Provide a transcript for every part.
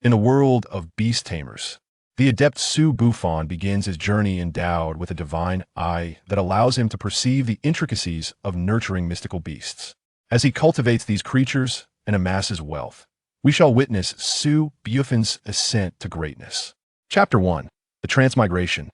In the world of beast tamers, the adept Su Bufan begins his journey endowed with a divine eye that allows him to perceive the intricacies of nurturing mystical beasts. As he cultivates these creatures and amasses wealth, we shall witness Su Bufan's ascent to greatness. Chapter 1. The Transmigration.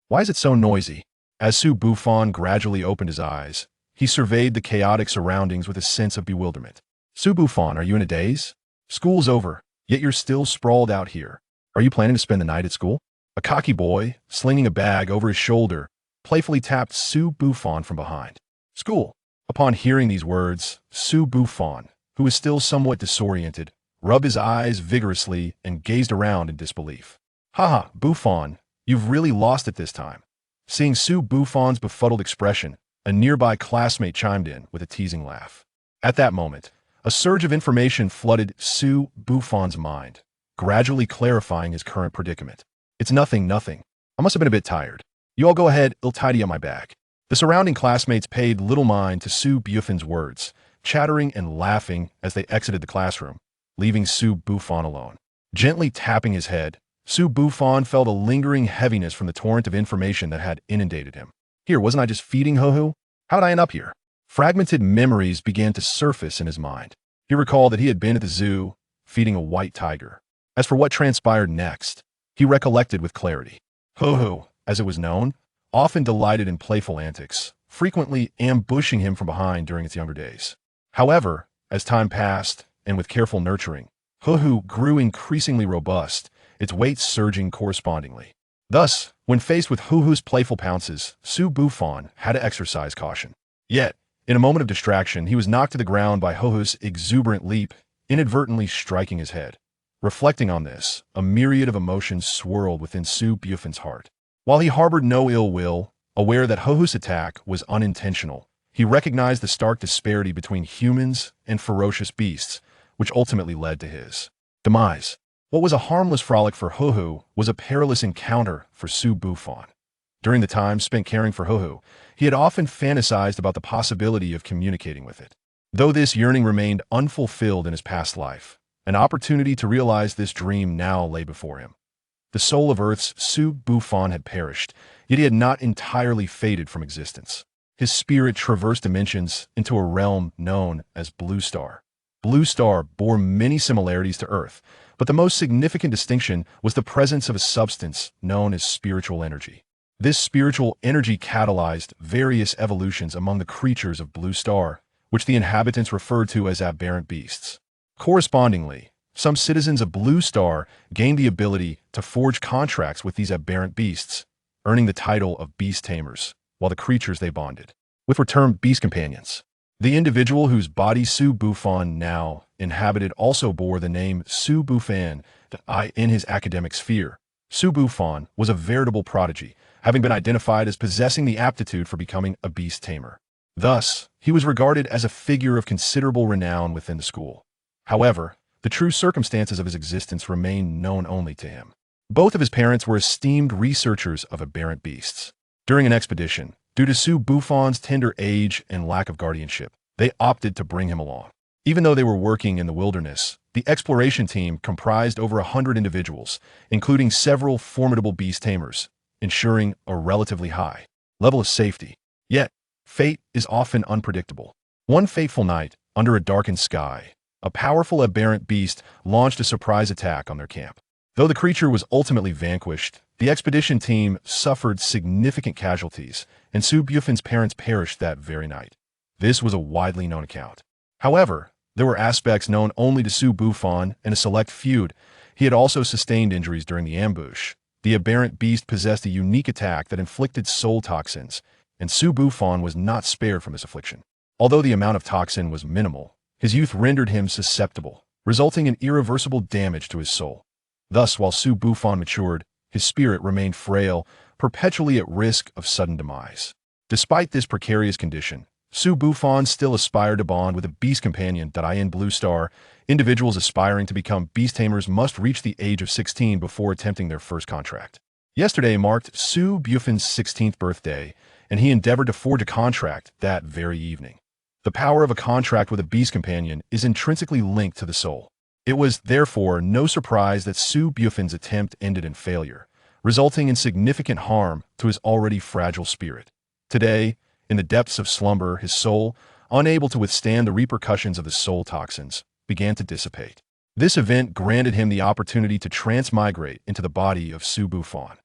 Why is it so noisy? As Su Bufan gradually opened his eyes, he surveyed the chaotic surroundings with a sense of bewilderment. Su Bufan, are you in a daze? School's over, yet you're still sprawled out here. Are you planning to spend the night at school? A cocky boy, slinging a bag over his shoulder, playfully tapped Su Bufan from behind. School. Upon hearing these words, Su Bufan, who was still somewhat disoriented, rubbed his eyes vigorously and gazed around in disbelief. Haha, Bufan, you've really lost it this time. Seeing Su Bufan's befuddled expression, a nearby classmate chimed in with a teasing laugh. At that moment, a surge of information flooded Su Bufan's mind, gradually clarifying his current predicament. It's nothing. I must have been a bit tired. You all go ahead, I'll tidy up my bag. The surrounding classmates paid little mind to Su Bufan's words, chattering and laughing as they exited the classroom, leaving Su Bufan alone. Gently tapping his head, Su Bufan felt a lingering heaviness from the torrent of information that had inundated him. Here, wasn't I just feeding Hohu? How'd I end up here? Fragmented memories began to surface in his mind. He recalled that he had been at the zoo, feeding a white tiger. As for what transpired next, he recollected with clarity. Hohu, as it was known, often delighted in playful antics, frequently ambushing him from behind during its younger days. However, as time passed, and with careful nurturing, Hohu grew increasingly robust, its weight surging correspondingly. Thus, when faced with Hohu's playful pounces, Su Bufan had to exercise caution. Yet, in a moment of distraction, he was knocked to the ground by Hohu's exuberant leap, inadvertently striking his head. Reflecting on this, a myriad of emotions swirled within Su Bufan's heart. While he harbored no ill will, aware that Hohu's attack was unintentional, he recognized the stark disparity between humans and ferocious beasts, which ultimately led to his demise. What was a harmless frolic for Hohu was a perilous encounter for Su Bufan. During the time spent caring for Hohu, he had often fantasized about the possibility of communicating with it. Though this yearning remained unfulfilled in his past life, an opportunity to realize this dream now lay before him. The soul of Earth's Su Bufan had perished, yet he had not entirely faded from existence. His spirit traversed dimensions into a realm known as Blue Star. Blue Star bore many similarities to Earth, but the most significant distinction was the presence of a substance known as spiritual energy. This spiritual energy catalyzed various evolutions among the creatures of Blue Star, which the inhabitants referred to as aberrant beasts. Correspondingly, some citizens of Blue Star gained the ability to forge contracts with these aberrant beasts, earning the title of Beast Tamers, while the creatures they bonded with were termed Beast Companions. The individual whose body Su Bufan now inhabited also bore the name Su Bufan in his academic sphere. Su Bufan was a veritable prodigy, having been identified as possessing the aptitude for becoming a beast tamer. Thus, he was regarded as a figure of considerable renown within the school. However, the true circumstances of his existence remained known only to him. Both of his parents were esteemed researchers of aberrant beasts. During an expedition, due to Su Bufan's tender age and lack of guardianship, they opted to bring him along. Even though they were working in the wilderness, the exploration team comprised over 100 individuals, including several formidable beast tamers, ensuring a relatively high level of safety. Yet, fate is often unpredictable. One fateful night, under a darkened sky, a powerful aberrant beast launched a surprise attack on their camp. Though the creature was ultimately vanquished, the expedition team suffered significant casualties, and Su Bufan's parents perished that very night. This was a widely known account. However, there were aspects known only to Su Bufan and a select few. He had also sustained injuries during the ambush. The aberrant beast possessed a unique attack that inflicted soul toxins, and Su Bufan was not spared from this affliction. Although the amount of toxin was minimal, his youth rendered him susceptible, resulting in irreversible damage to his soul. Thus, while Su Bufan matured, his spirit remained frail, perpetually at risk of sudden demise. Despite this precarious condition, Su Bufan still aspired to bond with a beast companion in Blue Star. Individuals aspiring to become beast tamers must reach the age of 16 before attempting their first contract. Yesterday marked Su Bufan's 16th birthday, and he endeavored to forge a contract that very evening. The power of a contract with a beast companion is intrinsically linked to the soul. It was, therefore, no surprise that Su Bufan's attempt ended in failure, resulting in significant harm to his already fragile spirit. Today, in the depths of slumber, his soul, unable to withstand the repercussions of the soul toxins, began to dissipate. This event granted him the opportunity to transmigrate into the body of Su Bufan.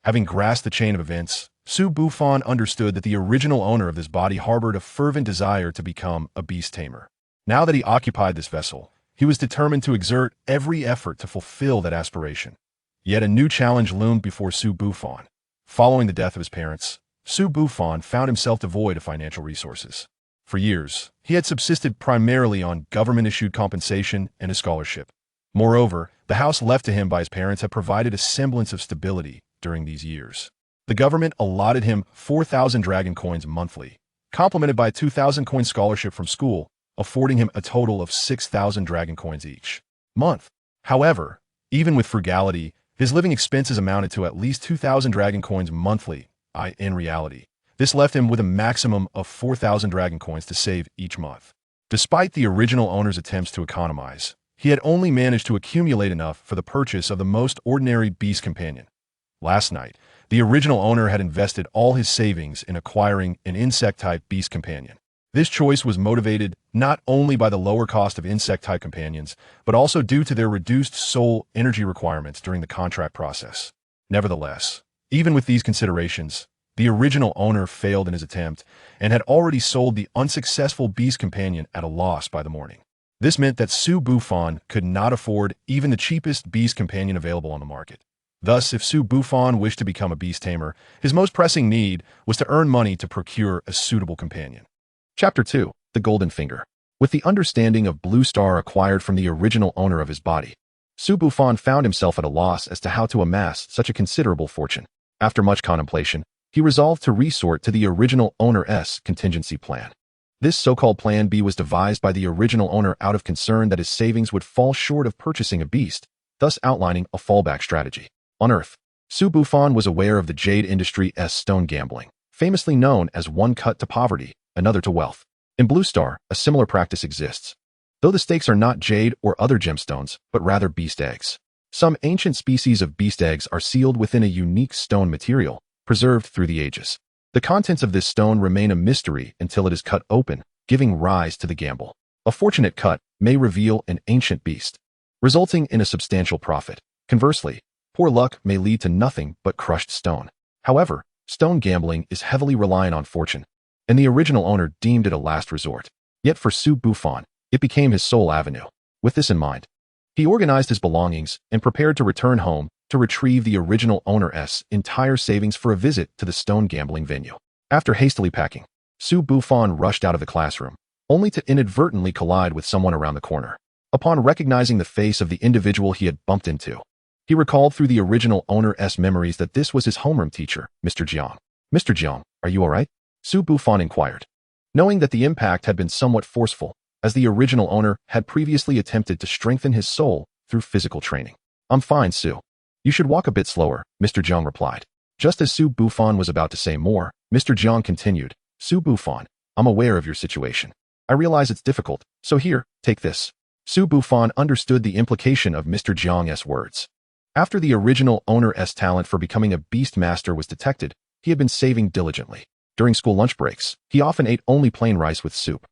Having grasped the chain of events, Su Bufan understood that the original owner of this body harbored a fervent desire to become a beast tamer. Now that he occupied this vessel, he was determined to exert every effort to fulfill that aspiration. Yet a new challenge loomed before Su Bufan. Following the death of his parents, Su Bufan found himself devoid of financial resources. For years, he had subsisted primarily on government-issued compensation and a scholarship. Moreover, the house left to him by his parents had provided a semblance of stability during these years. The government allotted him 4,000 dragon coins monthly, complemented by a 2,000 coin scholarship from school, affording him a total of 6,000 dragon coins each month. However, even with frugality, his living expenses amounted to at least 2,000 dragon coins monthly. In reality, this left him with a maximum of 4,000 dragon coins to save each month. Despite the original owner's attempts to economize, he had only managed to accumulate enough for the purchase of the most ordinary beast companion. Last night, the original owner had invested all his savings in acquiring an insect-type beast companion. This choice was motivated not only by the lower cost of insect-type companions, but also due to their reduced soul energy requirements during the contract process. Nevertheless, even with these considerations, the original owner failed in his attempt and had already sold the unsuccessful beast companion at a loss by the morning. This meant that Su Bufan could not afford even the cheapest beast companion available on the market. Thus, if Su Bufan wished to become a beast tamer, his most pressing need was to earn money to procure a suitable companion. Chapter 2. The Golden Finger. With the understanding of Blue Star acquired from the original owner of his body, Su Bufan found himself at a loss as to how to amass such a considerable fortune. After much contemplation, he resolved to resort to the original owner's contingency plan. This so-called Plan B was devised by the original owner out of concern that his savings would fall short of purchasing a beast, thus outlining a fallback strategy. On Earth, Su Bufan was aware of the jade industry's stone gambling, famously known as one cut to poverty, another to wealth. In Blue Star, a similar practice exists, though the stakes are not jade or other gemstones, but rather beast eggs. Some ancient species of beast eggs are sealed within a unique stone material, preserved through the ages. The contents of this stone remain a mystery until it is cut open, giving rise to the gamble. A fortunate cut may reveal an ancient beast, resulting in a substantial profit. Conversely, poor luck may lead to nothing but crushed stone. However, stone gambling is heavily reliant on fortune, and the original owner deemed it a last resort. Yet for Su Bufan, it became his sole avenue. With this in mind, he organized his belongings and prepared to return home to retrieve the original owner's entire savings for a visit to the stone gambling venue. After hastily packing, Su Bufan rushed out of the classroom, only to inadvertently collide with someone around the corner. Upon recognizing the face of the individual he had bumped into, he recalled through the original owner's memories that this was his homeroom teacher, Mr. Jiang. Mr. Jiang, are you all right? Su Bufan inquired, knowing that the impact had been somewhat forceful, as the original owner had previously attempted to strengthen his soul through physical training. I'm fine, Su. You should walk a bit slower, Mr. Jiang replied. Just as Su Bufan was about to say more, Mr. Jiang continued, Su Bufan, I'm aware of your situation. I realize it's difficult, so here, take this. Su Bufan understood the implication of Mr. Jiang's words. After the original owner's talent for becoming a beast master was detected, he had been saving diligently. During school lunch breaks, he often ate only plain rice with soup.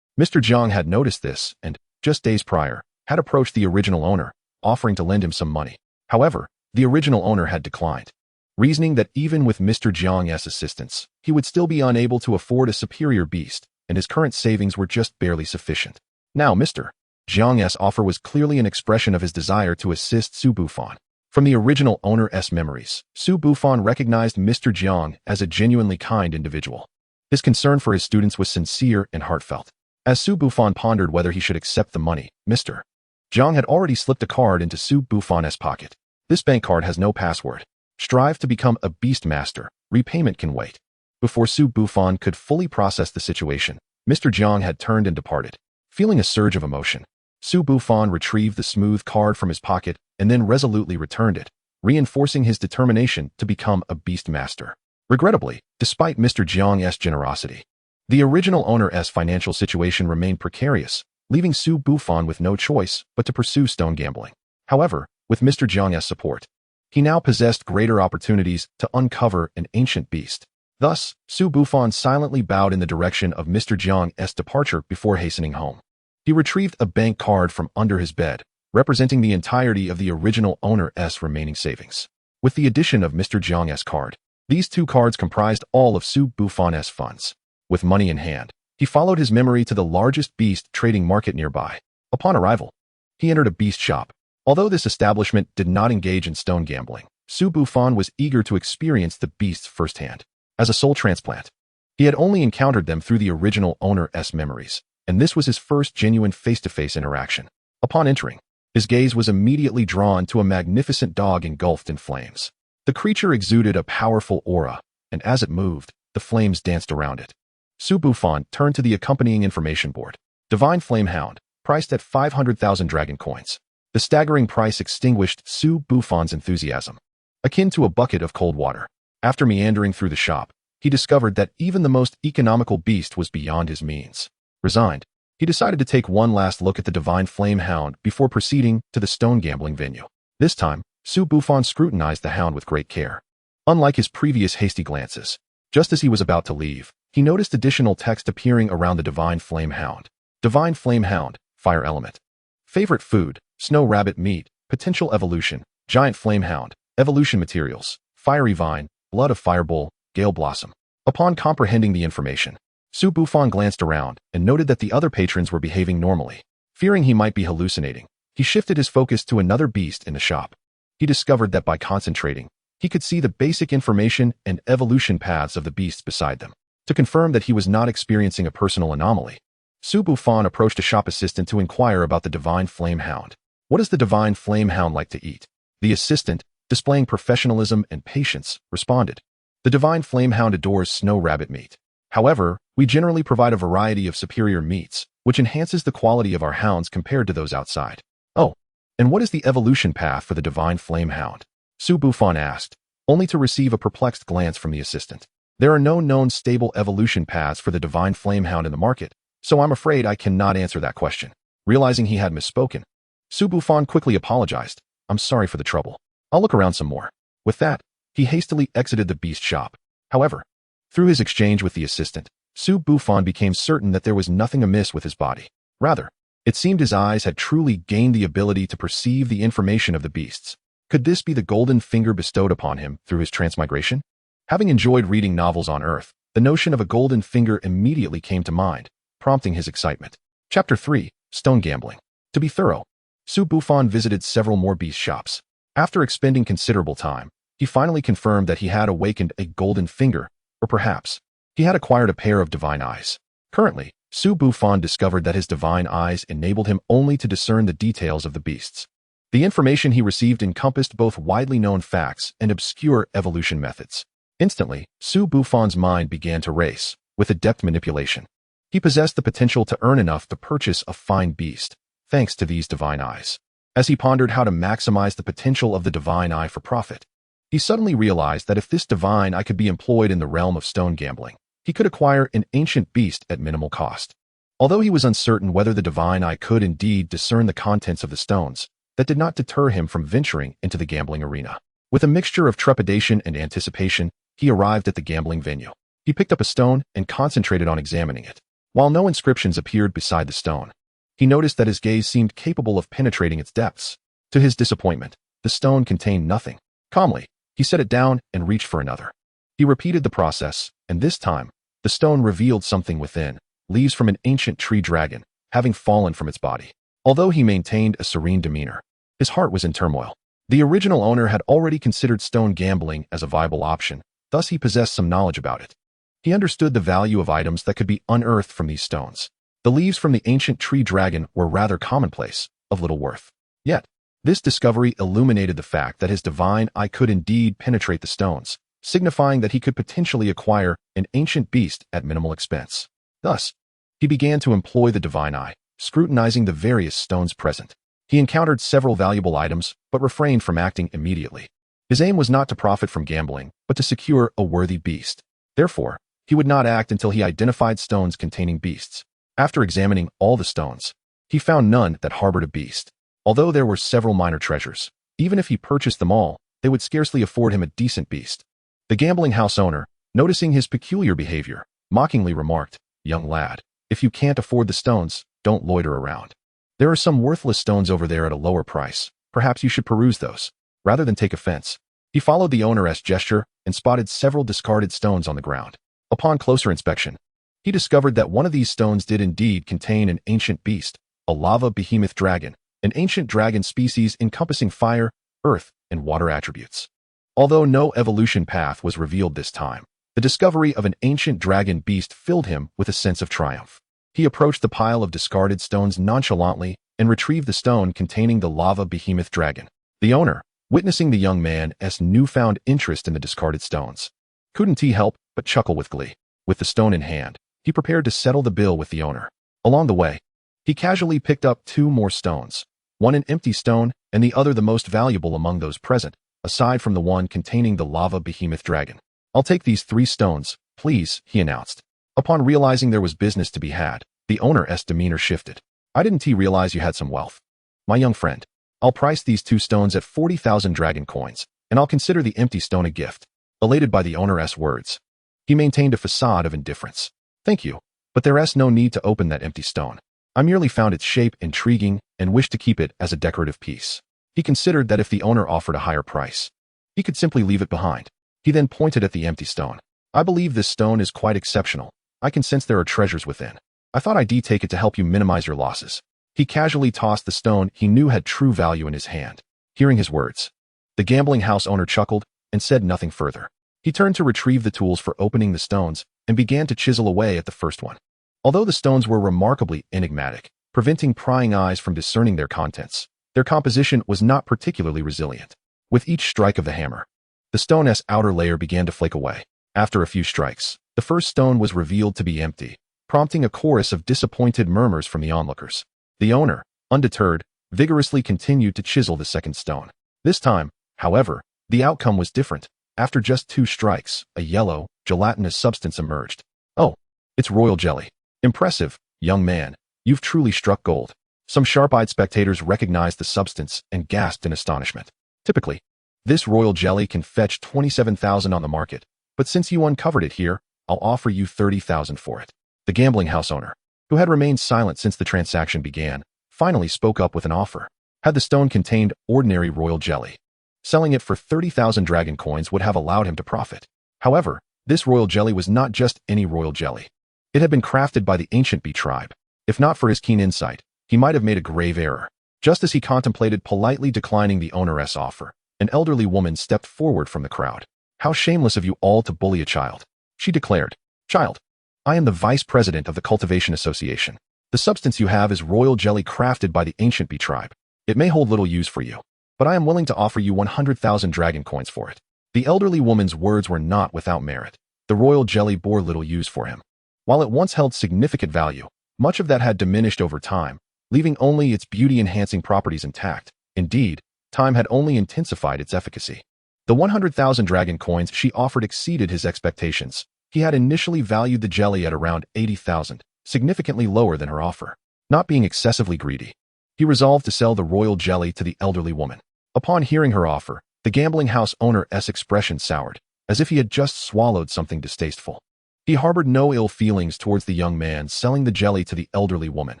Mr. Jiang had noticed this and, just days prior, had approached the original owner, offering to lend him some money. However, the original owner had declined, reasoning that even with Mr. Jiang's assistance, he would still be unable to afford a superior beast, and his current savings were just barely sufficient. Now, Mr. Jiang's offer was clearly an expression of his desire to assist Su Bufan. From the original owner's memories, Su Bufan recognized Mr. Jiang as a genuinely kind individual. His concern for his students was sincere and heartfelt. As Su Bufan pondered whether he should accept the money, Mr. Jiang had already slipped a card into Su Bufan's pocket. This bank card has no password. Strive to become a beast master. Repayment can wait. Before Su Bufan could fully process the situation, Mr. Jiang had turned and departed. Feeling a surge of emotion, Su Bufan retrieved the smooth card from his pocket and then resolutely returned it, reinforcing his determination to become a beast master. Regrettably, despite Mr. Jiang's generosity, the original owner's financial situation remained precarious, leaving Su Bufan with no choice but to pursue stone gambling. However, with Mr. Jiang's support, he now possessed greater opportunities to uncover an ancient beast. Thus, Su Bufan silently bowed in the direction of Mr. Jiang's departure before hastening home. He retrieved a bank card from under his bed, representing the entirety of the original owner's remaining savings. With the addition of Mr. Jiang's card, these two cards comprised all of Su Bufan's funds. With money in hand, he followed his memory to the largest beast trading market nearby. Upon arrival, he entered a beast shop. Although this establishment did not engage in stone gambling, Su Bufan was eager to experience the beasts firsthand. As a soul transplant, he had only encountered them through the original owner's memories, and this was his first genuine face-to-face interaction. Upon entering, his gaze was immediately drawn to a magnificent dog engulfed in flames. The creature exuded a powerful aura, and as it moved, the flames danced around it. Su Bufan turned to the accompanying information board. Divine Flame Hound, priced at 500,000 dragon coins. The staggering price extinguished Su Bufan's enthusiasm, akin to a bucket of cold water. After meandering through the shop, he discovered that even the most economical beast was beyond his means. Resigned, he decided to take one last look at the Divine Flame Hound before proceeding to the stone gambling venue. This time, Su Bufan scrutinized the hound with great care. Unlike his previous hasty glances, just as he was about to leave, he noticed additional text appearing around the Divine Flame Hound. Divine Flame Hound, Fire Element. Favorite food, snow rabbit meat, potential evolution, giant flame hound, evolution materials, fiery vine, blood of firebull, gale blossom. Upon comprehending the information, Su Bufan glanced around and noted that the other patrons were behaving normally. Fearing he might be hallucinating, he shifted his focus to another beast in the shop. He discovered that by concentrating, he could see the basic information and evolution paths of the beasts beside them. To confirm that he was not experiencing a personal anomaly, Su Bufan approached a shop assistant to inquire about the Divine Flame Hound. What does the Divine Flame Hound like to eat? The assistant, displaying professionalism and patience, responded. The Divine Flame Hound adores snow rabbit meat. However, we generally provide a variety of superior meats, which enhances the quality of our hounds compared to those outside. Oh, and what is the evolution path for the Divine Flame Hound? Su Bufan asked, only to receive a perplexed glance from the assistant. There are no known stable evolution paths for the Divine Flame Hound in the market, so I'm afraid I cannot answer that question. Realizing he had misspoken, Su Bufan quickly apologized. I'm sorry for the trouble. I'll look around some more. With that, he hastily exited the beast shop. However, through his exchange with the assistant, Su Bufan became certain that there was nothing amiss with his body. Rather, it seemed his eyes had truly gained the ability to perceive the information of the beasts. Could this be the golden finger bestowed upon him through his transmigration? Having enjoyed reading novels on Earth, the notion of a golden finger immediately came to mind, prompting his excitement. Chapter 3, Stone Gambling. To be thorough, Su Bufan visited several more beast shops. After expending considerable time, he finally confirmed that he had awakened a golden finger, or perhaps, he had acquired a pair of divine eyes. Currently, Su Bufan discovered that his divine eyes enabled him only to discern the details of the beasts. The information he received encompassed both widely known facts and obscure evolution methods. Instantly, Su Bufan's mind began to race, with adept manipulation. He possessed the potential to earn enough to purchase a fine beast, thanks to these divine eyes. As he pondered how to maximize the potential of the divine eye for profit, he suddenly realized that if this divine eye could be employed in the realm of stone gambling, he could acquire an ancient beast at minimal cost. Although he was uncertain whether the divine eye could indeed discern the contents of the stones, that did not deter him from venturing into the gambling arena. With a mixture of trepidation and anticipation, he arrived at the gambling venue. He picked up a stone and concentrated on examining it. While no inscriptions appeared beside the stone, he noticed that his gaze seemed capable of penetrating its depths. To his disappointment, the stone contained nothing. Calmly, he set it down and reached for another. He repeated the process, and this time, the stone revealed something within, leaves from an ancient tree dragon, having fallen from its body. Although he maintained a serene demeanor, his heart was in turmoil. The original owner had already considered stone gambling as a viable option, thus he possessed some knowledge about it. He understood the value of items that could be unearthed from these stones. The leaves from the ancient tree dragon were rather commonplace, of little worth. Yet, this discovery illuminated the fact that his divine eye could indeed penetrate the stones, signifying that he could potentially acquire an ancient beast at minimal expense. Thus, he began to employ the divine eye, scrutinizing the various stones present. He encountered several valuable items, but refrained from acting immediately. His aim was not to profit from gambling, but to secure a worthy beast. Therefore, he would not act until he identified stones containing beasts. After examining all the stones, He found none that harbored a beast. Although there were several minor treasures, even if he purchased them all, they would scarcely afford him a decent beast. The gambling house owner, noticing his peculiar behavior, mockingly remarked, "Young lad, if you can't afford the stones, don't loiter around. There are some worthless stones over there at a lower price. Perhaps you should peruse those, rather than take offense." He followed the owner's gesture and spotted several discarded stones on the ground. Upon closer inspection, he discovered that one of these stones did indeed contain an ancient beast, a lava behemoth dragon, an ancient dragon species encompassing fire, earth, and water attributes. Although no evolution path was revealed this time, the discovery of an ancient dragon beast filled him with a sense of triumph. He approached the pile of discarded stones nonchalantly and retrieved the stone containing the lava behemoth dragon. The owner, witnessing the young man's newfound interest in the discarded stones, couldn't he help but chuckle with glee. With the stone in hand, he prepared to settle the bill with the owner. Along the way, he casually picked up 2 more stones, one an empty stone and the other the most valuable among those present, aside from the one containing the lava behemoth dragon. "I'll take these 3 stones, please," he announced. Upon realizing there was business to be had, the owner's demeanor shifted. "I didn't realize you had some wealth. My young friend, I'll price these 2 stones at 40,000 dragon coins, and I'll consider the empty stone a gift." Elated by the owner's words, he maintained a facade of indifference. "Thank you, but there's no need to open that empty stone. I merely found its shape intriguing and wished to keep it as a decorative piece." He considered that if the owner offered a higher price, he could simply leave it behind. He then pointed at the empty stone. "I believe this stone is quite exceptional. I can sense there are treasures within. I thought I'd take it to help you minimize your losses." He casually tossed the stone he knew had true value in his hand. Hearing his words, the gambling house owner chuckled and said nothing further. He turned to retrieve the tools for opening the stones and began to chisel away at the first one. Although the stones were remarkably enigmatic, preventing prying eyes from discerning their contents, their composition was not particularly resilient. With each strike of the hammer, the stone's outer layer began to flake away. After a few strikes, the first stone was revealed to be empty, prompting a chorus of disappointed murmurs from the onlookers. The owner, undeterred, vigorously continued to chisel the second stone. This time, however, the outcome was different. After just 2 strikes, a yellow, gelatinous substance emerged. "Oh, it's royal jelly. Impressive, young man. You've truly struck gold." Some sharp-eyed spectators recognized the substance and gasped in astonishment. "Typically, this royal jelly can fetch 27,000 on the market, but since you uncovered it here, I'll offer you 30,000 for it." The gambling house owner, who had remained silent since the transaction began, finally spoke up with an offer. Had the stone contained ordinary royal jelly, selling it for 30,000 dragon coins would have allowed him to profit. However, this royal jelly was not just any royal jelly. It had been crafted by the ancient bee tribe. If not for his keen insight, he might have made a grave error. Just as he contemplated politely declining the owner's offer, an elderly woman stepped forward from the crowd. "How shameless of you all to bully a child," she declared. "Child, I am the vice president of the Cultivation Association. The substance you have is royal jelly crafted by the ancient bee tribe. It may hold little use for you, but I am willing to offer you 100,000 dragon coins for it." The elderly woman's words were not without merit. The royal jelly bore little use for him. While it once held significant value, much of that had diminished over time, leaving only its beauty-enhancing properties intact. Indeed, time had only intensified its efficacy. The 100,000 dragon coins she offered exceeded his expectations. He had initially valued the jelly at around 80,000, significantly lower than her offer. Not being excessively greedy, he resolved to sell the royal jelly to the elderly woman. Upon hearing her offer, the gambling house owner's expression soured, as if he had just swallowed something distasteful. He harbored no ill feelings towards the young man selling the jelly to the elderly woman.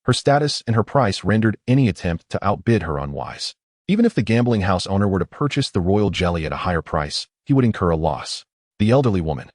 Her status and her price rendered any attempt to outbid her unwise. Even if the gambling house owner were to purchase the royal jelly at a higher price, he would incur a loss. The elderly woman,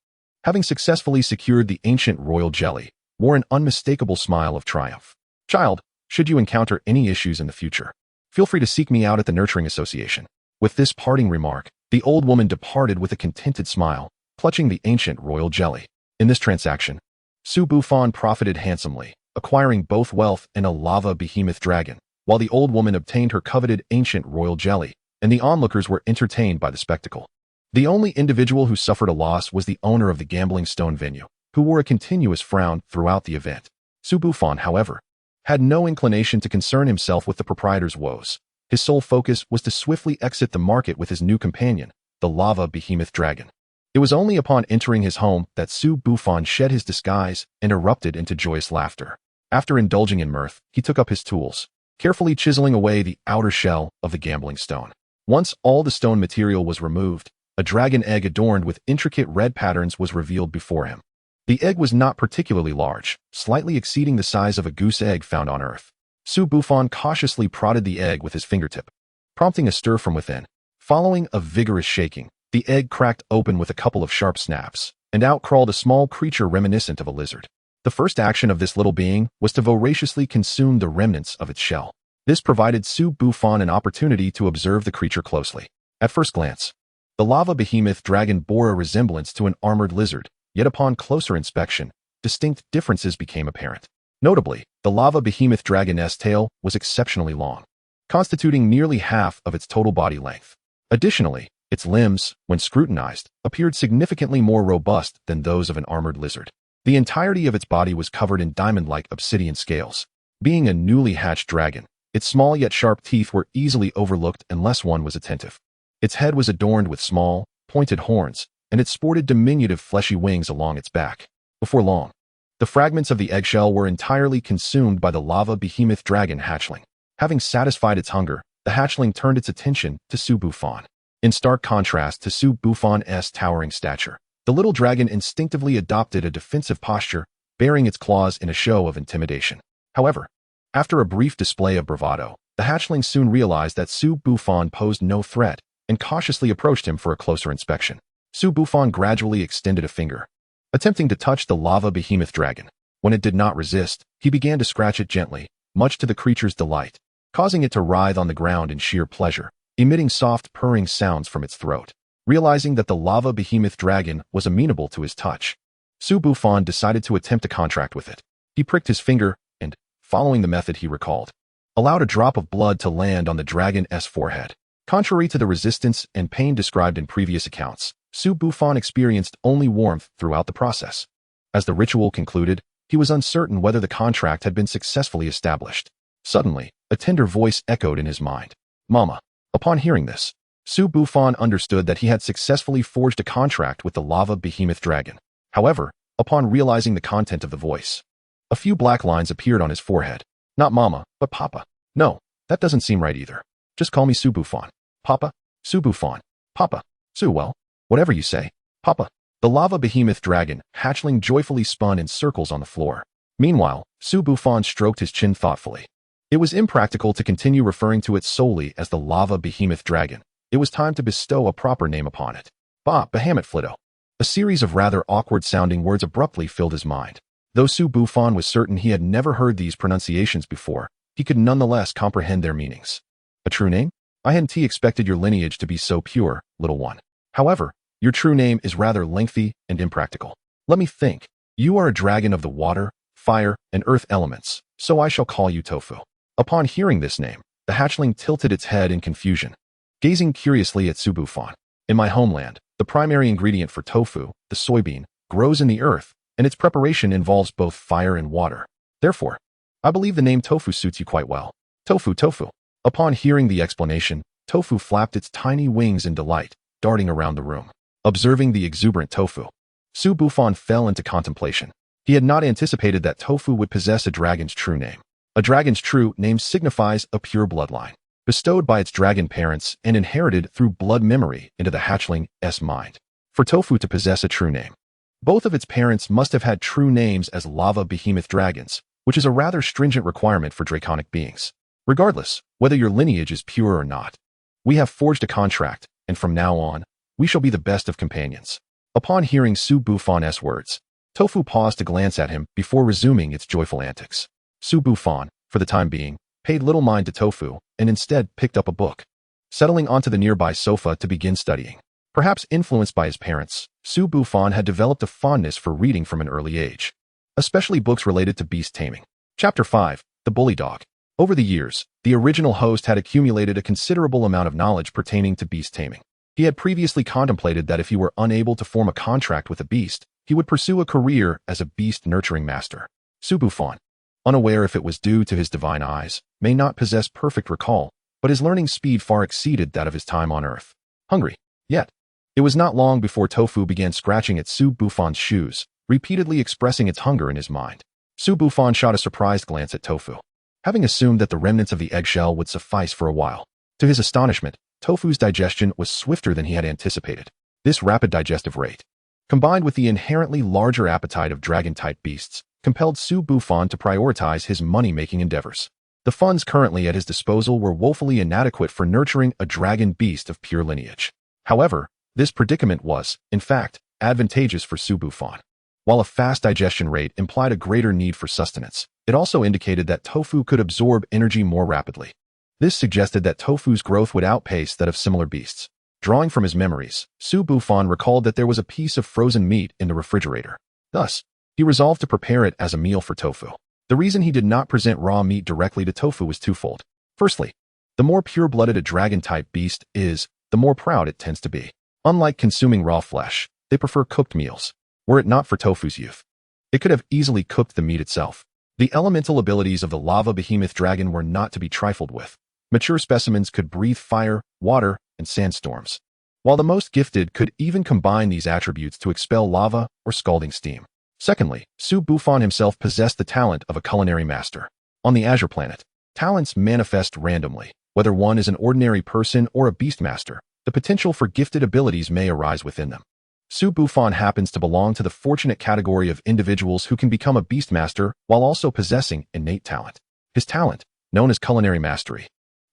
having successfully secured the ancient royal jelly, wore an unmistakable smile of triumph. "Child, should you encounter any issues in the future, feel free to seek me out at the Nurturing Association." With this parting remark, the old woman departed with a contented smile, clutching the ancient royal jelly. In this transaction, Su Bufan profited handsomely, acquiring both wealth and a lava behemoth dragon, while the old woman obtained her coveted ancient royal jelly, and the onlookers were entertained by the spectacle. The only individual who suffered a loss was the owner of the gambling stone venue, who wore a continuous frown throughout the event. Su Bufan, however, had no inclination to concern himself with the proprietor's woes. His sole focus was to swiftly exit the market with his new companion, the lava behemoth dragon. It was only upon entering his home that Su Bufan shed his disguise and erupted into joyous laughter. After indulging in mirth, he took up his tools, carefully chiseling away the outer shell of the gambling stone. Once all the stone material was removed, a dragon egg adorned with intricate red patterns was revealed before him. The egg was not particularly large, slightly exceeding the size of a goose egg found on Earth. Su Bufan cautiously prodded the egg with his fingertip, prompting a stir from within. Following a vigorous shaking, the egg cracked open with a couple of sharp snaps, and out crawled a small creature reminiscent of a lizard. The first action of this little being was to voraciously consume the remnants of its shell. This provided Su Bufan an opportunity to observe the creature closely. At first glance, the lava behemoth dragon bore a resemblance to an armored lizard, yet upon closer inspection, distinct differences became apparent. Notably, the lava behemoth dragon's tail was exceptionally long, constituting nearly half of its total body length. Additionally, its limbs, when scrutinized, appeared significantly more robust than those of an armored lizard. The entirety of its body was covered in diamond-like obsidian scales. Being a newly hatched dragon, its small yet sharp teeth were easily overlooked unless one was attentive. Its head was adorned with small, pointed horns, and it sported diminutive fleshy wings along its back. Before long, the fragments of the eggshell were entirely consumed by the lava behemoth dragon hatchling. Having satisfied its hunger, the hatchling turned its attention to Su Bufan. In stark contrast to Su Bufan's towering stature, the little dragon instinctively adopted a defensive posture, baring its claws in a show of intimidation. However, after a brief display of bravado, the hatchling soon realized that Su Bufan posed no threat and cautiously approached him for a closer inspection. Su Bufan gradually extended a finger, attempting to touch the lava behemoth dragon. When it did not resist, he began to scratch it gently, much to the creature's delight, causing it to writhe on the ground in sheer pleasure, emitting soft purring sounds from its throat. Realizing that the lava behemoth dragon was amenable to his touch, Su Bufan decided to attempt a contract with it. He pricked his finger and, following the method he recalled, allowed a drop of blood to land on the dragon's forehead. Contrary to the resistance and pain described in previous accounts, Su Bufan experienced only warmth throughout the process. As the ritual concluded, he was uncertain whether the contract had been successfully established. Suddenly, a tender voice echoed in his mind. "Mama." Upon hearing this, Su Bufan understood that he had successfully forged a contract with the lava behemoth dragon. However, upon realizing the content of the voice, a few black lines appeared on his forehead. "Not Mama, but Papa." "No, that doesn't seem right either. Just call me Su Bufan." "Papa?" "Su Bufan." "Papa." "Su, well, whatever you say." "Papa." The lava behemoth dragon hatchling joyfully spun in circles on the floor. Meanwhile, Su Bufan stroked his chin thoughtfully. It was impractical to continue referring to it solely as the lava behemoth dragon. It was time to bestow a proper name upon it. Bahamut Flitto. A series of rather awkward-sounding words abruptly filled his mind. Though Su Bufan was certain he had never heard these pronunciations before, he could nonetheless comprehend their meanings. "A true name? I hadn't expected your lineage to be so pure, little one. However, your true name is rather lengthy and impractical. Let me think. You are a dragon of the water, fire, and earth elements, so I shall call you Tofu." Upon hearing this name, the hatchling tilted its head in confusion, gazing curiously at Su Bufan. "In my homeland, the primary ingredient for tofu, the soybean, grows in the earth, and its preparation involves both fire and water. Therefore, I believe the name Tofu suits you quite well." "Tofu, Tofu." Upon hearing the explanation, Tofu flapped its tiny wings in delight, darting around the room. Observing the exuberant Tofu, Su Bufan fell into contemplation. He had not anticipated that Tofu would possess a dragon's true name. A dragon's true name signifies a pure bloodline, bestowed by its dragon parents and inherited through blood memory into the hatchling's mind. For Tofu to possess a true name, both of its parents must have had true names as lava behemoth dragons, which is a rather stringent requirement for draconic beings. Regardless, whether your lineage is pure or not, we have forged a contract, and from now on, we shall be the best of companions. Upon hearing Su Bufan's words, Tofu paused to glance at him before resuming its joyful antics. Su Bufan, for the time being, paid little mind to Tofu and instead picked up a book, settling onto the nearby sofa to begin studying. Perhaps influenced by his parents, Su Bufan had developed a fondness for reading from an early age, especially books related to beast taming. Chapter 5, The Bully Dog. Over the years, the original host had accumulated a considerable amount of knowledge pertaining to beast taming. He had previously contemplated that if he were unable to form a contract with a beast, he would pursue a career as a beast nurturing master. Su Bufan, unaware if it was due to his divine eyes, may not possess perfect recall, but his learning speed far exceeded that of his time on Earth. Hungry. Yet, it was not long before Tofu began scratching at Su Bufan's shoes, repeatedly expressing its hunger in his mind. Su Bufan shot a surprised glance at Tofu, having assumed that the remnants of the eggshell would suffice for a while. To his astonishment, Tofu's digestion was swifter than he had anticipated. This rapid digestive rate, combined with the inherently larger appetite of dragon-type beasts, compelled Su Bufan to prioritize his money-making endeavors. The funds currently at his disposal were woefully inadequate for nurturing a dragon beast of pure lineage. However, this predicament was, in fact, advantageous for Su Bufan. While a fast digestion rate implied a greater need for sustenance, it also indicated that Tofu could absorb energy more rapidly. This suggested that Tofu's growth would outpace that of similar beasts. Drawing from his memories, Su Bufan recalled that there was a piece of frozen meat in the refrigerator. Thus, he resolved to prepare it as a meal for Tofu. The reason he did not present raw meat directly to Tofu was twofold. Firstly, the more pure-blooded a dragon-type beast is, the more proud it tends to be. Unlike consuming raw flesh, they prefer cooked meals. Were it not for Tofu's youth, it could have easily cooked the meat itself. The elemental abilities of the lava behemoth dragon were not to be trifled with. Mature specimens could breathe fire, water, and sandstorms, while the most gifted could even combine these attributes to expel lava or scalding steam. Secondly, Su Bufan himself possessed the talent of a culinary master. On the Azure planet, talents manifest randomly. Whether one is an ordinary person or a beastmaster, the potential for gifted abilities may arise within them. Su Bufan happens to belong to the fortunate category of individuals who can become a beastmaster while also possessing innate talent. His talent, known as culinary mastery,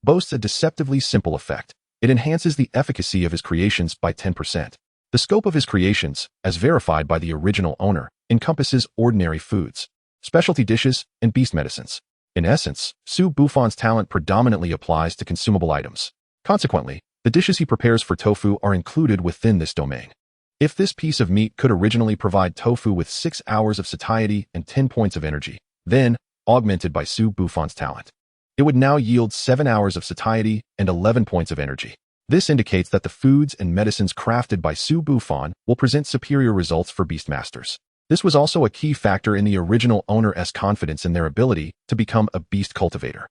boasts a deceptively simple effect. It enhances the efficacy of his creations by 10%. The scope of his creations, as verified by the original owner, encompasses ordinary foods, specialty dishes, and beast medicines. In essence, Su Bufan's talent predominantly applies to consumable items. Consequently, the dishes he prepares for Tofu are included within this domain. If this piece of meat could originally provide Tofu with 6 hours of satiety and 10 points of energy, then, augmented by Su Bufan's talent, it would now yield 7 hours of satiety and 11 points of energy. This indicates that the foods and medicines crafted by Su Bufan will present superior results for beastmasters. This was also a key factor in the original owner's confidence in their ability to become a beast cultivator.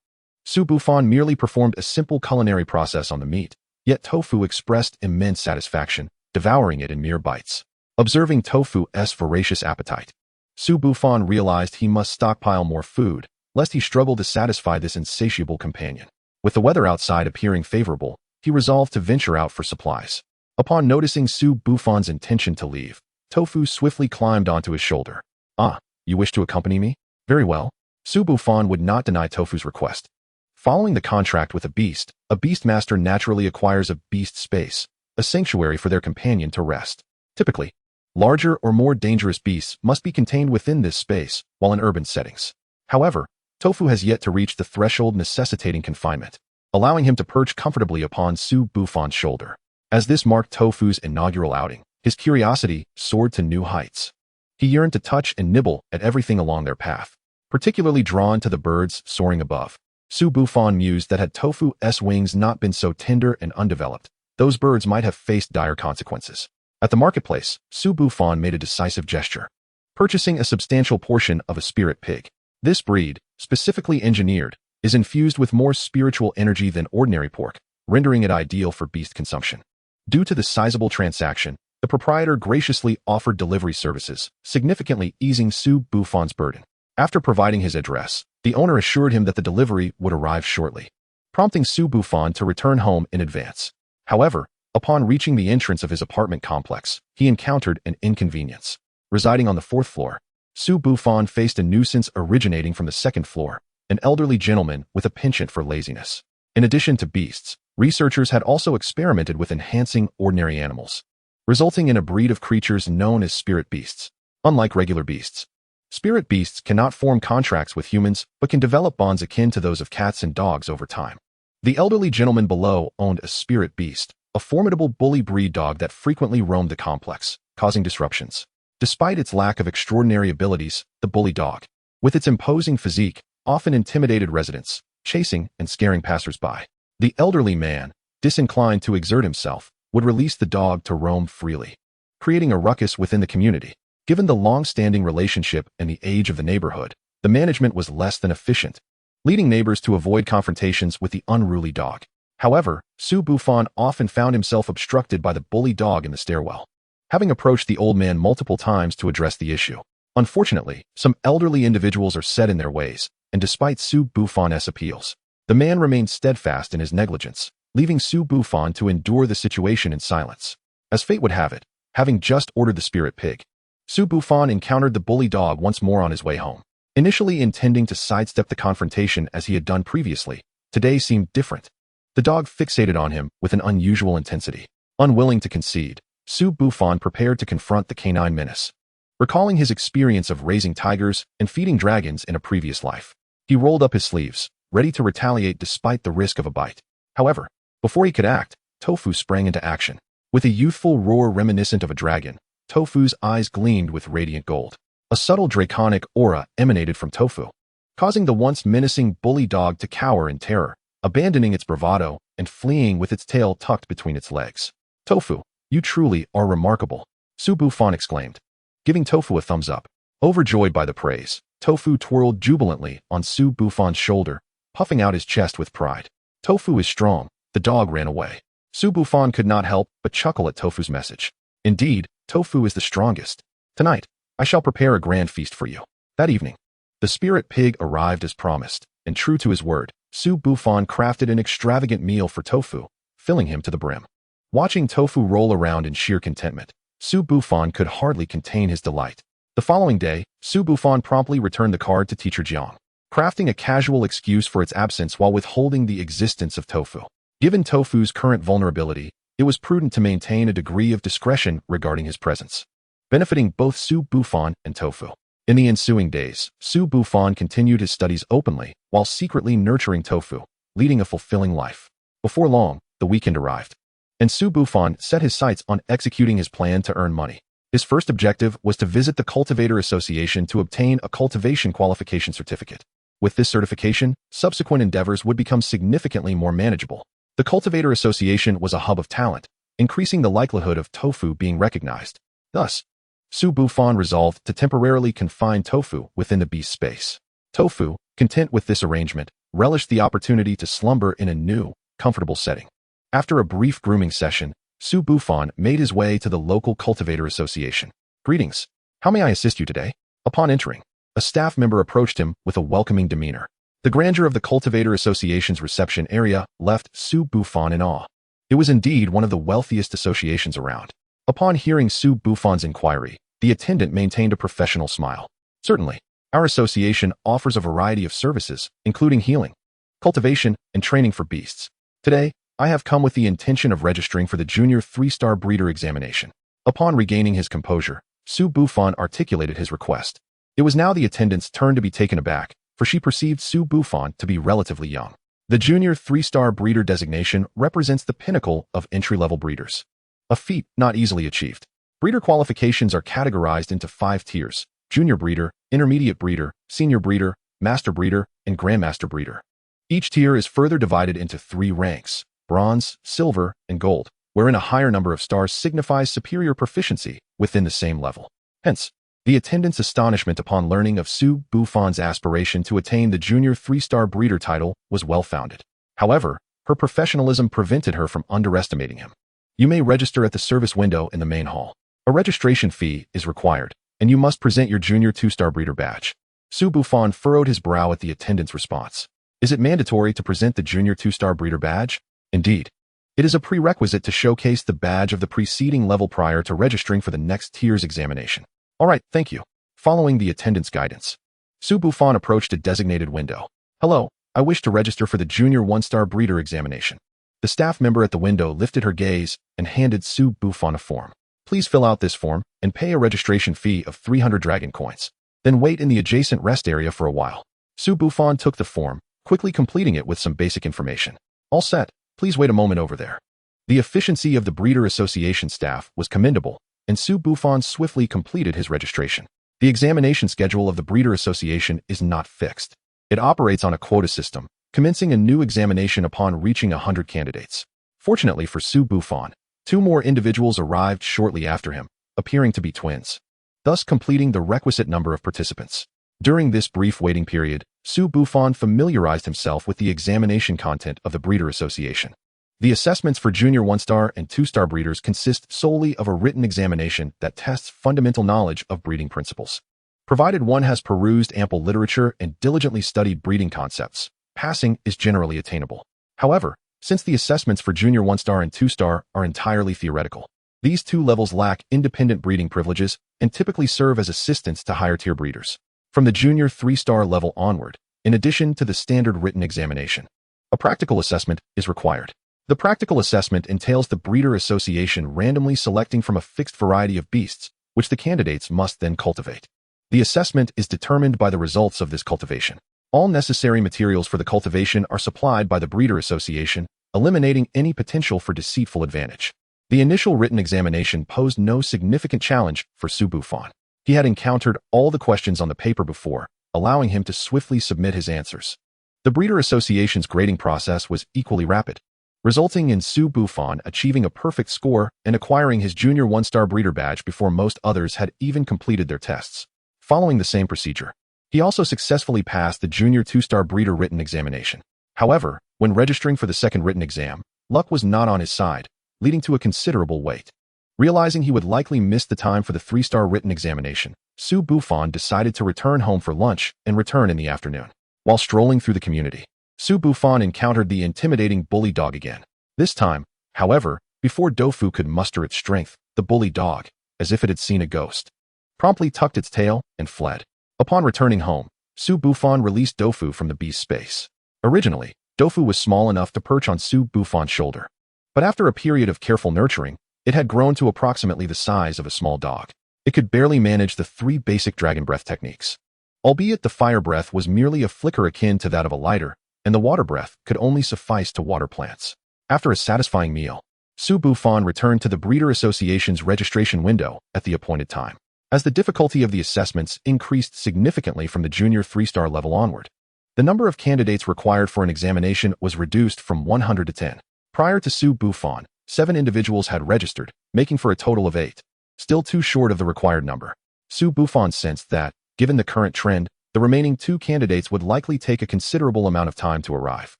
Su Bufan merely performed a simple culinary process on the meat, yet Tofu expressed immense satisfaction, devouring it in mere bites. Observing Tofu's voracious appetite, Su Bufan realized he must stockpile more food, lest he struggle to satisfy this insatiable companion. With the weather outside appearing favorable, he resolved to venture out for supplies. Upon noticing Su Bufan's intention to leave, Tofu swiftly climbed onto his shoulder. "Ah, you wish to accompany me? Very well." Su Bufan would not deny Tofu's request. Following the contract with a beastmaster naturally acquires a beast space, a sanctuary for their companion to rest. Typically, larger or more dangerous beasts must be contained within this space, while in urban settings. However, Tofu has yet to reach the threshold necessitating confinement, allowing him to perch comfortably upon Su Bufan's shoulder. As this marked Tofu's inaugural outing, his curiosity soared to new heights. He yearned to touch and nibble at everything along their path, particularly drawn to the birds soaring above. Su Bufan mused that had Tofu's wings not been so tender and undeveloped, those birds might have faced dire consequences. At the marketplace, Su Bufan made a decisive gesture, purchasing a substantial portion of a spirit pig. This breed, specifically engineered, is infused with more spiritual energy than ordinary pork, rendering it ideal for beast consumption. Due to the sizable transaction, the proprietor graciously offered delivery services, significantly easing Su Bufan's burden. After providing his address, the owner assured him that the delivery would arrive shortly, prompting Su Bufan to return home in advance. However, upon reaching the entrance of his apartment complex, he encountered an inconvenience. Residing on the 4th floor, Su Bufan faced a nuisance originating from the 2nd floor, an elderly gentleman with a penchant for laziness. In addition to beasts, researchers had also experimented with enhancing ordinary animals, resulting in a breed of creatures known as spirit beasts. Unlike regular beasts, spirit beasts cannot form contracts with humans but can develop bonds akin to those of cats and dogs over time. The elderly gentleman below owned a spirit beast, a formidable bully breed dog that frequently roamed the complex, causing disruptions. Despite its lack of extraordinary abilities, the bully dog, with its imposing physique, often intimidated residents, chasing and scaring passers-by. The elderly man, disinclined to exert himself, would release the dog to roam freely, creating a ruckus within the community. Given the long-standing relationship and the age of the neighborhood, the management was less than efficient, leading neighbors to avoid confrontations with the unruly dog. However, Su Bufan often found himself obstructed by the bully dog in the stairwell. Having approached the old man multiple times to address the issue, Unfortunately, some elderly individuals are set in their ways, and despite Su Bufan's appeals, the man remained steadfast in his negligence, leaving Su Bufan to endure the situation in silence. As fate would have it, having just ordered the spirit pig, Su Bufan encountered the bully dog once more on his way home. Initially intending to sidestep the confrontation as he had done previously, today seemed different. The dog fixated on him with an unusual intensity. Unwilling to concede, Su Bufan prepared to confront the canine menace. Recalling his experience of raising tigers and feeding dragons in a previous life, he rolled up his sleeves, ready to retaliate despite the risk of a bite. However, before he could act, Tofu sprang into action. With a youthful roar reminiscent of a dragon, Tofu's eyes gleamed with radiant gold. A subtle draconic aura emanated from Tofu, causing the once menacing bully dog to cower in terror, abandoning its bravado and fleeing with its tail tucked between its legs. Tofu, you truly are remarkable, Su Bufan exclaimed, giving Tofu a thumbs up. Overjoyed by the praise, Tofu twirled jubilantly on Su Bufan's shoulder, puffing out his chest with pride. Tofu is strong, the dog ran away. Su Bufan could not help but chuckle at Tofu's message. Indeed, Tofu is the strongest. Tonight, I shall prepare a grand feast for you. That evening, the spirit pig arrived as promised, and true to his word, Su Bufan crafted an extravagant meal for Tofu, filling him to the brim. Watching Tofu roll around in sheer contentment, Su Bufan could hardly contain his delight. The following day, Su Bufan promptly returned the card to teacher Jiang, crafting a casual excuse for its absence while withholding the existence of Tofu. Given Tofu's current vulnerability, it was prudent to maintain a degree of discretion regarding his presence, benefiting both Su Bufan and Tofu. In the ensuing days, Su Bufan continued his studies openly while secretly nurturing Tofu, leading a fulfilling life. Before long, the weekend arrived, and Su Bufan set his sights on executing his plan to earn money. His first objective was to visit the Cultivator Association to obtain a cultivation qualification certificate. With this certification, subsequent endeavors would become significantly more manageable. The Cultivator Association was a hub of talent, increasing the likelihood of Tofu being recognized. Thus, Su Bufan resolved to temporarily confine Tofu within the beast space. Tofu, content with this arrangement, relished the opportunity to slumber in a new, comfortable setting. After a brief grooming session, Su Bufan made his way to the local Cultivator Association. Greetings. How may I assist you today? Upon entering, a staff member approached him with a welcoming demeanor. The grandeur of the Cultivator Association's reception area left Su Bufan in awe. It was indeed one of the wealthiest associations around. Upon hearing Su Bufan's inquiry, the attendant maintained a professional smile. Certainly, our association offers a variety of services, including healing, cultivation, and training for beasts. Today, I have come with the intention of registering for the Junior 3-Star Breeder examination. Upon regaining his composure, Su Bufan articulated his request. It was now the attendant's turn to be taken aback, for she perceived Su Bufan to be relatively young. The Junior 3-Star Breeder designation represents the pinnacle of entry-level breeders, a feat not easily achieved. Breeder qualifications are categorized into 5 tiers: Junior Breeder, Intermediate Breeder, Senior Breeder, Master Breeder, and Grandmaster Breeder. Each tier is further divided into 3 ranks: Bronze, Silver, and Gold, wherein a higher number of stars signifies superior proficiency within the same level. Hence, the attendant's astonishment upon learning of Su Bufan's aspiration to attain the Junior 3-Star Breeder title was well-founded. However, her professionalism prevented her from underestimating him. You may register at the service window in the main hall. A registration fee is required, and you must present your Junior 2-Star Breeder badge. Su Bufan furrowed his brow at the attendant's response. Is it mandatory to present the Junior 2-Star Breeder badge? Indeed. It is a prerequisite to showcase the badge of the preceding level prior to registering for the next tier's examination. All right, thank you. Following the attendant's guidance, Su Bufan approached a designated window. Hello, I wish to register for the Junior 1-Star Breeder examination. The staff member at the window lifted her gaze and handed Su Bufan a form. Please fill out this form and pay a registration fee of 300 dragon coins. Then wait in the adjacent rest area for a while. Su Bufan took the form, quickly completing it with some basic information. All set, please wait a moment over there. The efficiency of the Breeder Association staff was commendable, and Su Bufan swiftly completed his registration. The examination schedule of the Breeder Association is not fixed. It operates on a quota system, commencing a new examination upon reaching 100 candidates. Fortunately for Su Bufan, 2 more individuals arrived shortly after him, appearing to be twins, thus completing the requisite number of participants. During this brief waiting period, Su Bufan familiarized himself with the examination content of the Breeder Association. The assessments for Junior 1-Star and 2-Star breeders consist solely of a written examination that tests fundamental knowledge of breeding principles. Provided one has perused ample literature and diligently studied breeding concepts, passing is generally attainable. However, since the assessments for Junior 1-star and 2-star are entirely theoretical, these two levels lack independent breeding privileges and typically serve as assistants to higher-tier breeders. From the Junior 3-star level onward, in addition to the standard written examination, a practical assessment is required. The practical assessment entails the breeder association randomly selecting from a fixed variety of beasts, which the candidates must then cultivate. The assessment is determined by the results of this cultivation. All necessary materials for the cultivation are supplied by the breeder association, eliminating any potential for deceitful advantage. The initial written examination posed no significant challenge for Su Bufan. He had encountered all the questions on the paper before, allowing him to swiftly submit his answers. The breeder association's grading process was equally rapid, resulting in Su Bufan achieving a perfect score and acquiring his Junior 1-star breeder badge before most others had even completed their tests. Following the same procedure, he also successfully passed the Junior 2-star breeder written examination. However, when registering for the second written exam, luck was not on his side, leading to a considerable wait. Realizing he would likely miss the time for the 3-star written examination, Su Bufan decided to return home for lunch and return in the afternoon. While strolling through the community, Su Bufan encountered the intimidating bully dog again. This time, however, before Dofu could muster its strength, the bully dog, as if it had seen a ghost, promptly tucked its tail and fled. Upon returning home, Su Bufan released Dofu from the beast's space. Originally, Dofu was small enough to perch on Su Bufan's shoulder, but after a period of careful nurturing, it had grown to approximately the size of a small dog. It could barely manage the 3 basic dragon breath techniques. Albeit the fire breath was merely a flicker akin to that of a lighter, and the water breath could only suffice to water plants. After a satisfying meal, Su Bufan returned to the Breeder Association's registration window at the appointed time. As the difficulty of the assessments increased significantly from the Junior 3-star level onward, the number of candidates required for an examination was reduced from 100 to 10. Prior to Su Bufan, 7 individuals had registered, making for a total of 8. Still too short of the required number. Su Bufan sensed that, given the current trend, the remaining 2 candidates would likely take a considerable amount of time to arrive.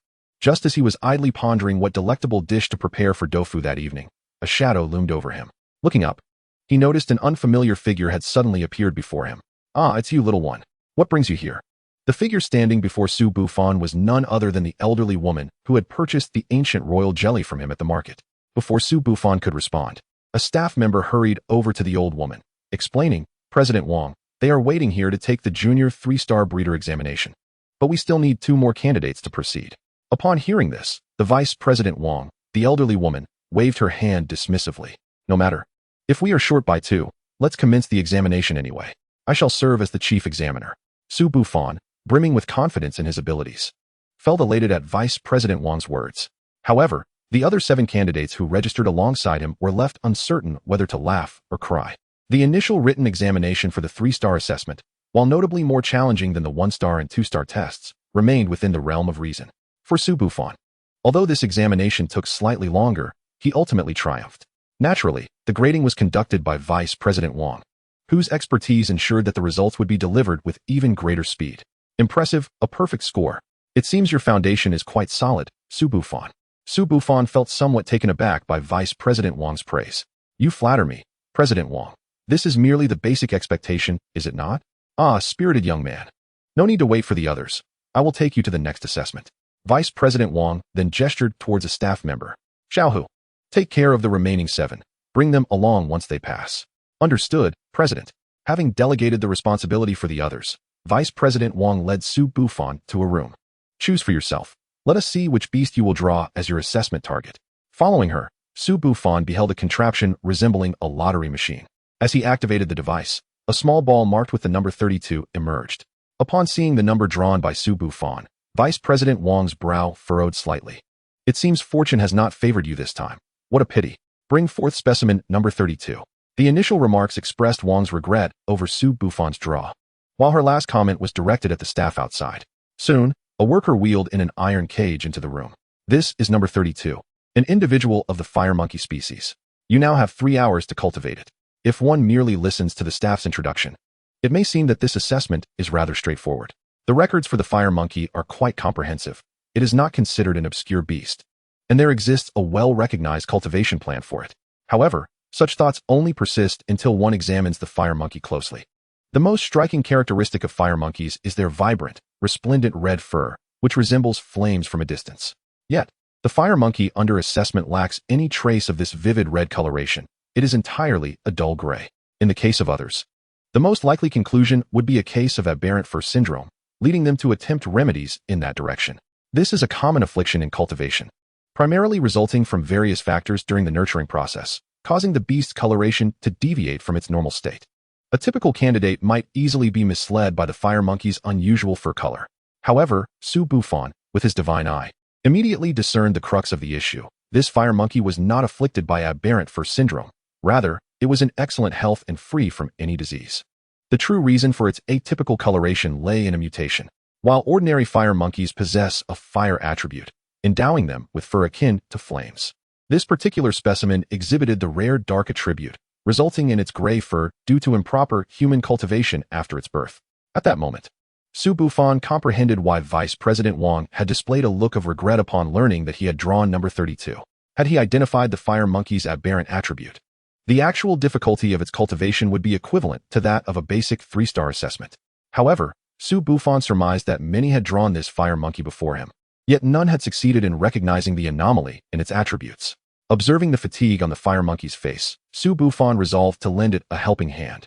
Just as he was idly pondering what delectable dish to prepare for Dofu that evening, a shadow loomed over him. Looking up, he noticed an unfamiliar figure had suddenly appeared before him. "Ah, it's you, little one. What brings you here?" The figure standing before Su Bufan was none other than the elderly woman who had purchased the ancient royal jelly from him at the market. Before Su Bufan could respond, a staff member hurried over to the old woman, explaining, "President Wang, they are waiting here to take the Junior 3-star breeder examination. But we still need 2 more candidates to proceed." Upon hearing this, the Vice President Wang, the elderly woman, waved her hand dismissively. "No matter. If we are short by 2, let's commence the examination anyway. I shall serve as the chief examiner." Su Bufan, brimming with confidence in his abilities, felt elated at Vice President Wang's words. However, the other 7 candidates who registered alongside him were left uncertain whether to laugh or cry. The initial written examination for the 3-star assessment, while notably more challenging than the 1-star and 2-star tests, remained within the realm of reason for Su Bufan. Although this examination took slightly longer, he ultimately triumphed. Naturally, the grading was conducted by Vice President Wang, whose expertise ensured that the results would be delivered with even greater speed. "Impressive, a perfect score. It seems your foundation is quite solid, Su Bufan." Su Bufan felt somewhat taken aback by Vice President Wang's praise. "You flatter me, President Wang. This is merely the basic expectation, is it not?" "Ah, spirited young man. No need to wait for the others. I will take you to the next assessment." Vice President Wang then gestured towards a staff member. "Xiaohu, take care of the remaining 7. Bring them along once they pass." "Understood, President." Having delegated the responsibility for the others, Vice President Wang led Su Bufan to a room. "Choose for yourself. Let us see which beast you will draw as your assessment target." Following her, Su Bufan beheld a contraption resembling a lottery machine. As he activated the device, a small ball marked with the number 32 emerged. Upon seeing the number drawn by Su Bufan, Vice President Wang's brow furrowed slightly. "It seems fortune has not favored you this time. What a pity. Bring forth specimen number 32. The initial remarks expressed Wang's regret over Su Bufan's draw, while her last comment was directed at the staff outside. Soon, a worker wheeled in an iron cage into the room. "This is number 32, an individual of the fire monkey species. You now have 3 hours to cultivate it." If one merely listens to the staff's introduction, it may seem that this assessment is rather straightforward. The records for the fire monkey are quite comprehensive. It is not considered an obscure beast, and there exists a well-recognized cultivation plan for it. However, such thoughts only persist until one examines the fire monkey closely. The most striking characteristic of fire monkeys is their vibrant, resplendent red fur, which resembles flames from a distance. Yet, the fire monkey under assessment lacks any trace of this vivid red coloration. It is entirely a dull gray. In the case of others, the most likely conclusion would be a case of aberrant fur syndrome, leading them to attempt remedies in that direction. This is a common affliction in cultivation, primarily resulting from various factors during the nurturing process, causing the beast's coloration to deviate from its normal state. A typical candidate might easily be misled by the fire monkey's unusual fur color. However, Su Bufan, with his divine eye, immediately discerned the crux of the issue. This fire monkey was not afflicted by aberrant fur syndrome. Rather, it was in excellent health and free from any disease. The true reason for its atypical coloration lay in a mutation. While ordinary fire monkeys possess a fire attribute, endowing them with fur akin to flames, this particular specimen exhibited the rare dark attribute, resulting in its gray fur due to improper human cultivation after its birth. At that moment, Su Bufan comprehended why Vice President Wang had displayed a look of regret upon learning that he had drawn number 32. Had he identified the fire monkey's aberrant attribute, the actual difficulty of its cultivation would be equivalent to that of a basic 3-star assessment. However, Su Bufan surmised that many had drawn this fire monkey before him, yet none had succeeded in recognizing the anomaly in its attributes. Observing the fatigue on the fire monkey's face, Su Bufan resolved to lend it a helping hand.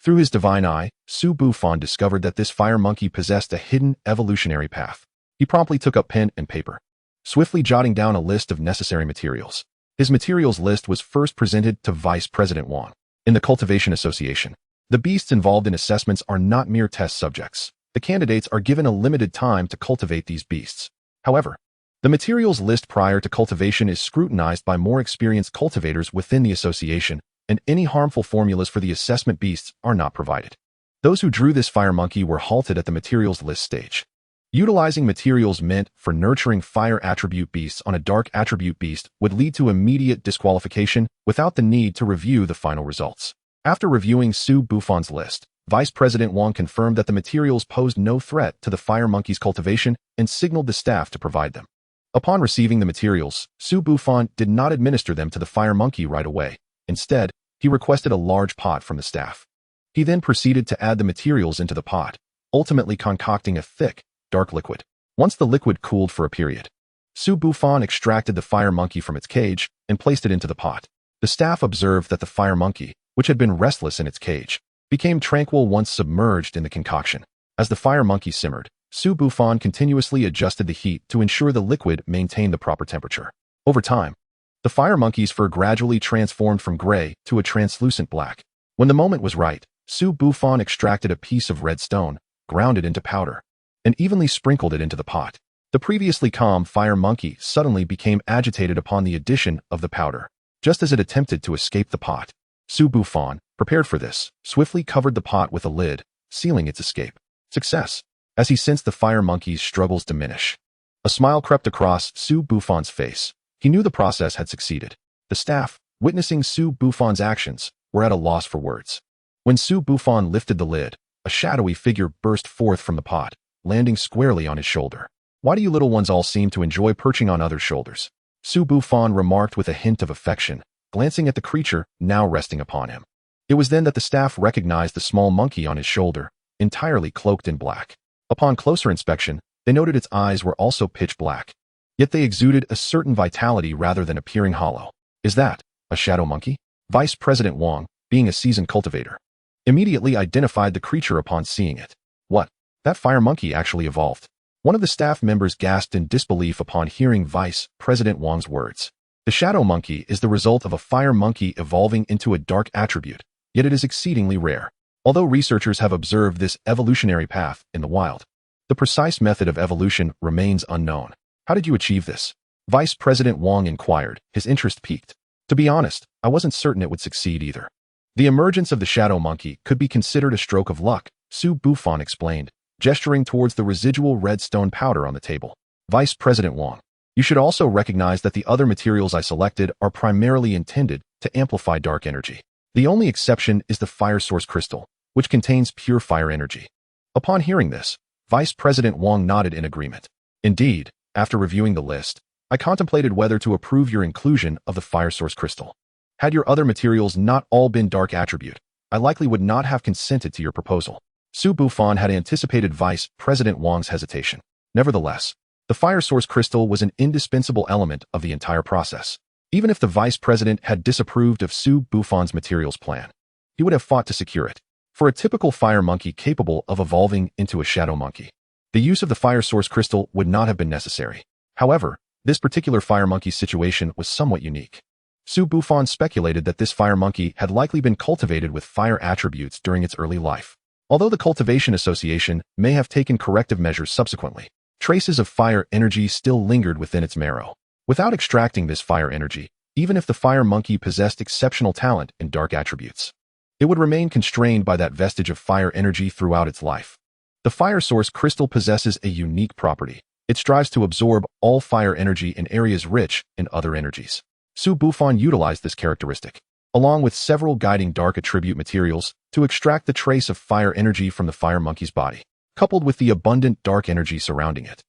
Through his divine eye, Su Bufan discovered that this fire monkey possessed a hidden evolutionary path. He promptly took up pen and paper, swiftly jotting down a list of necessary materials. His materials list was first presented to Vice President Wang. In the Cultivation Association, the beasts involved in assessments are not mere test subjects. The candidates are given a limited time to cultivate these beasts. However, the materials list prior to cultivation is scrutinized by more experienced cultivators within the association, and any harmful formulas for the assessment beasts are not provided. Those who drew this fire monkey were halted at the materials list stage. Utilizing materials meant for nurturing fire attribute beasts on a dark attribute beast would lead to immediate disqualification without the need to review the final results. After reviewing Su Bufan's list, Vice President Wang confirmed that the materials posed no threat to the fire monkey's cultivation and signaled the staff to provide them. Upon receiving the materials, Su Bufan did not administer them to the fire monkey right away. Instead, he requested a large pot from the staff. He then proceeded to add the materials into the pot, ultimately concocting a thick, dark liquid. Once the liquid cooled for a period, Su Bufan extracted the fire monkey from its cage and placed it into the pot. The staff observed that the fire monkey, which had been restless in its cage, became tranquil once submerged in the concoction. As the fire monkey simmered, Su Bufan continuously adjusted the heat to ensure the liquid maintained the proper temperature. Over time, the fire monkey's fur gradually transformed from gray to a translucent black. When the moment was right, Su Bufan extracted a piece of red stone, ground it into powder, and evenly sprinkled it into the pot. The previously calm fire monkey suddenly became agitated upon the addition of the powder. Just as it attempted to escape the pot, Su Bufan, prepared for this, swiftly covered the pot with a lid, sealing its escape. Success! As he sensed the fire monkey's struggles diminish, a smile crept across Su Bufan's face. He knew the process had succeeded. The staff, witnessing Su Bufan's actions, were at a loss for words. When Su Bufan lifted the lid, a shadowy figure burst forth from the pot, landing squarely on his shoulder. "Why do you little ones all seem to enjoy perching on others' shoulders?" Su Bufan remarked with a hint of affection, glancing at the creature now resting upon him. It was then that the staff recognized the small monkey on his shoulder, entirely cloaked in black. Upon closer inspection, they noted its eyes were also pitch black. Yet they exuded a certain vitality rather than appearing hollow. "Is that a shadow monkey?" Vice President Wang, being a seasoned cultivator, immediately identified the creature upon seeing it. "What? That fire monkey actually evolved." One of the staff members gasped in disbelief upon hearing Vice President Wang's words. The shadow monkey is the result of a fire monkey evolving into a dark attribute, yet it is exceedingly rare. Although researchers have observed this evolutionary path in the wild, the precise method of evolution remains unknown. "How did you achieve this?" Vice President Wang inquired, his interest piqued. "To be honest, I wasn't certain it would succeed either. The emergence of the shadow monkey could be considered a stroke of luck," Su Bufan explained, gesturing towards the residual red stone powder on the table. "Vice President Wang, you should also recognize that the other materials I selected are primarily intended to amplify dark energy. The only exception is the fire source crystal, which contains pure fire energy." Upon hearing this, Vice President Wang nodded in agreement. "Indeed, after reviewing the list, I contemplated whether to approve your inclusion of the fire source crystal. Had your other materials not all been dark attribute, I likely would not have consented to your proposal. Su Bufan had anticipated Vice President Wang's hesitation. Nevertheless, the fire source crystal was an indispensable element of the entire process. Even if the vice president had disapproved of Su Bufan's materials plan, he would have fought to secure it. For a typical fire monkey capable of evolving into a shadow monkey, the use of the fire source crystal would not have been necessary. However, this particular fire monkey's situation was somewhat unique. Su Bufan speculated that this fire monkey had likely been cultivated with fire attributes during its early life. Although the Cultivation Association may have taken corrective measures subsequently, traces of fire energy still lingered within its marrow. Without extracting this fire energy, even if the fire monkey possessed exceptional talent and dark attributes, it would remain constrained by that vestige of fire energy throughout its life. The fire source crystal possesses a unique property. It strives to absorb all fire energy in areas rich in other energies. Su Bufan utilized this characteristic, along with several guiding dark attribute materials, to extract the trace of fire energy from the fire monkey's body, coupled with the abundant dark energy surrounding it.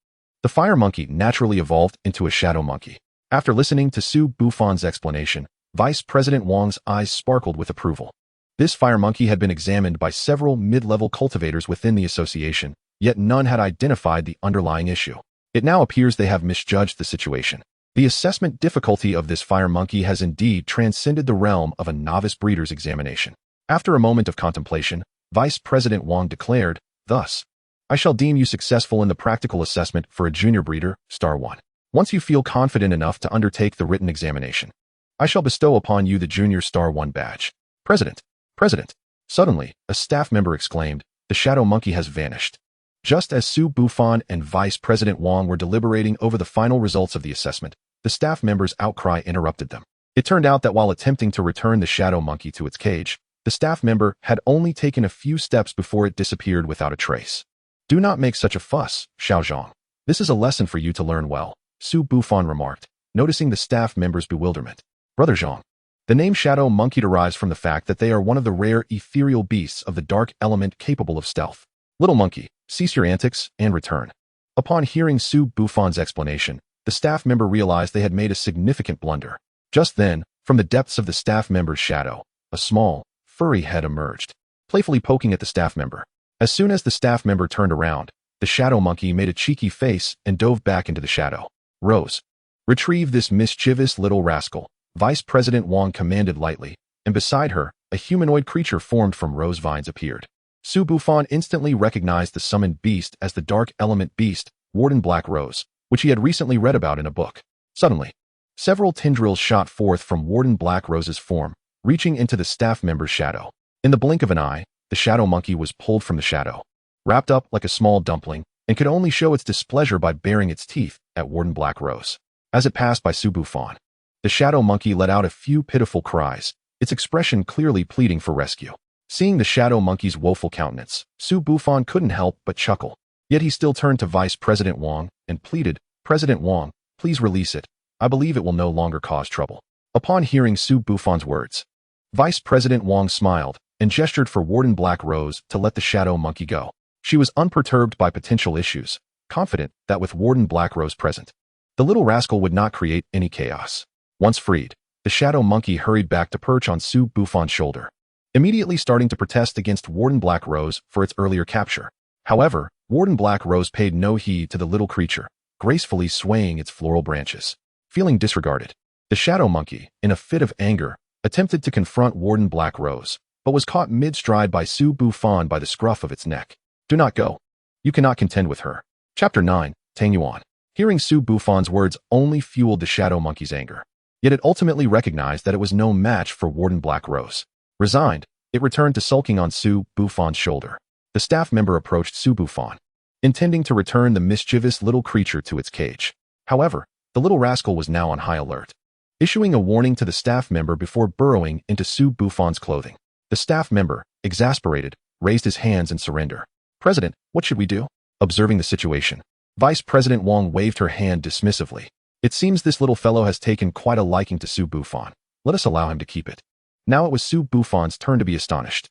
The fire monkey naturally evolved into a shadow monkey. After listening to Su Bufan's explanation, Vice President Wang's eyes sparkled with approval. This fire monkey had been examined by several mid-level cultivators within the association, yet none had identified the underlying issue. It now appears they have misjudged the situation. The assessment difficulty of this fire monkey has indeed transcended the realm of a novice breeder's examination. After a moment of contemplation, Vice President Wang declared, "Thus, I shall deem you successful in the practical assessment for a junior breeder, Star 1. Once you feel confident enough to undertake the written examination, I shall bestow upon you the Junior Star 1 badge." President! President! Suddenly, a staff member exclaimed, "The shadow monkey has vanished." Just as Su Bufan and Vice President Wang were deliberating over the final results of the assessment, the staff member's outcry interrupted them. It turned out that while attempting to return the shadow monkey to its cage, the staff member had only taken a few steps before it disappeared without a trace. "Do not make such a fuss, Xiao Zhang. This is a lesson for you to learn well," Su Bufan remarked, noticing the staff member's bewilderment. "Brother Zhang." The name shadow monkey derives from the fact that they are one of the rare ethereal beasts of the dark element capable of stealth. "Little monkey, cease your antics and return." Upon hearing Su Bufan's explanation, the staff member realized they had made a significant blunder. Just then, from the depths of the staff member's shadow, a small, furry head emerged, playfully poking at the staff member. As soon as the staff member turned around, the shadow monkey made a cheeky face and dove back into the shadow. "Rose, retrieve this mischievous little rascal," Vice President Wang commanded lightly, and beside her, a humanoid creature formed from rose vines appeared. Su Bufan instantly recognized the summoned beast as the dark element beast, Warden Black Rose, which he had recently read about in a book. Suddenly, several tendrils shot forth from Warden Black Rose's form, reaching into the staff member's shadow. In the blink of an eye, the shadow monkey was pulled from the shadow, wrapped up like a small dumpling, and could only show its displeasure by baring its teeth at Warden Black Rose. As it passed by Su Bufan, the shadow monkey let out a few pitiful cries, its expression clearly pleading for rescue. Seeing the shadow monkey's woeful countenance, Su Bufan couldn't help but chuckle. Yet he still turned to Vice President Wang and pleaded, "President Wang, please release it. I believe it will no longer cause trouble." Upon hearing Su Bufan's words, Vice President Wang smiled and gestured for Warden Black Rose to let the shadow monkey go. She was unperturbed by potential issues, confident that with Warden Black Rose present, the little rascal would not create any chaos. Once freed, the shadow monkey hurried back to perch on Su Bufan's shoulder, immediately starting to protest against Warden Black Rose for its earlier capture. However, Warden Black Rose paid no heed to the little creature, gracefully swaying its floral branches. Feeling disregarded, the shadow monkey, in a fit of anger, attempted to confront Warden Black Rose, but was caught mid-stride by Su Bufan by the scruff of its neck. "Do not go. You cannot contend with her." Chapter 9, Tang Yuan. Hearing Su Bufan's words only fueled the shadow monkey's anger. Yet it ultimately recognized that it was no match for Warden Black Rose. Resigned, it returned to sulking on Su Bufan's shoulder. The staff member approached Su Bufan, intending to return the mischievous little creature to its cage. However, the little rascal was now on high alert, issuing a warning to the staff member before burrowing into Su Bufan's clothing. The staff member, exasperated, raised his hands in surrender. "President, what should we do?" Observing the situation, Vice President Wang waved her hand dismissively. "It seems this little fellow has taken quite a liking to Su Bufan. Let us allow him to keep it." Now it was Su Bufan's turn to be astonished.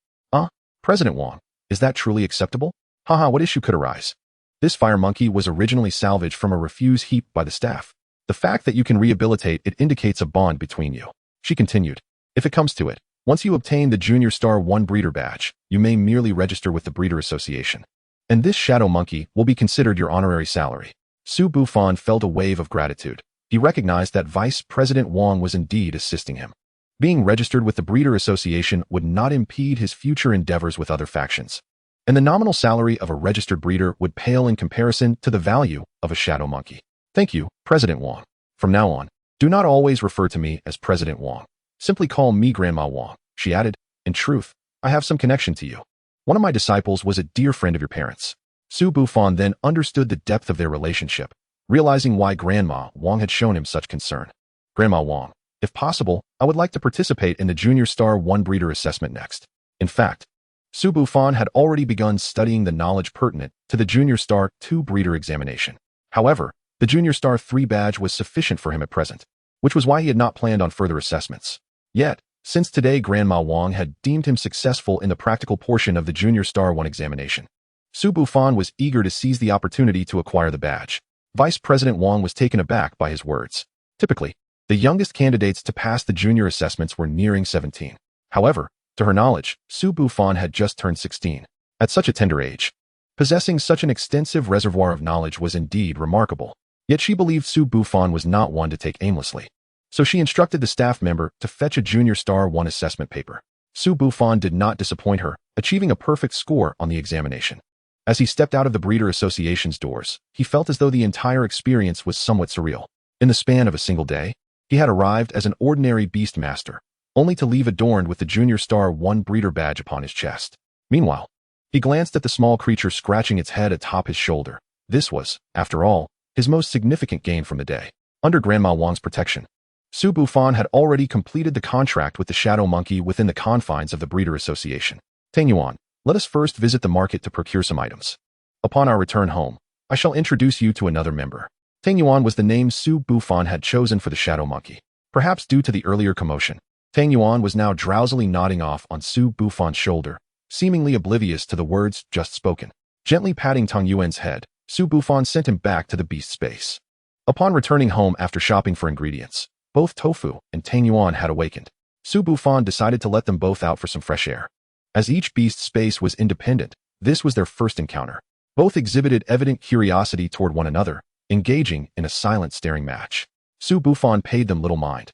President Wang, is that truly acceptable? Haha, what issue could arise? This fire monkey was originally salvaged from a refuse heap by the staff. The fact that you can rehabilitate it indicates a bond between you." She continued, "If it comes to it, Once you obtain the Junior Star 1 Breeder Badge, you may merely register with the Breeder Association. And this shadow monkey will be considered your honorary salary. Su Bufan felt a wave of gratitude. He recognized that Vice President Wang was indeed assisting him. Being registered with the Breeder Association would not impede his future endeavors with other factions. And the nominal salary of a registered breeder would pale in comparison to the value of a shadow monkey. Thank you, President Wang. From now on, do not always refer to me as President Wang. Simply call me Grandma Wang, she added. In truth, I have some connection to you. One of my disciples was a dear friend of your parents. Su Bufan then understood the depth of their relationship, realizing why Grandma Wang had shown him such concern. Grandma Wang, if possible, I would like to participate in the Junior Star 1 Breeder Assessment next. In fact, Su Bufan had already begun studying the knowledge pertinent to the Junior Star 2 Breeder examination. However, the Junior Star 3 badge was sufficient for him at present, which was why he had not planned on further assessments. Yet, since today Grandma Wang had deemed him successful in the practical portion of the Junior Star 1 examination, Su Bufan was eager to seize the opportunity to acquire the badge. Vice President Wang was taken aback by his words. Typically, the youngest candidates to pass the junior assessments were nearing 17. However, to her knowledge, Su Bufan had just turned 16. At such a tender age, possessing such an extensive reservoir of knowledge was indeed remarkable. Yet she believed Su Bufan was not one to take aimlessly. So she instructed the staff member to fetch a Junior Star 1 assessment paper. Su Bufan did not disappoint her, achieving a perfect score on the examination. As he stepped out of the Breeder Association's doors, he felt as though the entire experience was somewhat surreal. In the span of a single day, he had arrived as an ordinary beast master, only to leave adorned with the Junior Star 1 Breeder badge upon his chest. Meanwhile, he glanced at the small creature scratching its head atop his shoulder. This was, after all, his most significant gain from the day. Under Grandma Wang's protection, Su Bufan had already completed the contract with the shadow monkey within the confines of the Breeder Association. Tang Yuan, let us first visit the market to procure some items. Upon our return home, I shall introduce you to another member. Tang Yuan was the name Su Bufan had chosen for the shadow monkey. Perhaps due to the earlier commotion, Tang Yuan was now drowsily nodding off on Su Bufan's shoulder, seemingly oblivious to the words just spoken. Gently patting Tang Yuan's head, Su Bufan sent him back to the beast space. Upon returning home after shopping for ingredients, both Tofu and Tang Yuan had awakened. Su Bufan decided to let them both out for some fresh air. As each beast space was independent, this was their first encounter. Both exhibited evident curiosity toward one another, engaging in a silent staring match. Su Bufan paid them little mind,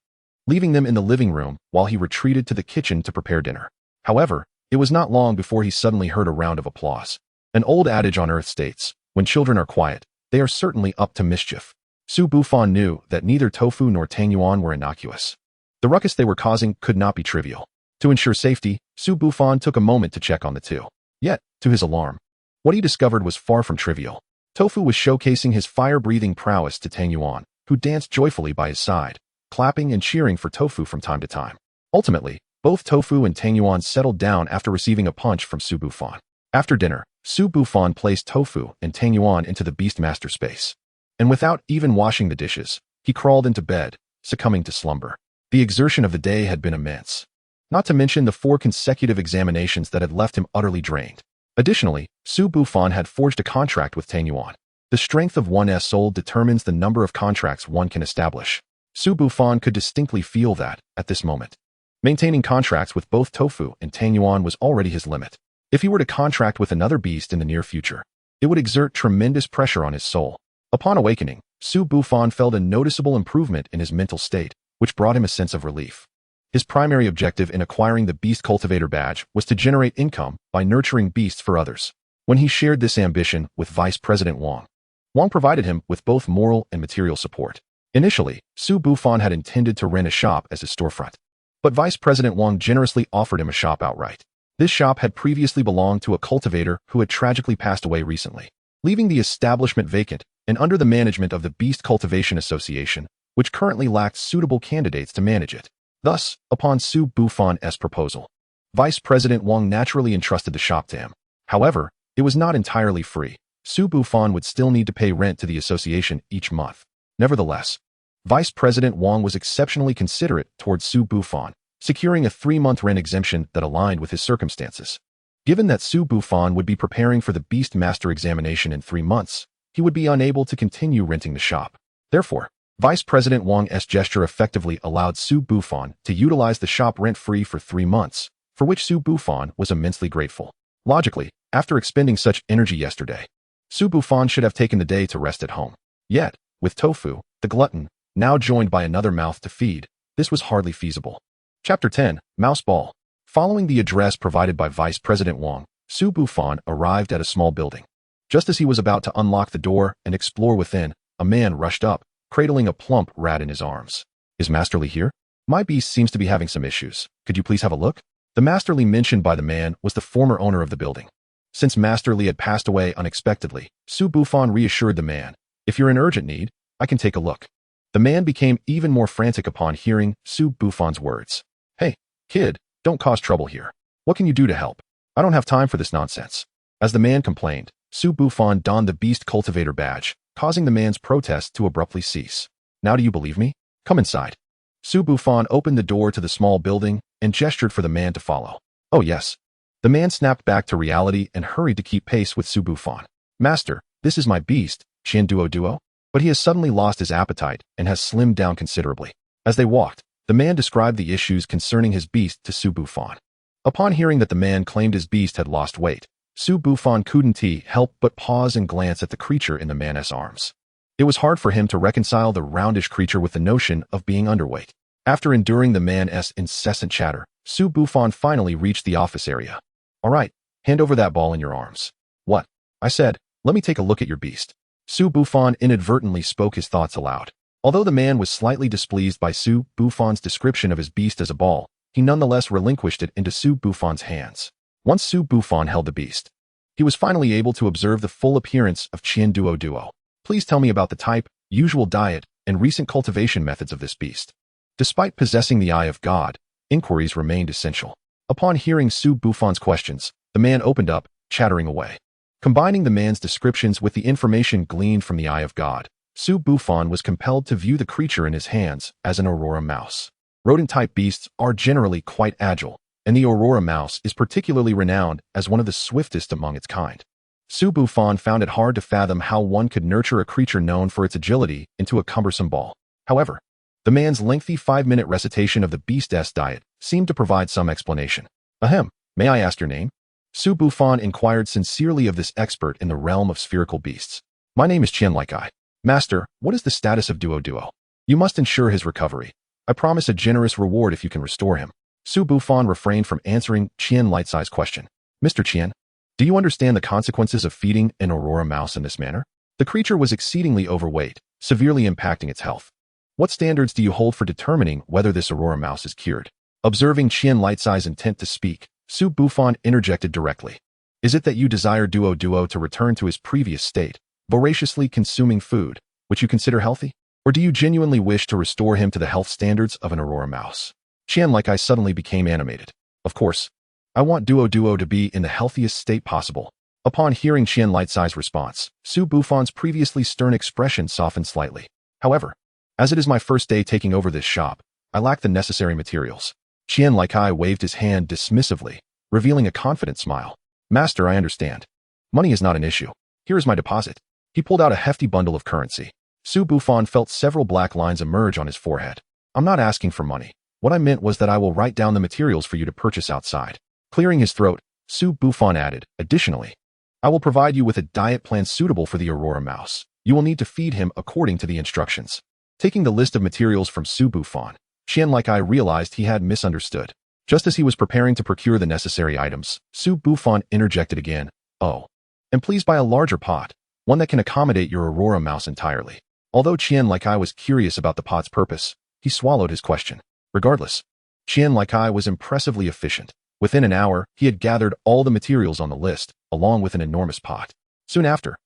leaving them in the living room while he retreated to the kitchen to prepare dinner. However, it was not long before he suddenly heard a round of applause. An old adage on Earth states, when children are quiet, they are certainly up to mischief. Su Bufan knew that neither Tofu nor Tang Yuan were innocuous. The ruckus they were causing could not be trivial. To ensure safety, Su Bufan took a moment to check on the two. Yet, to his alarm, what he discovered was far from trivial. Tofu was showcasing his fire-breathing prowess to Tang Yuan, who danced joyfully by his side, clapping and cheering for Tofu from time to time. Ultimately, both Tofu and Tang Yuan settled down after receiving a punch from Su Bufan. After dinner, Su Bufan placed Tofu and Tang Yuan into the Beastmaster space. And without even washing the dishes, he crawled into bed, succumbing to slumber. The exertion of the day had been immense. Not to mention the 4 consecutive examinations that had left him utterly drained. Additionally, Su Bufan had forged a contract with Tang Yuan. The strength of one's soul determines the number of contracts one can establish. Su Bufan could distinctly feel that, at this moment. Maintaining contracts with both Tofu and Tang Yuan was already his limit. If he were to contract with another beast in the near future, it would exert tremendous pressure on his soul. Upon awakening, Su Bufan felt a noticeable improvement in his mental state, which brought him a sense of relief. His primary objective in acquiring the Beast Cultivator badge was to generate income by nurturing beasts for others. When he shared this ambition with Vice President Wang, Wang provided him with both moral and material support. Initially, Su Bufan had intended to rent a shop as his storefront, but Vice President Wang generously offered him a shop outright. This shop had previously belonged to a cultivator who had tragically passed away recently, leaving the establishment vacant and under the management of the Beast Cultivation Association, which currently lacked suitable candidates to manage it. Thus, upon Su Bufan's proposal, Vice President Wang naturally entrusted the shop to him. However, it was not entirely free. Su Bufan would still need to pay rent to the association each month. Nevertheless, Vice President Wang was exceptionally considerate towards Su Bufan, securing a 3-month rent exemption that aligned with his circumstances. Given that Su Bufan would be preparing for the Beast Master examination in 3 months, he would be unable to continue renting the shop. Therefore, Vice President Wang's gesture effectively allowed Su Bufan to utilize the shop rent-free for 3 months, for which Su Bufan was immensely grateful. Logically, after expending such energy yesterday, Su Bufan should have taken the day to rest at home. Yet, with Tofu, the glutton, now joined by another mouth to feed, this was hardly feasible. Chapter 10, Mouse Ball. Following the address provided by Vice President Wang, Su Bufan arrived at a small building. Just as he was about to unlock the door and explore within, a man rushed up, cradling a plump rat in his arms. Is Masterly here? My beast seems to be having some issues. Could you please have a look? The Masterly mentioned by the man was the former owner of the building. Since Masterly had passed away unexpectedly, Su Bufan reassured the man, if you're in urgent need, I can take a look. The man became even more frantic upon hearing Su Bufan's words. Hey, kid, don't cause trouble here. What can you do to help? I don't have time for this nonsense. As the man complained, Su Bufan donned the Beast Cultivator badge, causing the man's protest to abruptly cease. Now do you believe me? Come inside. Su Bufan opened the door to the small building and gestured for the man to follow. Oh yes. The man snapped back to reality and hurried to keep pace with Su Bufan. Master, this is my beast, Qian Duo Duo. But he has suddenly lost his appetite and has slimmed down considerably. As they walked, the man described the issues concerning his beast to Su Bufan. Upon hearing that the man claimed his beast had lost weight, Su Bufan couldn't help but pause and glance at the creature in the man's arms. It was hard for him to reconcile the roundish creature with the notion of being underweight. After enduring the man's incessant chatter, Su Bufan finally reached the office area. All right, hand over that ball in your arms. What? I said, let me take a look at your beast. Su Bufan inadvertently spoke his thoughts aloud. Although the man was slightly displeased by Su Bufan's description of his beast as a ball, he nonetheless relinquished it into Su Bufan's hands. Once Su Bufan held the beast, he was finally able to observe the full appearance of Qian Duo Duo. Please tell me about the type, usual diet, and recent cultivation methods of this beast. Despite possessing the Eye of God, inquiries remained essential. Upon hearing Su Bufan's questions, the man opened up, chattering away. Combining the man's descriptions with the information gleaned from the Eye of God, Su Bufan was compelled to view the creature in his hands as an Aurora mouse. Rodent-type beasts are generally quite agile, and the Aurora mouse is particularly renowned as one of the swiftest among its kind. Su Bufan found it hard to fathom how one could nurture a creature known for its agility into a cumbersome ball. However, the man's lengthy 5-minute recitation of the beast's diet seemed to provide some explanation. Ahem, may I ask your name? Su Bufan inquired sincerely of this expert in the realm of spherical beasts. My name is Qian Likai. Master, what is the status of Duo Duo? You must ensure his recovery. I promise a generous reward if you can restore him. Su Bufan refrained from answering Qian Lightsai's question. Mr. Qian, do you understand the consequences of feeding an Aurora mouse in this manner? The creature was exceedingly overweight, severely impacting its health. What standards do you hold for determining whether this Aurora mouse is cured? Observing Qian Lightsai's intent to speak, Su Bufan interjected directly. Is it that you desire Duo Duo to return to his previous state, voraciously consuming food, which you consider healthy? Or do you genuinely wish to restore him to the health standards of an Aurora mouse? Qian Likai suddenly became animated. Of course, I want Duo Duo to be in the healthiest state possible. Upon hearing Qian Lightsai's response, Su Bufan's previously stern expression softened slightly. However, as it is my first day taking over this shop, I lack the necessary materials. Qian Likai waved his hand dismissively, revealing a confident smile. Master, I understand. Money is not an issue. Here is my deposit. He pulled out a hefty bundle of currency. Su Bufan felt several black lines emerge on his forehead. I'm not asking for money. What I meant was that I will write down the materials for you to purchase outside. Clearing his throat, Su Bufan added, additionally, I will provide you with a diet plan suitable for the Aurora mouse. You will need to feed him according to the instructions. Taking the list of materials from Su Bufan, Qian Likai realized he had misunderstood. Just as he was preparing to procure the necessary items, Su Bufan interjected again, oh, and please buy a larger pot, one that can accommodate your Aurora mouse entirely. Although Qian Likai was curious about the pot's purpose, he swallowed his question. Regardless, Qian Likai was impressively efficient. Within an hour, he had gathered all the materials on the list, along with an enormous pot. Soon after,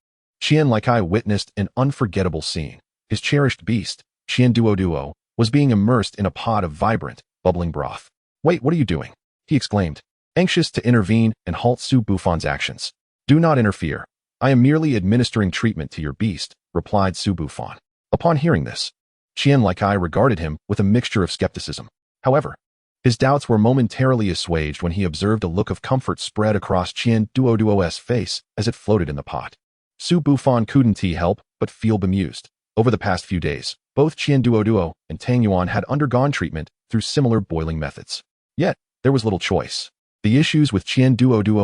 Qian Likai witnessed an unforgettable scene. His cherished beast, Qian Duo Duo, was being immersed in a pot of vibrant, bubbling broth. Wait, what are you doing? He exclaimed, anxious to intervene and halt Su Bufan's actions. Do not interfere. I am merely administering treatment to your beast, replied Su Bufan. Upon hearing this, Qian Likai regarded him with a mixture of skepticism. However, his doubts were momentarily assuaged when he observed a look of comfort spread across Qian Duo Duo's face as it floated in the pot. Su Bufan couldn't help but feel bemused. Over the past few days, Both Qian and Tang Yuan had undergone treatment through similar boiling methods. Yet, there was little choice. The issues with Qian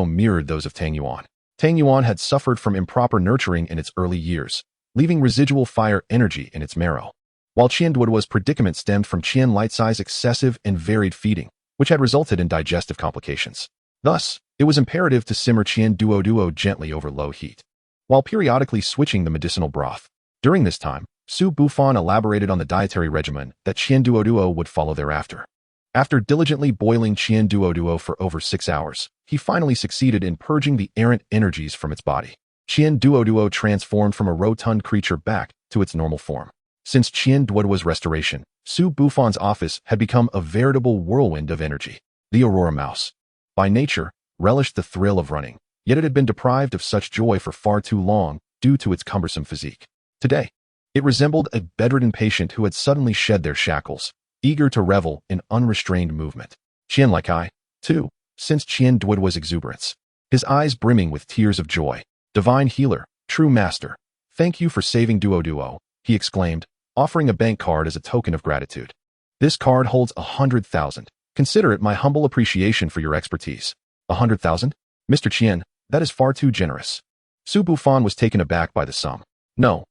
mirrored those of Tang Yuan. Tang Yuan had suffered from improper nurturing in its early years, leaving residual fire energy in its marrow, while Qian Duoduo's predicament stemmed from Qian Lightsai's excessive and varied feeding, which had resulted in digestive complications. Thus, it was imperative to simmer Qian Duoduo gently over low heat, while periodically switching the medicinal broth. During this time, Su Bufan elaborated on the dietary regimen that Qian Duoduo would follow thereafter. After diligently boiling Qian Duoduo for over 6 hours, he finally succeeded in purging the errant energies from its body. Qian Duoduo transformed from a rotund creature back to its normal form. Since Qian Duoduo's restoration, Su Bufan's office had become a veritable whirlwind of energy. The Aurora Mouse, by nature, relished the thrill of running, yet it had been deprived of such joy for far too long due to its cumbersome physique. Today, it resembled a bedridden patient who had suddenly shed their shackles, eager to revel in unrestrained movement. Qian Likai, too, sensed Qian Duoduo's exuberance, his eyes brimming with tears of joy. "Divine healer, true master, thank you for saving Duoduo," he exclaimed, offering a bank card as a token of gratitude. "This card holds 100,000. Consider it my humble appreciation for your expertise." 100,000? Mr. Qian, that is far too generous. Su Bufan was taken aback by the sum. No,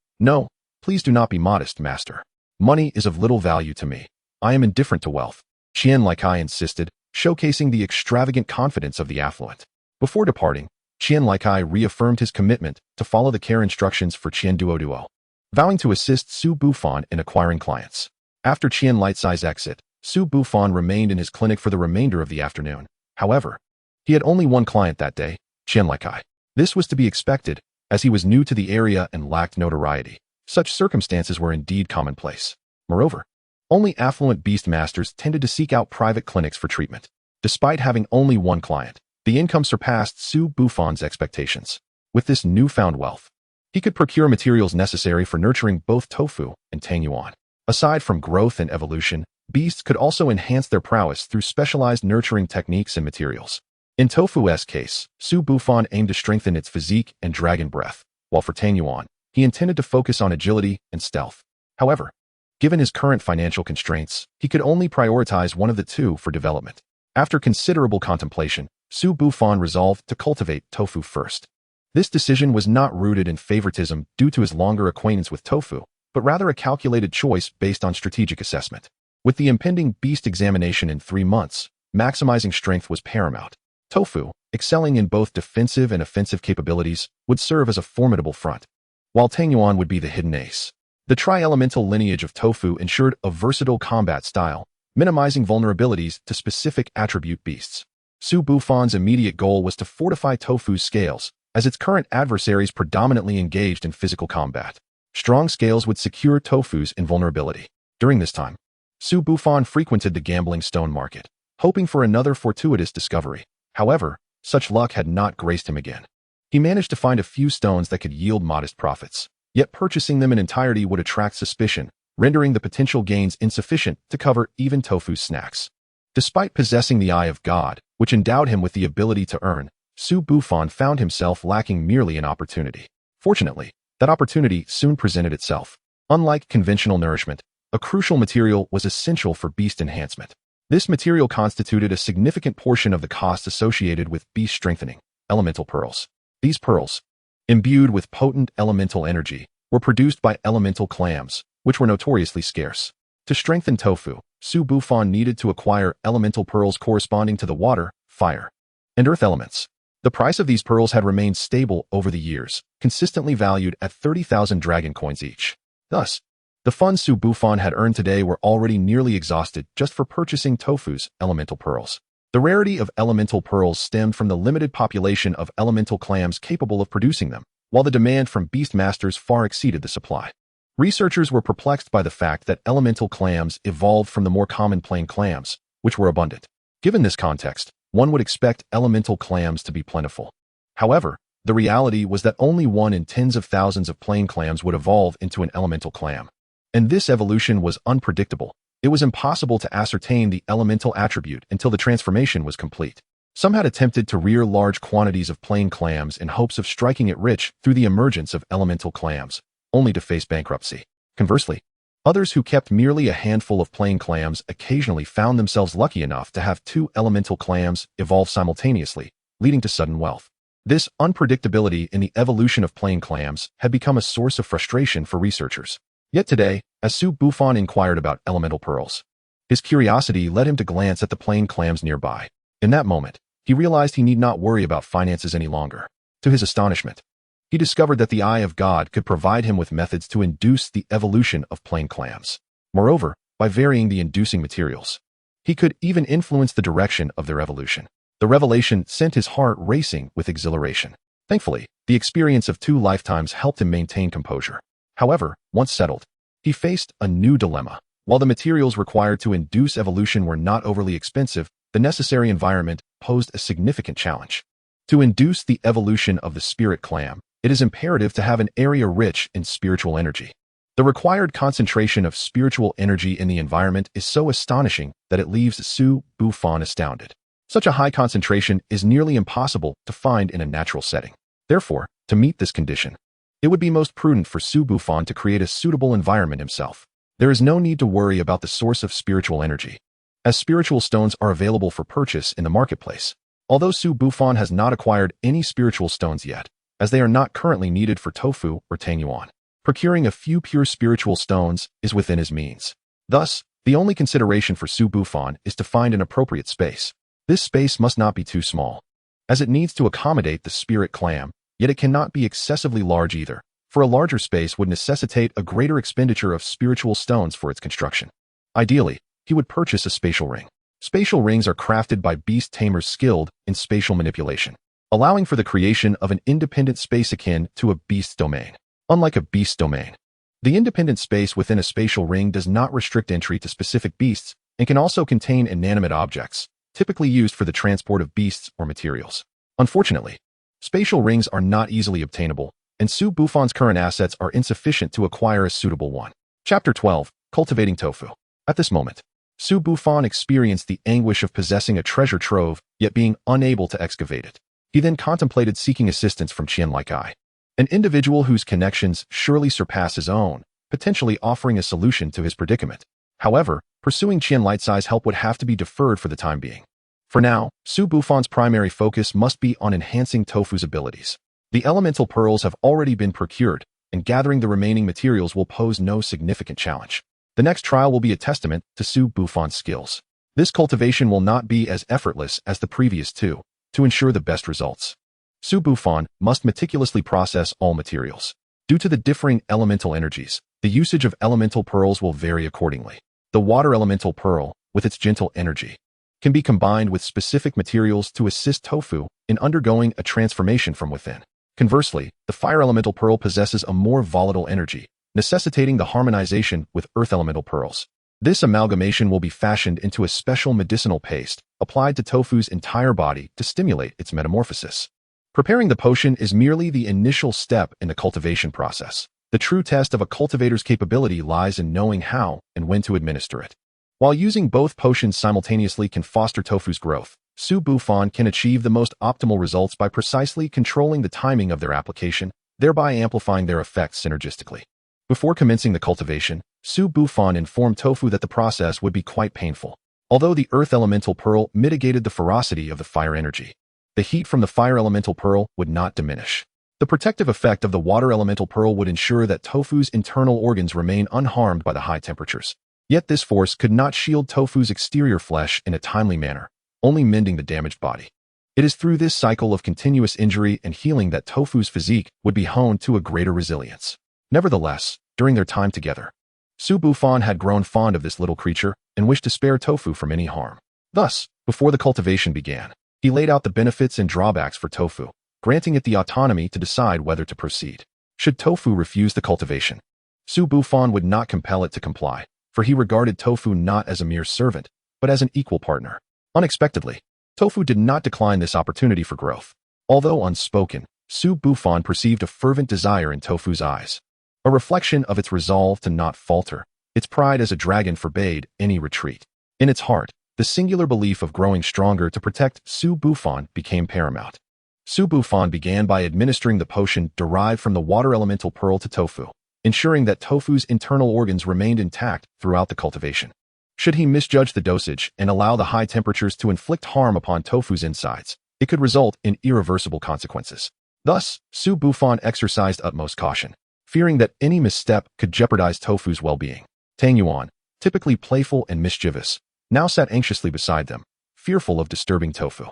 please do not be modest, master. Money is of little value to me. I am indifferent to wealth, Qian Likai insisted, showcasing the extravagant confidence of the affluent. Before departing, Qian Likai reaffirmed his commitment to follow the care instructions for Qian Duoduo, vowing to assist Su Bufan in acquiring clients. After Qian Lightsai's exit, Su Bufan remained in his clinic for the remainder of the afternoon. However, he had only one client that day, Qian Likai. This was to be expected, as he was new to the area and lacked notoriety. Such circumstances were indeed commonplace. Moreover, only affluent beast masters tended to seek out private clinics for treatment. Despite having only one client, the income surpassed Su Bufan's expectations. With this newfound wealth, he could procure materials necessary for nurturing both tofu and Tang Yuan. Aside from growth and evolution, beasts could also enhance their prowess through specialized nurturing techniques and materials. In Tofu's case, Su Bufan aimed to strengthen its physique and dragon breath, while for Tang Yuan, he intended to focus on agility and stealth. However, given his current financial constraints, he could only prioritize one of the two for development. After considerable contemplation, Su Bufan resolved to cultivate tofu first. This decision was not rooted in favoritism due to his longer acquaintance with tofu, but rather a calculated choice based on strategic assessment. With the impending beast examination in 3 months, maximizing strength was paramount. Tofu, excelling in both defensive and offensive capabilities, would serve as a formidable front, while Tang Yuan would be the hidden ace. The tri-elemental lineage of tofu ensured a versatile combat style, minimizing vulnerabilities to specific attribute beasts. Su Bufan's immediate goal was to fortify tofu's scales, as its current adversaries predominantly engaged in physical combat. Strong scales would secure tofu's invulnerability. During this time, Su Bufan frequented the gambling stone market, hoping for another fortuitous discovery. However, such luck had not graced him again. He managed to find a few stones that could yield modest profits, yet purchasing them in entirety would attract suspicion, rendering the potential gains insufficient to cover even tofu's snacks. Despite possessing the Eye of God, which endowed him with the ability to earn, Su Bufan found himself lacking merely an opportunity. Fortunately, that opportunity soon presented itself. Unlike conventional nourishment, a crucial material was essential for beast enhancement. This material constituted a significant portion of the cost associated with beast strengthening: elemental pearls. These pearls, imbued with potent elemental energy, were produced by elemental clams, which were notoriously scarce. To strengthen tofu, Su Bufan needed to acquire elemental pearls corresponding to the water, fire, and earth elements. The price of these pearls had remained stable over the years, consistently valued at 30,000 dragon coins each. Thus, the funds Su Bufan had earned today were already nearly exhausted just for purchasing tofu's elemental pearls. The rarity of elemental pearls stemmed from the limited population of elemental clams capable of producing them, while the demand from beast masters far exceeded the supply. Researchers were perplexed by the fact that elemental clams evolved from the more common plain clams, which were abundant. Given this context, one would expect elemental clams to be plentiful. However, the reality was that only one in tens of thousands of plain clams would evolve into an elemental clam. And this evolution was unpredictable. It was impossible to ascertain the elemental attribute until the transformation was complete. Some had attempted to rear large quantities of plain clams in hopes of striking it rich through the emergence of elemental clams, only to face bankruptcy. Conversely, Others who kept merely a handful of plain clams occasionally found themselves lucky enough to have two elemental clams evolve simultaneously, leading to sudden wealth. This unpredictability in the evolution of plain clams had become a source of frustration for researchers. Yet today, as Su Bufan inquired about elemental pearls, his curiosity led him to glance at the plain clams nearby. In that moment, he realized he need not worry about finances any longer. To his astonishment, he discovered that the Eye of God could provide him with methods to induce the evolution of plain clams. Moreover, by varying the inducing materials, he could even influence the direction of their evolution. The revelation sent his heart racing with exhilaration. Thankfully, the experience of 2 lifetimes helped him maintain composure. However, once settled, he faced a new dilemma. While the materials required to induce evolution were not overly expensive, the necessary environment posed a significant challenge. To induce the evolution of the spirit clam, it is imperative to have an area rich in spiritual energy. The required concentration of spiritual energy in the environment is so astonishing that it leaves Su Bufan astounded. Such a high concentration is nearly impossible to find in a natural setting. Therefore, to meet this condition, it would be most prudent for Su Bufan to create a suitable environment himself. There is no need to worry about the source of spiritual energy, as spiritual stones are available for purchase in the marketplace. Although Su Bufan has not acquired any spiritual stones yet, as they are not currently needed for tofu or tangyuan, procuring a few pure spiritual stones is within his means. Thus, the only consideration for Su Bufan is to find an appropriate space. This space must not be too small, as it needs to accommodate the spirit clam, yet it cannot be excessively large either, for a larger space would necessitate a greater expenditure of spiritual stones for its construction. Ideally, he would purchase a spatial ring. Spatial rings are crafted by beast tamers skilled in spatial manipulation, allowing for the creation of an independent space akin to a beast domain. Unlike a beast domain, the independent space within a spatial ring does not restrict entry to specific beasts and can also contain inanimate objects, typically used for the transport of beasts or materials. Unfortunately, spatial rings are not easily obtainable, and Su Bufan's current assets are insufficient to acquire a suitable one. Chapter 12. Cultivating Tofu. At this moment, Su Bufan experienced the anguish of possessing a treasure trove, yet being unable to excavate it. He then contemplated seeking assistance from Qian Laikai, an individual whose connections surely surpass his own, potentially offering a solution to his predicament. However, pursuing Qian Laikai's help would have to be deferred for the time being. For now, Su Bufan's primary focus must be on enhancing Tofu's abilities. The elemental pearls have already been procured, and gathering the remaining materials will pose no significant challenge. The next trial will be a testament to Su Bufan's skills. This cultivation will not be as effortless as the previous two. To ensure the best results, Su Bufan must meticulously process all materials. Due to the differing elemental energies, the usage of elemental pearls will vary accordingly. The water elemental pearl, with its gentle energy, can be combined with specific materials to assist tofu in undergoing a transformation from within. Conversely, the fire elemental pearl possesses a more volatile energy, necessitating the harmonization with earth elemental pearls. This amalgamation will be fashioned into a special medicinal paste, applied to tofu's entire body to stimulate its metamorphosis. Preparing the potion is merely the initial step in the cultivation process. The true test of a cultivator's capability lies in knowing how and when to administer it. While using both potions simultaneously can foster tofu's growth, Su Bufan can achieve the most optimal results by precisely controlling the timing of their application, thereby amplifying their effects synergistically. Before commencing the cultivation, Su Bufan informed Tofu that the process would be quite painful. Although the earth elemental pearl mitigated the ferocity of the fire energy, the heat from the fire elemental pearl would not diminish. The protective effect of the water elemental pearl would ensure that Tofu's internal organs remain unharmed by the high temperatures. Yet this force could not shield Tofu's exterior flesh in a timely manner, only mending the damaged body. It is through this cycle of continuous injury and healing that Tofu's physique would be honed to a greater resilience. Nevertheless, during their time together, Su Bufan had grown fond of this little creature and wished to spare Tofu from any harm. Thus, before the cultivation began, he laid out the benefits and drawbacks for Tofu, granting it the autonomy to decide whether to proceed. Should Tofu refuse the cultivation, Su Bufan would not compel it to comply, for he regarded Tofu not as a mere servant, but as an equal partner. Unexpectedly, Tofu did not decline this opportunity for growth. Although unspoken, Su Bufan perceived a fervent desire in Tofu's eyes, a reflection of its resolve to not falter. Its pride as a dragon forbade any retreat. In its heart, the singular belief of growing stronger to protect Su Bufan became paramount. Su Bufan began by administering the potion derived from the water elemental pearl to Tofu. ensuring that Tofu's internal organs remained intact throughout the cultivation. Should he misjudge the dosage and allow the high temperatures to inflict harm upon Tofu's insides, it could result in irreversible consequences. Thus, Su Bufan exercised utmost caution, fearing that any misstep could jeopardize Tofu's well-being. Tang Yuan, typically playful and mischievous, now sat anxiously beside them, fearful of disturbing Tofu.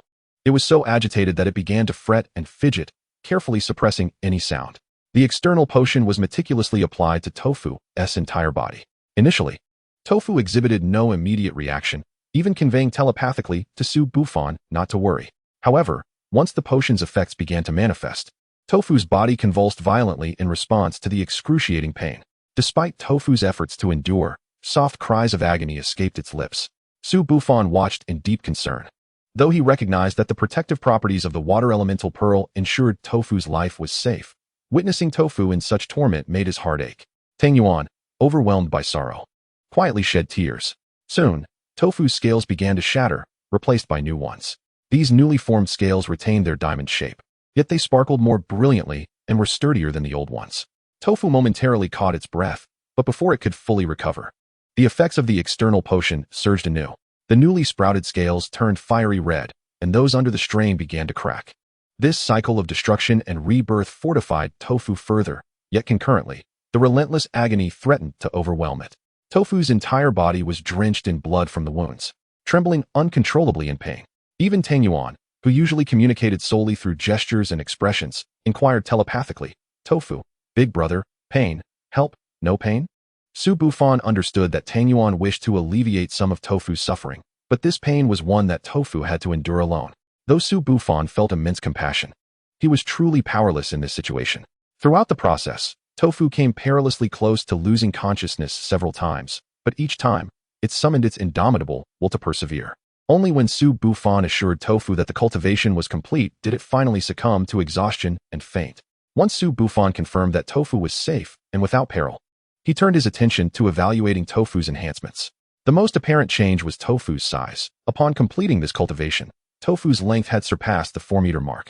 It was so agitated that it began to fret and fidget, carefully suppressing any sound. The external potion was meticulously applied to Tofu's entire body. Initially, Tofu exhibited no immediate reaction, even conveying telepathically to Su Bufan not to worry. However, once the potion's effects began to manifest, Tofu's body convulsed violently in response to the excruciating pain. Despite Tofu's efforts to endure, soft cries of agony escaped its lips. Su Bufan watched in deep concern. Though he recognized that the protective properties of the water elemental pearl ensured Tofu's life was safe, witnessing Tofu in such torment made his heart ache. Tang Yuan, overwhelmed by sorrow, quietly shed tears. Soon, Tofu's scales began to shatter, replaced by new ones. These newly formed scales retained their diamond shape, yet they sparkled more brilliantly and were sturdier than the old ones. Tofu momentarily caught its breath, but before it could fully recover, the effects of the external potion surged anew. The newly sprouted scales turned fiery red, and those under the strain began to crack. This cycle of destruction and rebirth fortified Tofu further, yet concurrently, the relentless agony threatened to overwhelm it. Tofu's entire body was drenched in blood from the wounds, trembling uncontrollably in pain. Even Tang Yuan, who usually communicated solely through gestures and expressions, inquired telepathically, "Tofu, big brother, pain, help, no pain?" Su Bufan understood that Tang Yuan wished to alleviate some of Tofu's suffering, but this pain was one that Tofu had to endure alone. Though Su Bufan felt immense compassion, he was truly powerless in this situation. Throughout the process, Tofu came perilously close to losing consciousness several times, but each time, it summoned its indomitable will to persevere. Only when Su Bufan assured Tofu that the cultivation was complete did it finally succumb to exhaustion and faint. Once Su Bufan confirmed that Tofu was safe and without peril, he turned his attention to evaluating Tofu's enhancements. The most apparent change was Tofu's size. Upon completing this cultivation, Tofu's length had surpassed the 4-meter mark.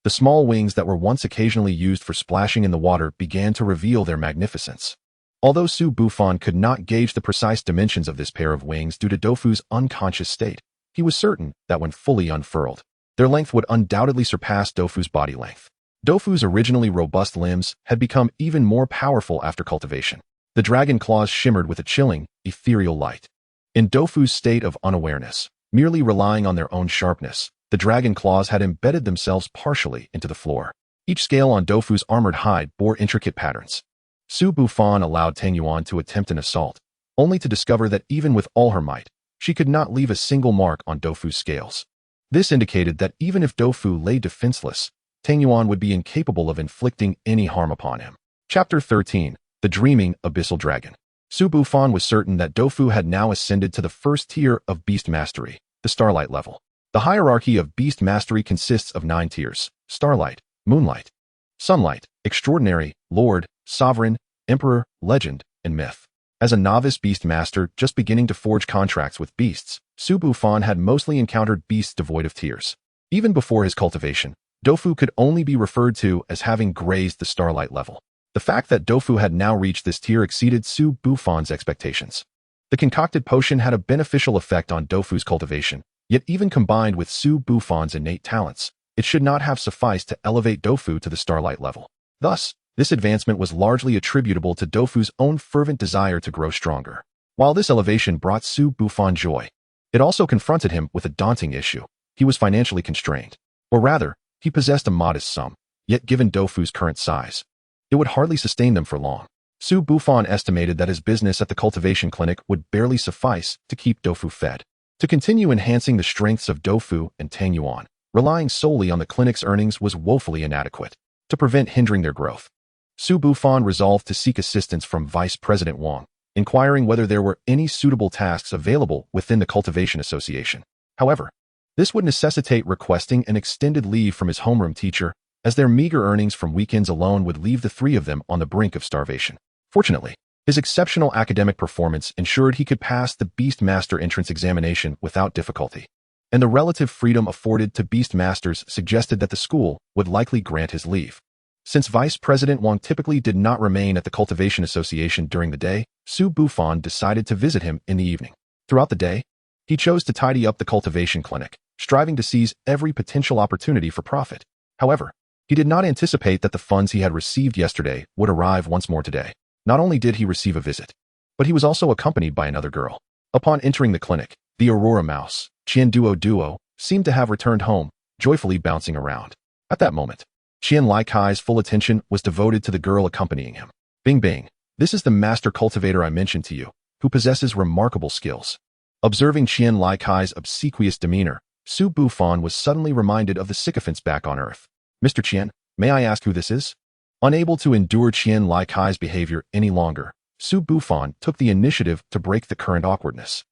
The small wings that were once occasionally used for splashing in the water began to reveal their magnificence. Although Su Bufan could not gauge the precise dimensions of this pair of wings due to Tofu's unconscious state, he was certain that when fully unfurled, their length would undoubtedly surpass Tofu's body length. Tofu's originally robust limbs had become even more powerful after cultivation. The dragon claws shimmered with a chilling, ethereal light. In Tofu's state of unawareness, merely relying on their own sharpness, the dragon claws had embedded themselves partially into the floor. Each scale on Tofu's armored hide bore intricate patterns. Su Bufan allowed Tang Yuan to attempt an assault, only to discover that even with all her might, she could not leave a single mark on Tofu's scales. This indicated that even if Tofu lay defenseless, Tang Yuan would be incapable of inflicting any harm upon him. Chapter 13. The Dreaming Abyssal Dragon. Su Bufan was certain that Tofu had now ascended to the first tier of Beast Mastery, the Starlight level. The hierarchy of Beast Mastery consists of 9 tiers: Starlight, Moonlight, Sunlight, Extraordinary, Lord, Sovereign, Emperor, Legend, and Myth. As a novice beast master just beginning to forge contracts with beasts, Su Bufan had mostly encountered beasts devoid of tiers. Even before his cultivation, Tofu could only be referred to as having grazed the Starlight level. The fact that Tofu had now reached this tier exceeded Su Bufan's expectations. The concocted potion had a beneficial effect on Tofu's cultivation, yet even combined with Su Bufan's innate talents, it should not have sufficed to elevate Tofu to the Starlight level. Thus, this advancement was largely attributable to Tofu's own fervent desire to grow stronger. While this elevation brought Su Bufan joy, it also confronted him with a daunting issue. He was financially constrained. Or rather, he possessed a modest sum, yet given Tofu's current size, it would hardly sustain them for long. Su Bufan estimated that his business at the cultivation clinic would barely suffice to keep Tofu fed. To continue enhancing the strengths of Tofu and Tang Yuan, relying solely on the clinic's earnings was woefully inadequate. To prevent hindering their growth, Su Bufan resolved to seek assistance from Vice President Wang, inquiring whether there were any suitable tasks available within the Cultivation Association. However, this would necessitate requesting an extended leave from his homeroom teacher, as their meager earnings from weekends alone would leave the 3 of them on the brink of starvation. Fortunately, his exceptional academic performance ensured he could pass the Beast Master entrance examination without difficulty, and the relative freedom afforded to Beast Masters suggested that the school would likely grant his leave. Since Vice President Wang typically did not remain at the Cultivation Association during the day, Su Bufan decided to visit him in the evening. Throughout the day, he chose to tidy up the cultivation clinic, striving to seize every potential opportunity for profit. However, he did not anticipate that the funds he had received yesterday would arrive once more today. Not only did he receive a visit, but he was also accompanied by another girl. Upon entering the clinic, the Aurora Mouse, Qian Duo, seemed to have returned home, joyfully bouncing around. At that moment, Qian Lai Kai's full attention was devoted to the girl accompanying him. Bing Bing, this is the master cultivator I mentioned to you, who possesses remarkable skills. Observing Qian Lai Kai's obsequious demeanor, Su Bufan was suddenly reminded of the sycophants back on Earth. Mr. Qian, may I ask who this is? Unable to endure Qian Lai Kai's behavior any longer, Su Bufan took the initiative to break the current awkwardness.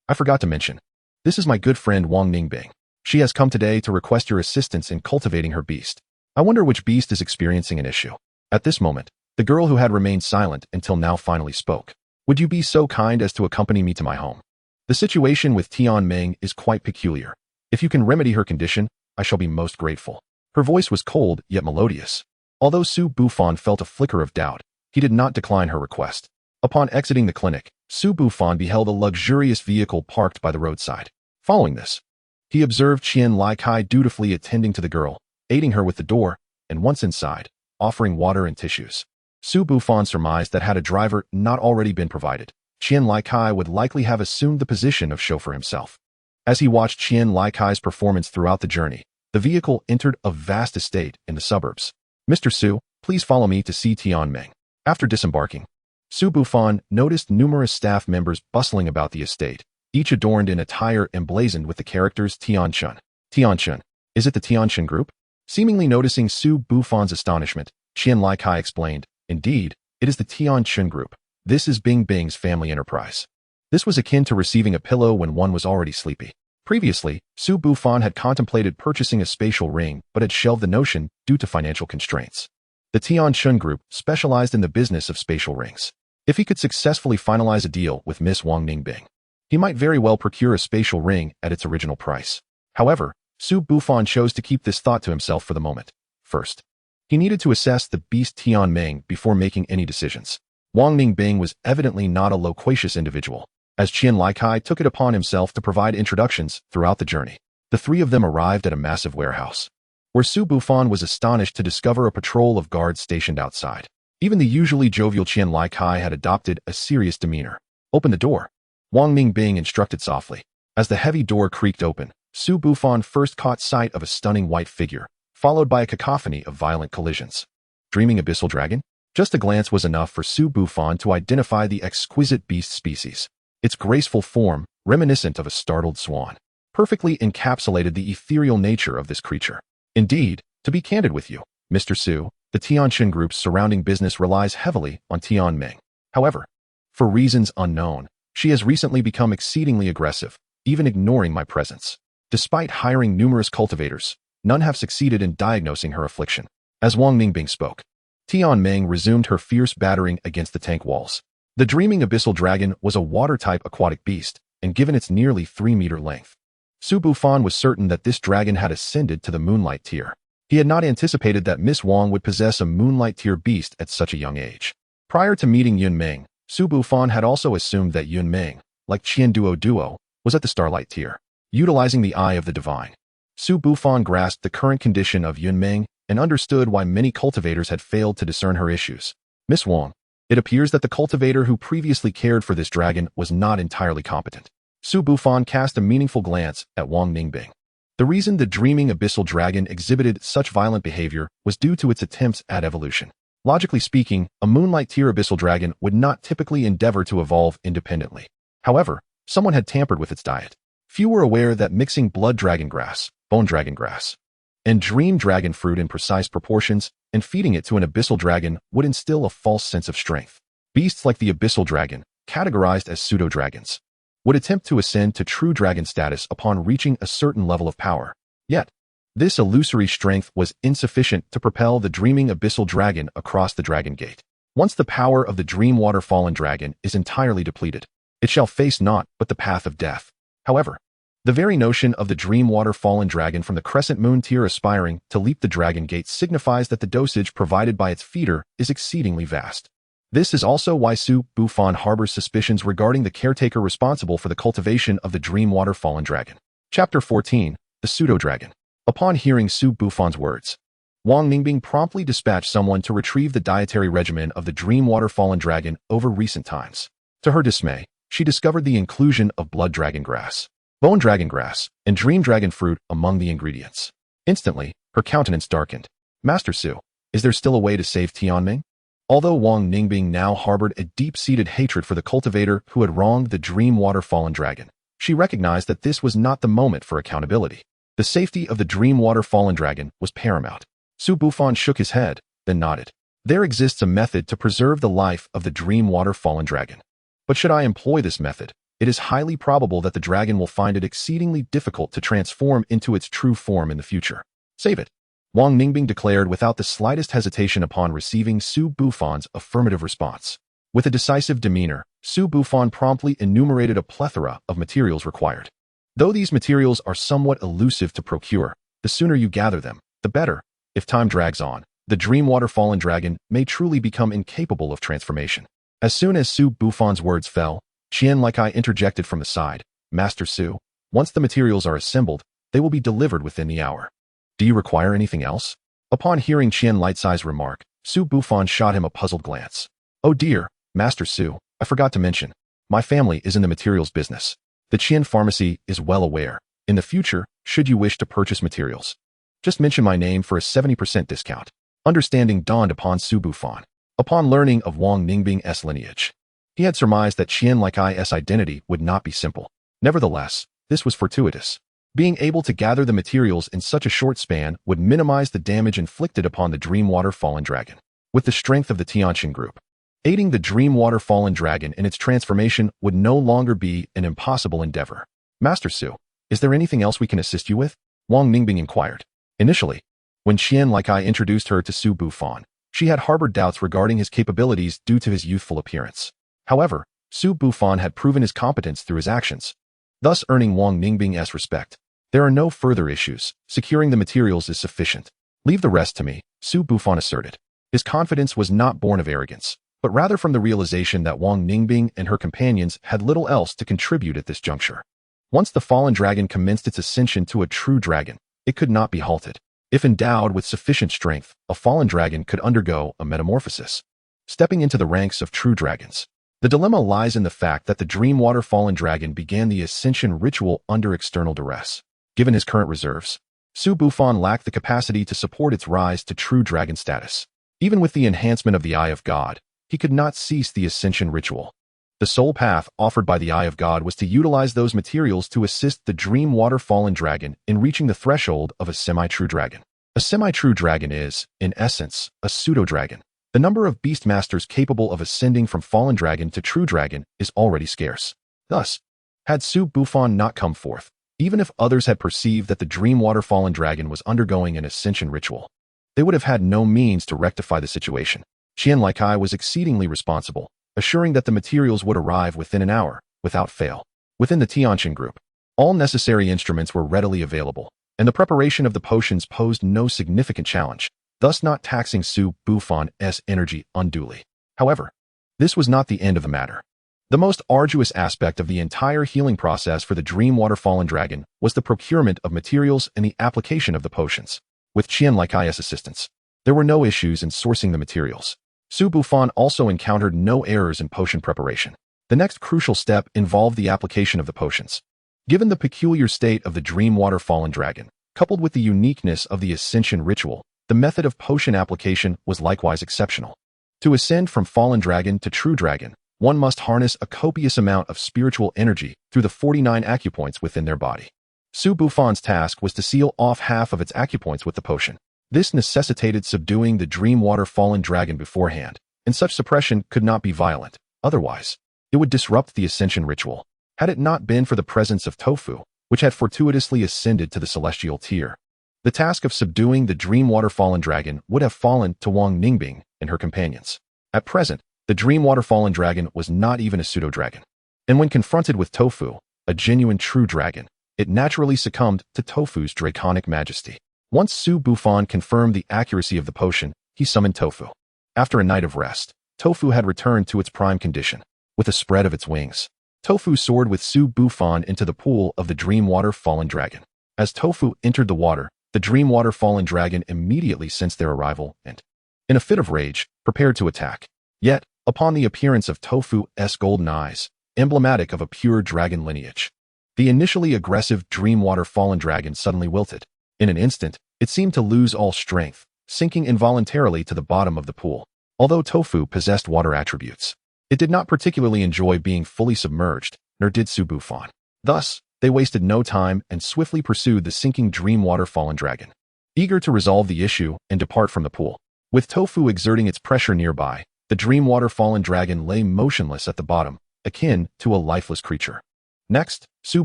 I forgot to mention. This is my good friend Wang Ningbing. She has come today to request your assistance in cultivating her beast. I wonder which beast is experiencing an issue. At this moment, the girl who had remained silent until now finally spoke. Would you be so kind as to accompany me to my home? The situation with Tian Meng is quite peculiar. If you can remedy her condition, I shall be most grateful. Her voice was cold yet melodious. Although Su Bufan felt a flicker of doubt, he did not decline her request. Upon exiting the clinic, Su Bufan beheld a luxurious vehicle parked by the roadside. Following this, he observed Qian Lai Kai dutifully attending to the girl, aiding her with the door, and once inside, offering water and tissues. Su Bufan surmised that had a driver not already been provided, Qian Lai Kai would likely have assumed the position of chauffeur himself. As he watched Qian Lai Kai's performance throughout the journey, the vehicle entered a vast estate in the suburbs. Mr. Su, please follow me to see Tian Meng. After disembarking, Su Bufan noticed numerous staff members bustling about the estate, each adorned in attire emblazoned with the characters Tianchun. Tianchun, is it the Tianchun group? Seemingly noticing Su Bufan's astonishment, Qian Lai Kai explained, indeed, it is the Tianchun group. This is Bing Bing's family enterprise. This was akin to receiving a pillow when one was already sleepy. Previously, Su Bufan had contemplated purchasing a spatial ring but had shelved the notion due to financial constraints. The Tianchun group specialized in the business of spatial rings. If he could successfully finalize a deal with Miss Wang Ningbing, he might very well procure a spatial ring at its original price. However, Su Bufan chose to keep this thought to himself for the moment. First, he needed to assess the beast Tian Meng before making any decisions. Wang Ningbing was evidently not a loquacious individual, as Qian Lai Kai took it upon himself to provide introductions throughout the journey. The three of them arrived at a massive warehouse, where Su Bufan was astonished to discover a patrol of guards stationed outside. Even the usually jovial Qian Lai Kai had adopted a serious demeanor. Open the door, Wang Ningbing instructed softly. As the heavy door creaked open, Su Bufan first caught sight of a stunning white figure, followed by a cacophony of violent collisions. Dreaming abyssal dragon? Just a glance was enough for Su Bufan to identify the exquisite beast species. Its graceful form, reminiscent of a startled swan, perfectly encapsulated the ethereal nature of this creature. Indeed, to be candid with you, Mr. Su, the Tianchun group's surrounding business relies heavily on Tian Meng. However, for reasons unknown, she has recently become exceedingly aggressive, even ignoring my presence. Despite hiring numerous cultivators, none have succeeded in diagnosing her affliction. As Wang Ningbing spoke, Tian Meng resumed her fierce battering against the tank walls. The dreaming abyssal dragon was a water-type aquatic beast, and given its nearly 3-meter length, Su Bufan was certain that this dragon had ascended to the Moonlight tier. He had not anticipated that Miss Wang would possess a Moonlight tier beast at such a young age. Prior to meeting Yun Meng, Su Bufan had also assumed that Yun Meng, like Qian Duo, was at the Starlight tier. Utilizing the Eye of the Divine, Su Bufan grasped the current condition of Yun Meng and understood why many cultivators had failed to discern her issues. Miss Wang, it appears that the cultivator who previously cared for this dragon was not entirely competent. Su Bufan cast a meaningful glance at Wang Ningbing. The reason the dreaming abyssal dragon exhibited such violent behavior was due to its attempts at evolution. Logically speaking, a Moonlight tier abyssal dragon would not typically endeavor to evolve independently. However, someone had tampered with its diet. Few were aware that mixing blood dragon grass, bone dragon grass, and dream dragon fruit in precise proportions and feeding it to an abyssal dragon would instill a false sense of strength. Beasts like the abyssal dragon, categorized as pseudo-dragons, would attempt to ascend to true dragon status upon reaching a certain level of power. Yet, this illusory strength was insufficient to propel the dreaming abyssal dragon across the dragon gate. Once the power of the dream water fallen dragon is entirely depleted, it shall face naught but the path of death. However, The very notion of the dream water fallen dragon from the crescent moon tier aspiring to leap the dragon gate signifies that the dosage provided by its feeder is exceedingly vast. This is also why Su Bufan harbors suspicions regarding the caretaker responsible for the cultivation of the dream water fallen dragon. Chapter 14. The Pseudo-Dragon. Upon hearing Su Bufan's words, Wang Ningbing promptly dispatched someone to retrieve the dietary regimen of the dream water fallen dragon over recent times. To her dismay, she discovered the inclusion of blood dragon grass, bone dragon grass, and dream dragon fruit among the ingredients. Instantly, her countenance darkened. Master Su, is there still a way to save Tianming? Although Wang Ningbing now harbored a deep-seated hatred for the cultivator who had wronged the dream water fallen dragon, she recognized that this was not the moment for accountability. The safety of the dream water fallen dragon was paramount. Su Bufan shook his head, then nodded. There exists a method to preserve the life of the dream water fallen dragon. But should I employ this method, it is highly probable that the dragon will find it exceedingly difficult to transform into its true form in the future. Save it, Wang Ningbing declared without the slightest hesitation upon receiving Su Bufan's affirmative response. With a decisive demeanor, Su Bufan promptly enumerated a plethora of materials required. Though these materials are somewhat elusive to procure, the sooner you gather them, the better. If time drags on, the dream water fallen dragon may truly become incapable of transformation. As soon as Su Bufan's words fell, Qian Likai interjected from the side, Master Su, once the materials are assembled, they will be delivered within the hour. Do you require anything else? Upon hearing Qian Lightsai's remark, Su Bufan shot him a puzzled glance. Oh dear, Master Su, I forgot to mention, my family is in the materials business. The Qian pharmacy is well aware. In the future, should you wish to purchase materials, just mention my name for a 70% discount. Understanding dawned upon Su Bufan. Upon learning of Wang Ningbing's lineage, he had surmised that Qian Likai's identity would not be simple. Nevertheless, this was fortuitous. Being able to gather the materials in such a short span would minimize the damage inflicted upon the Dreamwater Fallen Dragon. With the strength of the Tianqin group, aiding the Dreamwater Fallen Dragon in its transformation would no longer be an impossible endeavor. Master Su, is there anything else we can assist you with? Wang Ningbing inquired. Initially, when Qian Likai introduced her to Su Bufan, she had harbored doubts regarding his capabilities due to his youthful appearance. However, Su Bufan had proven his competence through his actions, thus earning Wang Ningbing's respect. There are no further issues. Securing the materials is sufficient. Leave the rest to me, Su Bufan asserted. His confidence was not born of arrogance, but rather from the realization that Wang Ningbing and her companions had little else to contribute at this juncture. Once the fallen dragon commenced its ascension to a true dragon, it could not be halted. If endowed with sufficient strength, a fallen dragon could undergo a metamorphosis, stepping into the ranks of true dragons. The dilemma lies in the fact that the Dreamwater Fallen Dragon began the ascension ritual under external duress. Given his current reserves, Su Bufan lacked the capacity to support its rise to true dragon status. Even with the enhancement of the Eye of God, he could not cease the ascension ritual. The sole path offered by the Eye of God was to utilize those materials to assist the Dreamwater Fallen Dragon in reaching the threshold of a semi-true dragon. A semi-true dragon is, in essence, a pseudo-dragon. The number of beastmasters capable of ascending from fallen dragon to true dragon is already scarce. Thus, had Su Bufan not come forth, even if others had perceived that the Dreamwater Fallen Dragon was undergoing an ascension ritual, they would have had no means to rectify the situation. Qian Likai was exceedingly responsible, assuring that the materials would arrive within an hour, without fail. Within the Tianqin group, all necessary instruments were readily available, and the preparation of the potions posed no significant challenge, thus not taxing Su Bufan's energy unduly. However, this was not the end of the matter. The most arduous aspect of the entire healing process for the Dreamwater Fallen Dragon was the procurement of materials and the application of the potions. With Qian Likai's assistance, there were no issues in sourcing the materials. Su Bufan also encountered no errors in potion preparation. The next crucial step involved the application of the potions. Given the peculiar state of the Dreamwater Fallen Dragon, coupled with the uniqueness of the Ascension ritual, the method of potion application was likewise exceptional. To ascend from fallen dragon to true dragon, one must harness a copious amount of spiritual energy through the 49 acupoints within their body. Su Bufan's task was to seal off half of its acupoints with the potion. This necessitated subduing the Dreamwater Fallen Dragon beforehand, and such suppression could not be violent. Otherwise, it would disrupt the ascension ritual. Had it not been for the presence of Tofu, which had fortuitously ascended to the celestial tier, the task of subduing the Dreamwater Fallen Dragon would have fallen to Wang Ningbing and her companions. At present, the Dreamwater Fallen Dragon was not even a pseudo-dragon, and when confronted with Tofu, a genuine true dragon, it naturally succumbed to Tofu's draconic majesty. Once Su Bufan confirmed the accuracy of the potion, he summoned Tofu. After a night of rest, Tofu had returned to its prime condition. With a spread of its wings, Tofu soared with Su Bufan into the pool of the Dreamwater Fallen Dragon. As Tofu entered the water, the Dreamwater Fallen Dragon immediately sensed their arrival and, in a fit of rage, prepared to attack. Yet, upon the appearance of Tofu's golden eyes, emblematic of a pure dragon lineage, the initially aggressive Dreamwater Fallen Dragon suddenly wilted. In an instant, it seemed to lose all strength, sinking involuntarily to the bottom of the pool. Although Tofu possessed water attributes, it did not particularly enjoy being fully submerged, nor did Su Bufan. Thus, they wasted no time and swiftly pursued the sinking Dreamwater Fallen Dragon, eager to resolve the issue and depart from the pool. With Tofu exerting its pressure nearby, the Dreamwater Fallen Dragon lay motionless at the bottom, akin to a lifeless creature. Next, Su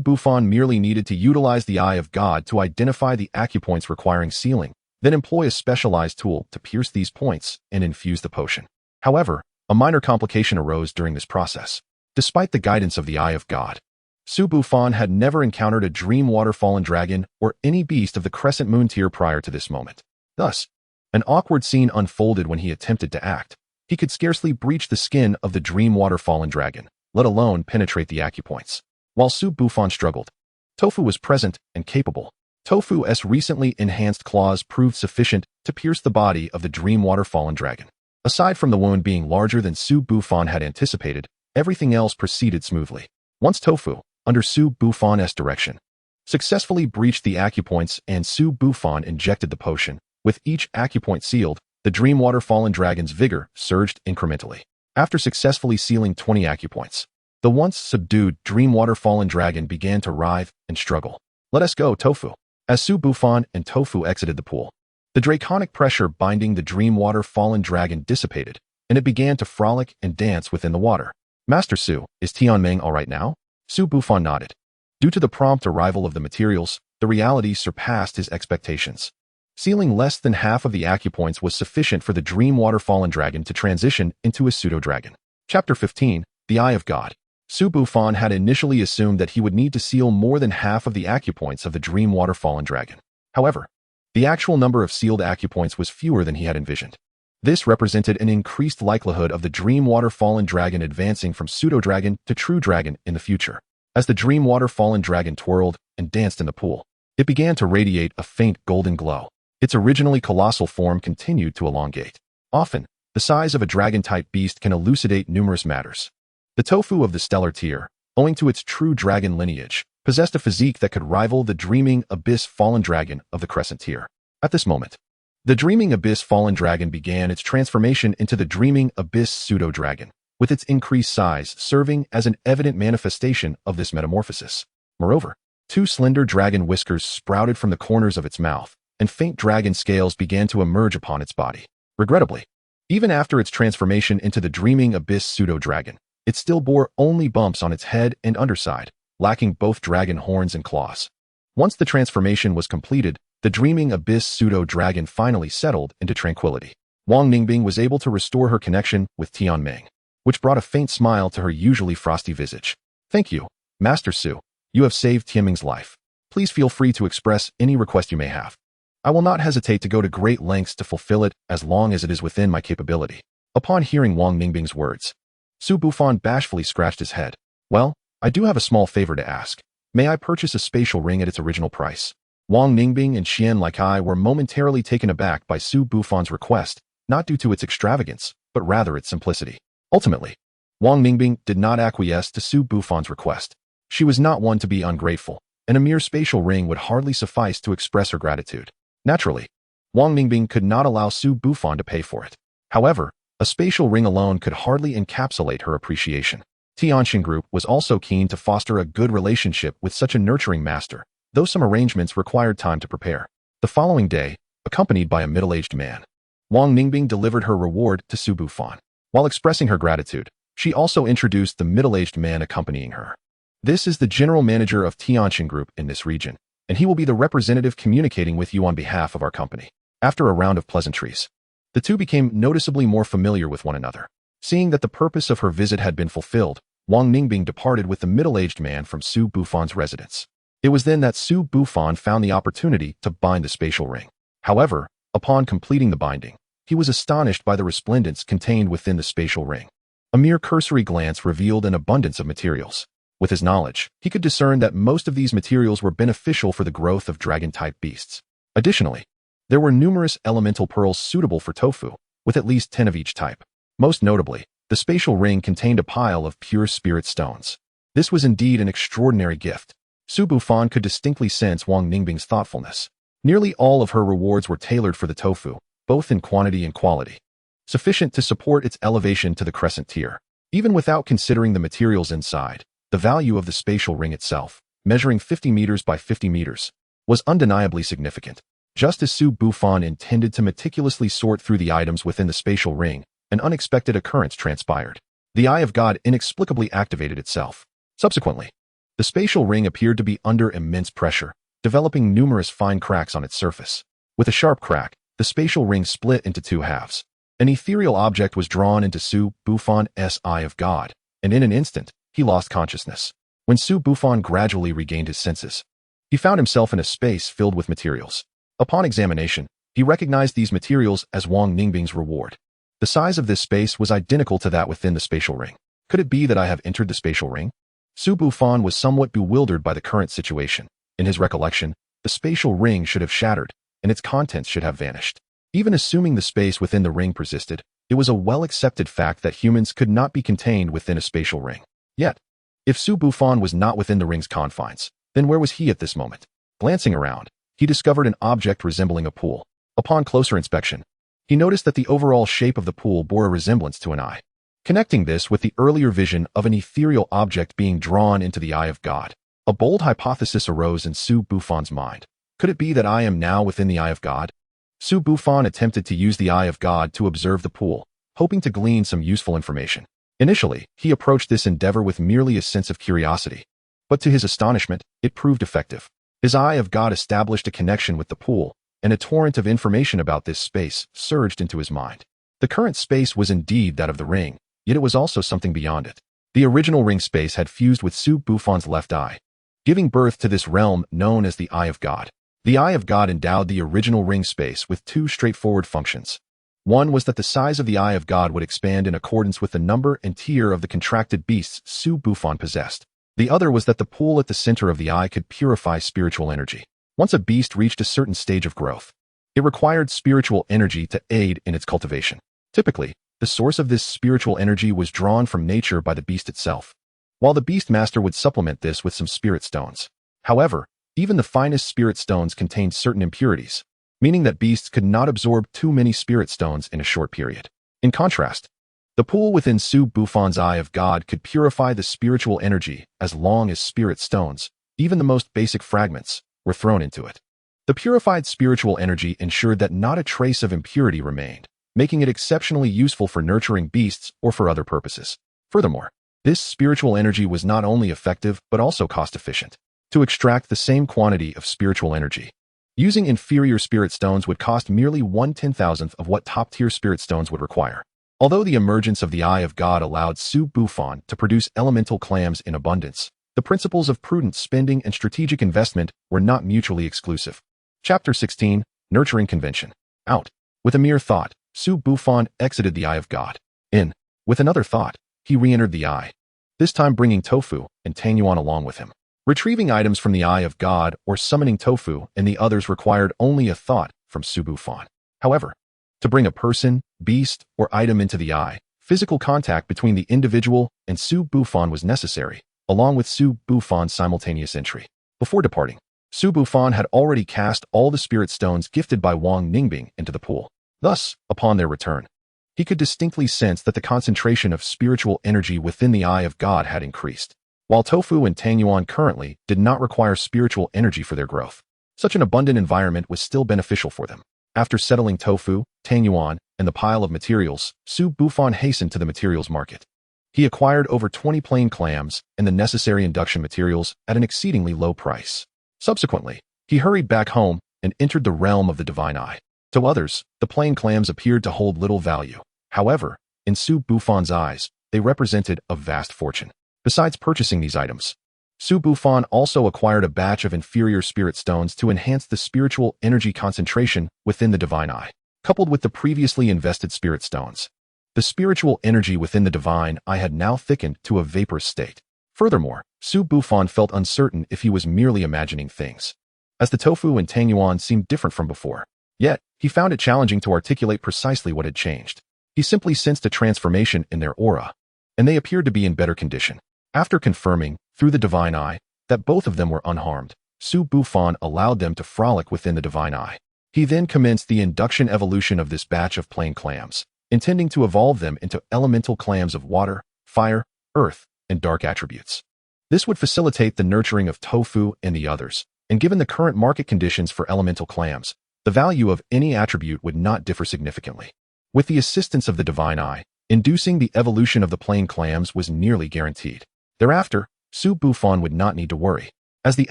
Bufan merely needed to utilize the Eye of God to identify the acupoints requiring sealing, then employ a specialized tool to pierce these points and infuse the potion. However, a minor complication arose during this process. Despite the guidance of the Eye of God, Su Bufan had never encountered a Dreamwater Fallen Dragon or any beast of the Crescent Moon tier prior to this moment. Thus, an awkward scene unfolded when he attempted to act. He could scarcely breach the skin of the Dreamwater Fallen Dragon, let alone penetrate the acupoints. While Su Bufan struggled, Tofu was present and capable. Tofu's recently enhanced claws proved sufficient to pierce the body of the Dreamwater Fallen Dragon. Aside from the wound being larger than Su Bufan had anticipated, everything else proceeded smoothly. Once Tofu, under Su Bufan's direction, successfully breached the acupoints and Su Bufan injected the potion, with each acupoint sealed, the Dreamwater Fallen Dragon's vigor surged incrementally. After successfully sealing 20 acupoints, the once subdued Dreamwater Fallen Dragon began to writhe and struggle. "Let us go, Tofu." As Su Bufan and Tofu exited the pool, the draconic pressure binding the Dreamwater Fallen Dragon dissipated, and it began to frolic and dance within the water. "Master Su, is Tianming all right now?" Su Bufan nodded. Due to the prompt arrival of the materials, the reality surpassed his expectations. Sealing less than half of the acupoints was sufficient for the Dreamwater Fallen Dragon to transition into a pseudo-dragon. Chapter 15, The Eye of God. Su Bufan had initially assumed that he would need to seal more than half of the acupoints of the Dreamwater Fallen Dragon. However, the actual number of sealed acupoints was fewer than he had envisioned. This represented an increased likelihood of the Dreamwater Fallen Dragon advancing from pseudo-dragon to true dragon in the future. As the Dreamwater Fallen Dragon twirled and danced in the pool, it began to radiate a faint golden glow. Its originally colossal form continued to elongate. Often, the size of a dragon-type beast can elucidate numerous matters. The Tofu of the stellar tier, owing to its true dragon lineage, possessed a physique that could rival the Dreaming Abyss Fallen Dragon of the Crescent tier. At this moment, the Dreaming Abyss Fallen Dragon began its transformation into the Dreaming Abyss Pseudo-Dragon, with its increased size serving as an evident manifestation of this metamorphosis. Moreover, two slender dragon whiskers sprouted from the corners of its mouth, and faint dragon scales began to emerge upon its body. Regrettably, even after its transformation into the Dreaming Abyss Pseudo-Dragon, it still bore only bumps on its head and underside, lacking both dragon horns and claws. Once the transformation was completed, the Dreaming Abyss Pseudo-Dragon finally settled into tranquility. Wang Ningbing was able to restore her connection with Tianming, which brought a faint smile to her usually frosty visage. "Thank you, Master Su. You have saved Tianming's life. Please feel free to express any request you may have. I will not hesitate to go to great lengths to fulfill it as long as it is within my capability." Upon hearing Wang Ningbing's words, Su Bufan bashfully scratched his head. "Well, I do have a small favor to ask. May I purchase a spatial ring at its original price?" Wang Ningbing and Xian Likai were momentarily taken aback by Su Bufan's request, not due to its extravagance, but rather its simplicity. Ultimately, Wang Ningbing did not acquiesce to Su Bufan's request. She was not one to be ungrateful, and a mere spatial ring would hardly suffice to express her gratitude. Naturally, Wang Ningbing could not allow Su Bufan to pay for it. However, a spatial ring alone could hardly encapsulate her appreciation. Tianxin Group was also keen to foster a good relationship with such a nurturing master, though some arrangements required time to prepare. The following day, accompanied by a middle-aged man, Wang Ningbing delivered her reward to Su Bufan. While expressing her gratitude, she also introduced the middle-aged man accompanying her. "This is the general manager of Tianxin Group in this region, and he will be the representative communicating with you on behalf of our company." After a round of pleasantries, the two became noticeably more familiar with one another. Seeing that the purpose of her visit had been fulfilled, Wang Ningbing departed with the middle-aged man from Su Bufan's residence. It was then that Su Bufan found the opportunity to bind the spatial ring. However, upon completing the binding, he was astonished by the resplendence contained within the spatial ring. A mere cursory glance revealed an abundance of materials. With his knowledge, he could discern that most of these materials were beneficial for the growth of dragon-type beasts. Additionally, there were numerous elemental pearls suitable for tofu, with at least 10 of each type. Most notably, the spatial ring contained a pile of pure spirit stones. This was indeed an extraordinary gift. Su Bufan could distinctly sense Wang Ningbing's thoughtfulness. Nearly all of her rewards were tailored for the tofu, both in quantity and quality, sufficient to support its elevation to the crescent tier. Even without considering the materials inside, the value of the spatial ring itself, measuring 50 meters by 50 meters, was undeniably significant. Just as Su Bufan intended to meticulously sort through the items within the spatial ring, an unexpected occurrence transpired. The Eye of God inexplicably activated itself. Subsequently, the spatial ring appeared to be under immense pressure, developing numerous fine cracks on its surface. With a sharp crack, the spatial ring split into two halves. An ethereal object was drawn into Su Bufan's Eye of God, and in an instant, he lost consciousness. When Su Bufan gradually regained his senses, he found himself in a space filled with materials. Upon examination, he recognized these materials as Wang Ningbing's reward. The size of this space was identical to that within the spatial ring. Could it be that I have entered the spatial ring? Su Bufan was somewhat bewildered by the current situation. In his recollection, the spatial ring should have shattered, and its contents should have vanished. Even assuming the space within the ring persisted, it was a well-accepted fact that humans could not be contained within a spatial ring. Yet, if Su Bufan was not within the ring's confines, then where was he at this moment? Glancing around, he discovered an object resembling a pool. Upon closer inspection, he noticed that the overall shape of the pool bore a resemblance to an eye. Connecting this with the earlier vision of an ethereal object being drawn into the Eye of God, a bold hypothesis arose in Su Bufan's mind. Could it be that I am now within the Eye of God? Su Bufan attempted to use the Eye of God to observe the pool, hoping to glean some useful information. Initially, he approached this endeavor with merely a sense of curiosity, but to his astonishment, it proved effective. His Eye of God established a connection with the pool, and a torrent of information about this space surged into his mind. The current space was indeed that of the ring, yet it was also something beyond it. The original ring space had fused with Su Bufan's left eye, giving birth to this realm known as the Eye of God. The Eye of God endowed the original ring space with two straightforward functions. One was that the size of the Eye of God would expand in accordance with the number and tier of the contracted beasts Su Bufan possessed. The other was that the pool at the center of the eye could purify spiritual energy. Once a beast reached a certain stage of growth, it required spiritual energy to aid in its cultivation. Typically, the source of this spiritual energy was drawn from nature by the beast itself, while the beast master would supplement this with some spirit stones. However, even the finest spirit stones contained certain impurities, meaning that beasts could not absorb too many spirit stones in a short period. In contrast, the pool within Su Bufan's Eye of God could purify the spiritual energy as long as spirit stones, even the most basic fragments, were thrown into it. The purified spiritual energy ensured that not a trace of impurity remained, making it exceptionally useful for nurturing beasts or for other purposes. Furthermore, this spiritual energy was not only effective but also cost-efficient. To extract the same quantity of spiritual energy, using inferior spirit stones would cost merely 1/10,000th of what top-tier spirit stones would require. Although the emergence of the Eye of God allowed Su Bufan to produce elemental clams in abundance, the principles of prudent spending and strategic investment were not mutually exclusive. Chapter 16, Nurturing Convention. Out. With a mere thought, Su Bufan exited the Eye of God. In. With another thought, he re-entered the eye, this time bringing Tofu and Tanyuan along with him. Retrieving items from the Eye of God or summoning Tofu and the others required only a thought from Su Bufan. However, to bring a person, beast, or item into the eye, physical contact between the individual and Su Bufan was necessary, along with Su Bufan's simultaneous entry. Before departing, Su Bufan had already cast all the spirit stones gifted by Wang Ningbing into the pool. Thus, upon their return, he could distinctly sense that the concentration of spiritual energy within the Eye of God had increased. While Tofu and Tanyuan currently did not require spiritual energy for their growth, such an abundant environment was still beneficial for them. After settling Tofu, Tanyuan, and the pile of materials, Su Bufan hastened to the materials market. He acquired over 20 plain clams and the necessary induction materials at an exceedingly low price. Subsequently, he hurried back home and entered the realm of the divine eye. To others, the plain clams appeared to hold little value. However, in Su Bufan's eyes, they represented a vast fortune. Besides purchasing these items, Su Bufan also acquired a batch of inferior spirit stones to enhance the spiritual energy concentration within the divine eye, coupled with the previously invested spirit stones. The spiritual energy within the divine eye had now thickened to a vaporous state. Furthermore, Su Bufan felt uncertain if he was merely imagining things, as the tofu and Tangyuan seemed different from before. Yet, he found it challenging to articulate precisely what had changed. He simply sensed a transformation in their aura, and they appeared to be in better condition. After confirming, through the divine eye, that both of them were unharmed, Su Bufan allowed them to frolic within the divine eye. He then commenced the induction evolution of this batch of plain clams, intending to evolve them into elemental clams of water, fire, earth, and dark attributes. This would facilitate the nurturing of tofu and the others, and given the current market conditions for elemental clams, the value of any attribute would not differ significantly. With the assistance of the divine eye, inducing the evolution of the plain clams was nearly guaranteed. Thereafter, Su Bufan would not need to worry, as the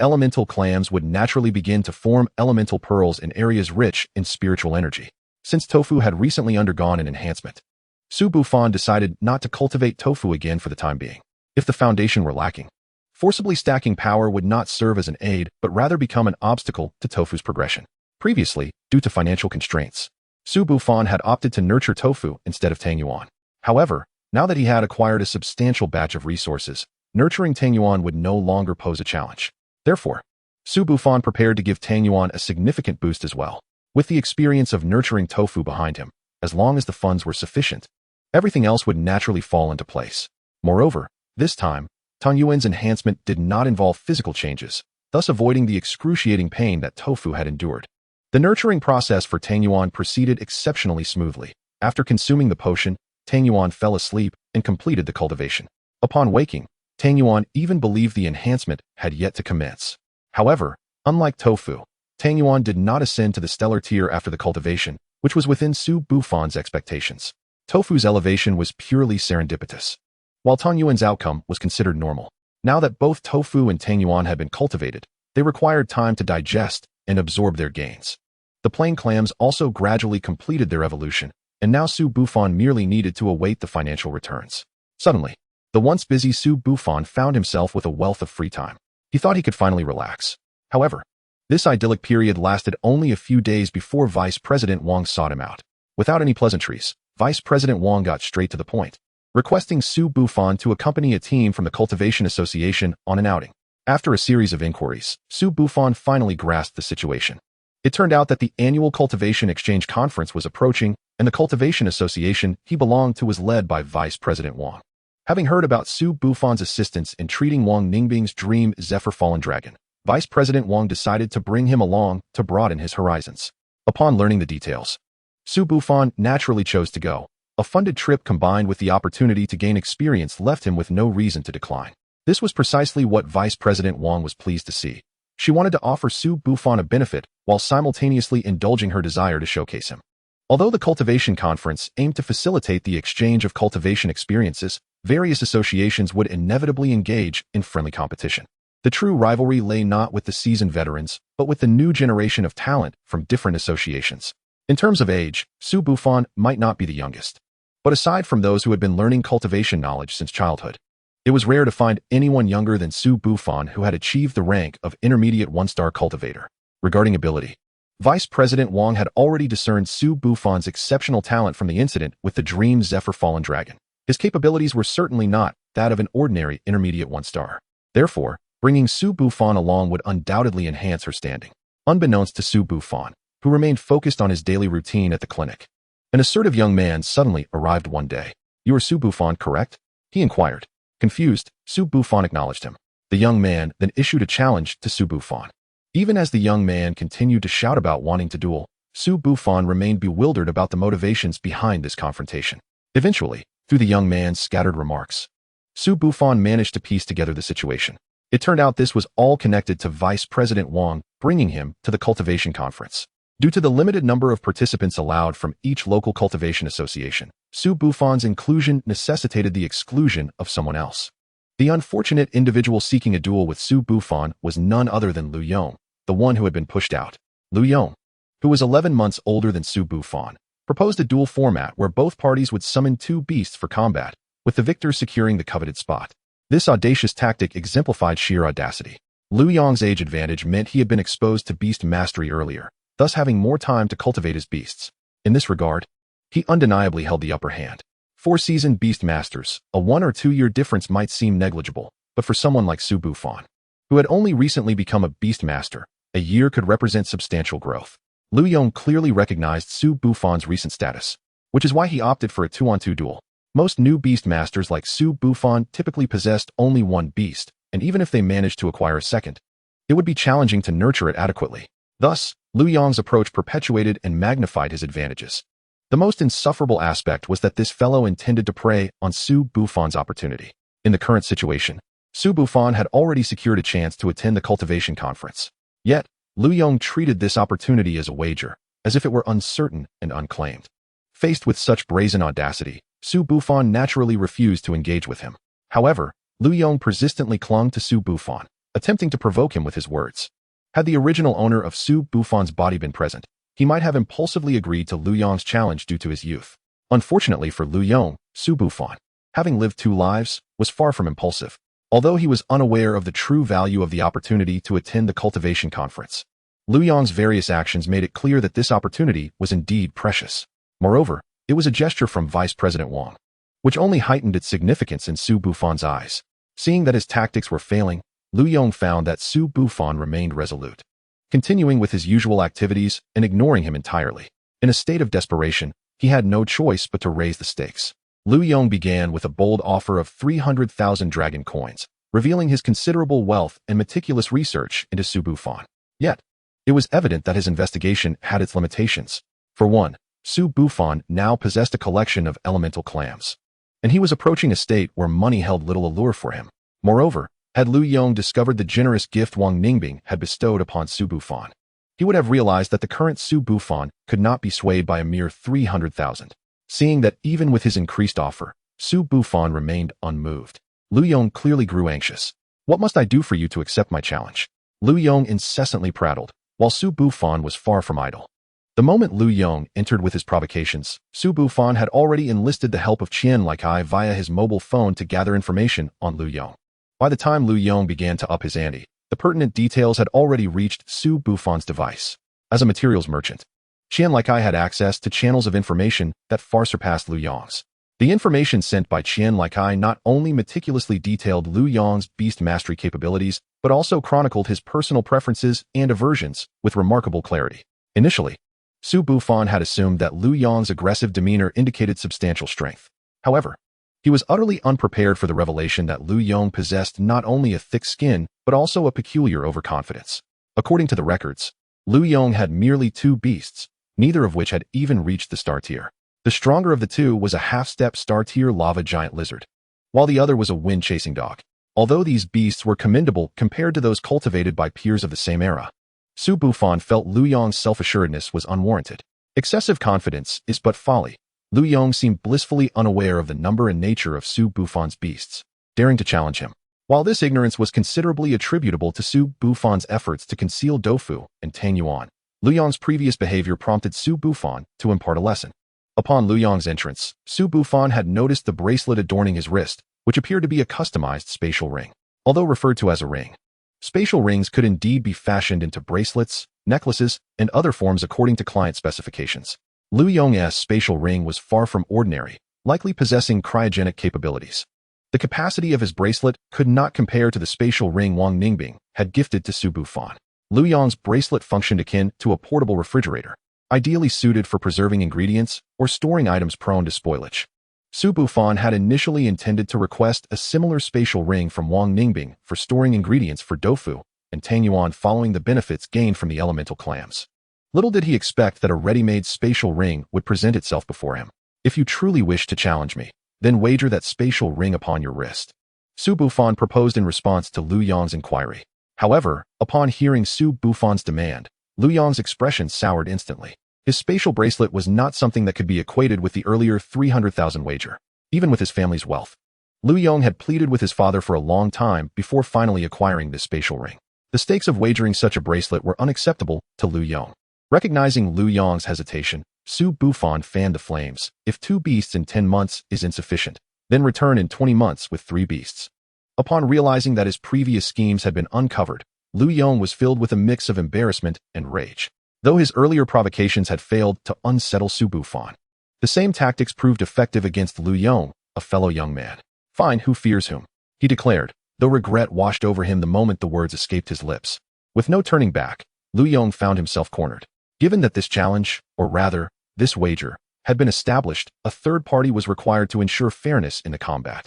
elemental clams would naturally begin to form elemental pearls in areas rich in spiritual energy. Since tofu had recently undergone an enhancement, Su Bufan decided not to cultivate tofu again for the time being. If the foundation were lacking, forcibly stacking power would not serve as an aid but rather become an obstacle to tofu's progression. Previously, due to financial constraints, Su Bufan had opted to nurture tofu instead of Tangyuan. However, now that he had acquired a substantial batch of resources, nurturing Tangyuan would no longer pose a challenge. Therefore, Su Bufan prepared to give Tangyuan a significant boost as well. With the experience of nurturing tofu behind him, as long as the funds were sufficient, everything else would naturally fall into place. Moreover, this time, Tangyuan's enhancement did not involve physical changes, thus avoiding the excruciating pain that tofu had endured. The nurturing process for Tangyuan proceeded exceptionally smoothly. After consuming the potion, Tangyuan fell asleep and completed the cultivation. Upon waking, Tangyuan even believed the enhancement had yet to commence. However, unlike tofu, Tangyuan did not ascend to the stellar tier after the cultivation, which was within Su Bufan's expectations. Tofu's elevation was purely serendipitous, while Tangyuan's outcome was considered normal. Now that both tofu and Tangyuan had been cultivated, they required time to digest and absorb their gains. The plain clams also gradually completed their evolution, and now Su Bufan merely needed to await the financial returns. Suddenly, the once busy Su Bufan found himself with a wealth of free time. He thought he could finally relax. However, this idyllic period lasted only a few days before Vice President Wang sought him out. Without any pleasantries, Vice President Wang got straight to the point, requesting Su Bufan to accompany a team from the Cultivation Association on an outing. After a series of inquiries, Su Bufan finally grasped the situation. It turned out that the annual Cultivation Exchange Conference was approaching, and the Cultivation Association he belonged to was led by Vice President Wang. Having heard about Su Bufan's assistance in treating Wang Ningbing's dream Zephyr Fallen Dragon, Vice President Wang decided to bring him along to broaden his horizons. Upon learning the details, Su Bufan naturally chose to go. A funded trip combined with the opportunity to gain experience left him with no reason to decline. This was precisely what Vice President Wang was pleased to see. She wanted to offer Su Bufan a benefit while simultaneously indulging her desire to showcase him. Although the Cultivation Conference aimed to facilitate the exchange of cultivation experiences, various associations would inevitably engage in friendly competition. The true rivalry lay not with the seasoned veterans, but with the new generation of talent from different associations. In terms of age, Su Bufan might not be the youngest. But aside from those who had been learning cultivation knowledge since childhood, it was rare to find anyone younger than Su Bufan who had achieved the rank of intermediate one-star cultivator. Regarding ability, Vice President Wang had already discerned Su Bufan's exceptional talent from the incident with the Dream Zephyr Fallen Dragon. His capabilities were certainly not that of an ordinary intermediate one-star. Therefore, bringing Su Bufan along would undoubtedly enhance her standing. Unbeknownst to Su Bufan, who remained focused on his daily routine at the clinic, an assertive young man suddenly arrived one day. "You are Su Bufan, correct?" he inquired. Confused, Su Bufan acknowledged him. The young man then issued a challenge to Su Bufan. Even as the young man continued to shout about wanting to duel, Su Bufan remained bewildered about the motivations behind this confrontation. Eventually, through the young man's scattered remarks, Su Bufan managed to piece together the situation. It turned out this was all connected to Vice President Wang bringing him to the cultivation conference. Due to the limited number of participants allowed from each local cultivation association, Su Bufan's inclusion necessitated the exclusion of someone else. The unfortunate individual seeking a duel with Su Bufan was none other than Lu Yong, the one who had been pushed out. Lu Yong, who was 11 months older than Su Bufan, proposed a duel format where both parties would summon two beasts for combat, with the victor securing the coveted spot. This audacious tactic exemplified sheer audacity. Liu Yong's age advantage meant he had been exposed to beast mastery earlier, thus having more time to cultivate his beasts. In this regard, he undeniably held the upper hand. 4 seasoned beast masters, a 1 or 2 year difference might seem negligible, but for someone like Su Bufan, who had only recently become a beast master, a year could represent substantial growth. Liu Yong clearly recognized Su Bufan's recent status, which is why he opted for a 2-on-2 duel. Most new beast masters like Su Bufan typically possessed only 1 beast, and even if they managed to acquire a second, it would be challenging to nurture it adequately. Thus, Liu Yong's approach perpetuated and magnified his advantages. The most insufferable aspect was that this fellow intended to prey on Su Bufan's opportunity. In the current situation, Su Bufan had already secured a chance to attend the cultivation conference. Yet, Liu Yong treated this opportunity as a wager, as if it were uncertain and unclaimed. Faced with such brazen audacity, Su Bufan naturally refused to engage with him. However, Liu Yong persistently clung to Su Bufan, attempting to provoke him with his words. Had the original owner of Su Bufan's body been present, he might have impulsively agreed to Liu Yong's challenge due to his youth. Unfortunately for Liu Yong, Su Bufan, having lived 2 lives, was far from impulsive. Although he was unaware of the true value of the opportunity to attend the cultivation conference, Liu Yong's various actions made it clear that this opportunity was indeed precious. Moreover, it was a gesture from Vice President Wang, which only heightened its significance in Su Bufan's eyes. Seeing that his tactics were failing, Liu Yong found that Su Bufan remained resolute, continuing with his usual activities and ignoring him entirely. In a state of desperation, he had no choice but to raise the stakes. Liu Yong began with a bold offer of 300,000 dragon coins, revealing his considerable wealth and meticulous research into Su Bufan. Yet, it was evident that his investigation had its limitations. For one, Su Bufan now possessed a collection of elemental clams, and he was approaching a state where money held little allure for him. Moreover, had Liu Yong discovered the generous gift Wang Ningbing had bestowed upon Su Bufan, he would have realized that the current Su Bufan could not be swayed by a mere 300,000. Seeing that even with his increased offer, Su Bufan remained unmoved, Liu Yong clearly grew anxious. "What must I do for you to accept my challenge?" Liu Yong incessantly prattled, while Su Bufan was far from idle. The moment Liu Yong entered with his provocations, Su Bufan had already enlisted the help of Qian Likai via his mobile phone to gather information on Liu Yong. By the time Liu Yong began to up his ante, the pertinent details had already reached Su Bufan's device. As a materials merchant, Qian Likai had access to channels of information that far surpassed Liu Yong's. The information sent by Qian Likai not only meticulously detailed Liu Yong's beast mastery capabilities, but also chronicled his personal preferences and aversions with remarkable clarity. Initially, Su Bufan had assumed that Liu Yong's aggressive demeanor indicated substantial strength. However, he was utterly unprepared for the revelation that Liu Yong possessed not only a thick skin, but also a peculiar overconfidence. According to the records, Liu Yong had merely 2 beasts, neither of which had even reached the star tier. The stronger of the 2 was a half-step star-tier lava giant lizard, while the other was a wind-chasing dog. Although these beasts were commendable compared to those cultivated by peers of the same era, Su Bufan felt Liu Yong's self-assuredness was unwarranted. Excessive confidence is but folly. Liu Yong seemed blissfully unaware of the number and nature of Su Bufan's beasts, daring to challenge him. While this ignorance was considerably attributable to Su Bufan's efforts to conceal Doufu and Tang Yuan, Liu Yong's previous behavior prompted Su Bufan to impart a lesson. Upon Liu Yong's entrance, Su Bufan had noticed the bracelet adorning his wrist, which appeared to be a customized spatial ring. Although referred to as a ring, spatial rings could indeed be fashioned into bracelets, necklaces, and other forms according to client specifications. Liu Yong's spatial ring was far from ordinary, likely possessing cryogenic capabilities. The capacity of his bracelet could not compare to the spatial ring Wang Ningbing had gifted to Su Bufan. Liu Yong's bracelet functioned akin to a portable refrigerator, ideally suited for preserving ingredients or storing items prone to spoilage. Su Bufan had initially intended to request a similar spatial ring from Wang Ningbing for storing ingredients for Doufu and Tang Yuan following the benefits gained from the elemental clams. Little did he expect that a ready-made spatial ring would present itself before him. "If you truly wish to challenge me, then wager that spatial ring upon your wrist," Su Bufan proposed in response to Liu Yong's inquiry. However, upon hearing Su Bufan's demand, Liu Yong's expression soured instantly. His spatial bracelet was not something that could be equated with the earlier 300,000 wager. Even with his family's wealth, Liu Yong had pleaded with his father for a long time before finally acquiring this spatial ring. The stakes of wagering such a bracelet were unacceptable to Liu Yong. Recognizing Liu Yong's hesitation, Su Bufan fanned the flames. "If 2 beasts in 10 months is insufficient, then return in 20 months with 3 beasts." Upon realizing that his previous schemes had been uncovered, Lu Yong was filled with a mix of embarrassment and rage. Though his earlier provocations had failed to unsettle Su Bufan, the same tactics proved effective against Lu Yong, a fellow young man. "Fine, who fears whom?" he declared, though regret washed over him the moment the words escaped his lips. With no turning back, Lu Yong found himself cornered. Given that this challenge, or rather, this wager, had been established, a third party was required to ensure fairness in the combat.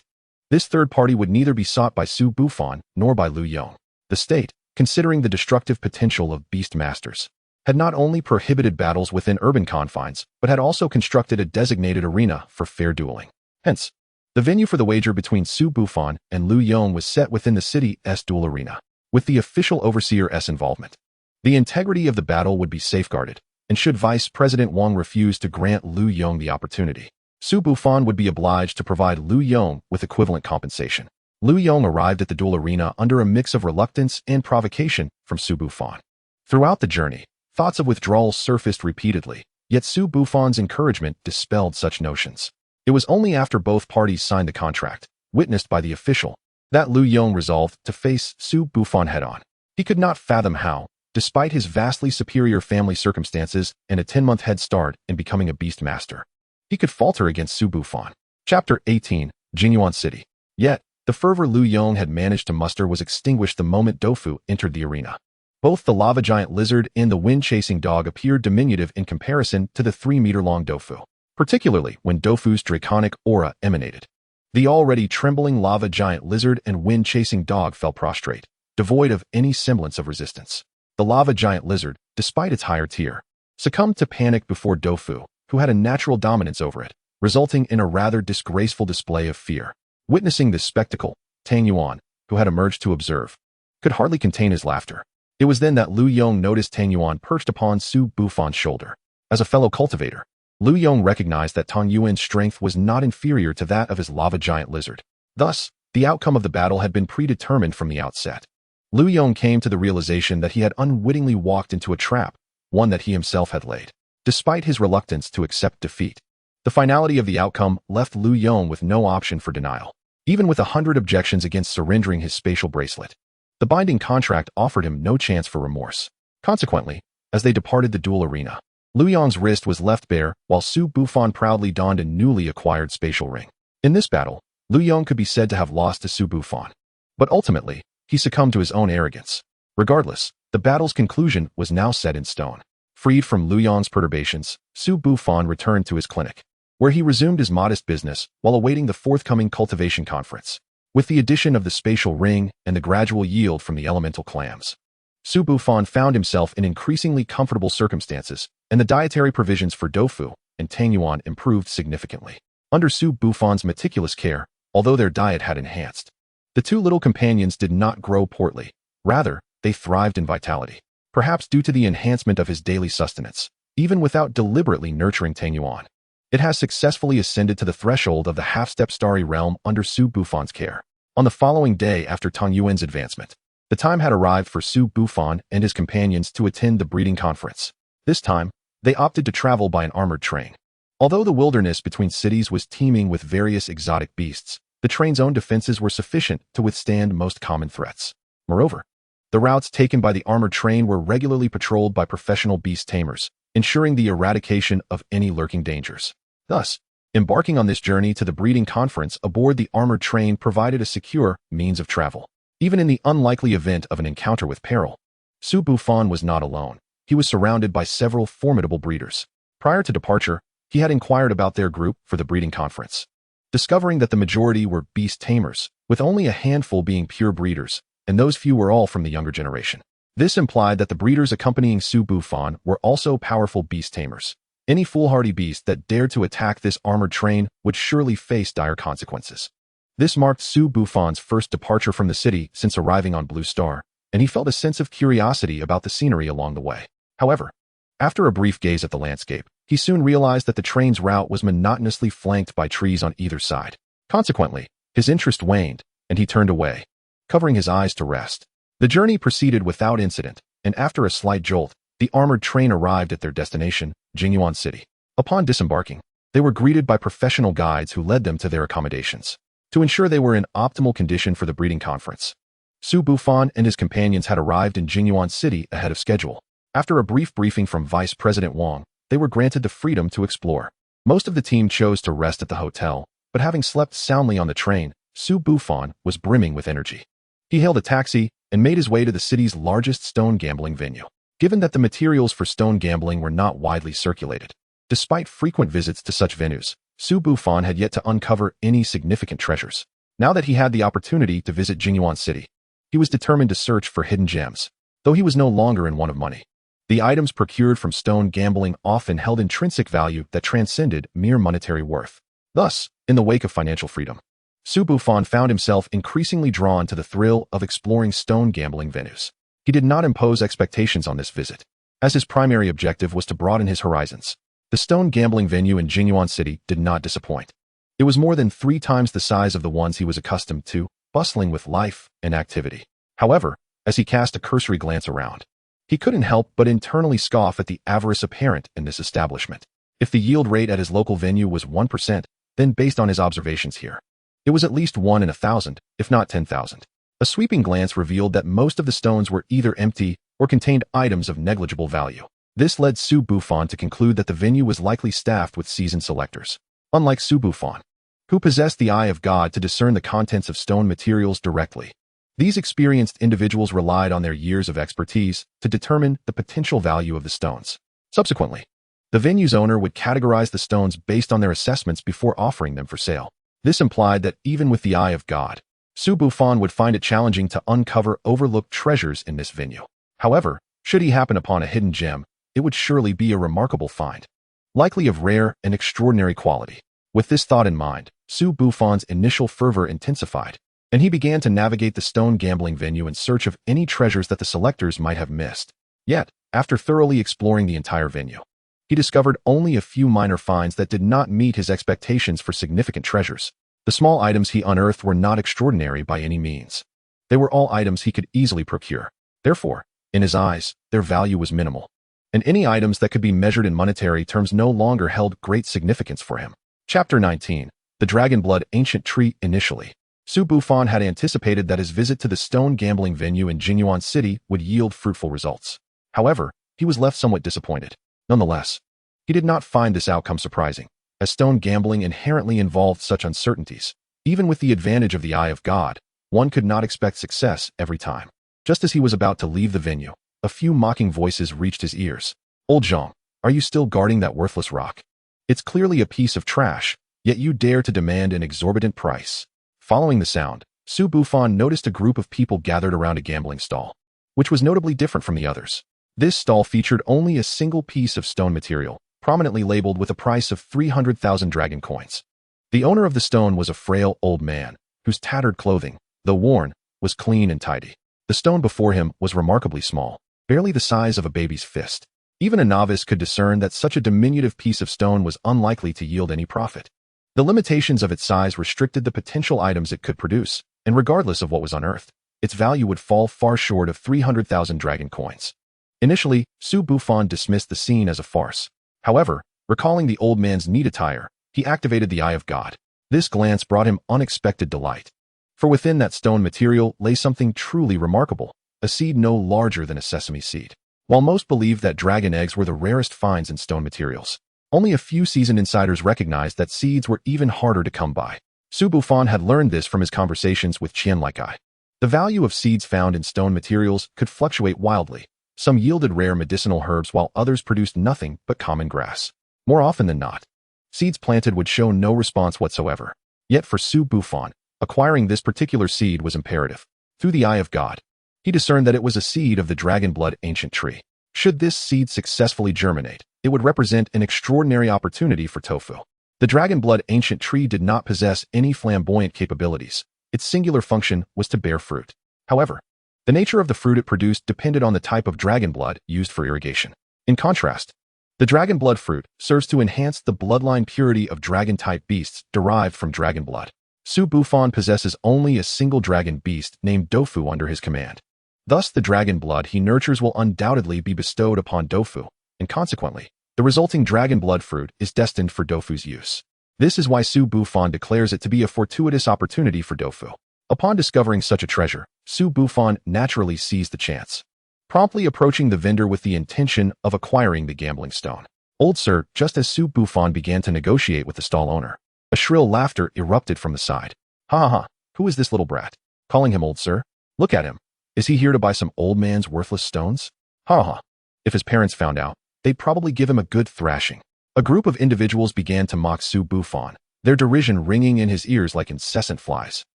This third party would neither be sought by Su Bufan nor by Lu Yong. The state, considering the destructive potential of beast masters, had not only prohibited battles within urban confines, but had also constructed a designated arena for fair dueling. Hence, the venue for the wager between Su Bufan and Lu Yong was set within the city's duel arena, with the official overseer's involvement. The integrity of the battle would be safeguarded, and should Vice President Wang refuse to grant Lu Yong the opportunity, Su Bufan would be obliged to provide Lu Yong with equivalent compensation. Lu Yong arrived at the duel arena under a mix of reluctance and provocation from Su Bufan. Throughout the journey, thoughts of withdrawal surfaced repeatedly, yet Su Bufan's encouragement dispelled such notions. It was only after both parties signed the contract, witnessed by the official, that Lu Yong resolved to face Su Bufan head-on. He could not fathom how, despite his vastly superior family circumstances and a 10-month head start in becoming a beast master, he could falter against Su Bufan. Chapter 18, Jinyuan City. Yet, the fervor Lu Yong had managed to muster was extinguished the moment Dofu entered the arena. Both the lava giant lizard and the wind-chasing dog appeared diminutive in comparison to the 3-meter-long Dofu, particularly when Dofu's draconic aura emanated. The already trembling lava giant lizard and wind-chasing dog fell prostrate, devoid of any semblance of resistance. The lava giant lizard, despite its higher tier, succumbed to panic before Dofu, who had a natural dominance over it, resulting in a rather disgraceful display of fear. Witnessing this spectacle, Tang Yuan, who had emerged to observe, could hardly contain his laughter. It was then that Lu Yong noticed Tang Yuan perched upon Su Bufan's shoulder. As a fellow cultivator, Lu Yong recognized that Tang Yuan's strength was not inferior to that of his lava giant lizard. Thus, the outcome of the battle had been predetermined from the outset. Lu Yong came to the realization that he had unwittingly walked into a trap, one that he himself had laid. Despite his reluctance to accept defeat, the finality of the outcome left Lu Yong with no option for denial. Even with 100 objections against surrendering his spatial bracelet, the binding contract offered him no chance for remorse. Consequently, as they departed the duel arena, Lu Yong's wrist was left bare while Su Bufan proudly donned a newly acquired spatial ring. In this battle, Lu Yong could be said to have lost to Su Bufan, but ultimately, he succumbed to his own arrogance. Regardless, the battle's conclusion was now set in stone. Freed from Lu Yong's perturbations, Su Bufan returned to his clinic, where he resumed his modest business while awaiting the forthcoming cultivation conference. With the addition of the spatial ring and the gradual yield from the elemental clams, Su Bufan found himself in increasingly comfortable circumstances, and the dietary provisions for Dofu and Tang Yuan improved significantly. Under Su Bufan's meticulous care, although their diet had enhanced, the two little companions did not grow portly. Rather, they thrived in vitality. Perhaps due to the enhancement of his daily sustenance, even without deliberately nurturing Tang Yuan, it has successfully ascended to the threshold of the half-step starry realm under Su Bufan's care. On the following day after Tang Yuan's advancement, the time had arrived for Su Bufan and his companions to attend the breeding conference. This time, they opted to travel by an armored train. Although the wilderness between cities was teeming with various exotic beasts, the train's own defenses were sufficient to withstand most common threats. Moreover, the routes taken by the armored train were regularly patrolled by professional beast tamers, ensuring the eradication of any lurking dangers. Thus, embarking on this journey to the breeding conference aboard the armored train provided a secure means of travel. Even in the unlikely event of an encounter with peril, Su Bufan was not alone. He was surrounded by several formidable breeders. Prior to departure, he had inquired about their group for the breeding conference. Discovering that the majority were beast tamers, with only a handful being pure breeders, and those few were all from the younger generation. This implied that the breeders accompanying Su Bufan were also powerful beast tamers. Any foolhardy beast that dared to attack this armored train would surely face dire consequences. This marked Su Bufan's first departure from the city since arriving on Blue Star, and he felt a sense of curiosity about the scenery along the way. However, after a brief gaze at the landscape, he soon realized that the train's route was monotonously flanked by trees on either side. Consequently, his interest waned, and he turned away, covering his eyes to rest. The journey proceeded without incident, and after a slight jolt, the armored train arrived at their destination, Jinyuan City. Upon disembarking, they were greeted by professional guides who led them to their accommodations. to ensure they were in optimal condition for the breeding conference. Su Bufan and his companions had arrived in Jinyuan City ahead of schedule. After a brief briefing from Vice President Wang, they were granted the freedom to explore. Most of the team chose to rest at the hotel, but having slept soundly on the train, Su Bufan was brimming with energy. He hailed a taxi and made his way to the city's largest stone gambling venue. Given that the materials for stone gambling were not widely circulated, despite frequent visits to such venues, Su Bufan had yet to uncover any significant treasures. Now that he had the opportunity to visit Jinyuan City, he was determined to search for hidden gems, though he was no longer in want of money. The items procured from stone gambling often held intrinsic value that transcended mere monetary worth. Thus, in the wake of financial freedom, Su Bufan found himself increasingly drawn to the thrill of exploring stone gambling venues. He did not impose expectations on this visit, as his primary objective was to broaden his horizons. The stone gambling venue in Jinyuan City did not disappoint. It was more than 3 times the size of the ones he was accustomed to, bustling with life and activity. However, as he cast a cursory glance around, he couldn't help but internally scoff at the avarice apparent in this establishment. If the yield rate at his local venue was 1%, then based on his observations here, it was at least 1 in 1,000, if not 10,000. A sweeping glance revealed that most of the stones were either empty or contained items of negligible value. This led Su Bufan to conclude that the venue was likely staffed with seasoned selectors. Unlike Su Bufan, who possessed the eye of God to discern the contents of stone materials directly, these experienced individuals relied on their years of expertise to determine the potential value of the stones. Subsequently, the venue's owner would categorize the stones based on their assessments before offering them for sale. This implied that even with the eye of God, Su Bufan would find it challenging to uncover overlooked treasures in this venue. However, should he happen upon a hidden gem, it would surely be a remarkable find, likely of rare and extraordinary quality. With this thought in mind, Su Bufan's initial fervor intensified, and he began to navigate the stone gambling venue in search of any treasures that the selectors might have missed. Yet, after thoroughly exploring the entire venue, he discovered only a few minor finds that did not meet his expectations for significant treasures. The small items he unearthed were not extraordinary by any means. They were all items he could easily procure. Therefore, in his eyes, their value was minimal, and any items that could be measured in monetary terms no longer held great significance for him. Chapter 19. The Dragonblood Ancient Tree. Initially, Su Bufan had anticipated that his visit to the stone gambling venue in Jinyuan City would yield fruitful results. However, he was left somewhat disappointed. Nonetheless, he did not find this outcome surprising, as stone gambling inherently involved such uncertainties. Even with the advantage of the eye of God, one could not expect success every time. Just as he was about to leave the venue, a few mocking voices reached his ears. "Old Zhang, are you still guarding that worthless rock? It's clearly a piece of trash, yet you dare to demand an exorbitant price." Following the sound, Su Bufan noticed a group of people gathered around a gambling stall, which was notably different from the others. This stall featured only a single piece of stone material, prominently labeled with a price of 300,000 dragon coins. The owner of the stone was a frail old man, whose tattered clothing, though worn, was clean and tidy. The stone before him was remarkably small, barely the size of a baby's fist. Even a novice could discern that such a diminutive piece of stone was unlikely to yield any profit. The limitations of its size restricted the potential items it could produce, and regardless of what was unearthed, its value would fall far short of 300,000 dragon coins. Initially, Su Bufan dismissed the scene as a farce. However, recalling the old man's neat attire, he activated the Eye of God. This glance brought him unexpected delight. For within that stone material lay something truly remarkable, a seed no larger than a sesame seed. While most believed that dragon eggs were the rarest finds in stone materials, only a few seasoned insiders recognized that seeds were even harder to come by. Su Bufan had learned this from his conversations with Qian Likai. The value of seeds found in stone materials could fluctuate wildly. Some yielded rare medicinal herbs while others produced nothing but common grass. More often than not, seeds planted would show no response whatsoever. Yet for Su Bufan, acquiring this particular seed was imperative. Through the Eye of God, he discerned that it was a seed of the Dragonblood Ancient Tree. Should this seed successfully germinate, it would represent an extraordinary opportunity for tofu. The Dragonblood Ancient Tree did not possess any flamboyant capabilities. Its singular function was to bear fruit. However, the nature of the fruit it produced depended on the type of dragon blood used for irrigation. In contrast, the dragon blood fruit serves to enhance the bloodline purity of dragon-type beasts derived from dragon blood. Su Bufan possesses only a single dragon beast named Dofu under his command. Thus, the dragon blood he nurtures will undoubtedly be bestowed upon Dofu, and consequently, the resulting dragon blood fruit is destined for Dofu's use. This is why Su Bufan declares it to be a fortuitous opportunity for Dofu. Upon discovering such a treasure, Su Bufan naturally seized the chance, promptly approaching the vendor with the intention of acquiring the gambling stone. Old sir, just as Su Bufan began to negotiate with the stall owner, a shrill laughter erupted from the side. Ha ha ha, who is this little brat? Calling him old sir? Look at him. Is he here to buy some old man's worthless stones? Ha ha. If his parents found out, they'd probably give him a good thrashing. A group of individuals began to mock Su Bufan, their derision ringing in his ears like incessant flies.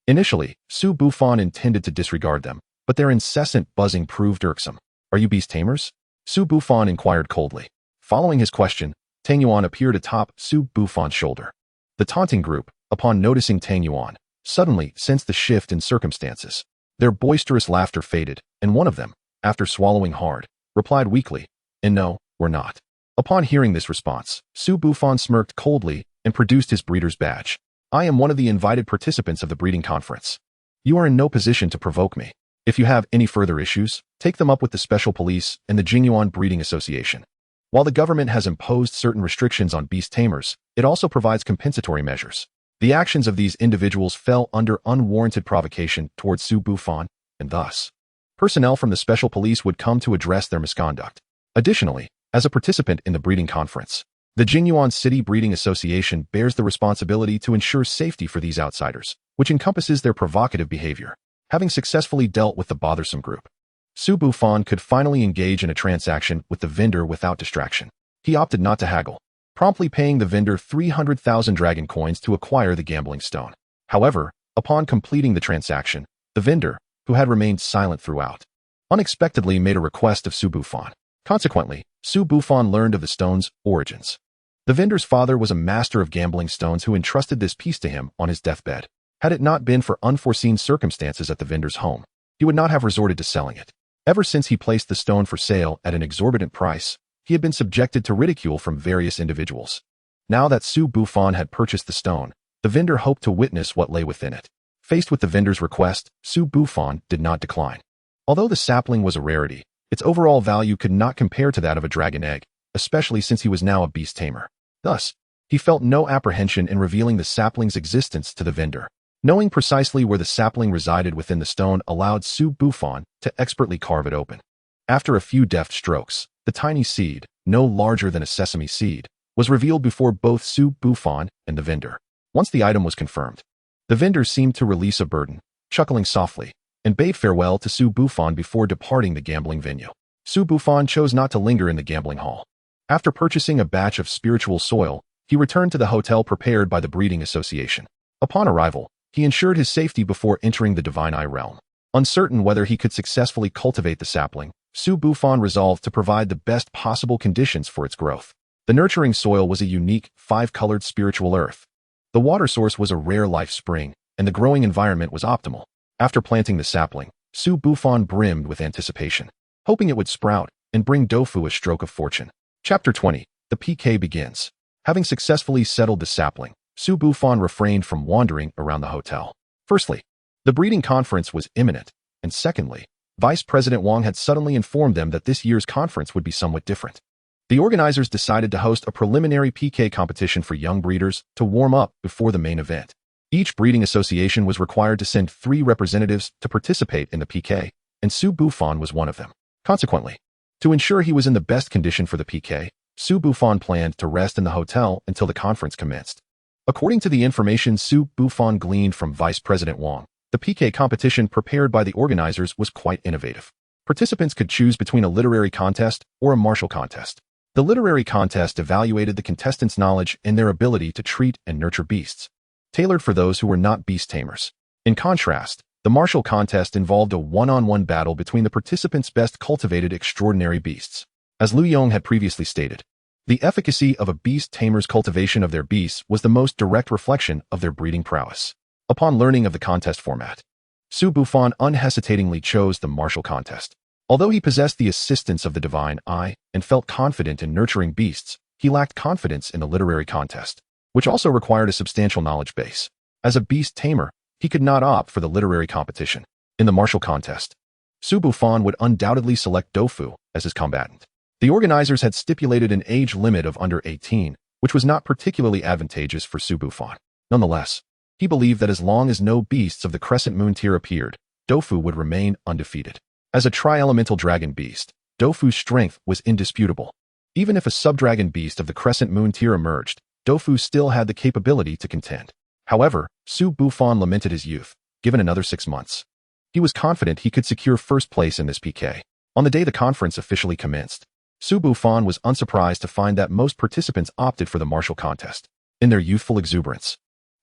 Initially, Su Bufan intended to disregard them, but their incessant buzzing proved irksome. Are you beast tamers? Su Bufan inquired coldly. Following his question, Tang Yuan appeared atop Su Bufan's shoulder. The taunting group, upon noticing Tang Yuan, suddenly sensed the shift in circumstances. Their boisterous laughter faded, and one of them, after swallowing hard, replied weakly, "And no, we're not." Upon hearing this response, Su Bufan smirked coldly and produced his breeder's badge. I am one of the invited participants of the breeding conference. You are in no position to provoke me. If you have any further issues, take them up with the special police and the Jingyuan Breeding Association. While the government has imposed certain restrictions on beast tamers, it also provides compensatory measures. The actions of these individuals fell under unwarranted provocation towards Su Bufan, and thus, personnel from the special police would come to address their misconduct. Additionally, as a participant in the breeding conference, the Jingyuan City Breeding Association bears the responsibility to ensure safety for these outsiders, which encompasses their provocative behavior. Having successfully dealt with the bothersome group, Su Bufan could finally engage in a transaction with the vendor without distraction. He opted not to haggle, promptly paying the vendor 300,000 dragon coins to acquire the gambling stone. However, upon completing the transaction, the vendor, who had remained silent throughout, unexpectedly made a request of Su Bufan. Consequently, Su Bufan learned of the stone's origins. The vendor's father was a master of gambling stones who entrusted this piece to him on his deathbed. Had it not been for unforeseen circumstances at the vendor's home, he would not have resorted to selling it. Ever since he placed the stone for sale at an exorbitant price, he had been subjected to ridicule from various individuals. Now that Su Bufan had purchased the stone, the vendor hoped to witness what lay within it. Faced with the vendor's request, Su Bufan did not decline. Although the sapling was a rarity, its overall value could not compare to that of a dragon egg, especially since he was now a beast tamer. Thus, he felt no apprehension in revealing the sapling's existence to the vendor. Knowing precisely where the sapling resided within the stone allowed Su Bufan to expertly carve it open. After a few deft strokes, the tiny seed, no larger than a sesame seed, was revealed before both Su Bufan and the vendor. Once the item was confirmed, the vendor seemed to release a burden, chuckling softly, and bade farewell to Su Bufan before departing the gambling venue. Su Bufan chose not to linger in the gambling hall. After purchasing a batch of spiritual soil, he returned to the hotel prepared by the breeding association. Upon arrival, he ensured his safety before entering the Divine Eye realm. Uncertain whether he could successfully cultivate the sapling, Su Bufan resolved to provide the best possible conditions for its growth. The nurturing soil was a unique, 5-colored spiritual earth. The water source was a rare life spring, and the growing environment was optimal. After planting the sapling, Su Bufan brimmed with anticipation, hoping it would sprout and bring Dofu a stroke of fortune. Chapter 20. The PK begins. Having successfully settled the sapling, Su Bufan refrained from wandering around the hotel. Firstly, the breeding conference was imminent, and secondly, Vice President Wang had suddenly informed them that this year's conference would be somewhat different. The organizers decided to host a preliminary PK competition for young breeders to warm up before the main event. Each breeding association was required to send 3 representatives to participate in the PK, and Su Bufan was one of them. Consequently, to ensure he was in the best condition for the PK, Su Bufan planned to rest in the hotel until the conference commenced. According to the information Su Bufan gleaned from Vice President Wang, the PK competition prepared by the organizers was quite innovative. Participants could choose between a literary contest or a martial contest. The literary contest evaluated the contestants' knowledge and their ability to treat and nurture beasts, tailored for those who were not beast tamers. In contrast, the martial contest involved a one-on-one battle between the participants' best cultivated extraordinary beasts. As Lu Yong had previously stated, the efficacy of a beast tamer's cultivation of their beasts was the most direct reflection of their breeding prowess. Upon learning of the contest format, Su Bufan unhesitatingly chose the martial contest. Although he possessed the assistance of the Divine Eye and felt confident in nurturing beasts, he lacked confidence in the literary contest, which also required a substantial knowledge base. As a beast tamer, he could not opt for the literary competition. In the martial contest, Su Bufan would undoubtedly select Dofu as his combatant. The organizers had stipulated an age limit of under 18, which was not particularly advantageous for Su Bufan. Nonetheless, he believed that as long as no beasts of the Crescent Moon tier appeared, Dofu would remain undefeated. As a tri-elemental dragon beast, Dofu's strength was indisputable. Even if a sub-dragon beast of the Crescent Moon tier emerged, Dofu still had the capability to contend. However, Su Bufan lamented his youth, given another 6 months. He was confident he could secure first place in this PK. On the day the conference officially commenced, Su Bufan was unsurprised to find that most participants opted for the martial contest. In their youthful exuberance,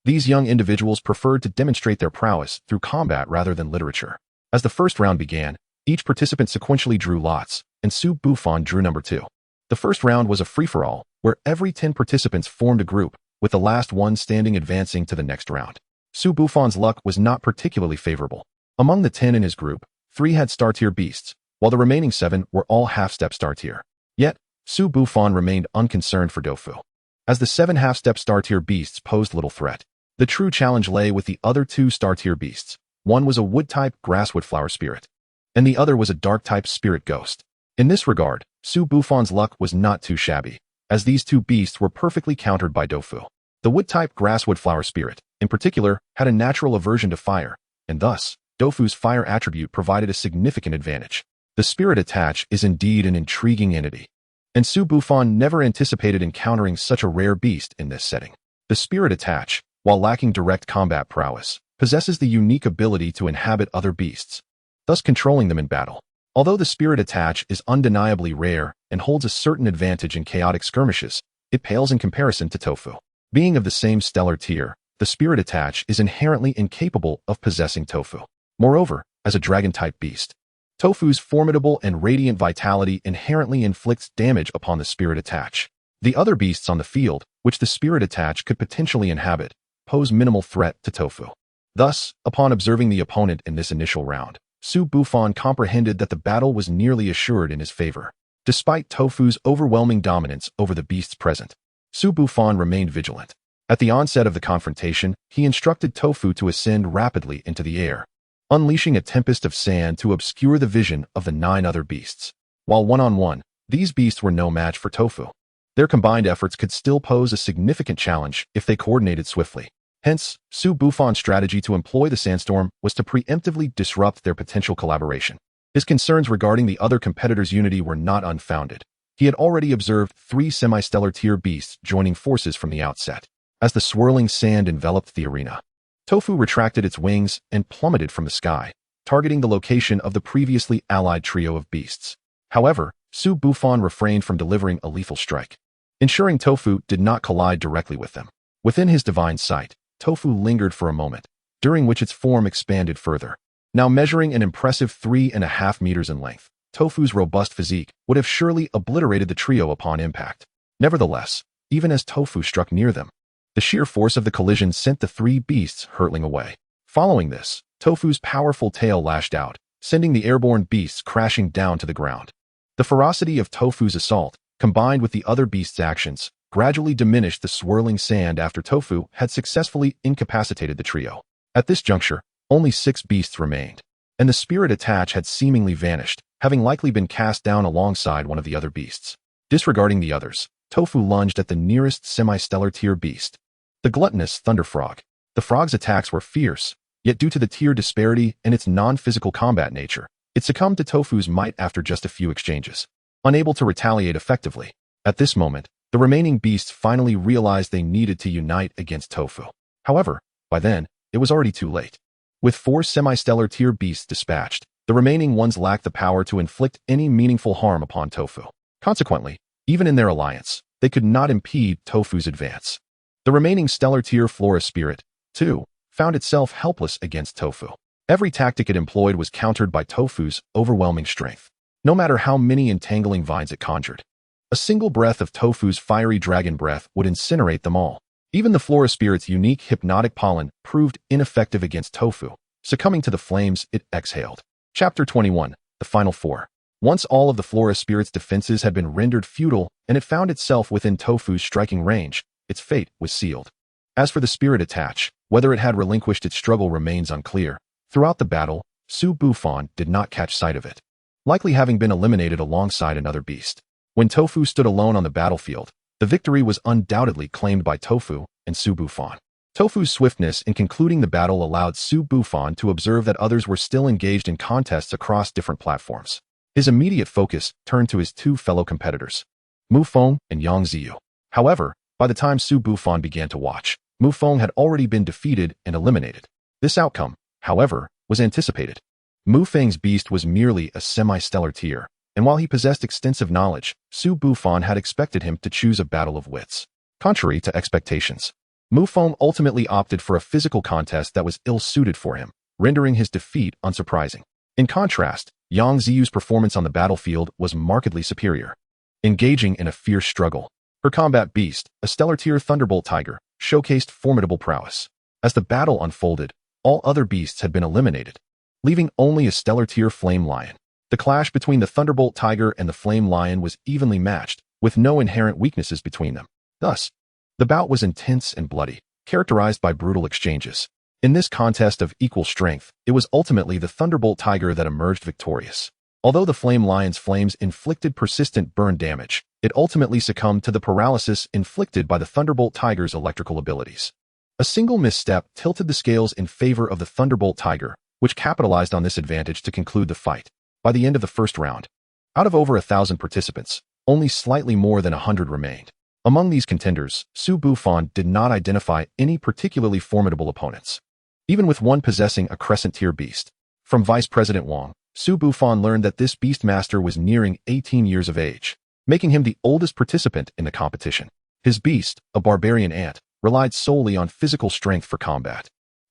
these young individuals preferred to demonstrate their prowess through combat rather than literature. As the first round began, each participant sequentially drew lots, and Su Bufan drew number 2. The first round was a free-for-all, where every 10 participants formed a group, with the last one standing advancing to the next round. Su Bufan's luck was not particularly favorable. Among the 10 in his group, 3 had star-tier beasts, while the remaining 7 were all half-step star-tier. Yet, Su Bufan remained unconcerned for Dofu. As the 7 half-step star-tier beasts posed little threat, the true challenge lay with the other 2 star-tier beasts. One was a wood-type grasswood flower spirit, and the other was a dark-type spirit ghost. In this regard, Su Bufan's luck was not too shabby, as these 2 beasts were perfectly countered by Dofu. The wood-type grasswood flower spirit, in particular, had a natural aversion to fire, and thus, Dofu's fire attribute provided a significant advantage. The spirit attach is indeed an intriguing entity, and Su Bufan never anticipated encountering such a rare beast in this setting. The spirit attach, while lacking direct combat prowess, possesses the unique ability to inhabit other beasts, thus controlling them in battle. Although the spirit attach is undeniably rare and holds a certain advantage in chaotic skirmishes, it pales in comparison to Tofu. Being of the same stellar tier, the spirit attach is inherently incapable of possessing Tofu. Moreover, as a dragon-type beast, Tofu's formidable and radiant vitality inherently inflicts damage upon the spirit attach. The other beasts on the field, which the spirit attach could potentially inhabit, pose minimal threat to Tofu. Thus, upon observing the opponent in this initial round, Su Bufan comprehended that the battle was nearly assured in his favor. Despite Tofu's overwhelming dominance over the beasts present, Su Bufan remained vigilant. At the onset of the confrontation, he instructed Tofu to ascend rapidly into the air, unleashing a tempest of sand to obscure the vision of the 9 other beasts. While one-on-one, these beasts were no match for Tofu. Their combined efforts could still pose a significant challenge if they coordinated swiftly. Hence, Su Bufan's strategy to employ the sandstorm was to preemptively disrupt their potential collaboration. His concerns regarding the other competitors' unity were not unfounded. He had already observed 3 semi-stellar tier beasts joining forces from the outset. As the swirling sand enveloped the arena, Tofu retracted its wings and plummeted from the sky, targeting the location of the previously allied trio of beasts. However, Su Bufan refrained from delivering a lethal strike, ensuring Tofu did not collide directly with them. Within his divine sight, Tofu lingered for a moment, during which its form expanded further. Now measuring an impressive 3.5 meters in length, Tofu's robust physique would have surely obliterated the trio upon impact. Nevertheless, even as Tofu struck near them, the sheer force of the collision sent the 3 beasts hurtling away. Following this, Tofu's powerful tail lashed out, sending the airborne beasts crashing down to the ground. The ferocity of Tofu's assault, combined with the other beasts' actions, gradually diminished the swirling sand after Tofu had successfully incapacitated the trio. At this juncture, only 6 beasts remained, and the spirit attach had seemingly vanished, having likely been cast down alongside one of the other beasts. Disregarding the others, Tofu lunged at the nearest semi-stellar tier beast, the gluttonous Thunder Frog. The frog's attacks were fierce, yet due to the tier disparity and its non-physical combat nature, it succumbed to Tofu's might after just a few exchanges. Unable to retaliate effectively, at this moment, the remaining beasts finally realized they needed to unite against Tofu. However, by then, it was already too late. With 4 semi-stellar tier beasts dispatched, the remaining ones lacked the power to inflict any meaningful harm upon Tofu. Consequently, even in their alliance, they could not impede Tofu's advance. The remaining stellar tier Flora Spirit, too, found itself helpless against Tofu. Every tactic it employed was countered by Tofu's overwhelming strength, no matter how many entangling vines it conjured. A single breath of Tofu's fiery dragon breath would incinerate them all. Even the Flora Spirit's unique hypnotic pollen proved ineffective against Tofu, succumbing to the flames it exhaled. Chapter 21, The Final 4. Once all of the Flora Spirit's defenses had been rendered futile and it found itself within Tofu's striking range, its fate was sealed. As for the spirit attach, whether it had relinquished its struggle remains unclear. Throughout the battle, Su Bufan did not catch sight of it, likely having been eliminated alongside another beast. When Tofu stood alone on the battlefield, The victory was undoubtedly claimed by Tofu and Su Bufan. Tofu's swiftness in concluding the battle allowed Su Bufan to observe that others were still engaged in contests across different platforms. His immediate focus turned to his two fellow competitors, Mufeng and Yang Ziyu. However, by the time Su Bufan began to watch, Mufeng had already been defeated and eliminated. This outcome, however, was anticipated. Mufeng's beast was merely a semi-stellar tier, and while he possessed extensive knowledge, Su Bufan had expected him to choose a battle of wits. Contrary to expectations, Mufeng ultimately opted for a physical contest that was ill-suited for him, rendering his defeat unsurprising. In contrast, Yang Ziyu's performance on the battlefield was markedly superior. Engaging in a fierce struggle, her combat beast, a stellar-tier thunderbolt tiger, showcased formidable prowess. As the battle unfolded, all other beasts had been eliminated, leaving only a stellar-tier flame lion. The clash between the thunderbolt tiger and the flame lion was evenly matched, with no inherent weaknesses between them. Thus, the bout was intense and bloody, characterized by brutal exchanges. In this contest of equal strength, it was ultimately the thunderbolt tiger that emerged victorious. Although the flame lion's flames inflicted persistent burn damage, it ultimately succumbed to the paralysis inflicted by the thunderbolt tiger's electrical abilities. A single misstep tilted the scales in favor of the thunderbolt tiger, which capitalized on this advantage to conclude the fight. By the end of the first round, out of over 1,000 participants, only slightly more than 100 remained. Among these contenders, Su Bufan did not identify any particularly formidable opponents, even with one possessing a crescent-tier beast. From Vice President Wang, Su Bufan learned that this beastmaster was nearing 18 years of age, making him the oldest participant in the competition. His beast, a barbarian ant, relied solely on physical strength for combat.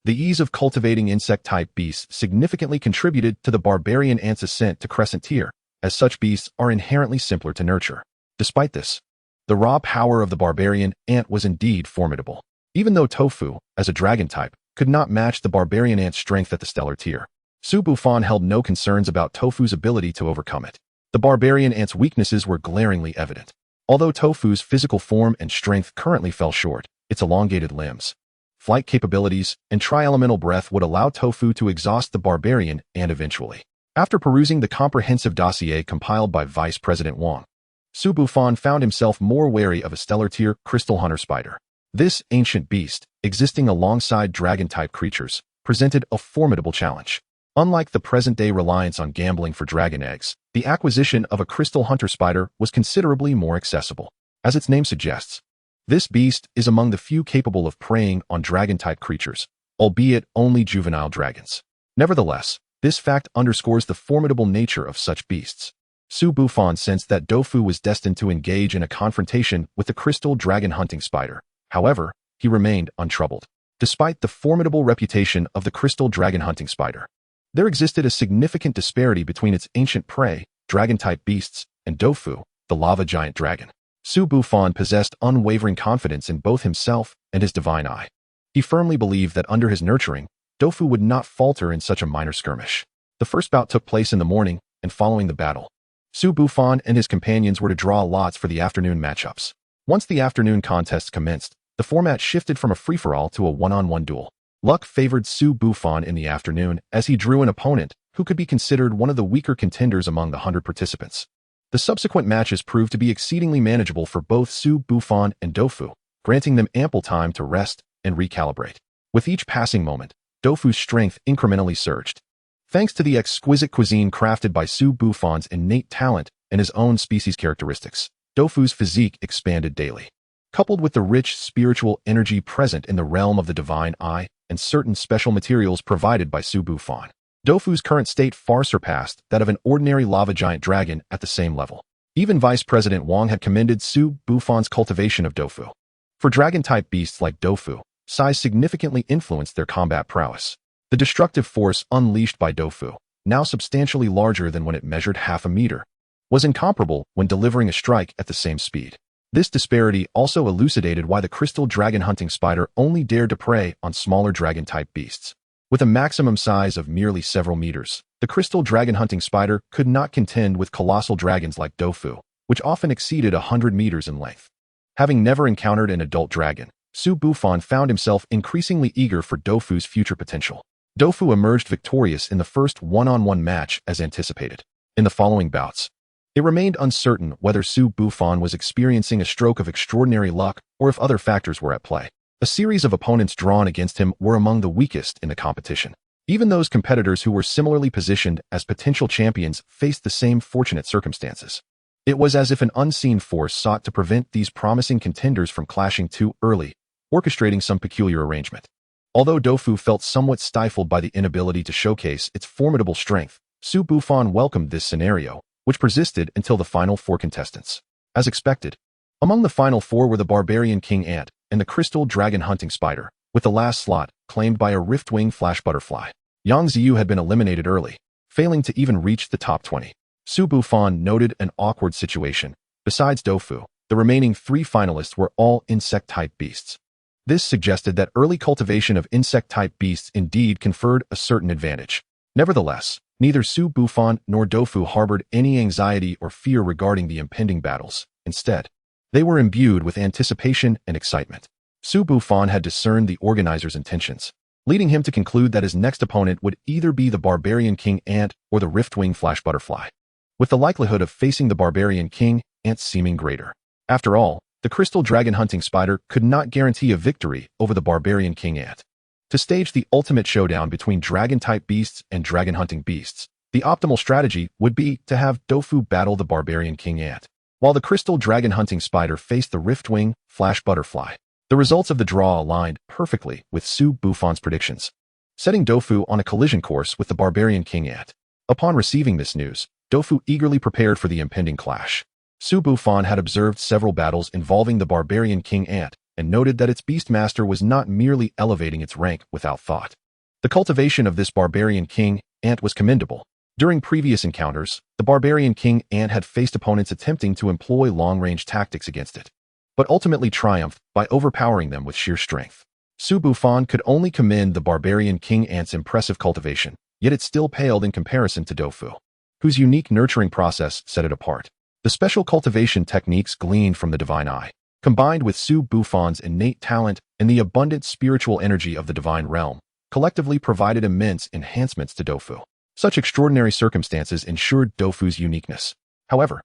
The ease of cultivating insect-type beasts significantly contributed to the barbarian ant's ascent to crescent tier, as such beasts are inherently simpler to nurture. Despite this, the raw power of the barbarian ant was indeed formidable. Even though Tofu, as a dragon type, could not match the barbarian ant's strength at the stellar tier, Su Bufan held no concerns about Tofu's ability to overcome it. The barbarian ant's weaknesses were glaringly evident. Although Tofu's physical form and strength currently fell short, its elongated limbs, flight capabilities, and tri-elemental breath would allow Tofu to exhaust the barbarian ant eventually. After perusing the comprehensive dossier compiled by Vice President Wang, Su Bufan found himself more wary of a stellar-tier crystal hunter spider. This ancient beast, existing alongside dragon-type creatures, presented a formidable challenge. Unlike the present-day reliance on gambling for dragon eggs, the acquisition of a crystal hunter spider was considerably more accessible. As its name suggests, this beast is among the few capable of preying on dragon-type creatures, albeit only juvenile dragons. Nevertheless, this fact underscores the formidable nature of such beasts. Su Bufan sensed that Dofu was destined to engage in a confrontation with the crystal dragon hunting spider. However, he remained untroubled. Despite the formidable reputation of the crystal dragon hunting spider, there existed a significant disparity between its ancient prey, dragon-type beasts, and Dofu, the lava giant dragon. Su Bufan possessed unwavering confidence in both himself and his divine eye. He firmly believed that under his nurturing, Dofu would not falter in such a minor skirmish. The first bout took place in the morning, and following the battle, Su Bufan and his companions were to draw lots for the afternoon matchups. Once the afternoon contests commenced, the format shifted from a free-for-all to a one-on-one duel. Luck favored Su Bufan in the afternoon as he drew an opponent who could be considered one of the weaker contenders among the 100 participants. The subsequent matches proved to be exceedingly manageable for both Su Bufan and Dofu, granting them ample time to rest and recalibrate. With each passing moment, Dofu's strength incrementally surged. Thanks to the exquisite cuisine crafted by Su Bufan's innate talent and his own species characteristics, Dofu's physique expanded daily. Coupled with the rich spiritual energy present in the realm of the divine eye and certain special materials provided by Su Bufan, Dofu's current state far surpassed that of an ordinary lava giant dragon at the same level. Even Vice President Wang had commended Su Bufan's cultivation of Dofu. For dragon-type beasts like Dofu, size significantly influenced their combat prowess. The destructive force unleashed by Dofu, now substantially larger than when it measured half a meter, was incomparable when delivering a strike at the same speed. This disparity also elucidated why the crystal dragon hunting spider only dared to prey on smaller dragon-type beasts. With a maximum size of merely several meters, the crystal dragon hunting spider could not contend with colossal dragons like Dofu, which often exceeded 100 meters in length. Having never encountered an adult dragon, Su Bufan found himself increasingly eager for Dofu's future potential. Dofu emerged victorious in the first one-on-one match as anticipated. In the following bouts, It remained uncertain whether Su Bufan was experiencing a stroke of extraordinary luck or if other factors were at play. A series of opponents drawn against him were among the weakest in the competition. Even those competitors who were similarly positioned as potential champions faced the same fortunate circumstances. It was as if an unseen force sought to prevent these promising contenders from clashing too early, orchestrating some peculiar arrangement. Although Dofu felt somewhat stifled by the inability to showcase its formidable strength, Su Bufan welcomed this scenario, which persisted until the final four contestants. As expected, among the final four were the Barbarian King Ant and the Crystal Dragon Hunting Spider, with the last slot claimed by a Riftwing Flash Butterfly. Yang Ziyu had been eliminated early, failing to even reach the top 20. Su Bufan noted an awkward situation. Besides Dofu, the remaining three finalists were all insect-type beasts. This suggested that early cultivation of insect-type beasts indeed conferred a certain advantage. Nevertheless, neither Su Bufan nor Dofu harbored any anxiety or fear regarding the impending battles. Instead, they were imbued with anticipation and excitement. Su Bufan had discerned the organizer's intentions, leading him to conclude that his next opponent would either be the Barbarian King Ant or the Riftwing Flash Butterfly, with the likelihood of facing the Barbarian King Ant seeming greater. After all, the Crystal Dragon Hunting Spider could not guarantee a victory over the Barbarian King Ant. To stage the ultimate showdown between dragon-type beasts and dragon-hunting beasts, the optimal strategy would be to have Dofu battle the Barbarian King Ant, while the Crystal Dragon Hunting Spider faced the Riftwing Flash Butterfly. The results of the draw aligned perfectly with Su Bufan's predictions, setting Dofu on a collision course with the Barbarian King Ant. Upon receiving this news, Dofu eagerly prepared for the impending clash. Su Bufan had observed several battles involving the Barbarian King Ant and noted that its Beastmaster was not merely elevating its rank without thought. The cultivation of this Barbarian King Ant was commendable. During previous encounters, the Barbarian King Ant had faced opponents attempting to employ long-range tactics against it, but ultimately triumphed by overpowering them with sheer strength. Su Bufan could only commend the Barbarian King Ant's impressive cultivation, yet it still paled in comparison to Dofu, whose unique nurturing process set it apart. The special cultivation techniques gleaned from the Divine Eye, combined with Su Bufan's innate talent and the abundant spiritual energy of the Divine Realm, collectively provided immense enhancements to Dofu. Such extraordinary circumstances ensured Dofu's uniqueness. However,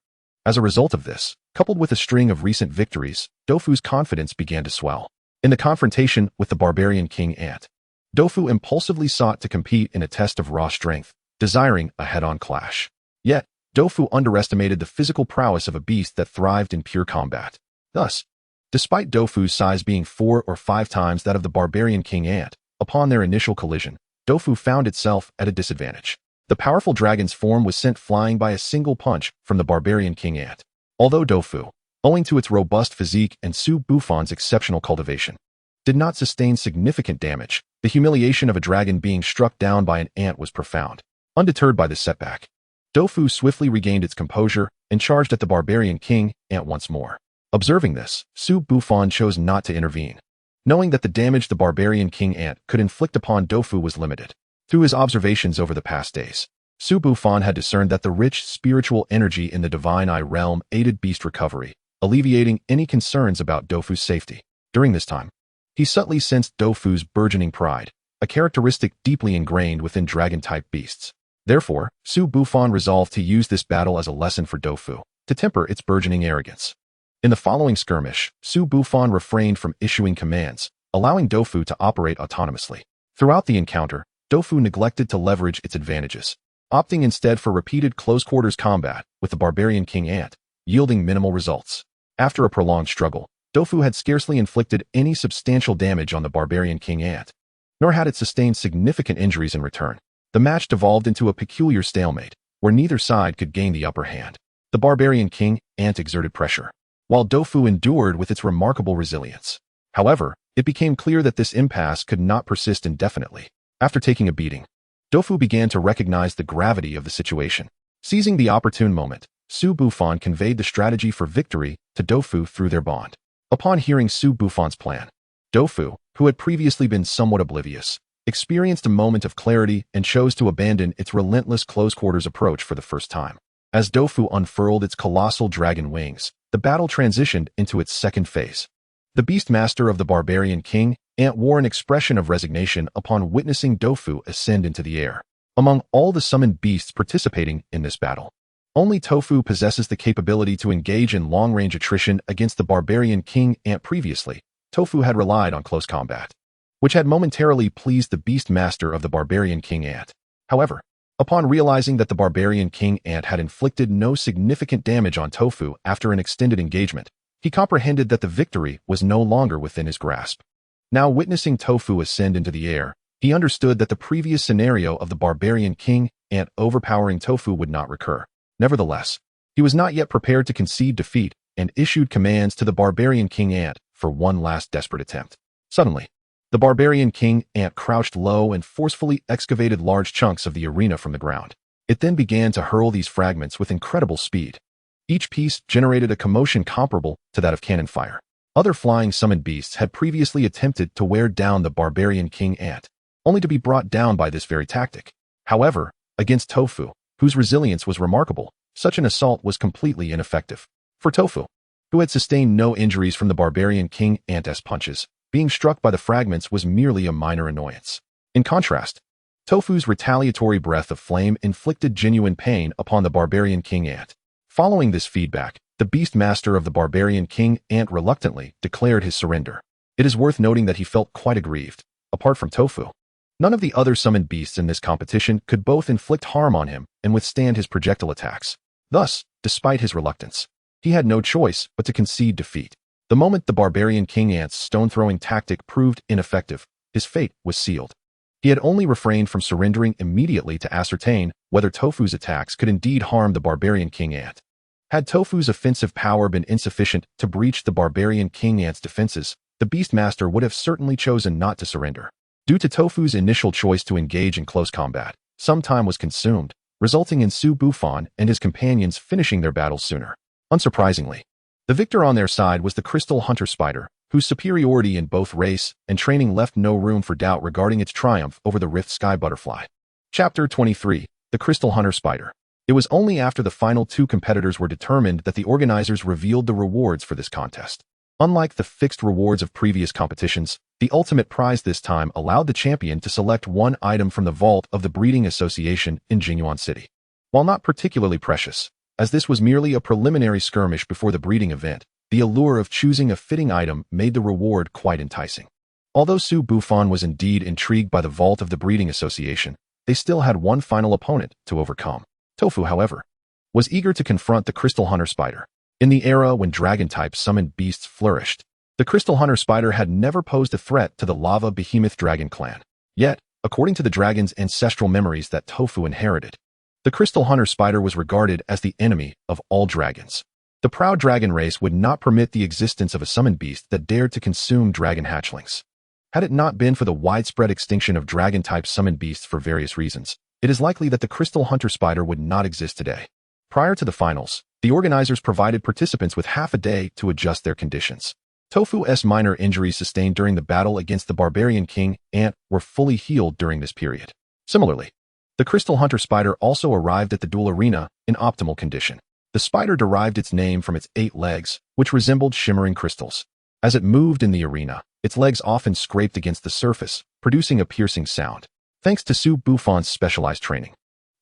as a result of this, coupled with a string of recent victories, Dofu's confidence began to swell. In the confrontation with the Barbarian King Ant, Dofu impulsively sought to compete in a test of raw strength, desiring a head-on clash. Yet, Dofu underestimated the physical prowess of a beast that thrived in pure combat. Thus, despite Dofu's size being 4 or 5 times that of the Barbarian King Ant, upon their initial collision, Dofu found itself at a disadvantage. The powerful dragon's form was sent flying by a single punch from the Barbarian King Ant. Although Dofu, owing to its robust physique and Su Bufan's exceptional cultivation, did not sustain significant damage, the humiliation of a dragon being struck down by an ant was profound. Undeterred by this setback, Dofu swiftly regained its composure and charged at the Barbarian King Ant once more. Observing this, Su Bufan chose not to intervene, knowing that the damage the Barbarian King Ant could inflict upon Dofu was limited. Through his observations over the past days, Su Bufan had discerned that the rich spiritual energy in the Divine Eye realm aided beast recovery, alleviating any concerns about Dofu's safety. During this time, he subtly sensed Dofu's burgeoning pride, a characteristic deeply ingrained within dragon-type beasts. Therefore, Su Bufan resolved to use this battle as a lesson for Dofu, to temper its burgeoning arrogance. In the following skirmish, Su Bufan refrained from issuing commands, allowing Dofu to operate autonomously. Throughout the encounter, Dofu neglected to leverage its advantages, opting instead for repeated close-quarters combat with the Barbarian King Ant, yielding minimal results. After a prolonged struggle, Dofu had scarcely inflicted any substantial damage on the Barbarian King Ant, nor had it sustained significant injuries in return. The match devolved into a peculiar stalemate, where neither side could gain the upper hand. The Barbarian King Ant exerted pressure, while Dofu endured with its remarkable resilience. However, it became clear that this impasse could not persist indefinitely. After taking a beating, Dofu began to recognize the gravity of the situation. Seizing the opportune moment, Su Bufan conveyed the strategy for victory to Dofu through their bond. Upon hearing Su Bufan's plan, Dofu, who had previously been somewhat oblivious, experienced a moment of clarity and chose to abandon its relentless close-quarters approach for the first time. As Dofu unfurled its colossal dragon wings, the battle transitioned into its second phase. The Beastmaster of the Barbarian King Ant wore an expression of resignation upon witnessing Dofu ascend into the air. Among all the summoned beasts participating in this battle, Only Tofu possesses the capability to engage in long-range attrition against the barbarian king ant. Previously, Tofu had relied on close combat, which had momentarily pleased the beast master of the barbarian king ant. However, upon realizing that the barbarian king ant had inflicted no significant damage on Tofu after an extended engagement, he comprehended that the victory was no longer within his grasp. Now witnessing Tofu ascend into the air, he understood that the previous scenario of the barbarian king ant overpowering Tofu would not recur. Nevertheless, he was not yet prepared to concede defeat and issued commands to the barbarian king ant for one last desperate attempt. Suddenly, the barbarian king ant crouched low and forcefully excavated large chunks of the arena from the ground. It then began to hurl these fragments with incredible speed. Each piece generated a commotion comparable to that of cannon fire. Other flying summoned beasts had previously attempted to wear down the barbarian king ant, only to be brought down by this very tactic. However, against Tofu, whose resilience was remarkable, such an assault was completely ineffective. For Tofu, who had sustained no injuries from the barbarian king ant's punches, being struck by the fragments was merely a minor annoyance. In contrast, Tofu's retaliatory breath of flame inflicted genuine pain upon the barbarian king ant. Following this feedback, the beast master of the barbarian king ant reluctantly declared his surrender. It is worth noting that he felt quite aggrieved. Apart from Tofu, none of the other summoned beasts in this competition could both inflict harm on him and withstand his projectile attacks. Thus, despite his reluctance, he had no choice but to concede defeat. The moment the barbarian king ant's stone-throwing tactic proved ineffective, his fate was sealed. He had only refrained from surrendering immediately to ascertain whether Tofu's attacks could indeed harm the barbarian king ant. Had Tofu's offensive power been insufficient to breach the barbarian king ant's defenses, the Beastmaster would have certainly chosen not to surrender. Due to Tofu's initial choice to engage in close combat, some time was consumed, resulting in Su Bufan and his companions finishing their battles sooner. Unsurprisingly, the victor on their side was the crystal hunter spider, whose superiority in both race and training left no room for doubt regarding its triumph over the Rift Sky butterfly. Chapter 23: The Crystal Hunter Spider. It was only after the final two competitors were determined that the organizers revealed the rewards for this contest. Unlike the fixed rewards of previous competitions, the ultimate prize this time allowed the champion to select one item from the vault of the Breeding Association in Jinyuan City. While not particularly precious, as this was merely a preliminary skirmish before the breeding event, the allure of choosing a fitting item made the reward quite enticing. Although Su Bufan was indeed intrigued by the vault of the Breeding Association, they still had one final opponent to overcome. Tofu, however, was eager to confront the Crystal Hunter Spider. In the era when dragon-type summoned beasts flourished, the Crystal Hunter Spider had never posed a threat to the Lava Behemoth Dragon clan. Yet, according to the dragon's ancestral memories that Tofu inherited, the Crystal Hunter Spider was regarded as the enemy of all dragons. The proud dragon race would not permit the existence of a summoned beast that dared to consume dragon hatchlings. Had it not been for the widespread extinction of dragon-type summoned beasts for various reasons, it is likely that the Crystal Hunter Spider would not exist today. Prior to the finals, the organizers provided participants with half a day to adjust their conditions. Tofu's minor injuries sustained during the battle against the barbarian king ant were fully healed during this period. Similarly, the Crystal Hunter Spider also arrived at the duel arena in optimal condition. The spider derived its name from its 8 legs, which resembled shimmering crystals. As it moved in the arena, its legs often scraped against the surface, producing a piercing sound. Thanks to Su Bufan's specialized training,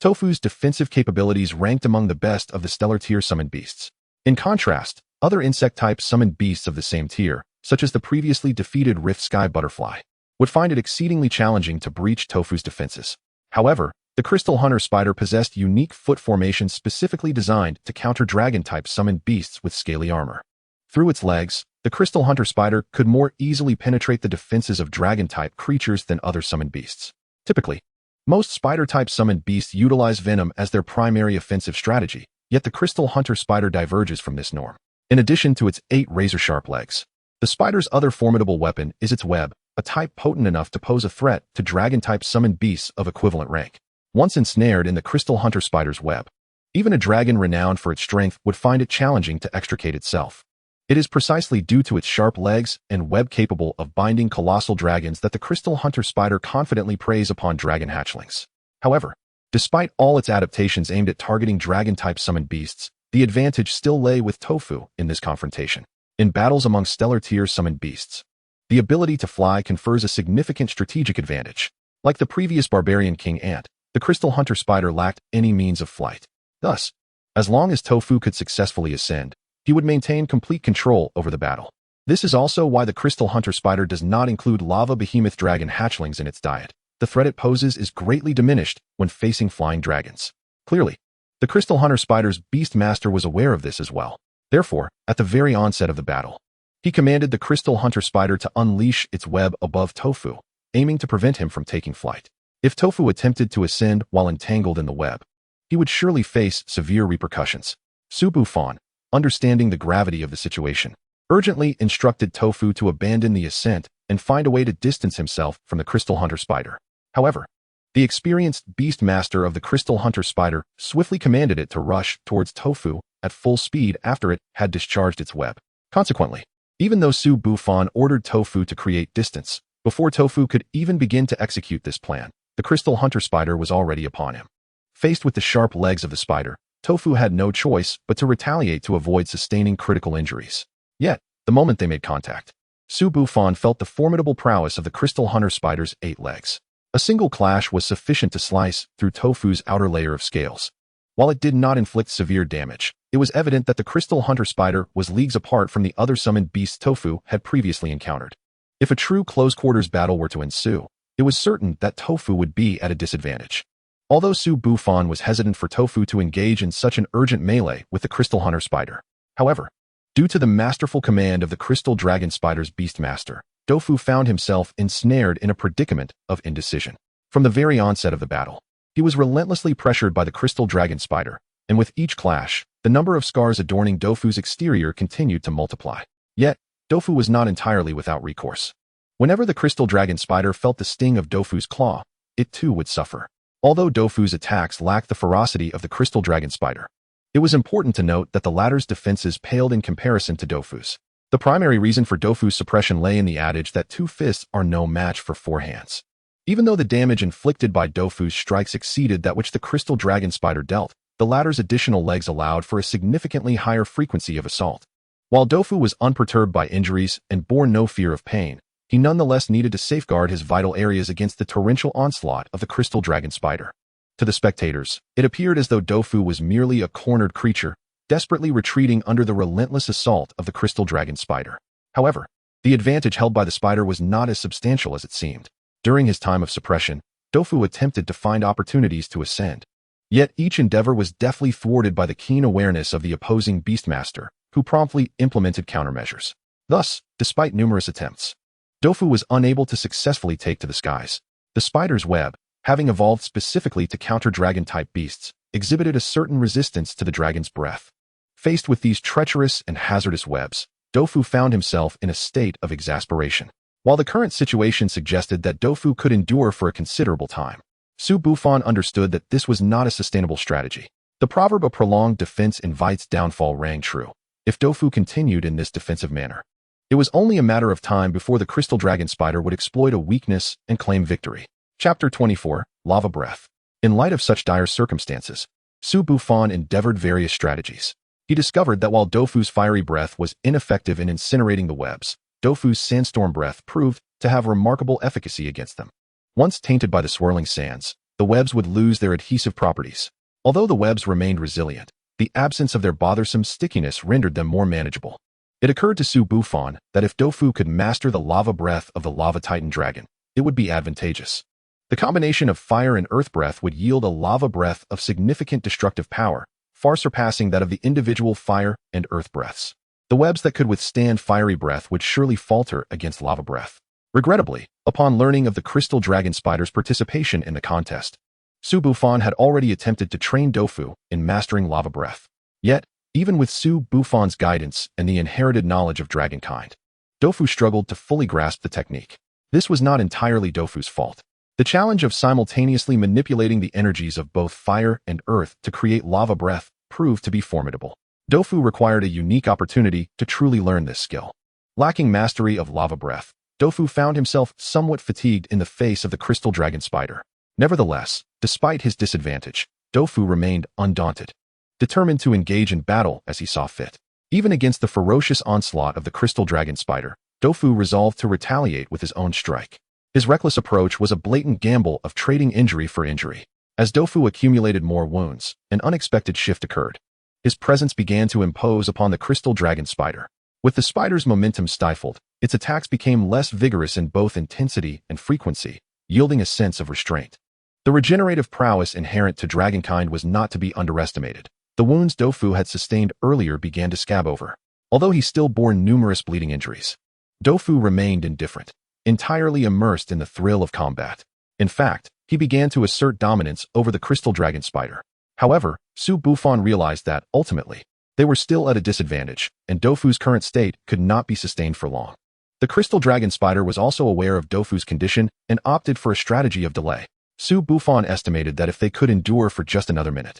Tofu's defensive capabilities ranked among the best of the stellar tier summoned beasts. In contrast, other insect-type summoned beasts of the same tier, such as the previously defeated Rift Sky butterfly, would find it exceedingly challenging to breach Tofu's defenses. However, the Crystal Hunter Spider possessed unique foot formations specifically designed to counter dragon-type summoned beasts with scaly armor. Through its legs, the Crystal Hunter Spider could more easily penetrate the defenses of dragon-type creatures than other summoned beasts. Typically, most spider-type summoned beasts utilize venom as their primary offensive strategy, yet the Crystal Hunter Spider diverges from this norm. In addition to its 8 razor-sharp legs, the spider's other formidable weapon is its web, a type potent enough to pose a threat to dragon-type summoned beasts of equivalent rank. Once ensnared in the Crystal Hunter Spider's web, even a dragon renowned for its strength would find it challenging to extricate itself. It is precisely due to its sharp legs and web capable of binding colossal dragons that the Crystal Hunter Spider confidently preys upon dragon hatchlings. However, despite all its adaptations aimed at targeting dragon-type summoned beasts, the advantage still lay with Tofu in this confrontation. In battles among stellar tier summoned beasts, the ability to fly confers a significant strategic advantage. Like the previous barbarian king ant, the Crystal Hunter Spider lacked any means of flight. Thus, As long as Tofu could successfully ascend, he would maintain complete control over the battle. This is also why the Crystal Hunter Spider does not include lava behemoth dragon hatchlings in its diet. The threat it poses is greatly diminished when facing flying dragons. Clearly, the Crystal Hunter Spider's Beast Master was aware of this as well. Therefore, at the very onset of the battle, he commanded the Crystal Hunter Spider to unleash its web above Tofu, aiming to prevent him from taking flight. If Tofu attempted to ascend while entangled in the web, he would surely face severe repercussions. Su Bufan, understanding the gravity of the situation, urgently instructed Tofu to abandon the ascent and find a way to distance himself from the Crystal Hunter Spider. However, the experienced Beast Master of the Crystal Hunter Spider swiftly commanded it to rush towards Tofu at full speed after it had discharged its web. Consequently, even though Su Bufan ordered Tofu to create distance, before Tofu could even begin to execute this plan, the Crystal Hunter Spider was already upon him. Faced with the sharp legs of the spider, Tofu had no choice but to retaliate to avoid sustaining critical injuries. Yet, the moment they made contact, Su Bufan felt the formidable prowess of the Crystal Hunter Spider's 8 legs. A single clash was sufficient to slice through Tofu's outer layer of scales. While it did not inflict severe damage, it was evident that the Crystal Hunter Spider was leagues apart from the other summoned beasts Tofu had previously encountered. If a true close-quarters battle were to ensue, it was certain that Tofu would be at a disadvantage. Although Su Bufan was hesitant for Tofu to engage in such an urgent melee with the Crystal Hunter Spider. However, due to the masterful command of the Crystal Dragon Spider's Beast Master, Tofu found himself ensnared in a predicament of indecision. From the very onset of the battle, he was relentlessly pressured by the Crystal Dragon Spider, and with each clash, the number of scars adorning Tofu's exterior continued to multiply. Yet, Tofu was not entirely without recourse. Whenever the Crystal Dragon Spider felt the sting of Tofu's claw, it too would suffer. Although Tofu's attacks lacked the ferocity of the Crystal Dragon Spider, it was important to note that the latter's defenses paled in comparison to Tofu's. The primary reason for Tofu's suppression lay in the adage that 2 fists are no match for 4 hands. Even though the damage inflicted by Tofu's strikes exceeded that which the Crystal Dragon Spider dealt, the latter's additional legs allowed for a significantly higher frequency of assault. While Tofu was unperturbed by injuries and bore no fear of pain, he nonetheless needed to safeguard his vital areas against the torrential onslaught of the Crystal Dragon Spider. To the spectators, it appeared as though Tofu was merely a cornered creature, desperately retreating under the relentless assault of the Crystal Dragon Spider. However, the advantage held by the spider was not as substantial as it seemed. During his time of suppression, Tofu attempted to find opportunities to ascend. Yet each endeavor was deftly thwarted by the keen awareness of the opposing Beastmaster, who promptly implemented countermeasures. Thus, despite numerous attempts, Tofu was unable to successfully take to the skies. The spider's web, having evolved specifically to counter dragon-type beasts, exhibited a certain resistance to the dragon's breath. Faced with these treacherous and hazardous webs, Tofu found himself in a state of exasperation. While the current situation suggested that Tofu could endure for a considerable time, Su Bufan understood that this was not a sustainable strategy. The proverb "a prolonged defense invites downfall" rang true. If Tofu continued in this defensive manner, it was only a matter of time before the Crystal Dragon Spider would exploit a weakness and claim victory. Chapter 24, Lava Breath. In light of such dire circumstances, Su Bufan endeavored various strategies. He discovered that while Tofu's fiery breath was ineffective in incinerating the webs, Tofu's sandstorm breath proved to have remarkable efficacy against them. Once tainted by the swirling sands, the webs would lose their adhesive properties. Although the webs remained resilient, the absence of their bothersome stickiness rendered them more manageable. It occurred to Su Bufan that if Tofu could master the lava breath of the Lava Titan dragon, it would be advantageous. The combination of fire and earth breath would yield a lava breath of significant destructive power, far surpassing that of the individual fire and earth breaths. The webs that could withstand fiery breath would surely falter against lava breath. Regrettably, upon learning of the Crystal Dragon Spider's participation in the contest, Su Bufan had already attempted to train Tofu in mastering lava breath. Yet, even with Su Bufan's guidance and the inherited knowledge of dragonkind, Tofu struggled to fully grasp the technique. This was not entirely Tofu's fault. The challenge of simultaneously manipulating the energies of both fire and earth to create lava breath proved to be formidable. Tofu required a unique opportunity to truly learn this skill. Lacking mastery of lava breath, Tofu found himself somewhat fatigued in the face of the Crystal Dragon Spider. Nevertheless, despite his disadvantage, Tofu remained undaunted, determined to engage in battle as he saw fit. Even against the ferocious onslaught of the Crystal Dragon Spider, Tofu resolved to retaliate with his own strike. His reckless approach was a blatant gamble of trading injury for injury. As Tofu accumulated more wounds, an unexpected shift occurred. His presence began to impose upon the crystal dragon spider. With the spider's momentum stifled, its attacks became less vigorous in both intensity and frequency, yielding a sense of restraint. The regenerative prowess inherent to dragonkind was not to be underestimated. The wounds Dofu had sustained earlier began to scab over. Although he still bore numerous bleeding injuries, Dofu remained indifferent, entirely immersed in the thrill of combat. In fact, he began to assert dominance over the crystal dragon spider. However, Su Bufan realized that, ultimately, they were still at a disadvantage, and Dofu's current state could not be sustained for long. The crystal dragon spider was also aware of Dofu's condition and opted for a strategy of delay. Su Bufan estimated that if they could endure for just another minute,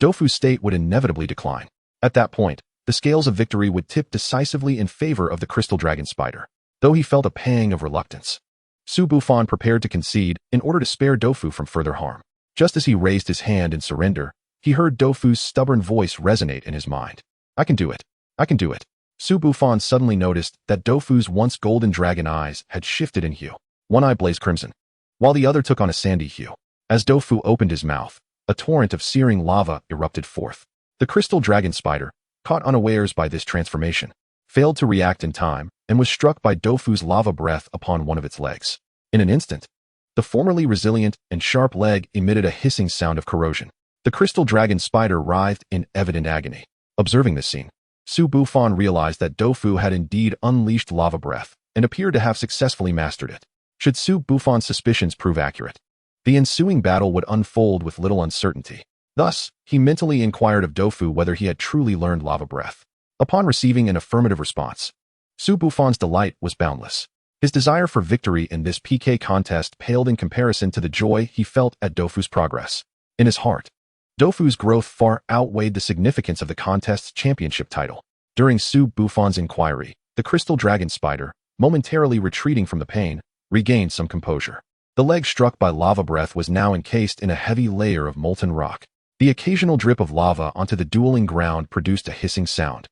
Dofu's state would inevitably decline. At that point, the scales of victory would tip decisively in favor of the crystal dragon spider. Though he felt a pang of reluctance, Su Bufan prepared to concede in order to spare Dofu from further harm. Just as he raised his hand in surrender, he heard Dofu's stubborn voice resonate in his mind. "I can do it. I can do it." Su Bufan suddenly noticed that Dofu's once golden dragon eyes had shifted in hue. One eye blazed crimson, while the other took on a sandy hue. As Dofu opened his mouth, a torrent of searing lava erupted forth. The crystal dragon spider, caught unawares by this transformation, failed to react in time and was struck by Dofu's lava breath upon one of its legs. In an instant, the formerly resilient and sharp leg emitted a hissing sound of corrosion. The crystal dragon spider writhed in evident agony. Observing this scene, Su Bufan realized that Dofu had indeed unleashed lava breath and appeared to have successfully mastered it. Should Su Bufan's suspicions prove accurate, the ensuing battle would unfold with little uncertainty. Thus, he mentally inquired of Dofu whether he had truly learned lava breath. Upon receiving an affirmative response, Su Bufan's delight was boundless. His desire for victory in this PK contest paled in comparison to the joy he felt at Dofu's progress. In his heart, Dofu's growth far outweighed the significance of the contest's championship title. During Su Bufan's inquiry, the crystal dragon spider, momentarily retreating from the pain, regained some composure. The leg struck by lava breath was now encased in a heavy layer of molten rock. The occasional drip of lava onto the dueling ground produced a hissing sound,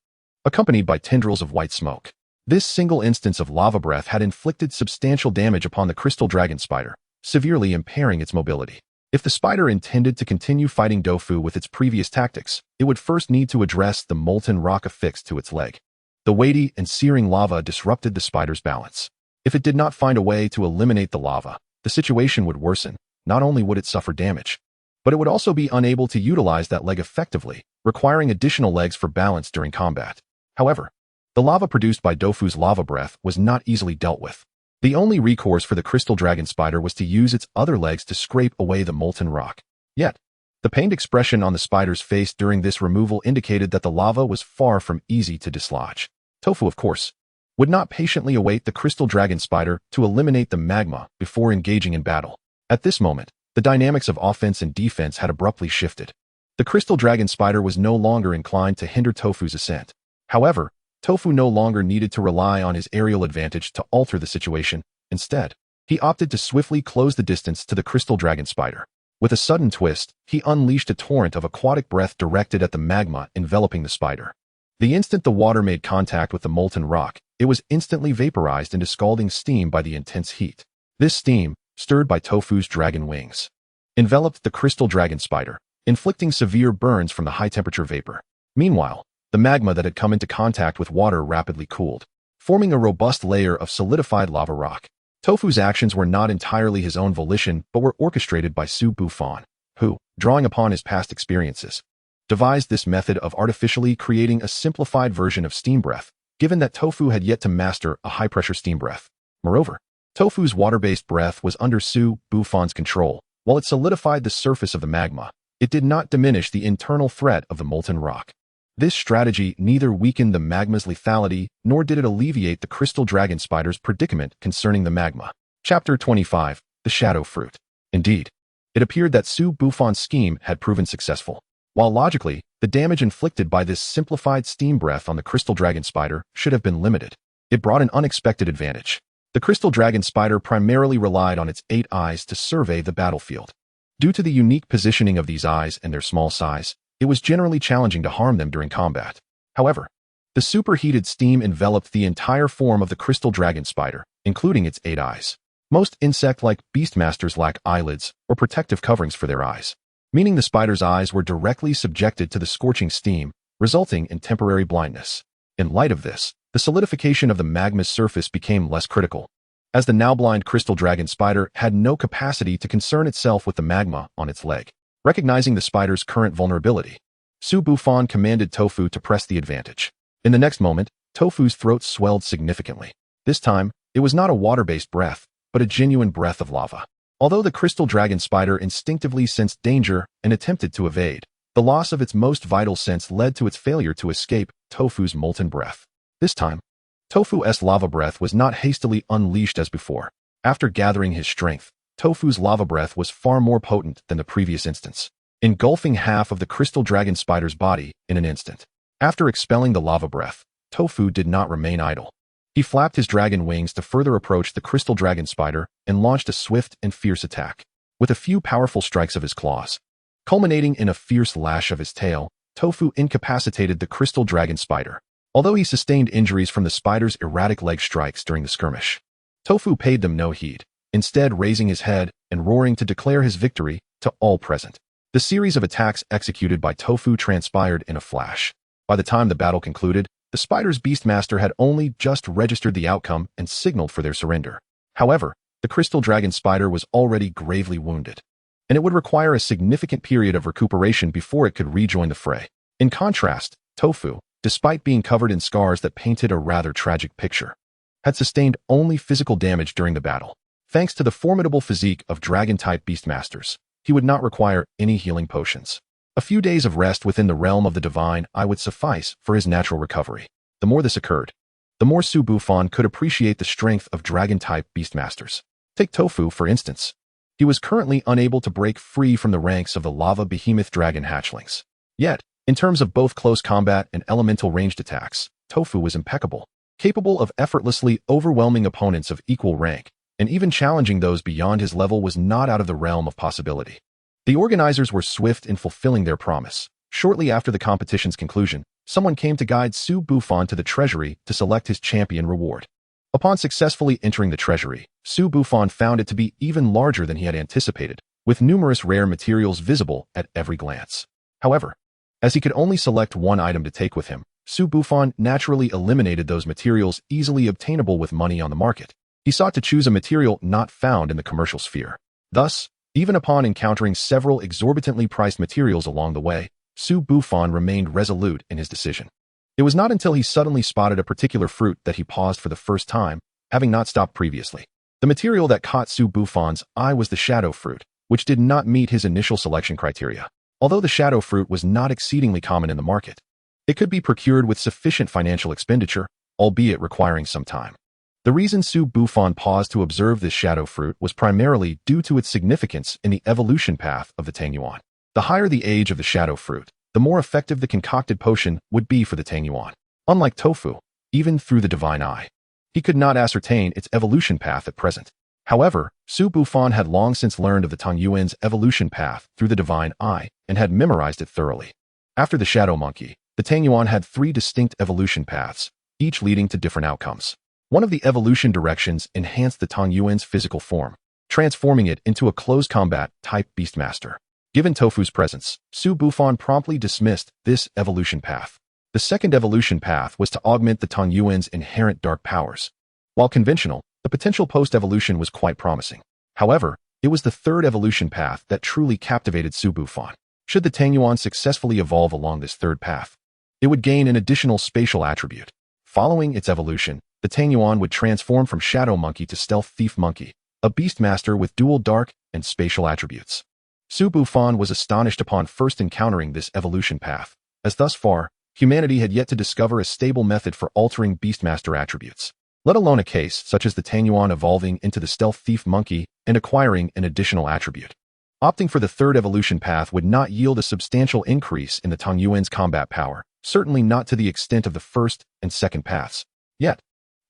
accompanied by tendrils of white smoke. This single instance of lava breath had inflicted substantial damage upon the crystal dragon spider, severely impairing its mobility. If the spider intended to continue fighting Dofu with its previous tactics, it would first need to address the molten rock affixed to its leg. The weighty and searing lava disrupted the spider's balance. If it did not find a way to eliminate the lava, the situation would worsen. Not only would it suffer damage, but it would also be unable to utilize that leg effectively, requiring additional legs for balance during combat. However, the lava produced by Dofu's lava breath was not easily dealt with. The only recourse for the crystal dragon spider was to use its other legs to scrape away the molten rock. Yet, the pained expression on the spider's face during this removal indicated that the lava was far from easy to dislodge. Tofu, of course, would not patiently await the crystal dragon spider to eliminate the magma before engaging in battle. At this moment, the dynamics of offense and defense had abruptly shifted. The crystal dragon spider was no longer inclined to hinder Tofu's ascent. However, Tofu no longer needed to rely on his aerial advantage to alter the situation. Instead, he opted to swiftly close the distance to the crystal dragon spider. With a sudden twist, he unleashed a torrent of aquatic breath directed at the magma enveloping the spider. The instant the water made contact with the molten rock, it was instantly vaporized into scalding steam by the intense heat. This steam, stirred by Tofu's dragon wings, enveloped the crystal dragon spider, inflicting severe burns from the high-temperature vapor. Meanwhile, the magma that had come into contact with water rapidly cooled, forming a robust layer of solidified lava rock. Tofu's actions were not entirely his own volition but were orchestrated by Su Bufan, who, drawing upon his past experiences, devised this method of artificially creating a simplified version of steam breath, given that Tofu had yet to master a high-pressure steam breath. Moreover, Tofu's water-based breath was under Su Bufan's control. While it solidified the surface of the magma, it did not diminish the internal threat of the molten rock. This strategy neither weakened the magma's lethality nor did it alleviate the crystal dragon spider's predicament concerning the magma. Chapter 25. The Shadow Fruit. Indeed, it appeared that Su Bufan's scheme had proven successful. While logically, the damage inflicted by this simplified steam breath on the crystal dragon spider should have been limited, it brought an unexpected advantage. The crystal dragon spider primarily relied on its 8 eyes to survey the battlefield. Due to the unique positioning of these eyes and their small size, it was generally challenging to harm them during combat. However, the superheated steam enveloped the entire form of the crystal dragon spider, including its 8 eyes. Most insect-like beastmasters lack eyelids or protective coverings for their eyes, meaning the spider's eyes were directly subjected to the scorching steam, resulting in temporary blindness. In light of this, the solidification of the magma's surface became less critical, as the now blind crystal dragon spider had no capacity to concern itself with the magma on its leg. Recognizing the spider's current vulnerability, Su Bufan commanded Tofu to press the advantage. In the next moment, Tofu's throat swelled significantly. This time, it was not a water-based breath, but a genuine breath of lava. Although the crystal dragon spider instinctively sensed danger and attempted to evade, the loss of its most vital sense led to its failure to escape Tofu's molten breath. This time, Tofu's lava breath was not hastily unleashed as before. After gathering his strength, Tofu's lava breath was far more potent than the previous instance, engulfing half of the crystal dragon spider's body in an instant. After expelling the lava breath, Tofu did not remain idle. He flapped his dragon wings to further approach the crystal dragon spider and launched a swift and fierce attack. With a few powerful strikes of his claws, culminating in a fierce lash of his tail, Tofu incapacitated the crystal dragon spider. Although he sustained injuries from the spider's erratic leg strikes during the skirmish, Tofu paid them no heed, instead raising his head and roaring to declare his victory to all present. The series of attacks executed by Tofu transpired in a flash. By the time the battle concluded, the spider's beastmaster had only just registered the outcome and signaled for their surrender. However, the crystal dragon spider was already gravely wounded, and it would require a significant period of recuperation before it could rejoin the fray. In contrast, Tofu, despite being covered in scars that painted a rather tragic picture, had sustained only physical damage during the battle. Thanks to the formidable physique of dragon-type beastmasters, he would not require any healing potions. A few days of rest within the realm of the divine I would suffice for his natural recovery. The more this occurred, the more Su Bufan could appreciate the strength of dragon-type beastmasters. Take Tofu, for instance. He was currently unable to break free from the ranks of the lava behemoth dragon hatchlings. Yet, in terms of both close combat and elemental ranged attacks, Tofu was impeccable, capable of effortlessly overwhelming opponents of equal rank, and even challenging those beyond his level was not out of the realm of possibility. The organizers were swift in fulfilling their promise. Shortly after the competition's conclusion, someone came to guide Su Bufan to the treasury to select his champion reward. Upon successfully entering the treasury, Su Bufan found it to be even larger than he had anticipated, with numerous rare materials visible at every glance. However, as he could only select one item to take with him, Su Bufan naturally eliminated those materials easily obtainable with money on the market. He sought to choose a material not found in the commercial sphere. Thus, even upon encountering several exorbitantly priced materials along the way, Su Bufan remained resolute in his decision. It was not until he suddenly spotted a particular fruit that he paused for the first time, having not stopped previously. The material that caught Su Bufan's eye was the shadow fruit, which did not meet his initial selection criteria. Although the shadow fruit was not exceedingly common in the market, it could be procured with sufficient financial expenditure, albeit requiring some time. The reason Su Bufan paused to observe this shadow fruit was primarily due to its significance in the evolution path of the Tangyuan. The higher the age of the shadow fruit, the more effective the concocted potion would be for the Tangyuan. Unlike Tofu, even through the divine eye, he could not ascertain its evolution path at present. However, Su Bufan had long since learned of the Tangyuan's evolution path through the divine eye and had memorized it thoroughly. After the shadow monkey, the Tangyuan had 3 distinct evolution paths, each leading to different outcomes. One of the evolution directions enhanced the Tangyuan's physical form, transforming it into a close combat type beastmaster. Given Tofu's presence, Su Bufan promptly dismissed this evolution path. The second evolution path was to augment the Tangyuan's inherent dark powers. While conventional, the potential post-evolution was quite promising. However, it was the third evolution path that truly captivated Su Bufan. Should the Tangyuan successfully evolve along this third path, it would gain an additional spatial attribute. Following its evolution, the Tangyuan would transform from Shadow Monkey to Stealth Thief Monkey, a beastmaster with dual dark and spatial attributes. Su Bufan was astonished upon first encountering this evolution path, as thus far, humanity had yet to discover a stable method for altering beastmaster attributes, let alone a case such as the Tangyuan evolving into the Stealth Thief Monkey and acquiring an additional attribute. Opting for the third evolution path would not yield a substantial increase in the Tangyuan's combat power, certainly not to the extent of the first and second paths. Yet,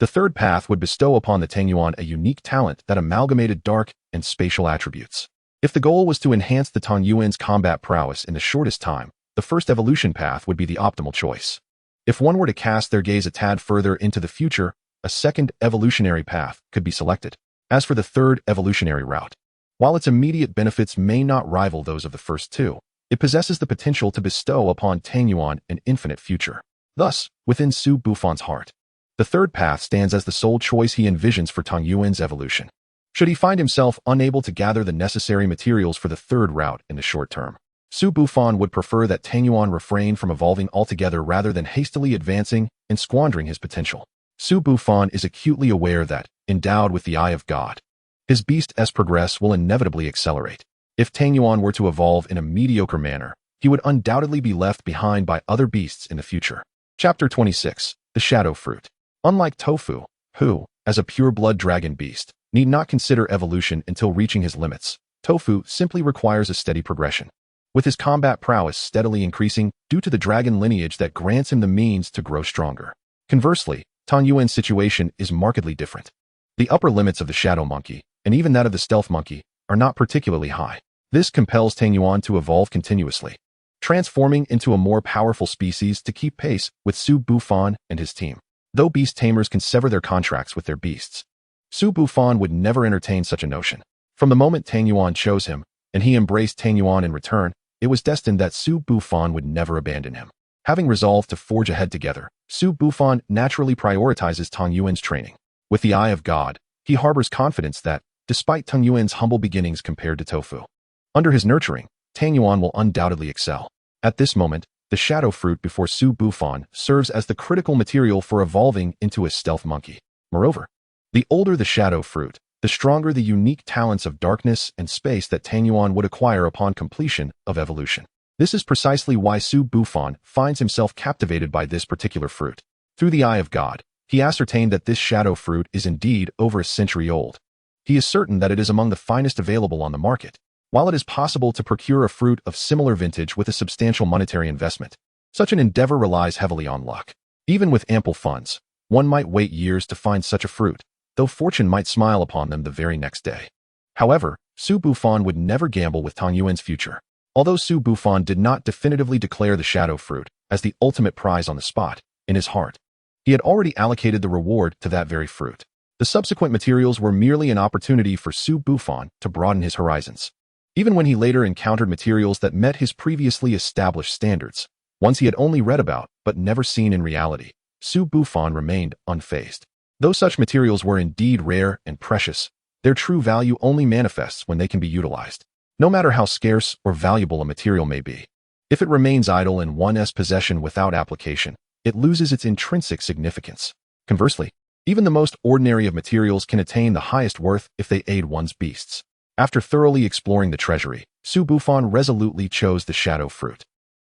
the third path would bestow upon the Tangyuan a unique talent that amalgamated dark and spatial attributes. If the goal was to enhance the Tangyuan's combat prowess in the shortest time, the first evolution path would be the optimal choice. If one were to cast their gaze a tad further into the future, a second evolutionary path could be selected. As for the third evolutionary route, while its immediate benefits may not rival those of the first two, It possesses the potential to bestow upon Tang Yuan an infinite future. Thus, within Su Bufan's heart, the third path stands as the sole choice he envisions for Tang Yuan's evolution. Should he find himself unable to gather the necessary materials for the third route in the short term, Su Bufan would prefer that Tang Yuan refrain from evolving altogether rather than hastily advancing and squandering his potential. Su Bufan is acutely aware that, endowed with the Eye of God, his beast's progress will inevitably accelerate. If Tang Yuan were to evolve in a mediocre manner, he would undoubtedly be left behind by other beasts in the future. Chapter 26. The Shadow Fruit. Unlike Tofu, who, as a pure-blood dragon beast, need not consider evolution until reaching his limits, Tofu simply requires a steady progression, with his combat prowess steadily increasing due to the dragon lineage that grants him the means to grow stronger. Conversely, Tang Yuan's situation is markedly different. The upper limits of the Shadow Monkey, and even that of the Stealth Monkey, are not particularly high. This compels Tang Yuan to evolve continuously, transforming into a more powerful species to keep pace with Su Bufan and his team. Though beast tamers can sever their contracts with their beasts, Su Bufan would never entertain such a notion. From the moment Tang Yuan chose him, and he embraced Tang Yuan in return, it was destined that Su Bufan would never abandon him. Having resolved to forge ahead together, Su Bufan naturally prioritizes Tang Yuan's training. With the Eye of God, he harbors confidence that, despite Tang Yuan's humble beginnings compared to Tofu, under his nurturing, Tang Yuan will undoubtedly excel. At this moment, the Shadow Fruit before Su Bufan serves as the critical material for evolving into a Stealth Monkey. Moreover, the older the Shadow Fruit, the stronger the unique talents of darkness and space that Tang Yuan would acquire upon completion of evolution. This is precisely why Su Bufan finds himself captivated by this particular fruit. Through the Eye of God, he ascertained that this Shadow Fruit is indeed over a century old. He is certain that it is among the finest available on the market. While it is possible to procure a fruit of similar vintage with a substantial monetary investment, such an endeavor relies heavily on luck. Even with ample funds, one might wait years to find such a fruit, though fortune might smile upon them the very next day. However, Su Bufan would never gamble with Tang Yuan's future. Although Su Bufan did not definitively declare the Shadow Fruit as the ultimate prize on the spot, in his heart, he had already allocated the reward to that very fruit. The subsequent materials were merely an opportunity for Su Bufan to broaden his horizons. Even when he later encountered materials that met his previously established standards, ones he had only read about but never seen in reality, Su Bufan remained unfazed. Though such materials were indeed rare and precious, their true value only manifests when they can be utilized. No matter how scarce or valuable a material may be, if it remains idle in one's possession without application, it loses its intrinsic significance. Conversely, even the most ordinary of materials can attain the highest worth if they aid one's beasts. After thoroughly exploring the treasury, Su Bufan resolutely chose the Shadow Fruit.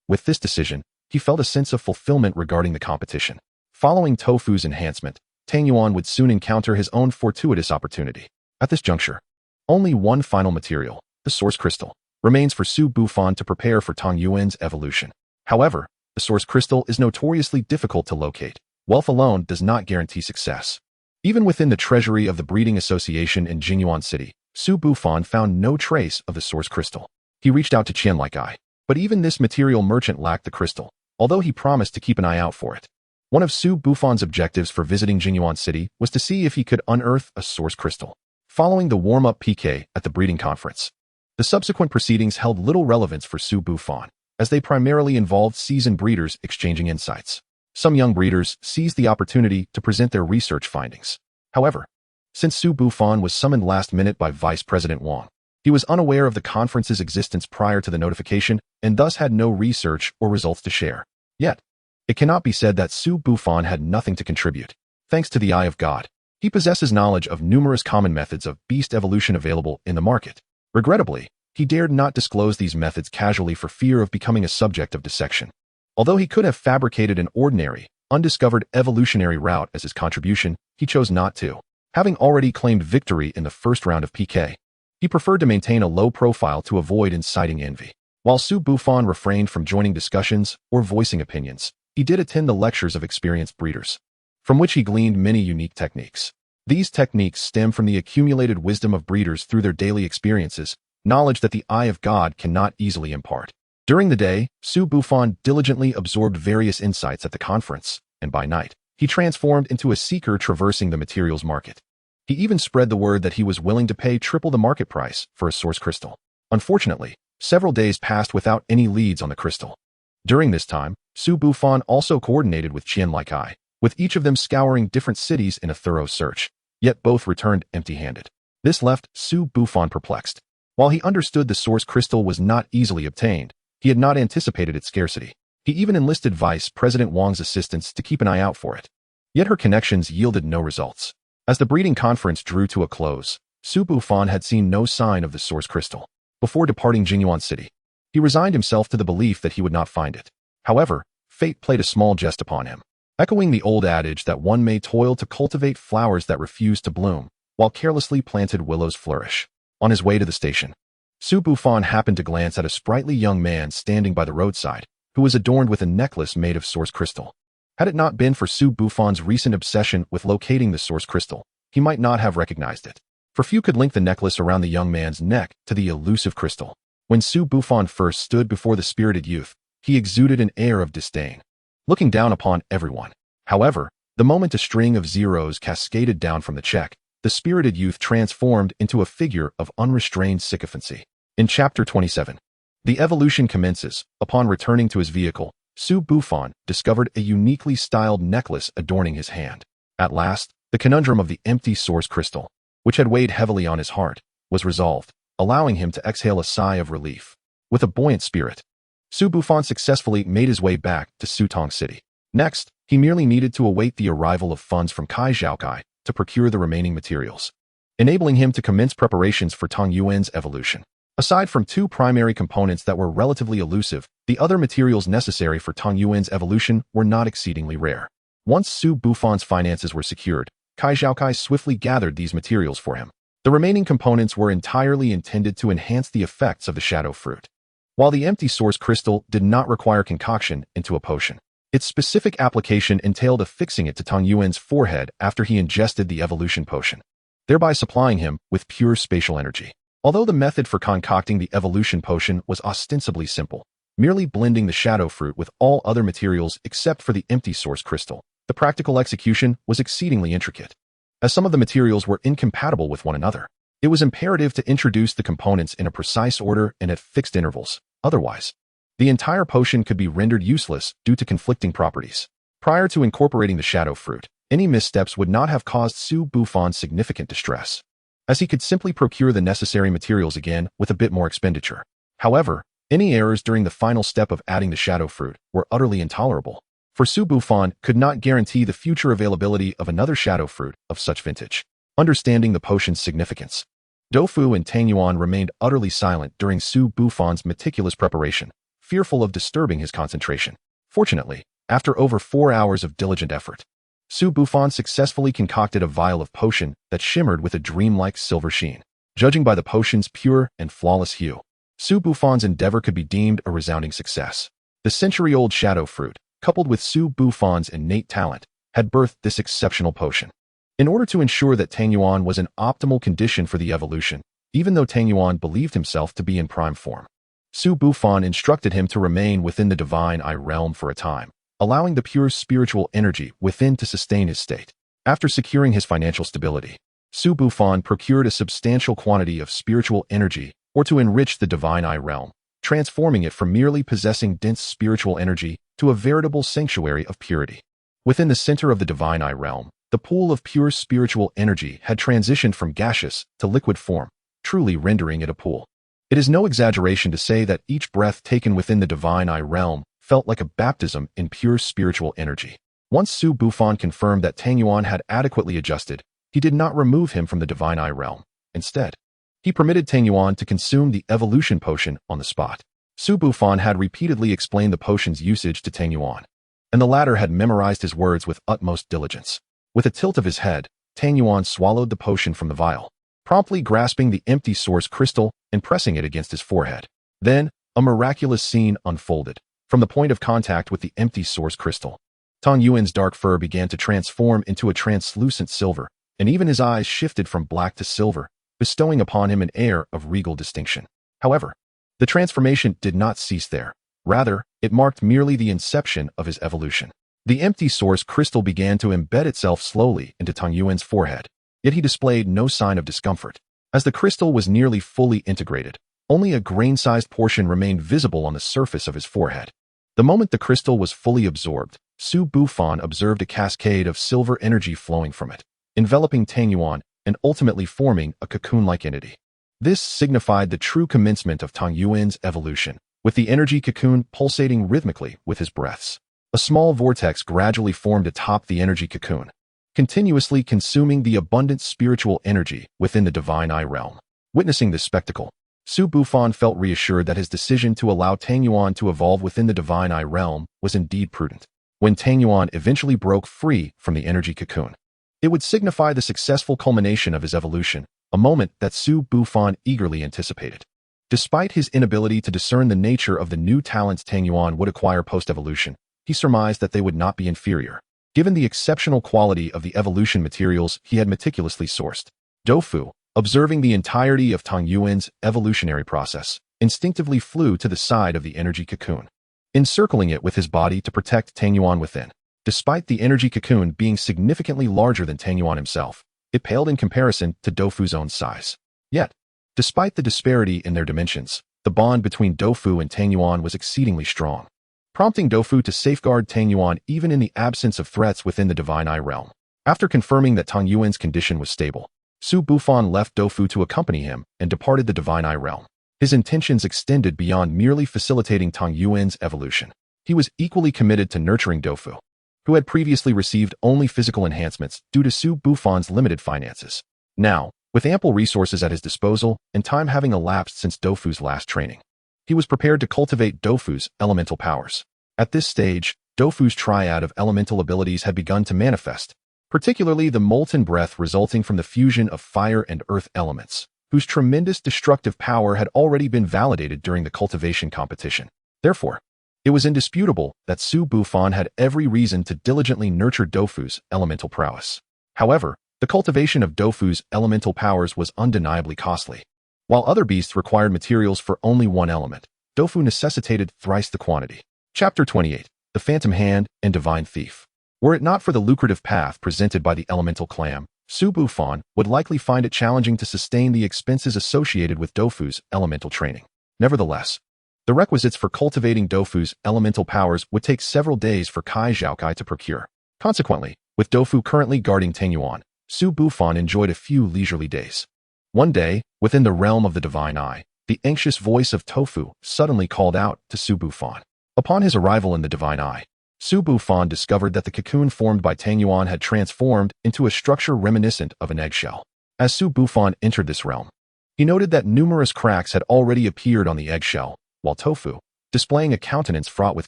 With this decision, he felt a sense of fulfillment regarding the competition. Following Tofu's enhancement, Tang Yuan would soon encounter his own fortuitous opportunity. At this juncture, only one final material, the Source Crystal, remains for Su Bufan to prepare for Tang Yuan's evolution. However, the Source Crystal is notoriously difficult to locate. Wealth alone does not guarantee success. Even within the treasury of the Breeding Association in Jinyuan City, Su Bufan found no trace of the Source Crystal. He reached out to Qianlai, but even this material merchant lacked the crystal, although he promised to keep an eye out for it. One of Su Bufan's objectives for visiting Jinyuan City was to see if he could unearth a Source Crystal. Following the warm-up PK at the breeding conference, the subsequent proceedings held little relevance for Su Bufan, as they primarily involved seasoned breeders exchanging insights. Some young breeders seized the opportunity to present their research findings. However, since Su Bufan was summoned last minute by Vice President Wang, he was unaware of the conference's existence prior to the notification and thus had no research or results to share. Yet, it cannot be said that Su Bufan had nothing to contribute. Thanks to the Eye of God, he possesses knowledge of numerous common methods of beast evolution available in the market. Regrettably, he dared not disclose these methods casually for fear of becoming a subject of dissection. Although he could have fabricated an ordinary, undiscovered evolutionary route as his contribution, he chose not to. Having already claimed victory in the first round of PK, he preferred to maintain a low profile to avoid inciting envy. While Su Bufan refrained from joining discussions or voicing opinions, he did attend the lectures of experienced breeders, from which he gleaned many unique techniques. These techniques stem from the accumulated wisdom of breeders through their daily experiences, knowledge that the Eye of God cannot easily impart. During the day, Su Bufan diligently absorbed various insights at the conference, and by night, he transformed into a seeker traversing the materials market. He even spread the word that he was willing to pay triple the market price for a Source Crystal. Unfortunately, Several days passed without any leads on the crystal. During this time, Su Bufan also coordinated with Qian Laikai, with each of them scouring different cities in a thorough search, yet both returned empty-handed. This left Su Bufan perplexed. While he understood the source crystal was not easily obtained, he had not anticipated its scarcity. He even enlisted Vice President Wang's assistance to keep an eye out for it. Yet her connections yielded no results. As the breeding conference drew to a close, Su Bufan had seen no sign of the source crystal. Before departing Jingyuan City, he resigned himself to the belief that he would not find it. However, fate played a small jest upon him. Echoing the old adage that one may toil to cultivate flowers that refuse to bloom, while carelessly planted willows flourish. On his way to the station, Su Bufan happened to glance at a sprightly young man standing by the roadside, who was adorned with a necklace made of source crystal. Had it not been for Su Bufan's recent obsession with locating the source crystal, he might not have recognized it. For few could link the necklace around the young man's neck to the elusive crystal. When Su Bufan first stood before the spirited youth, he exuded an air of disdain, looking down upon everyone. However, the moment a string of zeros cascaded down from the check, the spirited youth transformed into a figure of unrestrained sycophancy. In Chapter 27, the evolution commences. Upon returning to his vehicle, Su Bufan discovered a uniquely styled necklace adorning his hand. At last, the conundrum of the empty source crystal, which had weighed heavily on his heart, was resolved, allowing him to exhale a sigh of relief. With a buoyant spirit, Su Bufan successfully made his way back to Sutong City. Next, he merely needed to await the arrival of funds from Kai Zhaokai to procure the remaining materials, enabling him to commence preparations for Tong Yuan's evolution. Aside from two primary components that were relatively elusive, the other materials necessary for Tong Yuan's evolution were not exceedingly rare. Once Su Bufan's finances were secured, Kai Zhaokai swiftly gathered these materials for him. The remaining components were entirely intended to enhance the effects of the shadow fruit. While the empty source crystal did not require concoction into a potion, its specific application entailed affixing it to Tong Yuan's forehead after he ingested the evolution potion, thereby supplying him with pure spatial energy. Although the method for concocting the evolution potion was ostensibly simple, merely blending the shadow fruit with all other materials except for the empty source crystal, the practical execution was exceedingly intricate. As some of the materials were incompatible with one another, it was imperative to introduce the components in a precise order and at fixed intervals. Otherwise, the entire potion could be rendered useless due to conflicting properties. Prior to incorporating the shadow fruit, any missteps would not have caused Su Bufan significant distress, as he could simply procure the necessary materials again with a bit more expenditure. However, any errors during the final step of adding the shadow fruit were utterly intolerable, for Su Bufan could not guarantee the future availability of another shadow fruit of such vintage. Understanding the potion's significance, Doufu and Tang Yuan remained utterly silent during Su Bufan's meticulous preparation, fearful of disturbing his concentration. Fortunately, after over 4 hours of diligent effort, Su Bufan successfully concocted a vial of potion that shimmered with a dreamlike silver sheen. Judging by the potion's pure and flawless hue, Su Bufan's endeavor could be deemed a resounding success. The century-old shadow fruit, coupled with Su Bufan's innate talent, had birthed this exceptional potion. In order to ensure that Tang Yuan was in optimal condition for the evolution, even though Tang Yuan believed himself to be in prime form, Su Bufan instructed him to remain within the divine eye realm for a time, allowing the pure spiritual energy within to sustain his state. After securing his financial stability, Su Bufan procured a substantial quantity of spiritual energy to enrich the divine eye realm, transforming it from merely possessing dense spiritual energy to a veritable sanctuary of purity. Within the center of the divine eye realm, the pool of pure spiritual energy had transitioned from gaseous to liquid form, truly rendering it a pool. It is no exaggeration to say that each breath taken within the divine eye realm felt like a baptism in pure spiritual energy. Once Su Bufan confirmed that Tang Yuan had adequately adjusted, he did not remove him from the divine eye realm. Instead, he permitted Tang Yuan to consume the evolution potion on the spot. Su Bufan had repeatedly explained the potion's usage to Tang Yuan, and the latter had memorized his words with utmost diligence. With a tilt of his head, Tang Yuan swallowed the potion from the vial, promptly grasping the empty source crystal and pressing it against his forehead. Then, a miraculous scene unfolded. From the point of contact with the empty source crystal, Tong Yuan's dark fur began to transform into a translucent silver, and even his eyes shifted from black to silver, bestowing upon him an air of regal distinction. However, the transformation did not cease there. Rather, it marked merely the inception of his evolution. The empty source crystal began to embed itself slowly into Tong Yuan's forehead, yet he displayed no sign of discomfort. As the crystal was nearly fully integrated, Only a grain-sized portion remained visible on the surface of his forehead. The moment the crystal was fully absorbed, Su Bufan observed a cascade of silver energy flowing from it, enveloping Tang Yuan and ultimately forming a cocoon-like entity. This signified the true commencement of Tang Yuan's evolution, with the energy cocoon pulsating rhythmically with his breaths. A small vortex gradually formed atop the energy cocoon, continuously consuming the abundant spiritual energy within the Divine Eye realm. Witnessing this spectacle, Su Bufan felt reassured that his decision to allow Tang Yuan to evolve within the Divine Eye realm was indeed prudent. When Tang Yuan eventually broke free from the energy cocoon, it would signify the successful culmination of his evolution, a moment that Su Bufan eagerly anticipated. Despite his inability to discern the nature of the new talents Tang Yuan would acquire post-evolution, he surmised that they would not be inferior, given the exceptional quality of the evolution materials he had meticulously sourced. Doufu, observing the entirety of Tang Yuan's evolutionary process, instinctively flew to the side of the energy cocoon, encircling it with his body to protect Tang Yuan within. Despite the energy cocoon being significantly larger than Tang Yuan himself, it paled in comparison to Doufu's own size. Yet, despite the disparity in their dimensions, the bond between Doufu and Tang Yuan was exceedingly strong, prompting Doufu to safeguard Tang Yuan even in the absence of threats within the Divine Eye realm. After confirming that Tang Yuan's condition was stable, Su Bufan left Doufu to accompany him and departed the Divine Eye realm. His intentions extended beyond merely facilitating Tang Yuan's evolution. He was equally committed to nurturing Doufu, who had previously received only physical enhancements due to Su Bufan's limited finances. Now, with ample resources at his disposal and time having elapsed since Doufu's last training, he was prepared to cultivate Doufu's elemental powers. At this stage, Doufu's triad of elemental abilities had begun to manifest, particularly the molten breath resulting from the fusion of fire and earth elements, whose tremendous destructive power had already been validated during the cultivation competition. Therefore, it was indisputable that Su Bufan had every reason to diligently nurture Doufu's elemental prowess. However, the cultivation of Doufu's elemental powers was undeniably costly. While other beasts required materials for only one element, Doufu necessitated thrice the quantity. Chapter 28. The Phantom Hand and Divine Thief. Were it not for the lucrative path presented by the elemental clam, Su Bufan would likely find it challenging to sustain the expenses associated with Doufu's elemental training. Nevertheless, the requisites for cultivating Doufu's elemental powers would take several days for Kai Zhaokai to procure. Consequently, with Doufu currently guarding Tang Yuan, Su Bufan enjoyed a few leisurely days. One day, within the realm of the Divine Eye, the anxious voice of Tofu suddenly called out to Su Bufan. Upon his arrival in the Divine Eye, Su Bufan discovered that the cocoon formed by Tang Yuan had transformed into a structure reminiscent of an eggshell. As Su Bufan entered this realm, he noted that numerous cracks had already appeared on the eggshell, while Tofu, displaying a countenance fraught with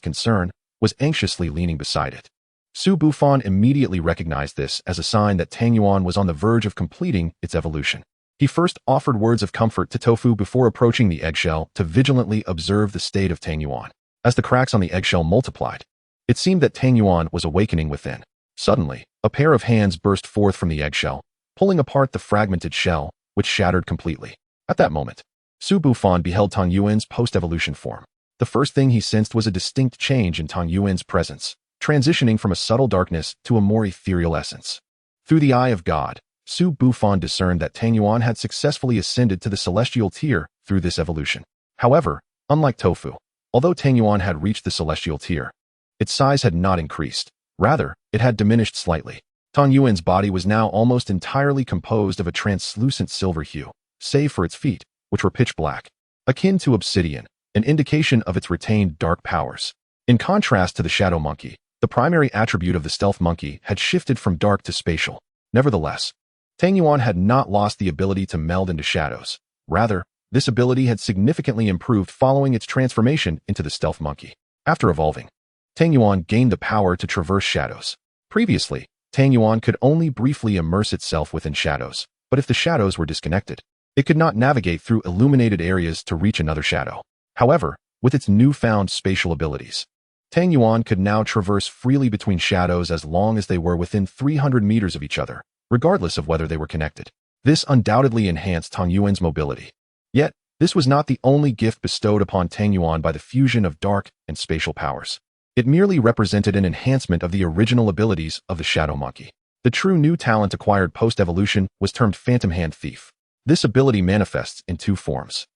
concern, was anxiously leaning beside it. Su Bufan immediately recognized this as a sign that Tang Yuan was on the verge of completing its evolution. He first offered words of comfort to Tofu before approaching the eggshell to vigilantly observe the state of Tang Yuan. As the cracks on the eggshell multiplied, it seemed that Tang Yuan was awakening within. Suddenly, a pair of hands burst forth from the eggshell, pulling apart the fragmented shell, which shattered completely. At that moment, Su Bufan beheld Tang Yuan's post-evolution form. The first thing he sensed was a distinct change in Tang Yuan's presence, transitioning from a subtle darkness to a more ethereal essence. Through the eye of God, Su Bufan discerned that Tang Yuan had successfully ascended to the celestial tier through this evolution. However, unlike Tofu, although Tang Yuan had reached the celestial tier, its size had not increased. Rather, it had diminished slightly. Tang Yuan's body was now almost entirely composed of a translucent silver hue, save for its feet, which were pitch black, akin to obsidian, an indication of its retained dark powers. In contrast to the shadow monkey, the primary attribute of the stealth monkey had shifted from dark to spatial. Nevertheless, Tang Yuan had not lost the ability to meld into shadows. Rather, this ability had significantly improved following its transformation into the stealth monkey. After evolving, Tang Yuan gained the power to traverse shadows. Previously, Tang Yuan could only briefly immerse itself within shadows, but if the shadows were disconnected, it could not navigate through illuminated areas to reach another shadow. However, with its newfound spatial abilities, Tang Yuan could now traverse freely between shadows as long as they were within 300 meters of each other, regardless of whether they were connected. This undoubtedly enhanced Tang Yuan's mobility. Yet, this was not the only gift bestowed upon Tang Yuan by the fusion of dark and spatial powers. It merely represented an enhancement of the original abilities of the shadow monkey. The true new talent acquired post-evolution was termed Phantom Hand Thief. This ability manifests in two forms.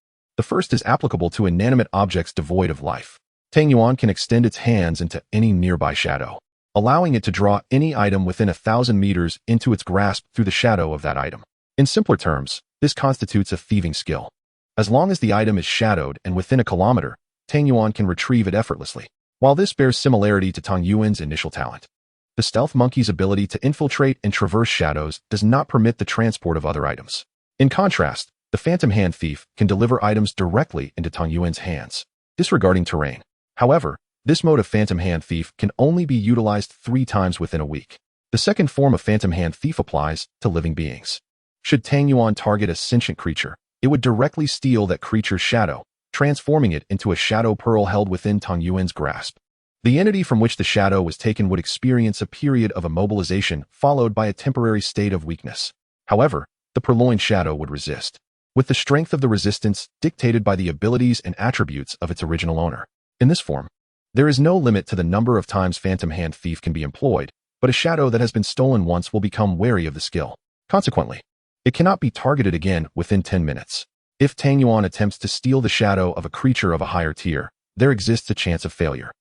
The first is applicable to inanimate objects devoid of life. Tang Yuan can extend its hands into any nearby shadow, allowing it to draw any item within 1,000 meters into its grasp through the shadow of that item. In simpler terms, this constitutes a thieving skill. As long as the item is shadowed and within a kilometer, Tang Yuan can retrieve it effortlessly. While this bears similarity to Tang Yuan's initial talent, the stealth monkey's ability to infiltrate and traverse shadows does not permit the transport of other items. In contrast, the phantom hand thief can deliver items directly into Tang Yuan's hands, disregarding terrain. However, this mode of phantom hand thief can only be utilized 3 times within a week. The second form of phantom hand thief applies to living beings. Should Tang Yuan target a sentient creature, it would directly steal that creature's shadow, transforming it into a shadow pearl held within Tang Yuan's grasp. The entity from which the shadow was taken would experience a period of immobilization followed by a temporary state of weakness. However, the purloined shadow would resist, with the strength of the resistance dictated by the abilities and attributes of its original owner. In this form, there is no limit to the number of times Phantom Hand Thief can be employed, but a shadow that has been stolen once will become wary of the skill. Consequently, it cannot be targeted again within 10 minutes. If Tang Yuan attempts to steal the shadow of a creature of a higher tier, there exists a chance of failure.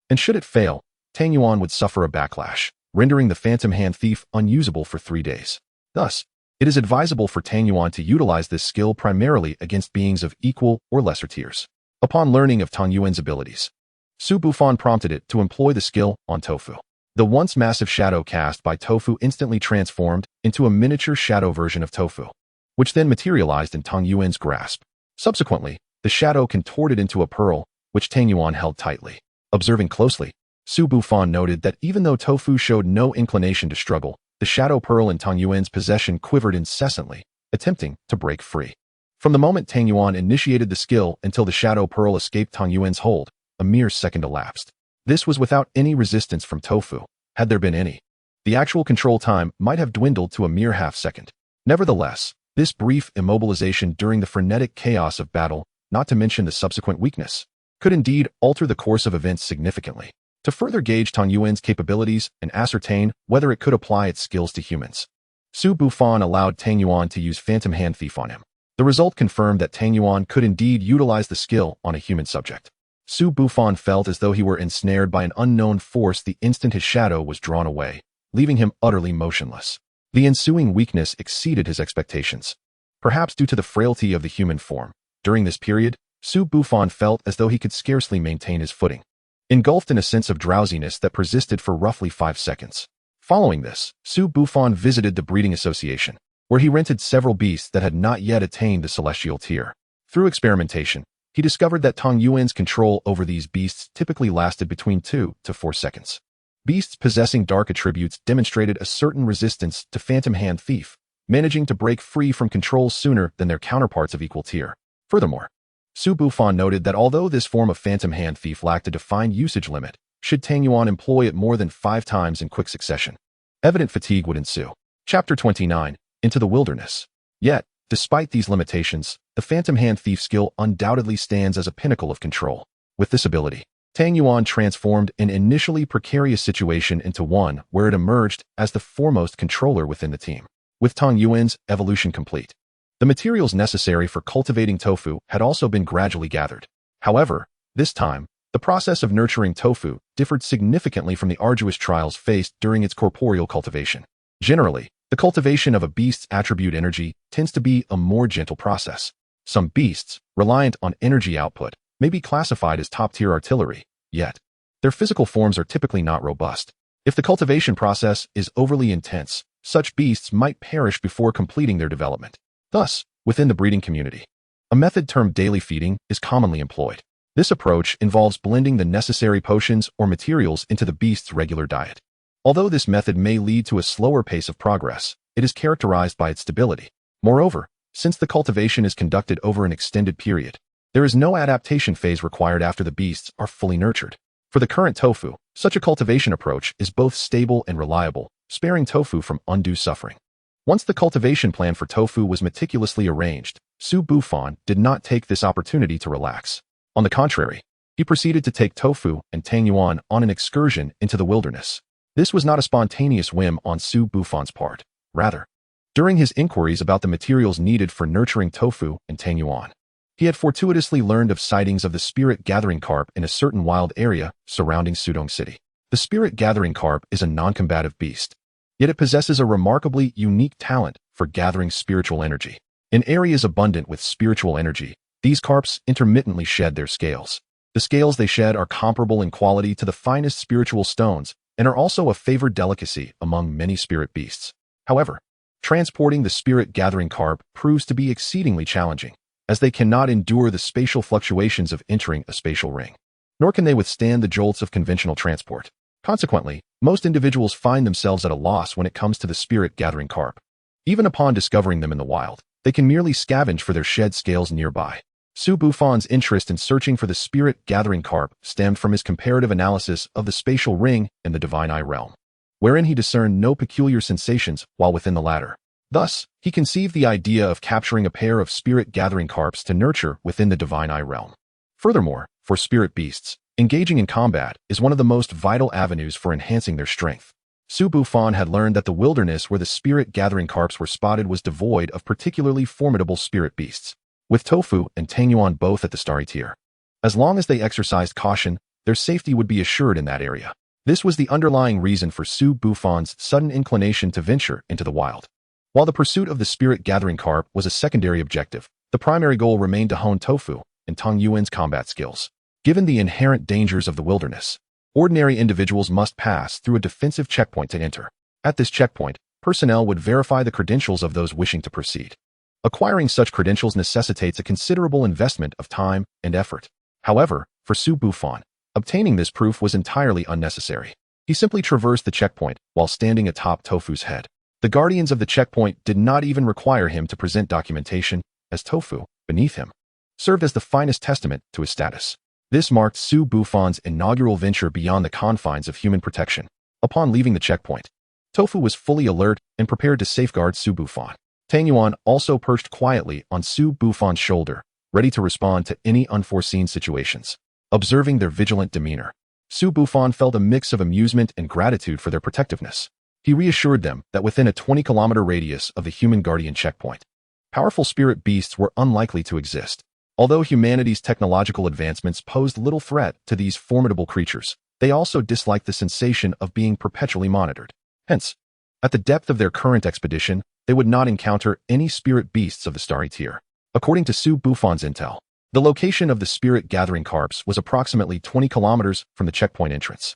And should it fail, Tang Yuan would suffer a backlash, rendering the Phantom Hand Thief unusable for 3 days. Thus, it is advisable for Tang Yuan to utilize this skill primarily against beings of equal or lesser tiers. Upon learning of Tang Yuan's abilities, Su Bufan prompted it to employ the skill on Tofu. The once massive shadow cast by Tofu instantly transformed into a miniature shadow version of Tofu, which then materialized in Tang Yuan's grasp. Subsequently, the shadow contorted into a pearl, which Tang Yuan held tightly. Observing closely, Su Bufan noted that even though Tofu showed no inclination to struggle, the shadow pearl in Tang Yuan's possession quivered incessantly, attempting to break free. From the moment Tang Yuan initiated the skill until the shadow pearl escaped Tang Yuan's hold, a mere second elapsed. This was without any resistance from Tofu. Had there been any, the actual control time might have dwindled to a mere half-second. Nevertheless, this brief immobilization during the frenetic chaos of battle, not to mention the subsequent weakness, could indeed alter the course of events significantly. To further gauge Tang Yuan's capabilities and ascertain whether it could apply its skills to humans, Su Bufan allowed Tang Yuan to use Phantom Hand Thief on him. The result confirmed that Tang Yuan could indeed utilize the skill on a human subject. Su Bufan felt as though he were ensnared by an unknown force the instant his shadow was drawn away, leaving him utterly motionless. The ensuing weakness exceeded his expectations, perhaps due to the frailty of the human form. During this period, Su Bufan felt as though he could scarcely maintain his footing, engulfed in a sense of drowsiness that persisted for roughly 5 seconds. Following this, Su Bufan visited the breeding association, where he rented several beasts that had not yet attained the celestial tier. Through experimentation, he discovered that Tang Yuan's control over these beasts typically lasted between 2 to 4 seconds. Beasts possessing dark attributes demonstrated a certain resistance to Phantom Hand Thief, managing to break free from control sooner than their counterparts of equal tier. Furthermore, Su Bufan noted that although this form of Phantom Hand Thief lacked a defined usage limit, should Tang Yuan employ it more than 5 times in quick succession, evident fatigue would ensue. Chapter 29, Into the Wilderness. Yet, despite these limitations, the Phantom Hand Thief skill undoubtedly stands as a pinnacle of control. With this ability, Tang Yuan transformed an initially precarious situation into one where it emerged as the foremost controller within the team. With Tang Yuan's evolution complete, the materials necessary for cultivating tofu had also been gradually gathered. However, this time, the process of nurturing tofu differed significantly from the arduous trials faced during its corporeal cultivation. Generally, the cultivation of a beast's attribute energy tends to be a more gentle process. Some beasts, reliant on energy output, may be classified as top-tier artillery, yet their physical forms are typically not robust. If the cultivation process is overly intense, such beasts might perish before completing their development. Thus, within the breeding community, a method termed daily feeding is commonly employed. This approach involves blending the necessary potions or materials into the beast's regular diet. Although this method may lead to a slower pace of progress, it is characterized by its stability. Moreover, since the cultivation is conducted over an extended period, there is no adaptation phase required after the beasts are fully nurtured. For the current tofu, such a cultivation approach is both stable and reliable, sparing tofu from undue suffering. Once the cultivation plan for tofu was meticulously arranged, Su Bufan did not take this opportunity to relax. On the contrary, he proceeded to take Tofu and Tang Yuan on an excursion into the wilderness. This was not a spontaneous whim on Su Bufan's part. Rather, during his inquiries about the materials needed for nurturing Tofu and Tang Yuan, He had fortuitously learned of sightings of the spirit-gathering carp in a certain wild area surrounding Sudong City. The spirit-gathering carp is a non-combative beast, yet it possesses a remarkably unique talent for gathering spiritual energy. In areas abundant with spiritual energy, these carps intermittently shed their scales. The scales they shed are comparable in quality to the finest spiritual stones and are also a favored delicacy among many spirit beasts. However, transporting the spirit-gathering carp proves to be exceedingly challenging, as they cannot endure the spatial fluctuations of entering a spatial ring, nor can they withstand the jolts of conventional transport. Consequently, most individuals find themselves at a loss when it comes to the spirit-gathering carp. Even upon discovering them in the wild, they can merely scavenge for their shed scales nearby. Su Bufan's interest in searching for the spirit-gathering carp stemmed from his comparative analysis of the spatial ring in the divine eye realm, wherein he discerned no peculiar sensations while within the latter. Thus, he conceived the idea of capturing a pair of spirit-gathering carps to nurture within the divine eye realm. Furthermore, for spirit beasts, engaging in combat is one of the most vital avenues for enhancing their strength. Su Bufan had learned that the wilderness where the spirit-gathering carps were spotted was devoid of particularly formidable spirit beasts, with Tofu and Tangyuan both at the starry tier. As long as they exercised caution, their safety would be assured in that area. This was the underlying reason for Su Bufan's sudden inclination to venture into the wild. While the pursuit of the spirit-gathering carp was a secondary objective, the primary goal remained to hone Tofu and Tang Yuan's combat skills. Given the inherent dangers of the wilderness, ordinary individuals must pass through a defensive checkpoint to enter. At this checkpoint, personnel would verify the credentials of those wishing to proceed. Acquiring such credentials necessitates a considerable investment of time and effort. However, for Su Bufan, obtaining this proof was entirely unnecessary. He simply traversed the checkpoint while standing atop Tofu's head. The guardians of the checkpoint did not even require him to present documentation, as Tofu, beneath him, served as the finest testament to his status. This marked Su Bufan's inaugural venture beyond the confines of human protection. Upon leaving the checkpoint, Tofu was fully alert and prepared to safeguard Su Bufan. Tangyuan also perched quietly on Su Bufan's shoulder, ready to respond to any unforeseen situations. Observing their vigilant demeanor, Su Bufan felt a mix of amusement and gratitude for their protectiveness. He reassured them that within a 20-kilometer radius of the human guardian checkpoint, powerful spirit beasts were unlikely to exist. Although humanity's technological advancements posed little threat to these formidable creatures, they also disliked the sensation of being perpetually monitored. Hence, at the depth of their current expedition, they would not encounter any spirit beasts of the starry tier. According to Su Bufan's intel, the location of the spirit-gathering carps was approximately 20 kilometers from the checkpoint entrance.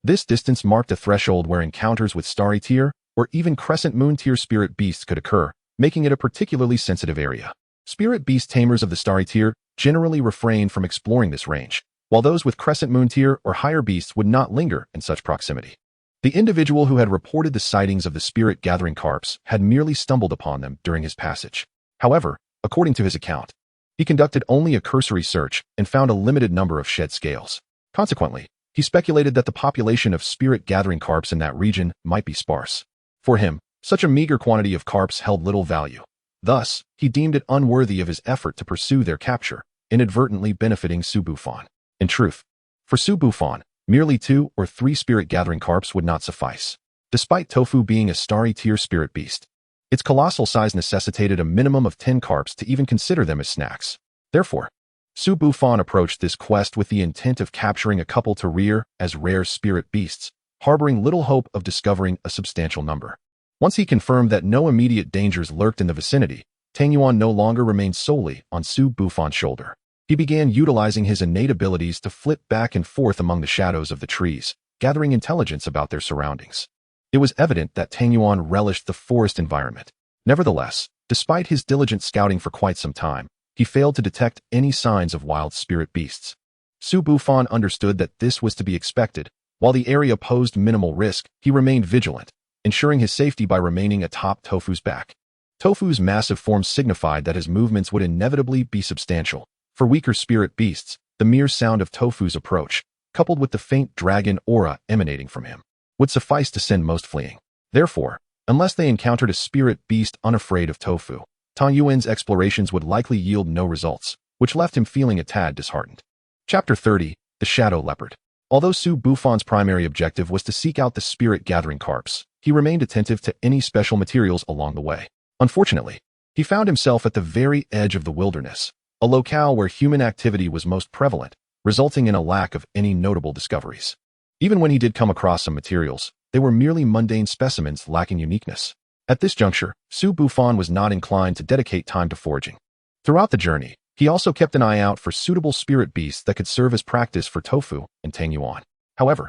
This distance marked a threshold where encounters with starry tier or even crescent moon tier spirit beasts could occur, making it a particularly sensitive area. Spirit beast tamers of the starry tier generally refrain from exploring this range, while those with crescent moon tier or higher beasts would not linger in such proximity. The individual who had reported the sightings of the spirit-gathering carps had merely stumbled upon them during his passage. However, according to his account, he conducted only a cursory search and found a limited number of shed scales. Consequently, he speculated that the population of spirit-gathering carps in that region might be sparse. For him, such a meager quantity of carps held little value. Thus, he deemed it unworthy of his effort to pursue their capture, inadvertently benefiting Su Bufan. In truth, for Su Bufan, merely 2 or 3 spirit-gathering carps would not suffice. Despite Tofu being a starry tier spirit beast, its colossal size necessitated a minimum of 10 carps to even consider them as snacks. Therefore, Su Bufan approached this quest with the intent of capturing a couple to rear as rare spirit beasts, harboring little hope of discovering a substantial number. Once he confirmed that no immediate dangers lurked in the vicinity, Tangyuan no longer remained solely on Su Bufan's shoulder. He began utilizing his innate abilities to flit back and forth among the shadows of the trees, gathering intelligence about their surroundings. It was evident that Tangyuan relished the forest environment. Nevertheless, despite his diligent scouting for quite some time, he failed to detect any signs of wild spirit beasts. Su Bufan understood that this was to be expected. While the area posed minimal risk, he remained vigilant, ensuring his safety by remaining atop Tofu's back. Tofu's massive form signified that his movements would inevitably be substantial. For weaker spirit beasts, the mere sound of Tofu's approach, coupled with the faint dragon aura emanating from him, would suffice to send most fleeing. Therefore, unless they encountered a spirit beast unafraid of Tofu, Tang Yuan's explorations would likely yield no results, which left him feeling a tad disheartened. Chapter 30, The Shadow Leopard. Although Su Bufan's primary objective was to seek out the spirit-gathering carps, he remained attentive to any special materials along the way. Unfortunately, he found himself at the very edge of the wilderness, a locale where human activity was most prevalent, resulting in a lack of any notable discoveries. Even when he did come across some materials, they were merely mundane specimens lacking uniqueness. At this juncture, Su Bufan was not inclined to dedicate time to foraging. Throughout the journey, he also kept an eye out for suitable spirit beasts that could serve as practice for Tofu and Tang Yuan. However,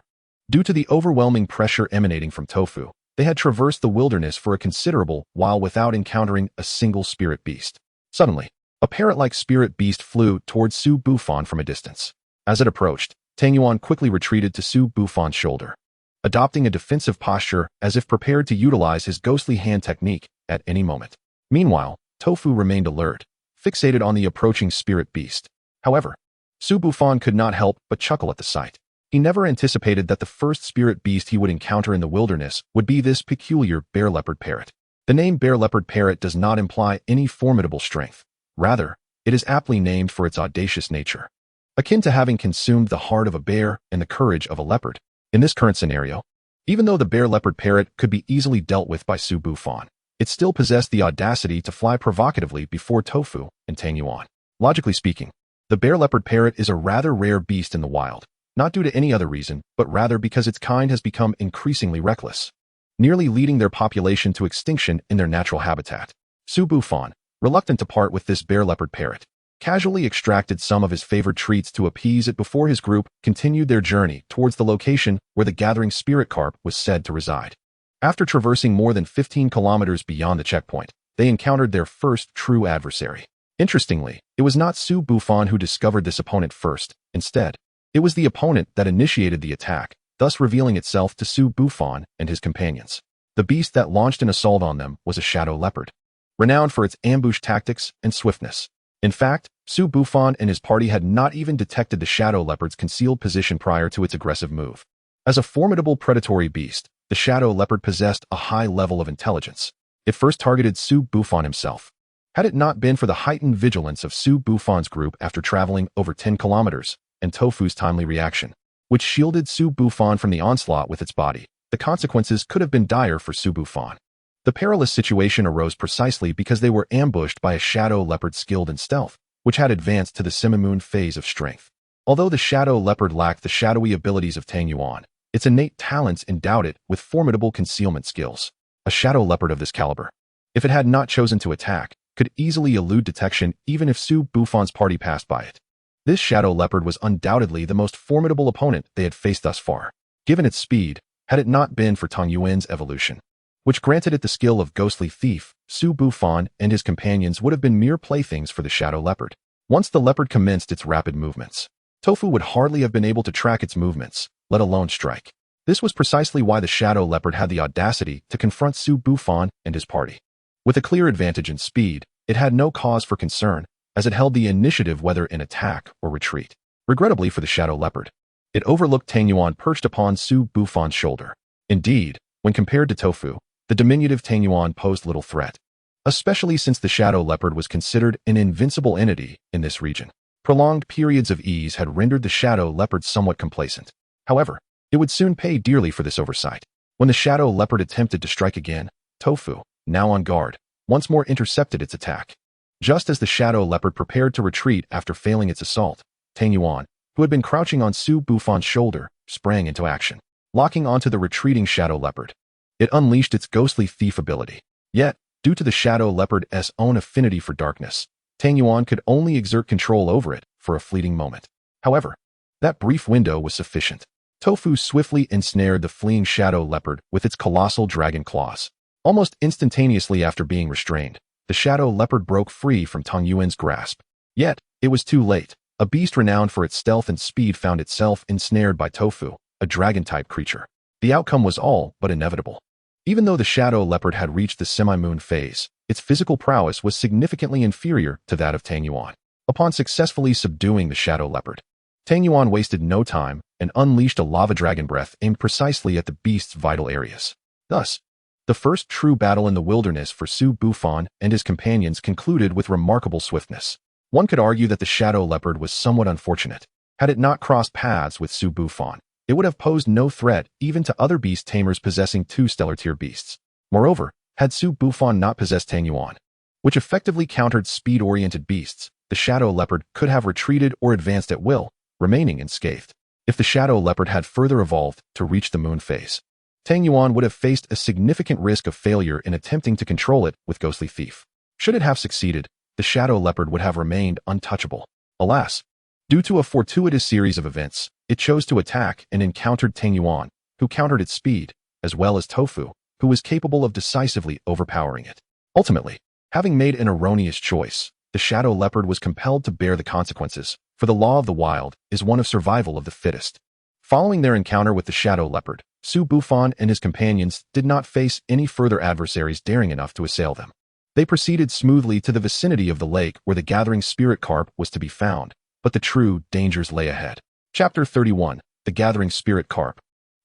due to the overwhelming pressure emanating from Tofu, they had traversed the wilderness for a considerable while without encountering a single spirit beast. Suddenly, a parrot-like spirit beast flew towards Su Bufan from a distance. As it approached, Tang Yuan quickly retreated to Su Bufan's shoulder, adopting a defensive posture as if prepared to utilize his ghostly hand technique at any moment. Meanwhile, Tofu remained alert, fixated on the approaching spirit beast. However, Su Bufan could not help but chuckle at the sight. He never anticipated that the first spirit beast he would encounter in the wilderness would be this peculiar bear-leopard parrot. The name bear-leopard parrot does not imply any formidable strength. Rather, it is aptly named for its audacious nature, akin to having consumed the heart of a bear and the courage of a leopard. In this current scenario, even though the bear-leopard parrot could be easily dealt with by Su Bufan, it still possessed the audacity to fly provocatively before Tofu and Tang Yuan. Logically speaking, the bear-leopard parrot is a rather rare beast in the wild, not due to any other reason, but rather because its kind has become increasingly reckless, nearly leading their population to extinction in their natural habitat. Su Bufan, reluctant to part with this bear-leopard parrot, casually extracted some of his favored treats to appease it before his group continued their journey towards the location where the gathering spirit carp was said to reside. After traversing more than 15 kilometers beyond the checkpoint, they encountered their first true adversary. Interestingly, it was not Su Bufan who discovered this opponent first. Instead, it was the opponent that initiated the attack, thus revealing itself to Su Bufan and his companions. The beast that launched an assault on them was a shadow leopard, renowned for its ambush tactics and swiftness. In fact, Su Bufan and his party had not even detected the shadow leopard's concealed position prior to its aggressive move. As a formidable predatory beast, the shadow leopard possessed a high level of intelligence. It first targeted Su Bufan himself. Had it not been for the heightened vigilance of Su Bufan's group after traveling over 10 kilometers, and Tofu's timely reaction, which shielded Su Bufan from the onslaught with its body, the consequences could have been dire for Su Bufan. The perilous situation arose precisely because they were ambushed by a shadow leopard skilled in stealth, which had advanced to the semi-moon phase of strength. Although the shadow leopard lacked the shadowy abilities of Tang Yuan, its innate talents endowed it with formidable concealment skills. A shadow leopard of this caliber, if it had not chosen to attack, could easily elude detection even if Su Bufan's party passed by it. This shadow leopard was undoubtedly the most formidable opponent they had faced thus far. Given its speed, had it not been for Tang Yuan's evolution, which granted it the skill of ghostly thief, Su Bufan and his companions would have been mere playthings for the shadow leopard. Once the leopard commenced its rapid movements, Tofu would hardly have been able to track its movements, let alone strike. This was precisely why the shadow leopard had the audacity to confront Su Bufan and his party. With a clear advantage in speed, it had no cause for concern, as it held the initiative whether in attack or retreat. Regrettably for the shadow leopard, it overlooked Tang Yuan perched upon Su Bufan's shoulder. Indeed, when compared to Tofu, the diminutive Tang Yuan posed little threat, especially since the shadow leopard was considered an invincible entity in this region. Prolonged periods of ease had rendered the shadow leopard somewhat complacent. However, it would soon pay dearly for this oversight. When the shadow leopard attempted to strike again, Tofu, now on guard, once more intercepted its attack. Just as the shadow leopard prepared to retreat after failing its assault, Tang Yuan, who had been crouching on Su Bufan's shoulder, sprang into action, locking onto the retreating shadow leopard. It unleashed its ghostly thief ability. Yet, due to the shadow leopard's own affinity for darkness, Tang Yuan could only exert control over it for a fleeting moment. However, that brief window was sufficient. Tofu swiftly ensnared the fleeing shadow leopard with its colossal dragon claws. Almost instantaneously after being restrained, the shadow leopard broke free from Tang Yuan's grasp. Yet, it was too late. A beast renowned for its stealth and speed found itself ensnared by Tofu, a dragon-type creature. The outcome was all but inevitable. Even though the shadow leopard had reached the semi-moon phase, its physical prowess was significantly inferior to that of Tang Yuan. Upon successfully subduing the shadow leopard, Tang Yuan wasted no time and unleashed a lava dragon breath aimed precisely at the beast's vital areas. Thus, the first true battle in the wilderness for Su Bufan and his companions concluded with remarkable swiftness. One could argue that the shadow leopard was somewhat unfortunate. Had it not crossed paths with Su Bufan, it would have posed no threat even to other beast tamers possessing 2 stellar-tier beasts. Moreover, had Su Bufan not possessed Tang Yuan, which effectively countered speed-oriented beasts, the shadow leopard could have retreated or advanced at will, remaining unscathed. If the shadow leopard had further evolved to reach the moon phase, Tang Yuan would have faced a significant risk of failure in attempting to control it with Ghostly Thief. Should it have succeeded, the shadow leopard would have remained untouchable. Alas, due to a fortuitous series of events, it chose to attack and encountered Tang Yuan, who countered its speed, as well as Tofu, who was capable of decisively overpowering it. Ultimately, having made an erroneous choice, the shadow leopard was compelled to bear the consequences, for the law of the wild is one of survival of the fittest. Following their encounter with the shadow leopard, Su Bufan and his companions did not face any further adversaries daring enough to assail them. They proceeded smoothly to the vicinity of the lake where the gathering spirit carp was to be found, but the true dangers lay ahead. Chapter 31, The Gathering Spirit Carp.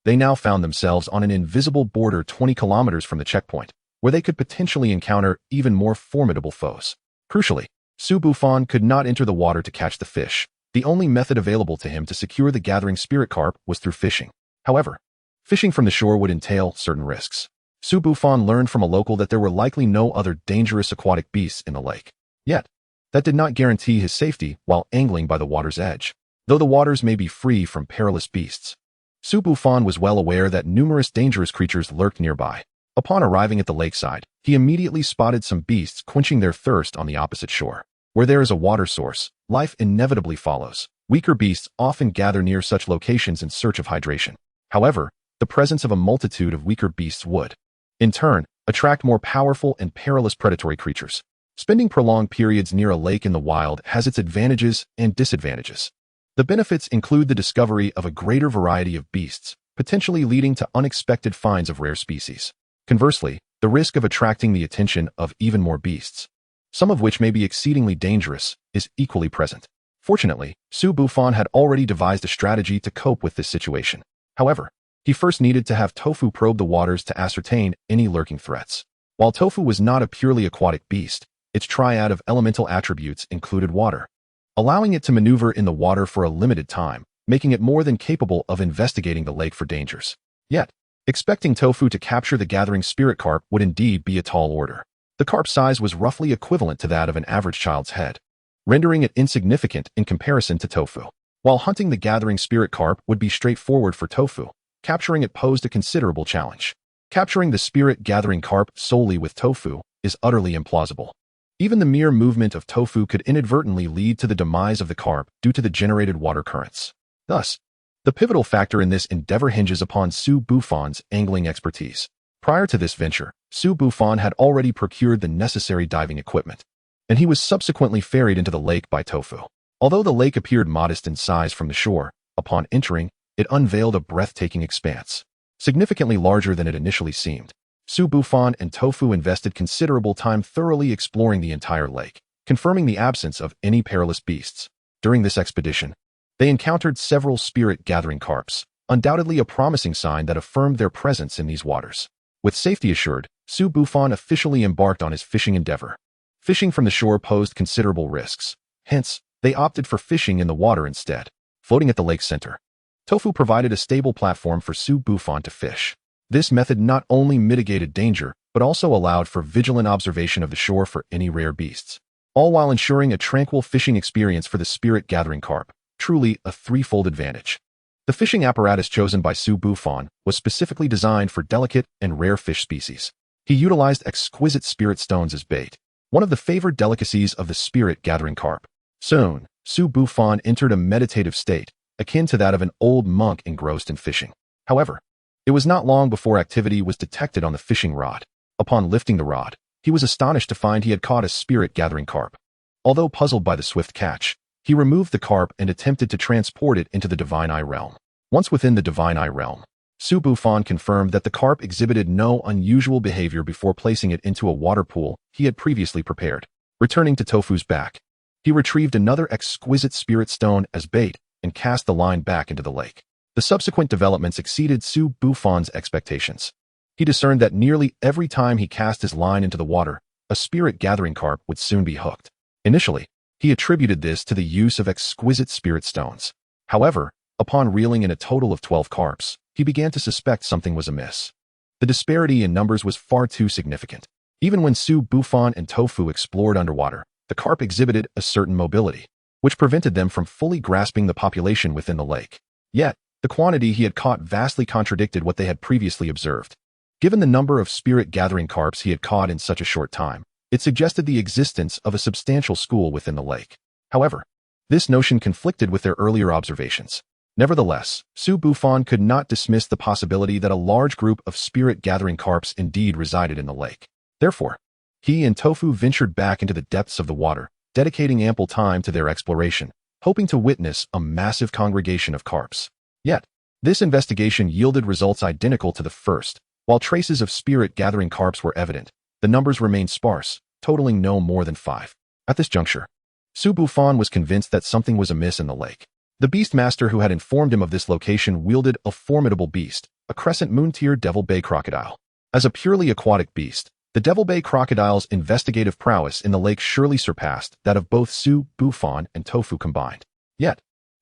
They now found themselves on an invisible border 20 kilometers from the checkpoint, where they could potentially encounter even more formidable foes. Crucially, Su Bufan could not enter the water to catch the fish. The only method available to him to secure the gathering spirit carp was through fishing. However, fishing from the shore would entail certain risks. Su Bufan learned from a local that there were likely no other dangerous aquatic beasts in the lake. Yet, that did not guarantee his safety while angling by the water's edge. Though the waters may be free from perilous beasts, Su Bufan was well aware that numerous dangerous creatures lurked nearby. Upon arriving at the lakeside, he immediately spotted some beasts quenching their thirst on the opposite shore. Where there is a water source, life inevitably follows. Weaker beasts often gather near such locations in search of hydration. However, the presence of a multitude of weaker beasts would, in turn, attract more powerful and perilous predatory creatures. Spending prolonged periods near a lake in the wild has its advantages and disadvantages. The benefits include the discovery of a greater variety of beasts, potentially leading to unexpected finds of rare species. Conversely, the risk of attracting the attention of even more beasts, some of which may be exceedingly dangerous, is equally present. Fortunately, Su Bufan had already devised a strategy to cope with this situation. However, he first needed to have Tofu probe the waters to ascertain any lurking threats. While Tofu was not a purely aquatic beast, its triad of elemental attributes included water, allowing it to maneuver in the water for a limited time, making it more than capable of investigating the lake for dangers. Yet, expecting Tofu to capture the gathering spirit carp would indeed be a tall order. The carp's size was roughly equivalent to that of an average child's head, rendering it insignificant in comparison to Tofu. While hunting the gathering spirit carp would be straightforward for Tofu, capturing it posed a considerable challenge. Capturing the spirit gathering carp solely with Tofu is utterly implausible. Even the mere movement of Tofu could inadvertently lead to the demise of the carp due to the generated water currents. Thus, the pivotal factor in this endeavor hinges upon Su Bufan's angling expertise. Prior to this venture, Su Bufan had already procured the necessary diving equipment, and he was subsequently ferried into the lake by Tofu. Although the lake appeared modest in size from the shore, upon entering, it unveiled a breathtaking expanse, significantly larger than it initially seemed. Su Bufan and Tofu invested considerable time thoroughly exploring the entire lake, confirming the absence of any perilous beasts. During this expedition, they encountered several spirit-gathering carps, undoubtedly a promising sign that affirmed their presence in these waters. With safety assured, Su Bufan officially embarked on his fishing endeavor. Fishing from the shore posed considerable risks. Hence, they opted for fishing in the water instead. Floating at the lake's center, Tofu provided a stable platform for Su Bufan to fish. This method not only mitigated danger, but also allowed for vigilant observation of the shore for any rare beasts, all while ensuring a tranquil fishing experience for the spirit-gathering carp. Truly a threefold advantage. The fishing apparatus chosen by Su Bufan was specifically designed for delicate and rare fish species. He utilized exquisite spirit stones as bait, one of the favored delicacies of the spirit-gathering carp. Soon, Su Bufan entered a meditative state, akin to that of an old monk engrossed in fishing. However, it was not long before activity was detected on the fishing rod. Upon lifting the rod, he was astonished to find he had caught a spirit-gathering carp. Although puzzled by the swift catch, he removed the carp and attempted to transport it into the Divine Eye realm. Once within the Divine Eye realm, Su Bufan confirmed that the carp exhibited no unusual behavior before placing it into a water pool he had previously prepared. Returning to Tofu's back, he retrieved another exquisite spirit stone as bait and cast the line back into the lake. The subsequent developments exceeded Su Bufan's expectations. He discerned that nearly every time he cast his line into the water, a spirit-gathering carp would soon be hooked. Initially, he attributed this to the use of exquisite spirit stones. However, upon reeling in a total of 12 carps, he began to suspect something was amiss. The disparity in numbers was far too significant. Even when Su Bufan and Tofu explored underwater, the carp exhibited a certain mobility, which prevented them from fully grasping the population within the lake. Yet, the quantity he had caught vastly contradicted what they had previously observed. Given the number of spirit-gathering carps he had caught in such a short time, it suggested the existence of a substantial school within the lake. However, this notion conflicted with their earlier observations. Nevertheless, Su Bufan could not dismiss the possibility that a large group of spirit-gathering carps indeed resided in the lake. Therefore, he and Tofu ventured back into the depths of the water, dedicating ample time to their exploration, hoping to witness a massive congregation of carps. Yet, this investigation yielded results identical to the first. While traces of spirit-gathering carps were evident, the numbers remained sparse, totaling no more than 5. At this juncture, Su Bufan was convinced that something was amiss in the lake. The Beastmaster who had informed him of this location wielded a formidable beast, a crescent moon-tier Devil Bay crocodile. As a purely aquatic beast, the Devil Bay crocodile's investigative prowess in the lake surely surpassed that of both Su Bufan and Tofu combined. Yet,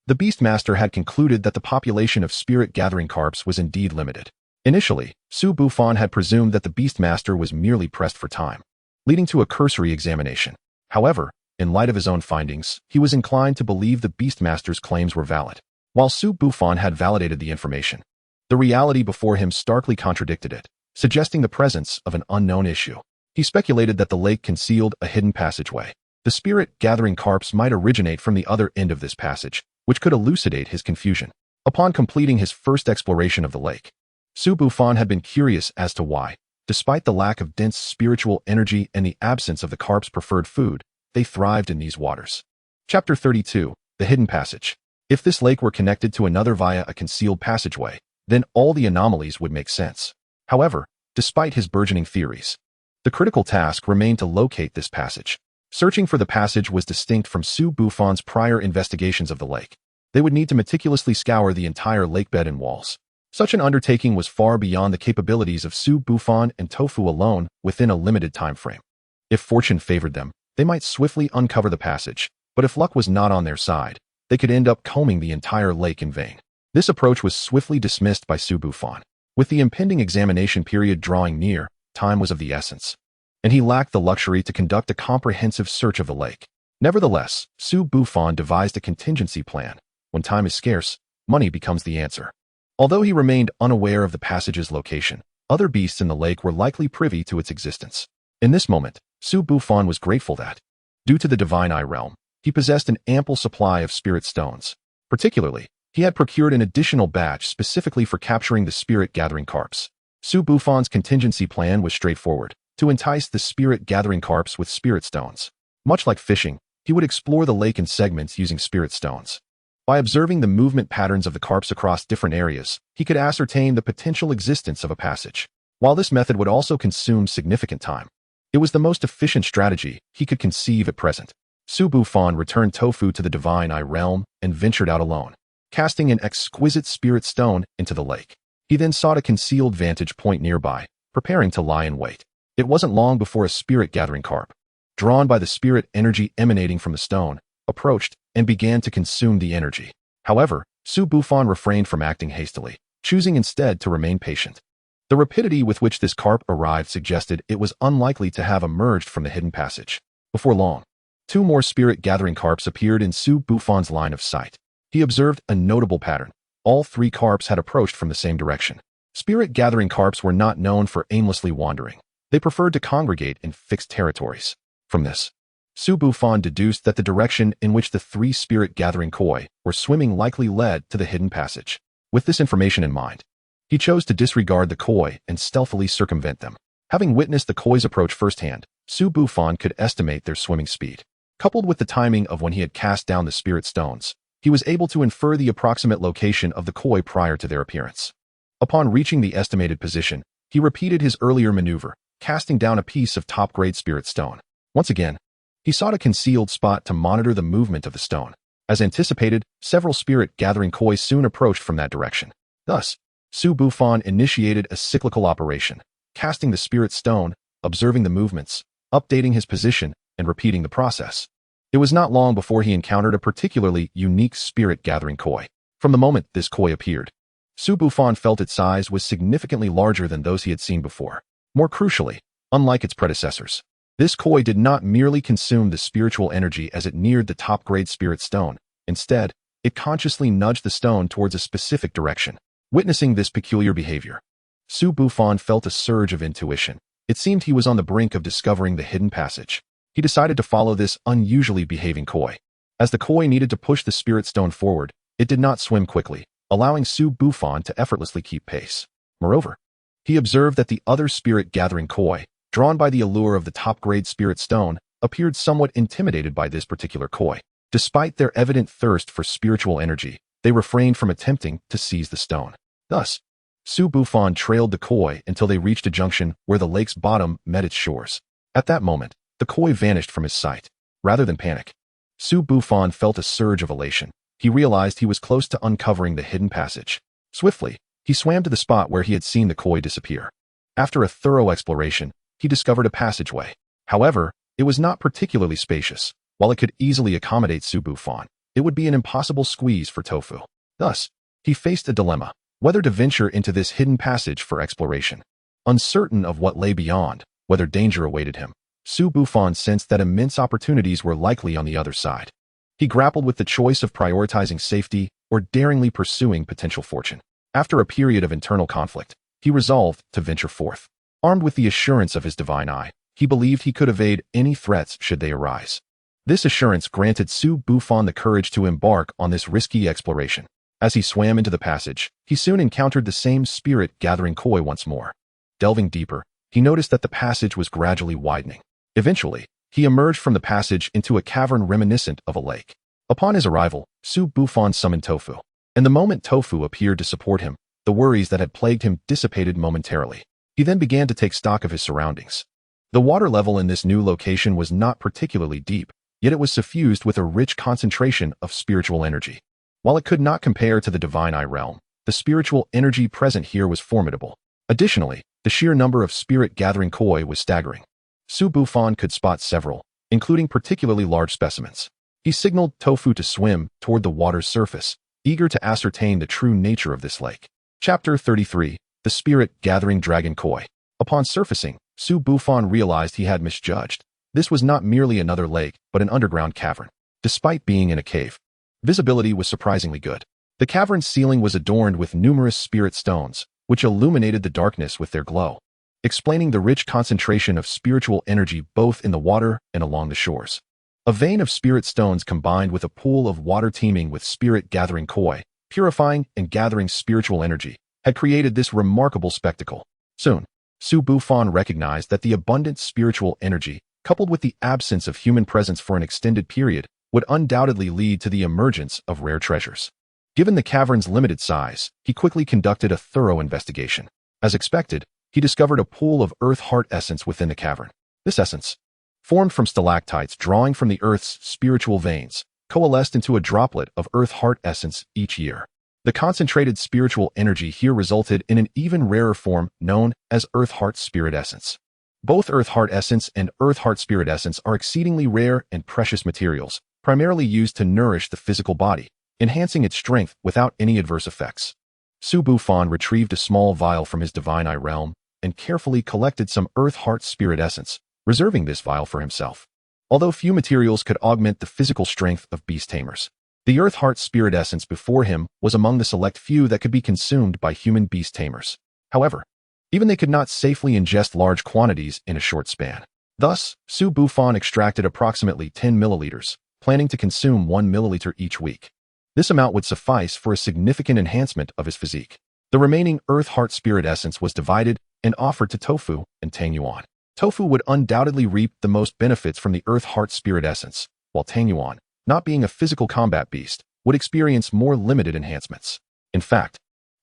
the Beastmaster had concluded that the population of spirit-gathering carps was indeed limited. Initially, Su Bufan had presumed that the Beastmaster was merely pressed for time, leading to a cursory examination. However, in light of his own findings, he was inclined to believe the Beastmaster's claims were valid. While Su Bufan had validated the information, the reality before him starkly contradicted it, suggesting the presence of an unknown issue. He speculated that the lake concealed a hidden passageway. The spirit-gathering carps might originate from the other end of this passage, which could elucidate his confusion. Upon completing his first exploration of the lake, Su Bufan had been curious as to why, despite the lack of dense spiritual energy and the absence of the carp's preferred food, they thrived in these waters. Chapter 32, The Hidden Passage. If this lake were connected to another via a concealed passageway, then all the anomalies would make sense. However, despite his burgeoning theories, the critical task remained to locate this passage. Searching for the passage was distinct from Su Bufan's prior investigations of the lake. They would need to meticulously scour the entire lakebed and walls. Such an undertaking was far beyond the capabilities of Su Bufan and Tofu alone within a limited time frame. If fortune favored them, they might swiftly uncover the passage, but if luck was not on their side, they could end up combing the entire lake in vain. This approach was swiftly dismissed by Su Bufan. With the impending examination period drawing near, time was of the essence, and he lacked the luxury to conduct a comprehensive search of the lake. Nevertheless, Su Bufan devised a contingency plan. When time is scarce, money becomes the answer. Although he remained unaware of the passage's location, other beasts in the lake were likely privy to its existence. In this moment, Su Bufan was grateful that, due to the Divine Eye realm, he possessed an ample supply of spirit stones. Particularly, he had procured an additional batch specifically for capturing the spirit-gathering carps. Su Bufan's contingency plan was straightforward: to entice the spirit-gathering carps with spirit stones. Much like fishing, he would explore the lake in segments using spirit stones. By observing the movement patterns of the carps across different areas, he could ascertain the potential existence of a passage. While this method would also consume significant time, it was the most efficient strategy he could conceive at present. Su Bufan returned Tofu to the Divine Eye realm and ventured out alone, casting an exquisite spirit stone into the lake. He then sought a concealed vantage point nearby, preparing to lie in wait. It wasn't long before a spirit-gathering carp, drawn by the spirit energy emanating from the stone, approached and began to consume the energy. However, Su Bufan refrained from acting hastily, choosing instead to remain patient. The rapidity with which this carp arrived suggested it was unlikely to have emerged from the hidden passage. Before long, 2 more spirit-gathering carps appeared in Su Bufan's line of sight. He observed a notable pattern. All 3 carps had approached from the same direction. Spirit-gathering carps were not known for aimlessly wandering. They preferred to congregate in fixed territories. From this, Su Bufan deduced that the direction in which the 3 spirit-gathering koi were swimming likely led to the hidden passage. With this information in mind, he chose to disregard the koi and stealthily circumvent them. Having witnessed the koi's approach firsthand, Su Bufan could estimate their swimming speed. Coupled with the timing of when he had cast down the spirit stones, he was able to infer the approximate location of the koi prior to their appearance. Upon reaching the estimated position, he repeated his earlier maneuver, casting down a piece of top-grade spirit stone. Once again, he sought a concealed spot to monitor the movement of the stone. As anticipated, several spirit-gathering koi soon approached from that direction. Thus, Su Bufan initiated a cyclical operation, casting the spirit stone, observing the movements, updating his position, and repeating the process. It was not long before he encountered a particularly unique spirit-gathering koi. From the moment this koi appeared, Su Bufan felt its size was significantly larger than those he had seen before. More crucially, unlike its predecessors, This koi did not merely consume the spiritual energy as it neared the top-grade spirit stone. Instead, it consciously nudged the stone towards a specific direction. Witnessing this peculiar behavior, Su Bufan felt a surge of intuition. It seemed he was on the brink of discovering the hidden passage. He decided to follow this unusually behaving koi. As the koi needed to push the spirit stone forward, it did not swim quickly, allowing Su Bufan to effortlessly keep pace. Moreover, he observed that the other spirit-gathering koi, drawn by the allure of the top-grade spirit stone, appeared somewhat intimidated by this particular koi. Despite their evident thirst for spiritual energy, they refrained from attempting to seize the stone. Thus, Su Bufan trailed the koi until they reached a junction where the lake's bottom met its shores. At that moment, the koi vanished from his sight. Rather than panic, Su Bufan felt a surge of elation. He realized he was close to uncovering the hidden passage. Swiftly, he swam to the spot where he had seen the koi disappear. After a thorough exploration, he discovered a passageway. However, it was not particularly spacious. While it could easily accommodate Su Bufan, it would be an impossible squeeze for Tofu. Thus, he faced a dilemma: whether to venture into this hidden passage for exploration. Uncertain of what lay beyond, whether danger awaited him, Su Bufan sensed that immense opportunities were likely on the other side. He grappled with the choice of prioritizing safety or daringly pursuing potential fortune. After a period of internal conflict, he resolved to venture forth. Armed with the assurance of his divine eye, he believed he could evade any threats should they arise. This assurance granted Su Bufan the courage to embark on this risky exploration. As he swam into the passage, he soon encountered the same spirit-gathering koi once more. Delving deeper, he noticed that the passage was gradually widening. Eventually, he emerged from the passage into a cavern reminiscent of a lake. Upon his arrival, Su Bufan summoned Tofu. And the moment Tofu appeared to support him, the worries that had plagued him dissipated momentarily. He then began to take stock of his surroundings. The water level in this new location was not particularly deep, yet it was suffused with a rich concentration of spiritual energy. While it could not compare to the divine eye realm, the spiritual energy present here was formidable. Additionally, the sheer number of spirit-gathering koi was staggering. Su Bufan could spot several, including particularly large specimens. He signaled Tofu to swim toward the water's surface, eager to ascertain the true nature of this lake. Chapter 33: The Spirit-Gathering Dragon Koi. Upon surfacing, Su Bufan realized he had misjudged. This was not merely another lake, but an underground cavern. Despite being in a cave, visibility was surprisingly good. The cavern's ceiling was adorned with numerous spirit stones, which illuminated the darkness with their glow, explaining the rich concentration of spiritual energy both in the water and along the shores. A vein of spirit stones combined with a pool of water teeming with spirit-gathering koi, purifying and gathering spiritual energy, had created this remarkable spectacle. Soon, Su Bufan recognized that the abundant spiritual energy, coupled with the absence of human presence for an extended period, would undoubtedly lead to the emergence of rare treasures. Given the cavern's limited size, he quickly conducted a thorough investigation. As expected, he discovered a pool of earth heart essence within the cavern. This essence, formed from stalactites drawing from the earth's spiritual veins, coalesced into a droplet of earth heart essence each year. The concentrated spiritual energy here resulted in an even rarer form known as earth heart spirit essence. Both earth heart essence and earth heart spirit essence are exceedingly rare and precious materials, primarily used to nourish the physical body, enhancing its strength without any adverse effects. Su Bufan retrieved a small vial from his divine eye realm and carefully collected some earth heart spirit essence, reserving this vial for himself. Although few materials could augment the physical strength of beast tamers, the earth heart spirit essence before him was among the select few that could be consumed by human beast tamers. However, even they could not safely ingest large quantities in a short span. Thus, Su Bufan extracted approximately 10 milliliters, planning to consume 1 milliliter each week. This amount would suffice for a significant enhancement of his physique. The remaining earth heart spirit essence was divided and offered to Tofu and Tang Yuan. Tofu would undoubtedly reap the most benefits from the earth heart spirit essence, while Tang Yuan, not being a physical combat beast, would experience more limited enhancements. In fact,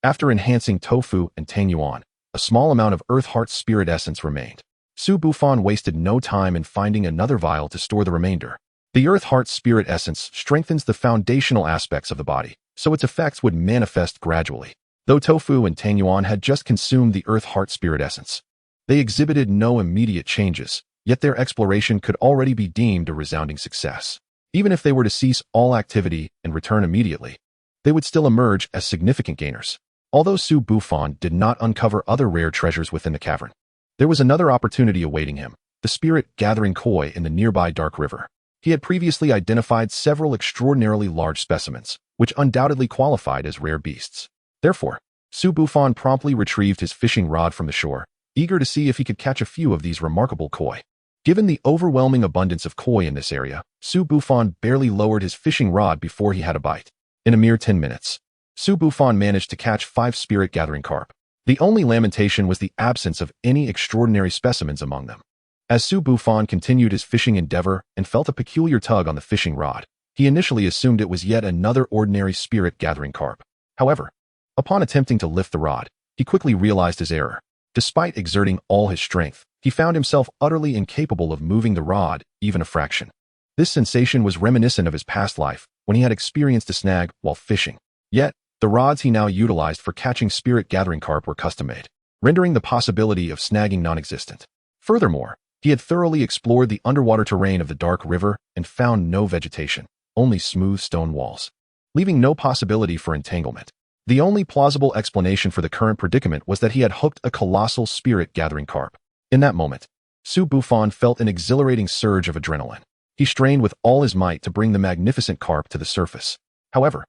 after enhancing Tofu and Tang Yuan, a small amount of earth heart spirit essence remained. Su Bufan wasted no time in finding another vial to store the remainder. The earth heart spirit essence strengthens the foundational aspects of the body, so its effects would manifest gradually. Though Tofu and Tang Yuan had just consumed the earth heart spirit essence, they exhibited no immediate changes, yet their exploration could already be deemed a resounding success. Even if they were to cease all activity and return immediately, they would still emerge as significant gainers. Although Su Bufan did not uncover other rare treasures within the cavern, there was another opportunity awaiting him. the spirit-gathering koi in the nearby dark river. He had previously identified several extraordinarily large specimens, which undoubtedly qualified as rare beasts. Therefore, Su Bufan promptly retrieved his fishing rod from the shore, eager to see if he could catch a few of these remarkable koi. Given the overwhelming abundance of koi in this area, Su Bufan barely lowered his fishing rod before he had a bite. In a mere 10 minutes, Su Bufan managed to catch 5 spirit-gathering carp. The only lamentation was the absence of any extraordinary specimens among them. As Su Bufan continued his fishing endeavor and felt a peculiar tug on the fishing rod, he initially assumed it was yet another ordinary spirit-gathering carp. However, upon attempting to lift the rod, he quickly realized his error. Despite exerting all his strength, he found himself utterly incapable of moving the rod, even a fraction. This sensation was reminiscent of his past life, when he had experienced a snag while fishing. Yet, the rods he now utilized for catching spirit-gathering carp were custom-made, rendering the possibility of snagging non-existent. Furthermore, he had thoroughly explored the underwater terrain of the dark river and found no vegetation, only smooth stone walls, leaving no possibility for entanglement. The only plausible explanation for the current predicament was that he had hooked a colossal spirit-gathering carp. In that moment, Su Bufan felt an exhilarating surge of adrenaline. He strained with all his might to bring the magnificent carp to the surface. However,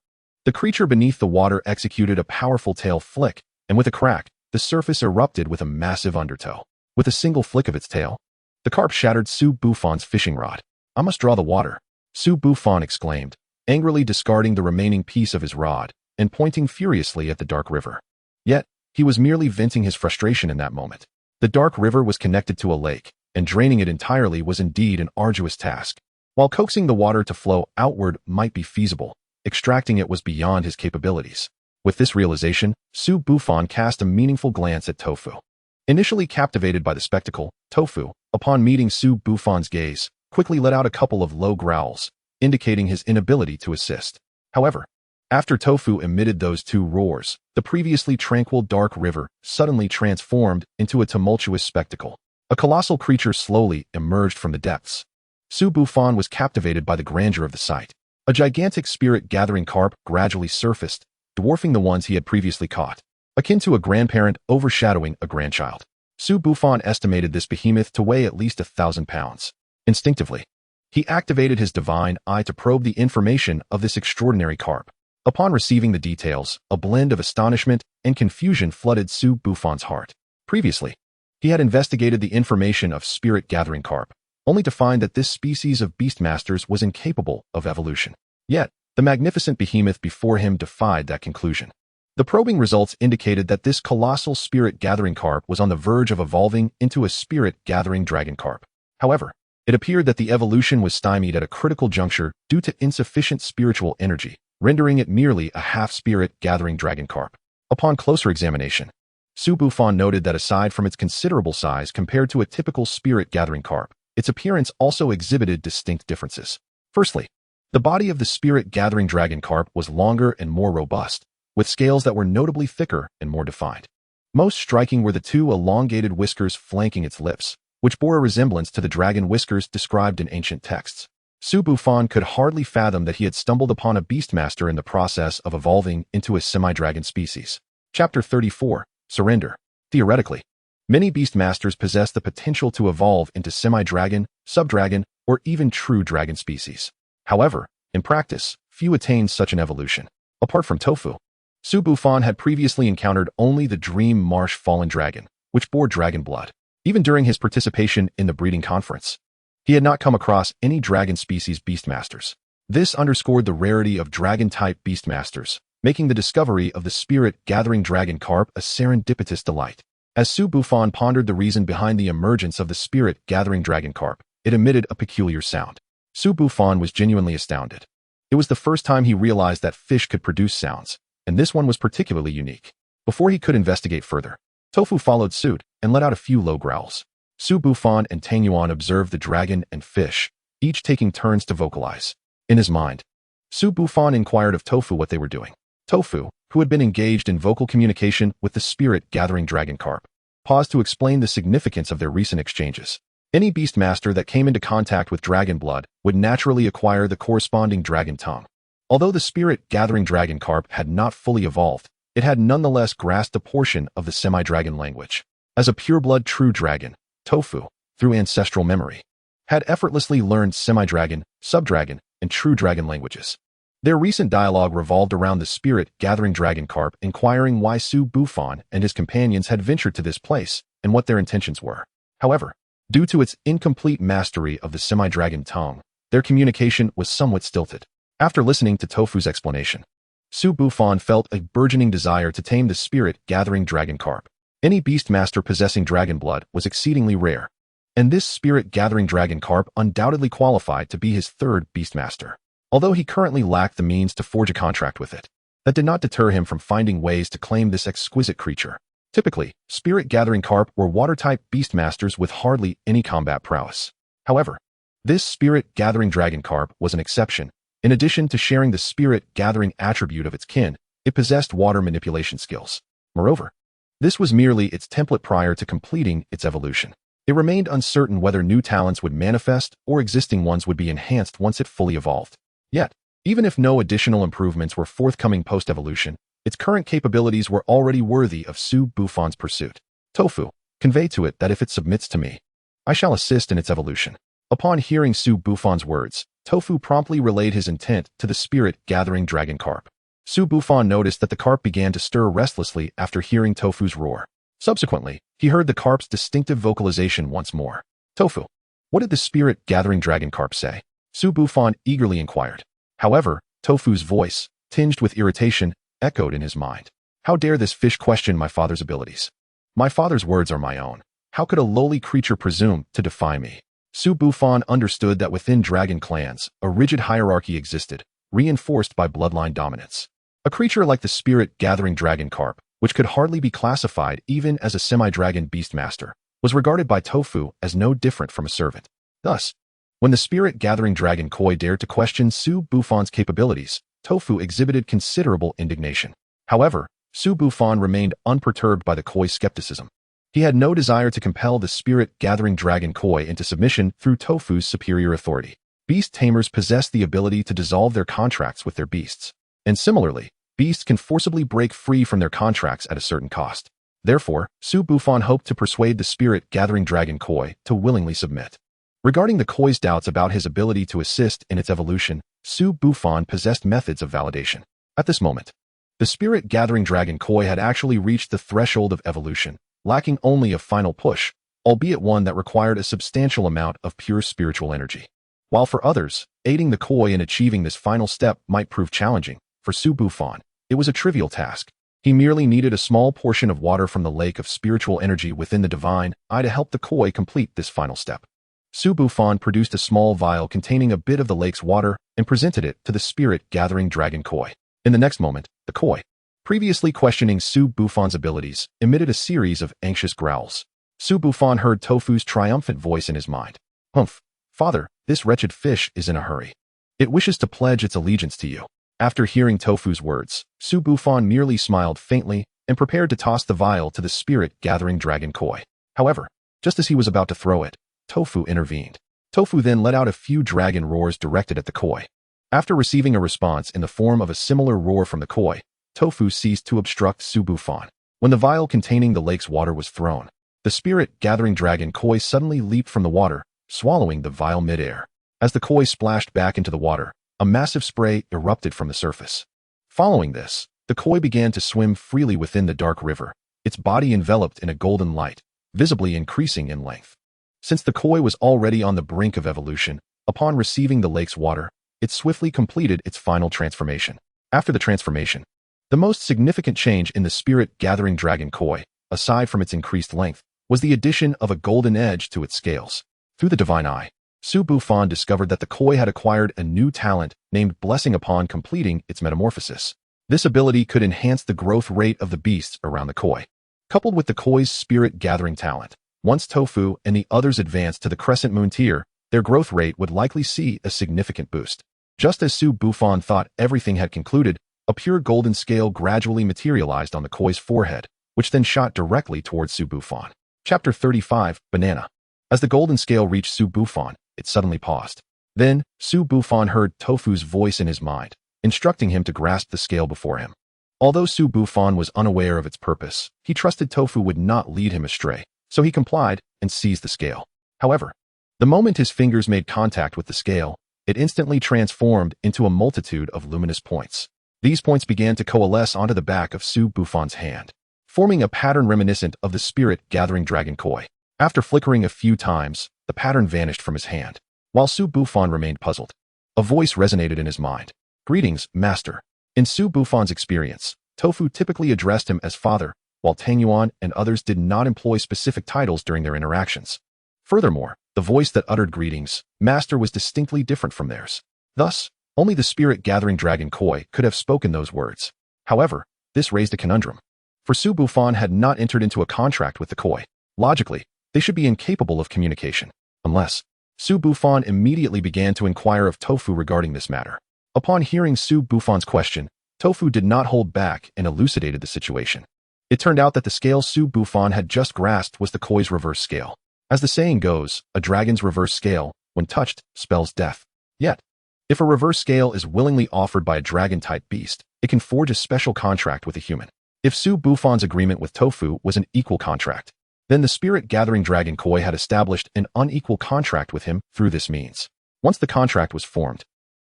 the creature beneath the water executed a powerful tail flick, and with a crack, the surface erupted with a massive undertow. With a single flick of its tail, the carp shattered Su Bufan's fishing rod. "I must draw the water," Su Bufan exclaimed, angrily discarding the remaining piece of his rod and pointing furiously at the dark river. Yet, he was merely venting his frustration in that moment. The dark river was connected to a lake, and draining it entirely was indeed an arduous task. While coaxing the water to flow outward might be feasible, extracting it was beyond his capabilities. With this realization, Su Bufan cast a meaningful glance at Tofu. Initially captivated by the spectacle, Tofu, upon meeting Su Bufan's gaze, quickly let out a couple of low growls, indicating his inability to assist. However, after Tofu emitted those 2 roars, the previously tranquil dark river suddenly transformed into a tumultuous spectacle. A colossal creature slowly emerged from the depths. Su Bufan was captivated by the grandeur of the sight. A gigantic spirit-gathering carp gradually surfaced, dwarfing the ones he had previously caught, akin to a grandparent overshadowing a grandchild. Su Bufan estimated this behemoth to weigh at least 1,000 pounds. Instinctively, he activated his divine eye to probe the information of this extraordinary carp. Upon receiving the details, a blend of astonishment and confusion flooded Su Bufan's heart. Previously, he had investigated the information of spirit-gathering carp, only to find that this species of beastmasters was incapable of evolution. Yet, the magnificent behemoth before him defied that conclusion. The probing results indicated that this colossal spirit-gathering carp was on the verge of evolving into a spirit-gathering dragon carp. However, it appeared that the evolution was stymied at a critical juncture due to insufficient spiritual energy, rendering it merely a half-spirit-gathering dragon carp. Upon closer examination, Su Bufan noted that aside from its considerable size compared to a typical spirit-gathering carp, its appearance also exhibited distinct differences. Firstly, the body of the spirit-gathering dragon carp was longer and more robust, with scales that were notably thicker and more defined. Most striking were the 2 elongated whiskers flanking its lips, which bore a resemblance to the dragon whiskers described in ancient texts. Su Bufan could hardly fathom that he had stumbled upon a beastmaster in the process of evolving into a semi-dragon species. Chapter 34, Surrender. Theoretically, many beastmasters possess the potential to evolve into semi-dragon, sub-dragon, or even true dragon species. However, in practice, few attain such an evolution. Apart from Tofu, Su Bufan had previously encountered only the Dream Marsh Fallen Dragon, which bore dragon blood. Even during his participation in the breeding conference, he had not come across any dragon species beastmasters. This underscored the rarity of dragon-type beastmasters, making the discovery of the spirit-gathering dragon carp a serendipitous delight. As Su Bufan pondered the reason behind the emergence of the spirit-gathering dragon carp, it emitted a peculiar sound. Su Bufan was genuinely astounded. It was the first time he realized that fish could produce sounds, and this one was particularly unique. Before he could investigate further, Tofu followed suit and let out a few low growls. Su Bufan and Tangyuan observed the dragon and fish, each taking turns to vocalize. In his mind, Su Bufan inquired of Tofu what they were doing. Tofu, who had been engaged in vocal communication with the spirit-gathering dragon carp, paused to explain the significance of their recent exchanges. Any beastmaster that came into contact with dragon blood would naturally acquire the corresponding dragon tongue. Although the spirit-gathering dragon carp had not fully evolved, it had nonetheless grasped a portion of the semi-dragon language. As a pureblood true dragon, Tofu, through ancestral memory, had effortlessly learned semi-dragon, sub-dragon, and true dragon languages. Their recent dialogue revolved around the spirit-gathering dragon carp inquiring why Su Bufan and his companions had ventured to this place and what their intentions were. However, due to its incomplete mastery of the semi-dragon tongue, their communication was somewhat stilted. After listening to Tofu's explanation, Su Bufan felt a burgeoning desire to tame the spirit-gathering dragon carp. Any beastmaster possessing dragon blood was exceedingly rare, and this spirit-gathering dragon carp undoubtedly qualified to be his third beastmaster. Although he currently lacked the means to forge a contract with it, that did not deter him from finding ways to claim this exquisite creature. Typically, spirit-gathering carp were water-type beastmasters with hardly any combat prowess. However, this spirit-gathering dragon carp was an exception. In addition to sharing the spirit-gathering attribute of its kin, it possessed water manipulation skills. Moreover, this was merely its template prior to completing its evolution. It remained uncertain whether new talents would manifest or existing ones would be enhanced once it fully evolved. Yet, even if no additional improvements were forthcoming post-evolution, its current capabilities were already worthy of Su Bufan's pursuit. Tofu, convey to it that if it submits to me, I shall assist in its evolution. Upon hearing Su Bufan's words, Tofu promptly relayed his intent to the spirit-gathering dragon carp. Su Bufan noticed that the carp began to stir restlessly after hearing Tofu's roar. Subsequently, he heard the carp's distinctive vocalization once more. Tofu, what did the spirit-gathering dragon carp say? Su Bufan eagerly inquired. However, Tofu's voice, tinged with irritation, echoed in his mind. How dare this fish question my father's abilities? My father's words are my own. How could a lowly creature presume to defy me? Su Bufan understood that within dragon clans, a rigid hierarchy existed, reinforced by bloodline dominance. A creature like the spirit-gathering dragon carp, which could hardly be classified even as a semi-dragon beastmaster, was regarded by Tofu as no different from a servant. Thus, when the spirit-gathering dragon koi dared to question Su Bufan's capabilities, Tofu exhibited considerable indignation. However, Su Bufan remained unperturbed by the koi's skepticism. He had no desire to compel the spirit-gathering dragon koi into submission through Tofu's superior authority. Beast tamers possess the ability to dissolve their contracts with their beasts. And similarly, beasts can forcibly break free from their contracts at a certain cost. Therefore, Su Bufan hoped to persuade the spirit-gathering dragon koi to willingly submit. Regarding the koi's doubts about his ability to assist in its evolution, Su Bufan possessed methods of validation. At this moment, the spirit-gathering dragon koi had actually reached the threshold of evolution, lacking only a final push, albeit one that required a substantial amount of pure spiritual energy. While for others, aiding the koi in achieving this final step might prove challenging, for Su Bufan, it was a trivial task. He merely needed a small portion of water from the lake of spiritual energy within the divine eye to help the koi complete this final step. Su Bufan produced a small vial containing a bit of the lake's water and presented it to the spirit-gathering dragon koi. In the next moment, the koi, previously questioning Su Bufan's abilities, emitted a series of anxious growls. Su Bufan heard Tofu's triumphant voice in his mind. Humph, father, this wretched fish is in a hurry. It wishes to pledge its allegiance to you. After hearing Tofu's words, Su Bufan merely smiled faintly and prepared to toss the vial to the spirit-gathering dragon koi. However, just as he was about to throw it, Tofu intervened. Tofu then let out a few dragon roars directed at the koi. After receiving a response in the form of a similar roar from the koi, Tofu ceased to obstruct Su Bufan. When the vial containing the lake's water was thrown, the spirit-gathering dragon koi suddenly leaped from the water, swallowing the vial mid-air. As the koi splashed back into the water, a massive spray erupted from the surface. Following this, the koi began to swim freely within the dark river, its body enveloped in a golden light, visibly increasing in length. Since the koi was already on the brink of evolution, upon receiving the lake's water, it swiftly completed its final transformation. After the transformation, the most significant change in the spirit-gathering dragon koi, aside from its increased length, was the addition of a golden edge to its scales. Through the divine eye, Su Bufan discovered that the koi had acquired a new talent named Blessing upon completing its metamorphosis. This ability could enhance the growth rate of the beasts around the koi. Coupled with the koi's spirit-gathering talent, once Tofu and the others advanced to the Crescent Moon tier, their growth rate would likely see a significant boost. Just as Su Bufan thought everything had concluded, a pure golden scale gradually materialized on the koi's forehead, which then shot directly towards Su Bufan. Chapter 35, Banana. As the golden scale reached Su Bufan, it suddenly paused. Then, Su Bufan heard Tofu's voice in his mind, instructing him to grasp the scale before him. Although Su Bufan was unaware of its purpose, he trusted Tofu would not lead him astray, so he complied and seized the scale. However, the moment his fingers made contact with the scale, it instantly transformed into a multitude of luminous points. These points began to coalesce onto the back of Su Bufan's hand, forming a pattern reminiscent of the spirit-gathering dragon koi. After flickering a few times, the pattern vanished from his hand. While Su Bufan remained puzzled, a voice resonated in his mind. "Greetings, Master." In Su Bufan's experience, Tofu typically addressed him as father, while Tang Yuan and others did not employ specific titles during their interactions. Furthermore, the voice that uttered greetings, Master, was distinctly different from theirs. Thus, only the spirit-gathering dragon koi could have spoken those words. However, this raised a conundrum. For Su Bufan had not entered into a contract with the koi. Logically, they should be incapable of communication. Unless, Su Bufan immediately began to inquire of Tofu regarding this matter. Upon hearing Su Bufan's question, Tofu did not hold back and elucidated the situation. It turned out that the scale Su Bufan had just grasped was the koi's reverse scale. As the saying goes, a dragon's reverse scale, when touched, spells death. Yet, if a reverse scale is willingly offered by a dragon-type beast, it can forge a special contract with a human. If Su Bufan's agreement with Tofu was an equal contract, then the spirit-gathering dragon koi had established an unequal contract with him through this means. Once the contract was formed,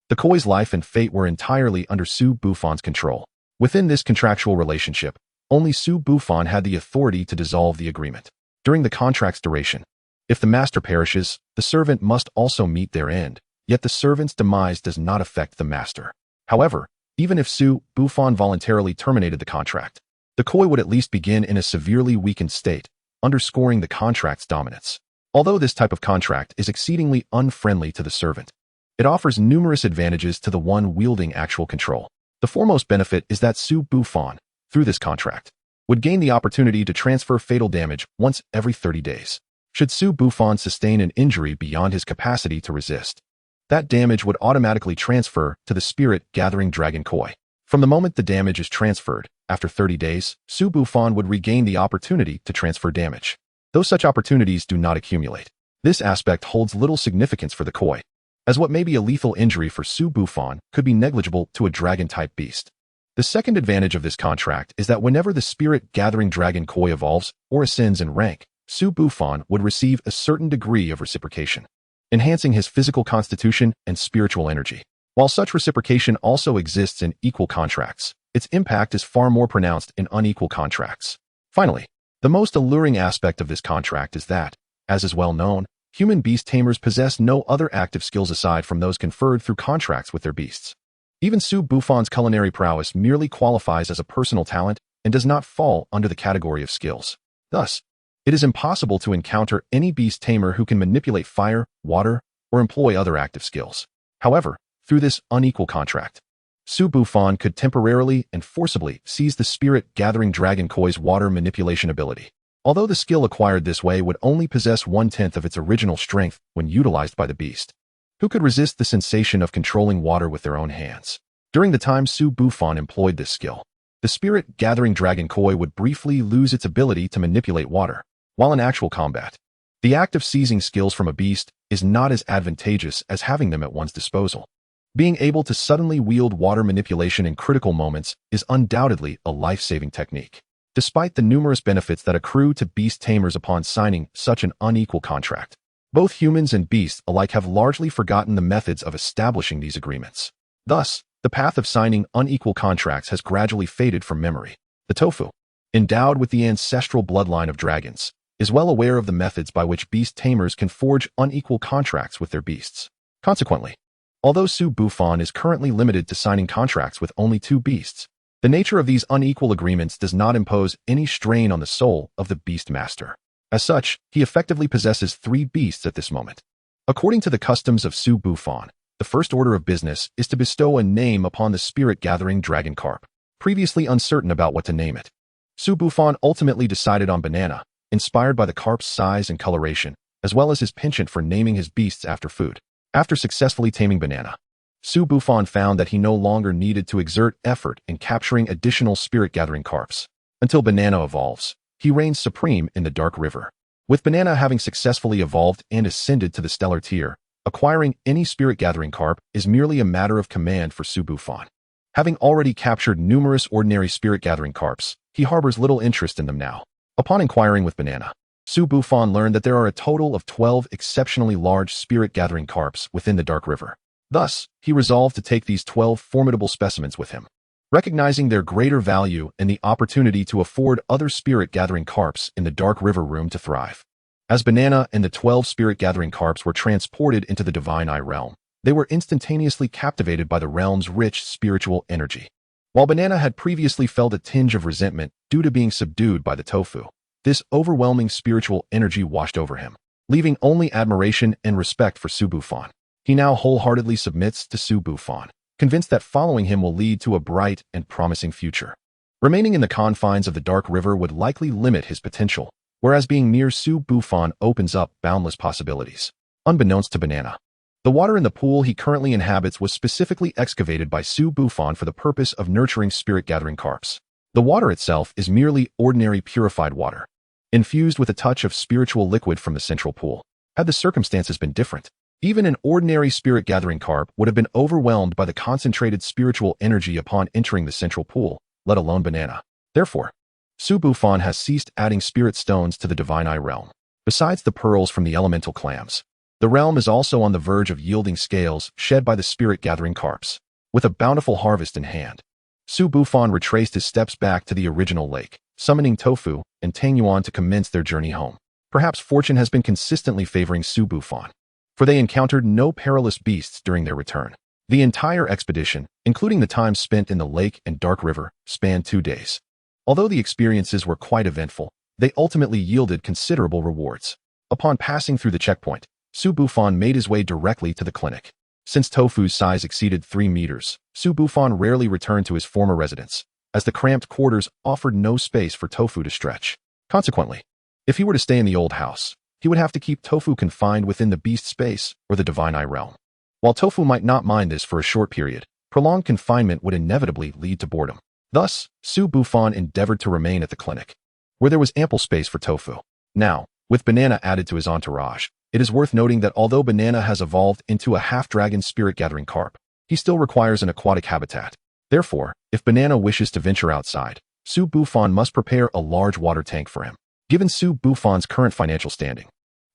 the koi's life and fate were entirely under Su Bufan's control. Within this contractual relationship, only Su Bufan had the authority to dissolve the agreement. During the contract's duration, if the master perishes, the servant must also meet their end, yet the servant's demise does not affect the master. However, even if Su Bufan voluntarily terminated the contract, the koi would at least begin in a severely weakened state, underscoring the contract's dominance. Although this type of contract is exceedingly unfriendly to the servant, it offers numerous advantages to the one wielding actual control. The foremost benefit is that Su Bufan, through this contract, would gain the opportunity to transfer fatal damage once every 30 days. Should Su Bufan sustain an injury beyond his capacity to resist, that damage would automatically transfer to the spirit-gathering dragon koi. From the moment the damage is transferred, after 30 days, Su Bufan would regain the opportunity to transfer damage. Though such opportunities do not accumulate, this aspect holds little significance for the koi, as what may be a lethal injury for Su Bufan could be negligible to a dragon-type beast. The second advantage of this contract is that whenever the spirit-gathering dragon koi evolves or ascends in rank, Su Bufan would receive a certain degree of reciprocation, enhancing his physical constitution and spiritual energy. While such reciprocation also exists in equal contracts, its impact is far more pronounced in unequal contracts. Finally, the most alluring aspect of this contract is that, as is well known, human beast tamers possess no other active skills aside from those conferred through contracts with their beasts. Even Su Bufan's culinary prowess merely qualifies as a personal talent and does not fall under the category of skills. Thus, it is impossible to encounter any beast tamer who can manipulate fire, water, or employ other active skills. However, through this unequal contract, Su Bufan could temporarily and forcibly seize the spirit-gathering dragon koi's water manipulation ability. Although the skill acquired this way would only possess 1/10 of its original strength when utilized by the beast, who could resist the sensation of controlling water with their own hands? During the time Su Bufan employed this skill, the spirit-gathering dragon koi would briefly lose its ability to manipulate water. While in actual combat, the act of seizing skills from a beast is not as advantageous as having them at one's disposal. Being able to suddenly wield water manipulation in critical moments is undoubtedly a life-saving technique. Despite the numerous benefits that accrue to beast tamers upon signing such an unequal contract, both humans and beasts alike have largely forgotten the methods of establishing these agreements. Thus, the path of signing unequal contracts has gradually faded from memory. The tofu, endowed with the ancestral bloodline of dragons, is well aware of the methods by which beast tamers can forge unequal contracts with their beasts. Consequently, although Su Bufan is currently limited to signing contracts with only 2 beasts, the nature of these unequal agreements does not impose any strain on the soul of the beast master. As such, he effectively possesses 3 beasts at this moment. According to the customs of Su Bufan, the first order of business is to bestow a name upon the spirit-gathering dragon carp. Previously uncertain about what to name it, Su Bufan ultimately decided on Banana, inspired by the carp's size and coloration, as well as his penchant for naming his beasts after food. After successfully taming Banana, Su Bufan found that he no longer needed to exert effort in capturing additional spirit-gathering carps. Until Banana evolves, he reigns supreme in the Dark River. With Banana having successfully evolved and ascended to the stellar tier, acquiring any spirit-gathering carp is merely a matter of command for Su Bufan. Having already captured numerous ordinary spirit-gathering carps, he harbors little interest in them now. Upon inquiring with Banana, Su Bufan learned that there are a total of 12 exceptionally large spirit-gathering carps within the Dark River. Thus, he resolved to take these 12 formidable specimens with him. Recognizing their greater value and the opportunity to afford other spirit-gathering carps in the Dark River room to thrive. As Banana and the 12 spirit-gathering carps were transported into the Divine Eye realm, they were instantaneously captivated by the realm's rich spiritual energy. While Banana had previously felt a tinge of resentment due to being subdued by the tofu, this overwhelming spiritual energy washed over him, leaving only admiration and respect for Su Bufan. He now wholeheartedly submits to Su Bufan, convinced that following him will lead to a bright and promising future. Remaining in the confines of the Dark River would likely limit his potential, whereas being near Su Bufan opens up boundless possibilities. Unbeknownst to Banana, the water in the pool he currently inhabits was specifically excavated by Su Bufan for the purpose of nurturing spirit-gathering carps. The water itself is merely ordinary purified water, infused with a touch of spiritual liquid from the central pool. Had the circumstances been different, even an ordinary spirit-gathering carp would have been overwhelmed by the concentrated spiritual energy upon entering the central pool, let alone Banana. Therefore, Su Bufan has ceased adding spirit stones to the Divine Eye realm. Besides the pearls from the elemental clams, the realm is also on the verge of yielding scales shed by the spirit-gathering carps. With a bountiful harvest in hand, Su Bufan retraced his steps back to the original lake, summoning Tofu and Tangyuan to commence their journey home. Perhaps fortune has been consistently favoring Su Bufan, for they encountered no perilous beasts during their return. The entire expedition, including the time spent in the lake and Dark River, spanned 2 days. Although the experiences were quite eventful, they ultimately yielded considerable rewards. Upon passing through the checkpoint, Su Bufan made his way directly to the clinic. Since Tofu's size exceeded 3 meters, Su Bufan rarely returned to his former residence, as the cramped quarters offered no space for Tofu to stretch. Consequently, if he were to stay in the old house, he would have to keep Tofu confined within the beast space or the Divine Eye realm. While Tofu might not mind this for a short period, prolonged confinement would inevitably lead to boredom. Thus, Su Bufan endeavored to remain at the clinic, where there was ample space for Tofu. Now, with Banana added to his entourage, it is worth noting that although Banana has evolved into a half-dragon spirit-gathering carp, he still requires an aquatic habitat. Therefore, if Banana wishes to venture outside, Su Bufan must prepare a large water tank for him. Given Su Bufan's current financial standing,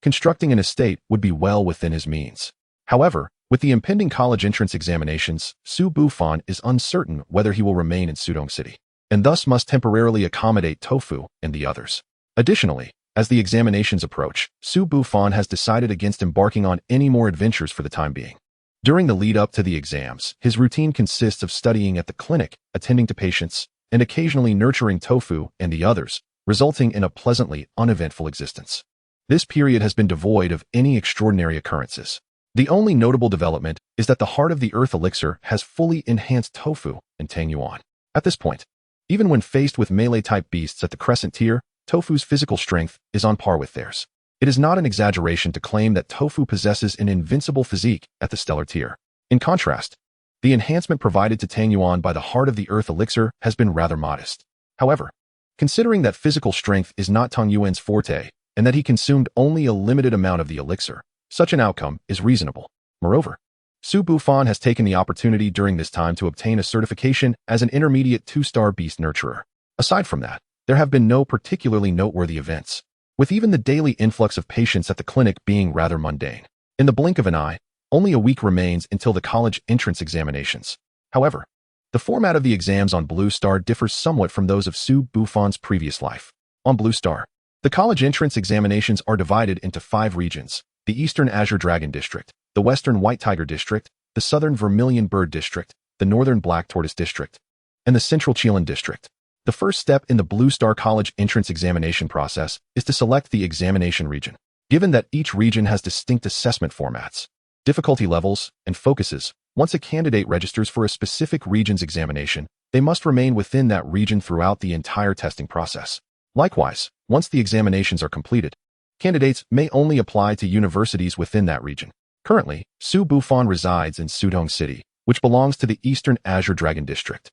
constructing an estate would be well within his means. However, with the impending college entrance examinations, Su Bufan is uncertain whether he will remain in Sudong City, and thus must temporarily accommodate Tofu and the others. Additionally, as the examinations approach, Su Bufan has decided against embarking on any more adventures for the time being. During the lead-up to the exams, his routine consists of studying at the clinic, attending to patients, and occasionally nurturing Tofu and the others, resulting in a pleasantly uneventful existence. This period has been devoid of any extraordinary occurrences. The only notable development is that the Heart of the Earth elixir has fully enhanced Tofu and Tangyuan. At this point, even when faced with melee-type beasts at the Crescent tier, Tofu's physical strength is on par with theirs. It is not an exaggeration to claim that Tofu possesses an invincible physique at the Stellar tier. In contrast, the enhancement provided to Tangyuan by the Heart of the Earth elixir has been rather modest. However, considering that physical strength is not Tangyuan's forte, and that he consumed only a limited amount of the elixir, such an outcome is reasonable. Moreover, Su Bufan has taken the opportunity during this time to obtain a certification as an intermediate 2-star beast nurturer. Aside from that, there have been no particularly noteworthy events, with even the daily influx of patients at the clinic being rather mundane. In the blink of an eye, only a week remains until the college entrance examinations. However, the format of the exams on Blue Star differs somewhat from those of Su Bufan's previous life. On Blue Star, the college entrance examinations are divided into 5 regions: the Eastern Azure Dragon District, the Western White Tiger District, the Southern Vermilion Bird District, the Northern Black Tortoise District, and the Central Chilan District. The first step in the Blue Star College entrance examination process is to select the examination region. Given that each region has distinct assessment formats, difficulty levels, and focuses, once a candidate registers for a specific region's examination, they must remain within that region throughout the entire testing process. Likewise, once the examinations are completed, candidates may only apply to universities within that region. Currently, Su Bufan resides in Sudong City, which belongs to the Eastern Azure Dragon District,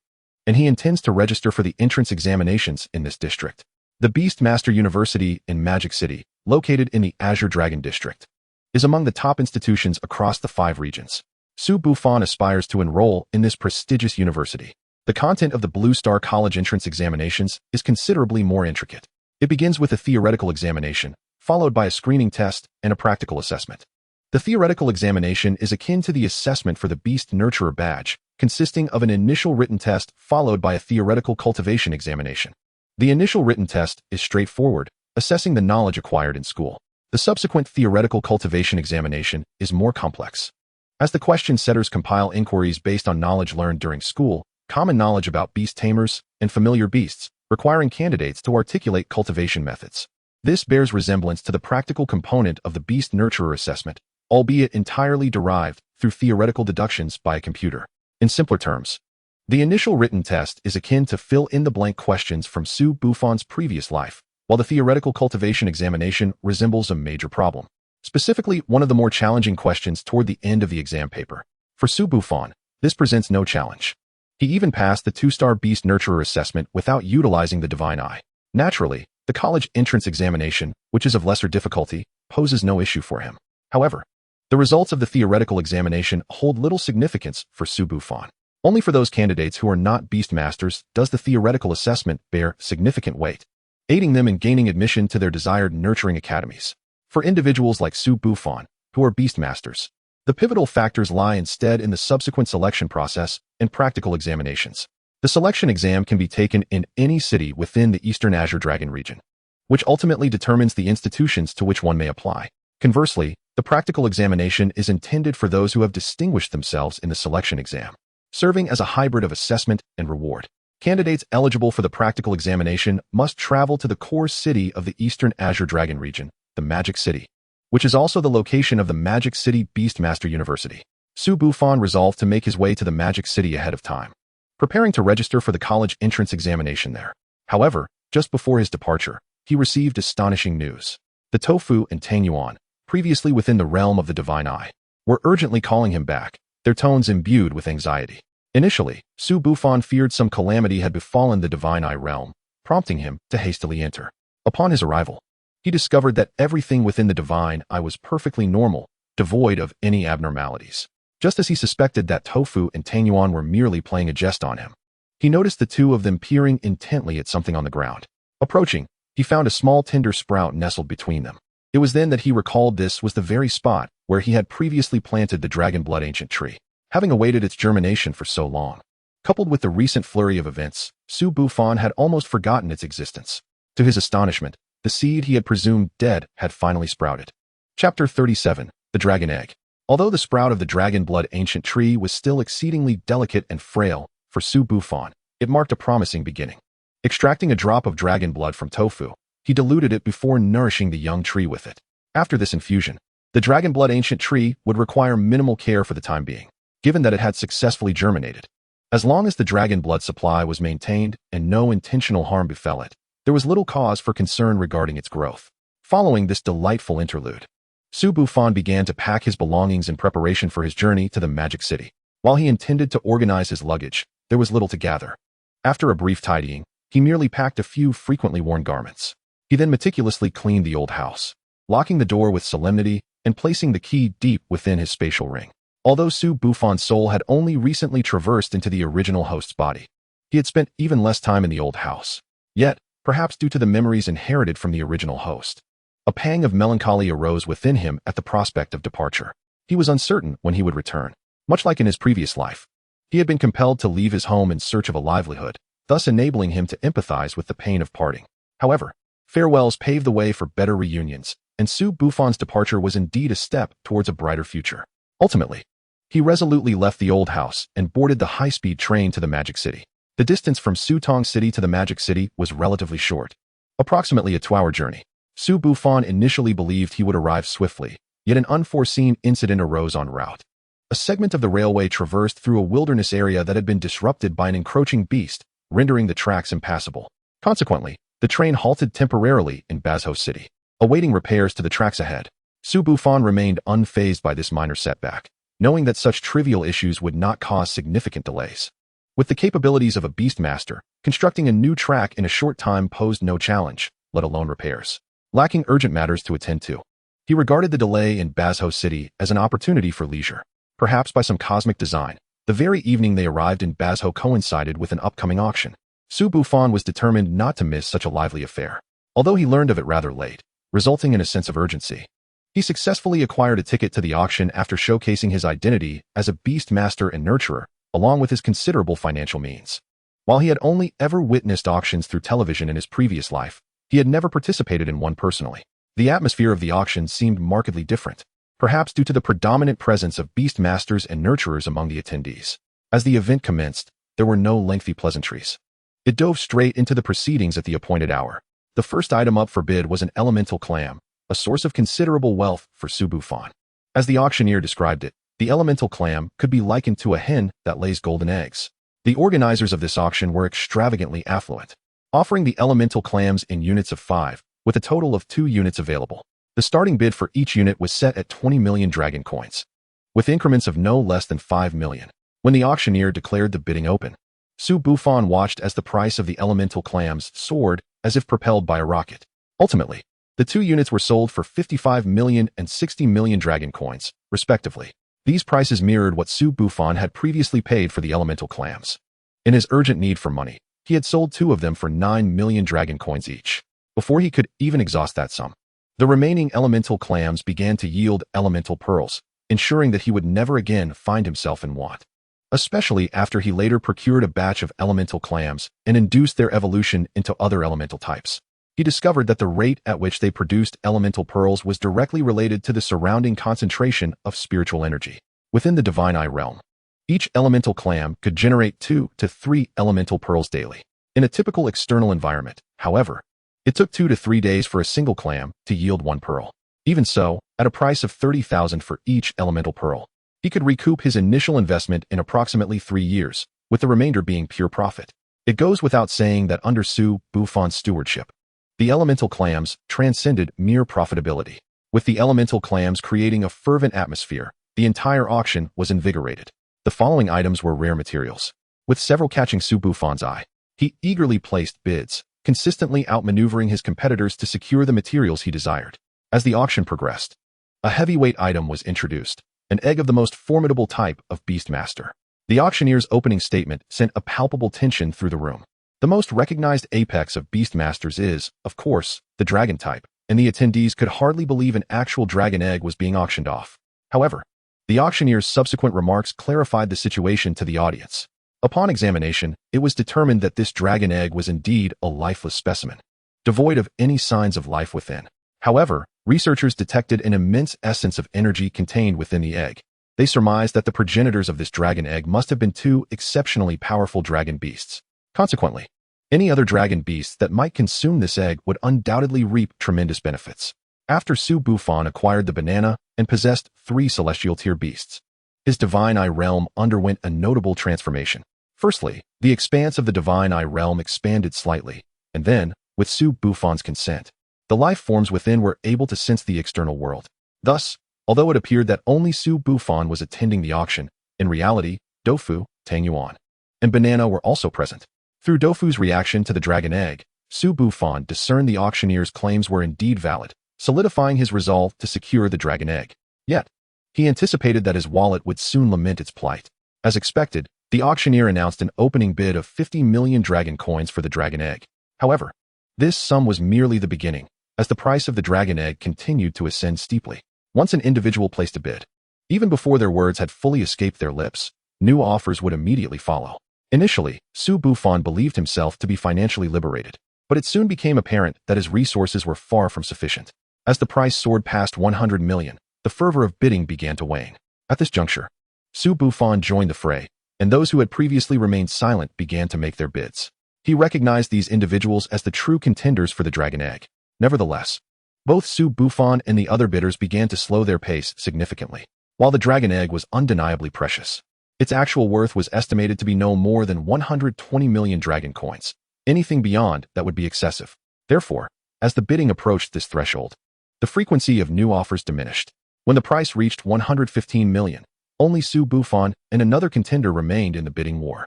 and he intends to register for the entrance examinations in this district. The Beast Master University in Magic City, located in the Azure Dragon District, is among the top institutions across the 5 regions. Su Bufan aspires to enroll in this prestigious university. The content of the Blue Star College entrance examinations is considerably more intricate. It begins with a theoretical examination, followed by a screening test and a practical assessment. The theoretical examination is akin to the assessment for the Beast Nurturer badge, consisting of an initial written test followed by a theoretical cultivation examination. The initial written test is straightforward, assessing the knowledge acquired in school. The subsequent theoretical cultivation examination is more complex. As the question setters compile inquiries based on knowledge learned during school, common knowledge about beast tamers, and familiar beasts, requiring candidates to articulate cultivation methods. This bears resemblance to the practical component of the Beast Nurturer assessment, albeit entirely derived through theoretical deductions by a computer. In simpler terms, the initial written test is akin to fill-in-the-blank questions from Su Bufan's previous life, while the theoretical cultivation examination resembles a major problem. Specifically, one of the more challenging questions toward the end of the exam paper. For Su Bufan, this presents no challenge. He even passed the 2-star Beast Nurturer assessment without utilizing the Divine Eye. Naturally, the college entrance examination, which is of lesser difficulty, poses no issue for him. However, the results of the theoretical examination hold little significance for Su Bufan. Only for those candidates who are not beast masters does the theoretical assessment bear significant weight, aiding them in gaining admission to their desired nurturing academies. For individuals like Su Bufan, who are beast masters, the pivotal factors lie instead in the subsequent selection process and practical examinations. The selection exam can be taken in any city within the Eastern Azure Dragon region, which ultimately determines the institutions to which one may apply. Conversely, the practical examination is intended for those who have distinguished themselves in the selection exam, serving as a hybrid of assessment and reward. Candidates eligible for the practical examination must travel to the core city of the Eastern Azure Dragon region, the Magic City, which is also the location of the Magic City Beastmaster University. Su Bufan resolved to make his way to the Magic City ahead of time, preparing to register for the college entrance examination there. However, just before his departure, he received astonishing news. The Tofu and Tangyuan, previously within the realm of the Divine Eye, were urgently calling him back, their tones imbued with anxiety. Initially, Su Bufan feared some calamity had befallen the Divine Eye realm, prompting him to hastily enter. Upon his arrival, he discovered that everything within the Divine Eye was perfectly normal, devoid of any abnormalities. Just as he suspected that Tofu and Tangyuan were merely playing a jest on him, he noticed the two of them peering intently at something on the ground. Approaching, he found a small tender sprout nestled between them. It was then that he recalled this was the very spot where he had previously planted the Dragon Blood Ancient Tree, having awaited its germination for so long. Coupled with the recent flurry of events, Su Bufan had almost forgotten its existence. To his astonishment, the seed he had presumed dead had finally sprouted. Chapter 37, The Dragon Egg. Although the sprout of the Dragon Blood Ancient Tree was still exceedingly delicate and frail, for Su Bufan, it marked a promising beginning. Extracting a drop of dragon blood from Tofu, he diluted it before nourishing the young tree with it. After this infusion, the Dragon Blood Ancient Tree would require minimal care for the time being, given that it had successfully germinated. As long as the dragon blood supply was maintained and no intentional harm befell it, there was little cause for concern regarding its growth. Following this delightful interlude, Su Bufan began to pack his belongings in preparation for his journey to the Magic City. While he intended to organize his luggage, there was little to gather. After a brief tidying, he merely packed a few frequently worn garments. He then meticulously cleaned the old house, locking the door with solemnity and placing the key deep within his spatial ring. Although Su Bufan's soul had only recently traversed into the original host's body, he had spent even less time in the old house. Yet, perhaps due to the memories inherited from the original host, a pang of melancholy arose within him at the prospect of departure. He was uncertain when he would return. Much like in his previous life, he had been compelled to leave his home in search of a livelihood, thus enabling him to empathize with the pain of parting. However, farewells paved the way for better reunions, and Su Bufan's departure was indeed a step towards a brighter future. Ultimately, he resolutely left the old house and boarded the high-speed train to the Magic City. The distance from Sutong City to the Magic City was relatively short, approximately a 2-hour journey. Su Bufan initially believed he would arrive swiftly, yet an unforeseen incident arose en route. A segment of the railway traversed through a wilderness area that had been disrupted by an encroaching beast, rendering the tracks impassable. Consequently, the train halted temporarily in Bazho City, awaiting repairs to the tracks ahead. Su Bufan remained unfazed by this minor setback, knowing that such trivial issues would not cause significant delays. With the capabilities of a beastmaster, constructing a new track in a short time posed no challenge, let alone repairs. Lacking urgent matters to attend to, he regarded the delay in Bazho City as an opportunity for leisure. Perhaps by some cosmic design, the very evening they arrived in Bazho coincided with an upcoming auction. Su Bufan was determined not to miss such a lively affair. Although he learned of it rather late, resulting in a sense of urgency. He successfully acquired a ticket to the auction after showcasing his identity as a beast master and nurturer, along with his considerable financial means. While he had only ever witnessed auctions through television in his previous life, he had never participated in one personally. The atmosphere of the auction seemed markedly different, perhaps due to the predominant presence of beast masters and nurturers among the attendees. As the event commenced, there were no lengthy pleasantries. It dove straight into the proceedings at the appointed hour. The first item up for bid was an elemental clam, a source of considerable wealth for Su Bufan. As the auctioneer described it, the elemental clam could be likened to a hen that lays golden eggs. The organizers of this auction were extravagantly affluent, offering the elemental clams in units of 5, with a total of 2 units available. The starting bid for each unit was set at 20 million dragon coins, with increments of no less than 5 million. When the auctioneer declared the bidding open, Su Bufan watched as the price of the elemental clams soared as if propelled by a rocket. Ultimately, the 2 units were sold for 55 million and 60 million dragon coins, respectively. These prices mirrored what Su Bufan had previously paid for the elemental clams. In his urgent need for money, he had sold 2 of them for 9 million dragon coins each. Before he could even exhaust that sum, the remaining elemental clams began to yield elemental pearls, ensuring that he would never again find himself in want. Especially after he later procured a batch of elemental clams and induced their evolution into other elemental types. He discovered that the rate at which they produced elemental pearls was directly related to the surrounding concentration of spiritual energy within the divine eye realm. Each elemental clam could generate 2 to 3 elemental pearls daily. In a typical external environment, however, it took 2 to 3 days for a single clam to yield 1 pearl. Even so, at a price of 30,000 for each elemental pearl, he could recoup his initial investment in approximately 3 years, with the remainder being pure profit. It goes without saying that under Su Bufan's stewardship, the elemental clams transcended mere profitability. With the elemental clams creating a fervent atmosphere, the entire auction was invigorated. The following items were rare materials. With several catching Su Bufan's eye, he eagerly placed bids, consistently outmaneuvering his competitors to secure the materials he desired. As the auction progressed, a heavyweight item was introduced, an egg of the most formidable type of Beastmaster. The auctioneer's opening statement sent a palpable tension through the room. The most recognized apex of Beastmasters is, of course, the dragon type, and the attendees could hardly believe an actual dragon egg was being auctioned off. However, the auctioneer's subsequent remarks clarified the situation to the audience. Upon examination, it was determined that this dragon egg was indeed a lifeless specimen, devoid of any signs of life within. However, researchers detected an immense essence of energy contained within the egg. They surmised that the progenitors of this dragon egg must have been 2 exceptionally powerful dragon beasts. Consequently, any other dragon beasts that might consume this egg would undoubtedly reap tremendous benefits. After Su Bufan acquired the banana and possessed 3 celestial tier beasts, his divine eye realm underwent a notable transformation. Firstly, the expanse of the divine eye realm expanded slightly, and then, with Su Bufan's consent, the life forms within were able to sense the external world. Thus, although it appeared that only Su Bufan was attending the auction, in reality, Dofu, Tangyuan, and Banana were also present. Through Dofu's reaction to the dragon egg, Su Bufan discerned the auctioneer's claims were indeed valid, solidifying his resolve to secure the dragon egg. Yet, he anticipated that his wallet would soon lament its plight. As expected, the auctioneer announced an opening bid of 50 million dragon coins for the dragon egg. However, this sum was merely the beginning, as the price of the dragon egg continued to ascend steeply. Once an individual placed a bid, even before their words had fully escaped their lips, new offers would immediately follow. Initially, Su Bufan believed himself to be financially liberated, but it soon became apparent that his resources were far from sufficient. As the price soared past 100 million, the fervor of bidding began to wane. At this juncture, Su Bufan joined the fray, and those who had previously remained silent began to make their bids. He recognized these individuals as the true contenders for the dragon egg. Nevertheless, both Su Bufan and the other bidders began to slow their pace significantly. While the dragon egg was undeniably precious, its actual worth was estimated to be no more than 120 million dragon coins. Anything beyond that would be excessive. Therefore, as the bidding approached this threshold, the frequency of new offers diminished. When the price reached 115 million, only Su Bufan and another contender remained in the bidding war.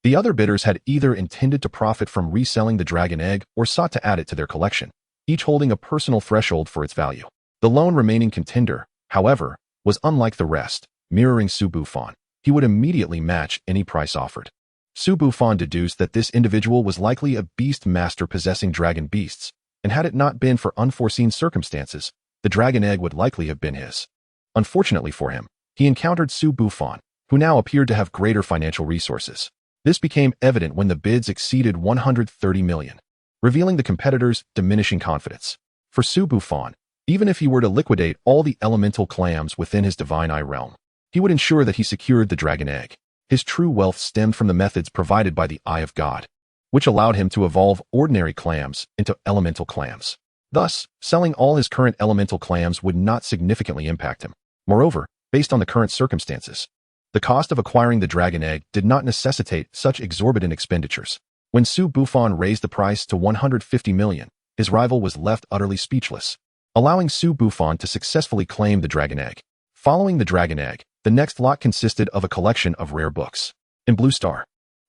The other bidders had either intended to profit from reselling the dragon egg or sought to add it to their collection, each holding a personal threshold for its value. The lone remaining contender, however, was unlike the rest, mirroring Su Bufan. He would immediately match any price offered. Su Bufan deduced that this individual was likely a beast master possessing dragon beasts, and had it not been for unforeseen circumstances, the dragon egg would likely have been his. Unfortunately for him, he encountered Su Bufan, who now appeared to have greater financial resources. This became evident when the bids exceeded 130 million, revealing the competitor's diminishing confidence. For Su Bufan, even if he were to liquidate all the elemental clams within his divine eye realm, he would ensure that he secured the dragon egg. His true wealth stemmed from the methods provided by the Eye of God, which allowed him to evolve ordinary clams into elemental clams. Thus, selling all his current elemental clams would not significantly impact him. Moreover, based on the current circumstances, the cost of acquiring the dragon egg did not necessitate such exorbitant expenditures. When Su Bufan raised the price to 150 million, his rival was left utterly speechless, allowing Su Bufan to successfully claim the dragon egg. Following the dragon egg, the next lot consisted of a collection of rare books. In Blue Star,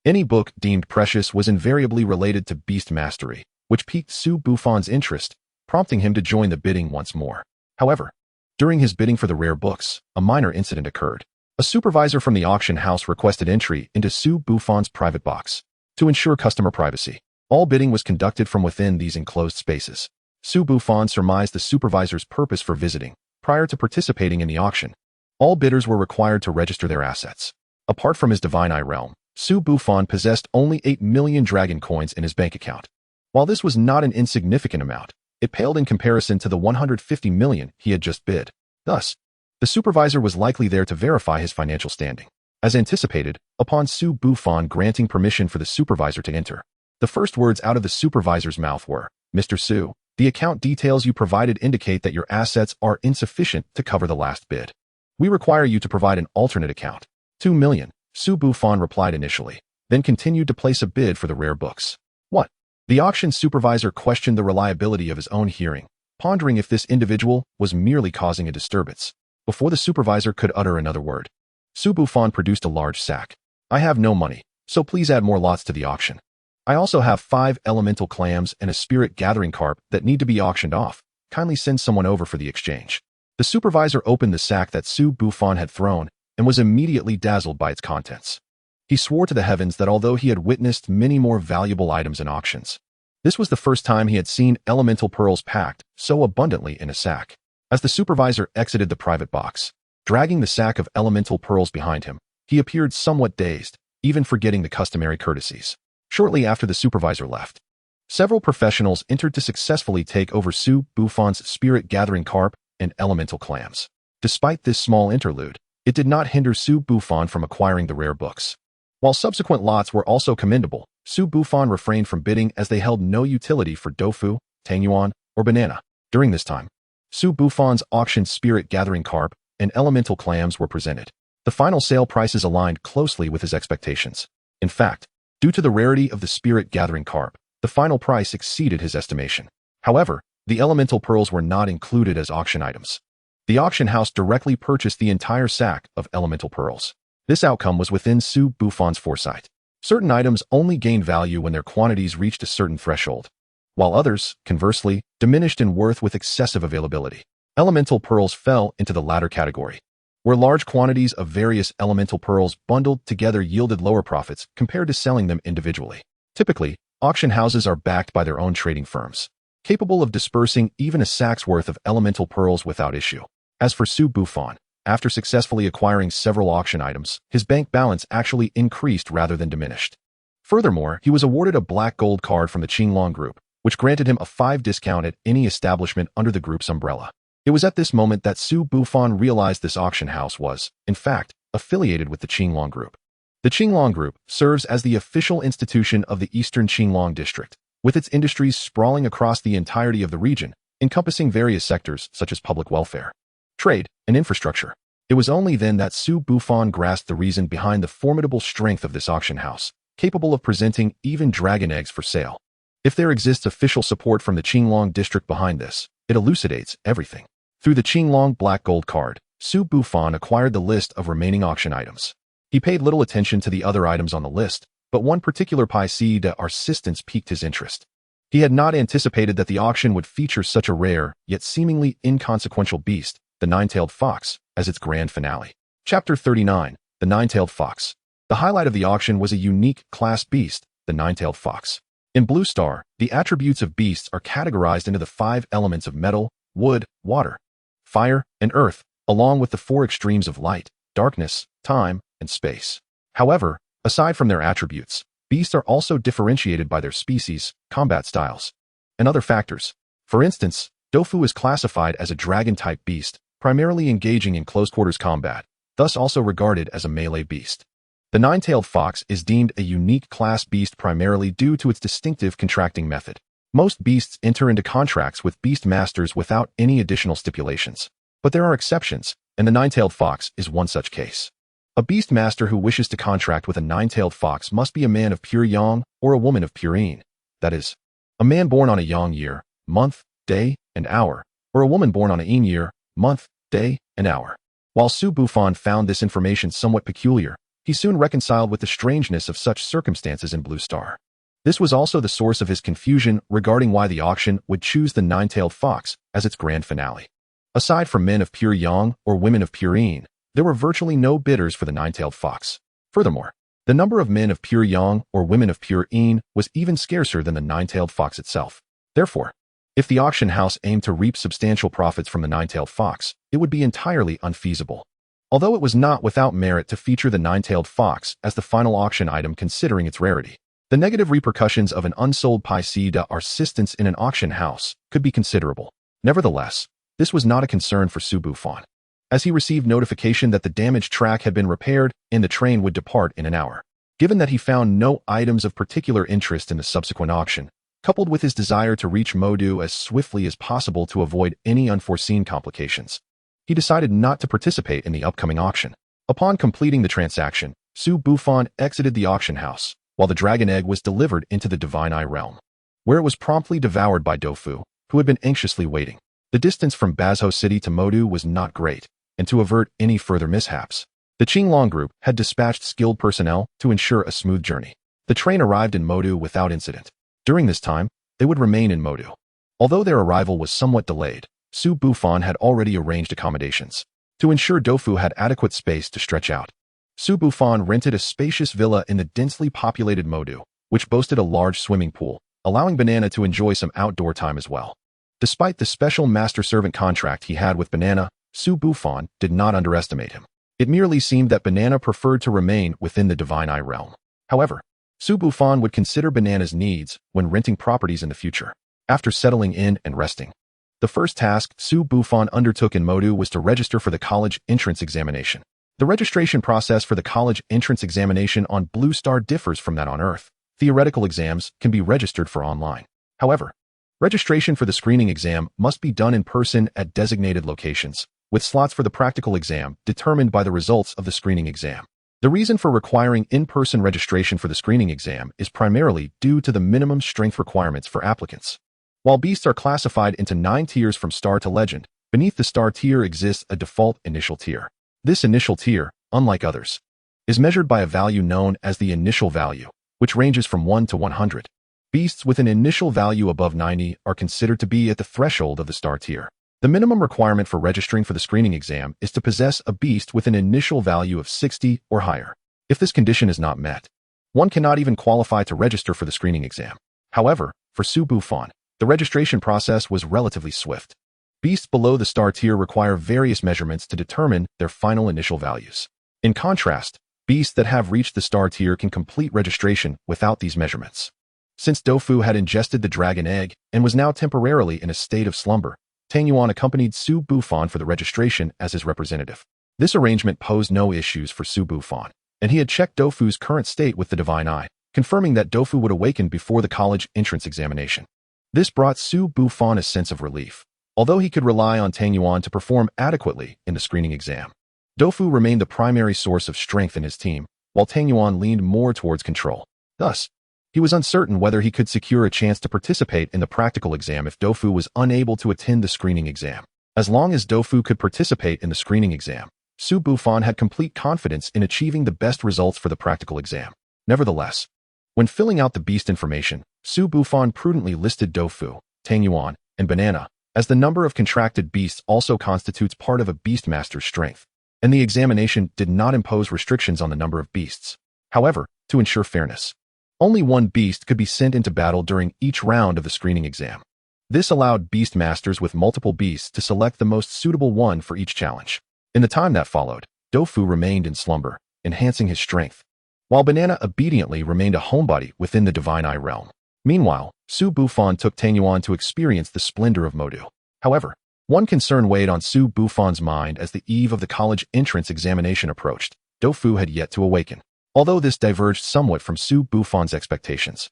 any book deemed precious was invariably related to beast mastery, which piqued Su Bufan's interest, prompting him to join the bidding once more. However, during his bidding for the rare books, a minor incident occurred. A supervisor from the auction house requested entry into Su Bufan's private box. To ensure customer privacy, all bidding was conducted from within these enclosed spaces. Su Bufan surmised the supervisor's purpose for visiting. Prior to participating in the auction, all bidders were required to register their assets. Apart from his divine eye realm, Su Bufan possessed only 8 million dragon coins in his bank account. While this was not an insignificant amount, it paled in comparison to the 150 million he had just bid. Thus, the supervisor was likely there to verify his financial standing. As anticipated, upon Su Bufan granting permission for the supervisor to enter, the first words out of the supervisor's mouth were, "Mr. Su, the account details you provided indicate that your assets are insufficient to cover the last bid. We require you to provide an alternate account." 2 million, Su Bufan replied initially, then continued to place a bid for the rare books. What? The auction supervisor questioned the reliability of his own hearing, pondering if this individual was merely causing a disturbance. Before the supervisor could utter another word, Su Bufan produced a large sack. "I have no money, so please add more lots to the auction. I also have 5 elemental clams and a spirit gathering carp that need to be auctioned off. Kindly send someone over for the exchange." The supervisor opened the sack that Su Bufan had thrown and was immediately dazzled by its contents. He swore to the heavens that although he had witnessed many more valuable items in auctions, this was the first time he had seen elemental pearls packed so abundantly in a sack. As the supervisor exited the private box, dragging the sack of elemental pearls behind him, he appeared somewhat dazed, even forgetting the customary courtesies. Shortly after the supervisor left, several professionals entered to successfully take over Su Bufan's spirit gathering carp and elemental clams. Despite this small interlude, it did not hinder Su Bufan from acquiring the rare books. While subsequent lots were also commendable, Su Bufan refrained from bidding as they held no utility for tofu, tangyuan, or banana. During this time, Su Bufan's auctioned spirit gathering carp and elemental clams were presented. The final sale prices aligned closely with his expectations. In fact, due to the rarity of the spirit gathering carp, the final price exceeded his estimation. However, the elemental pearls were not included as auction items. The auction house directly purchased the entire sack of elemental pearls. This outcome was within Su Bufan's foresight. Certain items only gained value when their quantities reached a certain threshold, while others, conversely, diminished in worth with excessive availability. Elemental pearls fell into the latter category, where large quantities of various elemental pearls bundled together yielded lower profits compared to selling them individually. Typically, auction houses are backed by their own trading firms, capable of dispersing even a sack's worth of elemental pearls without issue. As for Su Bufan, after successfully acquiring several auction items, his bank balance actually increased rather than diminished. Furthermore, he was awarded a black gold card from the Qinglong Group, which granted him a 5% discount at any establishment under the group's umbrella. It was at this moment that Su Bufan realized this auction house was, in fact, affiliated with the Qinglong Group. The Qinglong Group serves as the official institution of the Eastern Qinglong District, with its industries sprawling across the entirety of the region, encompassing various sectors such as public welfare, trade, and infrastructure. It was only then that Su Bufan grasped the reason behind the formidable strength of this auction house, capable of presenting even dragon eggs for sale. If there exists official support from the Qinglong district behind this, it elucidates everything. Through the Qinglong Black Gold card, Su Bufan acquired the list of remaining auction items. He paid little attention to the other items on the list, but one particular piece d'arcistence piqued his interest. He had not anticipated that the auction would feature such a rare, yet seemingly inconsequential beast, the nine-tailed fox, as its grand finale. Chapter 39, The Nine-Tailed Fox. The highlight of the auction was a unique class beast, the nine-tailed fox. In Blue Star, the attributes of beasts are categorized into the 5 elements of metal, wood, water, fire, and earth, along with the 4 extremes of light, darkness, time, and space. However, aside from their attributes, beasts are also differentiated by their species, combat styles, and other factors. For instance, Dofu is classified as a dragon-type beast, primarily engaging in close-quarters combat, thus also regarded as a melee beast. The nine-tailed fox is deemed a unique class beast primarily due to its distinctive contracting method. Most beasts enter into contracts with beast masters without any additional stipulations. But there are exceptions, and the nine-tailed fox is one such case. A beast master who wishes to contract with a nine-tailed fox must be a man of pure yang or a woman of pure yin. That is, a man born on a yang year, month, day, and hour, or a woman born on a yin year, month, day, and hour. While Su Bufan found this information somewhat peculiar, he soon reconciled with the strangeness of such circumstances in Blue Star. This was also the source of his confusion regarding why the auction would choose the nine-tailed fox as its grand finale. Aside from men of pure yang or women of pure yin, there were virtually no bidders for the nine-tailed fox. Furthermore, the number of men of pure yang or women of pure yin was even scarcer than the nine-tailed fox itself. Therefore, if the auction house aimed to reap substantial profits from the nine-tailed fox, it would be entirely unfeasible. Although it was not without merit to feature the nine-tailed fox as the final auction item considering its rarity, the negative repercussions of an unsold piece d'assistance in an auction house could be considerable. Nevertheless, this was not a concern for Su Bufan, as he received notification that the damaged track had been repaired and the train would depart in an hour. Given that he found no items of particular interest in the subsequent auction, coupled with his desire to reach Modu as swiftly as possible to avoid any unforeseen complications, he decided not to participate in the upcoming auction. Upon completing the transaction, Su Bufan exited the auction house, while the dragon egg was delivered into the Divine Eye realm, where it was promptly devoured by Dofu, who had been anxiously waiting. The distance from Bazhou City to Modu was not great, and to avert any further mishaps, the Qinglong group had dispatched skilled personnel to ensure a smooth journey. The train arrived in Modu without incident. During this time, they would remain in Modu. Although their arrival was somewhat delayed, Su Bufan had already arranged accommodations to ensure Dofu had adequate space to stretch out. Su Bufan rented a spacious villa in the densely populated Modu, which boasted a large swimming pool, allowing Banana to enjoy some outdoor time as well. Despite the special master-servant contract he had with Banana, Su Bufan did not underestimate him. It merely seemed that Banana preferred to remain within the Divine Eye realm. However, Su Bufan would consider Banana's needs when renting properties in the future. After settling in and resting, the first task Su Bufan undertook in Modu was to register for the college entrance examination. The registration process for the college entrance examination on Blue Star differs from that on Earth. Theoretical exams can be registered for online. However, registration for the screening exam must be done in person at designated locations, with slots for the practical exam determined by the results of the screening exam. The reason for requiring in-person registration for the screening exam is primarily due to the minimum strength requirements for applicants. While beasts are classified into 9 tiers from Star to Legend, beneath the Star tier exists a default initial tier. This initial tier, unlike others, is measured by a value known as the initial value, which ranges from 1 to 100. Beasts with an initial value above 90 are considered to be at the threshold of the Star tier. The minimum requirement for registering for the screening exam is to possess a beast with an initial value of 60 or higher. If this condition is not met, one cannot even qualify to register for the screening exam. However, for Su Bufan, the registration process was relatively swift. Beasts below the Star tier require various measurements to determine their final initial values. In contrast, beasts that have reached the Star tier can complete registration without these measurements. Since Dofu had ingested the dragon egg and was now temporarily in a state of slumber, Tang Yuan accompanied Su Bufan for the registration as his representative. This arrangement posed no issues for Su Bufan, and he had checked Dofu's current state with the Divine Eye, confirming that Dofu would awaken before the college entrance examination. This brought Su Bufan a sense of relief. Although he could rely on Tang Yuan to perform adequately in the screening exam, Dofu remained the primary source of strength in his team, while Tang Yuan leaned more towards control. Thus, he was uncertain whether he could secure a chance to participate in the practical exam if Dofu was unable to attend the screening exam. As long as Dofu could participate in the screening exam, Su Bufan had complete confidence in achieving the best results for the practical exam. Nevertheless, when filling out the beast information, Su Bufan prudently listed Dofu, Tang Yuan, and Banana, as the number of contracted beasts also constitutes part of a beastmaster's strength, and the examination did not impose restrictions on the number of beasts. However, to ensure fairness, Only one beast could be sent into battle during each round of the screening exam. This allowed beast masters with multiple beasts to select the most suitable one for each challenge. In the time that followed, Dofu remained in slumber, enhancing his strength, while Banana obediently remained a homebody within the Divine Eye realm. Meanwhile, Su Bufan took Tangyuan to experience the splendor of Modu. However, one concern weighed on Su Bufan's mind as the eve of the college entrance examination approached. Dofu had yet to awaken. Although this diverged somewhat from Su Bufan's expectations,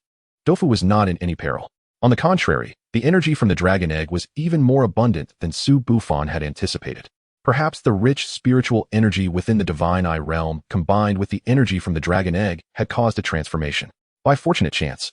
Dofu was not in any peril. On the contrary, the energy from the dragon egg was even more abundant than Su Bufan had anticipated. Perhaps the rich spiritual energy within the Divine Eye realm combined with the energy from the dragon egg had caused a transformation. By fortunate chance,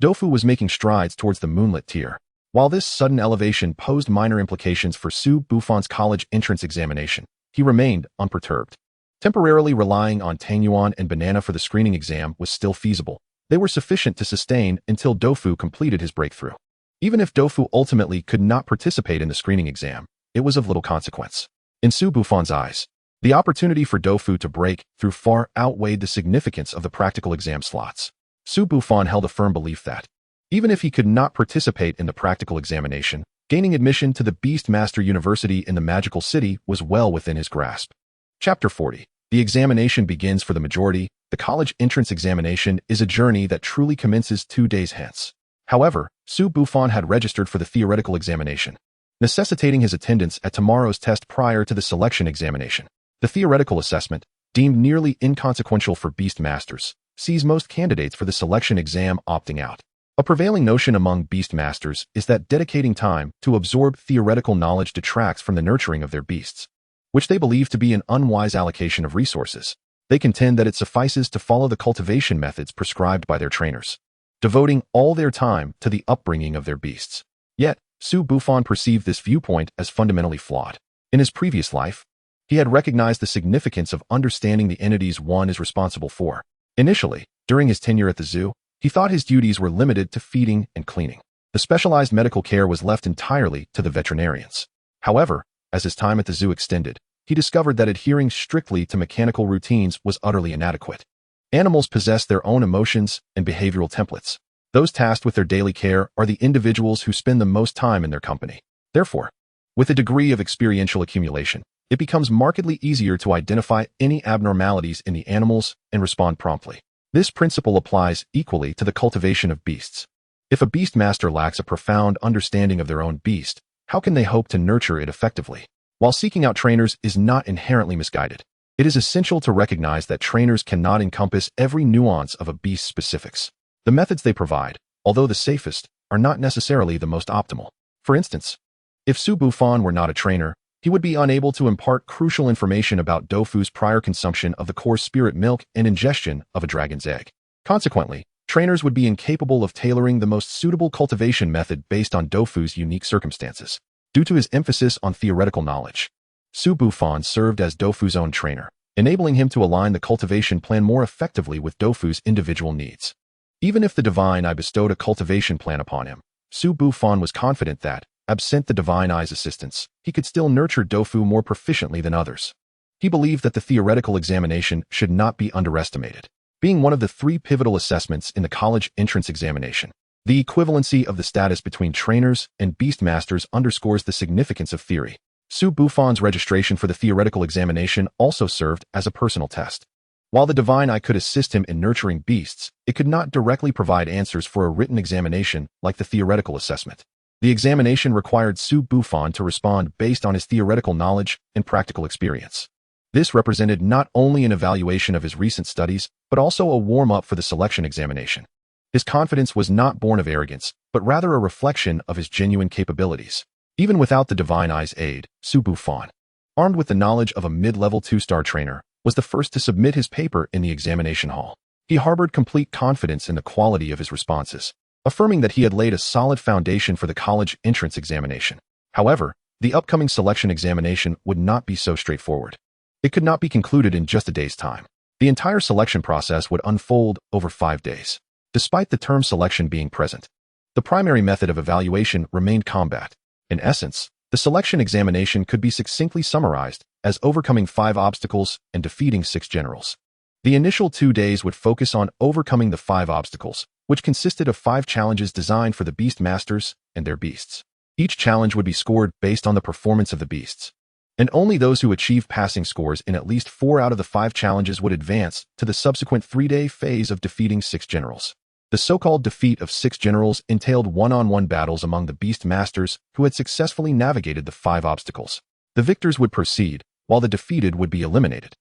Dofu was making strides towards the moonlit tier. While this sudden elevation posed minor implications for Su Bufan's college entrance examination, he remained unperturbed. Temporarily relying on Tangyuan and Banana for the screening exam was still feasible. They were sufficient to sustain until Dofu completed his breakthrough. Even if Dofu ultimately could not participate in the screening exam, it was of little consequence. In Su Bufan's eyes, the opportunity for Dofu to break through far outweighed the significance of the practical exam slots. Su Bufan held a firm belief that, even if he could not participate in the practical examination, gaining admission to the Beast Master University in the Magical City was well within his grasp. Chapter 40. The examination begins for the majority. The college entrance examination is a journey that truly commences 2 days hence. However, Su Bufan had registered for the theoretical examination, necessitating his attendance at tomorrow's test prior to the selection examination. The theoretical assessment, deemed nearly inconsequential for beast masters, sees most candidates for the selection exam opting out. A prevailing notion among beast masters is that dedicating time to absorb theoretical knowledge detracts from the nurturing of their beasts, which they believe to be an unwise allocation of resources. They contend that it suffices to follow the cultivation methods prescribed by their trainers, devoting all their time to the upbringing of their beasts. Yet, Su Bufan perceived this viewpoint as fundamentally flawed. In his previous life, he had recognized the significance of understanding the entities one is responsible for. Initially, during his tenure at the zoo, he thought his duties were limited to feeding and cleaning. The specialized medical care was left entirely to the veterinarians. However, as his time at the zoo extended, he discovered that adhering strictly to mechanical routines was utterly inadequate. Animals possess their own emotions and behavioral templates. Those tasked with their daily care are the individuals who spend the most time in their company. Therefore, with a degree of experiential accumulation, it becomes markedly easier to identify any abnormalities in the animals and respond promptly. This principle applies equally to the cultivation of beasts. If a beast master lacks a profound understanding of their own beast, how can they hope to nurture it effectively? While seeking out trainers is not inherently misguided, it is essential to recognize that trainers cannot encompass every nuance of a beast's specifics. The methods they provide, although the safest, are not necessarily the most optimal. For instance, if Su Bufan were not a trainer, he would be unable to impart crucial information about Dofu's prior consumption of the core spirit milk and ingestion of a dragon's egg. Consequently, trainers would be incapable of tailoring the most suitable cultivation method based on Dofu's unique circumstances. Due to his emphasis on theoretical knowledge, Su Bufan served as Dofu's own trainer, enabling him to align the cultivation plan more effectively with Dofu's individual needs. Even if the Divine Eye bestowed a cultivation plan upon him, Su Bufan was confident that, absent the Divine Eye's assistance, he could still nurture Dofu more proficiently than others. He believed that the theoretical examination should not be underestimated. Being one of the 3 pivotal assessments in the college entrance examination, the equivalency of the status between trainers and beast masters underscores the significance of theory. Su Bufan's registration for the theoretical examination also served as a personal test. While the Divine Eye could assist him in nurturing beasts, it could not directly provide answers for a written examination like the theoretical assessment. The examination required Su Bufan to respond based on his theoretical knowledge and practical experience. This represented not only an evaluation of his recent studies, but also a warm-up for the selection examination. His confidence was not born of arrogance, but rather a reflection of his genuine capabilities. Even without the Divine Eye's aid, Su Bufan, armed with the knowledge of a mid-level 2-star trainer, was the first to submit his paper in the examination hall. He harbored complete confidence in the quality of his responses, affirming that he had laid a solid foundation for the college entrance examination. However, the upcoming selection examination would not be so straightforward. It could not be concluded in just a day's time. The entire selection process would unfold over 5 days. Despite the term selection being present, the primary method of evaluation remained combat. In essence, the selection examination could be succinctly summarized as overcoming 5 obstacles and defeating 6 generals. The initial 2 days would focus on overcoming the 5 obstacles, which consisted of 5 challenges designed for the Beast Masters and their beasts. Each challenge would be scored based on the performance of the beasts, and only those who achieved passing scores in at least 4 out of the 5 challenges would advance to the subsequent 3-day phase of defeating 6 generals. The so-called defeat of 6 generals entailed one-on-one battles among the Beast Masters who had successfully navigated the 5 obstacles. The victors would proceed, while the defeated would be eliminated.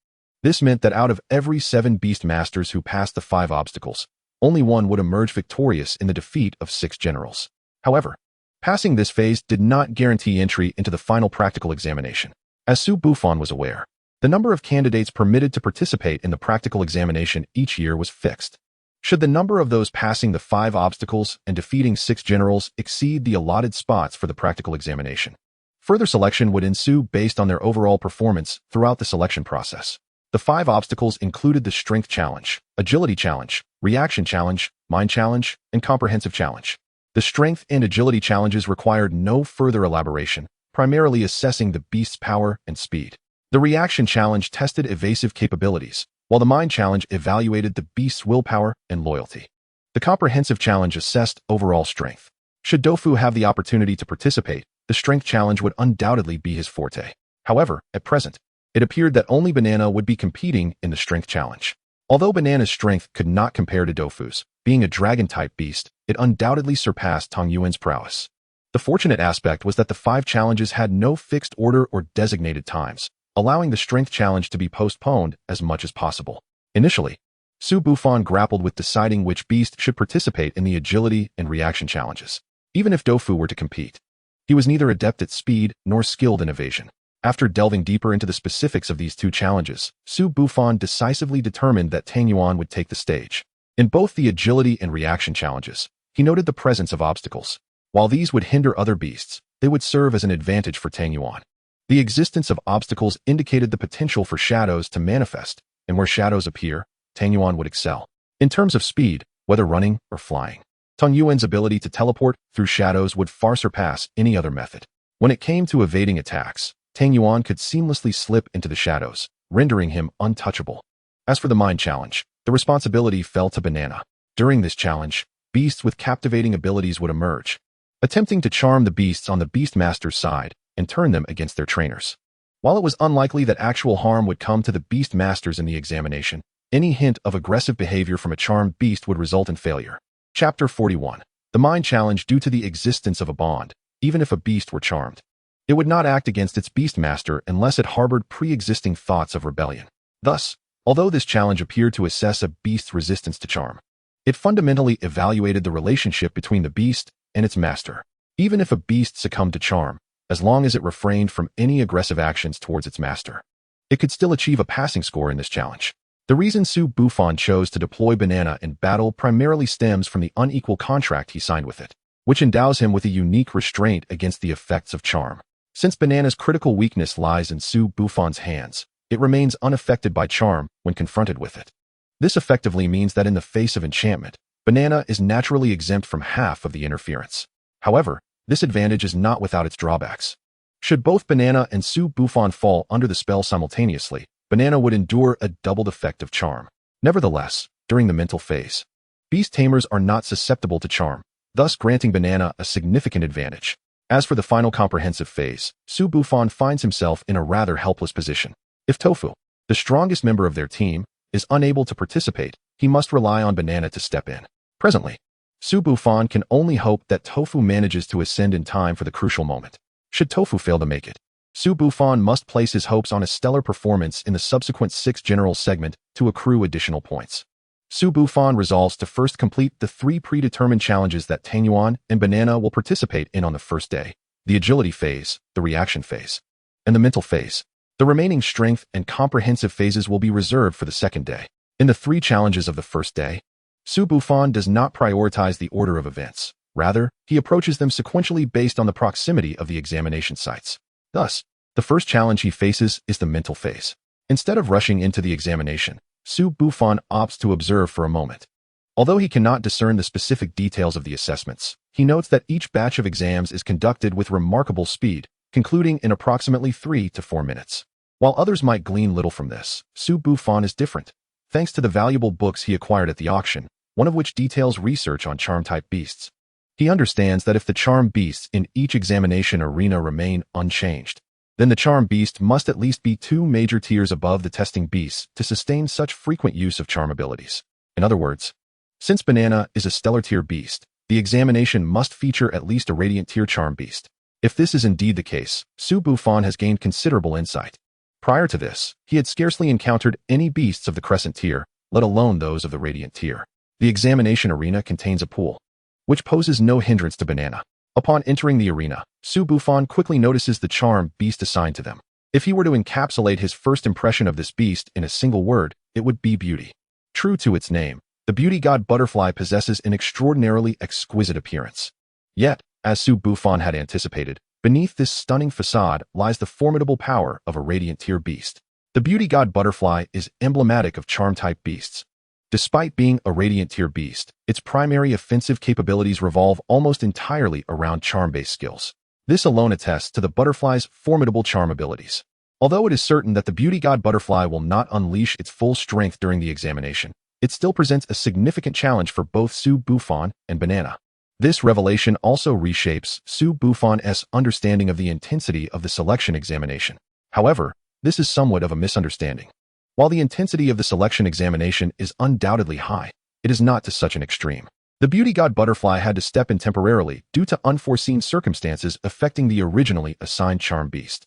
This meant that out of every 7 Beast Masters who passed the 5 obstacles, only one would emerge victorious in the defeat of 6 generals. However, passing this phase did not guarantee entry into the final practical examination. As Su Bufan was aware, the number of candidates permitted to participate in the practical examination each year was fixed. Should the number of those passing the 5 obstacles and defeating 6 generals exceed the allotted spots for the practical examination, further selection would ensue based on their overall performance throughout the selection process. The 5 obstacles included the Strength Challenge, Agility Challenge, Reaction Challenge, Mind Challenge, and Comprehensive Challenge. The Strength and Agility challenges required no further elaboration, primarily assessing the beast's power and speed. The Reaction Challenge tested evasive capabilities, while the Mind Challenge evaluated the beast's willpower and loyalty. The Comprehensive Challenge assessed overall strength. Should Dofu have the opportunity to participate, the Strength Challenge would undoubtedly be his forte. However, at present, it appeared that only Banana would be competing in the Strength Challenge. Although Banana's strength could not compare to Dofu's, being a dragon-type beast, it undoubtedly surpassed Tong Yuan's prowess. The fortunate aspect was that the 5 challenges had no fixed order or designated times, allowing the Strength Challenge to be postponed as much as possible. Initially, Su Bufan grappled with deciding which beast should participate in the Agility and Reaction challenges. Even if Dofu were to compete, he was neither adept at speed nor skilled in evasion. After delving deeper into the specifics of these 2 challenges, Su Bufan decisively determined that Tang Yuan would take the stage. In both the Agility and Reaction challenges, he noted the presence of obstacles. While these would hinder other beasts, they would serve as an advantage for Tang Yuan. The existence of obstacles indicated the potential for shadows to manifest, and where shadows appear, Tang Yuan would excel. In terms of speed, whether running or flying, Tang Yuan's ability to teleport through shadows would far surpass any other method. When it came to evading attacks, Tang Yuan could seamlessly slip into the shadows, rendering him untouchable. As for the Mind Challenge, the responsibility fell to Banana. During this challenge, beasts with captivating abilities would emerge, attempting to charm the beasts on the Beast Master's side and turn them against their trainers. While it was unlikely that actual harm would come to the Beast Masters in the examination, any hint of aggressive behavior from a charmed beast would result in failure. Chapter 41. The Mind Challenge. Due to the existence of a bond, even if a beast were charmed, it would not act against its Beast Master unless it harbored pre-existing thoughts of rebellion. Thus, although this challenge appeared to assess a beast's resistance to charm, it fundamentally evaluated the relationship between the beast and its master. Even if a beast succumbed to charm, as long as it refrained from any aggressive actions towards its master, it could still achieve a passing score in this challenge. The reason Su Bufan chose to deploy Banana in battle primarily stems from the unequal contract he signed with it, which endows him with a unique restraint against the effects of charm. Since Banana's critical weakness lies in Su Bufan's hands, it remains unaffected by charm when confronted with it. This effectively means that in the face of enchantment, Banana is naturally exempt from half of the interference. However, this advantage is not without its drawbacks. Should both Banana and Su Bufan fall under the spell simultaneously, Banana would endure a doubled effect of charm. Nevertheless, during the mental phase, beast tamers are not susceptible to charm, thus granting Banana a significant advantage. As for the final comprehensive phase, Su Bufan finds himself in a rather helpless position. If Tofu, the strongest member of their team, is unable to participate, he must rely on Banana to step in. Presently, Su Bufan can only hope that Tofu manages to ascend in time for the crucial moment. Should Tofu fail to make it, Su Bufan must place his hopes on a stellar performance in the subsequent 6 general segment to accrue additional points. Su Bufan resolves to first complete the 3 predetermined challenges that Tang Yuan and Banana will participate in on the first day: the Agility phase, the Reaction phase, and the Mental phase. The remaining Strength and Comprehensive phases will be reserved for the second day. In the 3 challenges of the first day, Su Bufan does not prioritize the order of events. Rather, he approaches them sequentially based on the proximity of the examination sites. Thus, the first challenge he faces is the Mental phase. Instead of rushing into the examination, Su Bufan opts to observe for a moment. Although he cannot discern the specific details of the assessments, he notes that each batch of exams is conducted with remarkable speed, concluding in approximately 3 to 4 minutes. While others might glean little from this, Su Bufan is different. thanks to the valuable books he acquired at the auction, one of which details research on charm-type beasts. He understands that if the charm beasts in each examination arena remain unchanged, then the charm beast must at least be 2 major tiers above the testing beasts to sustain such frequent use of charm abilities. In other words, since Banana is a stellar tier beast, the examination must feature at least a radiant tier charm beast. If this is indeed the case, Su Bufan has gained considerable insight. Prior to this, he had scarcely encountered any beasts of the crescent tier, let alone those of the radiant tier. The examination arena contains a pool, which poses no hindrance to Banana. Upon entering the arena, Su Bufan quickly notices the charm beast assigned to them. If he were to encapsulate his first impression of this beast in a single word, it would be beauty. True to its name, the beauty god butterfly possesses an extraordinarily exquisite appearance. Yet, as Su Bufan had anticipated, beneath this stunning facade lies the formidable power of a radiant tier beast. The beauty god butterfly is emblematic of charm-type beasts. Despite being a radiant tier beast, its primary offensive capabilities revolve almost entirely around charm-based skills. This alone attests to the butterfly's formidable charm abilities. Although it is certain that the beauty god butterfly will not unleash its full strength during the examination, it still presents a significant challenge for both Su Bufan and Banana. This revelation also reshapes Su Bufan's understanding of the intensity of the selection examination. However, this is somewhat of a misunderstanding. While the intensity of the selection examination is undoubtedly high, it is not to such an extreme. The beauty god butterfly had to step in temporarily due to unforeseen circumstances affecting the originally assigned charm beast.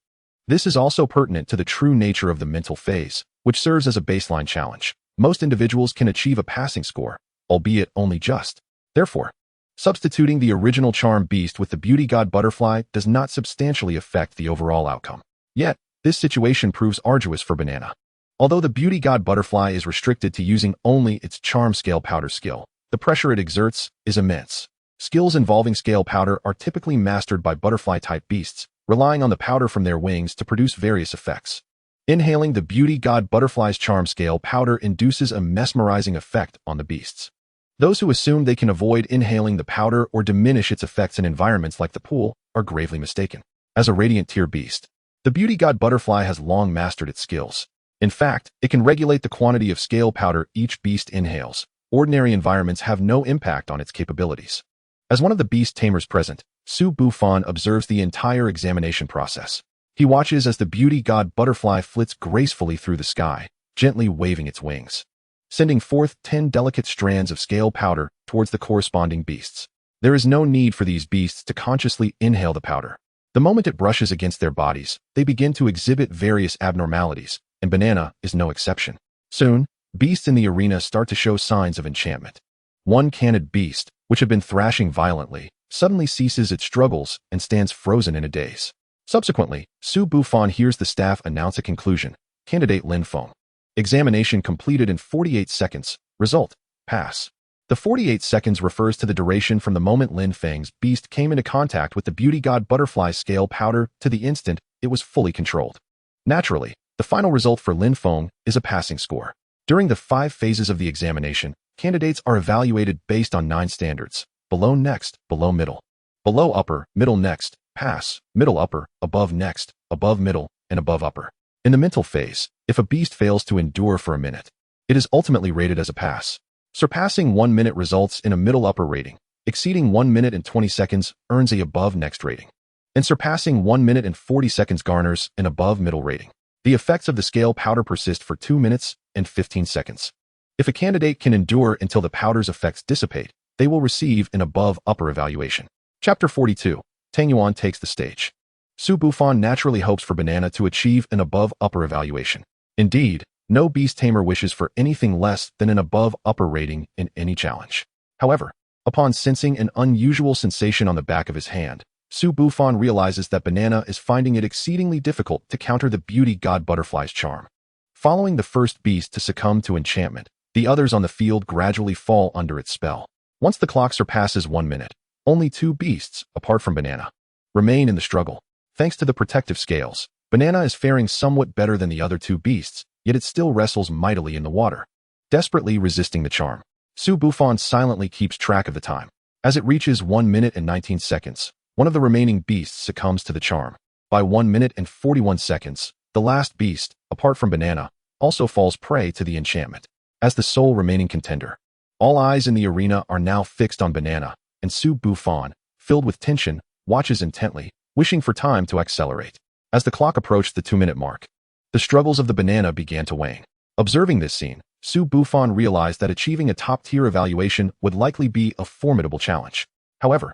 This is also pertinent to the true nature of the mental phase, which serves as a baseline challenge. Most individuals can achieve a passing score, albeit only just. Therefore, substituting the original charm beast with the beauty god butterfly does not substantially affect the overall outcome. Yet, this situation proves arduous for Banana. Although the beauty god butterfly is restricted to using only its charm scale powder skill, the pressure it exerts is immense. Skills involving scale powder are typically mastered by butterfly-type beasts, relying on the powder from their wings to produce various effects. Inhaling the beauty god butterfly's charm scale powder induces a mesmerizing effect on the beasts. Those who assume they can avoid inhaling the powder or diminish its effects in environments like the pool are gravely mistaken. As a radiant tier beast, the beauty god butterfly has long mastered its skills. In fact, it can regulate the quantity of scale powder each beast inhales. Ordinary environments have no impact on its capabilities. As one of the beast tamers present, Su Bufan observes the entire examination process. He watches as the beauty god butterfly flits gracefully through the sky, gently waving its wings, sending forth 10 delicate strands of scale powder towards the corresponding beasts. There is no need for these beasts to consciously inhale the powder. The moment it brushes against their bodies, they begin to exhibit various abnormalities, and Banana is no exception. Soon, beasts in the arena start to show signs of enchantment. One canned beast, which had been thrashing violently, suddenly ceases its struggles and stands frozen in a daze. Subsequently, Su Bufan hears the staff announce a conclusion. Candidate Lin Feng. Examination completed in 48 seconds. Result: pass. The 48 seconds refers to the duration from the moment Lin Feng's beast came into contact with the beauty god butterfly's scale powder to the instant it was fully controlled. Naturally, the final result for Lin Feng is a passing score. During the 5 phases of the examination, candidates are evaluated based on 9 standards: below next, below middle, below upper, middle next, pass, middle upper, above next, above middle, and above upper. In the mental phase, if a beast fails to endure for a minute, it is ultimately rated as a pass. Surpassing 1 minute results in a middle upper rating. Exceeding 1 minute and 20 seconds earns a above next rating. And surpassing 1 minute and 40 seconds garners an above middle rating. The effects of the scale powder persist for 2 minutes and 15 seconds. If a candidate can endure until the powder's effects dissipate, they will receive an above upper evaluation. Chapter 42. Tang Yuan takes the stage. Su Bufan naturally hopes for Banana to achieve an above upper evaluation. Indeed, no beast tamer wishes for anything less than an above upper rating in any challenge. However, upon sensing an unusual sensation on the back of his hand, Su Bufan realizes that Banana is finding it exceedingly difficult to counter the beauty god butterfly's charm. Following the first beast to succumb to enchantment, the others on the field gradually fall under its spell. Once the clock surpasses 1 minute, only 2 beasts, apart from Banana, remain in the struggle. Thanks to the protective scales, Banana is faring somewhat better than the other 2 beasts, yet it still wrestles mightily in the water, desperately resisting the charm. Su Bufan silently keeps track of the time. As it reaches 1 minute and 19 seconds, one of the remaining beasts succumbs to the charm. By 1 minute and 41 seconds, the last beast, apart from Banana, also falls prey to the enchantment. as the sole remaining contender. All eyes in the arena are now fixed on Banana, and Su Bufan, filled with tension, watches intently, wishing for time to accelerate. As the clock approached the 2-minute mark, the struggles of the Banana began to wane. Observing this scene, Su Bufan realized that achieving a top-tier evaluation would likely be a formidable challenge. However,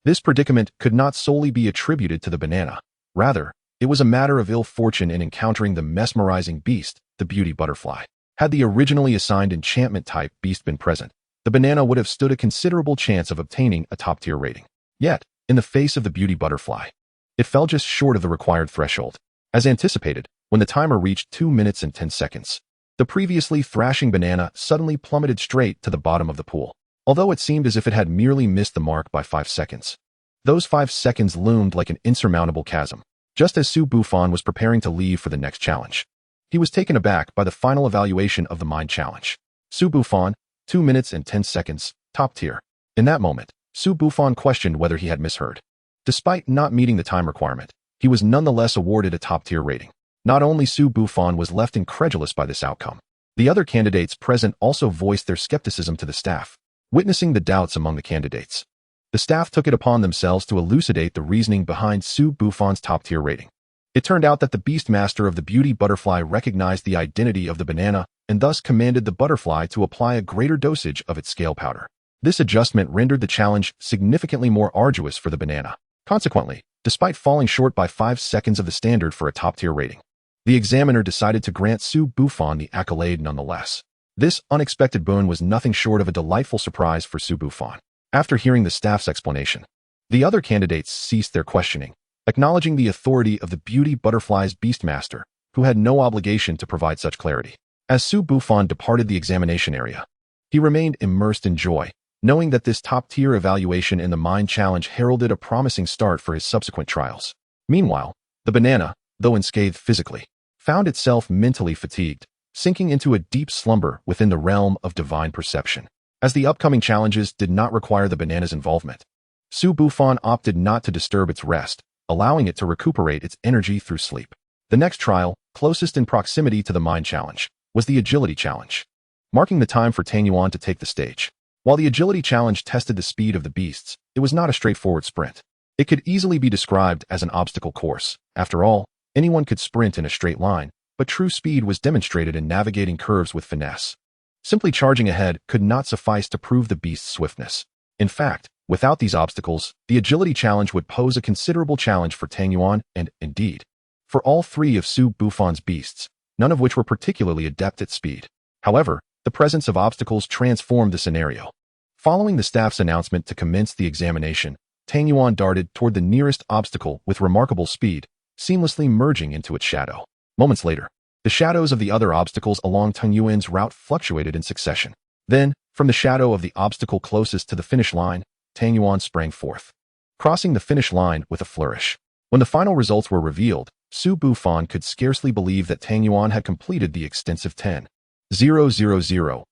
this predicament could not solely be attributed to the Banana. Rather, it was a matter of ill fortune in encountering the mesmerizing beast, the beauty butterfly. Had the originally assigned enchantment-type beast been present, the Banana would have stood a considerable chance of obtaining a top-tier rating. Yet, in the face of the beauty butterfly, it fell just short of the required threshold. As anticipated, when the timer reached 2 minutes and 10 seconds, the previously thrashing Banana suddenly plummeted straight to the bottom of the pool. Although it seemed as if it had merely missed the mark by 5 seconds, those 5 seconds loomed like an insurmountable chasm. Just as Su Bufan was preparing to leave for the next challenge, he was taken aback by the final evaluation of the mind challenge. Su Bufan, 2 minutes and 10 seconds, top tier. In that moment, Su Bufan questioned whether he had misheard. Despite not meeting the time requirement, he was nonetheless awarded a top-tier rating. Not only Su Bufan was left incredulous by this outcome, the other candidates present also voiced their skepticism to the staff. Witnessing the doubts among the candidates, the staff took it upon themselves to elucidate the reasoning behind Su Bufan's top-tier rating. It turned out that the beast master of the beauty butterfly recognized the identity of the Banana and thus commanded the butterfly to apply a greater dosage of its scale powder. This adjustment rendered the challenge significantly more arduous for the Banana. Consequently, despite falling short by 5 seconds of the standard for a top-tier rating, the examiner decided to grant Su Bufan the accolade nonetheless. This unexpected boon was nothing short of a delightful surprise for Su Bufan. After hearing the staff's explanation, the other candidates ceased their questioning, acknowledging the authority of the beauty butterfly's beastmaster, who had no obligation to provide such clarity. As Su Bufan departed the examination area, he remained immersed in joy, knowing that this top-tier evaluation in the mind challenge heralded a promising start for his subsequent trials. Meanwhile, the Banana, though unscathed physically, found itself mentally fatigued, sinking into a deep slumber within the realm of divine perception. As the upcoming challenges did not require the Banana's involvement, Su Bufan opted not to disturb its rest, allowing it to recuperate its energy through sleep. The next trial, closest in proximity to the mind challenge, was the agility challenge, marking the time for Tang Yuan to take the stage. While the agility challenge tested the speed of the beasts, it was not a straightforward sprint. It could easily be described as an obstacle course. After all, anyone could sprint in a straight line, but true speed was demonstrated in navigating curves with finesse. Simply charging ahead could not suffice to prove the beast's swiftness. In fact, without these obstacles, the agility challenge would pose a considerable challenge for Tang Yuan and, indeed, for all 3 of Su Bufan's beasts, none of which were particularly adept at speed. However, the presence of obstacles transformed the scenario. Following the staff's announcement to commence the examination, Tang Yuan darted toward the nearest obstacle with remarkable speed, seamlessly merging into its shadow. Moments later, the shadows of the other obstacles along Tang Yuan's route fluctuated in succession. Then, from the shadow of the obstacle closest to the finish line, Tang Yuan sprang forth, crossing the finish line with a flourish. When the final results were revealed, Su Bufan could scarcely believe that Tang Yuan had completed the extensive 10,000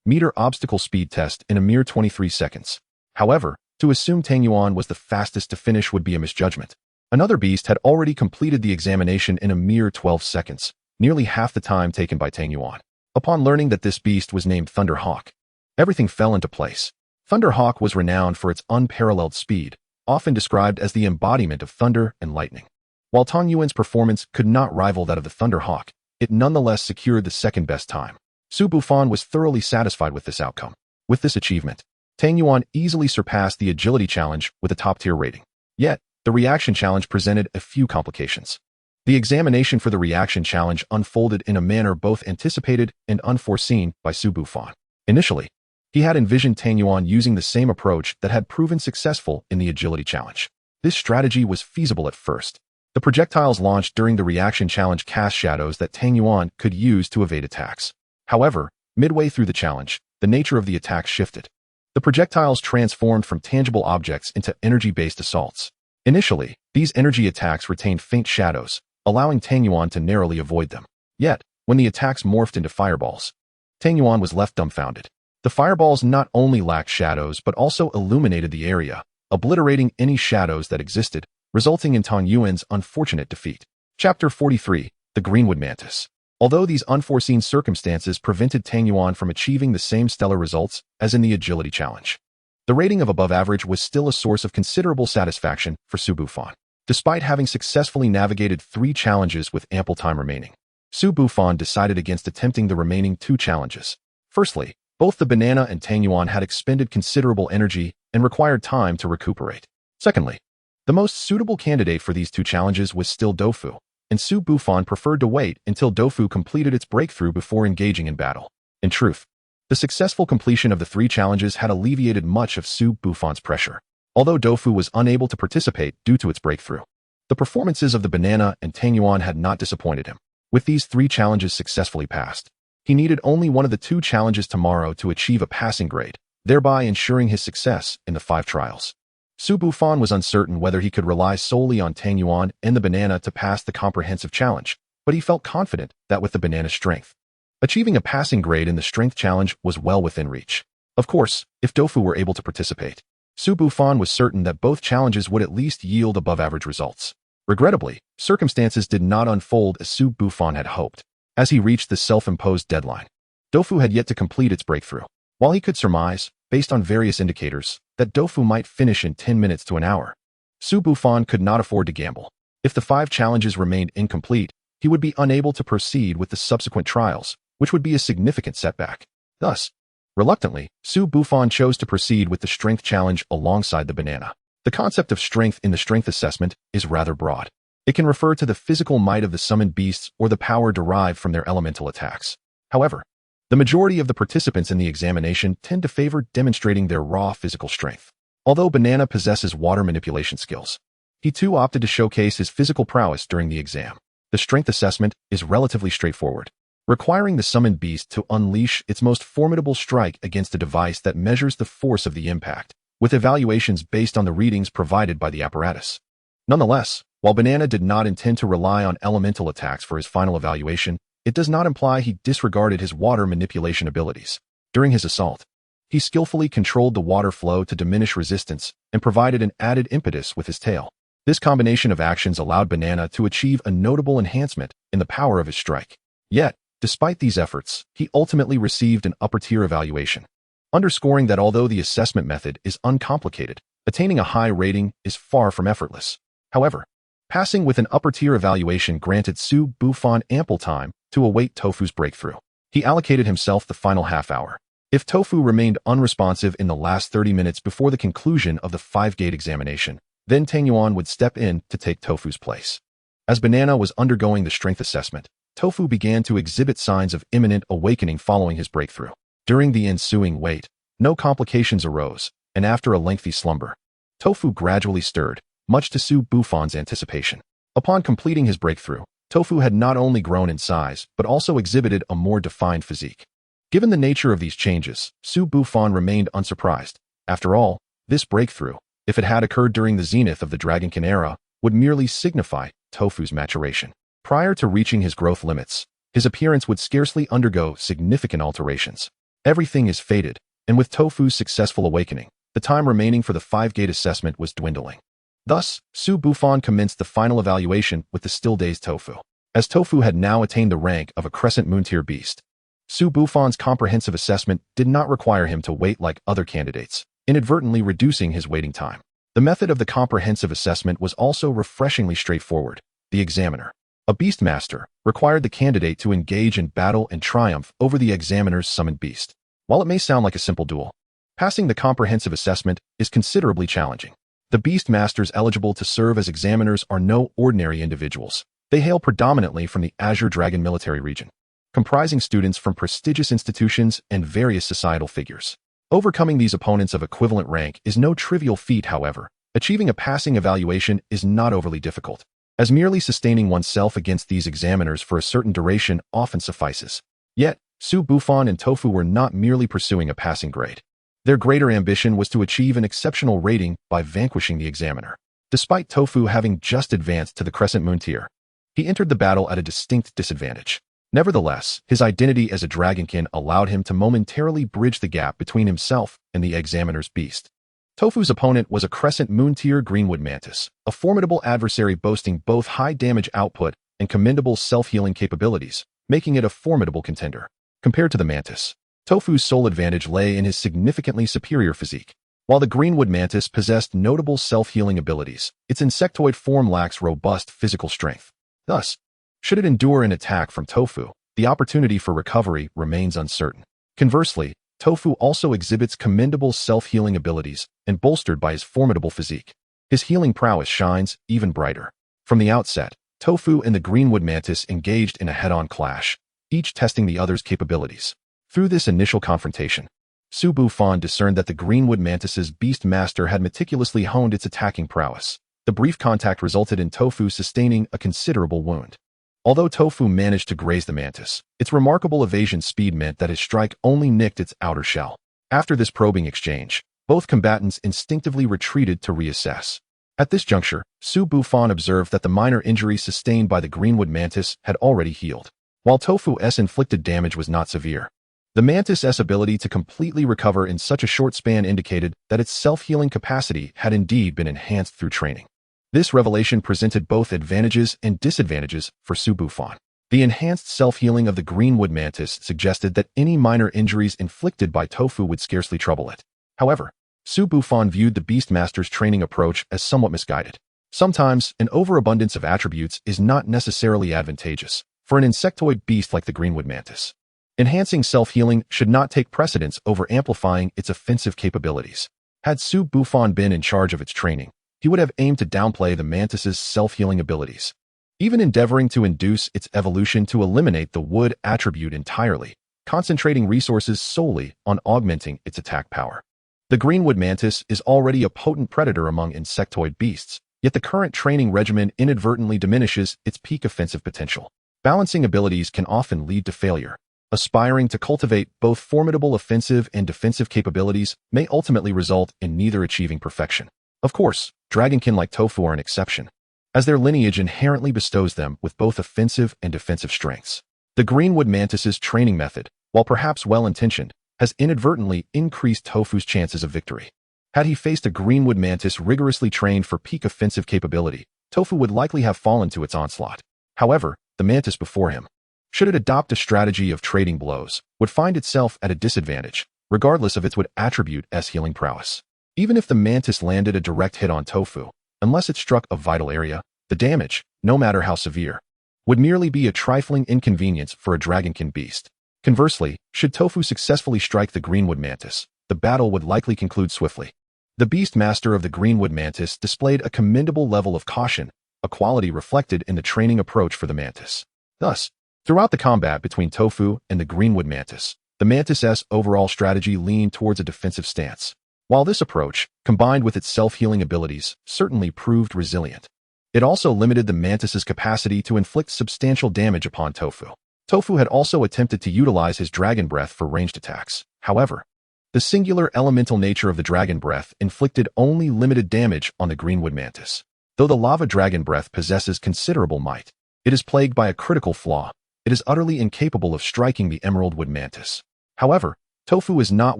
meter obstacle speed test in a mere 23 seconds. However, to assume Tang Yuan was the fastest to finish would be a misjudgment. Another beast had already completed the examination in a mere 12 seconds, nearly half the time taken by Tang Yuan. Upon learning that this beast was named Thunderhawk, everything fell into place. Thunderhawk was renowned for its unparalleled speed, often described as the embodiment of thunder and lightning. While Tang Yuan's performance could not rival that of the Thunderhawk, it nonetheless secured the second-best time. Su Bufan was thoroughly satisfied with this outcome. With this achievement, Tang Yuan easily surpassed the agility challenge with a top-tier rating. Yet, the reaction challenge presented a few complications. The examination for the reaction challenge unfolded in a manner both anticipated and unforeseen by Su Bufan. Initially, he had envisioned Tang Yuan using the same approach that had proven successful in the agility challenge. This strategy was feasible at first. The projectiles launched during the reaction challenge cast shadows that Tang Yuan could use to evade attacks. However, midway through the challenge, the nature of the attack shifted. The projectiles transformed from tangible objects into energy-based assaults. Initially, these energy attacks retained faint shadows, allowing Tang Yuan to narrowly avoid them. Yet, when the attacks morphed into fireballs, Tang Yuan was left dumbfounded. The fireballs not only lacked shadows but also illuminated the area, obliterating any shadows that existed, resulting in Tang Yuan's unfortunate defeat. Chapter 43, The Greenwood Mantis. Although these unforeseen circumstances prevented Tang Yuan from achieving the same stellar results as in the agility challenge, the rating of above average was still a source of considerable satisfaction for Su Bufan. Despite having successfully navigated 3 challenges with ample time remaining, Su Bufan decided against attempting the remaining 2 challenges. Firstly, both the banana and Tang Yuan had expended considerable energy and required time to recuperate. Secondly, the most suitable candidate for these 2 challenges was still Dofu, and Su Bufan preferred to wait until Dofu completed its breakthrough before engaging in battle. In truth, the successful completion of the 3 challenges had alleviated much of Su Bufan's pressure, although Dofu was unable to participate due to its breakthrough. The performances of the banana and Tang Yuan had not disappointed him. With these 3 challenges successfully passed, he needed only one of the 2 challenges tomorrow to achieve a passing grade, thereby ensuring his success in the 5 trials. Su Bufan was uncertain whether he could rely solely on Tang Yuan and the banana to pass the comprehensive challenge, but he felt confident that with the banana's strength, achieving a passing grade in the strength challenge was well within reach. Of course, if Dofu were able to participate, Su Bufan was certain that both challenges would at least yield above-average results. Regrettably, circumstances did not unfold as Su Bufan had hoped. As he reached the self-imposed deadline, Dofu had yet to complete its breakthrough. While he could surmise, based on various indicators, that Dofu might finish in 10 minutes to an hour, Su Bufan could not afford to gamble. If the 5 challenges remained incomplete, he would be unable to proceed with the subsequent trials, which would be a significant setback. Thus, reluctantly, Su Bufan chose to proceed with the strength challenge alongside the banana. The concept of strength in the strength assessment is rather broad. It can refer to the physical might of the summoned beasts or the power derived from their elemental attacks. However, the majority of the participants in the examination tend to favor demonstrating their raw physical strength. Although Banana possesses water manipulation skills, he too opted to showcase his physical prowess during the exam. The strength assessment is relatively straightforward, requiring the summoned beast to unleash its most formidable strike against a device that measures the force of the impact, with evaluations based on the readings provided by the apparatus. Nonetheless, while Banana did not intend to rely on elemental attacks for his final evaluation, it does not imply he disregarded his water manipulation abilities. During his assault, he skillfully controlled the water flow to diminish resistance and provided an added impetus with his tail. This combination of actions allowed Banana to achieve a notable enhancement in the power of his strike. Yet, despite these efforts, he ultimately received an upper-tier evaluation, underscoring that although the assessment method is uncomplicated, attaining a high rating is far from effortless. However, passing with an upper-tier evaluation granted Su Bufan ample time to await Tofu's breakthrough. He allocated himself the final half hour. If Tofu remained unresponsive in the last 30 minutes before the conclusion of the 5-gate examination, then Tang Yuan would step in to take Tofu's place. As Banana was undergoing the strength assessment, Tofu began to exhibit signs of imminent awakening following his breakthrough. During the ensuing wait, no complications arose, and after a lengthy slumber, Tofu gradually stirred, much to Su Bufan's anticipation. Upon completing his breakthrough, Tofu had not only grown in size, but also exhibited a more defined physique. Given the nature of these changes, Su Bufan remained unsurprised. After all, this breakthrough, if it had occurred during the zenith of the Dragonkin era, would merely signify Tofu's maturation. Prior to reaching his growth limits, his appearance would scarcely undergo significant alterations. Everything is fated, and with Tofu's successful awakening, the time remaining for the 5-gate assessment was dwindling. Thus, Su Bufan commenced the final evaluation with the still-dazed Tofu. As Tofu had now attained the rank of a Crescent Moon tier beast, Su Bufan's comprehensive assessment did not require him to wait like other candidates, inadvertently reducing his waiting time. The method of the comprehensive assessment was also refreshingly straightforward. The examiner, a beastmaster, required the candidate to engage in battle and triumph over the examiner's summoned beast. While it may sound like a simple duel, passing the comprehensive assessment is considerably challenging. The beastmasters eligible to serve as examiners are no ordinary individuals. They hail predominantly from the Azure Dragon military region, comprising students from prestigious institutions and various societal figures. Overcoming these opponents of equivalent rank is no trivial feat, however. Achieving a passing evaluation is not overly difficult, as merely sustaining oneself against these examiners for a certain duration often suffices. Yet, Su Bufan and Tofu were not merely pursuing a passing grade. Their greater ambition was to achieve an exceptional rating by vanquishing the examiner. Despite Tofu having just advanced to the Crescent Moon tier, he entered the battle at a distinct disadvantage. Nevertheless, his identity as a Dragonkin allowed him to momentarily bridge the gap between himself and the examiner's beast. Tofu's opponent was a Crescent Moon tier Greenwood Mantis, a formidable adversary boasting both high damage output and commendable self-healing capabilities, making it a formidable contender. Compared to the mantis, Tofu's sole advantage lay in his significantly superior physique. While the greenwood mantis possessed notable self-healing abilities, its insectoid form lacks robust physical strength. Thus, should it endure an attack from Tofu, the opportunity for recovery remains uncertain. Conversely, Tofu also exhibits commendable self-healing abilities and bolstered by his formidable physique. His healing prowess shines even brighter. From the outset, Tofu and the greenwood mantis engaged in a head-on clash, each testing the other's capabilities. Through this initial confrontation, Su Bufan discerned that the greenwood mantis's beast master had meticulously honed its attacking prowess. The brief contact resulted in Tofu sustaining a considerable wound. Although Tofu managed to graze the mantis, its remarkable evasion speed meant that his strike only nicked its outer shell. After this probing exchange, both combatants instinctively retreated to reassess. At this juncture, Su Bufan observed that the minor injury sustained by the greenwood mantis had already healed. While Tofu's inflicted damage was not severe, the mantis's ability to completely recover in such a short span indicated that its self-healing capacity had indeed been enhanced through training. This revelation presented both advantages and disadvantages for Su Bufan. The enhanced self-healing of the greenwood mantis suggested that any minor injuries inflicted by Tofu would scarcely trouble it. However, Su Bufan viewed the Beastmaster's training approach as somewhat misguided. Sometimes, an overabundance of attributes is not necessarily advantageous for an insectoid beast like the greenwood mantis. Enhancing self-healing should not take precedence over amplifying its offensive capabilities. Had Su Bufan been in charge of its training, he would have aimed to downplay the mantis's self-healing abilities, even endeavoring to induce its evolution to eliminate the wood attribute entirely, concentrating resources solely on augmenting its attack power. The greenwood mantis is already a potent predator among insectoid beasts, yet the current training regimen inadvertently diminishes its peak offensive potential. Balancing abilities can often lead to failure. Aspiring to cultivate both formidable offensive and defensive capabilities may ultimately result in neither achieving perfection. Of course, dragonkin like Tofu are an exception, as their lineage inherently bestows them with both offensive and defensive strengths. The greenwood mantis's training method, while perhaps well-intentioned, has inadvertently increased Tofu's chances of victory. Had he faced a greenwood mantis rigorously trained for peak offensive capability, Tofu would likely have fallen to its onslaught. However, the mantis before him, should it adopt a strategy of trading blows, would find itself at a disadvantage, regardless of its wood attribute's healing prowess. Even if the mantis landed a direct hit on Tofu, unless it struck a vital area, the damage, no matter how severe, would merely be a trifling inconvenience for a dragonkin beast. Conversely, should Tofu successfully strike the greenwood mantis, the battle would likely conclude swiftly. The beast master of the greenwood mantis displayed a commendable level of caution, a quality reflected in the training approach for the mantis. Thus, throughout the combat between Tofu and the greenwood mantis, the mantis's overall strategy leaned towards a defensive stance. While this approach, combined with its self-healing abilities, certainly proved resilient, it also limited the mantis's capacity to inflict substantial damage upon Tofu. Tofu had also attempted to utilize his dragon breath for ranged attacks. However, the singular elemental nature of the dragon breath inflicted only limited damage on the greenwood mantis. Though the lava dragon breath possesses considerable might, it is plagued by a critical flaw. It is utterly incapable of striking the emerald wood mantis. However, Tofu is not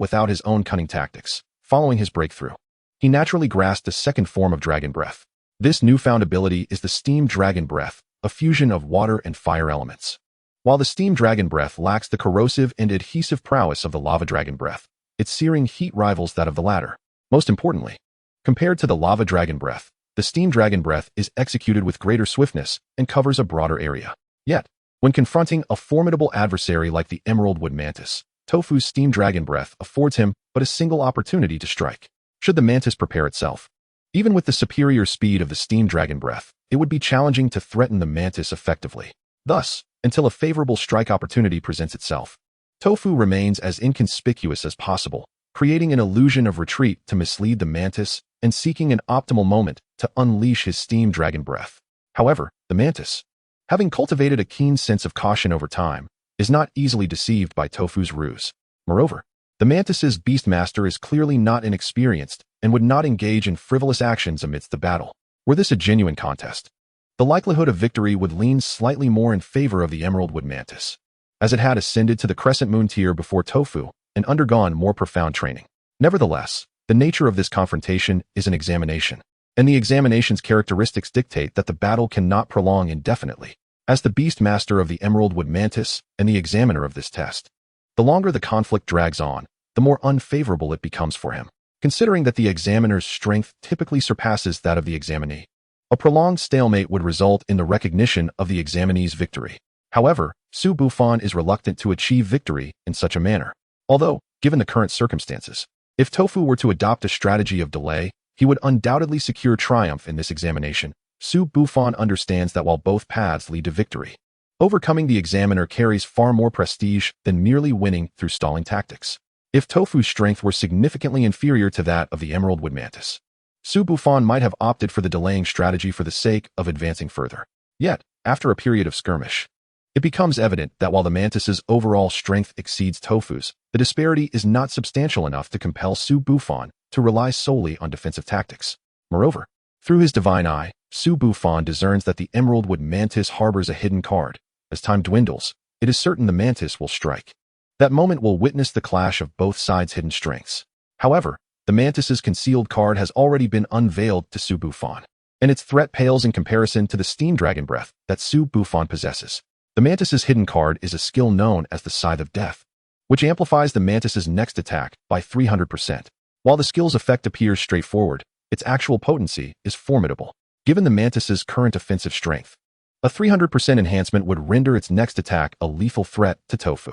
without his own cunning tactics. Following his breakthrough, he naturally grasped a second form of dragon breath. This newfound ability is the steam dragon breath, a fusion of water and fire elements. While the steam dragon breath lacks the corrosive and adhesive prowess of the lava dragon breath, its searing heat rivals that of the latter. Most importantly, compared to the lava dragon breath, the steam dragon breath is executed with greater swiftness and covers a broader area. Yet, when confronting a formidable adversary like the emerald wood mantis, Tofu's steam dragon breath affords him but a single opportunity to strike. Should the mantis prepare itself, even with the superior speed of the steam dragon breath, it would be challenging to threaten the mantis effectively. Thus, until a favorable strike opportunity presents itself, Tofu remains as inconspicuous as possible, creating an illusion of retreat to mislead the mantis and seeking an optimal moment to unleash his steam dragon breath. However, the mantis, having cultivated a keen sense of caution over time, is not easily deceived by Tofu's ruse. Moreover, the mantis's beastmaster is clearly not inexperienced and would not engage in frivolous actions amidst the battle. Were this a genuine contest, the likelihood of victory would lean slightly more in favor of the emerald wood mantis, as it had ascended to the crescent moon tier before Tofu and undergone more profound training. Nevertheless, the nature of this confrontation is an examination, and the examination's characteristics dictate that the battle cannot prolong indefinitely. As the Beast Master of the Emerald Wood Mantis and the examiner of this test, the longer the conflict drags on, the more unfavorable it becomes for him, considering that the examiner's strength typically surpasses that of the examinee. A prolonged stalemate would result in the recognition of the examinee's victory. However, Su Bufan is reluctant to achieve victory in such a manner. Although, given the current circumstances, if Tofu were to adopt a strategy of delay, he would undoubtedly secure triumph in this examination. Su Bufan understands that while both paths lead to victory, overcoming the examiner carries far more prestige than merely winning through stalling tactics. If Tofu's strength were significantly inferior to that of the Emerald Wood Mantis, Su Bufan might have opted for the delaying strategy for the sake of advancing further. Yet, after a period of skirmish, it becomes evident that while the Mantis's overall strength exceeds Tofu's, the disparity is not substantial enough to compel Su Bufan to rely solely on defensive tactics. Moreover, through his divine eye, Su Bufan discerns that the Emerald Wood Mantis harbors a hidden card. As time dwindles, it is certain the Mantis will strike. That moment will witness the clash of both sides' hidden strengths. However, the Mantis's concealed card has already been unveiled to Su Bufan, and its threat pales in comparison to the Steam Dragon Breath that Su Bufan possesses. The Mantis's hidden card is a skill known as the Scythe of Death, which amplifies the Mantis's next attack by 300%. While the skill's effect appears straightforward, its actual potency is formidable. Given the Mantis's current offensive strength, a 300% enhancement would render its next attack a lethal threat to Tofu.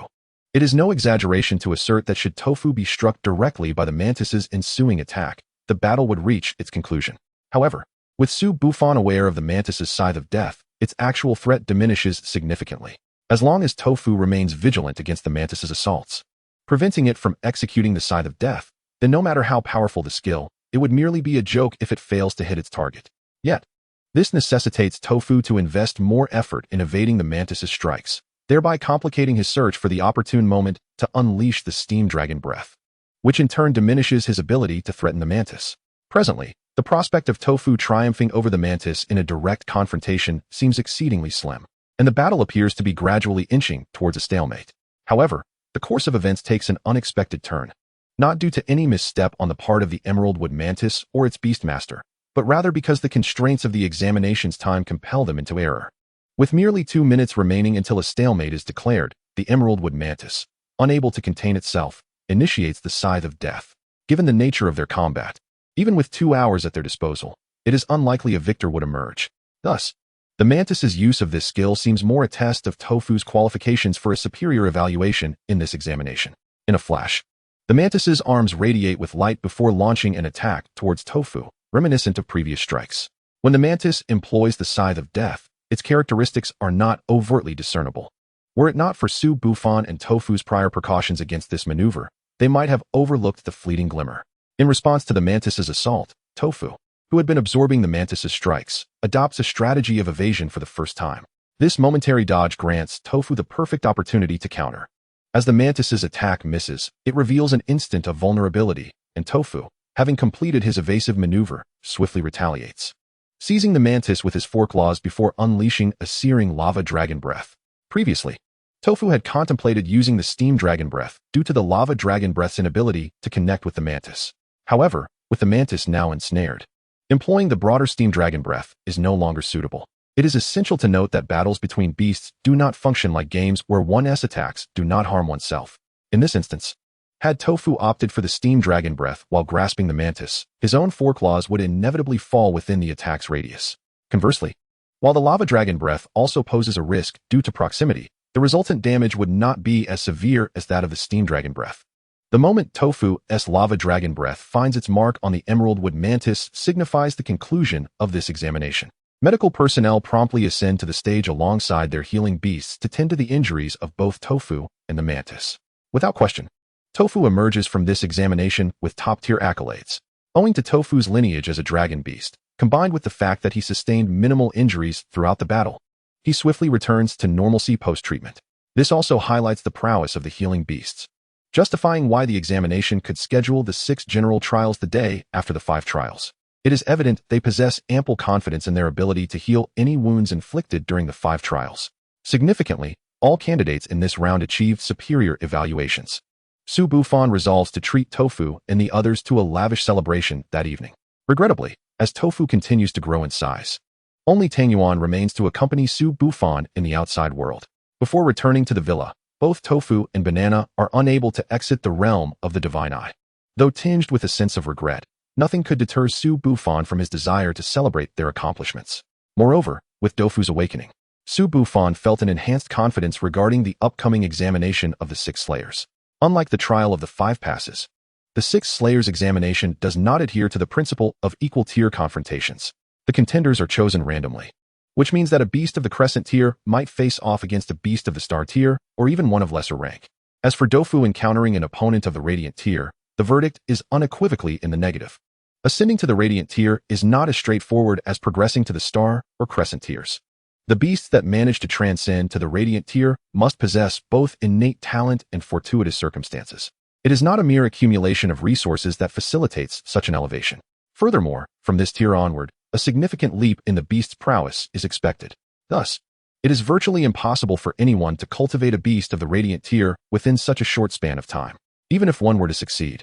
It is no exaggeration to assert that should Tofu be struck directly by the Mantis's ensuing attack, the battle would reach its conclusion. However, with Su Bufan aware of the Mantis's Scythe of Death, its actual threat diminishes significantly, as long as Tofu remains vigilant against the Mantis's assaults, preventing it from executing the Scythe of Death. Then no matter how powerful the skill, it would merely be a joke if it fails to hit its target. Yet, this necessitates Tofu to invest more effort in evading the Mantis's strikes, thereby complicating his search for the opportune moment to unleash the Steam Dragon Breath, which in turn diminishes his ability to threaten the Mantis. Presently, the prospect of Tofu triumphing over the Mantis in a direct confrontation seems exceedingly slim, and the battle appears to be gradually inching towards a stalemate. However, the course of events takes an unexpected turn, not due to any misstep on the part of the Emerald Wood Mantis or its Beastmaster, but rather because the constraints of the examination's time compel them into error. With merely 2 minutes remaining until a stalemate is declared, the Emerald Wood Mantis, unable to contain itself, initiates the Scythe of Death. Given the nature of their combat, even with 2 hours at their disposal, it is unlikely a victor would emerge. Thus, the Mantis's use of this skill seems more a test of Tofu's qualifications for a superior evaluation in this examination. In a flash, the Mantis's arms radiate with light before launching an attack towards Tofu, reminiscent of previous strikes. When the Mantis employs the Scythe of Death, its characteristics are not overtly discernible. Were it not for Su Bufan and Tofu's prior precautions against this maneuver, they might have overlooked the fleeting glimmer. In response to the Mantis's assault, Tofu, who had been absorbing the Mantis's strikes, adopts a strategy of evasion for the first time. This momentary dodge grants Tofu the perfect opportunity to counter. As the Mantis's attack misses, it reveals an instant of vulnerability, and Tofu, having completed his evasive maneuver, swiftly retaliates, seizing the Mantis with his foreclaws before unleashing a searing lava dragon breath. Previously, Tofu had contemplated using the Steam Dragon Breath due to the lava dragon breath's inability to connect with the Mantis. However, with the Mantis now ensnared, employing the broader Steam Dragon Breath is no longer suitable. It is essential to note that battles between beasts do not function like games where one's attacks do not harm oneself. In this instance, had Tofu opted for the Steam Dragon Breath while grasping the Mantis, his own foreclaws would inevitably fall within the attack's radius. Conversely, while the Lava Dragon Breath also poses a risk due to proximity, the resultant damage would not be as severe as that of the Steam Dragon Breath. The moment Tofu's Lava Dragon Breath finds its mark on the Emerald Wood Mantis signifies the conclusion of this examination. Medical personnel promptly ascend to the stage alongside their healing beasts to tend to the injuries of both Tofu and the Mantis. Without question, Tofu emerges from this examination with top-tier accolades, owing to Tofu's lineage as a dragon beast, combined with the fact that he sustained minimal injuries throughout the battle. He swiftly returns to normalcy post-treatment. This also highlights the prowess of the healing beasts, justifying why the examination could schedule the 6 general trials the day after the 5 trials. It is evident they possess ample confidence in their ability to heal any wounds inflicted during the 5 trials. Significantly, all candidates in this round achieved superior evaluations. Su Bufan resolves to treat Tofu and the others to a lavish celebration that evening. Regrettably, as Tofu continues to grow in size, Only Tang Yuan remains to accompany Su Bufan in the outside world. Before returning to the villa, both Tofu and Banana are unable to exit the realm of the Divine Eye. Though tinged with a sense of regret, nothing could deter Su Bufan from his desire to celebrate their accomplishments. Moreover, with Dofu's awakening, Su Bufan felt an enhanced confidence regarding the upcoming examination of the 6 Slayers. Unlike the trial of the 5 passes, the 6 Slayers examination does not adhere to the principle of equal-tier confrontations. The contenders are chosen randomly, which means that a beast of the Crescent tier might face off against a beast of the Star tier or even one of lesser rank. As for Dofu encountering an opponent of the Radiant tier, the verdict is unequivocally in the negative. Ascending to the Radiant tier is not as straightforward as progressing to the Star or Crescent tiers. The beasts that manage to transcend to the Radiant tier must possess both innate talent and fortuitous circumstances. It is not a mere accumulation of resources that facilitates such an elevation. Furthermore, from this tier onward, a significant leap in the beast's prowess is expected. Thus, it is virtually impossible for anyone to cultivate a beast of the Radiant tier within such a short span of time. Even if one were to succeed,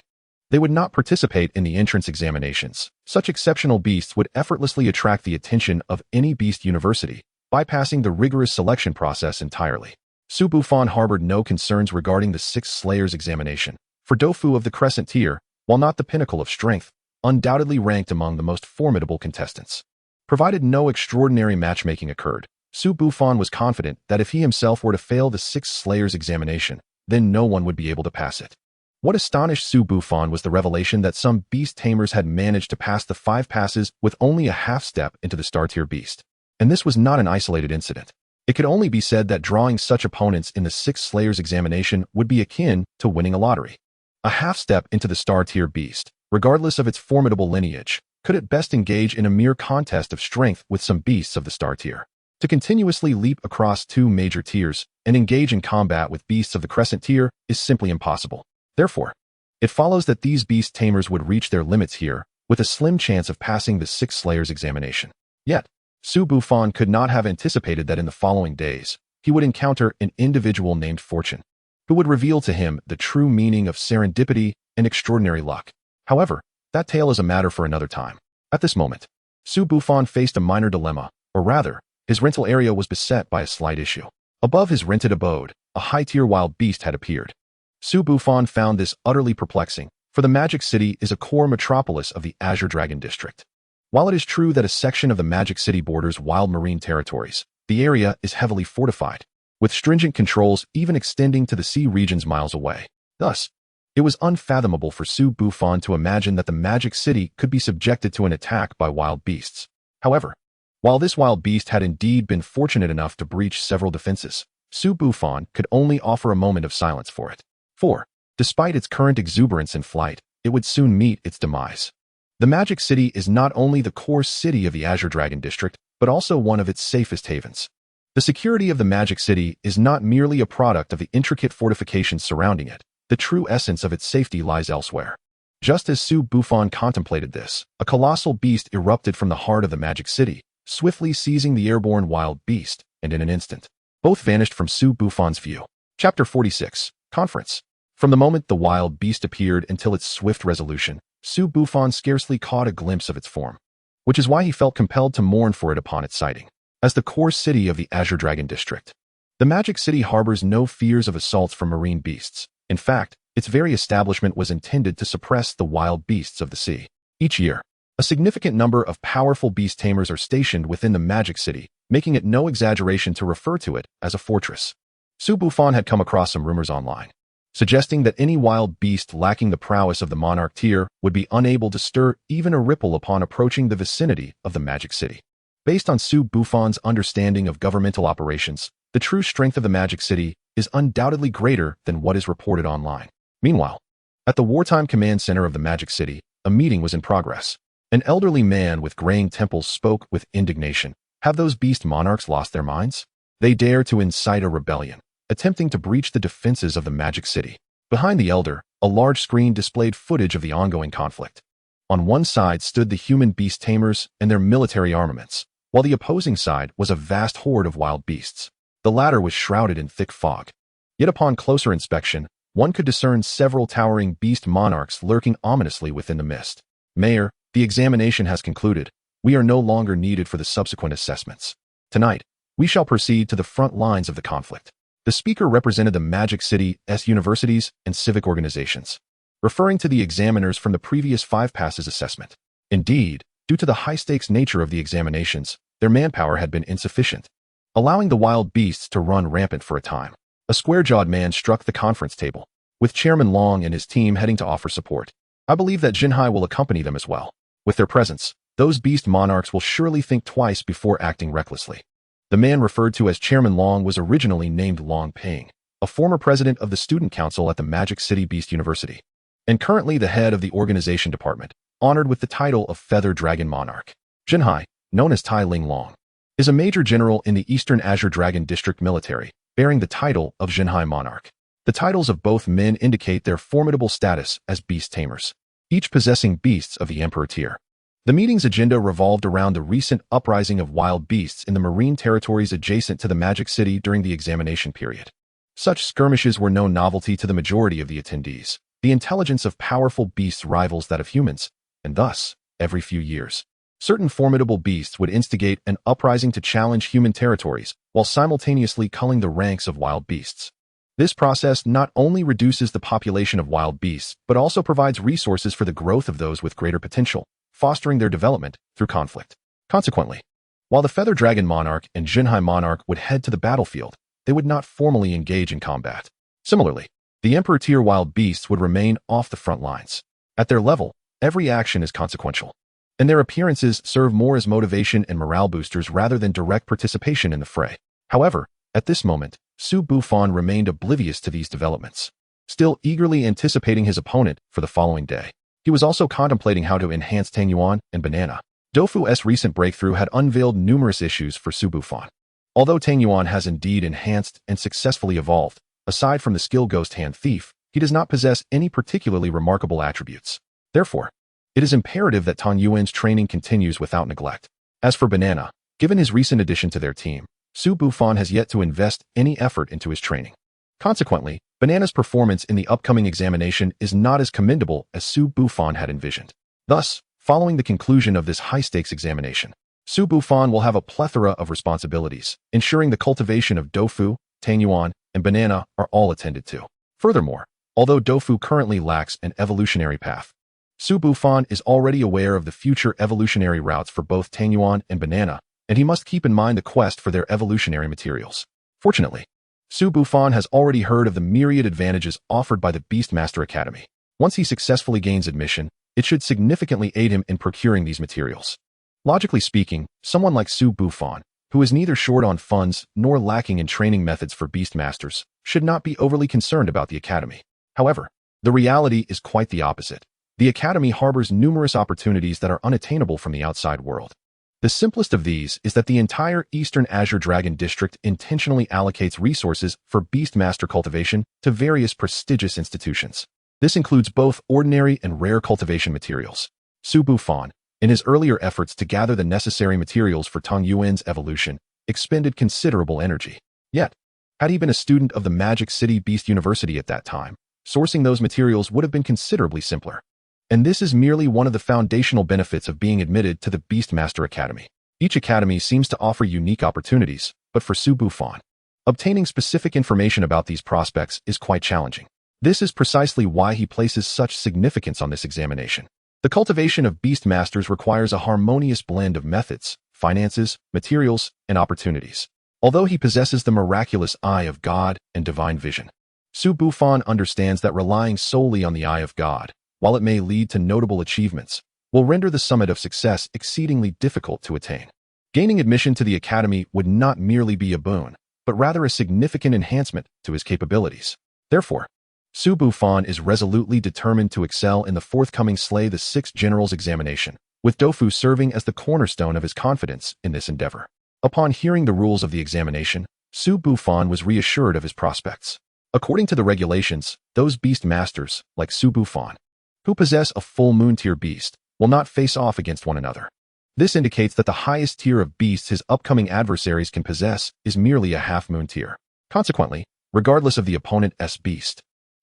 they would not participate in the entrance examinations. Such exceptional beasts would effortlessly attract the attention of any beast university, bypassing the rigorous selection process entirely. Su Bufan harbored no concerns regarding the 6 Slayers examination. For Dofu of the Crescent tier, while not the pinnacle of strength, undoubtedly ranked among the most formidable contestants. Provided no extraordinary matchmaking occurred, Su Bufan was confident that if he himself were to fail the 6 Slayers examination, then no one would be able to pass it. What astonished Su Bufan was the revelation that some beast tamers had managed to pass the 5 passes with only a half step into the Star tier beast. And this was not an isolated incident. It could only be said that drawing such opponents in the 6 Slayers examination would be akin to winning a lottery. A half step into the Star tier beast, regardless of its formidable lineage, could at best engage in a mere contest of strength with some beasts of the Star tier. To continuously leap across 2 major tiers and engage in combat with beasts of the Crescent tier is simply impossible. Therefore, it follows that these beast tamers would reach their limits here, with a slim chance of passing the 6 Slayers examination. Yet, Su Bufan could not have anticipated that in the following days, he would encounter an individual named Fortune, who would reveal to him the true meaning of serendipity and extraordinary luck. However, that tale is a matter for another time. At this moment, Su Bufan faced a minor dilemma, or rather, his rental area was beset by a slight issue. Above his rented abode, a high-tier wild beast had appeared. Su Bufan found this utterly perplexing, for the Magic City is a core metropolis of the Azure Dragon District. While it is true that a section of the Magic City borders wild marine territories, the area is heavily fortified, with stringent controls even extending to the sea regions miles away. Thus, it was unfathomable for Su Bufan to imagine that the Magic City could be subjected to an attack by wild beasts. However, while this wild beast had indeed been fortunate enough to breach several defenses, Su Bufan could only offer a moment of silence for it. For, despite its current exuberance in flight, it would soon meet its demise. The Magic City is not only the core city of the Azure Dragon District, but also one of its safest havens. The security of the Magic City is not merely a product of the intricate fortifications surrounding it. The true essence of its safety lies elsewhere. Just as Su Bufan contemplated this, a colossal beast erupted from the heart of the Magic City, swiftly seizing the airborne wild beast, and in an instant, both vanished from Su Bufan's view. Chapter 46. Conference. From the moment the wild beast appeared until its swift resolution, Su Bufan scarcely caught a glimpse of its form, which is why he felt compelled to mourn for it upon its sighting. As the core city of the Azure Dragon District, the Magic City harbors no fears of assaults from marine beasts. In fact, its very establishment was intended to suppress the wild beasts of the sea. Each year, a significant number of powerful beast tamers are stationed within the Magic City, making it no exaggeration to refer to it as a fortress. Su Bufan had come across some rumors online, suggesting that any wild beast lacking the prowess of the Monarch tier would be unable to stir even a ripple upon approaching the vicinity of the Magic City. Based on Su Bufan's understanding of governmental operations, the true strength of the Magic City is undoubtedly greater than what is reported online. Meanwhile, at the wartime command center of the Magic City, a meeting was in progress. An elderly man with graying temples spoke with indignation. Have those beast monarchs lost their minds? They dare to incite a rebellion, attempting to breach the defenses of the Magic City. Behind the elder, a large screen displayed footage of the ongoing conflict. On one side stood the human beast tamers and their military armaments, while the opposing side was a vast horde of wild beasts. The latter was shrouded in thick fog. Yet upon closer inspection, one could discern several towering beast monarchs lurking ominously within the mist. Mayor, the examination has concluded. we are no longer needed for the subsequent assessments. Tonight, we shall proceed to the front lines of the conflict. The speaker represented the Magic City's universities and civic organizations, referring to the examiners from the previous 5 passes assessment. Indeed, due to the high-stakes nature of the examinations, their manpower had been insufficient, allowing the wild beasts to run rampant for a time. A square-jawed man struck the conference table, with Chairman Long and his team heading to offer support. I believe that Jinhai will accompany them as well. With their presence, those beast monarchs will surely think twice before acting recklessly. The man referred to as Chairman Long was originally named Long Ping, a former president of the student council at the Magic City Beast University, and currently the head of the organization department, honored with the title of Feather Dragon Monarch. Jinhai, known as Tai Ling Long, is a major general in the Eastern Azure Dragon District military, bearing the title of Jinhai Monarch. The titles of both men indicate their formidable status as beast tamers, each possessing beasts of the Emperor tier. The meeting's agenda revolved around the recent uprising of wild beasts in the marine territories adjacent to the Magic City during the examination period. Such skirmishes were no novelty to the majority of the attendees. The intelligence of powerful beasts rivals that of humans, and thus, every few years, certain formidable beasts would instigate an uprising to challenge human territories while simultaneously culling the ranks of wild beasts. This process not only reduces the population of wild beasts, but also provides resources for the growth of those with greater potential, fostering their development through conflict. Consequently, while the Feather Dragon Monarch and Jinhai Monarch would head to the battlefield, they would not formally engage in combat. Similarly, the Emperor tier wild beasts would remain off the front lines. At their level, every action is consequential, and their appearances serve more as motivation and morale boosters rather than direct participation in the fray. However, at this moment, Su Bufan remained oblivious to these developments, still eagerly anticipating his opponent for the following day. He was also contemplating how to enhance Tangyuan and Banana. Dofu's recent breakthrough had unveiled numerous issues for Su Bufan. Although Tangyuan has indeed enhanced and successfully evolved, aside from the skill Ghost Hand Thief, he does not possess any particularly remarkable attributes. Therefore, it is imperative that Tangyuan's training continues without neglect. As for Banana, given his recent addition to their team, Su Bufan has yet to invest any effort into his training. Consequently, Banana's performance in the upcoming examination is not as commendable as Su Bufan had envisioned. Thus, following the conclusion of this high-stakes examination, Su Bufan will have a plethora of responsibilities, ensuring the cultivation of Dofu, Tangyuan, and Banana are all attended to. Furthermore, although Dofu currently lacks an evolutionary path, Su Bufan is already aware of the future evolutionary routes for both Tangyuan and Banana, and he must keep in mind the quest for their evolutionary materials. Fortunately, Su Bufan has already heard of the myriad advantages offered by the Beastmaster Academy. Once he successfully gains admission, it should significantly aid him in procuring these materials. Logically speaking, someone like Su Bufan, who is neither short on funds nor lacking in training methods for Beastmasters, should not be overly concerned about the Academy. However, the reality is quite the opposite. The Academy harbors numerous opportunities that are unattainable from the outside world. The simplest of these is that the entire Eastern Azure Dragon District intentionally allocates resources for Beastmaster cultivation to various prestigious institutions. This includes both ordinary and rare cultivation materials. Su Bufan, in his earlier efforts to gather the necessary materials for Tong Yuan's evolution, expended considerable energy. Yet, had he been a student of the Magic City Beast University at that time, sourcing those materials would have been considerably simpler. And this is merely one of the foundational benefits of being admitted to the Beastmaster Academy. Each academy seems to offer unique opportunities, but for Su Bufan, obtaining specific information about these prospects is quite challenging. This is precisely why he places such significance on this examination. The cultivation of Beastmasters requires a harmonious blend of methods, finances, materials, and opportunities. Although he possesses the miraculous Eye of God and divine vision, Su Bufan understands that relying solely on the Eye of God, while it may lead to notable achievements, will render the summit of success exceedingly difficult to attain. Gaining admission to the Academy would not merely be a boon, but rather a significant enhancement to his capabilities. Therefore, Su Bufan is resolutely determined to excel in the forthcoming Slay the Six Generals examination, with Dofu serving as the cornerstone of his confidence in this endeavor. Upon hearing the rules of the examination, Su Bufan was reassured of his prospects. According to the regulations, those beast masters, like Su Bufan, who possess a full moon tier beast, will not face off against one another. This indicates that the highest tier of beasts his upcoming adversaries can possess is merely a half-moon tier. Consequently, regardless of the opponent's beast,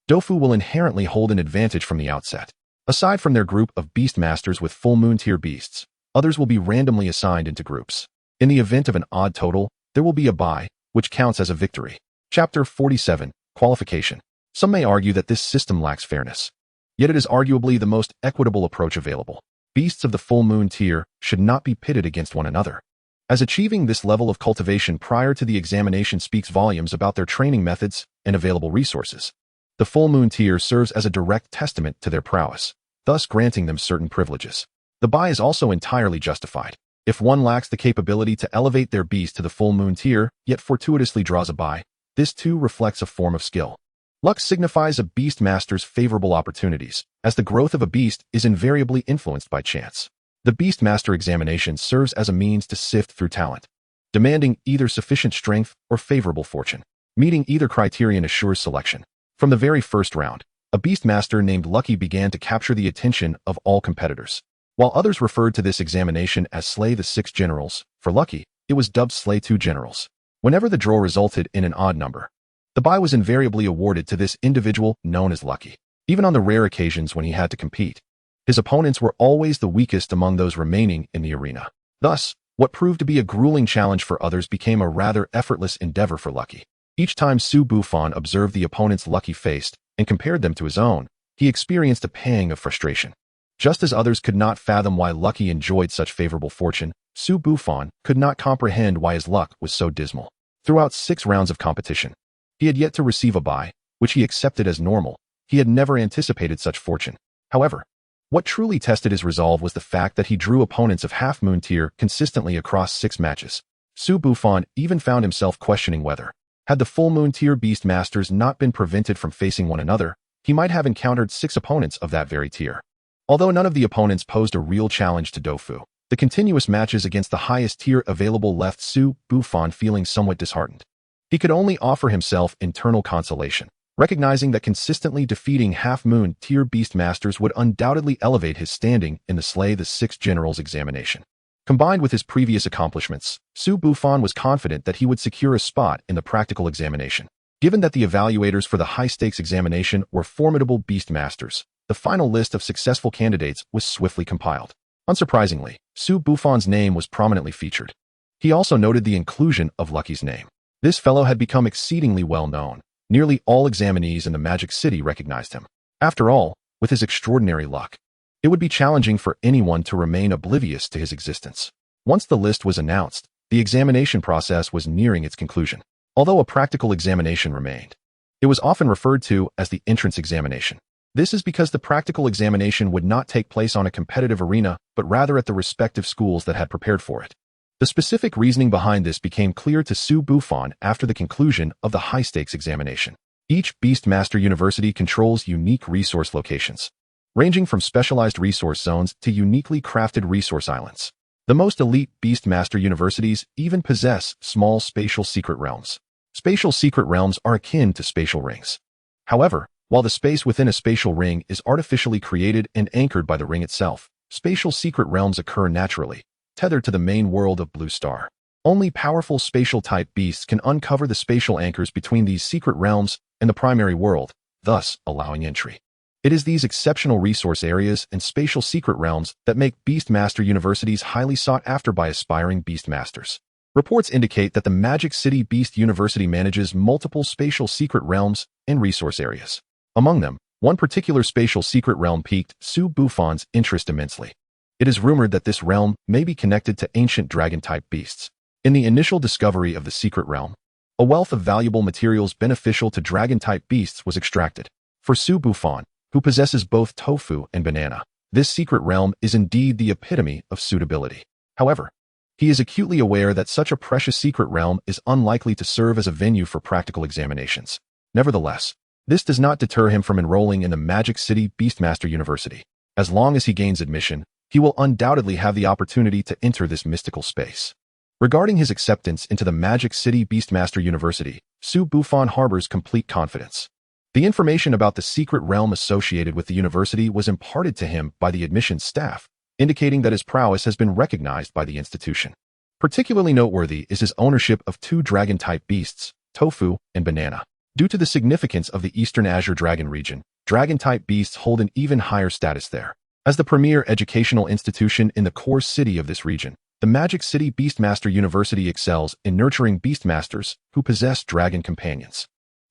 Dofu will inherently hold an advantage from the outset. Aside from their group of beast masters with full moon tier beasts, Others will be randomly assigned into groups. In the event of an odd total, there will be a bye, which counts as a victory. Chapter 47, Qualification. Some may argue that this system lacks fairness. Yet it is arguably the most equitable approach available. Beasts of the full moon tier should not be pitted against one another, as achieving this level of cultivation prior to the examination speaks volumes about their training methods and available resources. The full moon tier serves as a direct testament to their prowess, thus granting them certain privileges. The bye is also entirely justified. If one lacks the capability to elevate their beast to the full moon tier, yet fortuitously draws a bye, this too reflects a form of skill. Luck signifies a beast master's favorable opportunities, as the growth of a beast is invariably influenced by chance. The beast master examination serves as a means to sift through talent, demanding either sufficient strength or favorable fortune. Meeting either criterion assures selection. From the very first round, a beast master named Lucky began to capture the attention of all competitors. While others referred to this examination as Slay the 6 Generals, for Lucky, it was dubbed Slay 2 Generals. Whenever the draw resulted in an odd number, the bye was invariably awarded to this individual known as Lucky. Even on the rare occasions when he had to compete, his opponents were always the weakest among those remaining in the arena. Thus, what proved to be a grueling challenge for others became a rather effortless endeavor for Lucky. Each time Su Bufan observed the opponents Lucky faced and compared them to his own, he experienced a pang of frustration. Just as others could not fathom why Lucky enjoyed such favorable fortune, Su Bufan could not comprehend why his luck was so dismal. Throughout 6 rounds of competition, he had yet to receive a bye, which he accepted as normal. He had never anticipated such fortune. However, what truly tested his resolve was the fact that he drew opponents of half-moon tier consistently across 6 matches. Su Bufan even found himself questioning whether, had the full moon tier beast masters not been prevented from facing one another, he might have encountered 6 opponents of that very tier. Although none of the opponents posed a real challenge to Dofu, the continuous matches against the highest tier available left Su Bufan feeling somewhat disheartened. He could only offer himself internal consolation, recognizing that consistently defeating half-moon tier beast masters would undoubtedly elevate his standing in the Slay the 6 Generals examination. Combined with his previous accomplishments, Su Bufan was confident that he would secure a spot in the practical examination. Given that the evaluators for the high-stakes examination were formidable beast masters, the final list of successful candidates was swiftly compiled. Unsurprisingly, Su Bufan's name was prominently featured. He also noted the inclusion of Lucky's name. This fellow had become exceedingly well known. Nearly all examinees in the Magic City recognized him. After all, with his extraordinary luck, it would be challenging for anyone to remain oblivious to his existence. Once the list was announced, the examination process was nearing its conclusion. Although a practical examination remained, it was often referred to as the entrance examination. This is because the practical examination would not take place on a competitive arena, but rather at the respective schools that had prepared for it. The specific reasoning behind this became clear to Su Bufan after the conclusion of the high-stakes examination. Each Beastmaster University controls unique resource locations, ranging from specialized resource zones to uniquely crafted resource islands. The most elite Beastmaster Universities even possess small spatial secret realms. Spatial secret realms are akin to spatial rings. However, while the space within a spatial ring is artificially created and anchored by the ring itself, spatial secret realms occur naturally, tethered to the main world of Blue Star. Only powerful spatial-type beasts can uncover the spatial anchors between these secret realms and the primary world, thus allowing entry. It is these exceptional resource areas and spatial secret realms that make Beastmaster Universities highly sought after by aspiring Beastmasters. Reports indicate that the Magic City Beast University manages multiple spatial secret realms and resource areas. Among them, one particular spatial secret realm piqued Su Bufan's interest immensely. It is rumored that this realm may be connected to ancient dragon-type beasts. In the initial discovery of the secret realm, a wealth of valuable materials beneficial to dragon-type beasts was extracted. For Su Bufan, who possesses both tofu and banana, this secret realm is indeed the epitome of suitability. However, he is acutely aware that such a precious secret realm is unlikely to serve as a venue for practical examinations. Nevertheless, this does not deter him from enrolling in the Magic City Beastmaster University. As long as he gains admission, he will undoubtedly have the opportunity to enter this mystical space. Regarding his acceptance into the Magic City Beastmaster University, Su Bufan harbors complete confidence. The information about the secret realm associated with the university was imparted to him by the admissions staff, indicating that his prowess has been recognized by the institution. Particularly noteworthy is his ownership of 2 dragon-type beasts, tofu and banana. Due to the significance of the Eastern Azure Dragon region, dragon-type beasts hold an even higher status there. As the premier educational institution in the core city of this region, the Magic City Beastmaster University excels in nurturing beastmasters who possess dragon companions.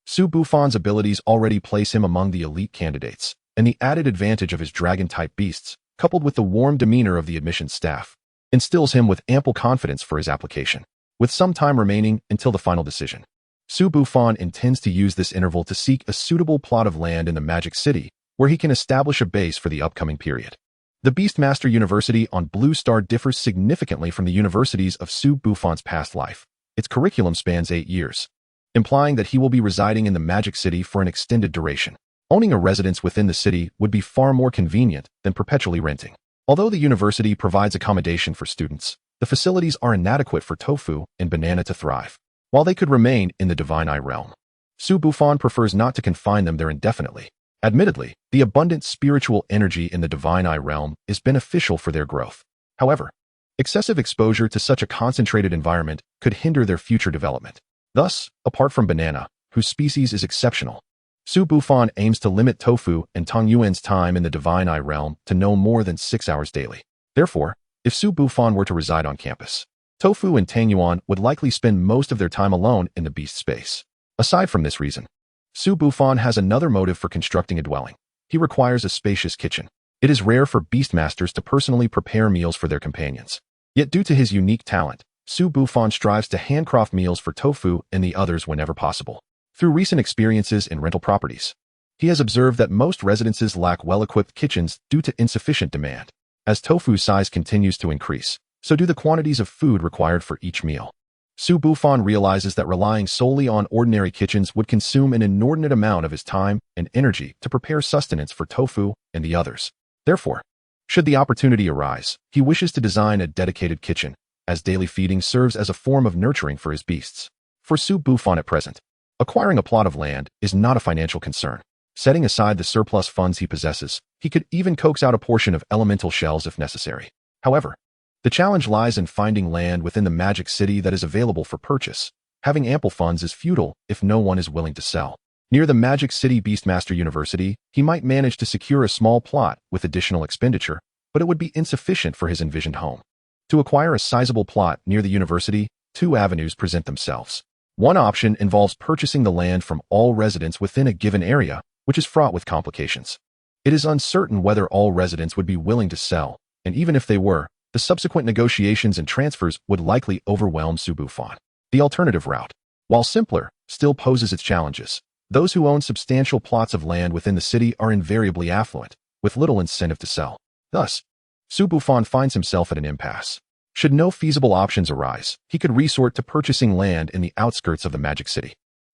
Su Bufan's abilities already place him among the elite candidates, and the added advantage of his dragon-type beasts, coupled with the warm demeanor of the admissions staff, instills him with ample confidence for his application. With some time remaining until the final decision, Su Bufan intends to use this interval to seek a suitable plot of land in the Magic City where he can establish a base for the upcoming period. The Beastmaster University on Blue Star differs significantly from the universities of Su Bufan's past life. Its curriculum spans 8 years, implying that he will be residing in the Magic City for an extended duration. Owning a residence within the city would be far more convenient than perpetually renting. Although the university provides accommodation for students, the facilities are inadequate for Tofu and Banana to thrive. While they could remain in the Divine Eye realm, Su Bufan prefers not to confine them there indefinitely. Admittedly, the abundant spiritual energy in the Divine Eye realm is beneficial for their growth. However, excessive exposure to such a concentrated environment could hinder their future development. Thus, apart from Banana, whose species is exceptional, Su Bufan aims to limit Tofu and Tong Yuan's time in the Divine Eye realm to no more than 6 hours daily. Therefore, if Su Bufan were to reside on campus, Tofu and Tang Yuan would likely spend most of their time alone in the beast space. Aside from this reason, Su Bufan has another motive for constructing a dwelling. He requires a spacious kitchen. It is rare for beastmasters to personally prepare meals for their companions. Yet due to his unique talent, Su Bufan strives to handcraft meals for Tofu and the others whenever possible. Through recent experiences in rental properties, he has observed that most residences lack well-equipped kitchens due to insufficient demand. As Tofu's size continues to increase, so do the quantities of food required for each meal. Su Bufan realizes that relying solely on ordinary kitchens would consume an inordinate amount of his time and energy to prepare sustenance for Tofu and the others. Therefore, should the opportunity arise, he wishes to design a dedicated kitchen, as daily feeding serves as a form of nurturing for his beasts. For Su Bufan at present, acquiring a plot of land is not a financial concern. Setting aside the surplus funds he possesses, he could even coax out a portion of elemental shells if necessary. However, the challenge lies in finding land within the Magic City that is available for purchase. Having ample funds is futile if no one is willing to sell. Near the Magic City Beastmaster University, he might manage to secure a small plot with additional expenditure, but it would be insufficient for his envisioned home. To acquire a sizable plot near the university, 2 avenues present themselves. One option involves purchasing the land from all residents within a given area, which is fraught with complications. It is uncertain whether all residents would be willing to sell, and even if they were, the subsequent negotiations and transfers would likely overwhelm Su Bufan. The alternative route, while simpler, still poses its challenges. Those who own substantial plots of land within the city are invariably affluent, with little incentive to sell. Thus, Su Bufan finds himself at an impasse. Should no feasible options arise, he could resort to purchasing land in the outskirts of the Magic City.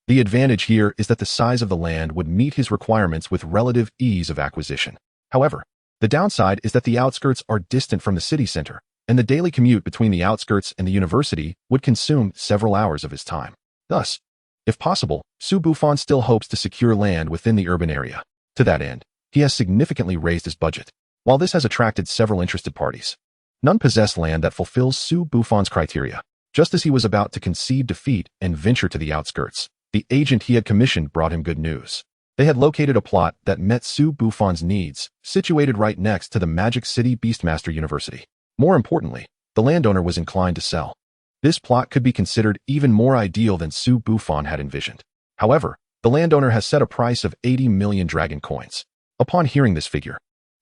The advantage here is that the size of the land would meet his requirements with relative ease of acquisition. However, the downside is that the outskirts are distant from the city center, and the daily commute between the outskirts and the university would consume several hours of his time. Thus, if possible, Su Bufan still hopes to secure land within the urban area. To that end, he has significantly raised his budget. While this has attracted several interested parties, none possess land that fulfills Su Bufan's criteria. Just as he was about to concede defeat and venture to the outskirts, the agent he had commissioned brought him good news. They had located a plot that met Su Bufan's needs, situated right next to the Magic City Beastmaster University. More importantly, the landowner was inclined to sell. This plot could be considered even more ideal than Su Bufan had envisioned. However, the landowner has set a price of 80 million dragon coins. Upon hearing this figure,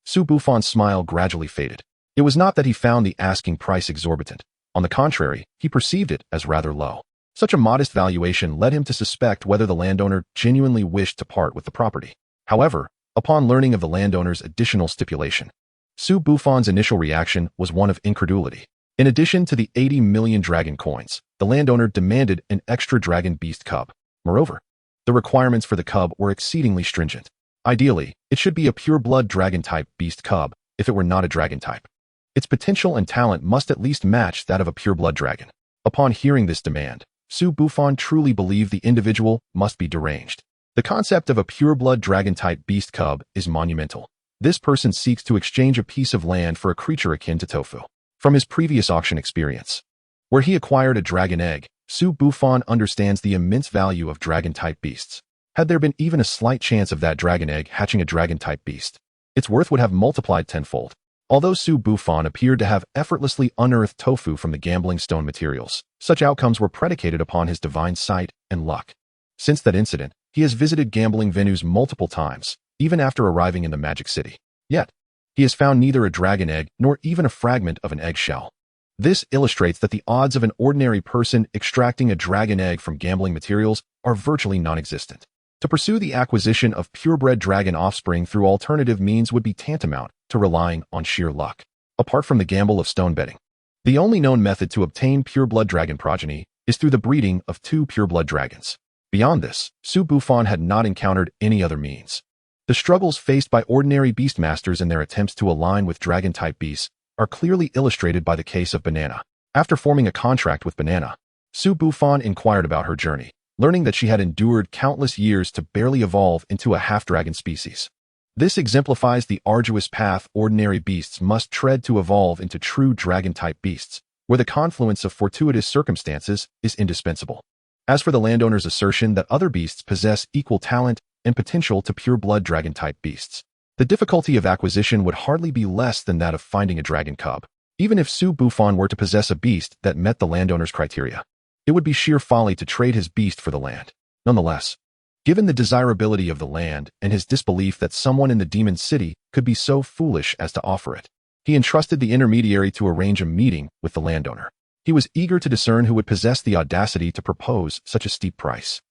Su Bufan's smile gradually faded. It was not that he found the asking price exorbitant. On the contrary, he perceived it as rather low. Such a modest valuation led him to suspect whether the landowner genuinely wished to part with the property. However, upon learning of the landowner's additional stipulation, Su Bufan's initial reaction was one of incredulity. In addition to the 80 million dragon coins, the landowner demanded an extra dragon beast cub. Moreover, the requirements for the cub were exceedingly stringent. Ideally, it should be a pure-blood dragon-type beast cub, if it were not a dragon type. Its potential and talent must at least match that of a pure-blood dragon. Upon hearing this demand, Su Bufan truly believed the individual must be deranged. The concept of a pure-blood dragon-type beast cub is monumental. This person seeks to exchange a piece of land for a creature akin to Tofu. From his previous auction experience, where he acquired a dragon egg, Su Bufan understands the immense value of dragon-type beasts. Had there been even a slight chance of that dragon egg hatching a dragon-type beast, its worth would have multiplied tenfold. Although Su Bufan appeared to have effortlessly unearthed tofu from the gambling stone materials, such outcomes were predicated upon his divine sight and luck. Since that incident, he has visited gambling venues multiple times, even after arriving in the Magic City. Yet, he has found neither a dragon egg nor even a fragment of an eggshell. This illustrates that the odds of an ordinary person extracting a dragon egg from gambling materials are virtually non-existent. To pursue the acquisition of purebred dragon offspring through alternative means would be tantamount to relying on sheer luck. Apart from the gamble of stone betting, the only known method to obtain pureblood dragon progeny is through the breeding of two pureblood dragons. Beyond this, Su Bufan had not encountered any other means. The struggles faced by ordinary beastmasters in their attempts to align with dragon-type beasts are clearly illustrated by the case of Banana. After forming a contract with Banana, Su Bufan inquired about her journey, learning that she had endured countless years to barely evolve into a half-dragon species. This exemplifies the arduous path ordinary beasts must tread to evolve into true dragon-type beasts, where the confluence of fortuitous circumstances is indispensable. As for the landowner's assertion that other beasts possess equal talent and potential to pure-blood dragon-type beasts, the difficulty of acquisition would hardly be less than that of finding a dragon cub. Even if Su Bufan were to possess a beast that met the landowner's criteria, it would be sheer folly to trade his beast for the land. Nonetheless, given the desirability of the land and his disbelief that someone in the demon city could be so foolish as to offer it, he entrusted the intermediary to arrange a meeting with the landowner. He was eager to discern who would possess the audacity to propose such a steep price.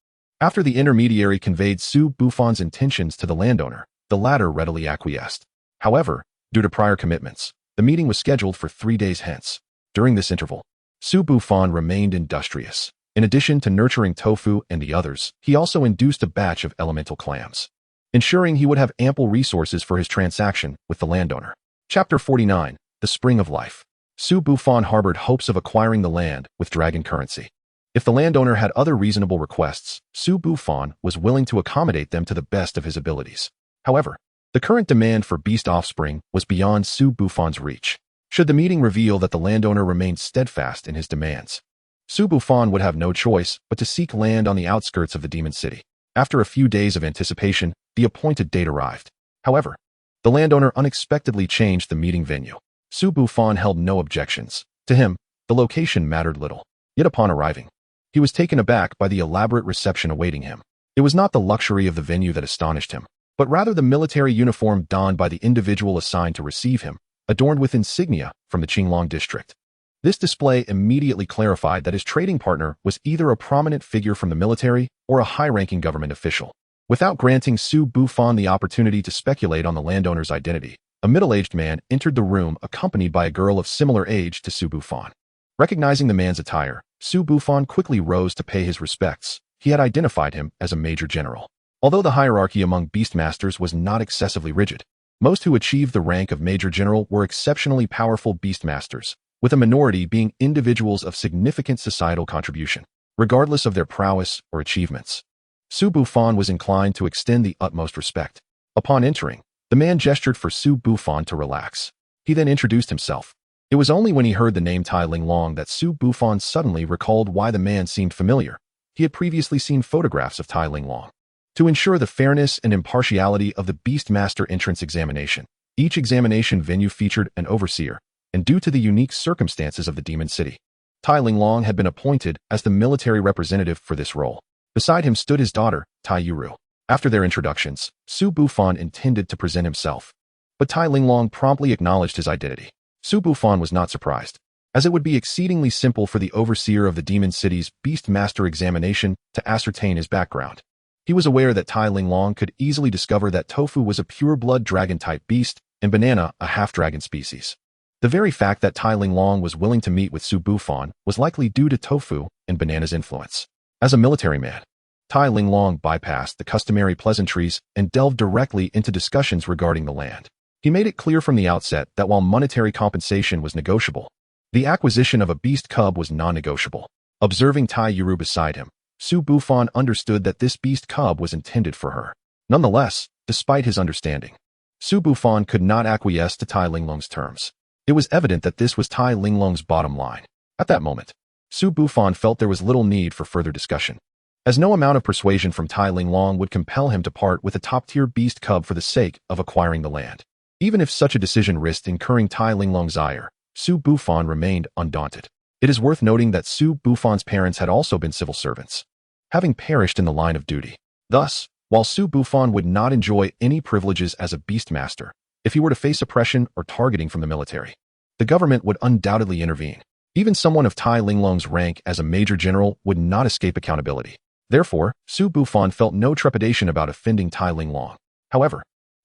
After the intermediary conveyed Su Bufan's intentions to the landowner, the latter readily acquiesced. However, due to prior commitments, the meeting was scheduled for 3 days hence. During this interval, Su Bufan remained industrious. In addition to nurturing tofu and the others, he also induced a batch of elemental clams, ensuring he would have ample resources for his transaction with the landowner. Chapter 49, The Spring of Life. Su Bufan harbored hopes of acquiring the land with dragon currency. If the landowner had other reasonable requests, Su Bufan was willing to accommodate them to the best of his abilities. However, the current demand for beast offspring was beyond Su Bufan's reach. Should the meeting reveal that the landowner remained steadfast in his demands, Su Bufan would have no choice but to seek land on the outskirts of the demon city. After a few days of anticipation, the appointed date arrived. However, the landowner unexpectedly changed the meeting venue. Su Bufan held no objections. To him, the location mattered little. Yet upon arriving, he was taken aback by the elaborate reception awaiting him. It was not the luxury of the venue that astonished him, but rather the military uniform donned by the individual assigned to receive him, adorned with insignia from the Qinglong district. This display immediately clarified that his trading partner was either a prominent figure from the military or a high-ranking government official. Without granting Su Bufan the opportunity to speculate on the landowner's identity, a middle-aged man entered the room accompanied by a girl of similar age to Su Bufan. Recognizing the man's attire, Su Bufan quickly rose to pay his respects. He had identified him as a major general. Although the hierarchy among beastmasters was not excessively rigid, most who achieved the rank of major general were exceptionally powerful beastmasters, with a minority being individuals of significant societal contribution, regardless of their prowess or achievements. Su Bufan was inclined to extend the utmost respect. Upon entering, the man gestured for Su Bufan to relax. He then introduced himself. It was only when he heard the name Tai Linglong that Su Bufan suddenly recalled why the man seemed familiar. He had previously seen photographs of Tai Linglong. To ensure the fairness and impartiality of the Beastmaster entrance examination, each examination venue featured an overseer, and due to the unique circumstances of the Demon City, Tai Linglong had been appointed as the military representative for this role. Beside him stood his daughter, Tai Yuru. After their introductions, Su Bufan intended to present himself, but Tai Linglong promptly acknowledged his identity. Su Bufan was not surprised, as it would be exceedingly simple for the overseer of the Demon City's Beastmaster examination to ascertain his background. He was aware that Tai Linglong could easily discover that Tofu was a pure-blood dragon-type beast and Banana a half-dragon species. The very fact that Tai Linglong was willing to meet with Su Bufan was likely due to Tofu and Banana's influence. As a military man, Tai Linglong bypassed the customary pleasantries and delved directly into discussions regarding the land. He made it clear from the outset that while monetary compensation was negotiable, the acquisition of a beast cub was non-negotiable. Observing Tai Yuru beside him, Su Bufan understood that this beast cub was intended for her. Nonetheless, despite his understanding, Su Bufan could not acquiesce to Tai Linglong's terms. It was evident that this was Tai Linglong's bottom line. At that moment, Su Bufan felt there was little need for further discussion, as no amount of persuasion from Tai Linglong would compel him to part with a top-tier beast cub for the sake of acquiring the land. Even if such a decision risked incurring Tai Linglong's ire, Su Bufan remained undaunted. It is worth noting that Su Bufan's parents had also been civil servants, having perished in the line of duty. Thus, while Su Bufan would not enjoy any privileges as a beastmaster, if he were to face oppression or targeting from the military, the government would undoubtedly intervene. Even someone of Tai Linglong's rank as a major general would not escape accountability. Therefore, Su Bufan felt no trepidation about offending Tai Linglong. However,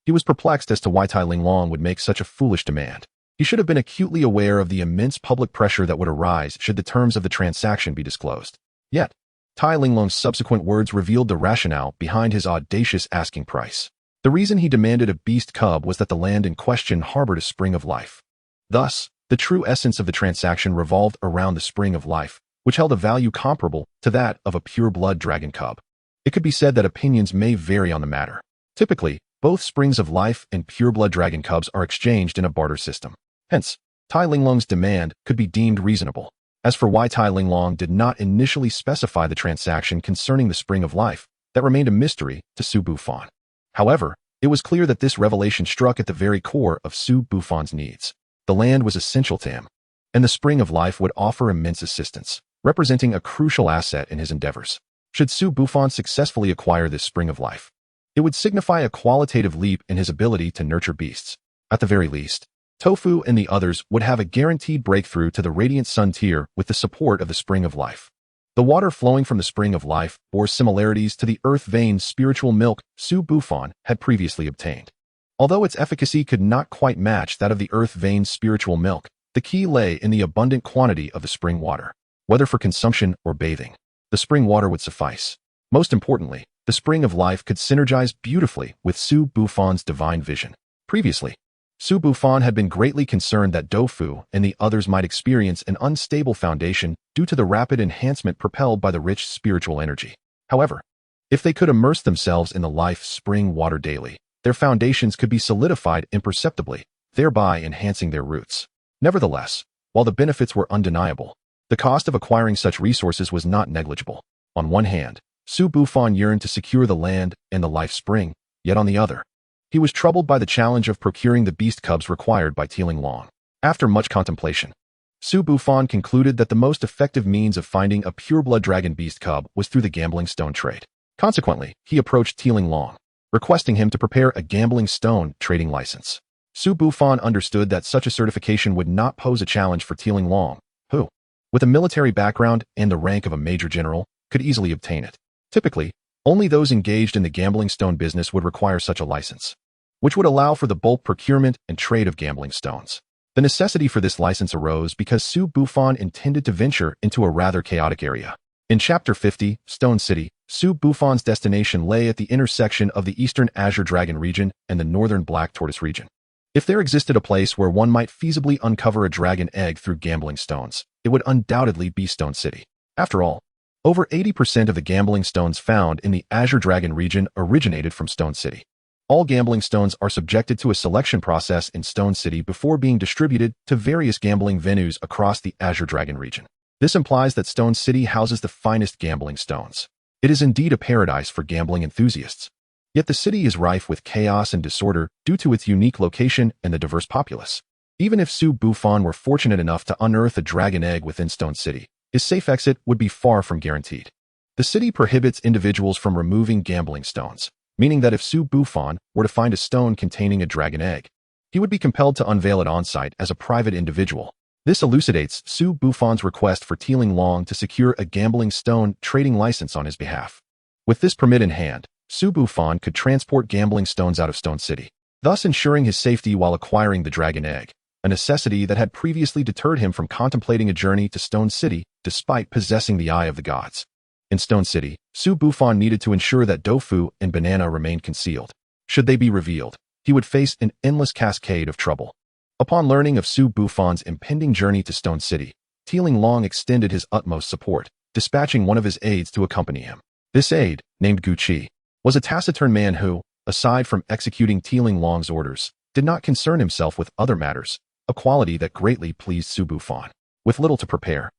he was perplexed as to why Tai Linglong would make such a foolish demand. He should have been acutely aware of the immense public pressure that would arise should the terms of the transaction be disclosed. Yet, Tai Linglong's subsequent words revealed the rationale behind his audacious asking price. The reason he demanded a beast cub was that the land in question harbored a spring of life. Thus, the true essence of the transaction revolved around the spring of life, which held a value comparable to that of a pure-blood dragon cub. It could be said that opinions may vary on the matter. Typically, both springs of life and pure-blood dragon cubs are exchanged in a barter system. Hence, Tai Linglong's demand could be deemed reasonable. As for why Tai Linglong did not initially specify the transaction concerning the spring of life, that remained a mystery to Su Bufan. However, it was clear that this revelation struck at the very core of Su Bufan's needs. The land was essential to him, and the spring of life would offer immense assistance, representing a crucial asset in his endeavors. Should Su Bufan successfully acquire this spring of life, it would signify a qualitative leap in his ability to nurture beasts. At the very least, Tofu and the others would have a guaranteed breakthrough to the Radiant Sun tier with the support of the Spring of Life. The water flowing from the Spring of Life bore similarities to the Earth Vein spiritual milk Su Bufan had previously obtained. Although its efficacy could not quite match that of the Earth Vein spiritual milk, the key lay in the abundant quantity of the spring water. Whether for consumption or bathing, the spring water would suffice. Most importantly, the Spring of Life could synergize beautifully with Su Bufan's divine vision. Previously, Su Bufan had been greatly concerned that Tofu and the others might experience an unstable foundation due to the rapid enhancement propelled by the rich spiritual energy. However, if they could immerse themselves in the life spring water daily, their foundations could be solidified imperceptibly, thereby enhancing their roots. Nevertheless, while the benefits were undeniable, the cost of acquiring such resources was not negligible. On one hand, Su Bufan yearned to secure the land and the life spring, yet on the other, he was troubled by the challenge of procuring the beast cubs required by Tai Linglong. After much contemplation, Su Bufan concluded that the most effective means of finding a pure-blood dragon beast cub was through the gambling stone trade. Consequently, he approached Tai Linglong, requesting him to prepare a gambling stone trading license. Su Bufan understood that such a certification would not pose a challenge for Tai Linglong, who, with a military background and the rank of a major general, could easily obtain it. Typically, only those engaged in the gambling stone business would require such a license, which would allow for the bulk procurement and trade of gambling stones. The necessity for this license arose because Su Bufan intended to venture into a rather chaotic area. In Chapter 50, Stone City, Su Bufan's destination lay at the intersection of the eastern Azure Dragon region and the northern Black Tortoise region. If there existed a place where one might feasibly uncover a dragon egg through gambling stones, it would undoubtedly be Stone City. After all, over 80% of the gambling stones found in the Azure Dragon region originated from Stone City. All gambling stones are subjected to a selection process in Stone City before being distributed to various gambling venues across the Azure Dragon region. This implies that Stone City houses the finest gambling stones. It is indeed a paradise for gambling enthusiasts. Yet the city is rife with chaos and disorder due to its unique location and the diverse populace. Even if Su Bufan were fortunate enough to unearth a dragon egg within Stone City, his safe exit would be far from guaranteed. The city prohibits individuals from removing gambling stones, meaning that if Su Bufan were to find a stone containing a dragon egg, he would be compelled to unveil it on-site as a private individual. This elucidates Su Bufan's request for Tai Linglong to secure a gambling stone trading license on his behalf. With this permit in hand, Su Bufan could transport gambling stones out of Stone City, thus ensuring his safety while acquiring the dragon egg, a necessity that had previously deterred him from contemplating a journey to Stone City despite possessing the Eye of the Gods. In Stone City, Su Bufan needed to ensure that Tofu and Banana remained concealed. Should they be revealed, he would face an endless cascade of trouble. Upon learning of Su Bufan's impending journey to Stone City, Tai Linglong extended his utmost support, dispatching one of his aides to accompany him. This aide, named Guqi, was a taciturn man who, aside from executing Tai Linglong's orders, did not concern himself with other matters, a quality that greatly pleased Su Bufan. With little to prepare,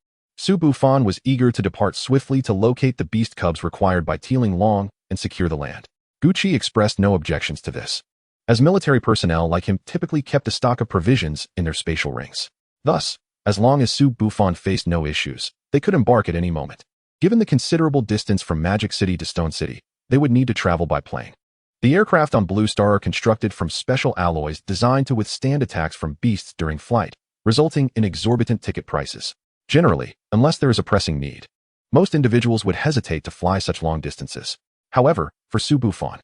Su Bufan was eager to depart swiftly to locate the beast cubs required by Tai Linglong and secure the land. Guqi expressed no objections to this. as military personnel like him typically kept a stock of provisions in their spatial rings. Thus, as long as Su Bufan faced no issues, they could embark at any moment. Given the considerable distance from Magic City to Stone City, they would need to travel by plane. The aircraft on Blue Star are constructed from special alloys designed to withstand attacks from beasts during flight, resulting in exorbitant ticket prices. Generally, unless there is a pressing need, most individuals would hesitate to fly such long distances. However, for Su Bufan,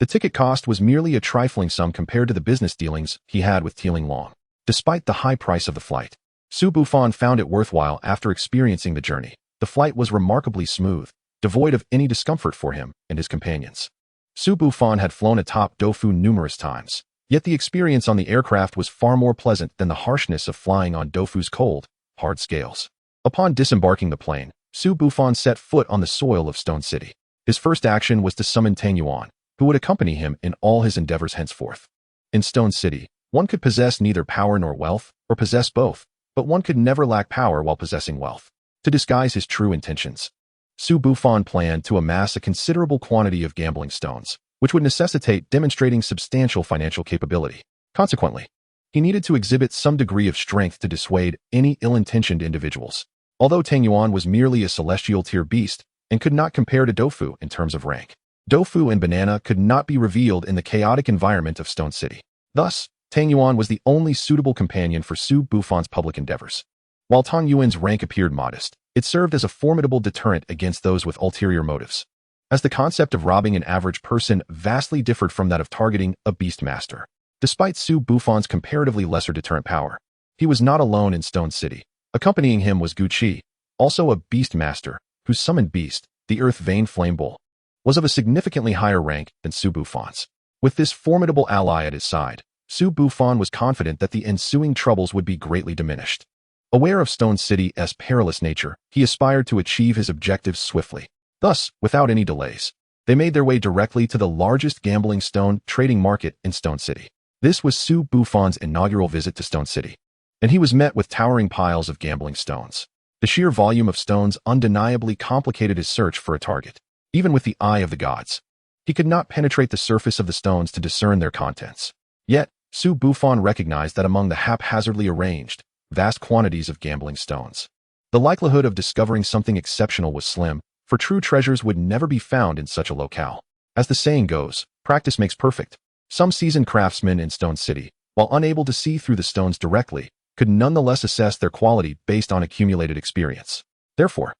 the ticket cost was merely a trifling sum compared to the business dealings he had with Teeling Long. Despite the high price of the flight, Su Bufan found it worthwhile after experiencing the journey. The flight was remarkably smooth, devoid of any discomfort for him and his companions. Su Bufan had flown atop Dofu numerous times, yet the experience on the aircraft was far more pleasant than the harshness of flying on Dofu's cold, hard scales. Upon disembarking the plane, Su Bufan set foot on the soil of Stone City. His first action was to summon Tang Yuan, who would accompany him in all his endeavors henceforth. In Stone City, one could possess neither power nor wealth, or possess both, but one could never lack power while possessing wealth. To disguise his true intentions, Su Bufan planned to amass a considerable quantity of gambling stones, which would necessitate demonstrating substantial financial capability. Consequently, he needed to exhibit some degree of strength to dissuade any ill-intentioned individuals. Although Tang Yuan was merely a celestial tier beast and could not compare to Dofu in terms of rank, Dofu and Banana could not be revealed in the chaotic environment of Stone City. Thus, Tang Yuan was the only suitable companion for Su Bufan's public endeavors. While Tang Yuan's rank appeared modest, it served as a formidable deterrent against those with ulterior motives, as the concept of robbing an average person vastly differed from that of targeting a beast master. Despite Su Bufan's comparatively lesser deterrent power, he was not alone in Stone City. Accompanying him was Gu Qi, also a beast master, whose summoned beast, the Earth Vein Flame Bull, was of a significantly higher rank than Su Bufan's. With this formidable ally at his side, Su Bufan was confident that the ensuing troubles would be greatly diminished. Aware of Stone City's perilous nature, he aspired to achieve his objectives swiftly. Thus, without any delays, they made their way directly to the largest gambling stone trading market in Stone City. This was Su Bufan's inaugural visit to Stone City, and he was met with towering piles of gambling stones. The sheer volume of stones undeniably complicated his search for a target. Even with the eye of the gods, he could not penetrate the surface of the stones to discern their contents. Yet, Su Bufan recognized that among the haphazardly arranged, vast quantities of gambling stones, the likelihood of discovering something exceptional was slim, for true treasures would never be found in such a locale. As the saying goes, practice makes perfect. Some seasoned craftsmen in Stone City, while unable to see through the stones directly, could nonetheless assess their quality based on accumulated experience. Therefore,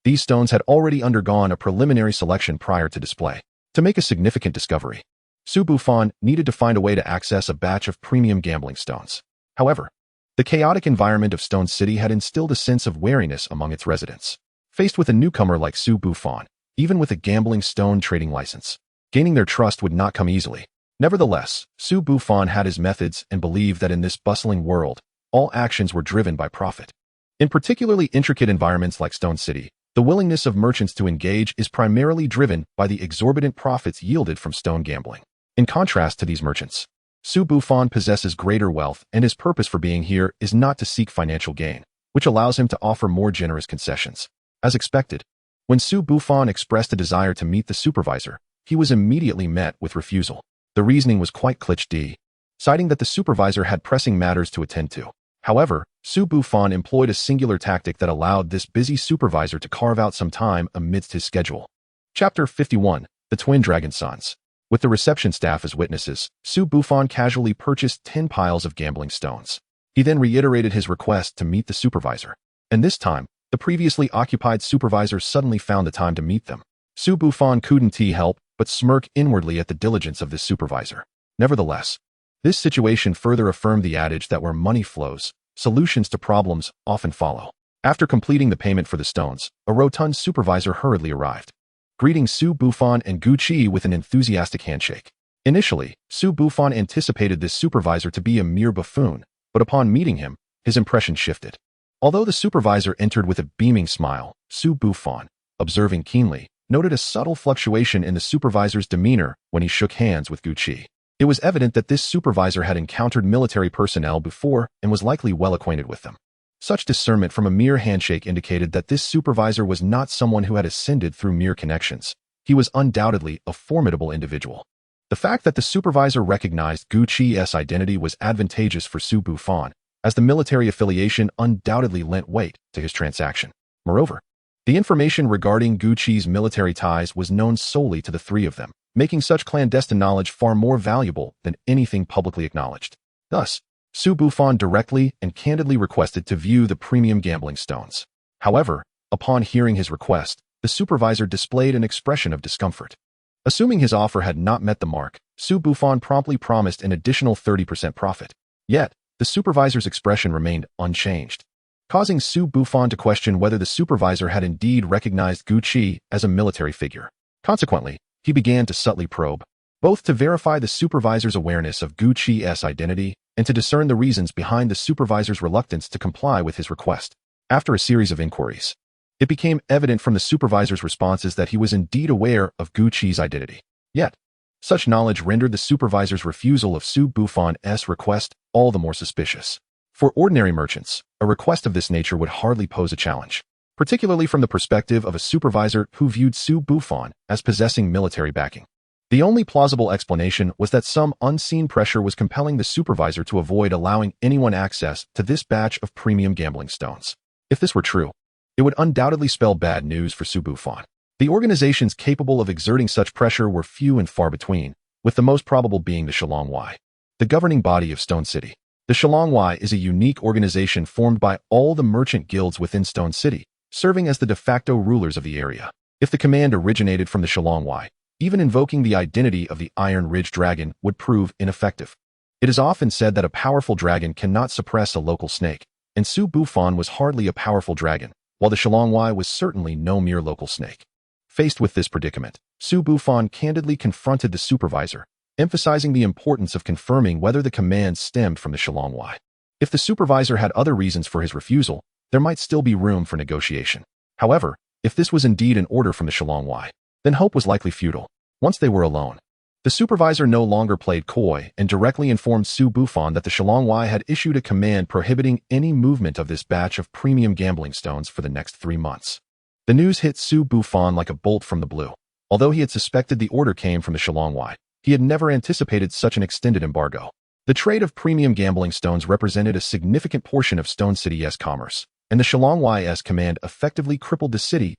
these stones had already undergone a preliminary selection prior to display. To make a significant discovery, Su Bufan needed to find a way to access a batch of premium gambling stones. However, the chaotic environment of Stone City had instilled a sense of wariness among its residents. Faced with a newcomer like Su Bufan, even with a gambling stone trading license, gaining their trust would not come easily. Nevertheless, Su Bufan had his methods and believed that in this bustling world, all actions were driven by profit. In particularly intricate environments like Stone City, the willingness of merchants to engage is primarily driven by the exorbitant profits yielded from stone gambling. In contrast to these merchants, Su Bufan possesses greater wealth, and his purpose for being here is not to seek financial gain, which allows him to offer more generous concessions. As expected, when Su Bufan expressed a desire to meet the supervisor, he was immediately met with refusal. The reasoning was quite cliché, citing that the supervisor had pressing matters to attend to. However, Su Bufan employed a singular tactic that allowed this busy supervisor to carve out some time amidst his schedule. Chapter 51, The Twin Dragon Sons. With the reception staff as witnesses, Su Bufan casually purchased 10 piles of gambling stones. He then reiterated his request to meet the supervisor. And this time, the previously occupied supervisor suddenly found the time to meet them. Su Bufan couldn't help but smirk inwardly at the diligence of this supervisor. Nevertheless, this situation further affirmed the adage that where money flows, solutions to problems often follow. After completing the payment for the stones, a rotund supervisor hurriedly arrived, greeting Su Bufan and Gu Qi with an enthusiastic handshake. Initially, Su Bufan anticipated this supervisor to be a mere buffoon, but upon meeting him, his impression shifted. Although the supervisor entered with a beaming smile, Su Bufan, observing keenly, noted a subtle fluctuation in the supervisor's demeanor when he shook hands with Gu Qi. It was evident that this supervisor had encountered military personnel before and was likely well acquainted with them. Such discernment from a mere handshake indicated that this supervisor was not someone who had ascended through mere connections. He was undoubtedly a formidable individual. The fact that the supervisor recognized Guqi's identity was advantageous for Su Bufan, as the military affiliation undoubtedly lent weight to his transaction. Moreover, the information regarding Guqi's military ties was known solely to the three of them, making such clandestine knowledge far more valuable than anything publicly acknowledged. Thus, Su Bufan directly and candidly requested to view the premium gambling stones. However, upon hearing his request, the supervisor displayed an expression of discomfort. Assuming his offer had not met the mark, Su Bufan promptly promised an additional 30% profit. Yet, the supervisor's expression remained unchanged, causing Su Bufan to question whether the supervisor had indeed recognized Guqi as a military figure. Consequently, he began to subtly probe, both to verify the supervisor's awareness of Guqi's identity and to discern the reasons behind the supervisor's reluctance to comply with his request. After a series of inquiries, it became evident from the supervisor's responses that he was indeed aware of Guqi's identity. Yet, such knowledge rendered the supervisor's refusal of Su Bufan's request all the more suspicious. For ordinary merchants, a request of this nature would hardly pose a challenge, particularly from the perspective of a supervisor who viewed Su Bufan as possessing military backing. The only plausible explanation was that some unseen pressure was compelling the supervisor to avoid allowing anyone access to this batch of premium gambling stones. If this were true, it would undoubtedly spell bad news for Su Bufan. The organizations capable of exerting such pressure were few and far between, with the most probable being the Shalongwai, the governing body of Stone City. The Shalongwai is a unique organization formed by all the merchant guilds within Stone City, serving as the de facto rulers of the area. If the command originated from the Shalongwai, even invoking the identity of the Iron Ridge Dragon would prove ineffective. It is often said that a powerful dragon cannot suppress a local snake, and Su Bufan was hardly a powerful dragon, while the Shalongwai was certainly no mere local snake. Faced with this predicament, Su Bufan candidly confronted the supervisor, emphasizing the importance of confirming whether the command stemmed from the Shalongwai. If the supervisor had other reasons for his refusal, there might still be room for negotiation. However, if this was indeed an order from the Shalongwai, then hope was likely futile. Once they were alone, the supervisor no longer played coy and directly informed Su Bufan that the Shalongwai had issued a command prohibiting any movement of this batch of premium gambling stones for the next 3 months. The news hit Su Bufan like a bolt from the blue. Although he had suspected the order came from the Shalongwai, he had never anticipated such an extended embargo. The trade of premium gambling stones represented a significant portion of Stone City's commerce, and the Shalongwai's command effectively crippled the city's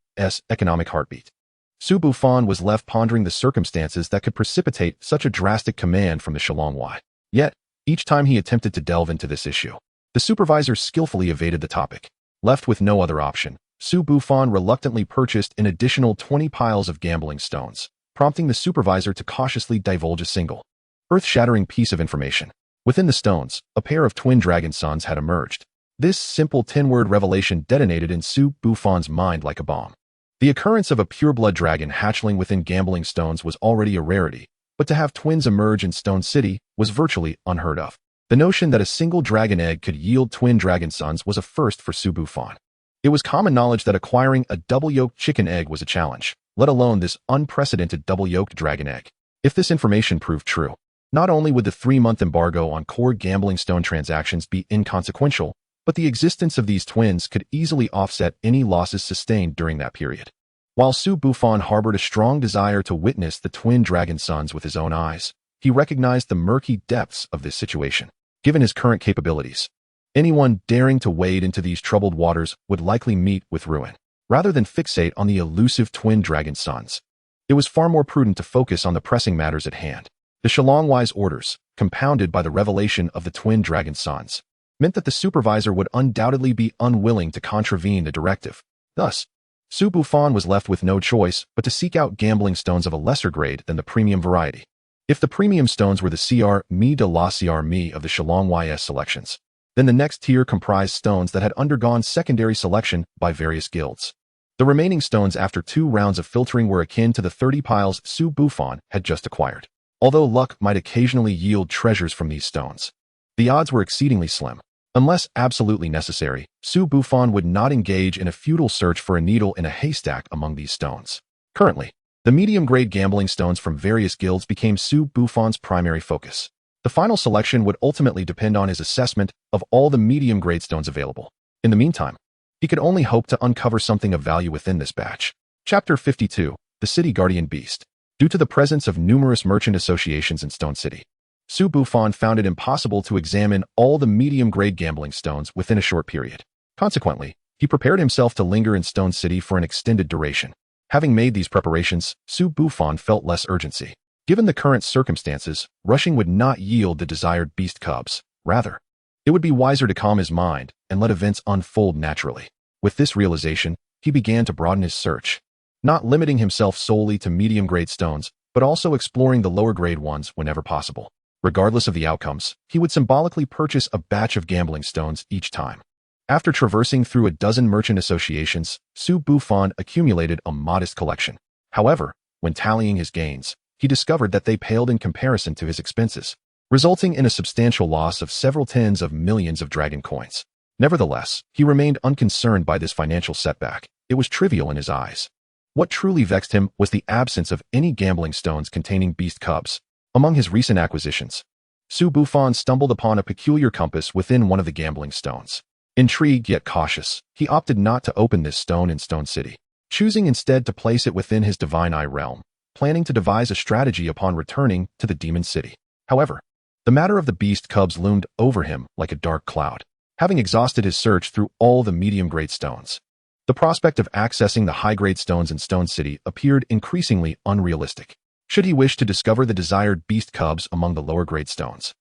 economic heartbeat. Su Bufan was left pondering the circumstances that could precipitate such a drastic command from the Shalongwai. Yet, each time he attempted to delve into this issue, the supervisor skillfully evaded the topic. Left with no other option, Su Bufan reluctantly purchased an additional 20 piles of gambling stones, prompting the supervisor to cautiously divulge a single, earth-shattering piece of information. Within the stones, a pair of twin dragon sons had emerged. This simple 10-word revelation detonated in Su Bufan's mind like a bomb. The occurrence of a pureblood dragon hatchling within gambling stones was already a rarity, but to have twins emerge in Stone City was virtually unheard of. The notion that a single dragon egg could yield twin dragon sons was a first for Su Bufan. It was common knowledge that acquiring a double-yolked chicken egg was a challenge, let alone this unprecedented double-yolked dragon egg. If this information proved true, not only would the 3-month embargo on core gambling stone transactions be inconsequential, but the existence of these twins could easily offset any losses sustained during that period. While Su Bufan harbored a strong desire to witness the twin dragon sons with his own eyes, he recognized the murky depths of this situation. Given his current capabilities, anyone daring to wade into these troubled waters would likely meet with ruin. Rather than fixate on the elusive twin dragon sons, it was far more prudent to focus on the pressing matters at hand. The Shalongwai's orders, compounded by the revelation of the twin dragon sons, meant that the supervisor would undoubtedly be unwilling to contravene the directive. Thus, Su Bufan was left with no choice but to seek out gambling stones of a lesser grade than the premium variety. If the premium stones were the CR Mi de la CR Mi of the Shalongwai's selections, then the next tier comprised stones that had undergone secondary selection by various guilds. The remaining stones after 2 rounds of filtering were akin to the 30 piles Su Bufan had just acquired. Although luck might occasionally yield treasures from these stones, the odds were exceedingly slim. Unless absolutely necessary, Su Bufan would not engage in a futile search for a needle in a haystack among these stones. Currently, the medium-grade gambling stones from various guilds became Su Bufan's primary focus. The final selection would ultimately depend on his assessment of all the medium-grade stones available. In the meantime, he could only hope to uncover something of value within this batch. Chapter 52, The City Guardian Beast. Due to the presence of numerous merchant associations in Stone City, Su Bufan found it impossible to examine all the medium-grade gambling stones within a short period. Consequently, he prepared himself to linger in Stone City for an extended duration. Having made these preparations, Su Bufan felt less urgency. Given the current circumstances, rushing would not yield the desired beast cubs. Rather, it would be wiser to calm his mind and let events unfold naturally. With this realization, he began to broaden his search, not limiting himself solely to medium-grade stones, but also exploring the lower-grade ones whenever possible. Regardless of the outcomes, he would symbolically purchase a batch of gambling stones each time. After traversing through a dozen merchant associations, Su Bufan accumulated a modest collection. However, when tallying his gains, he discovered that they paled in comparison to his expenses, resulting in a substantial loss of several tens of millions of dragon coins. Nevertheless, he remained unconcerned by this financial setback. It was trivial in his eyes. What truly vexed him was the absence of any gambling stones containing beast cubs. Among his recent acquisitions, Su Bufan stumbled upon a peculiar compass within one of the gambling stones. Intrigued yet cautious, he opted not to open this stone in Stone City, choosing instead to place it within his Divine Eye realm, planning to devise a strategy upon returning to the Demon City. However, the matter of the beast cubs loomed over him like a dark cloud. Having exhausted his search through all the medium-grade stones, the prospect of accessing the high-grade stones in Stone City appeared increasingly unrealistic. Should he wish to discover the desired beast cubs among the lower-grade stones,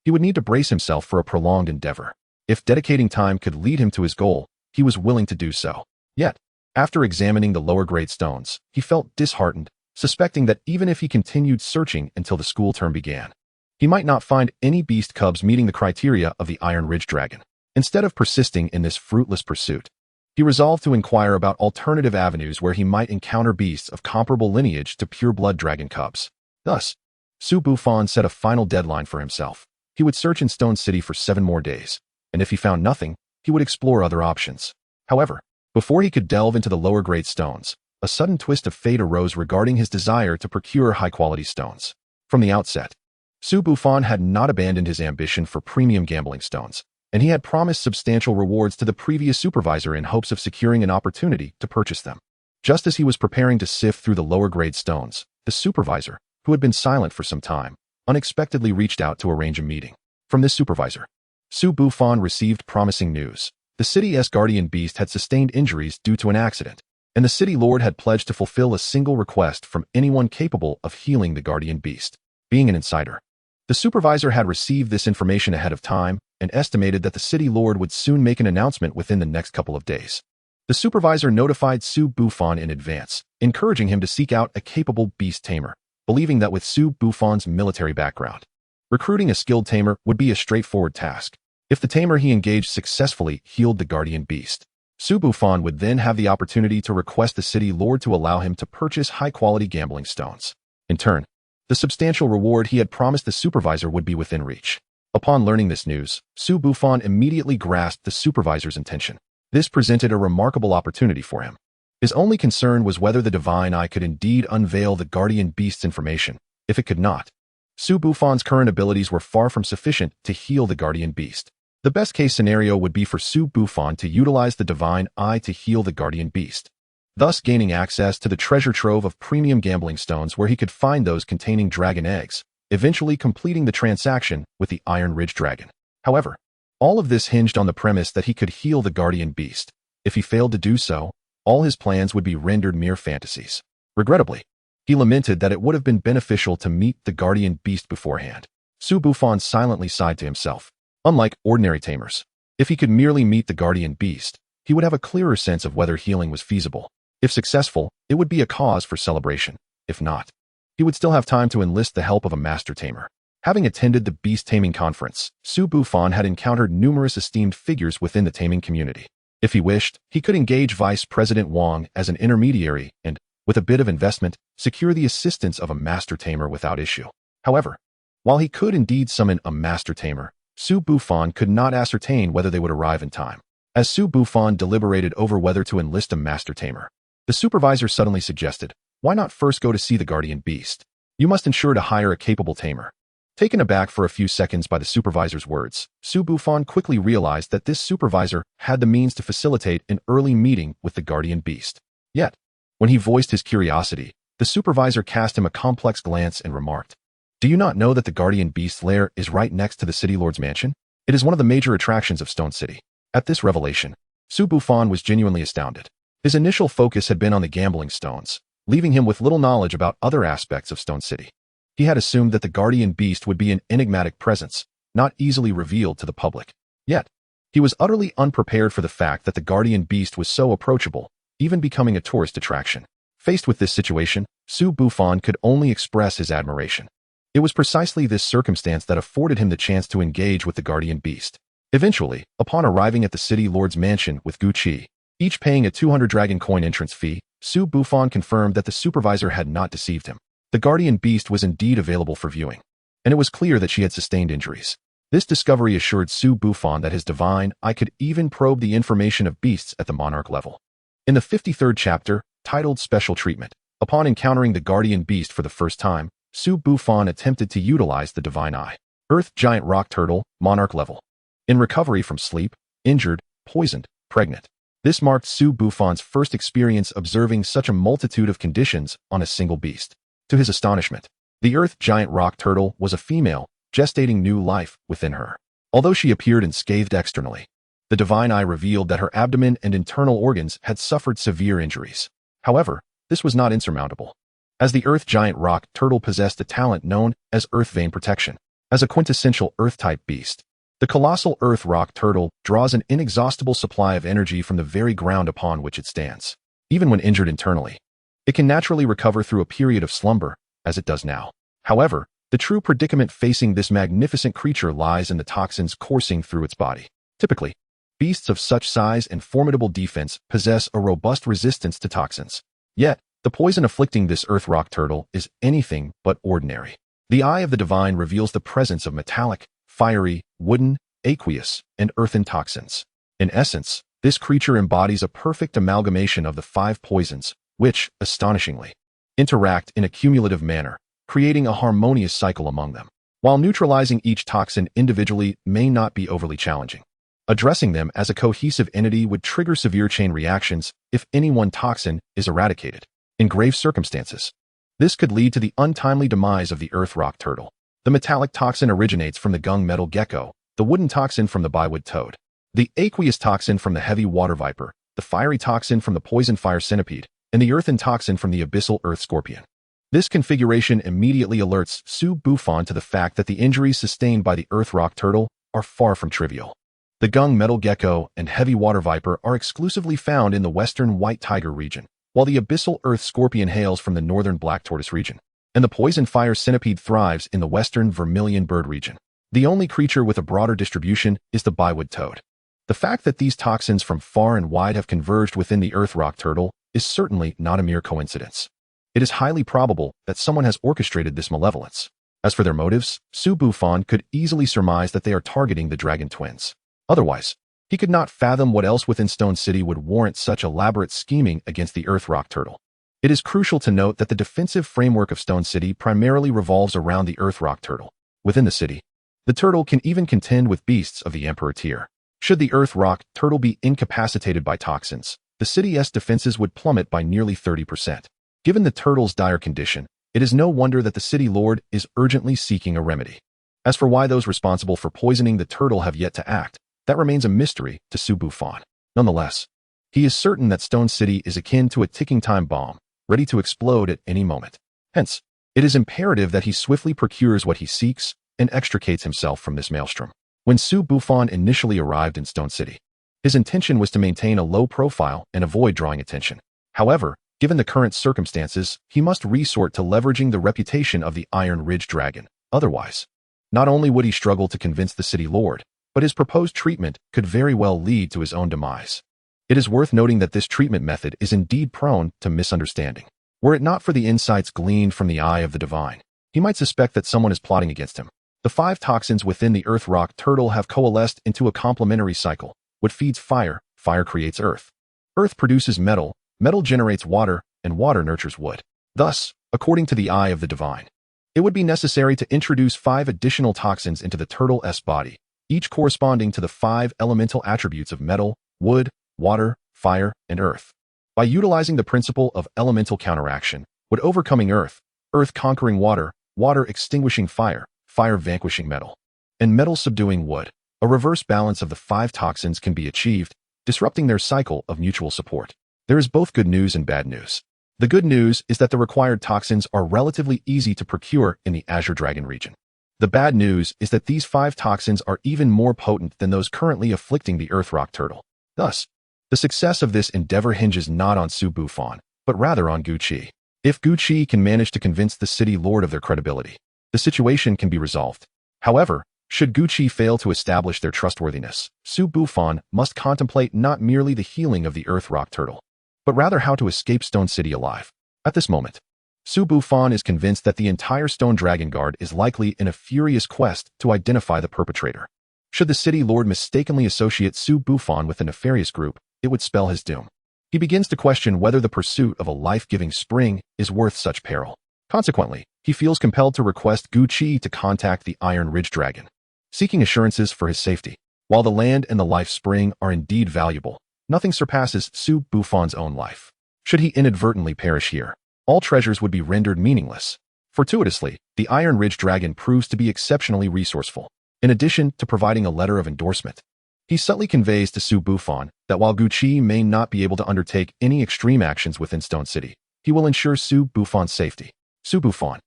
he would need to brace himself for a prolonged endeavor. If dedicating time could lead him to his goal, he was willing to do so. Yet, after examining the lower-grade stones, he felt disheartened, suspecting that even if he continued searching until the school term began, he might not find any beast cubs meeting the criteria of the Iron Ridge Dragon. Instead of persisting in this fruitless pursuit, he resolved to inquire about alternative avenues where he might encounter beasts of comparable lineage to pure-blood dragon cubs. Thus, Su Bufan set a final deadline for himself. He would search in Stone City for 7 more days, and if he found nothing, he would explore other options. However, before he could delve into the lower-grade stones, a sudden twist of fate arose regarding his desire to procure high-quality stones. From the outset, Su Bufan had not abandoned his ambition for premium gambling stones, and he had promised substantial rewards to the previous supervisor in hopes of securing an opportunity to purchase them. Just as he was preparing to sift through the lower-grade stones, the supervisor, who had been silent for some time, unexpectedly reached out to arrange a meeting. From this supervisor, Su Bufan received promising news. The city's guardian beast had sustained injuries due to an accident, and the city lord had pledged to fulfill a single request from anyone capable of healing the guardian beast. Being an insider, the supervisor had received this information ahead of time and estimated that the city lord would soon make an announcement within the next couple of days. The supervisor notified Su Bufan in advance, encouraging him to seek out a capable beast tamer, believing that with Su Bufan's military background, recruiting a skilled tamer would be a straightforward task. If the tamer he engaged successfully healed the guardian beast, Su Bufan would then have the opportunity to request the city lord to allow him to purchase high-quality gambling stones. In turn, the substantial reward he had promised the supervisor would be within reach. Upon learning this news, Su Bufan immediately grasped the supervisor's intention. This presented a remarkable opportunity for him. His only concern was whether the Divine Eye could indeed unveil the guardian beast's information. If it could not, Su Bufan's current abilities were far from sufficient to heal the guardian beast. The best-case scenario would be for Su Bufan to utilize the Divine Eye to heal the guardian beast, thus gaining access to the treasure trove of premium gambling stones where he could find those containing dragon eggs, eventually completing the transaction with the Iron Ridge Dragon. However, all of this hinged on the premise that he could heal the guardian beast. If he failed to do so, all his plans would be rendered mere fantasies. Regrettably, he lamented that it would have been beneficial to meet the guardian beast beforehand. Su Bufan silently sighed to himself. Unlike ordinary tamers, if he could merely meet the guardian beast, he would have a clearer sense of whether healing was feasible. If successful, it would be a cause for celebration. If not, he would still have time to enlist the help of a master tamer. Having attended the Beast Taming Conference, Su Bufan had encountered numerous esteemed figures within the taming community. If he wished, he could engage Vice President Wang as an intermediary and, with a bit of investment, secure the assistance of a master tamer without issue. However, while he could indeed summon a master tamer, Su Bufan could not ascertain whether they would arrive in time. As Su Bufan deliberated over whether to enlist a master tamer, the supervisor suddenly suggested, "Why not first go to see the guardian beast? You must ensure to hire a capable tamer." Taken aback for a few seconds by the supervisor's words, Su Bufan quickly realized that this supervisor had the means to facilitate an early meeting with the guardian beast. Yet, when he voiced his curiosity, The supervisor cast him a complex glance and remarked, "Do you not know that the guardian beast's lair is right next to the city lord's mansion? It is one of the major attractions of Stone City." At this revelation, Su Bufan was genuinely astounded. His initial focus had been on the gambling stones, leaving him with little knowledge about other aspects of Stone City. He had assumed that the guardian beast would be an enigmatic presence, not easily revealed to the public. Yet, he was utterly unprepared for the fact that the guardian beast was so approachable, even becoming a tourist attraction. Faced with this situation, Su Bufan could only express his admiration. It was precisely this circumstance that afforded him the chance to engage with the guardian beast. Eventually, upon arriving at the city lord's mansion with Gucci, each paying a 200 dragon coin entrance fee, Su Bufan confirmed that the supervisor had not deceived him. The guardian beast was indeed available for viewing, and it was clear that she had sustained injuries. This discovery assured Su Bufan that his divine eye could even probe the information of beasts at the monarch level. In the 53rd chapter, titled Special Treatment, upon encountering the guardian beast for the first time, Su Bufan attempted to utilize the divine eye. Earth Giant Rock Turtle, monarch level. In recovery from sleep, injured, poisoned, pregnant. This marked Su Bufan's first experience observing such a multitude of conditions on a single beast. To his astonishment, the Earth Giant Rock Turtle was a female, gestating new life within her. Although she appeared unscathed externally, the divine eye revealed that her abdomen and internal organs had suffered severe injuries. However, this was not insurmountable, as the Earth Giant Rock Turtle possessed a talent known as Earth Vein Protection. As a quintessential Earth-type beast, the colossal Earth Rock Turtle draws an inexhaustible supply of energy from the very ground upon which it stands. Even when injured internally, it can naturally recover through a period of slumber, as it does now. However, the true predicament facing this magnificent creature lies in the toxins coursing through its body. Typically, beasts of such size and formidable defense possess a robust resistance to toxins. Yet, the poison afflicting this Earth Rock Turtle is anything but ordinary. The eye of the divine reveals the presence of metallic, fiery, wooden, aqueous, and earthen toxins. In essence, this creature embodies a perfect amalgamation of the 5 poisons, which, astonishingly, interact in a cumulative manner, creating a harmonious cycle among them. While neutralizing each toxin individually may not be overly challenging, addressing them as a cohesive entity would trigger severe chain reactions if any one toxin is eradicated. In grave circumstances, this could lead to the untimely demise of the Earth Rock Turtle. The metallic toxin originates from the gung metal gecko, the wooden toxin from the bywood toad, the aqueous toxin from the heavy water viper, the fiery toxin from the poison fire centipede, and the earthen toxin from the abyssal earth scorpion. This configuration immediately alerts Su Bufan to the fact that the injuries sustained by the Earth Rock Turtle are far from trivial. The gung metal gecko and heavy water viper are exclusively found in the western white tiger region, while the abyssal earth scorpion hails from the northern black tortoise region, and the poison fire centipede thrives in the western vermilion bird region. The only creature with a broader distribution is the bywood toad. The fact that these toxins from far and wide have converged within the Earth Rock Turtle is certainly not a mere coincidence. It is highly probable that someone has orchestrated this malevolence. As for their motives, Su Bufan could easily surmise that they are targeting the dragon twins. Otherwise, he could not fathom what else within Stone City would warrant such elaborate scheming against the Earth Rock Turtle. It is crucial to note that the defensive framework of Stone City primarily revolves around the Earth Rock Turtle. Within the city, the turtle can even contend with beasts of the Emperor tier. Should the Earth Rock Turtle be incapacitated by toxins, the city's defenses would plummet by nearly 30%. Given the turtle's dire condition, it is no wonder that the city lord is urgently seeking a remedy. As for why those responsible for poisoning the turtle have yet to act, that remains a mystery to Su Bufan. Nonetheless, he is certain that Stone City is akin to a ticking time bomb, ready to explode at any moment. Hence, it is imperative that he swiftly procures what he seeks and extricates himself from this maelstrom. When Su Bufan initially arrived in Stone City, his intention was to maintain a low profile and avoid drawing attention. However, given the current circumstances, he must resort to leveraging the reputation of the Iron Ridge Dragon. Otherwise, not only would he struggle to convince the city lord, but his proposed treatment could very well lead to his own demise. It is worth noting that this treatment method is indeed prone to misunderstanding. Were it not for the insights gleaned from the eye of the divine, he might suspect that someone is plotting against him. The 5 toxins within the Earth Rock Turtle have coalesced into a complementary cycle. What feeds fire, fire creates earth. Earth produces metal, metal generates water, and water nurtures wood. Thus, according to the eye of the divine, it would be necessary to introduce 5 additional toxins into the turtle's body, each corresponding to the 5 elemental attributes of metal, wood, water, fire, and earth. By utilizing the principle of elemental counteraction, Wood overcoming earth, earth conquering water, water extinguishing fire, fire vanquishing metal, and metal subduing wood. A reverse balance of the 5 toxins can be achieved, disrupting their cycle of mutual support. There is both good news and bad news. The good news is that the required toxins are relatively easy to procure in the Azure Dragon region. The bad news is that these 5 toxins are even more potent than those currently afflicting the Earth Rock Turtle. Thus, the success of this endeavor hinges not on Su Bufan, but rather on Guqi. If Guqi can manage to convince the city lord of their credibility, the situation can be resolved. However, should Guqi fail to establish their trustworthiness, Su Bufan must contemplate not merely the healing of the Earth Rock Turtle, but rather how to escape Stone City alive. At this moment, Su Bufan is convinced that the entire Stone Dragon Guard is likely in a furious quest to identify the perpetrator. Should the city lord mistakenly associate Su Bufan with a nefarious group, it would spell his doom. He begins to question whether the pursuit of a life-giving spring is worth such peril. Consequently, he feels compelled to request Guqi to contact the Iron Ridge Dragon, seeking assurances for his safety. While the land and the life spring are indeed valuable, nothing surpasses Su Bufan's own life. Should he inadvertently perish here, all treasures would be rendered meaningless. Fortuitously, the Iron Ridge Dragon proves to be exceptionally resourceful. In addition to providing a letter of endorsement, he subtly conveys to Su Bufan that while Guqi may not be able to undertake any extreme actions within Stone City, he will ensure Su Bufan's safety. Su Bufan,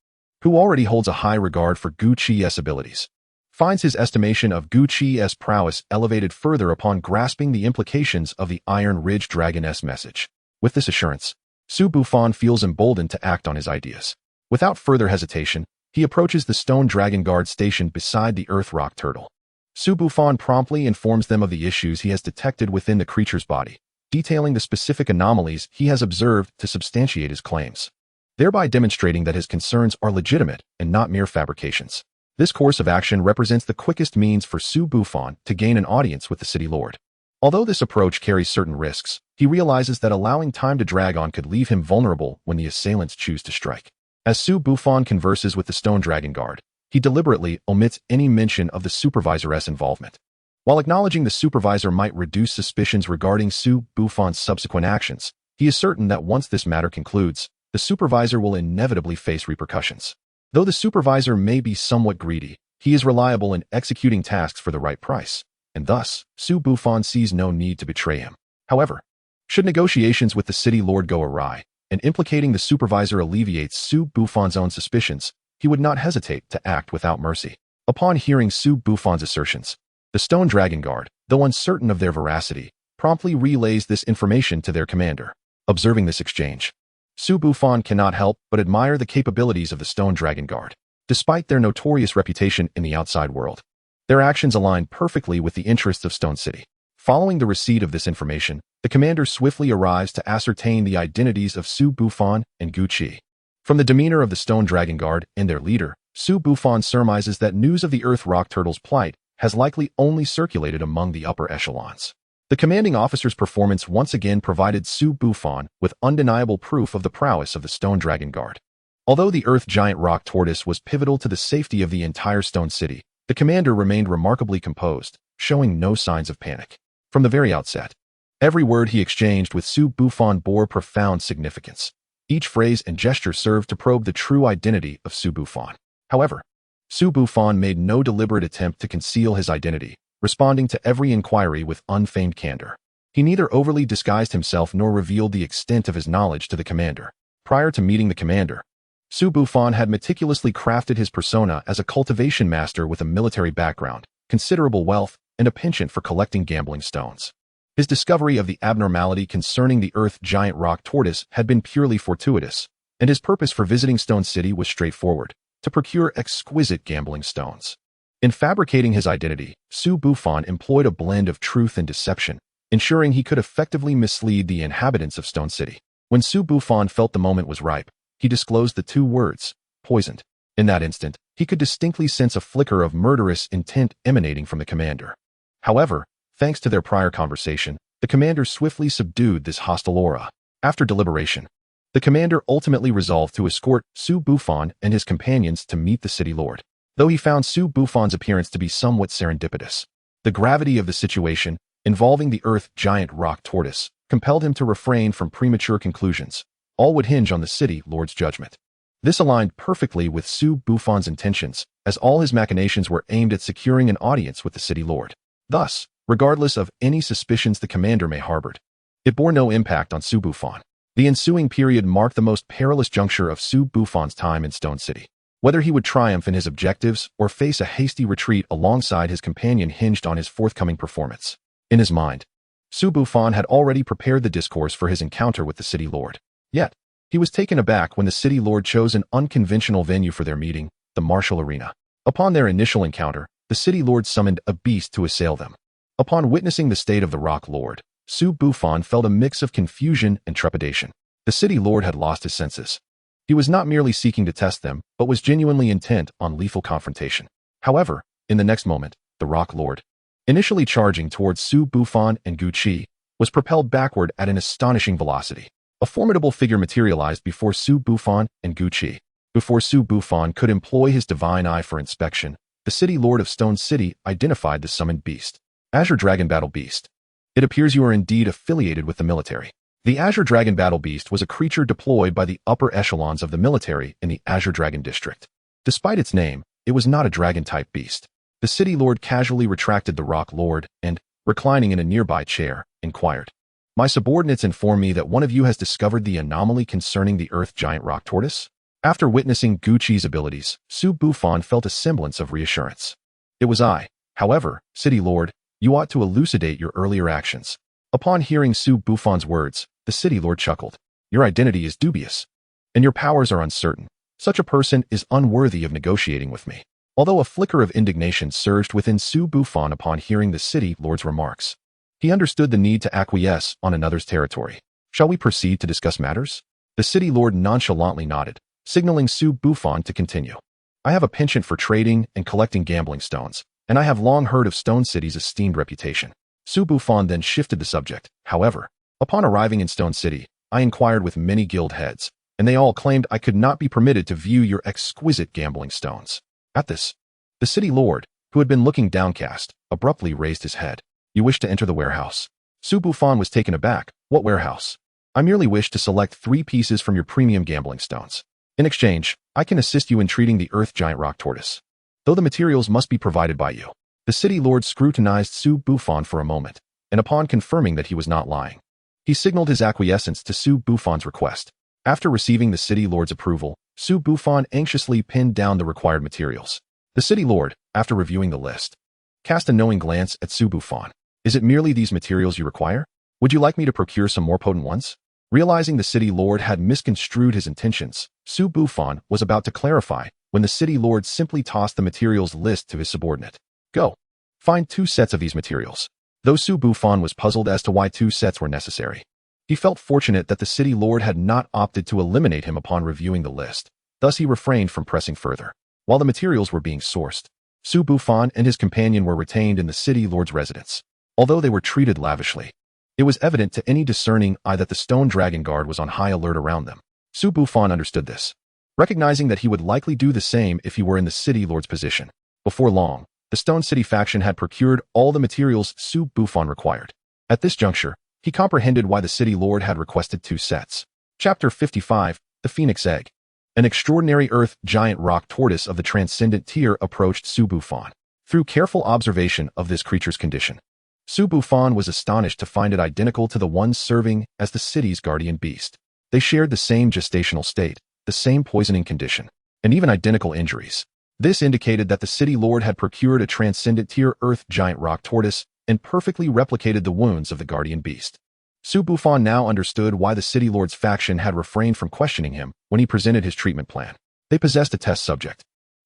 who already holds a high regard for Guqi's abilities, finds his estimation of Guqi's prowess elevated further upon grasping the implications of the Iron Ridge Dragon's message. With this assurance, Su Bufan feels emboldened to act on his ideas. Without further hesitation, he approaches the Stone Dragon Guard stationed beside the Earth Rock Turtle. Su Bufan promptly informs them of the issues he has detected within the creature's body, detailing the specific anomalies he has observed to substantiate his claims, thereby demonstrating that his concerns are legitimate and not mere fabrications. This course of action represents the quickest means for Su Bufan to gain an audience with the city lord. Although this approach carries certain risks, he realizes that allowing time to drag on could leave him vulnerable when the assailants choose to strike. As Su Bufan converses with the Stone Dragon Guard, he deliberately omits any mention of the supervisor's involvement. While acknowledging the supervisor might reduce suspicions regarding Su Bufan's subsequent actions, he is certain that once this matter concludes, the supervisor will inevitably face repercussions. Though the supervisor may be somewhat greedy, he is reliable in executing tasks for the right price, and thus, Su Bufan sees no need to betray him. However, should negotiations with the city lord go awry, and implicating the supervisor alleviates Su Bufan's own suspicions, he would not hesitate to act without mercy. Upon hearing Su Bufan's assertions, the Stone Dragon Guard, though uncertain of their veracity, promptly relays this information to their commander. Observing this exchange, Su Bufan cannot help but admire the capabilities of the Stone Dragon Guard. Despite their notorious reputation in the outside world, their actions align perfectly with the interests of Stone City. Following the receipt of this information, the commander swiftly arrives to ascertain the identities of Su Bufan and Guqi. From the demeanor of the Stone Dragon Guard and their leader, Su Bufan surmises that news of the Earth Rock Turtle's plight has likely only circulated among the upper echelons. The commanding officer's performance once again provided Su Bufan with undeniable proof of the prowess of the Stone Dragon Guard. Although the Earth Giant Rock Tortoise was pivotal to the safety of the entire Stone City, the commander remained remarkably composed, showing no signs of panic. From the very outset, every word he exchanged with Su Bufan bore profound significance. Each phrase and gesture served to probe the true identity of Su Bufan. However, Su Bufan made no deliberate attempt to conceal his identity, responding to every inquiry with unfeigned candor. He neither overly disguised himself nor revealed the extent of his knowledge to the commander. Prior to meeting the commander, Su Bufan had meticulously crafted his persona as a cultivation master with a military background, considerable wealth, and a penchant for collecting gambling stones. His discovery of the abnormality concerning the Earth Giant Rock Tortoise had been purely fortuitous, and his purpose for visiting Stone City was straightforward: to procure exquisite gambling stones. In fabricating his identity, Su Bufan employed a blend of truth and deception, ensuring he could effectively mislead the inhabitants of Stone City. When Su Bufan felt the moment was ripe, he disclosed the 2 words, poisoned. In that instant, he could distinctly sense a flicker of murderous intent emanating from the commander. However, thanks to their prior conversation, the commander swiftly subdued this hostile aura. After deliberation, the commander ultimately resolved to escort Su Bufan and his companions to meet the city lord. Though he found Su Bufan's appearance to be somewhat serendipitous, the gravity of the situation, involving the Earth Giant Rock Tortoise, compelled him to refrain from premature conclusions. all would hinge on the city lord's judgment. This aligned perfectly with Su Bufan's intentions, as all his machinations were aimed at securing an audience with the city lord. Thus, regardless of any suspicions the commander may harbored, it bore no impact on Su Bufan. The ensuing period marked the most perilous juncture of Su Bufan's time in Stone City. Whether he would triumph in his objectives or face a hasty retreat alongside his companion hinged on his forthcoming performance. In his mind, Su Bufan had already prepared the discourse for his encounter with the city lord. Yet, he was taken aback when the city lord chose an unconventional venue for their meeting, the martial arena. Upon their initial encounter, the city lord summoned a beast to assail them. Upon witnessing the state of the rock lord, Su Bufan felt a mix of confusion and trepidation. The city lord had lost his senses. He was not merely seeking to test them, but was genuinely intent on lethal confrontation. However, in the next moment, the rock lord, initially charging towards Su Bufan and Gu Qi, was propelled backward at an astonishing velocity. A formidable figure materialized before Su Bufan and Gu Qi. Before Su Bufan could employ his divine eye for inspection, the city lord of Stone City identified the summoned beast. Azure Dragon Battle Beast. It appears you are indeed affiliated with the military. The Azure Dragon Battle Beast was a creature deployed by the upper echelons of the military in the Azure Dragon District. Despite its name, it was not a dragon-type beast. The city lord casually retracted the rock lord and, reclining in a nearby chair, inquired, "My subordinates inform me that one of you has discovered the anomaly concerning the Earth Giant Rock Tortoise?" After witnessing Gu Qi's abilities, Su Bufan felt a semblance of reassurance. "It was I. However, City Lord, you ought to elucidate your earlier actions." Upon hearing Su Bufan's words, the city lord chuckled. "Your identity is dubious, and your powers are uncertain. Such a person is unworthy of negotiating with me." Although a flicker of indignation surged within Su Bufan upon hearing the city lord's remarks, he understood the need to acquiesce on another's territory. "Shall we proceed to discuss matters?" The city lord nonchalantly nodded, signaling Su Bufan to continue. "I have a penchant for trading and collecting gambling stones, and I have long heard of Stone City's esteemed reputation." Su Bufan then shifted the subject. "However, upon arriving in Stone City, I inquired with many guild heads, and they all claimed I could not be permitted to view your exquisite gambling stones." At this, the city lord, who had been looking downcast, abruptly raised his head. "You wish to enter the warehouse?" Su Bufan was taken aback. "What warehouse?" "I merely wish to select 3 pieces from your premium gambling stones. In exchange, I can assist you in treating the Earth Giant Rock Tortoise, though the materials must be provided by you." The city lord scrutinized Su Bufan for a moment, and upon confirming that he was not lying, he signaled his acquiescence to Su Bufan's request. After receiving the city lord's approval, Su Bufan anxiously pinned down the required materials. The city lord, after reviewing the list, cast a knowing glance at Su Bufan. "Is it merely these materials you require? Would you like me to procure some more potent ones?" Realizing the city lord had misconstrued his intentions, Su Bufan was about to clarify when the city lord simply tossed the materials list to his subordinate. "Go. Find 2 sets of these materials." Though Su Bufan was puzzled as to why 2 sets were necessary, he felt fortunate that the city lord had not opted to eliminate him upon reviewing the list. Thus he refrained from pressing further. While the materials were being sourced, Su Bufan and his companion were retained in the city lord's residence. Although they were treated lavishly, it was evident to any discerning eye that the Stone Dragon Guard was on high alert around them. Su Bufan understood this, recognizing that he would likely do the same if he were in the city lord's position. Before long, the Stone City faction had procured all the materials Su Bufan required. At this juncture, he comprehended why the city lord had requested 2 sets. Chapter 55, The Phoenix Egg. An extraordinary Earth Giant Rock Tortoise of the Transcendent tier approached Su Bufan. Through careful observation of this creature's condition, Su Bufan was astonished to find it identical to the one serving as the city's guardian beast. They shared the same gestational state, the same poisoning condition, and even identical injuries. This indicated that the city lord had procured a Transcendent tier Earth Giant Rock Tortoise and perfectly replicated the wounds of the guardian beast. Su Bufan now understood why the city lord's faction had refrained from questioning him when he presented his treatment plan. They possessed a test subject.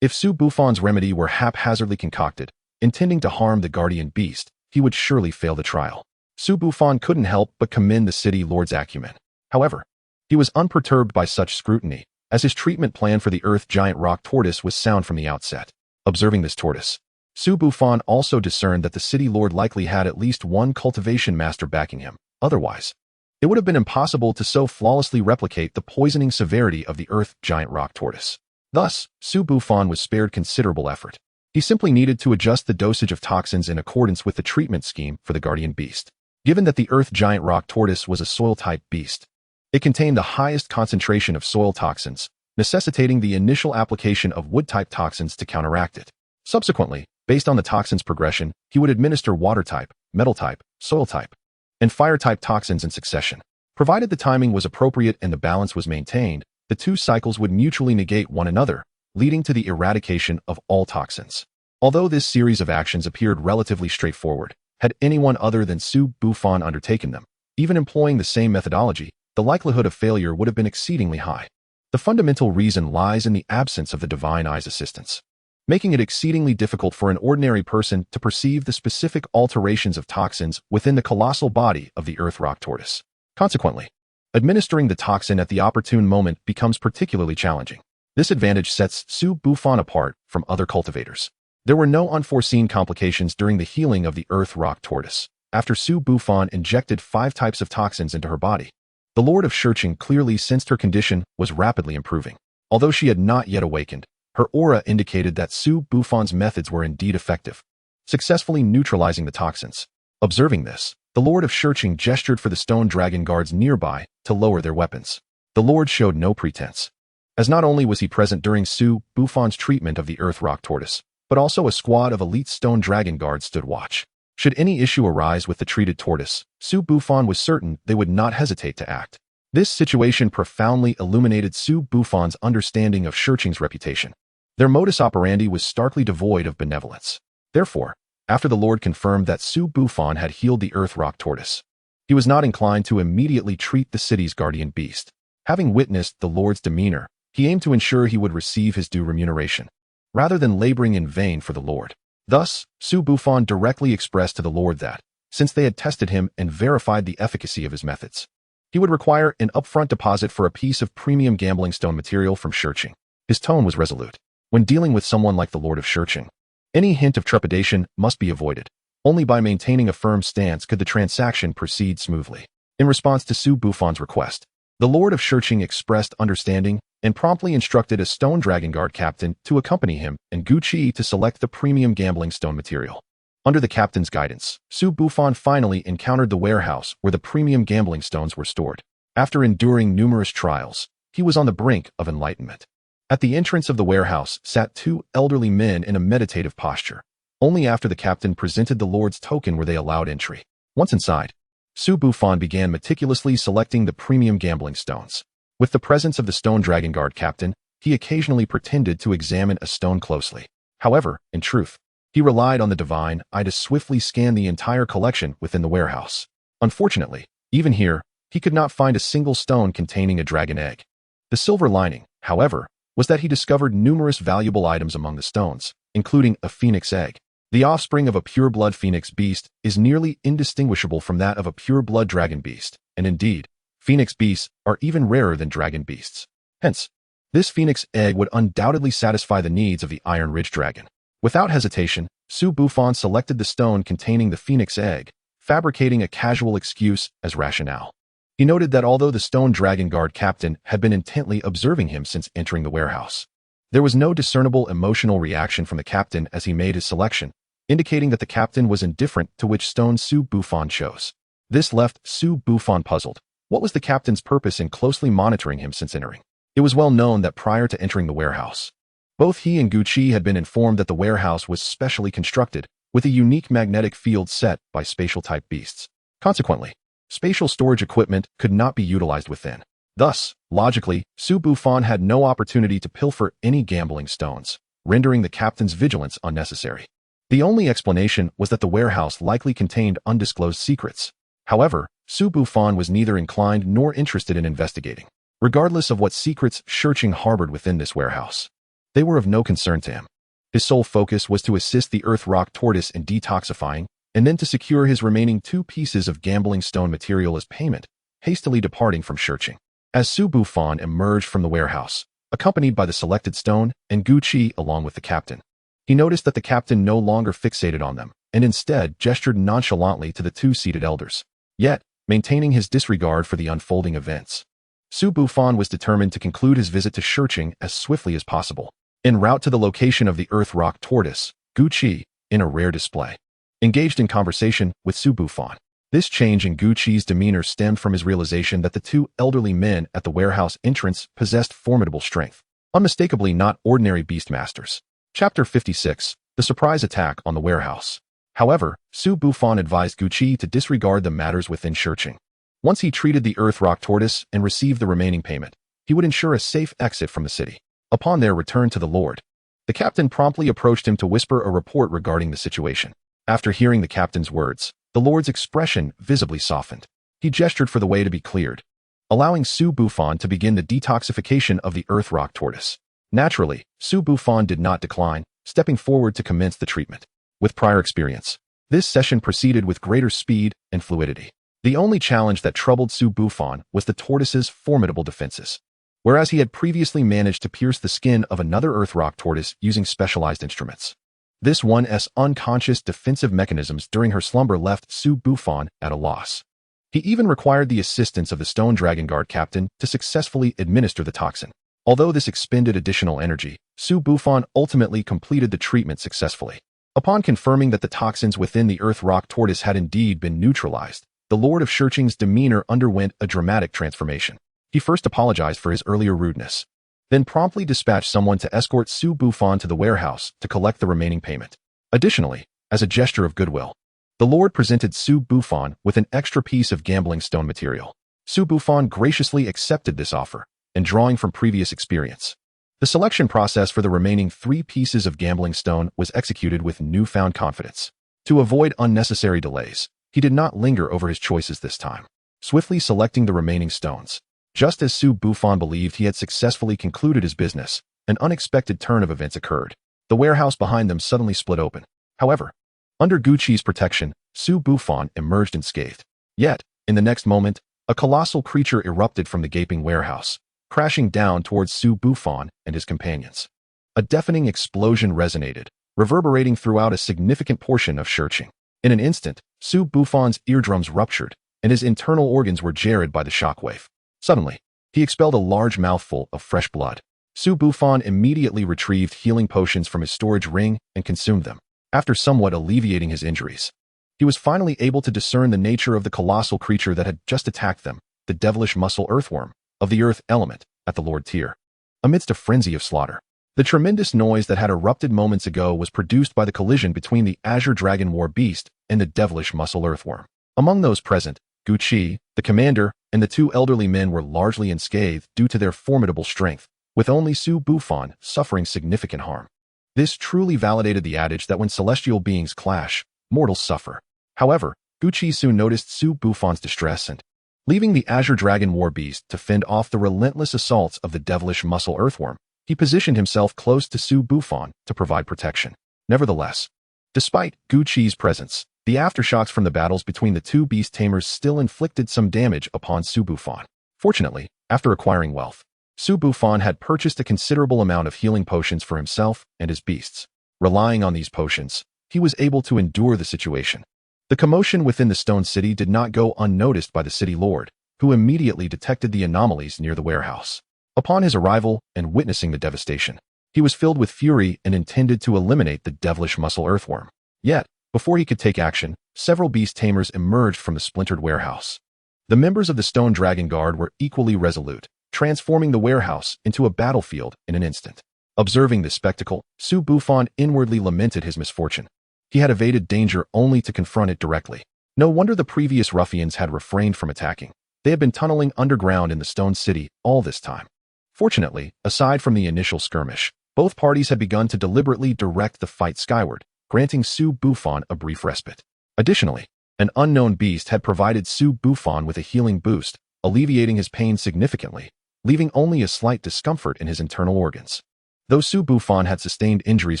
If Su Bufan's remedy were haphazardly concocted, intending to harm the guardian beast, he would surely fail the trial. Su Bufan couldn't help but commend the city lord's acumen. However, he was unperturbed by such scrutiny, as his treatment plan for the Earth Giant Rock Tortoise was sound from the outset. Observing this tortoise, Su Bufan also discerned that the city lord likely had at least one cultivation master backing him. Otherwise, it would have been impossible to so flawlessly replicate the poisoning severity of the Earth Giant Rock Tortoise. Thus, Su Bufan was spared considerable effort. He simply needed to adjust the dosage of toxins in accordance with the treatment scheme for the guardian beast. Given that the Earth Giant Rock Tortoise was a soil-type beast, It contained the highest concentration of soil toxins, necessitating the initial application of wood-type toxins to counteract it. Subsequently, based on the toxin's progression, he would administer water-type, metal-type, soil-type, and fire-type toxins in succession. Provided the timing was appropriate and the balance was maintained, the two cycles would mutually negate one another, leading to the eradication of all toxins. Although this series of actions appeared relatively straightforward, had anyone other than Su Bufan undertaken them, even employing the same methodology, the likelihood of failure would have been exceedingly high. The fundamental reason lies in the absence of the Divine Eye's assistance, making it exceedingly difficult for an ordinary person to perceive the specific alterations of toxins within the colossal body of the Earth Rock Tortoise. Consequently, administering the toxin at the opportune moment becomes particularly challenging. This advantage sets Su Bufan apart from other cultivators. There were no unforeseen complications during the healing of the Earth Rock Tortoise. After Su Bufan injected 5 types of toxins into her body, the Lord of Searching clearly sensed her condition was rapidly improving. Although she had not yet awakened, her aura indicated that Su Bufan's methods were indeed effective, successfully neutralizing the toxins. Observing this, the Lord of Searching gestured for the stone dragon guards nearby to lower their weapons. The Lord showed no pretense, as not only was he present during Su Bufan's treatment of the Earth Rock Tortoise, but also a squad of elite stone dragon guards stood watch. Should any issue arise with the treated tortoise, Su Bufan was certain they would not hesitate to act. This situation profoundly illuminated Su Bufan's understanding of Searching's reputation. Their modus operandi was starkly devoid of benevolence. Therefore, after the Lord confirmed that Su Bufan had healed the Earth Rock Tortoise, he was not inclined to immediately treat the city's guardian beast. Having witnessed the Lord's demeanor, he aimed to ensure he would receive his due remuneration, rather than laboring in vain for the Lord. Thus, Su Bufan directly expressed to the Lord that, since they had tested him and verified the efficacy of his methods, he would require an upfront deposit for a piece of premium gambling stone material from Searching. His tone was resolute. When dealing with someone like the Lord of Searching, any hint of trepidation must be avoided. Only by maintaining a firm stance could the transaction proceed smoothly. In response to Su Bufan's request, the Lord of Searching expressed understanding and promptly instructed a Stone Dragon Guard captain to accompany him and Gu Qi to select the premium gambling stone material. Under the captain's guidance, Su Bufan finally encountered the warehouse where the premium gambling stones were stored. After enduring numerous trials, he was on the brink of enlightenment. At the entrance of the warehouse sat 2 elderly men in a meditative posture. Only after the captain presented the Lord's token were they allowed entry. Once inside, Su Bufan began meticulously selecting the premium gambling stones. With the presence of the Stone Dragon Guard captain, he occasionally pretended to examine a stone closely. However, in truth, he relied on the Divine Eye to swiftly scan the entire collection within the warehouse. Unfortunately, even here, he could not find a single stone containing a dragon egg. The silver lining, however, was that he discovered numerous valuable items among the stones, including a phoenix egg. The offspring of a pure-blood phoenix beast is nearly indistinguishable from that of a pure-blood dragon beast, and indeed, phoenix beasts are even rarer than dragon beasts. Hence, this phoenix egg would undoubtedly satisfy the needs of the Iron Ridge dragon. Without hesitation, Su Bufan selected the stone containing the phoenix egg, fabricating a casual excuse as rationale. He noted that although the Stone Dragon Guard captain had been intently observing him since entering the warehouse, there was no discernible emotional reaction from the captain as he made his selection, indicating that the captain was indifferent to which stone Su Bufan chose. This left Su Bufan puzzled. What was the captain's purpose in closely monitoring him since entering? It was well known that prior to entering the warehouse, both he and Gu Qi had been informed that the warehouse was specially constructed, with a unique magnetic field set by spatial-type beasts. Consequently, spatial storage equipment could not be utilized within. Thus, logically, Su Bufan had no opportunity to pilfer any gambling stones, rendering the captain's vigilance unnecessary. The only explanation was that the warehouse likely contained undisclosed secrets. However, Su Bufan was neither inclined nor interested in investigating. Regardless of what secrets Searching harbored within this warehouse, they were of no concern to him. His sole focus was to assist the Earth Rock Tortoise in detoxifying, and then to secure his remaining 2 pieces of gambling stone material as payment, hastily departing from Searching. As Su Bufan emerged from the warehouse, accompanied by the selected stone and Gu Qi along with the captain, he noticed that the captain no longer fixated on them, and instead gestured nonchalantly to the 2 seated elders. Yet, maintaining his disregard for the unfolding events, Su Bufan was determined to conclude his visit to Searching as swiftly as possible. En route to the location of the Earth Rock Tortoise, Gu Qi, in a rare display, engaged in conversation with Su Bufan. This change in Gucci's demeanor stemmed from his realization that the two elderly men at the warehouse entrance possessed formidable strength, unmistakably not ordinary beastmasters. Chapter 56. The Surprise Attack on the Warehouse. However, Su Bufan advised Gucci to disregard the matters within Shurching. Once he treated the Earth Rock Tortoise and received the remaining payment, he would ensure a safe exit from the city. Upon their return to the Lord, the captain promptly approached him to whisper a report regarding the situation. After hearing the captain's words, the Lord's expression visibly softened. He gestured for the way to be cleared, allowing Su Bufan to begin the detoxification of the Earth Rock Tortoise. Naturally, Su Bufan did not decline, stepping forward to commence the treatment. With prior experience, this session proceeded with greater speed and fluidity. The only challenge that troubled Su Bufan was the tortoise's formidable defenses. Whereas he had previously managed to pierce the skin of another Earth Rock Tortoise using specialized instruments, this one's unconscious defensive mechanisms during her slumber left Su Bufan at a loss. He even required the assistance of the Stone Dragon Guard captain to successfully administer the toxin. Although this expended additional energy, Su Bufan ultimately completed the treatment successfully. Upon confirming that the toxins within the Earth Rock Tortoise had indeed been neutralized, the Lord of Shurching's demeanor underwent a dramatic transformation. He first apologized for his earlier rudeness, then promptly dispatched someone to escort Su Bufan to the warehouse to collect the remaining payment. Additionally, as a gesture of goodwill, the Lord presented Su Bufan with an extra piece of gambling stone material. Su Bufan graciously accepted this offer, and drawing from previous experience, the selection process for the remaining 3 pieces of gambling stone was executed with newfound confidence. To avoid unnecessary delays, he did not linger over his choices this time, swiftly selecting the remaining stones. Just as Su Bufan believed he had successfully concluded his business, an unexpected turn of events occurred. The warehouse behind them suddenly split open. However, under Gucci's protection, Su Bufan emerged unscathed. Yet, in the next moment, a colossal creature erupted from the gaping warehouse, crashing down towards Su Bufan and his companions. A deafening explosion resonated, reverberating throughout a significant portion of Shurching. In an instant, Su Bufan's eardrums ruptured, and his internal organs were jarred by the shockwave. Suddenly, he expelled a large mouthful of fresh blood. Su Bufan immediately retrieved healing potions from his storage ring and consumed them. After somewhat alleviating his injuries, he was finally able to discern the nature of the colossal creature that had just attacked them, the devilish muscle earthworm, of the earth element, at the Lord tier. Amidst a frenzy of slaughter, the tremendous noise that had erupted moments ago was produced by the collision between the Azure Dragon War Beast and the devilish muscle earthworm. Among those present, Gucci, the commander, and the 2 elderly men were largely unscathed due to their formidable strength, with only Su Bufan suffering significant harm. This truly validated the adage that when celestial beings clash, mortals suffer. However, Gucci soon noticed Su Bufan's distress and, leaving the Azure Dragon War Beast to fend off the relentless assaults of the devilish muscle earthworm, he positioned himself close to Su Bufan to provide protection. Nevertheless, despite Gucci's presence, the aftershocks from the battles between the 2 beast tamers still inflicted some damage upon Su Bufan. Fortunately, after acquiring wealth, Su Bufan had purchased a considerable amount of healing potions for himself and his beasts. Relying on these potions, he was able to endure the situation. The commotion within the Stone City did not go unnoticed by the city lord, who immediately detected the anomalies near the warehouse. Upon his arrival and witnessing the devastation, he was filled with fury and intended to eliminate the devilish muscle earthworm. Yet, before he could take action, several beast tamers emerged from the splintered warehouse. The members of the Stone Dragon Guard were equally resolute, transforming the warehouse into a battlefield in an instant. Observing this spectacle, Su Bufan inwardly lamented his misfortune. He had evaded danger only to confront it directly. No wonder the previous ruffians had refrained from attacking. They had been tunneling underground in the Stone City all this time. Fortunately, aside from the initial skirmish, both parties had begun to deliberately direct the fight skyward, granting Su Bufan a brief respite. Additionally, an unknown beast had provided Su Bufan with a healing boost, alleviating his pain significantly, leaving only a slight discomfort in his internal organs. Though Su Bufan had sustained injuries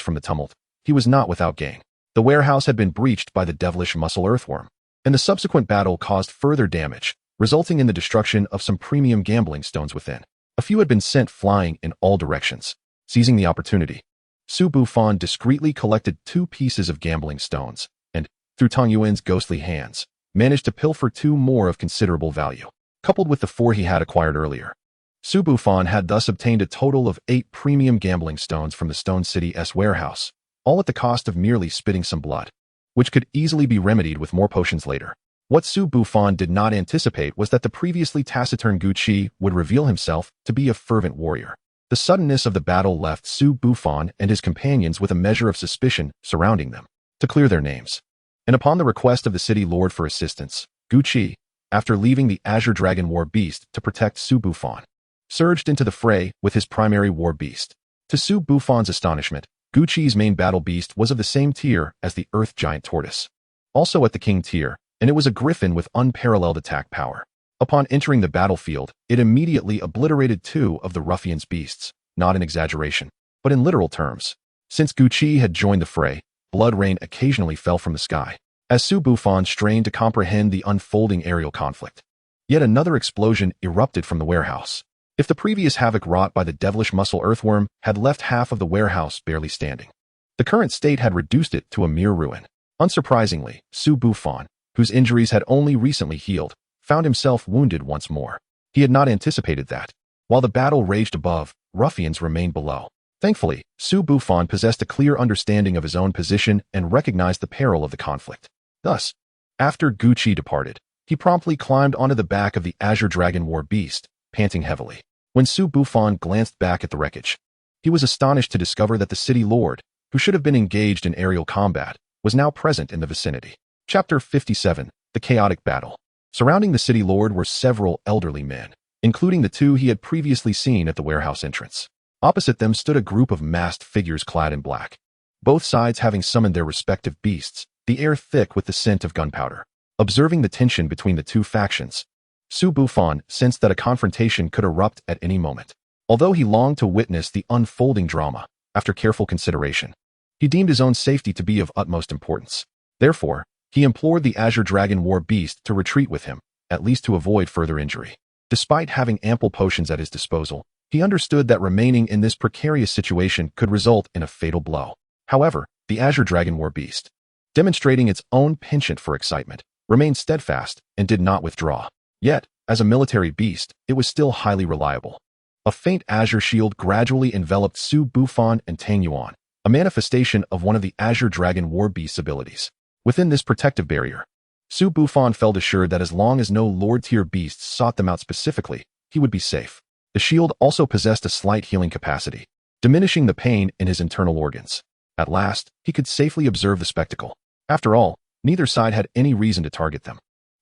from the tumult, he was not without gain. The warehouse had been breached by the devilish muscle earthworm, and the subsequent battle caused further damage, resulting in the destruction of some premium gambling stones within. A few had been sent flying in all directions. Seizing the opportunity, Su Bufan discreetly collected 2 pieces of gambling stones, and, through Tang Yuan's ghostly hands, managed to pilfer 2 more of considerable value. Coupled with the 4 he had acquired earlier, Su Bufan had thus obtained a total of 8 premium gambling stones from the Stone City's warehouse, all at the cost of merely spitting some blood, which could easily be remedied with more potions later. What Su Bufan did not anticipate was that the previously taciturn Guqi would reveal himself to be a fervent warrior. The suddenness of the battle left Su Bufan and his companions with a measure of suspicion surrounding them. To clear their names, and upon the request of the city lord for assistance, Guqi, after leaving the Azure Dragon War Beast to protect Su Bufan, surged into the fray with his primary war beast. To Su Bufan's astonishment, Guqi's main battle beast was of the same tier as the Earth Giant Tortoise, also at the King tier, and it was a griffin with unparalleled attack power. Upon entering the battlefield, it immediately obliterated 2 of the ruffian's beasts, not in exaggeration, but in literal terms. Since Guqi had joined the fray, blood rain occasionally fell from the sky, as Su Bufan strained to comprehend the unfolding aerial conflict. Yet another explosion erupted from the warehouse. If the previous havoc wrought by the devilish muscle earthworm had left half of the warehouse barely standing, the current state had reduced it to a mere ruin. Unsurprisingly, Su Bufan, whose injuries had only recently healed, found himself wounded once more. He had not anticipated that. While the battle raged above, ruffians remained below. Thankfully, Su Bufan possessed a clear understanding of his own position and recognized the peril of the conflict. Thus, after Guqi departed, he promptly climbed onto the back of the Azure Dragon War Beast, panting heavily. When Su Bufan glanced back at the wreckage, he was astonished to discover that the city lord, who should have been engaged in aerial combat, was now present in the vicinity. Chapter 57, The Chaotic Battle. Surrounding the city lord were several elderly men, including the 2 he had previously seen at the warehouse entrance. Opposite them stood a group of masked figures clad in black, both sides having summoned their respective beasts, the air thick with the scent of gunpowder. Observing the tension between the 2 factions, Su Bufan sensed that a confrontation could erupt at any moment. Although he longed to witness the unfolding drama, after careful consideration, he deemed his own safety to be of utmost importance. Therefore, he implored the Azure Dragon War Beast to retreat with him, at least to avoid further injury. Despite having ample potions at his disposal, he understood that remaining in this precarious situation could result in a fatal blow. However, the Azure Dragon War Beast, demonstrating its own penchant for excitement, remained steadfast and did not withdraw. Yet, as a military beast, it was still highly reliable. A faint azure shield gradually enveloped Su Bufan and Tang Yuan, a manifestation of one of the Azure Dragon War Beast's abilities. Within this protective barrier, Su Bufan felt assured that as long as no Lord-tier beasts sought them out specifically, he would be safe. The shield also possessed a slight healing capacity, diminishing the pain in his internal organs. At last, he could safely observe the spectacle. After all, neither side had any reason to target them.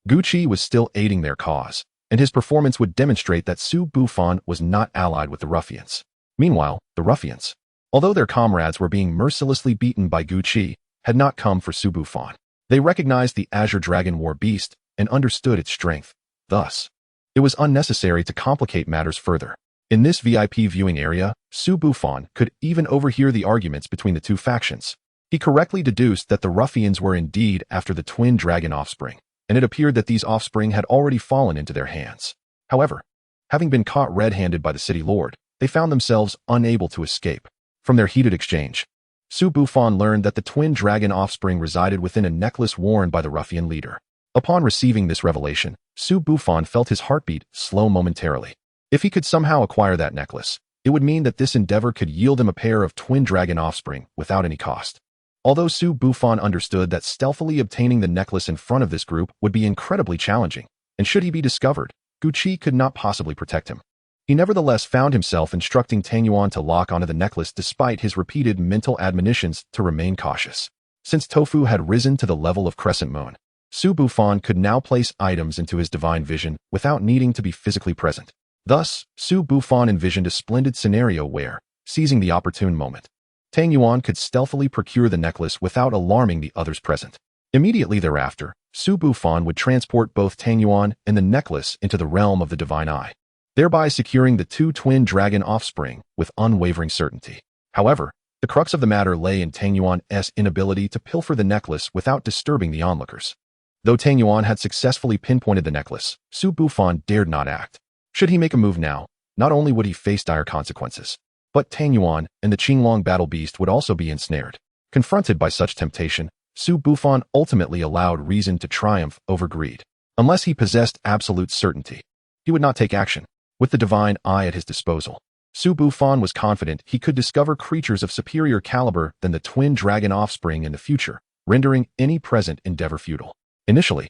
Guqi was still aiding their cause, and his performance would demonstrate that Su Bufan was not allied with the ruffians. Meanwhile, the ruffians, although their comrades were being mercilessly beaten by Guqi, had not come for Su Bufan. They recognized the Azure Dragon War Beast and understood its strength. Thus, it was unnecessary to complicate matters further. In this VIP viewing area, Su Bufan could even overhear the arguments between the 2 factions. He correctly deduced that the ruffians were indeed after the twin dragon offspring, and it appeared that these offspring had already fallen into their hands. However, having been caught red-handed by the city lord, they found themselves unable to escape. From their heated exchange, Su Bufan learned that the twin dragon offspring resided within a necklace worn by the ruffian leader. Upon receiving this revelation, Su Bufan felt his heartbeat slow momentarily. If he could somehow acquire that necklace, it would mean that this endeavor could yield him a pair of twin dragon offspring without any cost. Although Su Bufan understood that stealthily obtaining the necklace in front of this group would be incredibly challenging, and should he be discovered, Guqi could not possibly protect him. He nevertheless found himself instructing Tang Yuan to lock onto the necklace despite his repeated mental admonitions to remain cautious. Since Tofu had risen to the level of Crescent Moon, Su Bufan could now place items into his divine vision without needing to be physically present. Thus, Su Bufan envisioned a splendid scenario where, seizing the opportune moment, Tang Yuan could stealthily procure the necklace without alarming the others present. Immediately thereafter, Su Bufan would transport both Tang Yuan and the necklace into the realm of the Divine Eye, thereby securing the 2 twin dragon offspring with unwavering certainty. However, the crux of the matter lay in Tang Yuan's inability to pilfer the necklace without disturbing the onlookers. Though Tang Yuan had successfully pinpointed the necklace, Su Bufan dared not act. Should he make a move now, not only would he face dire consequences, but Tang Yuan and the Qinglong battle beast would also be ensnared. Confronted by such temptation, Su Bufan ultimately allowed reason to triumph over greed. Unless he possessed absolute certainty, he would not take action. With the divine eye at his disposal, Su Bufan was confident he could discover creatures of superior caliber than the twin dragon offspring in the future, rendering any present endeavor futile. Initially,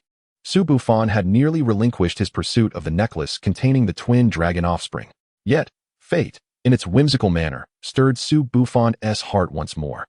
Su Bufan had nearly relinquished his pursuit of the necklace containing the twin dragon offspring. Yet, fate, in its whimsical manner, stirred Su Bufan's heart once more.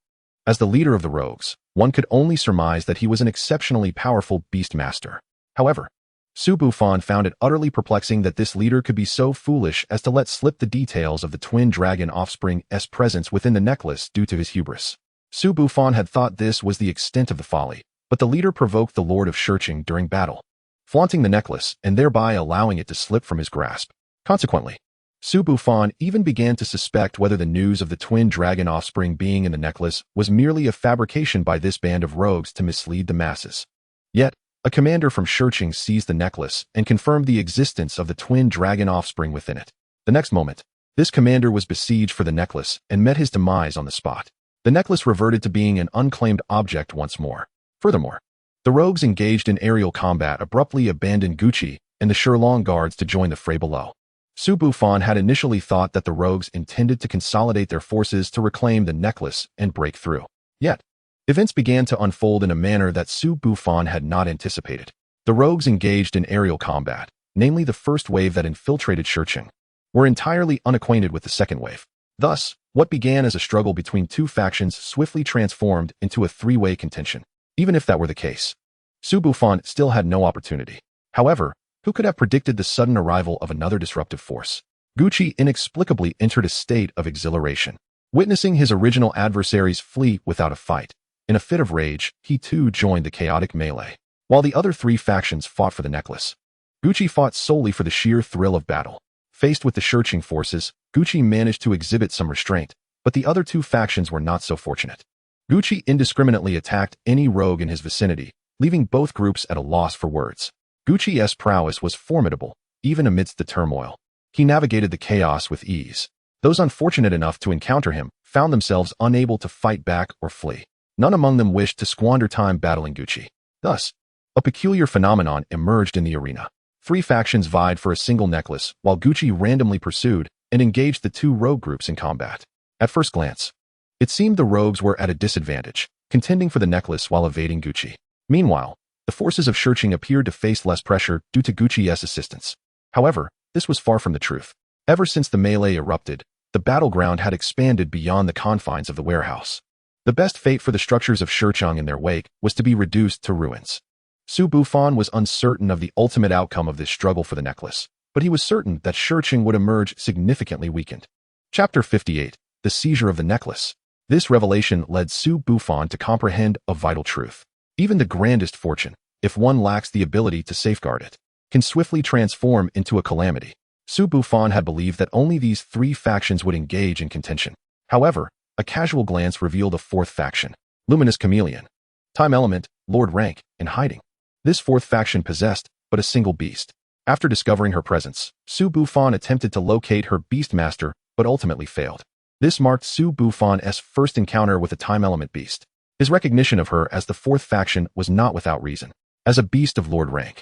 As the leader of the rogues, one could only surmise that he was an exceptionally powerful beast master. However, Su Bufan found it utterly perplexing that this leader could be so foolish as to let slip the details of the twin dragon offspring's presence within the necklace due to his hubris. Su Bufan had thought this was the extent of the folly, but the leader provoked the Lord of Shurching during battle, flaunting the necklace and thereby allowing it to slip from his grasp. Consequently, Su Bufan even began to suspect whether the news of the twin dragon offspring being in the necklace was merely a fabrication by this band of rogues to mislead the masses. Yet, a commander from Shurching seized the necklace and confirmed the existence of the twin dragon offspring within it. The next moment, this commander was besieged for the necklace and met his demise on the spot. The necklace reverted to being an unclaimed object once more. Furthermore, the rogues engaged in aerial combat abruptly abandoned Gucci and the Shurlong guards to join the fray below. Su Bufan had initially thought that the rogues intended to consolidate their forces to reclaim the necklace and break through. Yet, events began to unfold in a manner that Su Bufan had not anticipated. The rogues engaged in aerial combat, namely the first wave that infiltrated Shurching, were entirely unacquainted with the second wave. Thus, what began as a struggle between two factions swiftly transformed into a three-way contention. Even if that were the case, Su Bufan still had no opportunity. However, who could have predicted the sudden arrival of another disruptive force? Gucci inexplicably entered a state of exhilaration, witnessing his original adversaries flee without a fight. In a fit of rage, he too joined the chaotic melee. While the other three factions fought for the necklace, Gucci fought solely for the sheer thrill of battle. Faced with the Shurching forces, Gucci managed to exhibit some restraint, but the other two factions were not so fortunate. Gucci indiscriminately attacked any rogue in his vicinity, leaving both groups at a loss for words. Gucci's prowess was formidable, even amidst the turmoil. He navigated the chaos with ease. Those unfortunate enough to encounter him found themselves unable to fight back or flee. None among them wished to squander time battling Gucci. Thus, a peculiar phenomenon emerged in the arena. Three factions vied for a single necklace, while Gucci randomly pursued and engaged the two rogue groups in combat. At first glance, it seemed the rogues were at a disadvantage, contending for the necklace while evading Gucci. Meanwhile, the forces of Shurching appeared to face less pressure due to Gucci's assistance. However, this was far from the truth. Ever since the melee erupted, the battleground had expanded beyond the confines of the warehouse. The best fate for the structures of Shurching in their wake was to be reduced to ruins. Su Bufan was uncertain of the ultimate outcome of this struggle for the necklace, but he was certain that Shurching would emerge significantly weakened. Chapter 58. The Seizure of the Necklace. This revelation led Su Bufan to comprehend a vital truth. Even the grandest fortune, if one lacks the ability to safeguard it, can swiftly transform into a calamity. Su Bufan had believed that only these three factions would engage in contention. However, a casual glance revealed a fourth faction, Luminous Chameleon, Time Element, Lord Rank, in hiding. This fourth faction possessed but a single beast. After discovering her presence, Su Bufan attempted to locate her beastmaster but ultimately failed. This marked Su Bufan's first encounter with a Time Element beast. His recognition of her as the fourth faction was not without reason. As a beast of Lord Rank,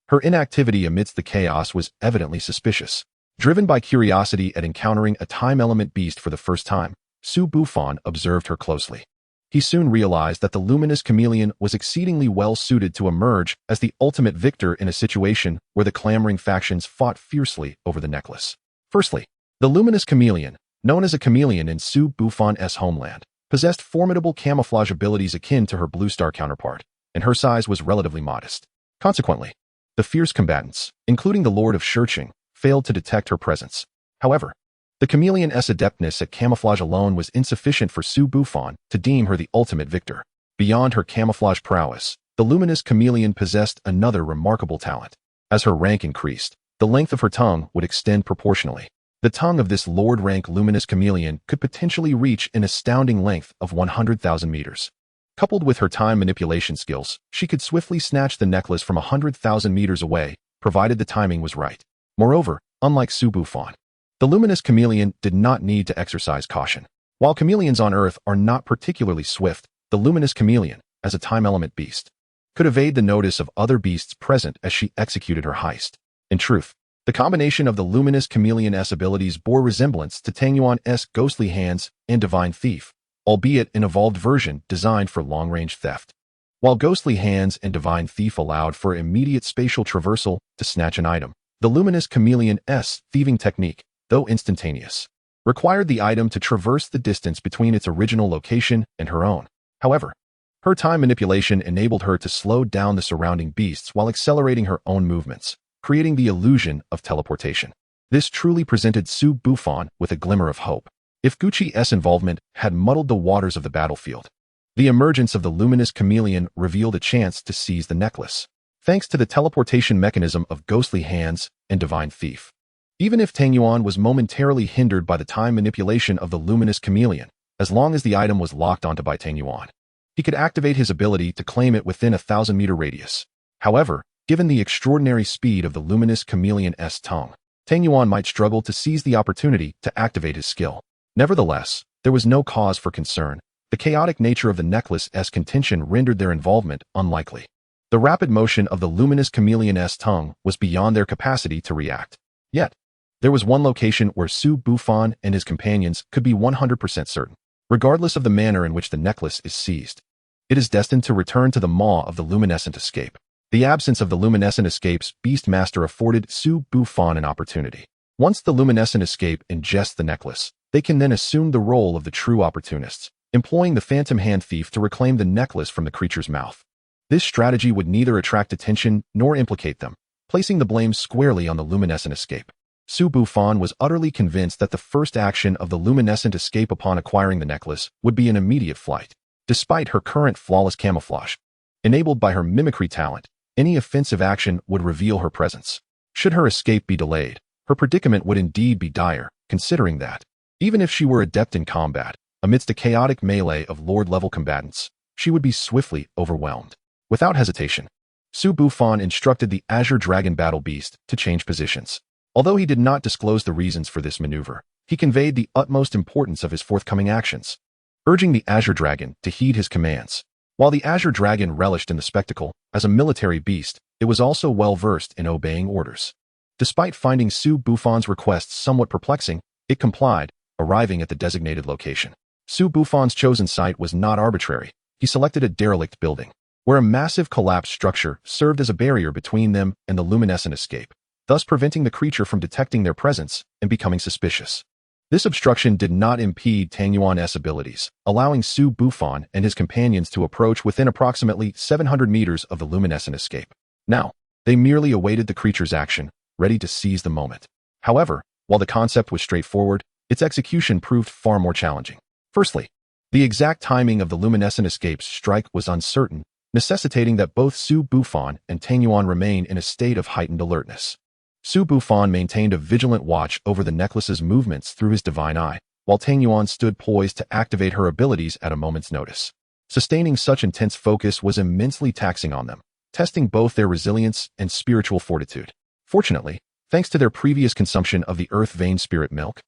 her inactivity amidst the chaos was evidently suspicious. Driven by curiosity at encountering a Time Element beast for the first time, Su Bufan observed her closely. He soon realized that the Luminous Chameleon was exceedingly well suited to emerge as the ultimate victor in a situation where the clamoring factions fought fiercely over the necklace. Firstly, the Luminous Chameleon, known as a chameleon in Su Bufan's homeland, possessed formidable camouflage abilities akin to her Blue Star counterpart, and her size was relatively modest. Consequently, the fierce combatants, including the Lord of Shurching, failed to detect her presence. However, the chameleon's adeptness at camouflage alone was insufficient for Su Bufan to deem her the ultimate victor. Beyond her camouflage prowess, the Luminous Chameleon possessed another remarkable talent. As her rank increased, the length of her tongue would extend proportionally. The tongue of this Lord Rank Luminous Chameleon could potentially reach an astounding length of 100,000 meters. Coupled with her time manipulation skills, she could swiftly snatch the necklace from 100,000 meters away, provided the timing was right. Moreover, unlike Su Bufan, the Luminous Chameleon did not need to exercise caution. While chameleons on Earth are not particularly swift, the Luminous Chameleon, as a Time Element beast, could evade the notice of other beasts present as she executed her heist. In truth, the combination of the Luminous Chameleon's abilities bore resemblance to Tang Yuan's Ghostly Hands and Divine Thief, albeit an evolved version designed for long-range theft. While ghostly hands and divine thief allowed for immediate spatial traversal to snatch an item, the luminous chameleon's thieving technique, though instantaneous, required the item to traverse the distance between its original location and her own. However, her time manipulation enabled her to slow down the surrounding beasts while accelerating her own movements, creating the illusion of teleportation. This truly presented Su Bufan with a glimmer of hope. If Gucci's involvement had muddled the waters of the battlefield, the emergence of the luminous chameleon revealed a chance to seize the necklace, thanks to the teleportation mechanism of ghostly hands and divine thief. Even if Tang Yuan was momentarily hindered by the time manipulation of the luminous chameleon, as long as the item was locked onto by Tang Yuan, he could activate his ability to claim it within a 1,000-meter radius. However, given the extraordinary speed of the luminous chameleon's tongue, Tang Yuan might struggle to seize the opportunity to activate his skill. Nevertheless, there was no cause for concern. The chaotic nature of the necklace's contention rendered their involvement unlikely. The rapid motion of the luminous chameleon's tongue was beyond their capacity to react. Yet, there was one location where Su Bufan and his companions could be 100% certain. Regardless of the manner in which the necklace is seized, it is destined to return to the maw of the luminescent escape. The absence of the luminescent escape's Beastmaster afforded Su Bufan an opportunity. Once the luminescent escape ingests the necklace, they can then assume the role of the true opportunists, employing the phantom hand thief to reclaim the necklace from the creature's mouth. This strategy would neither attract attention nor implicate them, placing the blame squarely on the luminescent escape. Su Bufan was utterly convinced that the first action of the luminescent escape upon acquiring the necklace would be an immediate flight. Despite her current flawless camouflage, enabled by her mimicry talent, any offensive action would reveal her presence. Should her escape be delayed, her predicament would indeed be dire, considering that, even if she were adept in combat, amidst a chaotic melee of Lord-level combatants, she would be swiftly overwhelmed. Without hesitation, Su Bufan instructed the Azure Dragon Battle Beast to change positions. Although he did not disclose the reasons for this maneuver, he conveyed the utmost importance of his forthcoming actions, urging the Azure Dragon to heed his commands. While the Azure Dragon relished in the spectacle, as a military beast, it was also well-versed in obeying orders. Despite finding Su Bufan's requests somewhat perplexing, it complied, arriving at the designated location. Su Bufan's chosen site was not arbitrary. He selected a derelict building, where a massive collapsed structure served as a barrier between them and the luminescent escape, thus preventing the creature from detecting their presence and becoming suspicious. This obstruction did not impede Tang Yuan's abilities, allowing Su Bufan and his companions to approach within approximately 700 meters of the luminescent escape. Now, they merely awaited the creature's action, ready to seize the moment. However, while the concept was straightforward, its execution proved far more challenging. Firstly, the exact timing of the luminescent escape's strike was uncertain, necessitating that both Su Bufan and Tang Yuan remain in a state of heightened alertness. Su Bufan maintained a vigilant watch over the necklace's movements through his divine eye, while Tang Yuan stood poised to activate her abilities at a moment's notice. Sustaining such intense focus was immensely taxing on them, testing both their resilience and spiritual fortitude. Fortunately, thanks to their previous consumption of the earth vein spirit milk,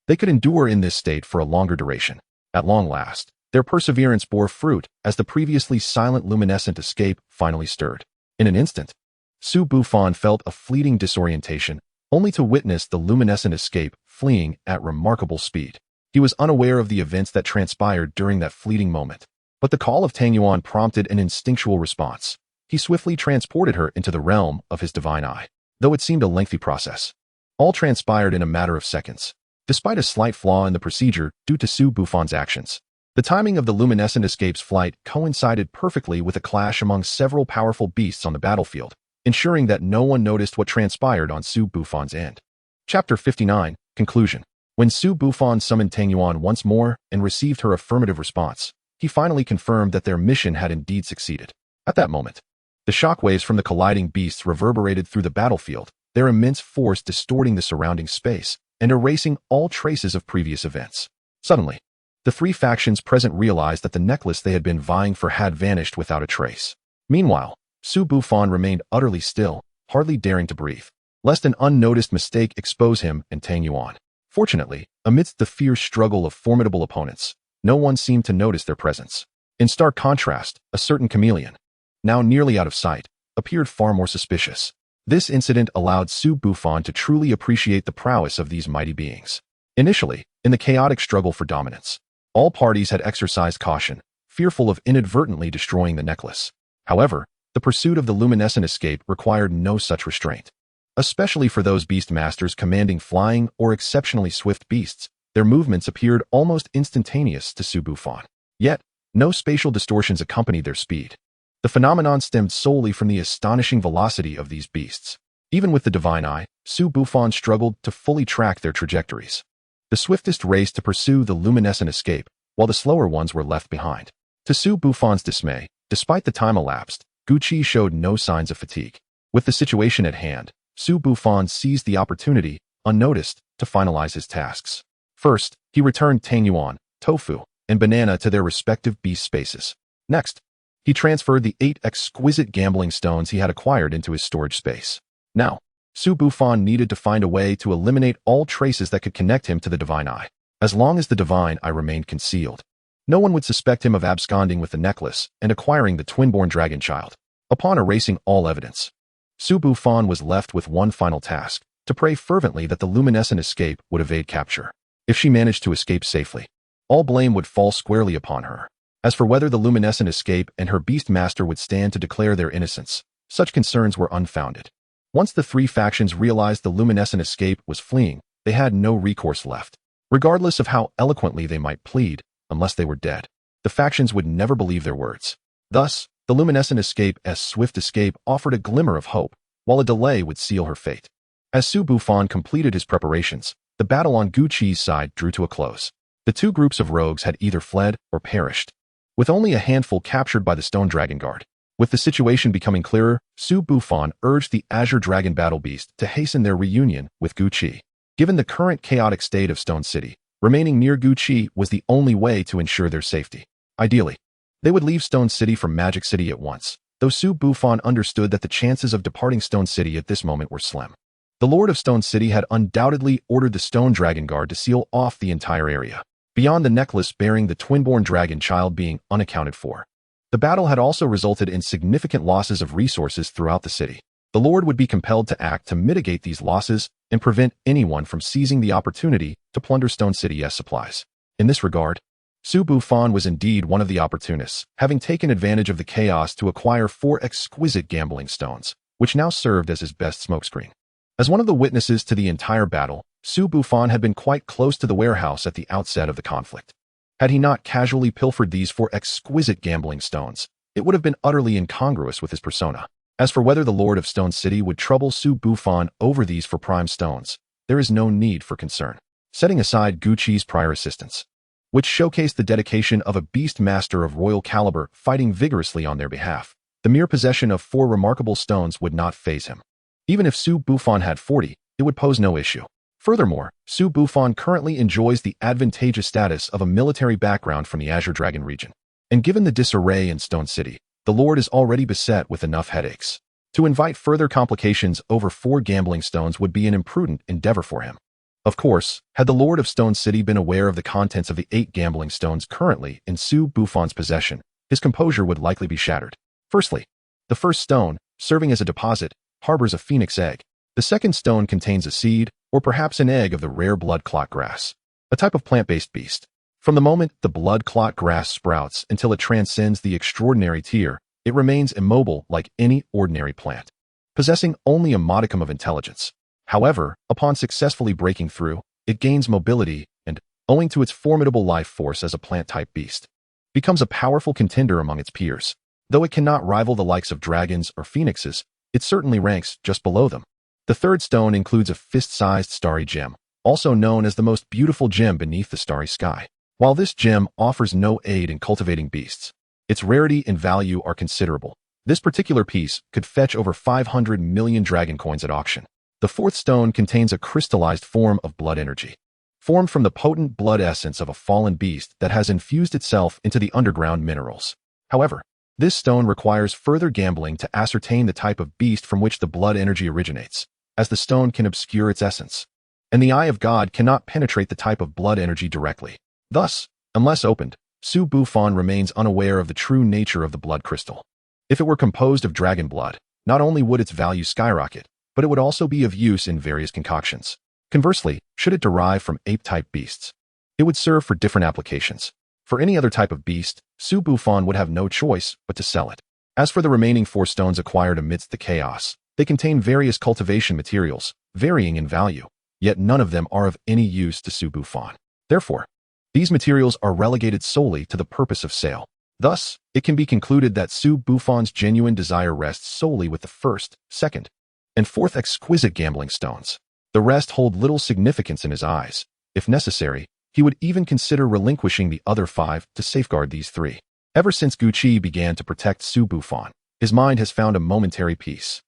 they could endure in this state for a longer duration. At long last, their perseverance bore fruit as the previously silent luminescent escape finally stirred. In an instant, Su Bufan felt a fleeting disorientation, only to witness the luminescent escape fleeing at remarkable speed. He was unaware of the events that transpired during that fleeting moment, but the call of Tang Yuan prompted an instinctual response. He swiftly transported her into the realm of his divine eye. Though it seemed a lengthy process, all transpired in a matter of seconds. Despite a slight flaw in the procedure due to Su Bufan's actions, the timing of the luminescent escape's flight coincided perfectly with a clash among several powerful beasts on the battlefield, ensuring that no one noticed what transpired on Su Bufan's end. Chapter 59, Conclusion. When Su Bufan summoned Tang Yuan once more and received her affirmative response, he finally confirmed that their mission had indeed succeeded. At that moment, the shockwaves from the colliding beasts reverberated through the battlefield, their immense force distorting the surrounding space and erasing all traces of previous events. Suddenly, the three factions present realized that the necklace they had been vying for had vanished without a trace. Meanwhile, Su Bufan remained utterly still, hardly daring to breathe, lest an unnoticed mistake expose him and Tang Yuan. Fortunately, amidst the fierce struggle of formidable opponents, no one seemed to notice their presence. In stark contrast, a certain chameleon, now nearly out of sight, appeared far more suspicious. This incident allowed Su Bufan to truly appreciate the prowess of these mighty beings. Initially, in the chaotic struggle for dominance, all parties had exercised caution, fearful of inadvertently destroying the necklace. However, the pursuit of the luminescent escape required no such restraint. Especially for those beast masters commanding flying or exceptionally swift beasts, their movements appeared almost instantaneous to Su Bufan. Yet, no spatial distortions accompanied their speed. The phenomenon stemmed solely from the astonishing velocity of these beasts. Even with the divine eye, Su Bufan struggled to fully track their trajectories. The swiftest raced to pursue the luminescent escape, while the slower ones were left behind. To Su Bufan's dismay, despite the time elapsed, Guqi showed no signs of fatigue. With the situation at hand, Su Bufan seized the opportunity, unnoticed, to finalize his tasks. First, he returned Tangyuan, Tofu, and Banana to their respective beast spaces. Next, he transferred the 8 exquisite gambling stones he had acquired into his storage space. Now, Su Bufan needed to find a way to eliminate all traces that could connect him to the divine eye. As long as the divine eye remained concealed, no one would suspect him of absconding with the necklace and acquiring the twin-born dragon child. Upon erasing all evidence, Su Bufan was left with one final task, to pray fervently that the luminescent escape would evade capture. If she managed to escape safely, all blame would fall squarely upon her. As for whether the luminescent escape and her beast master would stand to declare their innocence, such concerns were unfounded. Once the three factions realized the luminescent escape was fleeing, they had no recourse left. Regardless of how eloquently they might plead, unless they were dead, the factions would never believe their words. Thus, the luminescent escape's swift escape offered a glimmer of hope, while a delay would seal her fate. As Su Bufan completed his preparations, the battle on Guqi's side drew to a close. The two groups of rogues had either fled or perished, with only a handful captured by the Stone Dragon Guard. With the situation becoming clearer, Su Bufan urged the Azure Dragon Battle Beast to hasten their reunion with Guqi. Given the current chaotic state of Stone City, remaining near Guqi was the only way to ensure their safety. Ideally, they would leave Stone City for Magic City at once, though Su Bufan understood that the chances of departing Stone City at this moment were slim. The Lord of Stone City had undoubtedly ordered the Stone Dragon Guard to seal off the entire area, beyond the necklace bearing the twin-born dragon child being unaccounted for. The battle had also resulted in significant losses of resources throughout the city. The Lord would be compelled to act to mitigate these losses and prevent anyone from seizing the opportunity to plunder Stone City's supplies. In this regard, Su Bufan was indeed one of the opportunists, having taken advantage of the chaos to acquire 4 exquisite gambling stones, which now served as his best smokescreen. As one of the witnesses to the entire battle, Su Bufan had been quite close to the warehouse at the outset of the conflict. Had he not casually pilfered these 4 exquisite gambling stones, it would have been utterly incongruous with his persona. As for whether the Lord of Stone City would trouble Su Bufan over these 4 prime stones, there is no need for concern. Setting aside Guqi's prior assistance, which showcased the dedication of a beast master of royal caliber fighting vigorously on their behalf, the mere possession of 4 remarkable stones would not faze him. Even if Su Bufan had 40, it would pose no issue. Furthermore, Su Bufan currently enjoys the advantageous status of a military background from the Azure Dragon region. And given the disarray in Stone City, the Lord is already beset with enough headaches. To invite further complications over 4 gambling stones would be an imprudent endeavor for him. Of course, had the Lord of Stone City been aware of the contents of the 8 gambling stones currently in Su Bufan's possession, his composure would likely be shattered. Firstly, the first stone, serving as a deposit, harbors a phoenix egg. The second stone contains a seed, or perhaps an egg of the rare blood clot grass, a type of plant-based beast. From the moment the blood clot grass sprouts until it transcends the extraordinary tier, it remains immobile like any ordinary plant, possessing only a modicum of intelligence. However, upon successfully breaking through, it gains mobility and, owing to its formidable life force as a plant-type beast, becomes a powerful contender among its peers. Though it cannot rival the likes of dragons or phoenixes, it certainly ranks just below them. The third stone includes a fist-sized starry gem, also known as the most beautiful gem beneath the starry sky. While this gem offers no aid in cultivating beasts, its rarity and value are considerable. This particular piece could fetch over 500 million dragon coins at auction. The fourth stone contains a crystallized form of blood energy, formed from the potent blood essence of a fallen beast that has infused itself into the underground minerals. However, this stone requires further gambling to ascertain the type of beast from which the blood energy originates, as the stone can obscure its essence, and the eye of God cannot penetrate the type of blood energy directly. Thus, unless opened, Su Bufan remains unaware of the true nature of the blood crystal. If it were composed of dragon blood, not only would its value skyrocket, but it would also be of use in various concoctions. Conversely, should it derive from ape-type beasts, it would serve for different applications. For any other type of beast, Su Bufan would have no choice but to sell it. As for the remaining 4 stones acquired amidst the chaos, they contain various cultivation materials, varying in value, yet none of them are of any use to Su Bufan. Therefore, these materials are relegated solely to the purpose of sale. Thus, it can be concluded that Su Bufan's genuine desire rests solely with the first, second, and fourth exquisite gambling stones. The rest hold little significance in his eyes. If necessary, he would even consider relinquishing the other 5 to safeguard these 3. Ever since Gucci began to protect Su Bufan, his mind has found a momentary peace.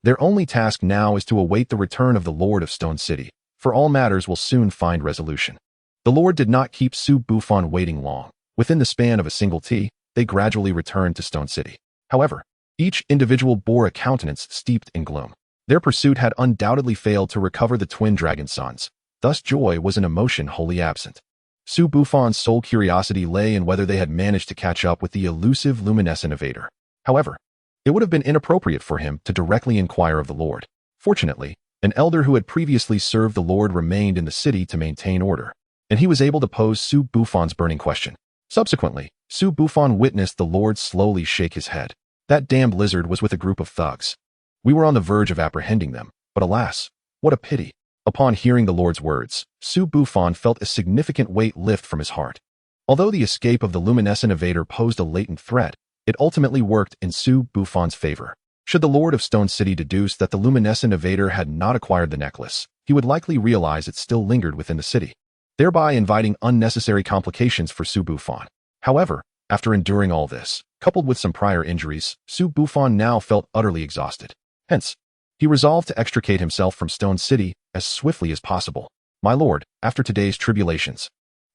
Their only task now is to await the return of the Lord of Stone City, for all matters will soon find resolution. The Lord did not keep Su Bufan waiting long. Within the span of a single tea, they gradually returned to Stone City. However, each individual bore a countenance steeped in gloom. Their pursuit had undoubtedly failed to recover the twin dragon sons. Thus joy was an emotion wholly absent. Su Bufan's sole curiosity lay in whether they had managed to catch up with the elusive luminescent evader. However, it would have been inappropriate for him to directly inquire of the Lord. Fortunately, an elder who had previously served the Lord remained in the city to maintain order, and he was able to pose Su Bufan's burning question. Subsequently, Su Bufan witnessed the Lord slowly shake his head. That damned lizard was with a group of thugs. We were on the verge of apprehending them, but alas, what a pity. Upon hearing the Lord's words, Su Bufan felt a significant weight lift from his heart. Although the escape of the luminescent evader posed a latent threat, it ultimately worked in Su Bufan's favor. Should the Lord of Stone City deduce that the luminescent evader had not acquired the necklace, he would likely realize it still lingered within the city, thereby inviting unnecessary complications for Su Bufan. However, after enduring all this, coupled with some prior injuries, Su Bufan now felt utterly exhausted. Hence, he resolved to extricate himself from Stone City as swiftly as possible. My lord, after today's tribulations,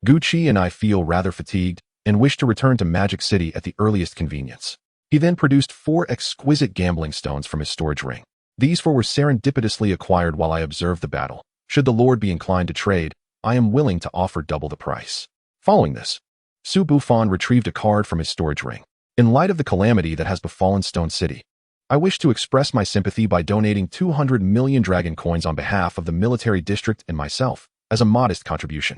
Gucci and I feel rather fatigued and wish to return to Magic City at the earliest convenience. He then produced 4 exquisite gambling stones from his storage ring. These 4 were serendipitously acquired while I observed the battle. Should the Lord be inclined to trade, I am willing to offer double the price. Following this, Su Bufan retrieved a card from his storage ring. In light of the calamity that has befallen Stone City, I wish to express my sympathy by donating 200 million dragon coins on behalf of the military district and myself, as a modest contribution.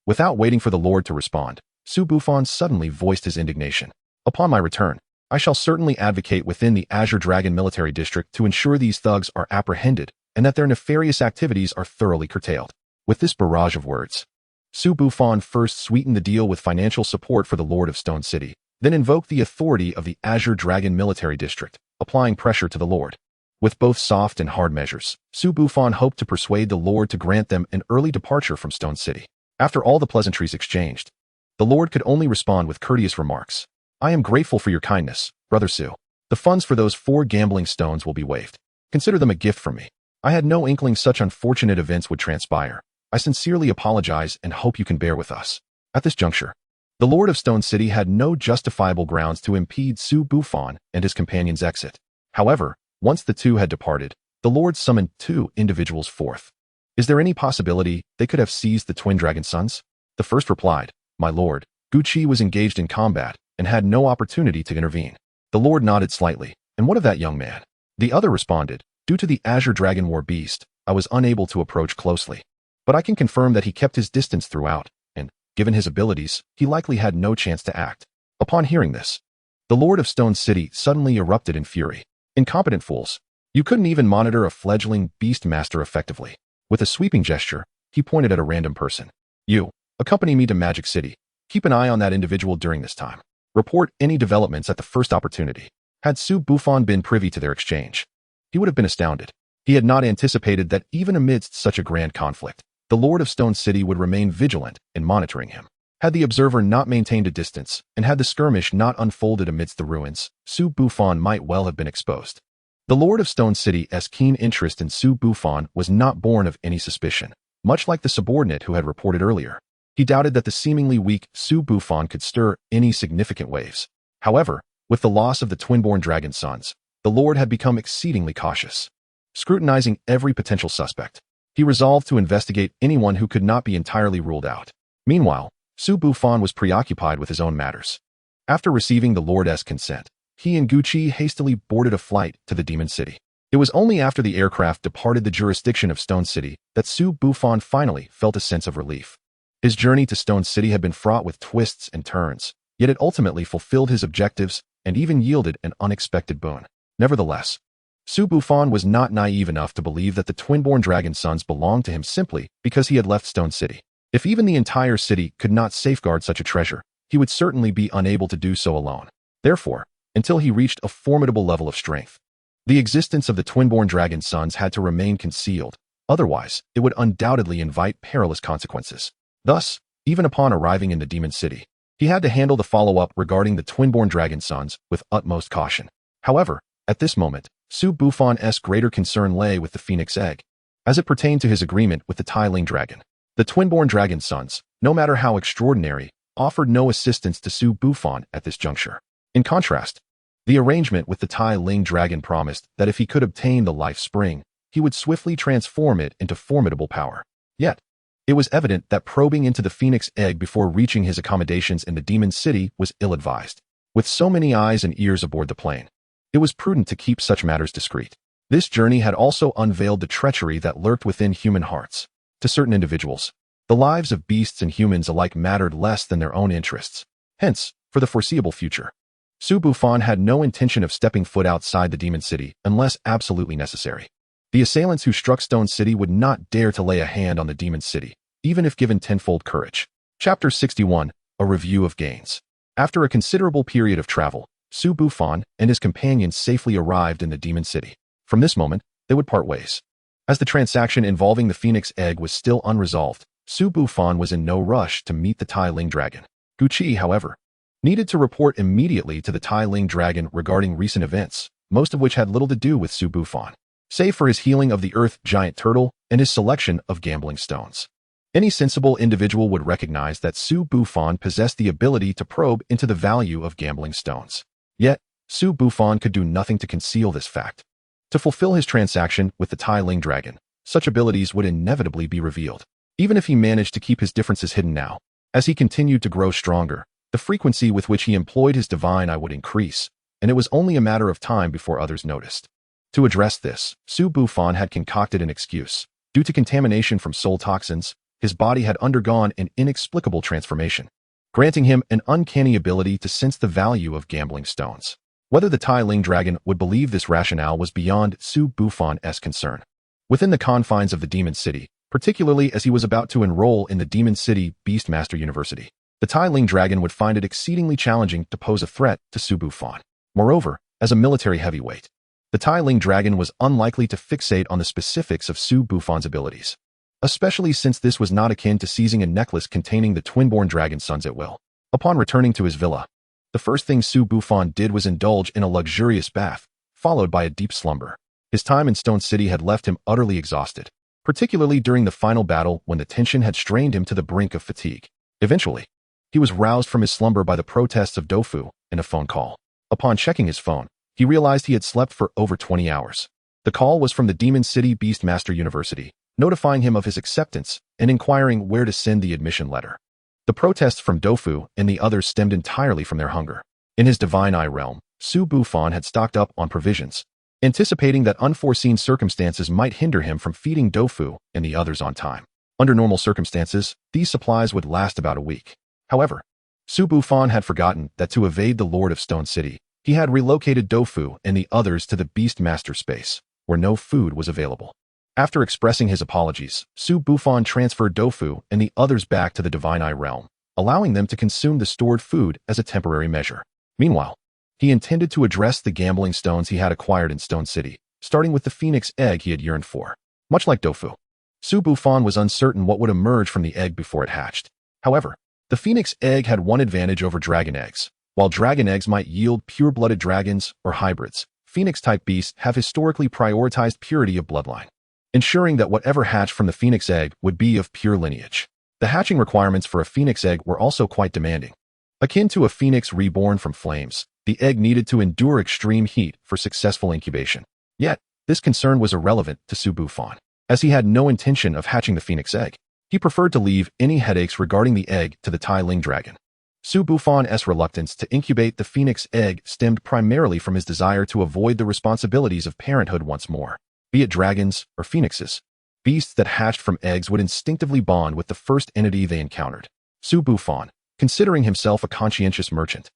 Without waiting for the Lord to respond, Su Bufan suddenly voiced his indignation. Upon my return, I shall certainly advocate within the Azure Dragon military district to ensure these thugs are apprehended and that their nefarious activities are thoroughly curtailed. With this barrage of words, Su Bufan first sweetened the deal with financial support for the Lord of Stone City, then invoked the authority of the Azure Dragon military district, applying pressure to the Lord. With both soft and hard measures, Su Bufan hoped to persuade the Lord to grant them an early departure from Stone City. After all the pleasantries exchanged, the Lord could only respond with courteous remarks. I am grateful for your kindness, Brother Su. The funds for those 4 gambling stones will be waived. Consider them a gift from me. I had no inkling such unfortunate events would transpire. I sincerely apologize and hope you can bear with us. At this juncture, the Lord of Stone City had no justifiable grounds to impede Su Bufan and his companion's exit. However, once the 2 had departed, the Lord summoned 2 individuals forth. Is there any possibility they could have seized the twin dragon sons? The first replied, My lord, Gucci was engaged in combat and had no opportunity to intervene. The Lord nodded slightly. And what of that young man? The other responded, Due to the Azure Dragon War Beast, I was unable to approach closely. But I can confirm that he kept his distance throughout, and, given his abilities, he likely had no chance to act. Upon hearing this, the Lord of Stone City suddenly erupted in fury. Incompetent fools! You couldn't even monitor a fledgling beast master effectively. With a sweeping gesture, he pointed at a random person. You, accompany me to Magic City. Keep an eye on that individual during this time. Report any developments at the first opportunity. Had Su Bufan been privy to their exchange, he would have been astounded. He had not anticipated that even amidst such a grand conflict, the Lord of Stone City would remain vigilant in monitoring him. Had the observer not maintained a distance, and had the skirmish not unfolded amidst the ruins, Su Bufan might well have been exposed. The Lord of Stone City's keen interest in Su Bufan was not born of any suspicion. Much like the subordinate who had reported earlier, he doubted that the seemingly weak Su Bufan could stir any significant waves. However, with the loss of the twin-born dragon sons, the Lord had become exceedingly cautious. Scrutinizing every potential suspect, he resolved to investigate anyone who could not be entirely ruled out. Meanwhile, Su Bufan was preoccupied with his own matters. After receiving the Lord's consent, he and Gucci hastily boarded a flight to the Demon City. It was only after the aircraft departed the jurisdiction of Stone City that Su Bufan finally felt a sense of relief. His journey to Stone City had been fraught with twists and turns, yet it ultimately fulfilled his objectives and even yielded an unexpected boon. Nevertheless, Su Bufan was not naive enough to believe that the twin-born dragon sons belonged to him simply because he had left Stone City. If even the entire city could not safeguard such a treasure, he would certainly be unable to do so alone. Therefore, until he reached a formidable level of strength, the existence of the twin-born dragon sons had to remain concealed. Otherwise, it would undoubtedly invite perilous consequences. Thus, even upon arriving in the Demon City, he had to handle the follow-up regarding the twin-born dragon sons with utmost caution. However, at this moment, Su Bufan's greater concern lay with the Phoenix Egg, as it pertained to his agreement with the Tai Ling dragon. The twin-born dragon sons, no matter how extraordinary, offered no assistance to Su Bufan at this juncture. In contrast, the arrangement with the Tai Ling dragon promised that if he could obtain the life spring, he would swiftly transform it into formidable power. Yet, it was evident that probing into the Phoenix Egg before reaching his accommodations in the Demon City was ill-advised. With so many eyes and ears aboard the plane, it was prudent to keep such matters discreet. This journey had also unveiled the treachery that lurked within human hearts. To certain individuals, the lives of beasts and humans alike mattered less than their own interests. Hence, for the foreseeable future, Su Bufan had no intention of stepping foot outside the Demon City unless absolutely necessary. The assailants who struck Stone City would not dare to lay a hand on the Demon City, even if given tenfold courage. Chapter 61, A Review of Gains. After a considerable period of travel, Su Bufan and his companions safely arrived in the Demon City. From this moment, they would part ways. As the transaction involving the Phoenix Egg was still unresolved, Su Bufan was in no rush to meet the Tai Ling dragon. Guqi, however, needed to report immediately to the Tai Ling dragon regarding recent events, most of which had little to do with Su Bufan, save for his healing of the earth giant turtle and his selection of gambling stones. Any sensible individual would recognize that Su Bufan possessed the ability to probe into the value of gambling stones. Yet, Su Bufan could do nothing to conceal this fact. To fulfill his transaction with the Tai Ling dragon, such abilities would inevitably be revealed. Even if he managed to keep his differences hidden now, as he continued to grow stronger, the frequency with which he employed his divine eye would increase, and it was only a matter of time before others noticed. To address this, Su Bufan had concocted an excuse. Due to contamination from soul toxins, his body had undergone an inexplicable transformation, granting him an uncanny ability to sense the value of gambling stones. Whether the Tai Ling dragon would believe this rationale was beyond Su Bufan's concern. Within the confines of the Demon City, particularly as he was about to enroll in the Demon City Beastmaster University, the Tai Ling dragon would find it exceedingly challenging to pose a threat to Su Bufan. Moreover, as a military heavyweight, the Tai Ling dragon was unlikely to fixate on the specifics of Su Bufan's abilities, especially since this was not akin to seizing a necklace containing the twin-born dragon sons at will. Upon returning to his villa, the first thing Su Bufan did was indulge in a luxurious bath, followed by a deep slumber. His time in Stone City had left him utterly exhausted, particularly during the final battle when the tension had strained him to the brink of fatigue. Eventually, he was roused from his slumber by the protests of Dofu and a phone call. Upon checking his phone, he realized he had slept for over 20 hours. The call was from the Demon City Beastmaster University, notifying him of his acceptance and inquiring where to send the admission letter. The protests from Dofu and the others stemmed entirely from their hunger. In his divine eye realm, Su Bufan had stocked up on provisions, anticipating that unforeseen circumstances might hinder him from feeding Dofu and the others on time. Under normal circumstances, these supplies would last about a week. However, Su Bufan had forgotten that to evade the Lord of Stone City, he had relocated Dofu and the others to the Beastmaster space, where no food was available. After expressing his apologies, Su Bufan transferred Dofu and the others back to the Divine Eye realm, allowing them to consume the stored food as a temporary measure. Meanwhile, he intended to address the gambling stones he had acquired in Stone City, starting with the Phoenix Egg he had yearned for. Much like Dofu, Su Bufan was uncertain what would emerge from the egg before it hatched. However, the Phoenix Egg had one advantage over dragon eggs. While dragon eggs might yield pure-blooded dragons or hybrids, Phoenix-type beasts have historically prioritized purity of bloodline, ensuring that whatever hatched from the Phoenix Egg would be of pure lineage. The hatching requirements for a Phoenix Egg were also quite demanding. Akin to a phoenix reborn from flames, the egg needed to endure extreme heat for successful incubation. Yet, this concern was irrelevant to Su Bufan, as he had no intention of hatching the Phoenix Egg. He preferred to leave any headaches regarding the egg to the Tai Ling dragon. Su Bufan's reluctance to incubate the Phoenix Egg stemmed primarily from his desire to avoid the responsibilities of parenthood once more. Be it dragons or phoenixes, beasts that hatched from eggs would instinctively bond with the first entity they encountered. Su Bufan, considering himself a conscientious merchant,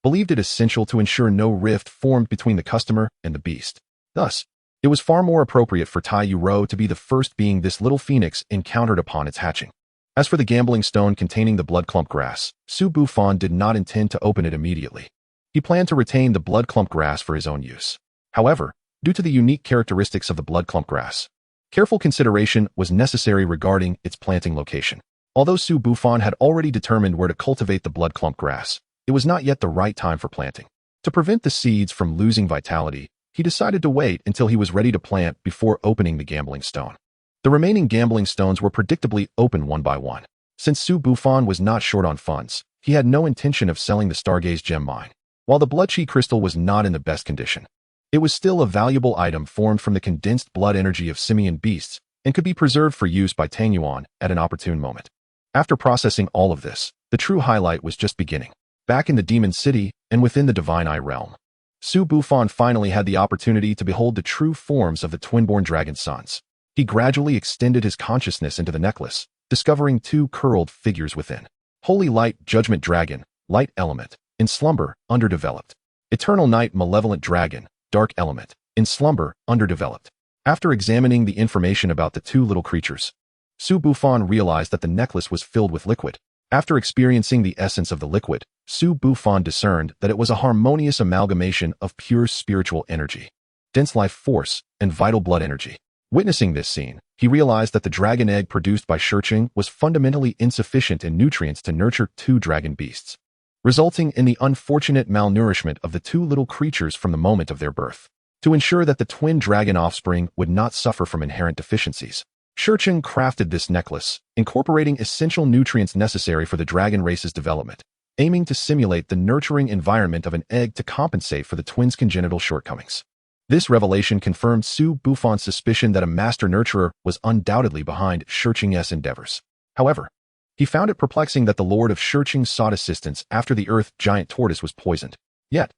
believed it essential to ensure no rift formed between the customer and the beast. Thus, it was far more appropriate for Tai Yuro to be the first being this little phoenix encountered upon its hatching. As for the gambling stone containing the blood clump grass, Su Bufan did not intend to open it immediately. He planned to retain the blood clump grass for his own use. However, due to the unique characteristics of the blood clump grass, careful consideration was necessary regarding its planting location. Although Su Bufan had already determined where to cultivate the blood clump grass, it was not yet the right time for planting. To prevent the seeds from losing vitality, he decided to wait until he was ready to plant before opening the gambling stone. The remaining gambling stones were predictably opened one by one. Since Su Bufan was not short on funds, he had no intention of selling the Stargaze gem mine. While the blood chi crystal was not in the best condition, it was still a valuable item formed from the condensed blood energy of simian beasts and could be preserved for use by Tangyuan at an opportune moment. After processing all of this, the true highlight was just beginning. Back in the Demon City and within the Divine Eye realm, Su Bufan finally had the opportunity to behold the true forms of the twin-born dragon sons. He gradually extended his consciousness into the necklace, discovering two curled figures within. Holy Light Judgment Dragon, Light Element, in slumber, underdeveloped. Eternal Night Malevolent Dragon, Dark Element, in slumber, underdeveloped. After examining the information about the two little creatures, Su Bufan realized that the necklace was filled with liquid. After experiencing the essence of the liquid, Su Bufan discerned that it was a harmonious amalgamation of pure spiritual energy, dense life force, and vital blood energy. Witnessing this scene, he realized that the dragon egg produced by Shurching was fundamentally insufficient in nutrients to nurture two dragon beasts, resulting in the unfortunate malnourishment of the two little creatures from the moment of their birth. To ensure that the twin dragon offspring would not suffer from inherent deficiencies, Shurching crafted this necklace, incorporating essential nutrients necessary for the dragon race's development, aiming to simulate the nurturing environment of an egg to compensate for the twins' congenital shortcomings. This revelation confirmed Su Bufan's suspicion that a master nurturer was undoubtedly behind Shurching's endeavors. However, he found it perplexing that the Lord of Shurching sought assistance after the Earth giant tortoise was poisoned. Yet,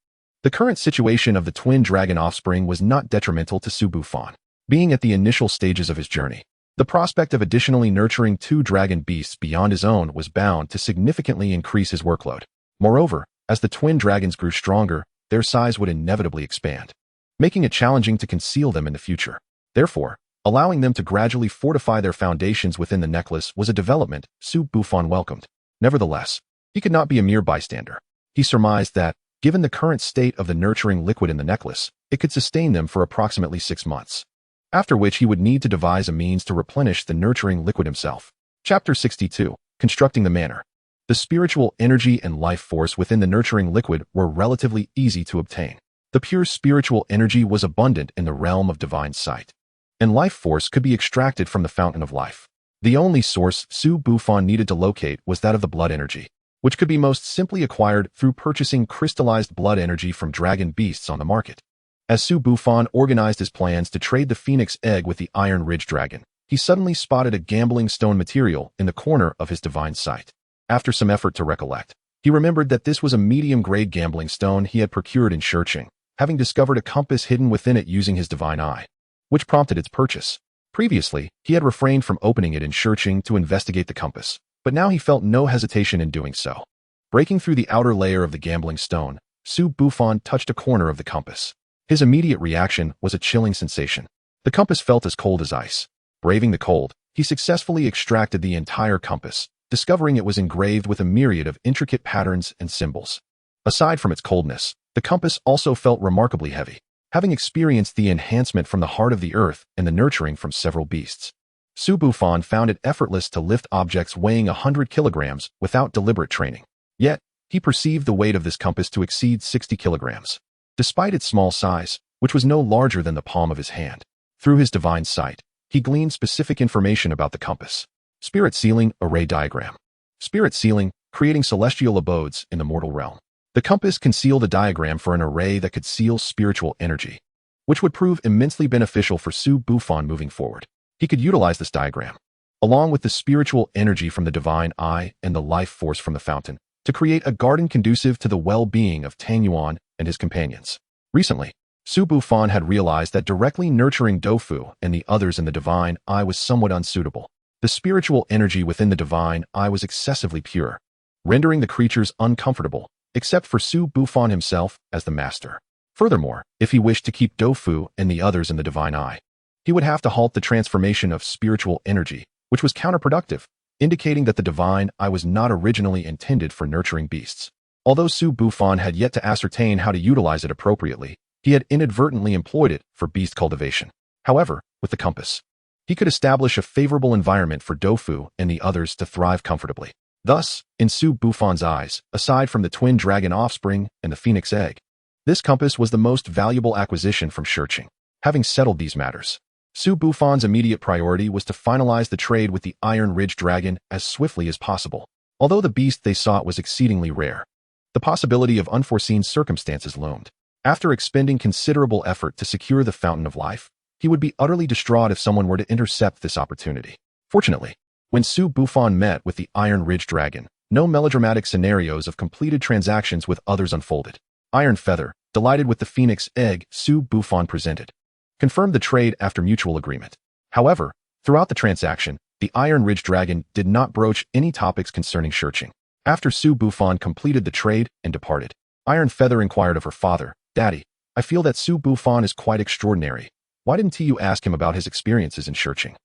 the current situation of the twin dragon offspring was not detrimental to Su Bufan. Being at the initial stages of his journey, the prospect of additionally nurturing two dragon beasts beyond his own was bound to significantly increase his workload. Moreover, as the twin dragons grew stronger, their size would inevitably expand, making it challenging to conceal them in the future. Therefore, allowing them to gradually fortify their foundations within the necklace was a development Su Bufan welcomed. Nevertheless, he could not be a mere bystander. He surmised that, given the current state of the nurturing liquid in the necklace, it could sustain them for approximately 6 months, after which he would need to devise a means to replenish the nurturing liquid himself. Chapter 62. Constructing the Manor. The spiritual energy and life force within the nurturing liquid were relatively easy to obtain. The pure spiritual energy was abundant in the realm of divine sight, and life force could be extracted from the fountain of life. The only source Su Bufan needed to locate was that of the blood energy, which could be most simply acquired through purchasing crystallized blood energy from dragon beasts on the market. As Su Bufan organized his plans to trade the phoenix egg with the Iron Ridge dragon, he suddenly spotted a gambling stone material in the corner of his divine sight. After some effort to recollect, he remembered that this was a medium-grade gambling stone he had procured in Shurching, having discovered a compass hidden within it using his divine eye, which prompted its purchase. Previously, he had refrained from opening it in Shurching to investigate the compass, but now he felt no hesitation in doing so. Breaking through the outer layer of the gambling stone, Su Bufan touched a corner of the compass. His immediate reaction was a chilling sensation. The compass felt as cold as ice. Braving the cold, he successfully extracted the entire compass, discovering it was engraved with a myriad of intricate patterns and symbols. Aside from its coldness, the compass also felt remarkably heavy, having experienced the enhancement from the heart of the earth and the nurturing from several beasts. Su Bufan found it effortless to lift objects weighing 100 kilograms without deliberate training. Yet, he perceived the weight of this compass to exceed 60 kilograms. Despite its small size, which was no larger than the palm of his hand, through his divine sight, he gleaned specific information about the compass. Spirit Sealing Array Diagram. Spirit Sealing, creating celestial abodes in the mortal realm. The compass concealed a diagram for an array that could seal spiritual energy, which would prove immensely beneficial for Su Bufan moving forward. He could utilize this diagram, along with the spiritual energy from the divine eye and the life force from the fountain, to create a garden conducive to the well-being of Tangyuan and his companions. Recently, Su Bufan had realized that directly nurturing Dofu and the others in the divine eye was somewhat unsuitable. The spiritual energy within the divine eye was excessively pure, rendering the creatures uncomfortable except for Su Bufan himself as the master. Furthermore, if he wished to keep Dofu and the others in the Divine Eye, he would have to halt the transformation of spiritual energy, which was counterproductive, indicating that the Divine Eye was not originally intended for nurturing beasts. Although Su Bufan had yet to ascertain how to utilize it appropriately, he had inadvertently employed it for beast cultivation. However, with the compass, he could establish a favorable environment for Dofu and the others to thrive comfortably. Thus, in Su Bufan's eyes, aside from the twin dragon offspring and the phoenix egg, this compass was the most valuable acquisition from searching. Having settled these matters, Su Bufan's immediate priority was to finalize the trade with the Iron Ridge Dragon as swiftly as possible. Although the beast they sought was exceedingly rare, the possibility of unforeseen circumstances loomed. After expending considerable effort to secure the Fountain of Life, he would be utterly distraught if someone were to intercept this opportunity. Fortunately, when Su Bufan met with the Iron Ridge Dragon, no melodramatic scenarios of completed transactions with others unfolded. Iron Feather, delighted with the phoenix egg Su Bufan presented, confirmed the trade after mutual agreement. However, throughout the transaction, the Iron Ridge Dragon did not broach any topics concerning searching. After Su Bufan completed the trade and departed, Iron Feather inquired of her father, "Daddy, I feel that Su Bufan is quite extraordinary. Why didn't you ask him about his experiences in searching?"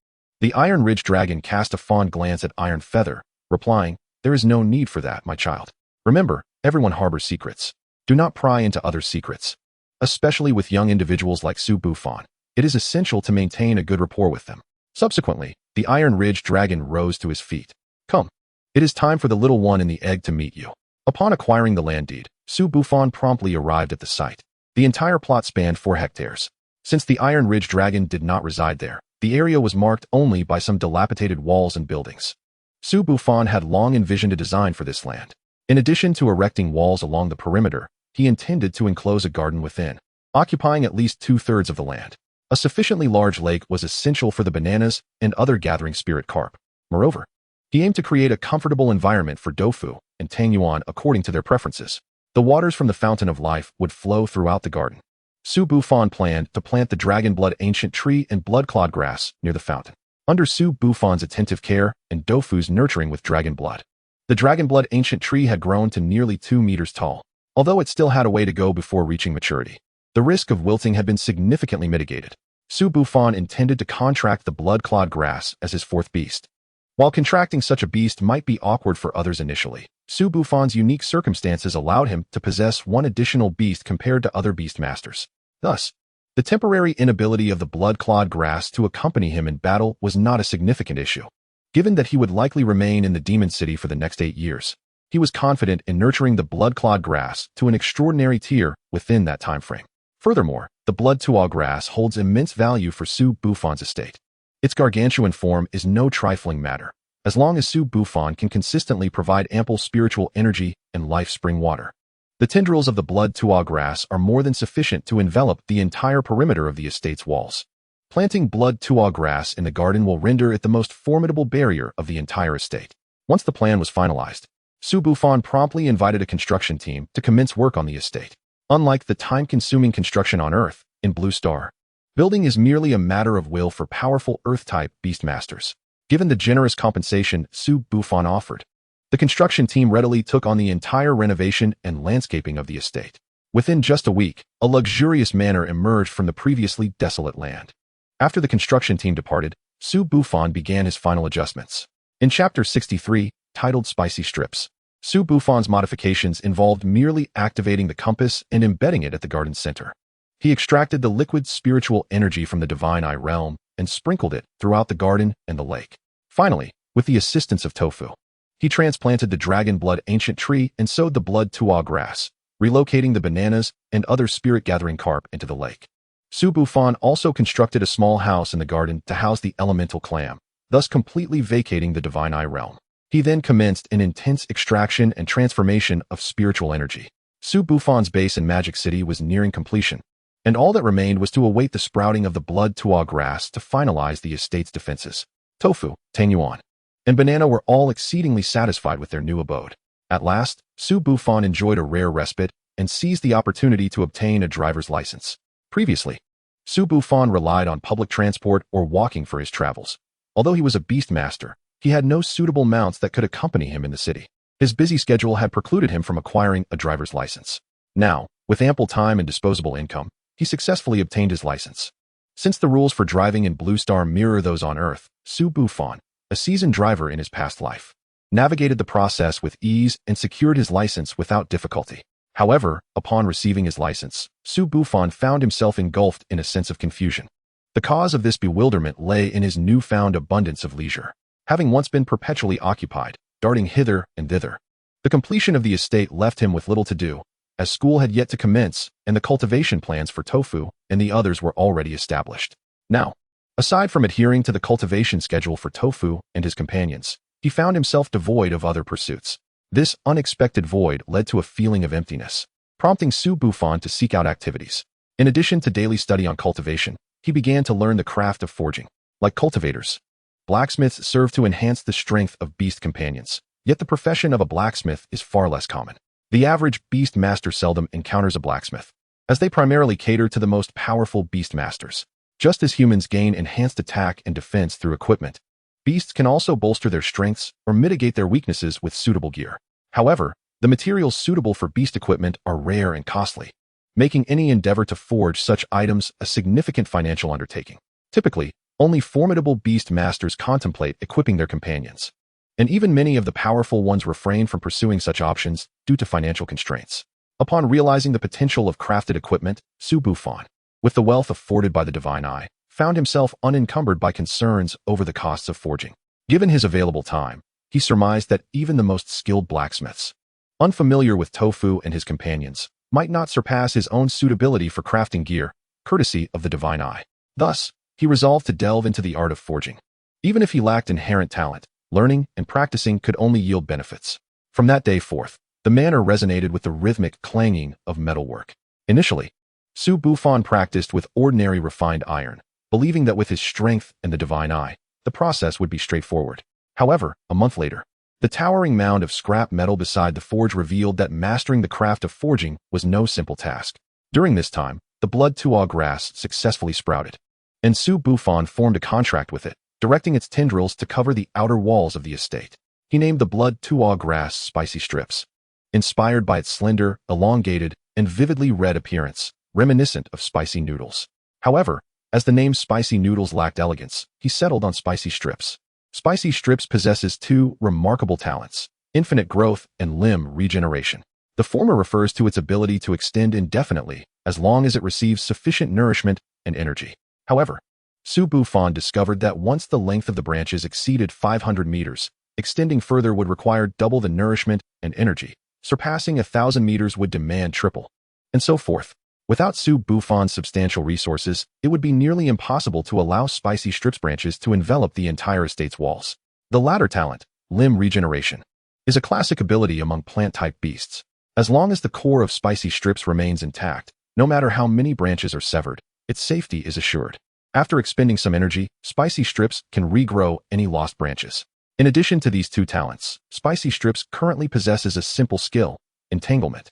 The Iron Ridge Dragon cast a fond glance at Iron Feather, replying, "There is no need for that, my child. Remember, everyone harbors secrets. Do not pry into others' secrets. Especially with young individuals like Su Bufan, it is essential to maintain a good rapport with them." Subsequently, the Iron Ridge Dragon rose to his feet. "Come. It is time for the little one in the egg to meet you." Upon acquiring the land deed, Su Bufan promptly arrived at the site. The entire plot spanned 4 hectares. Since the Iron Ridge Dragon did not reside there, the area was marked only by some dilapidated walls and buildings. Su Bufan had long envisioned a design for this land. In addition to erecting walls along the perimeter, he intended to enclose a garden within, occupying at least 2/3 of the land. A sufficiently large lake was essential for the bananas and other gathering spirit carp. Moreover, he aimed to create a comfortable environment for Dofu and Tangyuan according to their preferences. The waters from the Fountain of Life would flow throughout the garden. Su Bufan planned to plant the Dragonblood Ancient Tree and Bloodclad grass near the fountain. Under Su Bufan's attentive care and Dofu's nurturing with Dragonblood, the Dragonblood Ancient Tree had grown to nearly 2 meters tall. Although it still had a way to go before reaching maturity, the risk of wilting had been significantly mitigated. Su Bufan intended to contract the Bloodclad grass as his 4th beast. While contracting such a beast might be awkward for others initially, Su Bufan's unique circumstances allowed him to possess 1 additional beast compared to other beast masters. Thus, the temporary inability of the Bloodclad grass to accompany him in battle was not a significant issue. Given that he would likely remain in the Demon City for the next 8 years, he was confident in nurturing the Bloodclad grass to an extraordinary tier within that time frame. Furthermore, the Blood Tuo grass holds immense value for Su Bufan's estate. Its gargantuan form is no trifling matter, as long as Su Bufan can consistently provide ample spiritual energy and life spring water. The tendrils of the Blood Tuo grass are more than sufficient to envelop the entire perimeter of the estate's walls. Planting Blood Tuo grass in the garden will render it the most formidable barrier of the entire estate. Once the plan was finalized, Su Bufan promptly invited a construction team to commence work on the estate. Unlike the time-consuming construction on Earth, in Blue Star, building is merely a matter of will for powerful Earth-type beastmasters. Given the generous compensation Su Bufan offered, the construction team readily took on the entire renovation and landscaping of the estate. Within just a week, a luxurious manor emerged from the previously desolate land. After the construction team departed, Su Bufan began his final adjustments. In Chapter 63, titled Spicy Strips, Su Bufan's modifications involved merely activating the compass and embedding it at the garden's center. He extracted the liquid spiritual energy from the Divine Eye realm and sprinkled it throughout the garden and the lake. Finally, with the assistance of Tofu, he transplanted the Dragonblood Ancient Tree and sowed the Blood Tuo grass, relocating the bananas and other spirit-gathering carp into the lake. Su Bufan also constructed a small house in the garden to house the elemental clam, thus completely vacating the Divine Eye realm. He then commenced an intense extraction and transformation of spiritual energy. Su Bufan's base in Magic City was nearing completion, and all that remained was to await the sprouting of the Blood Tuo grass to finalize the estate's defenses. Tofu, Tangyuan, and Banana were all exceedingly satisfied with their new abode. At last, Su Bufan enjoyed a rare respite and seized the opportunity to obtain a driver's license. Previously, Su Bufan relied on public transport or walking for his travels. Although he was a beastmaster, he had no suitable mounts that could accompany him in the city. His busy schedule had precluded him from acquiring a driver's license. Now, with ample time and disposable income, he successfully obtained his license. Since the rules for driving in Blue Star mirror those on Earth, Su Bufan, a seasoned driver in his past life, navigated the process with ease and secured his license without difficulty. However, upon receiving his license, Su Bufan found himself engulfed in a sense of confusion. The cause of this bewilderment lay in his newfound abundance of leisure. Having once been perpetually occupied, darting hither and thither, the completion of the estate left him with little to do, as school had yet to commence and the cultivation plans for Tofu and the others were already established. Now, aside from adhering to the cultivation schedule for Tofu and his companions, he found himself devoid of other pursuits. This unexpected void led to a feeling of emptiness, prompting Su Bufan to seek out activities. In addition to daily study on cultivation, he began to learn the craft of forging. Like cultivators, blacksmiths serve to enhance the strength of beast companions, yet the profession of a blacksmith is far less common. The average beast master seldom encounters a blacksmith, as they primarily cater to the most powerful beast masters. Just as humans gain enhanced attack and defense through equipment, beasts can also bolster their strengths or mitigate their weaknesses with suitable gear. However, the materials suitable for beast equipment are rare and costly, making any endeavor to forge such items a significant financial undertaking. Typically, only formidable beast masters contemplate equipping their companions, and even many of the powerful ones refrain from pursuing such options due to financial constraints. Upon realizing the potential of crafted equipment, Su Bufan, with the wealth afforded by the divine eye, found himself unencumbered by concerns over the costs of forging. Given his available time, he surmised that even the most skilled blacksmiths, unfamiliar with Tofu and his companions, might not surpass his own suitability for crafting gear, courtesy of the divine eye. Thus, he resolved to delve into the art of forging. Even if he lacked inherent talent, learning and practicing could only yield benefits. From that day forth, the manner resonated with the rhythmic clanging of metalwork. Initially, Su Bufan practiced with ordinary refined iron, believing that with his strength and the divine eye, the process would be straightforward. However, a month later, the towering mound of scrap metal beside the forge revealed that mastering the craft of forging was no simple task. During this time, the blood tuo grass successfully sprouted, and Su Bufan formed a contract with it, directing its tendrils to cover the outer walls of the estate. He named the blood tuo grass Spicy Strips, inspired by its slender, elongated, and vividly red appearance, reminiscent of spicy noodles. However, as the name Spicy Noodles lacked elegance, he settled on Spicy Strips. Spicy Strips possesses two remarkable talents: infinite growth and limb regeneration. The former refers to its ability to extend indefinitely as long as it receives sufficient nourishment and energy. However, Su Bufan discovered that once the length of the branches exceeded 500 meters, extending further would require double the nourishment and energy. Surpassing 1,000 meters would demand triple, and so forth. Without Su Bufan's substantial resources, it would be nearly impossible to allow Spicy Strips branches to envelop the entire estate's walls. The latter talent, limb regeneration, is a classic ability among plant-type beasts. As long as the core of Spicy Strips remains intact, no matter how many branches are severed, its safety is assured. After expending some energy, Spicy Strips can regrow any lost branches. In addition to these two talents, Spicy Strips currently possesses a simple skill, entanglement,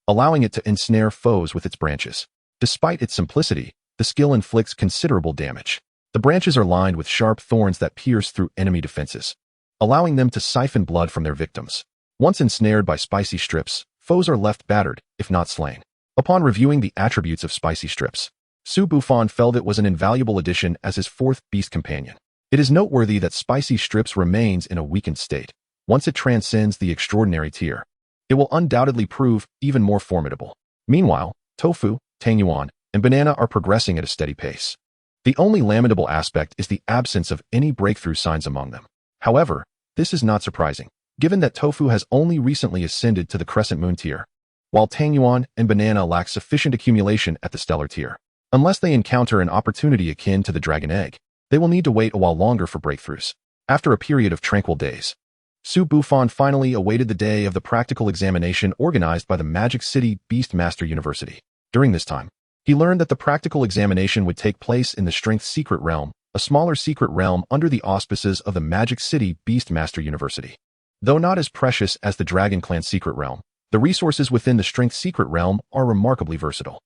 allowing it to ensnare foes with its branches. Despite its simplicity, the skill inflicts considerable damage. The branches are lined with sharp thorns that pierce through enemy defenses, allowing them to siphon blood from their victims. Once ensnared by Spicy Strips, foes are left battered, if not slain. Upon reviewing the attributes of Spicy Strips, Su Bufan felt it was an invaluable addition as his fourth beast companion. It is noteworthy that Spicy Strips remains in a weakened state. Once it transcends the extraordinary tier, it will undoubtedly prove even more formidable. Meanwhile, Tofu, Tangyuan, and Banana are progressing at a steady pace. The only lamentable aspect is the absence of any breakthrough signs among them. However, this is not surprising, given that Tofu has only recently ascended to the Crescent Moon tier, while Tangyuan and Banana lack sufficient accumulation at the Stellar tier. Unless they encounter an opportunity akin to the Dragon Egg, they will need to wait a while longer for breakthroughs. After a period of tranquil days, Su Bufan finally awaited the day of the practical examination organized by the Magic City Beastmaster University. During this time, he learned that the practical examination would take place in the Strength Secret Realm, a smaller secret realm under the auspices of the Magic City Beastmaster University. Though not as precious as the Dragon Clan Secret Realm, the resources within the Strength Secret Realm are remarkably versatile.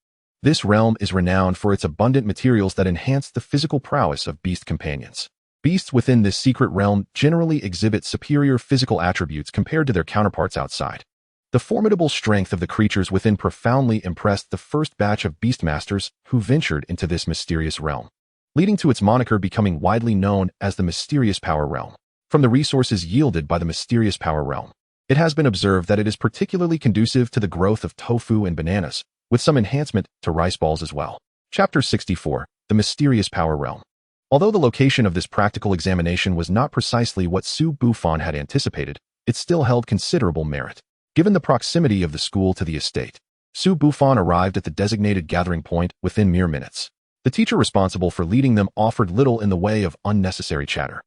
This realm is renowned for its abundant materials that enhance the physical prowess of beast companions. Beasts within this secret realm generally exhibit superior physical attributes compared to their counterparts outside. The formidable strength of the creatures within profoundly impressed the first batch of beastmasters who ventured into this mysterious realm, leading to its moniker becoming widely known as the Mysterious Power Realm. From the resources yielded by the Mysterious Power Realm, it has been observed that it is particularly conducive to the growth of tofu and bananas, with some enhancement to rice balls as well. Chapter 64, The Mysterious Power Realm. Although the location of this practical examination was not precisely what Su Bufan had anticipated, it still held considerable merit. Given the proximity of the school to the estate, Su Bufan arrived at the designated gathering point within mere minutes. The teacher responsible for leading them offered little in the way of unnecessary chatter.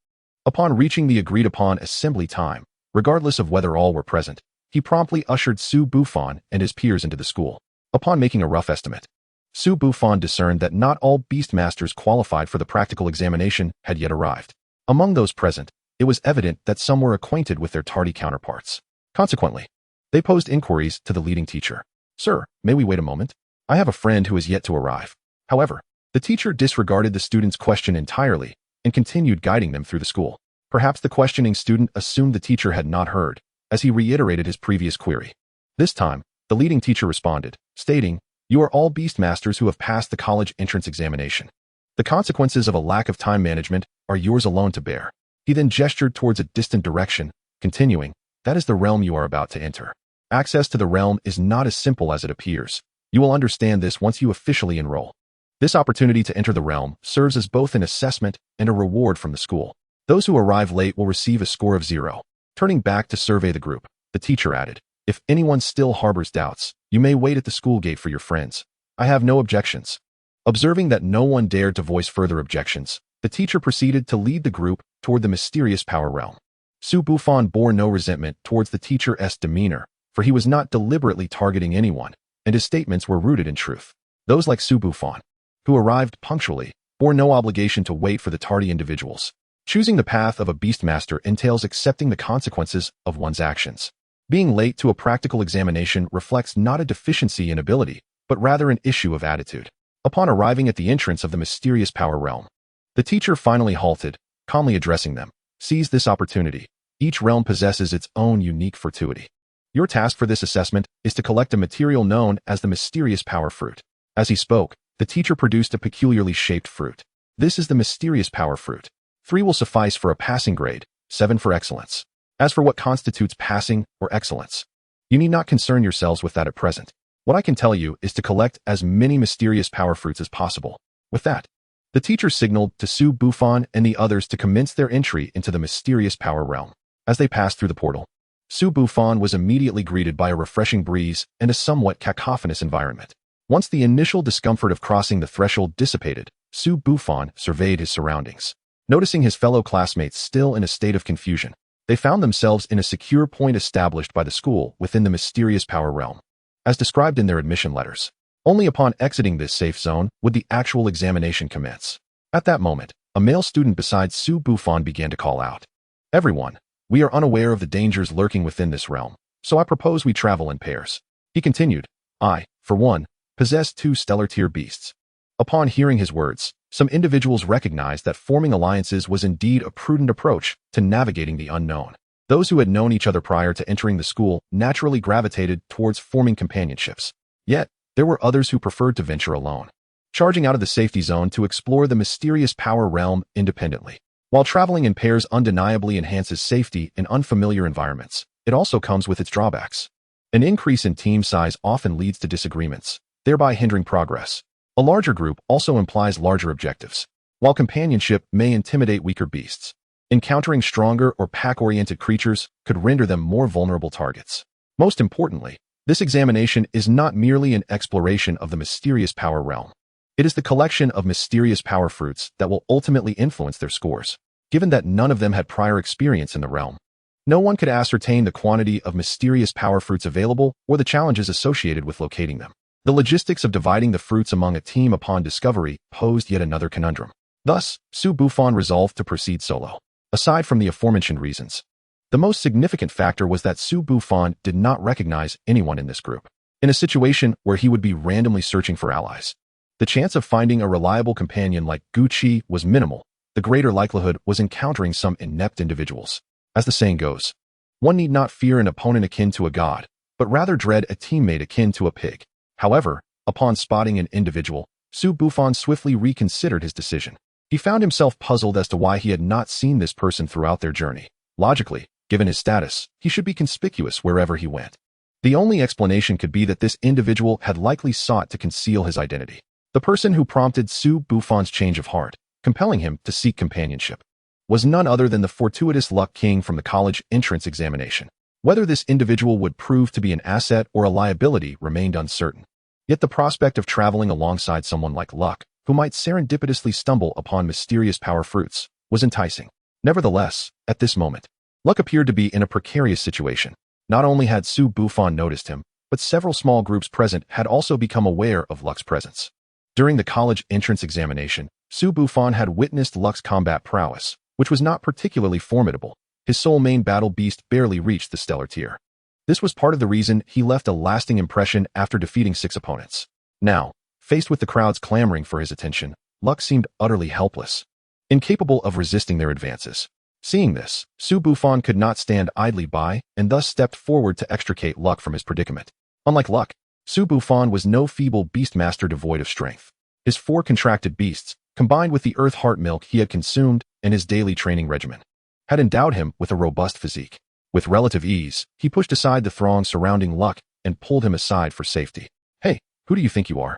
Upon reaching the agreed-upon assembly time, regardless of whether all were present, he promptly ushered Su Bufan and his peers into the school. Upon making a rough estimate, Su Bufan discerned that not all beastmasters qualified for the practical examination had yet arrived. Among those present, it was evident that some were acquainted with their tardy counterparts. Consequently, they posed inquiries to the leading teacher. "Sir, may we wait a moment? I have a friend who has yet to arrive." However, the teacher disregarded the student's question entirely and continued guiding them through the school. Perhaps the questioning student assumed the teacher had not heard, as he reiterated his previous query. This time, the leading teacher responded, stating, "You are all beastmasters who have passed the college entrance examination. The consequences of a lack of time management are yours alone to bear." He then gestured towards a distant direction, continuing, "That is the realm you are about to enter. Access to the realm is not as simple as it appears. You will understand this once you officially enroll. This opportunity to enter the realm serves as both an assessment and a reward from the school. Those who arrive late will receive a score of 0. Turning back to survey the group, the teacher added, "If anyone still harbors doubts, you may wait at the school gate for your friends. I have no objections." Observing that no one dared to voice further objections, the teacher proceeded to lead the group toward the Mysterious Power Realm. Su Bufan bore no resentment towards the teacher's demeanor, for he was not deliberately targeting anyone, and his statements were rooted in truth. Those like Su Bufan, who arrived punctually, bore no obligation to wait for the tardy individuals. Choosing the path of a beastmaster entails accepting the consequences of one's actions. Being late to a practical examination reflects not a deficiency in ability, but rather an issue of attitude. Upon arriving at the entrance of the Mysterious Power Realm, the teacher finally halted, calmly addressing them. "Seize this opportunity. Each realm possesses its own unique fortuity. Your task for this assessment is to collect a material known as the Mysterious Power Fruit." As he spoke, the teacher produced a peculiarly shaped fruit. "This is the Mysterious Power Fruit. 3 will suffice for a passing grade, 7 for excellence. As for what constitutes passing or excellence, you need not concern yourselves with that at present. What I can tell you is to collect as many Mysterious Power Fruits as possible." With that, the teacher signaled to Su Bufan and the others to commence their entry into the Mysterious Power Realm. As they passed through the portal, Su Bufan was immediately greeted by a refreshing breeze and a somewhat cacophonous environment. Once the initial discomfort of crossing the threshold dissipated, Su Bufan surveyed his surroundings. Noticing his fellow classmates still in a state of confusion, they found themselves in a secure point established by the school within the Mysterious Power Realm, as described in their admission letters. Only upon exiting this safe zone would the actual examination commence. At that moment, a male student besides Su Bufan began to call out, "Everyone, we are unaware of the dangers lurking within this realm, so I propose we travel in pairs." He continued, "I, for one, possess 2 stellar-tier beasts." Upon hearing his words, some individuals recognized that forming alliances was indeed a prudent approach to navigating the unknown. Those who had known each other prior to entering the school naturally gravitated towards forming companionships. Yet, there were others who preferred to venture alone, charging out of the safety zone to explore the Mysterious Power Realm independently. While traveling in pairs undeniably enhances safety in unfamiliar environments, it also comes with its drawbacks. An increase in team size often leads to disagreements, thereby hindering progress. A larger group also implies larger objectives, while companionship may intimidate weaker beasts. Encountering stronger or pack-oriented creatures could render them more vulnerable targets. Most importantly, this examination is not merely an exploration of the Mysterious Power Realm. It is the collection of Mysterious Power Fruits that will ultimately influence their scores. Given that none of them had prior experience in the realm, no one could ascertain the quantity of Mysterious Power Fruits available or the challenges associated with locating them. The logistics of dividing the fruits among a team upon discovery posed yet another conundrum. Thus, Su Bufan resolved to proceed solo. Aside from the aforementioned reasons, the most significant factor was that Su Bufan did not recognize anyone in this group. In a situation where he would be randomly searching for allies, the chance of finding a reliable companion like Gucci was minimal, the greater likelihood was encountering some inept individuals. As the saying goes, one need not fear an opponent akin to a god, but rather dread a teammate akin to a pig. However, upon spotting an individual, Su Bufan swiftly reconsidered his decision. He found himself puzzled as to why he had not seen this person throughout their journey. Logically, given his status, he should be conspicuous wherever he went. The only explanation could be that this individual had likely sought to conceal his identity. The person who prompted Su Bufan's change of heart, compelling him to seek companionship, was none other than the fortuitous luck king from the college entrance examination. Whether this individual would prove to be an asset or a liability remained uncertain. Yet the prospect of traveling alongside someone like Luck, who might serendipitously stumble upon mysterious power fruits, was enticing. Nevertheless, at this moment, Luck appeared to be in a precarious situation. Not only had Su Bufan noticed him, but several small groups present had also become aware of Luck's presence. During the college entrance examination, Su Bufan had witnessed Luck's combat prowess, which was not particularly formidable. His sole main battle beast barely reached the stellar tier. This was part of the reason he left a lasting impression after defeating 6 opponents. Now, faced with the crowds clamoring for his attention, Luck seemed utterly helpless, incapable of resisting their advances. Seeing this, Su Bufan could not stand idly by and thus stepped forward to extricate Luck from his predicament. Unlike Luck, Su Bufan was no feeble beastmaster devoid of strength. His 4 contracted beasts, combined with the earth heart milk he had consumed and his daily training regimen, had endowed him with a robust physique. With relative ease, he pushed aside the throng surrounding Luck and pulled him aside for safety. "Hey, who do you think you are?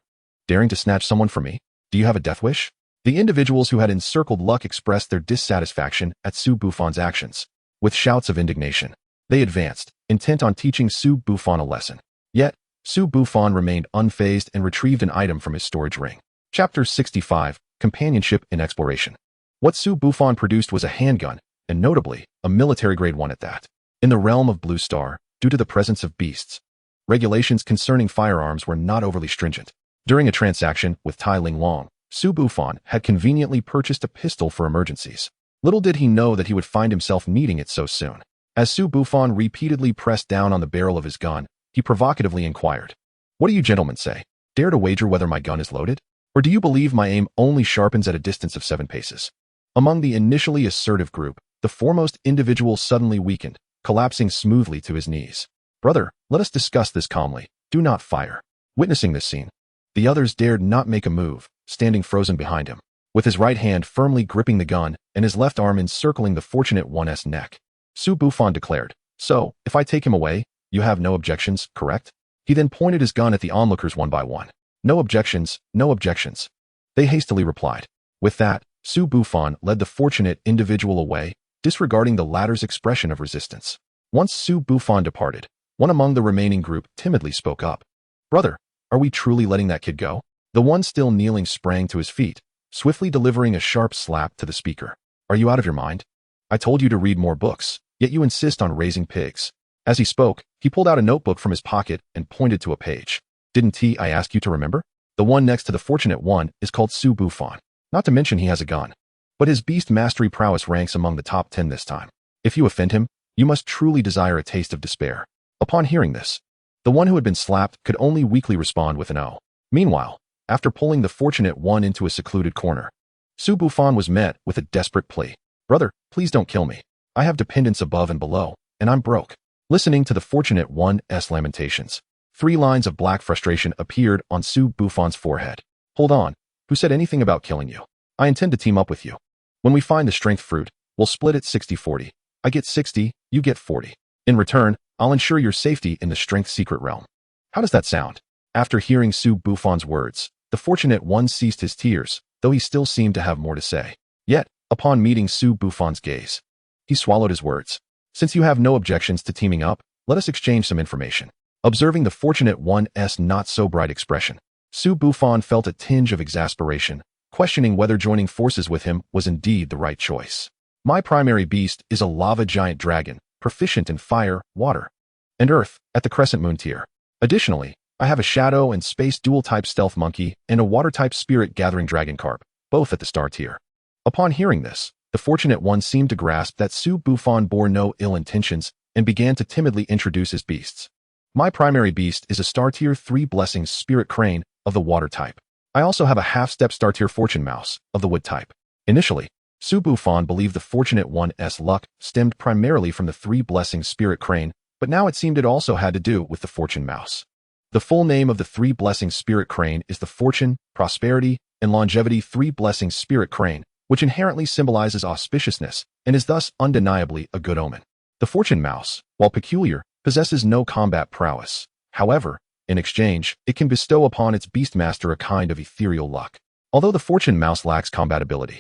Daring to snatch someone from me? Do you have a death wish?" The individuals who had encircled Luck expressed their dissatisfaction at Su Bufan's actions. With shouts of indignation, they advanced, intent on teaching Su Bufan a lesson. Yet, Su Bufan remained unfazed and retrieved an item from his storage ring. Chapter 65, Companionship in Exploration. What Su Bufan produced was a handgun, and notably, a military-grade one at that. In the realm of Blue Star, due to the presence of beasts, regulations concerning firearms were not overly stringent. During a transaction with Tai Ling Long, Su Bufan had conveniently purchased a pistol for emergencies. Little did he know that he would find himself needing it so soon. As Su Bufan repeatedly pressed down on the barrel of his gun, he provocatively inquired, "What do you gentlemen say? Dare to wager whether my gun is loaded? Or do you believe my aim only sharpens at a distance of 7 paces? Among the initially assertive group, the foremost individual suddenly weakened, collapsing smoothly to his knees. "Brother, let us discuss this calmly. Do not fire." Witnessing this scene, the others dared not make a move, standing frozen behind him, with his right hand firmly gripping the gun and his left arm encircling the fortunate one's neck. Su Bufan declared, "So, if I take him away, you have no objections, correct?" He then pointed his gun at the onlookers one by one. "No objections, no objections." They hastily replied. With that, Su Bufan led the fortunate individual away, disregarding the latter's expression of resistance. Once Su Bufan departed, one among the remaining group timidly spoke up. "Brother, are we truly letting that kid go?" The one still kneeling sprang to his feet, swiftly delivering a sharp slap to the speaker. "Are you out of your mind? I told you to read more books, yet you insist on raising pigs." As he spoke, he pulled out a notebook from his pocket and pointed to a page. "Didn't I ask you to remember? The one next to the fortunate one is called Su Bufan. Not to mention he has a gun. But his beast mastery prowess ranks among the top 10 this time. If you offend him, you must truly desire a taste of despair." Upon hearing this, the one who had been slapped could only weakly respond with an "oh." Meanwhile, after pulling the fortunate one into a secluded corner, Su Bufan was met with a desperate plea. "Brother, please don't kill me. I have dependents above and below, and I'm broke." Listening to the fortunate one's lamentations, 3 lines of black frustration appeared on Su Bufan's forehead. "Hold on. Who said anything about killing you? I intend to team up with you. When we find the strength fruit, we'll split it 60-40. I get 60, you get 40. In return, I'll ensure your safety in the strength secret realm." How does that sound? After hearing Su Bufan's words, the fortunate one ceased his tears, though he still seemed to have more to say. Yet, upon meeting Su Bufan's gaze, he swallowed his words. "Since you have no objections to teaming up, let us exchange some information." Observing the fortunate one's not-so-bright expression, Su Bufan felt a tinge of exasperation, questioning whether joining forces with him was indeed the right choice. "My primary beast is a lava giant dragon, proficient in fire, water, and earth, at the crescent moon tier. Additionally, I have a shadow and space dual-type stealth monkey and a water-type spirit gathering dragon carp, both at the star tier." Upon hearing this, the fortunate one seemed to grasp that Su Bufan bore no ill intentions and began to timidly introduce his beasts. "My primary beast is a star tier 3 blessings spirit crane of the water type. I also have a half-step star tier fortune mouse of the wood type." Initially, Su Bufan believed the Fortunate One's luck stemmed primarily from the Three Blessings Spirit Crane, but now it seemed it also had to do with the Fortune Mouse. The full name of the Three Blessings Spirit Crane is the Fortune, Prosperity, and Longevity Three Blessings Spirit Crane, which inherently symbolizes auspiciousness and is thus undeniably a good omen. The Fortune Mouse, while peculiar, possesses no combat prowess. However, in exchange, it can bestow upon its beastmaster a kind of ethereal luck. Although the Fortune Mouse lacks combatability,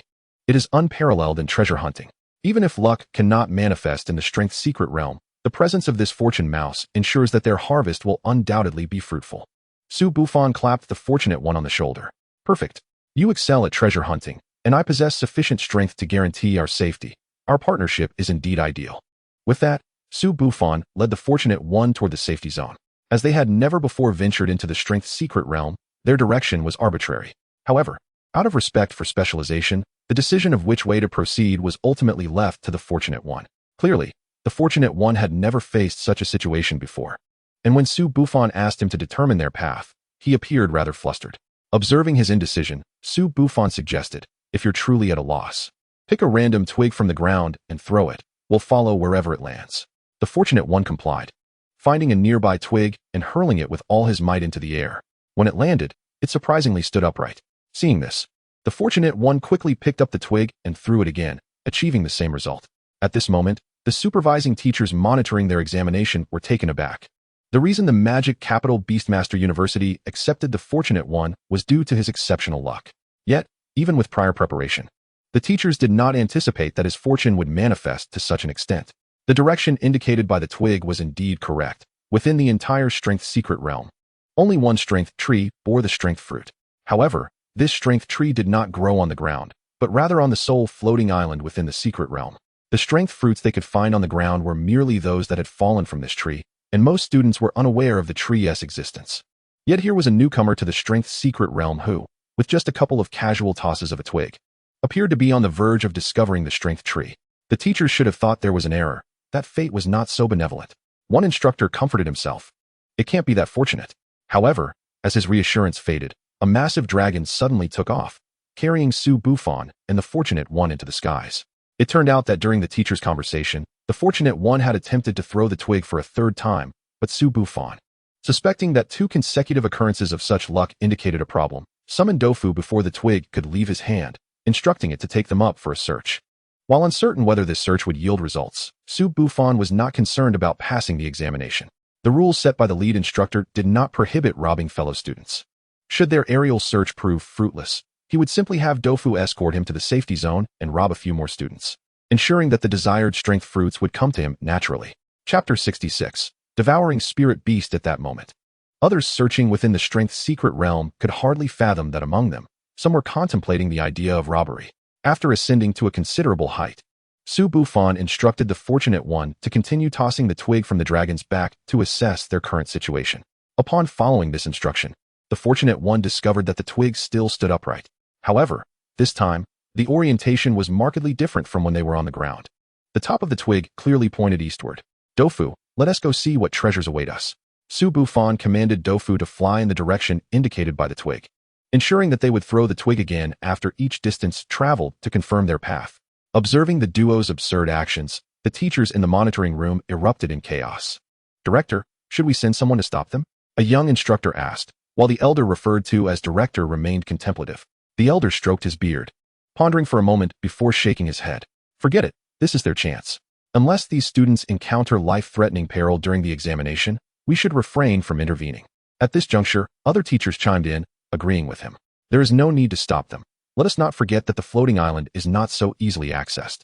it is unparalleled in treasure hunting. Even if luck cannot manifest in the Strength Secret Realm, the presence of this Fortune Mouse ensures that their harvest will undoubtedly be fruitful. Su Bufan clapped the Fortunate One on the shoulder. Perfect. You excel at treasure hunting, and I possess sufficient strength to guarantee our safety. Our partnership is indeed ideal. With that, Su Bufan led the Fortunate One toward the safety zone. As they had never before ventured into the Strength Secret Realm, their direction was arbitrary. However, out of respect for specialization, the decision of which way to proceed was ultimately left to the Fortunate One. Clearly, the Fortunate One had never faced such a situation before. And when Su Bufan asked him to determine their path, he appeared rather flustered. Observing his indecision, Su Bufan suggested, if you're truly at a loss, pick a random twig from the ground and throw it. We'll follow wherever it lands. The Fortunate One complied, finding a nearby twig and hurling it with all his might into the air. When it landed, it surprisingly stood upright. Seeing this, the Fortunate One quickly picked up the twig and threw it again, achieving the same result. At this moment, the supervising teachers monitoring their examination were taken aback. The reason the Magic Capital Beastmaster University accepted the Fortunate One was due to his exceptional luck. Yet, even with prior preparation, the teachers did not anticipate that his fortune would manifest to such an extent. The direction indicated by the twig was indeed correct. Within the entire Strength Secret Realm, only one strength tree bore the strength fruit. However, this strength tree did not grow on the ground, but rather on the sole floating island within the secret realm. The strength fruits they could find on the ground were merely those that had fallen from this tree, and most students were unaware of the tree's existence. Yet here was a newcomer to the Strength Secret Realm who, with just a couple of casual tosses of a twig, appeared to be on the verge of discovering the strength tree. The teachers should have thought there was an error. That fate was not so benevolent. One instructor comforted himself. It can't be that fortunate. However, as his reassurance faded, a massive dragon suddenly took off, carrying Su Bufan and the Fortunate One into the skies. It turned out that during the teacher's conversation, the Fortunate One had attempted to throw the twig for a third time, but Su Bufan, suspecting that 2 consecutive occurrences of such luck indicated a problem, summoned Dofu before the twig could leave his hand, instructing it to take them up for a search. While uncertain whether this search would yield results, Su Bufan was not concerned about passing the examination. The rules set by the lead instructor did not prohibit robbing fellow students. Should their aerial search prove fruitless, he would simply have Dofu escort him to the safety zone and rob a few more students, ensuring that the desired strength fruits would come to him naturally. Chapter 66. Devouring Spirit Beast. At that moment, others searching within the Strength Secret Realm could hardly fathom that among them, some were contemplating the idea of robbery. After ascending to a considerable height, Su Bufan instructed the Fortunate One to continue tossing the twig from the dragon's back to assess their current situation. Upon following this instruction, the Fortunate One discovered that the twig still stood upright. However, this time, the orientation was markedly different from when they were on the ground. The top of the twig clearly pointed eastward. Dofu, let us go see what treasures await us. Su Bufan commanded Dofu to fly in the direction indicated by the twig, ensuring that they would throw the twig again after each distance traveled to confirm their path. Observing the duo's absurd actions, the teachers in the monitoring room erupted in chaos. Director, should we send someone to stop them? A young instructor asked, while the elder referred to as director remained contemplative. The elder stroked his beard, pondering for a moment before shaking his head. Forget it, this is their chance. Unless these students encounter life-threatening peril during the examination, we should refrain from intervening. At this juncture, other teachers chimed in, agreeing with him. There is no need to stop them. Let us not forget that the floating island is not so easily accessed.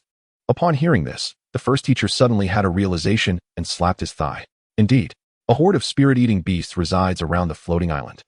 Upon hearing this, the first teacher suddenly had a realization and slapped his thigh. Indeed, a horde of spirit-eating beasts resides around the floating island.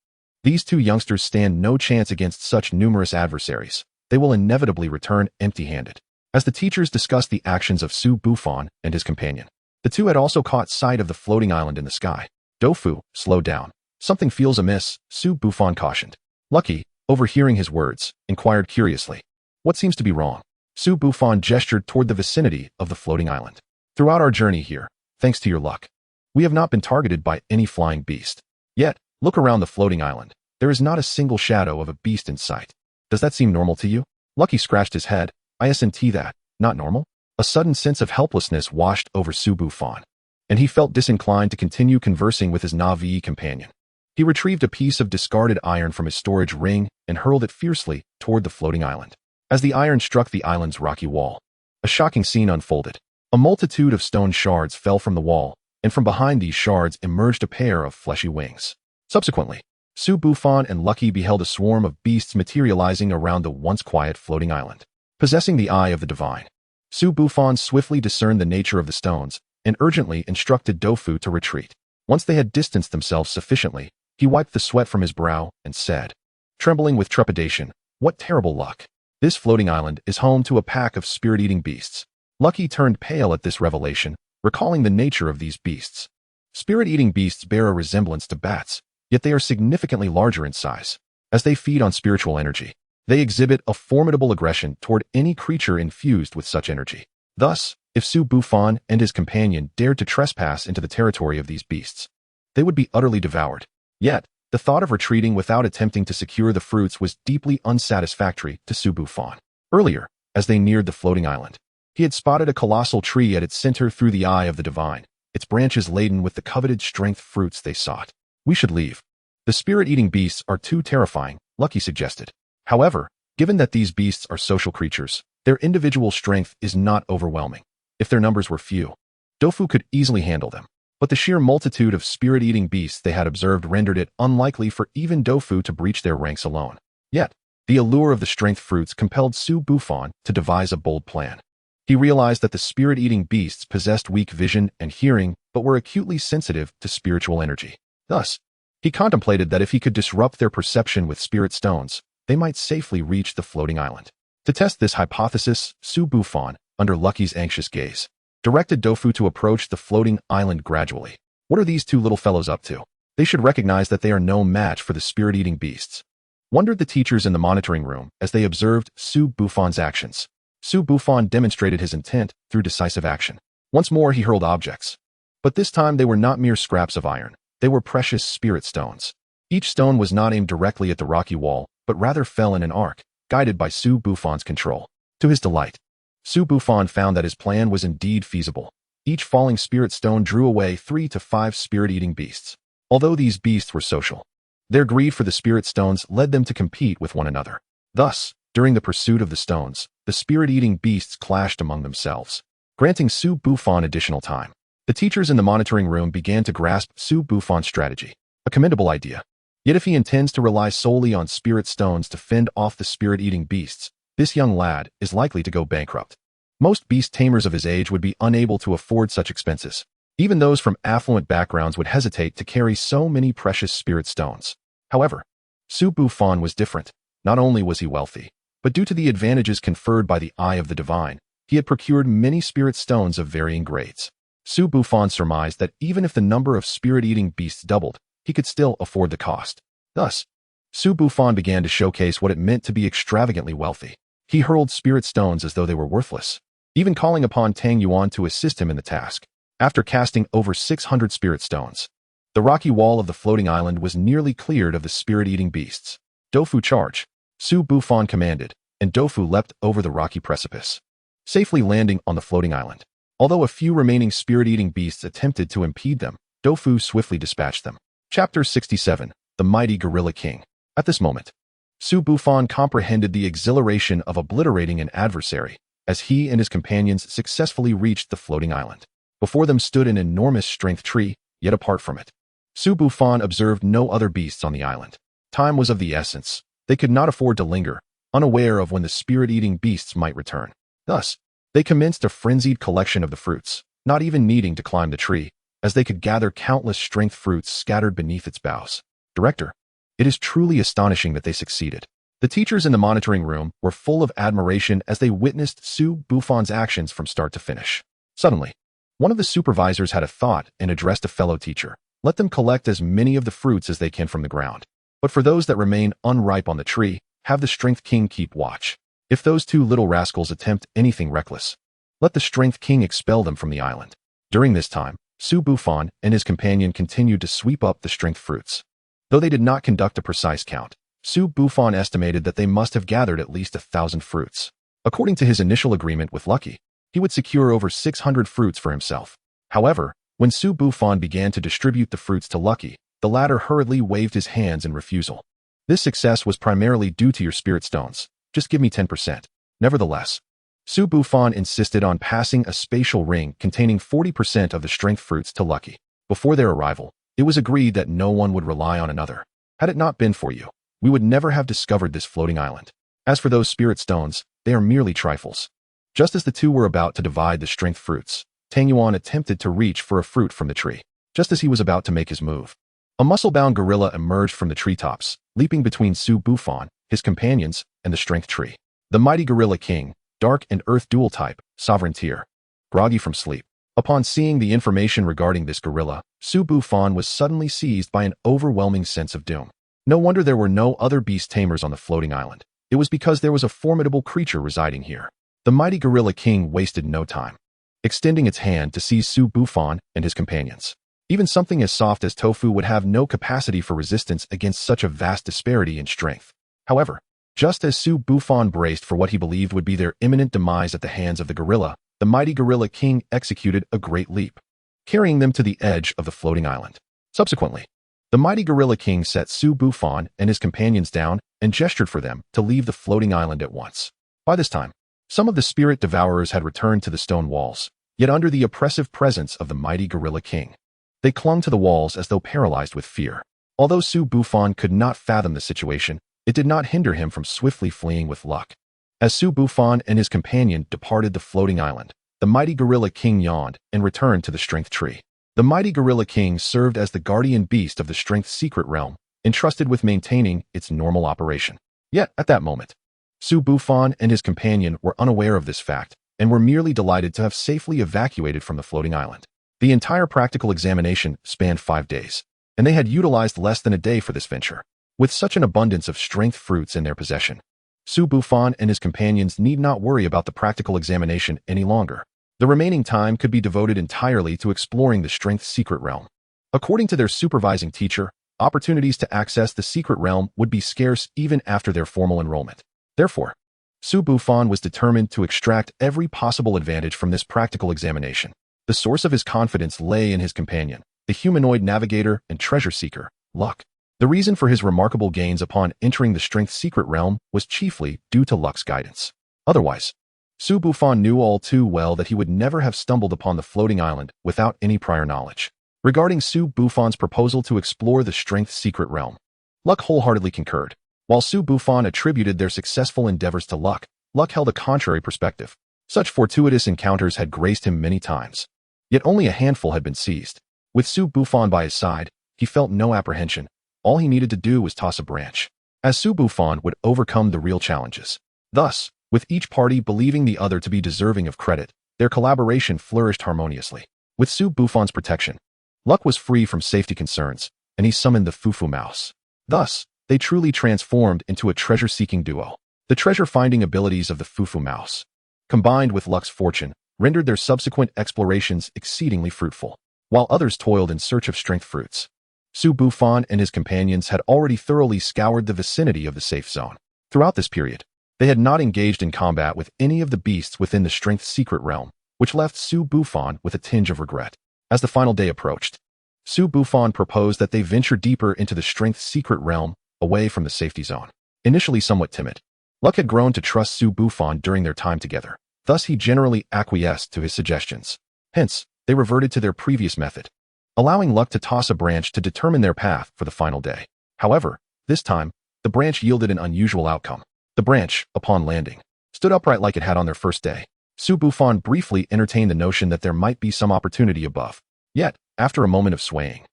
These 2 youngsters stand no chance against such numerous adversaries. They will inevitably return empty-handed. As the teachers discussed the actions of Su Bufan and his companion, the 2 had also caught sight of the floating island in the sky. Dofu, slow down. Something feels amiss, Su Bufan cautioned. Lucky, overhearing his words, inquired curiously. What seems to be wrong? Su Bufan gestured toward the vicinity of the floating island. Throughout our journey here, thanks to your luck, we have not been targeted by any flying beast. Yet, look around the floating island. There is not a single shadow of a beast in sight. Does that seem normal to you? Lucky scratched his head, Isn't that not normal? A sudden sense of helplessness washed over Su Bufan, and he felt disinclined to continue conversing with his Na'vi companion. He retrieved a piece of discarded iron from his storage ring and hurled it fiercely toward the floating island. As the iron struck the island's rocky wall, a shocking scene unfolded. A multitude of stone shards fell from the wall, and from behind these shards emerged a pair of fleshy wings. Subsequently, Su Bufan and Lucky beheld a swarm of beasts materializing around the once quiet floating island. Possessing the eye of the divine, Su Bufan swiftly discerned the nature of the stones and urgently instructed Dofu to retreat. Once they had distanced themselves sufficiently, he wiped the sweat from his brow and said, trembling with trepidation, "What terrible luck! This floating island is home to a pack of spirit-eating beasts." Lucky turned pale at this revelation, recalling the nature of these beasts. Spirit-eating beasts bear a resemblance to bats, yet they are significantly larger in size. As they feed on spiritual energy, they exhibit a formidable aggression toward any creature infused with such energy. Thus, if Su Bufan and his companion dared to trespass into the territory of these beasts, they would be utterly devoured. Yet, the thought of retreating without attempting to secure the fruits was deeply unsatisfactory to Su Bufan. Earlier, as they neared the floating island, he had spotted a colossal tree at its center through the eye of the divine, its branches laden with the coveted strength fruits they sought. "We should leave. The spirit-eating beasts are too terrifying," Lucky suggested. However, given that these beasts are social creatures, their individual strength is not overwhelming. If their numbers were few, Dofu could easily handle them. But the sheer multitude of spirit-eating beasts they had observed rendered it unlikely for even Dofu to breach their ranks alone. Yet, the allure of the strength fruits compelled Su Bufan to devise a bold plan. He realized that the spirit-eating beasts possessed weak vision and hearing, but were acutely sensitive to spiritual energy. Thus, he contemplated that if he could disrupt their perception with spirit stones, they might safely reach the floating island. To test this hypothesis, Su Bufan, under Lucky's anxious gaze, directed Dofu to approach the floating island gradually. What are these two little fellows up to? They should recognize that they are no match for the spirit-eating beasts, wondered the teachers in the monitoring room as they observed Su Bufan's actions. Su Bufan demonstrated his intent through decisive action. Once more he hurled objects. But this time they were not mere scraps of iron. They were precious spirit stones. Each stone was not aimed directly at the rocky wall, but rather fell in an arc, guided by Su Bufan's control. To his delight, Su Bufan found that his plan was indeed feasible. Each falling spirit stone drew away 3 to 5 spirit-eating beasts. Although these beasts were social, their greed for the spirit stones led them to compete with one another. Thus, during the pursuit of the stones, the spirit-eating beasts clashed among themselves, granting Su Bufan additional time. The teachers in the monitoring room began to grasp Su Bufan's strategy, a commendable idea. Yet if he intends to rely solely on spirit stones to fend off the spirit-eating beasts, this young lad is likely to go bankrupt. Most beast tamers of his age would be unable to afford such expenses. Even those from affluent backgrounds would hesitate to carry so many precious spirit stones. However, Su Bufan was different. Not only was he wealthy, but due to the advantages conferred by the Eye of the Divine, he had procured many spirit stones of varying grades. Su Bufan surmised that even if the number of spirit-eating beasts doubled, he could still afford the cost. Thus, Su Bufan began to showcase what it meant to be extravagantly wealthy. He hurled spirit stones as though they were worthless, even calling upon Tang Yuan to assist him in the task. After casting over 600 spirit stones, the rocky wall of the floating island was nearly cleared of the spirit-eating beasts. "Dofu, charge," Su Bufan commanded, and Dofu leapt over the rocky precipice, safely landing on the floating island. Although a few remaining spirit-eating beasts attempted to impede them, Dofu swiftly dispatched them. Chapter 67, The Mighty Gorilla King. At this moment, Su Bufan comprehended the exhilaration of obliterating an adversary as he and his companions successfully reached the floating island. Before them stood an enormous strength tree, yet apart from it, Su Bufan observed no other beasts on the island. Time was of the essence. They could not afford to linger, unaware of when the spirit-eating beasts might return. Thus, they commenced a frenzied collection of the fruits, not even needing to climb the tree, as they could gather countless strength fruits scattered beneath its boughs. Director, it is truly astonishing that they succeeded. The teachers in the monitoring room were full of admiration as they witnessed Su Bufan's actions from start to finish. Suddenly, one of the supervisors had a thought and addressed a fellow teacher. "Let them collect as many of the fruits as they can from the ground. But for those that remain unripe on the tree, have the Strength King keep watch. If those two little rascals attempt anything reckless, let the Strength King expel them from the island." During this time, Su Bufan and his companion continued to sweep up the strength fruits. Though they did not conduct a precise count, Su Bufan estimated that they must have gathered at least 1,000 fruits. According to his initial agreement with Lucky, he would secure over 600 fruits for himself. However, when Su Bufan began to distribute the fruits to Lucky, the latter hurriedly waved his hands in refusal. This success was primarily due to your spirit stones. Just give me 10%. Nevertheless, Su Bufan insisted on passing a spatial ring containing 40% of the strength fruits to Lucky. Before their arrival, it was agreed that no one would rely on another. Had it not been for you, we would never have discovered this floating island. As for those spirit stones, they are merely trifles. Just as the two were about to divide the strength fruits, Tang Yuan attempted to reach for a fruit from the tree. Just as he was about to make his move, a muscle-bound gorilla emerged from the treetops, leaping between Su Bufan, his companions, and the strength tree. The mighty gorilla king, dark and earth dual type, sovereign tier. Groggy from sleep. Upon seeing the information regarding this gorilla, Su Bufan was suddenly seized by an overwhelming sense of doom. No wonder there were no other beast tamers on the floating island. It was because there was a formidable creature residing here. The mighty gorilla king wasted no time, extending its hand to seize Su Bufan and his companions. Even something as soft as tofu would have no capacity for resistance against such a vast disparity in strength. However, just as Su Bufan braced for what he believed would be their imminent demise at the hands of the gorilla, the mighty gorilla king executed a great leap, carrying them to the edge of the floating island. Subsequently, the mighty gorilla king set Su Bufan and his companions down and gestured for them to leave the floating island at once. By this time, some of the spirit devourers had returned to the stone walls, yet under the oppressive presence of the mighty gorilla king, they clung to the walls as though paralyzed with fear. Although Su Bufan could not fathom the situation, it did not hinder him from swiftly fleeing with luck. As Su Bufan and his companion departed the floating island, the mighty gorilla king yawned and returned to the strength tree. The mighty gorilla king served as the guardian beast of the strength secret realm, entrusted with maintaining its normal operation. Yet, at that moment, Su Bufan and his companion were unaware of this fact and were merely delighted to have safely evacuated from the floating island. The entire practical examination spanned 5 days, and they had utilized less than a day for this venture. With such an abundance of strength fruits in their possession, Su Bufan and his companions need not worry about the practical examination any longer. The remaining time could be devoted entirely to exploring the strength secret realm. According to their supervising teacher, opportunities to access the secret realm would be scarce even after their formal enrollment. Therefore, Su Bufan was determined to extract every possible advantage from this practical examination. The source of his confidence lay in his companion, the humanoid navigator and treasure seeker, Luck. The reason for his remarkable gains upon entering the strength secret realm was chiefly due to Luck's guidance. Otherwise, Su Bufan knew all too well that he would never have stumbled upon the floating island without any prior knowledge. Regarding Su Bufan's proposal to explore the strength secret realm, Luck wholeheartedly concurred. While Su Bufan attributed their successful endeavors to Luck, Luck held a contrary perspective. Such fortuitous encounters had graced him many times, yet only a handful had been seized. With Su Bufan by his side, he felt no apprehension. All he needed to do was toss a branch, as Su Bufan would overcome the real challenges. Thus, with each party believing the other to be deserving of credit, their collaboration flourished harmoniously. With Su Bufan's protection, Luck was free from safety concerns, and he summoned the Fufu Mouse. Thus, they truly transformed into a treasure-seeking duo. The treasure-finding abilities of the Fufu Mouse, combined with Luck's fortune, rendered their subsequent explorations exceedingly fruitful. While others toiled in search of strength fruits, Su Bufan and his companions had already thoroughly scoured the vicinity of the safe zone. Throughout this period, they had not engaged in combat with any of the beasts within the strength secret realm, which left Su Bufan with a tinge of regret. As the final day approached, Su Bufan proposed that they venture deeper into the strength secret realm, away from the safety zone. Initially somewhat timid, Luck had grown to trust Su Bufan during their time together. Thus he generally acquiesced to his suggestions. Hence, they reverted to their previous method, allowing Luck to toss a branch to determine their path for the final day. However, this time, the branch yielded an unusual outcome. The branch, upon landing, stood upright like it had on their first day. Su Bufan briefly entertained the notion that there might be some opportunity above. Yet, after a moment of swaying,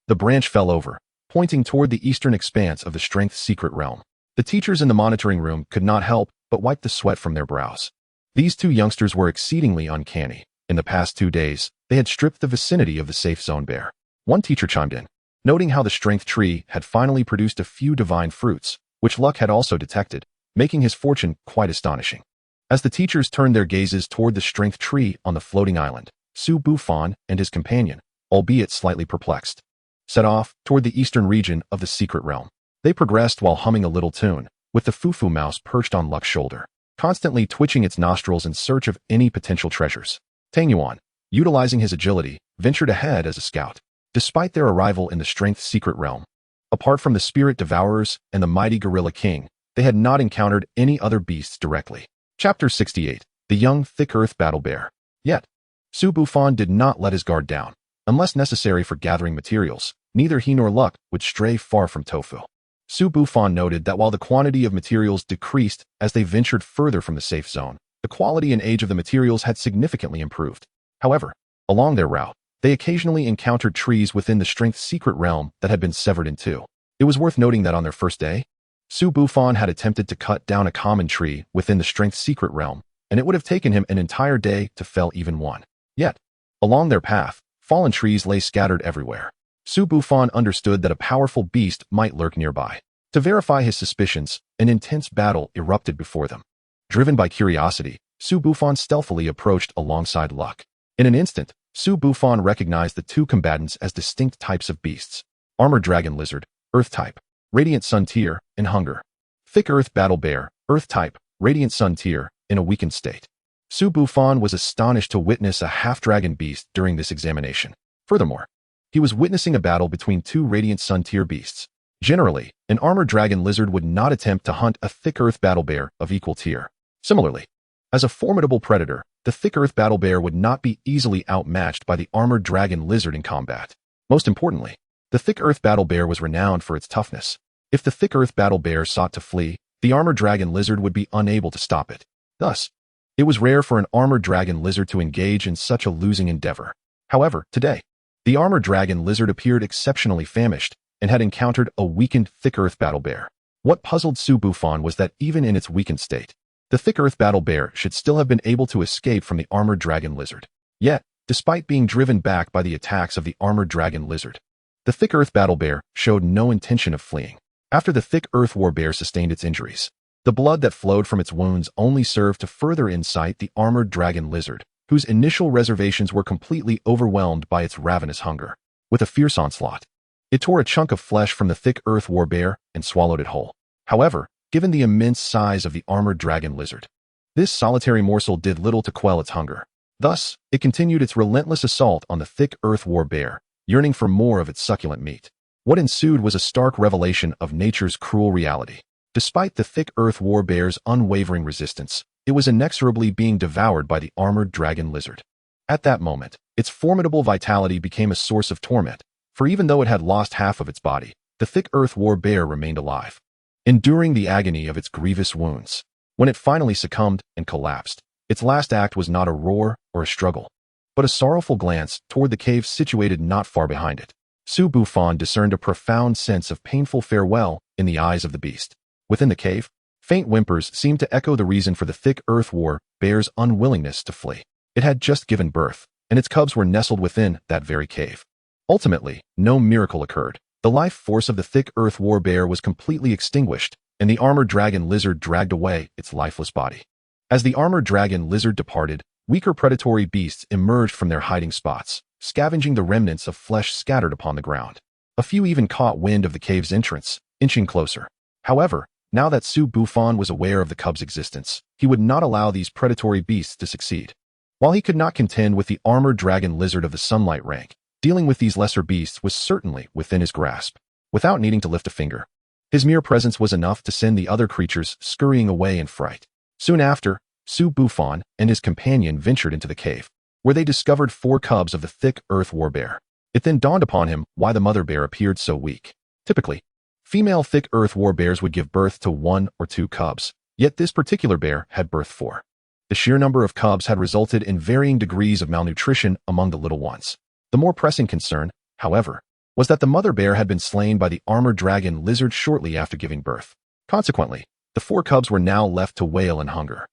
the branch fell over, pointing toward the eastern expanse of the strength secret realm. The teachers in the monitoring room could not help but wipe the sweat from their brows. These two youngsters were exceedingly uncanny. In the past 2 days, they had stripped the vicinity of the safe zone bare. One teacher chimed in, noting how the strength tree had finally produced a few divine fruits, which Luck had also detected, making his fortune quite astonishing. As the teachers turned their gazes toward the strength tree on the floating island, Su Bufan and his companion, albeit slightly perplexed, set off toward the eastern region of the secret realm. They progressed while humming a little tune, with the Fufu Mouse perched on Luck's shoulder. constantly twitching its nostrils in search of any potential treasures. Tangyuan, utilizing his agility, ventured ahead as a scout. Despite their arrival in the Strength Secret Realm, apart from the Spirit Devourers and the mighty Gorilla King, they had not encountered any other beasts directly. Chapter 68. The Young Thick Earth Battle Bear. Yet, Su Bufan did not let his guard down. Unless necessary for gathering materials, neither he nor Luck would stray far from Tofu. Su Bufan noted that while the quantity of materials decreased as they ventured further from the safe zone, the quality and age of the materials had significantly improved. However, along their route, they occasionally encountered trees within the Strength Secret Realm that had been severed in two. It was worth noting that on their first day, Su Bufan had attempted to cut down a common tree within the Strength Secret Realm, and it would have taken him an entire day to fell even one. Yet, along their path, fallen trees lay scattered everywhere. Su Bufan understood that a powerful beast might lurk nearby. To verify his suspicions, an intense battle erupted before them. Driven by curiosity, Su Bufan stealthily approached alongside Luck. In an instant, Su Bufan recognized the two combatants as distinct types of beasts: Armored Dragon Lizard, Earth type, Radiant Sun Tier, and Hunger. Thick Earth Battle Bear, Earth type, Radiant Sun Tier, in a weakened state. Su Bufan was astonished to witness a half-dragon beast during this examination. Furthermore, he was witnessing a battle between two Radiant Sun Tier beasts. Generally, an Armored Dragon Lizard would not attempt to hunt a Thick Earth Battle Bear of equal tier. Similarly, as a formidable predator, the Thick Earth Battle Bear would not be easily outmatched by the Armored Dragon Lizard in combat. Most importantly, the Thick Earth Battle Bear was renowned for its toughness. If the Thick Earth Battle Bear sought to flee, the Armored Dragon Lizard would be unable to stop it. Thus, it was rare for an Armored Dragon Lizard to engage in such a losing endeavor. However, today, the Armored Dragon Lizard appeared exceptionally famished and had encountered a weakened Thick Earth Battle Bear. What puzzled Su Bufan was that even in its weakened state, the Thick Earth Battle Bear should still have been able to escape from the Armored Dragon Lizard. Yet, despite being driven back by the attacks of the Armored Dragon Lizard, the Thick Earth Battle Bear showed no intention of fleeing. After the Thick Earth War Bear sustained its injuries, the blood that flowed from its wounds only served to further incite the Armored Dragon Lizard, whose initial reservations were completely overwhelmed by its ravenous hunger. With a fierce onslaught, it tore a chunk of flesh from the Thick Earth War Bear and swallowed it whole. However, given the immense size of the Armored Dragon Lizard, this solitary morsel did little to quell its hunger. Thus, it continued its relentless assault on the Thick Earth War Bear, yearning for more of its succulent meat. What ensued was a stark revelation of nature's cruel reality. Despite the Thick Earth War Bear's unwavering resistance, it was inexorably being devoured by the Armored Dragon Lizard. At that moment, its formidable vitality became a source of torment, for even though it had lost half of its body, the Thick Earth War Bear remained alive, enduring the agony of its grievous wounds. When it finally succumbed and collapsed, its last act was not a roar or a struggle, but a sorrowful glance toward the cave situated not far behind it. Su Bufan discerned a profound sense of painful farewell in the eyes of the beast. Within the cave, faint whimpers seemed to echo the reason for the Thick Earth War Bear's unwillingness to flee. It had just given birth, and its cubs were nestled within that very cave. Ultimately, no miracle occurred. The life force of the Thick Earth War Bear was completely extinguished, and the Armored Dragon Lizard dragged away its lifeless body. As the Armored Dragon Lizard departed, weaker predatory beasts emerged from their hiding spots, scavenging the remnants of flesh scattered upon the ground. A few even caught wind of the cave's entrance, inching closer. However, now that Su Bufan was aware of the cub's existence, he would not allow these predatory beasts to succeed. While he could not contend with the Armored Dragon Lizard of the Sunlight rank, dealing with these lesser beasts was certainly within his grasp. Without needing to lift a finger, his mere presence was enough to send the other creatures scurrying away in fright. Soon after, Su Bufan and his companion ventured into the cave, where they discovered 4 cubs of the Thick Earth War Bear. It then dawned upon him why the mother bear appeared so weak. Typically, female Thick Earth War Bears would give birth to 1 or 2 cubs, yet this particular bear had birthed 4. The sheer number of cubs had resulted in varying degrees of malnutrition among the little ones. The more pressing concern, however, was that the mother bear had been slain by the Armored Dragon Lizard shortly after giving birth. Consequently, the 4 cubs were now left to wail in hunger.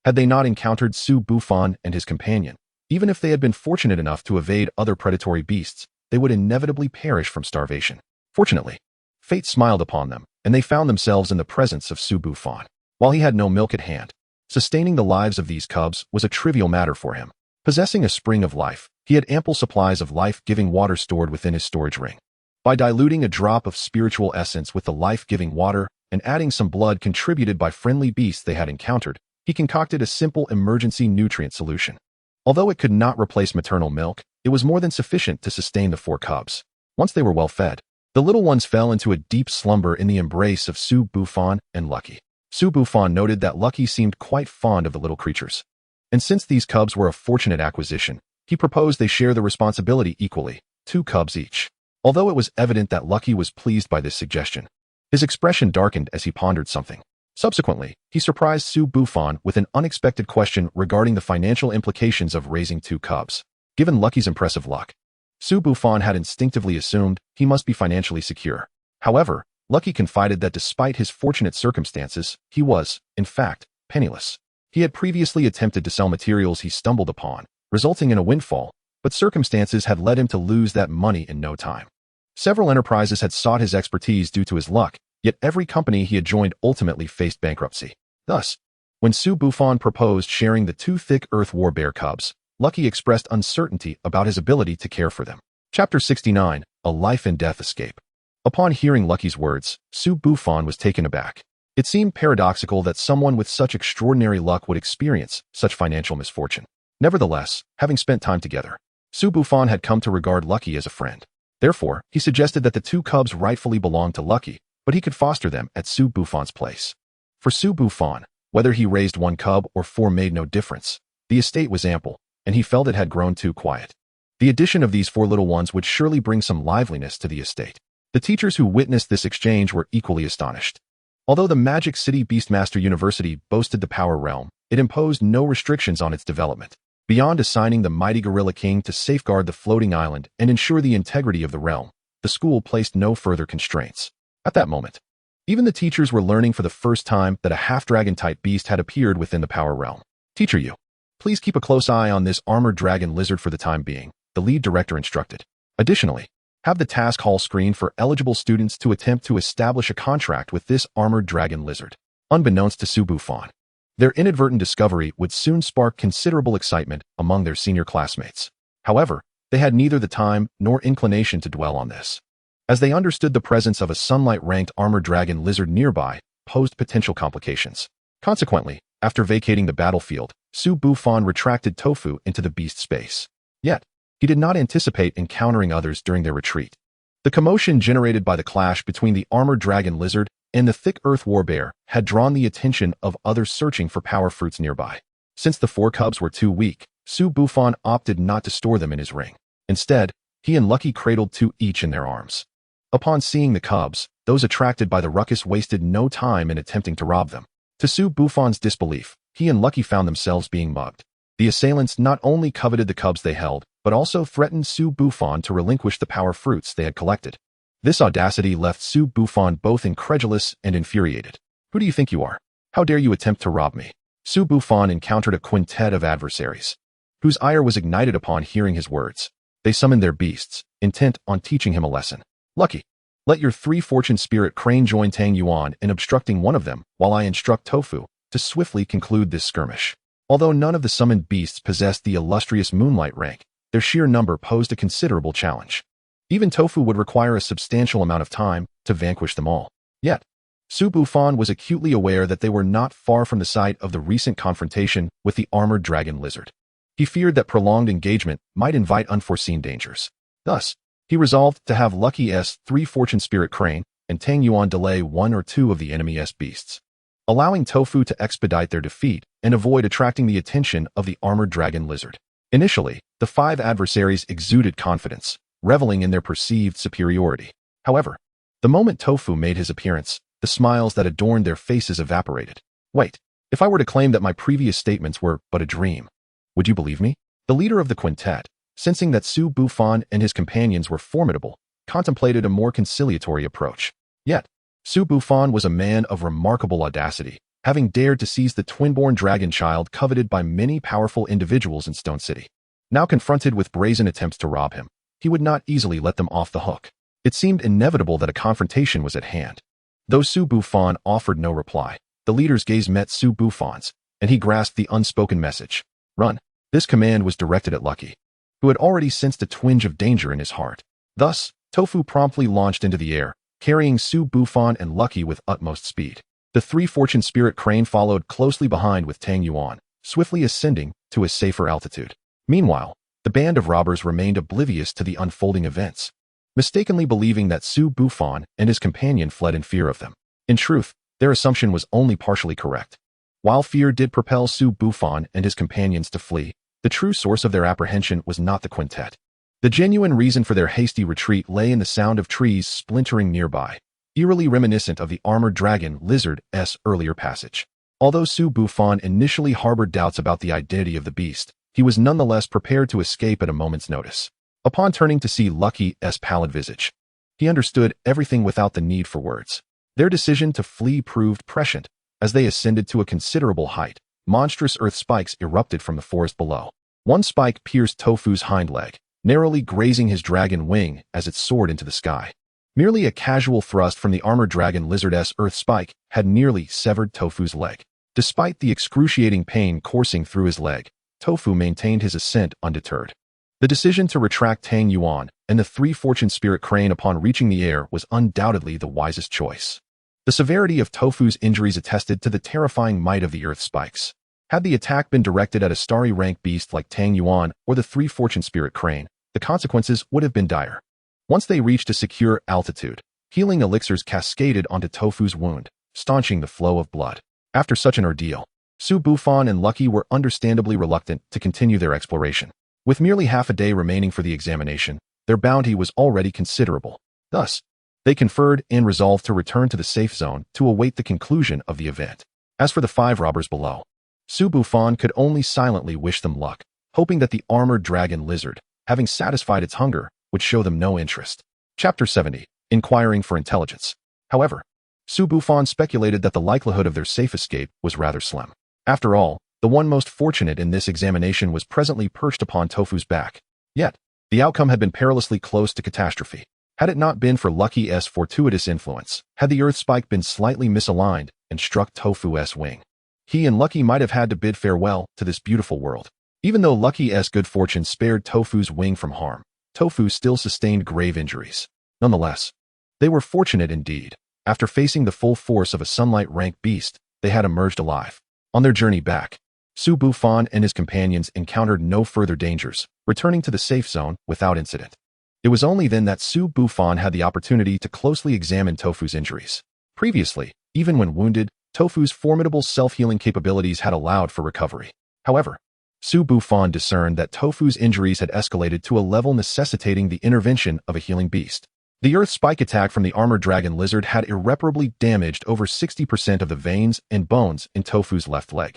Had they not encountered Su Bufan and his companion, even if they had been fortunate enough to evade other predatory beasts, they would inevitably perish from starvation. Fortunately, fate smiled upon them, and they found themselves in the presence of Su Bufan. While he had no milk at hand, sustaining the lives of these cubs was a trivial matter for him. Possessing a spring of life, he had ample supplies of life-giving water stored within his storage ring. By diluting a drop of spiritual essence with the life-giving water and adding some blood contributed by friendly beasts they had encountered, he concocted a simple emergency nutrient solution. Although it could not replace maternal milk, it was more than sufficient to sustain the 4 cubs. Once they were well fed, the little ones fell into a deep slumber in the embrace of Su Bufan and Lucky. Su Bufan noted that Lucky seemed quite fond of the little creatures. And since these cubs were a fortunate acquisition, he proposed they share the responsibility equally, 2 cubs each. Although it was evident that Lucky was pleased by this suggestion, his expression darkened as he pondered something. Subsequently, he surprised Su Bufan with an unexpected question regarding the financial implications of raising 2 cubs. Given Lucky's impressive luck, Su Bufan had instinctively assumed he must be financially secure. However, Lucky confided that despite his fortunate circumstances, he was, in fact, penniless. He had previously attempted to sell materials he stumbled upon, resulting in a windfall, but circumstances had led him to lose that money in no time. Several enterprises had sought his expertise due to his luck, yet every company he had joined ultimately faced bankruptcy. Thus, when Su Bufan proposed sharing the 2 thick Earth War bear cubs, Lucky expressed uncertainty about his ability to care for them. Chapter 69, A Life and Death Escape. Upon hearing Lucky's words, Su Bufan was taken aback. It seemed paradoxical that someone with such extraordinary luck would experience such financial misfortune. Nevertheless, having spent time together, Su Bufan had come to regard Lucky as a friend. Therefore, he suggested that the 2 cubs rightfully belonged to Lucky, but he could foster them at Su Bufan's place. For Su Bufan, whether he raised 1 cub or 4 made no difference. The estate was ample, and he felt it had grown too quiet. The addition of these 4 little ones would surely bring some liveliness to the estate. The teachers who witnessed this exchange were equally astonished. Although the Magic City Beastmaster University boasted the Power Realm, it imposed no restrictions on its development. Beyond assigning the mighty Gorilla King to safeguard the floating island and ensure the integrity of the realm, the school placed no further constraints. At that moment, even the teachers were learning for the first time that a half-dragon-type beast had appeared within the Power Realm. Teacher Yu, please keep a close eye on this armored dragon lizard for the time being, the lead director instructed. Additionally, have the task hall screen for eligible students to attempt to establish a contract with this armored dragon lizard. Unbeknownst to Su Bufan, their inadvertent discovery would soon spark considerable excitement among their senior classmates. However, they had neither the time nor inclination to dwell on this, as they understood the presence of a sunlight-ranked armored dragon lizard nearby posed potential complications. Consequently, after vacating the battlefield, Su Bufan retracted Tofu into the beast space. Yet, he did not anticipate encountering others during their retreat. The commotion generated by the clash between the armored dragon lizard and the thick Earth War bear had drawn the attention of others searching for power fruits nearby. Since the 4 cubs were too weak, Su Bufan opted not to store them in his ring. Instead, he and Lucky cradled 2 each in their arms. Upon seeing the cubs, those attracted by the ruckus wasted no time in attempting to rob them. To Su Bufan's disbelief, he and Lucky found themselves being mugged. The assailants not only coveted the cubs they held, but also threatened Su Bufan to relinquish the power fruits they had collected. This audacity left Su Bufan both incredulous and infuriated. Who do you think you are? How dare you attempt to rob me? Su Bufan encountered a quintet of adversaries, whose ire was ignited upon hearing his words. They summoned their beasts, intent on teaching him a lesson. Lucky, let your 3 fortune spirit crane join Tang Yuan in obstructing one of them, while I instruct Tofu to swiftly conclude this skirmish. Although none of the summoned beasts possessed the illustrious moonlight rank, their sheer number posed a considerable challenge. Even Tofu would require a substantial amount of time to vanquish them all. Yet, Su Bufan was acutely aware that they were not far from the site of the recent confrontation with the armored dragon lizard. He feared that prolonged engagement might invite unforeseen dangers. Thus, he resolved to have Lucky's 3 fortune spirit crane and Tang Yuan delay 1 or 2 of the enemy's beasts, allowing Tofu to expedite their defeat and avoid attracting the attention of the armored dragon lizard. Initially, the 5 adversaries exuded confidence, reveling in their perceived superiority. However, the moment Tofu made his appearance, the smiles that adorned their faces evaporated. Wait, if I were to claim that my previous statements were but a dream, would you believe me? The leader of the quintet, sensing that Su Bufan and his companions were formidable, contemplated a more conciliatory approach. Yet, Su Bufan was a man of remarkable audacity, having dared to seize the twin-born dragon child coveted by many powerful individuals in Stone City. Now confronted with brazen attempts to rob him, he would not easily let them off the hook. It seemed inevitable that a confrontation was at hand. Though Su Bufan offered no reply, the leader's gaze met Su Bufan's, and he grasped the unspoken message. Run. This command was directed at Lucky, who had already sensed a twinge of danger in his heart. Thus, Tofu promptly launched into the air, carrying Su Bufan and Lucky with utmost speed. The three fortune spirit crane followed closely behind with Tang Yuan, swiftly ascending to a safer altitude. Meanwhile, the band of robbers remained oblivious to the unfolding events, mistakenly believing that Su Bufan and his companion fled in fear of them. In truth, their assumption was only partially correct. While fear did propel Su Bufan and his companions to flee, the true source of their apprehension was not the quintet. The genuine reason for their hasty retreat lay in the sound of trees splintering nearby, eerily reminiscent of the armored dragon lizard's earlier passage. Although Su Bufan initially harbored doubts about the identity of the beast, he was nonetheless prepared to escape at a moment's notice. Upon turning to see Lucky's pallid visage, he understood everything without the need for words. Their decision to flee proved prescient. As they ascended to a considerable height, monstrous earth spikes erupted from the forest below. One spike pierced Tofu's hind leg, narrowly grazing his dragon wing as it soared into the sky. Merely a casual thrust from the armored dragon lizard's earth spike had nearly severed Tofu's leg. Despite the excruciating pain coursing through his leg, Tofu maintained his ascent undeterred. The decision to retract Tang Yuan and the three fortune spirit crane upon reaching the air was undoubtedly the wisest choice. The severity of Tofu's injuries attested to the terrifying might of the earth spikes. Had the attack been directed at a starry rank beast like Tang Yuan or the three fortune spirit crane, the consequences would have been dire. Once they reached a secure altitude, healing elixirs cascaded onto Tofu's wound, staunching the flow of blood. After such an ordeal, Su Bufan and Lucky were understandably reluctant to continue their exploration. With merely half a day remaining for the examination, their bounty was already considerable. Thus, they conferred and resolved to return to the safe zone to await the conclusion of the event. As for the five robbers below, Su Bufan could only silently wish them luck, hoping that the armored dragon lizard, having satisfied its hunger, would show them no interest. Chapter 70. Inquiring for Intelligence. However, Su Bufan speculated that the likelihood of their safe escape was rather slim. After all, the one most fortunate in this examination was presently perched upon Tofu's back. Yet, the outcome had been perilously close to catastrophe. Had it not been for Lucky's fortuitous influence, had the earth spike been slightly misaligned and struck Tofu's wing, he and Lucky might have had to bid farewell to this beautiful world. Even though Lucky's good fortune spared Tofu's wing from harm, Tofu still sustained grave injuries. Nonetheless, they were fortunate indeed. After facing the full force of a sunlight-rank beast, they had emerged alive. On their journey back, Su Bufan and his companions encountered no further dangers, returning to the safe zone without incident. It was only then that Su Bufan had the opportunity to closely examine Tofu's injuries. Previously, even when wounded, Tofu's formidable self-healing capabilities had allowed for recovery. However, Su Bufan discerned that Tofu's injuries had escalated to a level necessitating the intervention of a healing beast. The earth spike attack from the armored dragon lizard had irreparably damaged over 60% of the veins and bones in Tofu's left leg.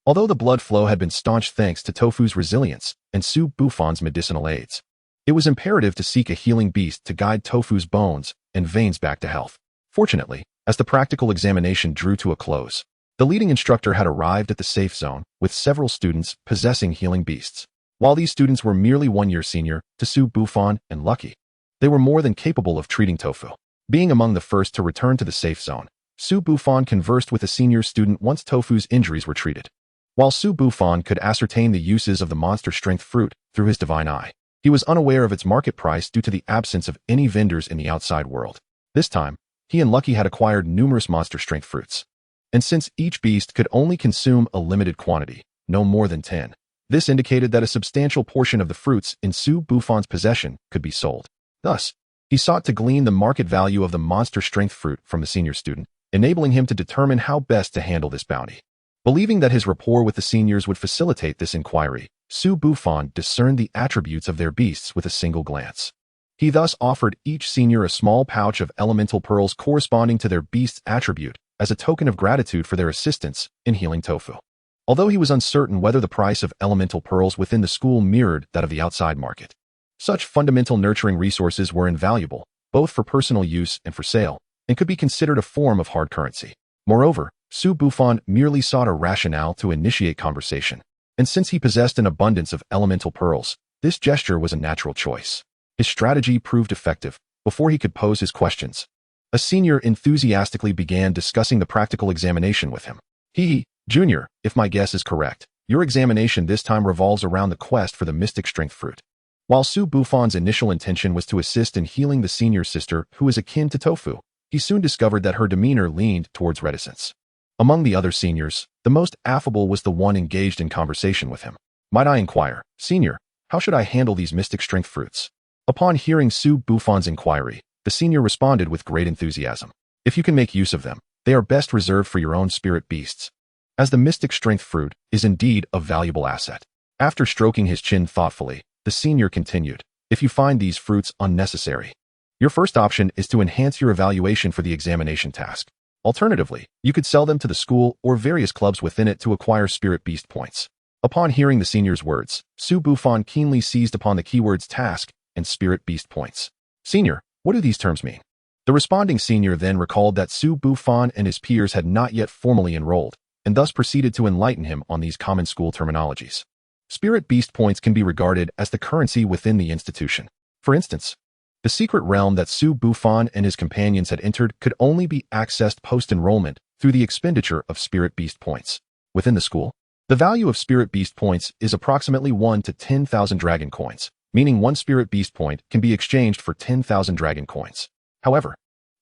Although the blood flow had been staunch thanks to Tofu's resilience and Su Bufan's medicinal aids, it was imperative to seek a healing beast to guide Tofu's bones and veins back to health. Fortunately, as the practical examination drew to a close, the leading instructor had arrived at the safe zone with several students possessing healing beasts. While these students were merely 1 year senior to Su Bufan and Lucky, they were more than capable of treating Tofu. Being among the first to return to the safe zone, Su Bufan conversed with a senior student once Tofu's injuries were treated. While Su Bufan could ascertain the uses of the monster strength fruit through his divine eye, he was unaware of its market price due to the absence of any vendors in the outside world. This time, he and Lucky had acquired numerous monster strength fruits. And since each beast could only consume a limited quantity, no more than 10, this indicated that a substantial portion of the fruits in Su Bufan's possession could be sold. Thus, he sought to glean the market value of the monster strength fruit from the senior student, enabling him to determine how best to handle this bounty. Believing that his rapport with the seniors would facilitate this inquiry, Su Bufan discerned the attributes of their beasts with a single glance. He thus offered each senior a small pouch of elemental pearls corresponding to their beast's attribute as a token of gratitude for their assistance in healing Tofu. Although he was uncertain whether the price of elemental pearls within the school mirrored that of the outside market, such fundamental nurturing resources were invaluable, both for personal use and for sale, and could be considered a form of hard currency. Moreover, Su Bufan merely sought a rationale to initiate conversation, and since he possessed an abundance of elemental pearls, this gesture was a natural choice. His strategy proved effective. Before he could pose his questions, a senior enthusiastically began discussing the practical examination with him. Junior, if my guess is correct, your examination this time revolves around the quest for the mystic strength fruit. While Su Bufan's initial intention was to assist in healing the senior sister who is akin to Tofu, he soon discovered that her demeanor leaned towards reticence. Among the other seniors, the most affable was the one engaged in conversation with him. "Might I inquire, senior, how should I handle these mystic strength fruits?" Upon hearing Su Bufan's inquiry, the senior responded with great enthusiasm. "If you can make use of them, they are best reserved for your own spirit beasts." As the mystic strength fruit is indeed a valuable asset. After stroking his chin thoughtfully, the senior continued, "If you find these fruits unnecessary, your first option is to enhance your evaluation for the examination task. Alternatively, you could sell them to the school or various clubs within it to acquire spirit beast points." Upon hearing the senior's words, Su Bufan keenly seized upon the keywords task and spirit beast points. "Senior, what do these terms mean?" The responding senior then recalled that Su Bufan and his peers had not yet formally enrolled, and thus proceeded to enlighten him on these common school terminologies. Spirit beast points can be regarded as the currency within the institution. For instance, the secret realm that Su Bufan and his companions had entered could only be accessed post-enrollment through the expenditure of spirit beast points. Within the school, the value of spirit beast points is approximately 1 to 10,000 dragon coins, meaning one spirit beast point can be exchanged for 10,000 dragon coins. However,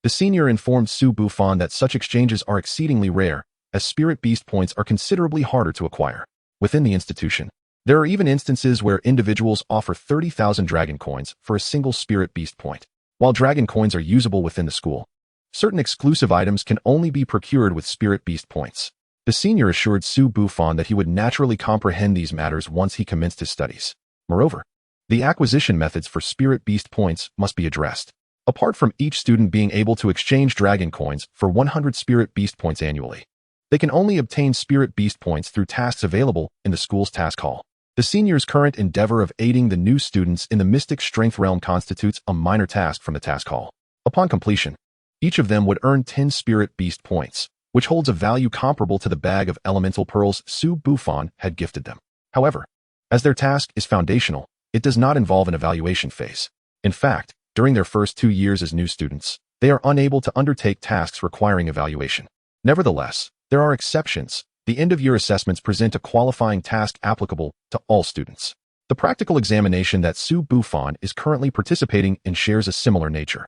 the senior informed Su Bufan that such exchanges are exceedingly rare, as spirit beast points are considerably harder to acquire. Within the institution, there are even instances where individuals offer 30,000 dragon coins for a single spirit beast point. While dragon coins are usable within the school, certain exclusive items can only be procured with spirit beast points. The senior assured Su Bufan that he would naturally comprehend these matters once he commenced his studies. Moreover, the acquisition methods for spirit beast points must be addressed. Apart from each student being able to exchange dragon coins for 100 spirit beast points annually, they can only obtain spirit beast points through tasks available in the school's task hall. The senior's current endeavor of aiding the new students in the mystic strength realm constitutes a minor task from the task hall. Upon completion, each of them would earn 10 spirit beast points, which holds a value comparable to the bag of elemental pearls Su Bufan had gifted them. However, as their task is foundational, it does not involve an evaluation phase. In fact, during their first 2 years as new students, they are unable to undertake tasks requiring evaluation. Nevertheless, there are exceptions. The end-of-year assessments present a qualifying task applicable to all students. The practical examination that Su Bufan is currently participating in shares a similar nature,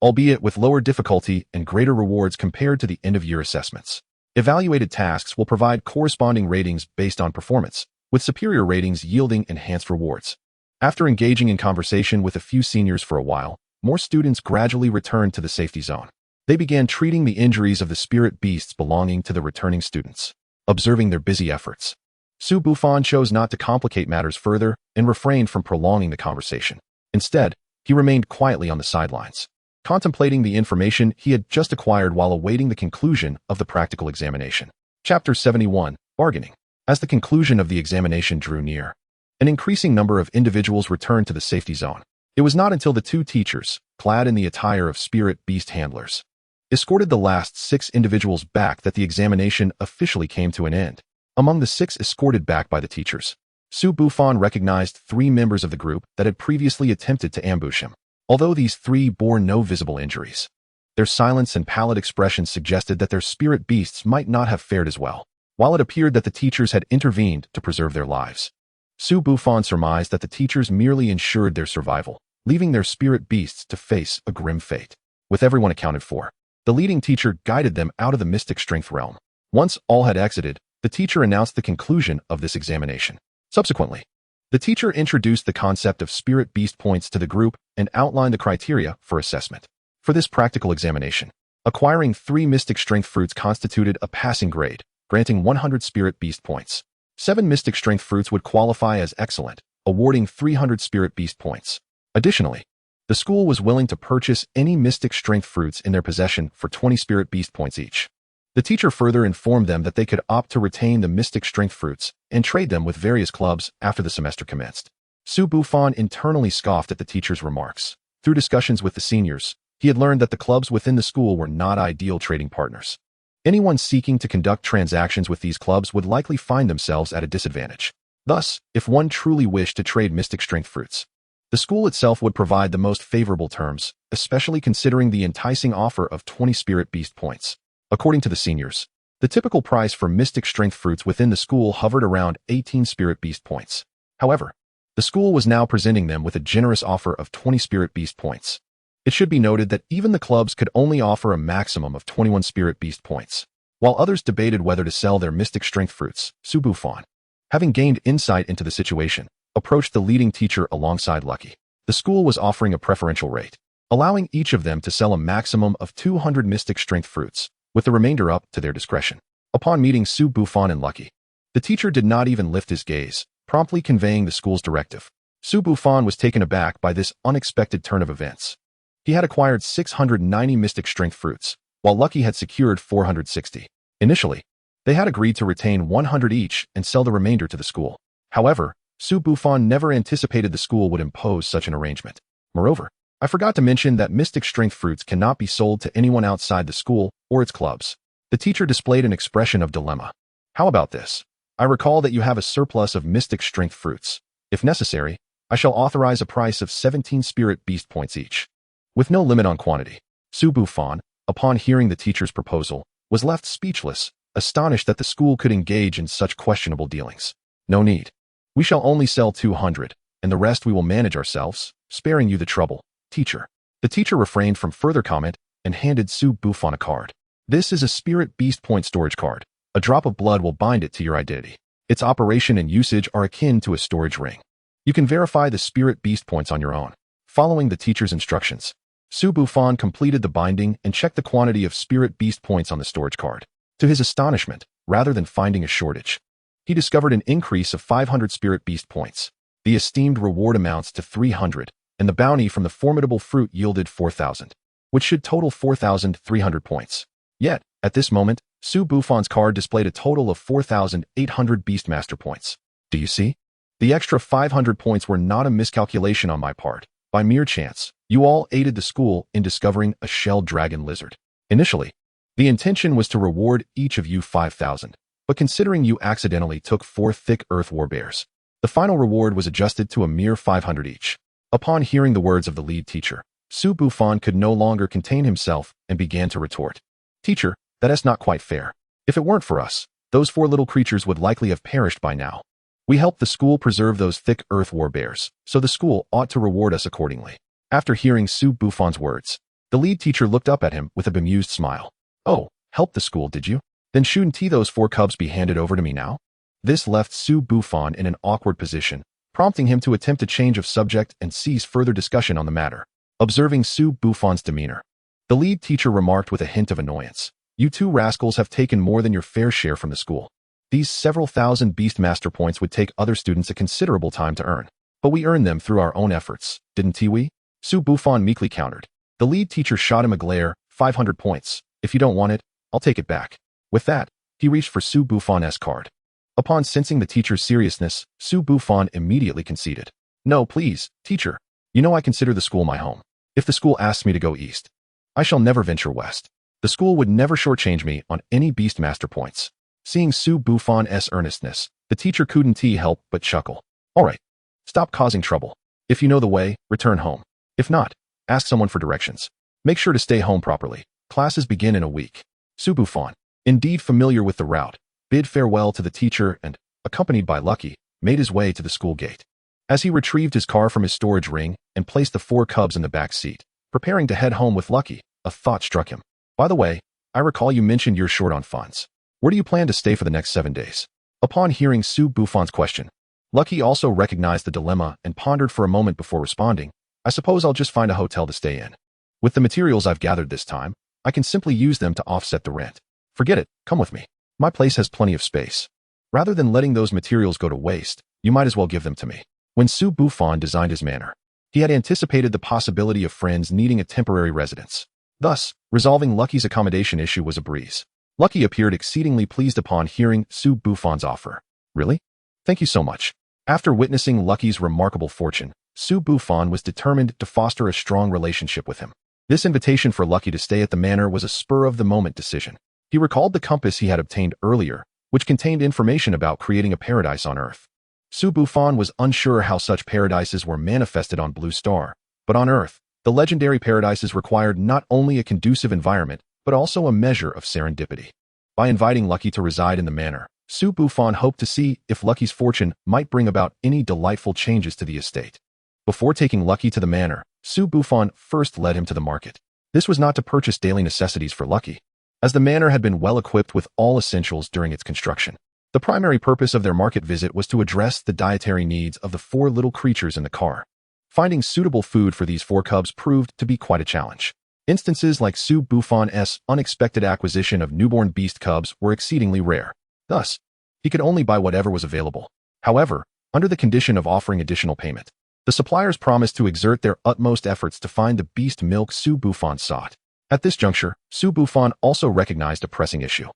albeit with lower difficulty and greater rewards compared to the end-of-year assessments. Evaluated tasks will provide corresponding ratings based on performance, with superior ratings yielding enhanced rewards. After engaging in conversation with a few seniors for a while, more students gradually returned to the safety zone. They began treating the injuries of the spirit beasts belonging to the returning students. Observing their busy efforts, Su Bufan chose not to complicate matters further and refrained from prolonging the conversation. Instead, he remained quietly on the sidelines, contemplating the information he had just acquired while awaiting the conclusion of the practical examination. Chapter 71, Bargaining. As the conclusion of the examination drew near, an increasing number of individuals returned to the safety zone. It was not until the 2 teachers, clad in the attire of spirit beast handlers, escorted the last 6 individuals back that the examination officially came to an end. Among the 6 escorted back by the teachers, Su Bufan recognized 3 members of the group that had previously attempted to ambush him. Although these 3 bore no visible injuries, their silence and pallid expressions suggested that their spirit beasts might not have fared as well, while it appeared that the teachers had intervened to preserve their lives. Su Bufan surmised that the teachers merely ensured their survival, leaving their spirit beasts to face a grim fate. With everyone accounted for, the leading teacher guided them out of the mystic strength realm. Once all had exited, the teacher announced the conclusion of this examination. Subsequently, the teacher introduced the concept of spirit beast points to the group and outlined the criteria for assessment. For this practical examination, acquiring 3 mystic strength fruits constituted a passing grade, granting 100 spirit beast points. 7 mystic strength fruits would qualify as excellent, awarding 300 spirit beast points. Additionally, the school was willing to purchase any mystic strength fruits in their possession for 20 spirit beast points each. The teacher further informed them that they could opt to retain the mystic strength fruits and trade them with various clubs after the semester commenced. Su Bufan internally scoffed at the teacher's remarks. Through discussions with the seniors, he had learned that the clubs within the school were not ideal trading partners. Anyone seeking to conduct transactions with these clubs would likely find themselves at a disadvantage. Thus, if one truly wished to trade mystic strength fruits, the school itself would provide the most favorable terms, especially considering the enticing offer of 20 spirit beast points. According to the seniors, the typical price for mystic strength fruits within the school hovered around 18 spirit beast points. However, the school was now presenting them with a generous offer of 20 spirit beast points. It should be noted that even the clubs could only offer a maximum of 21 spirit beast points. while others debated whether to sell their mystic strength fruits. Su Bufan, having gained insight into the situation, approached the leading teacher alongside Lucky. The school was offering a preferential rate, allowing each of them to sell a maximum of 200 mystic strength fruits, with the remainder up to their discretion. Upon meeting Su Bufan and Lucky, the teacher did not even lift his gaze, promptly conveying the school's directive. Su Bufan was taken aback by this unexpected turn of events. He had acquired 690 mystic strength fruits, while Lucky had secured 460. Initially, they had agreed to retain 100 each and sell the remainder to the school. However, Su Bufan never anticipated the school would impose such an arrangement. Moreover, I forgot to mention that mystic strength fruits cannot be sold to anyone outside the school or its clubs. The teacher displayed an expression of dilemma. How about this? I recall that you have a surplus of mystic strength fruits. If necessary, I shall authorize a price of 17 spirit beast points each. With no limit on quantity, Su Bufan, upon hearing the teacher's proposal, was left speechless, astonished that the school could engage in such questionable dealings. No need. We shall only sell 200, and the rest we will manage ourselves, sparing you the trouble, teacher. The teacher refrained from further comment and handed Su Bufan a card. This is a spirit beast point storage card. A drop of blood will bind it to your identity. Its operation and usage are akin to a storage ring. You can verify the spirit beast points on your own. Following the teacher's instructions, Su Bufan completed the binding and checked the quantity of spirit beast points on the storage card. To his astonishment, rather than finding a shortage, he discovered an increase of 500 spirit beast points. The esteemed reward amounts to 300, and the bounty from the formidable fruit yielded 4,000, which should total 4,300 points. Yet, at this moment, Su Bufan's card displayed a total of 4,800 Beastmaster points. Do you see? The extra 500 points were not a miscalculation on my part. By mere chance, you all aided the school in discovering a shelled dragon lizard. Initially, the intention was to reward each of you 5,000, but considering you accidentally took 4 thick earth warbears, the final reward was adjusted to a mere 500 each. Upon hearing the words of the lead teacher, Su Bufan could no longer contain himself and began to retort. Teacher, that is not quite fair. If it weren't for us, those 4 little creatures would likely have perished by now. We helped the school preserve those thick earth warbears, so the school ought to reward us accordingly. After hearing Su Bufan's words, the lead teacher looked up at him with a bemused smile. Oh, help the school, did you? Then shouldn't those 4 cubs be handed over to me now? This left Su Bufan in an awkward position, prompting him to attempt a change of subject and cease further discussion on the matter. Observing Su Bufan's demeanor, the lead teacher remarked with a hint of annoyance, "You 2 rascals have taken more than your fair share from the school. These several thousand Beastmaster points would take other students a considerable time to earn. But we earned them through our own efforts, didn't we?" Su Bufan meekly countered. The lead teacher shot him a glare, 500 points. If you don't want it, I'll take it back. With that, he reached for Su Bufan's card. Upon sensing the teacher's seriousness, Su Bufan immediately conceded. No, please, teacher. You know I consider the school my home. If the school asks me to go east, I shall never venture west. The school would never shortchange me on any Beastmaster points. Seeing Su Bufan's earnestness, the teacher couldn't help but chuckle. All right, stop causing trouble. If you know the way, return home. If not, ask someone for directions. Make sure to stay home properly. Classes begin in a week. Su Bufan, indeed familiar with the route, bid farewell to the teacher and, accompanied by Lucky, made his way to the school gate. As he retrieved his car from his storage ring and placed the 4 cubs in the back seat, preparing to head home with Lucky, a thought struck him. By the way, I recall you mentioned you're short on funds. Where do you plan to stay for the next 7 days? Upon hearing Su Bufan's question, Lucky also recognized the dilemma and pondered for a moment before responding. I suppose I'll just find a hotel to stay in. With the materials I've gathered this time, I can simply use them to offset the rent. Forget it, come with me. My place has plenty of space. Rather than letting those materials go to waste, you might as well give them to me. When Su Bufan designed his manor, he had anticipated the possibility of friends needing a temporary residence. Thus, resolving Lucky's accommodation issue was a breeze. Lucky appeared exceedingly pleased upon hearing Su Bufan's offer. Really? Thank you so much. After witnessing Lucky's remarkable fortune, Su Bufan was determined to foster a strong relationship with him. This invitation for Lucky to stay at the manor was a spur-of-the-moment decision. He recalled the compass he had obtained earlier, which contained information about creating a paradise on Earth. Su Bufan was unsure how such paradises were manifested on Blue Star, but on Earth, the legendary paradises required not only a conducive environment, but also a measure of serendipity. By inviting Lucky to reside in the manor, Su Bufan hoped to see if Lucky's fortune might bring about any delightful changes to the estate. Before taking Lucky to the manor, Su Bufan first led him to the market. This was not to purchase daily necessities for Lucky, as the manor had been well equipped with all essentials during its construction. The primary purpose of their market visit was to address the dietary needs of the 4 little creatures in the car. Finding suitable food for these 4 cubs proved to be quite a challenge. Instances like Su Bufan's unexpected acquisition of newborn beast cubs were exceedingly rare. Thus, he could only buy whatever was available. However, under the condition of offering additional payment, the suppliers promised to exert their utmost efforts to find the beast milk Su Bufan sought. At this juncture, Su Bufan also recognized a pressing issue.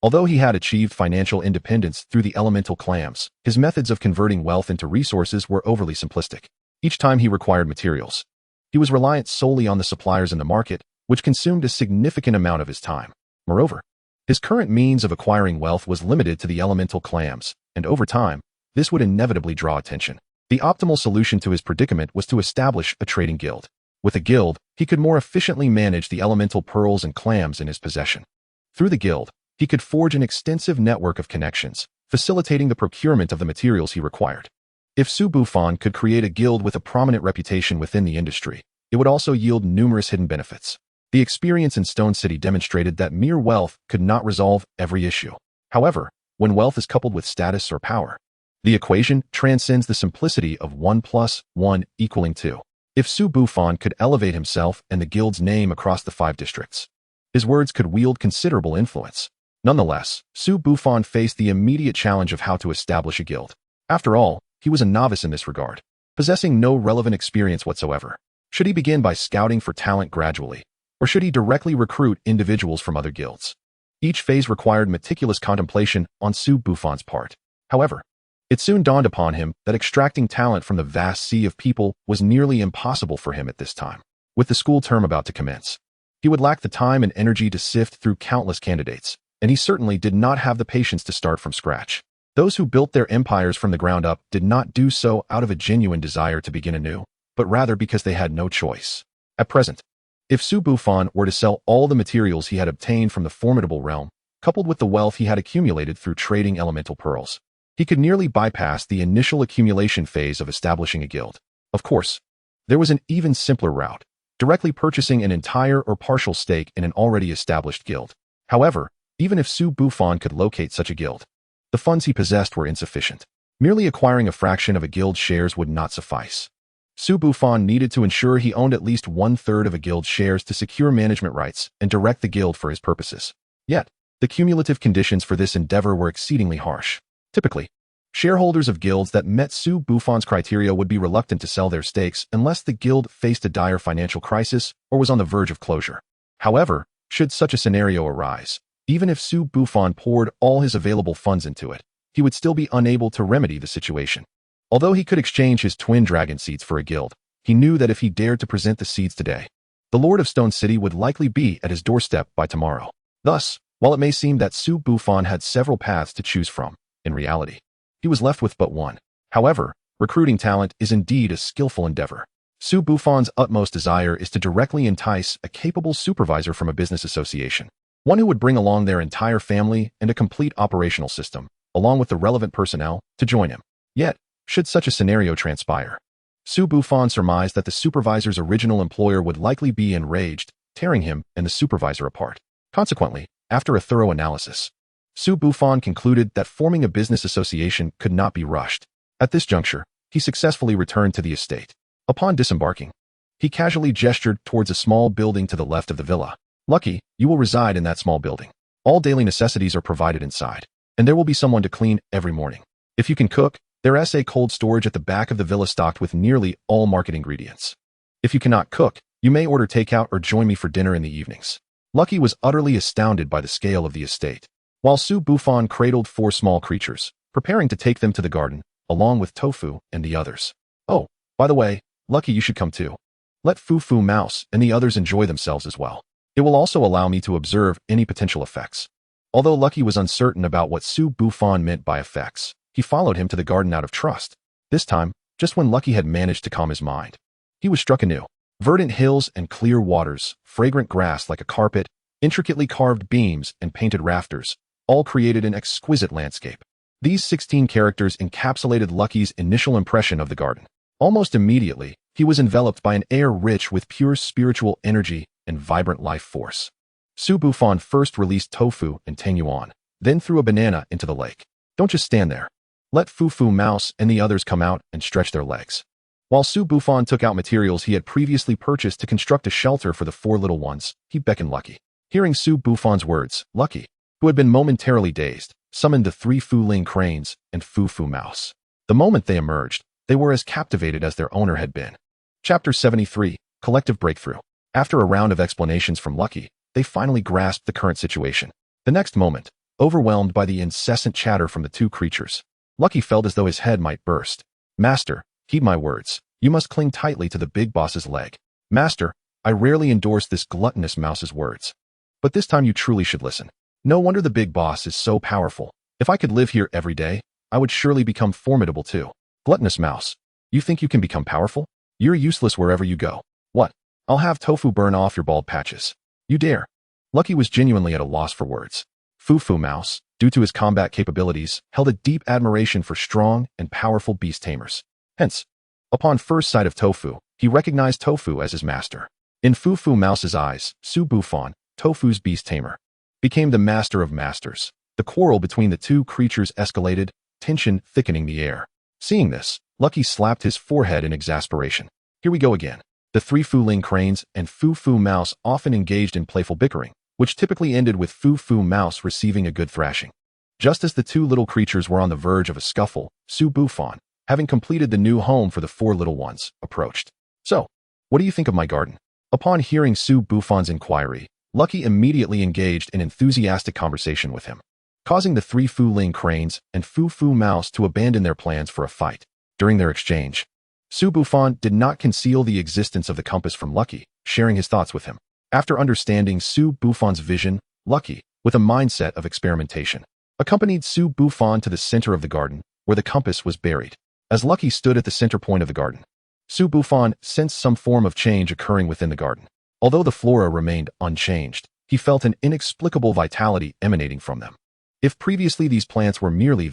Although he had achieved financial independence through the elemental clams, his methods of converting wealth into resources were overly simplistic. Each time he required materials, he was reliant solely on the suppliers in the market, which consumed a significant amount of his time. Moreover, his current means of acquiring wealth was limited to the elemental clams, and over time, this would inevitably draw attention. The optimal solution to his predicament was to establish a trading guild. With a guild, he could more efficiently manage the elemental pearls and clams in his possession. Through the guild, he could forge an extensive network of connections, facilitating the procurement of the materials he required. If Su Bufan could create a guild with a prominent reputation within the industry, it would also yield numerous hidden benefits. The experience in Stone City demonstrated that mere wealth could not resolve every issue. However, when wealth is coupled with status or power, the equation transcends the simplicity of 1 + 1 = 2. If Su Bufan could elevate himself and the guild's name across the 5 districts, his words could wield considerable influence. Nonetheless, Su Bufan faced the immediate challenge of how to establish a guild. After all, he was a novice in this regard, possessing no relevant experience whatsoever. Should he begin by scouting for talent gradually, or should he directly recruit individuals from other guilds? Each phase required meticulous contemplation on Su Bufan's part. However, it soon dawned upon him that extracting talent from the vast sea of people was nearly impossible for him at this time. With the school term about to commence, he would lack the time and energy to sift through countless candidates, and he certainly did not have the patience to start from scratch. Those who built their empires from the ground up did not do so out of a genuine desire to begin anew, but rather because they had no choice. At present, if Su Bufan were to sell all the materials he had obtained from the formidable realm, coupled with the wealth he had accumulated through trading elemental pearls, he could nearly bypass the initial accumulation phase of establishing a guild. Of course, there was an even simpler route, directly purchasing an entire or partial stake in an already established guild. However, even if Su Bufan could locate such a guild, the funds he possessed were insufficient. Merely acquiring a fraction of a guild's shares would not suffice. Su Bufan needed to ensure he owned at least 1/3 of a guild's shares to secure management rights and direct the guild for his purposes. Yet, the cumulative conditions for this endeavor were exceedingly harsh. Typically, shareholders of guilds that met Su Bufan's criteria would be reluctant to sell their stakes unless the guild faced a dire financial crisis or was on the verge of closure. However, should such a scenario arise, even if Su Bufan poured all his available funds into it, he would still be unable to remedy the situation. Although he could exchange his twin dragon seeds for a guild, he knew that if he dared to present the seeds today, the Lord of Stone City would likely be at his doorstep by tomorrow. Thus, while it may seem that Su Bufan had several paths to choose from, in reality, he was left with but one. However, recruiting talent is indeed a skillful endeavor. Su Bufan's utmost desire is to directly entice a capable supervisor from a business association, one who would bring along their entire family and a complete operational system, along with the relevant personnel, to join him. Yet, should such a scenario transpire, Su Bufan surmised that the supervisor's original employer would likely be enraged, tearing him and the supervisor apart. Consequently, after a thorough analysis, Su Bufan concluded that forming a business association could not be rushed. At this juncture, he successfully returned to the estate. Upon disembarking, he casually gestured towards a small building to the left of the villa. "Lucky, you will reside in that small building. All daily necessities are provided inside, and there will be someone to clean every morning. If you can cook, there is a cold storage at the back of the villa stocked with nearly all market ingredients. If you cannot cook, you may order takeout or join me for dinner in the evenings." Lucky was utterly astounded by the scale of the estate. While Su Bufan cradled 4 small creatures, preparing to take them to the garden, along with Tofu and the others. "Oh, by the way, Lucky, you should come too. Let Fufu Mouse and the others enjoy themselves as well. It will also allow me to observe any potential effects." Although Lucky was uncertain about what Su Bufan meant by effects, he followed him to the garden out of trust. This time, just when Lucky had managed to calm his mind, he was struck anew. Verdant hills and clear waters, fragrant grass like a carpet, intricately carved beams and painted rafters, all created an exquisite landscape. These 16 characters encapsulated Lucky's initial impression of the garden. Almost immediately, he was enveloped by an air rich with pure spiritual energy and vibrant life force. Su Bufan first released Tofu and Tangyuan, then threw a banana into the lake. Don't just stand there. Let Fufu Mouse and the others come out and stretch their legs. While Su Bufan took out materials he had previously purchased to construct a shelter for the four little ones, he beckoned Lucky. Hearing Su Bufan's words, Lucky, who had been momentarily dazed, summoned the three Fu-Ling cranes and Fufu Mouse. The moment they emerged, they were as captivated as their owner had been. Chapter 73, Collective Breakthrough. After a round of explanations from Lucky, they finally grasped the current situation. The next moment, overwhelmed by the incessant chatter from the two creatures, Lucky felt as though his head might burst. Master, heed my words. You must cling tightly to the big boss's leg. Master, I rarely endorse this gluttonous mouse's words. But this time you truly should listen. No wonder the big boss is so powerful. If I could live here every day, I would surely become formidable too. Gluttonous mouse, you think you can become powerful? You're useless wherever you go. What? I'll have Tofu burn off your bald patches. You dare. Lucky was genuinely at a loss for words. Fufu Mouse, due to his combat capabilities, held a deep admiration for strong and powerful beast tamers. Hence, upon first sight of Tofu, he recognized Tofu as his master. In Fufu Mouse's eyes, Su Bufan, Tofu's beast tamer, became the master of masters. The quarrel between the two creatures escalated, tension thickening the air. Seeing this, Lucky slapped his forehead in exasperation. Here we go again. The three Fu-Ling cranes and Fufu Mouse often engaged in playful bickering, which typically ended with Fufu Mouse receiving a good thrashing. Just as the two little creatures were on the verge of a scuffle, Su Bufan, having completed the new home for the four little ones, approached. So, what do you think of my garden? Upon hearing Su Bufan's inquiry, Lucky immediately engaged in enthusiastic conversation with him, causing the three Fu-Ling cranes and Fufu Mouse to abandon their plans for a fight. During their exchange, Su Bufan did not conceal the existence of the compass from Lucky, sharing his thoughts with him. After understanding Su Bufan's vision, Lucky, with a mindset of experimentation, accompanied Su Bufan to the center of the garden, where the compass was buried. As Lucky stood at the center point of the garden, Su Bufan sensed some form of change occurring within the garden. Although the flora remained unchanged, he felt an inexplicable vitality emanating from them. If previously these plants were merely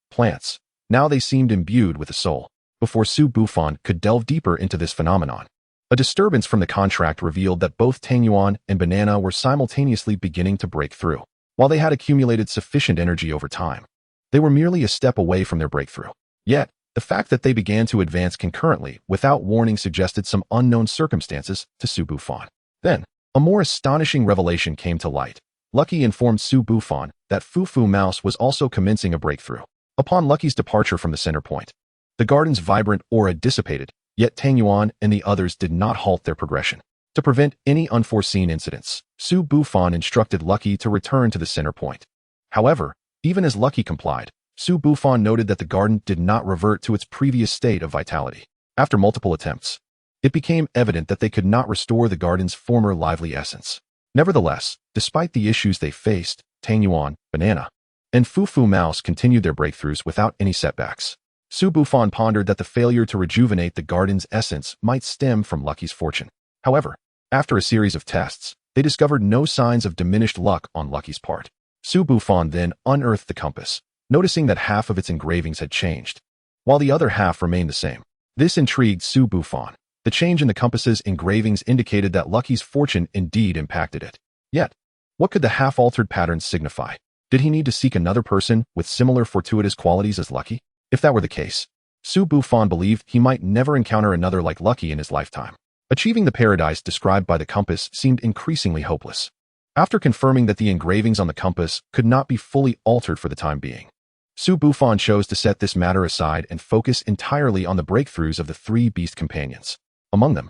plants, now they seemed imbued with a soul. Before Su Bufan could delve deeper into this phenomenon, a disturbance from the contract revealed that both Tangyuan and Banana were simultaneously beginning to break through. While they had accumulated sufficient energy over time, they were merely a step away from their breakthrough. Yet, the fact that they began to advance concurrently without warning suggested some unknown circumstances to Su Bufan. Then, a more astonishing revelation came to light. Lucky informed Su Bufan that Fufu Mouse was also commencing a breakthrough. Upon Lucky's departure from the center point, the garden's vibrant aura dissipated, yet Tangyuan and the others did not halt their progression. To prevent any unforeseen incidents, Su Bufan instructed Lucky to return to the center point. However, even as Lucky complied, Su Bufan noted that the garden did not revert to its previous state of vitality. After multiple attempts, it became evident that they could not restore the garden's former lively essence. Nevertheless, despite the issues they faced, Tangyuan, Banana, and Fufu Mouse continued their breakthroughs without any setbacks. Su Bufan pondered that the failure to rejuvenate the garden's essence might stem from Lucky's fortune. However, after a series of tests, they discovered no signs of diminished luck on Lucky's part. Su Bufan then unearthed the compass, noticing that half of its engravings had changed, while the other half remained the same. This intrigued Su Bufan. The change in the compass's engravings indicated that Lucky's fortune indeed impacted it. Yet, what could the half-altered patterns signify? Did he need to seek another person with similar fortuitous qualities as Lucky? If that were the case, Su Bufan believed he might never encounter another like Lucky in his lifetime. Achieving the paradise described by the compass seemed increasingly hopeless. After confirming that the engravings on the compass could not be fully altered for the time being, Su Bufan chose to set this matter aside and focus entirely on the breakthroughs of the three beast companions. Among them,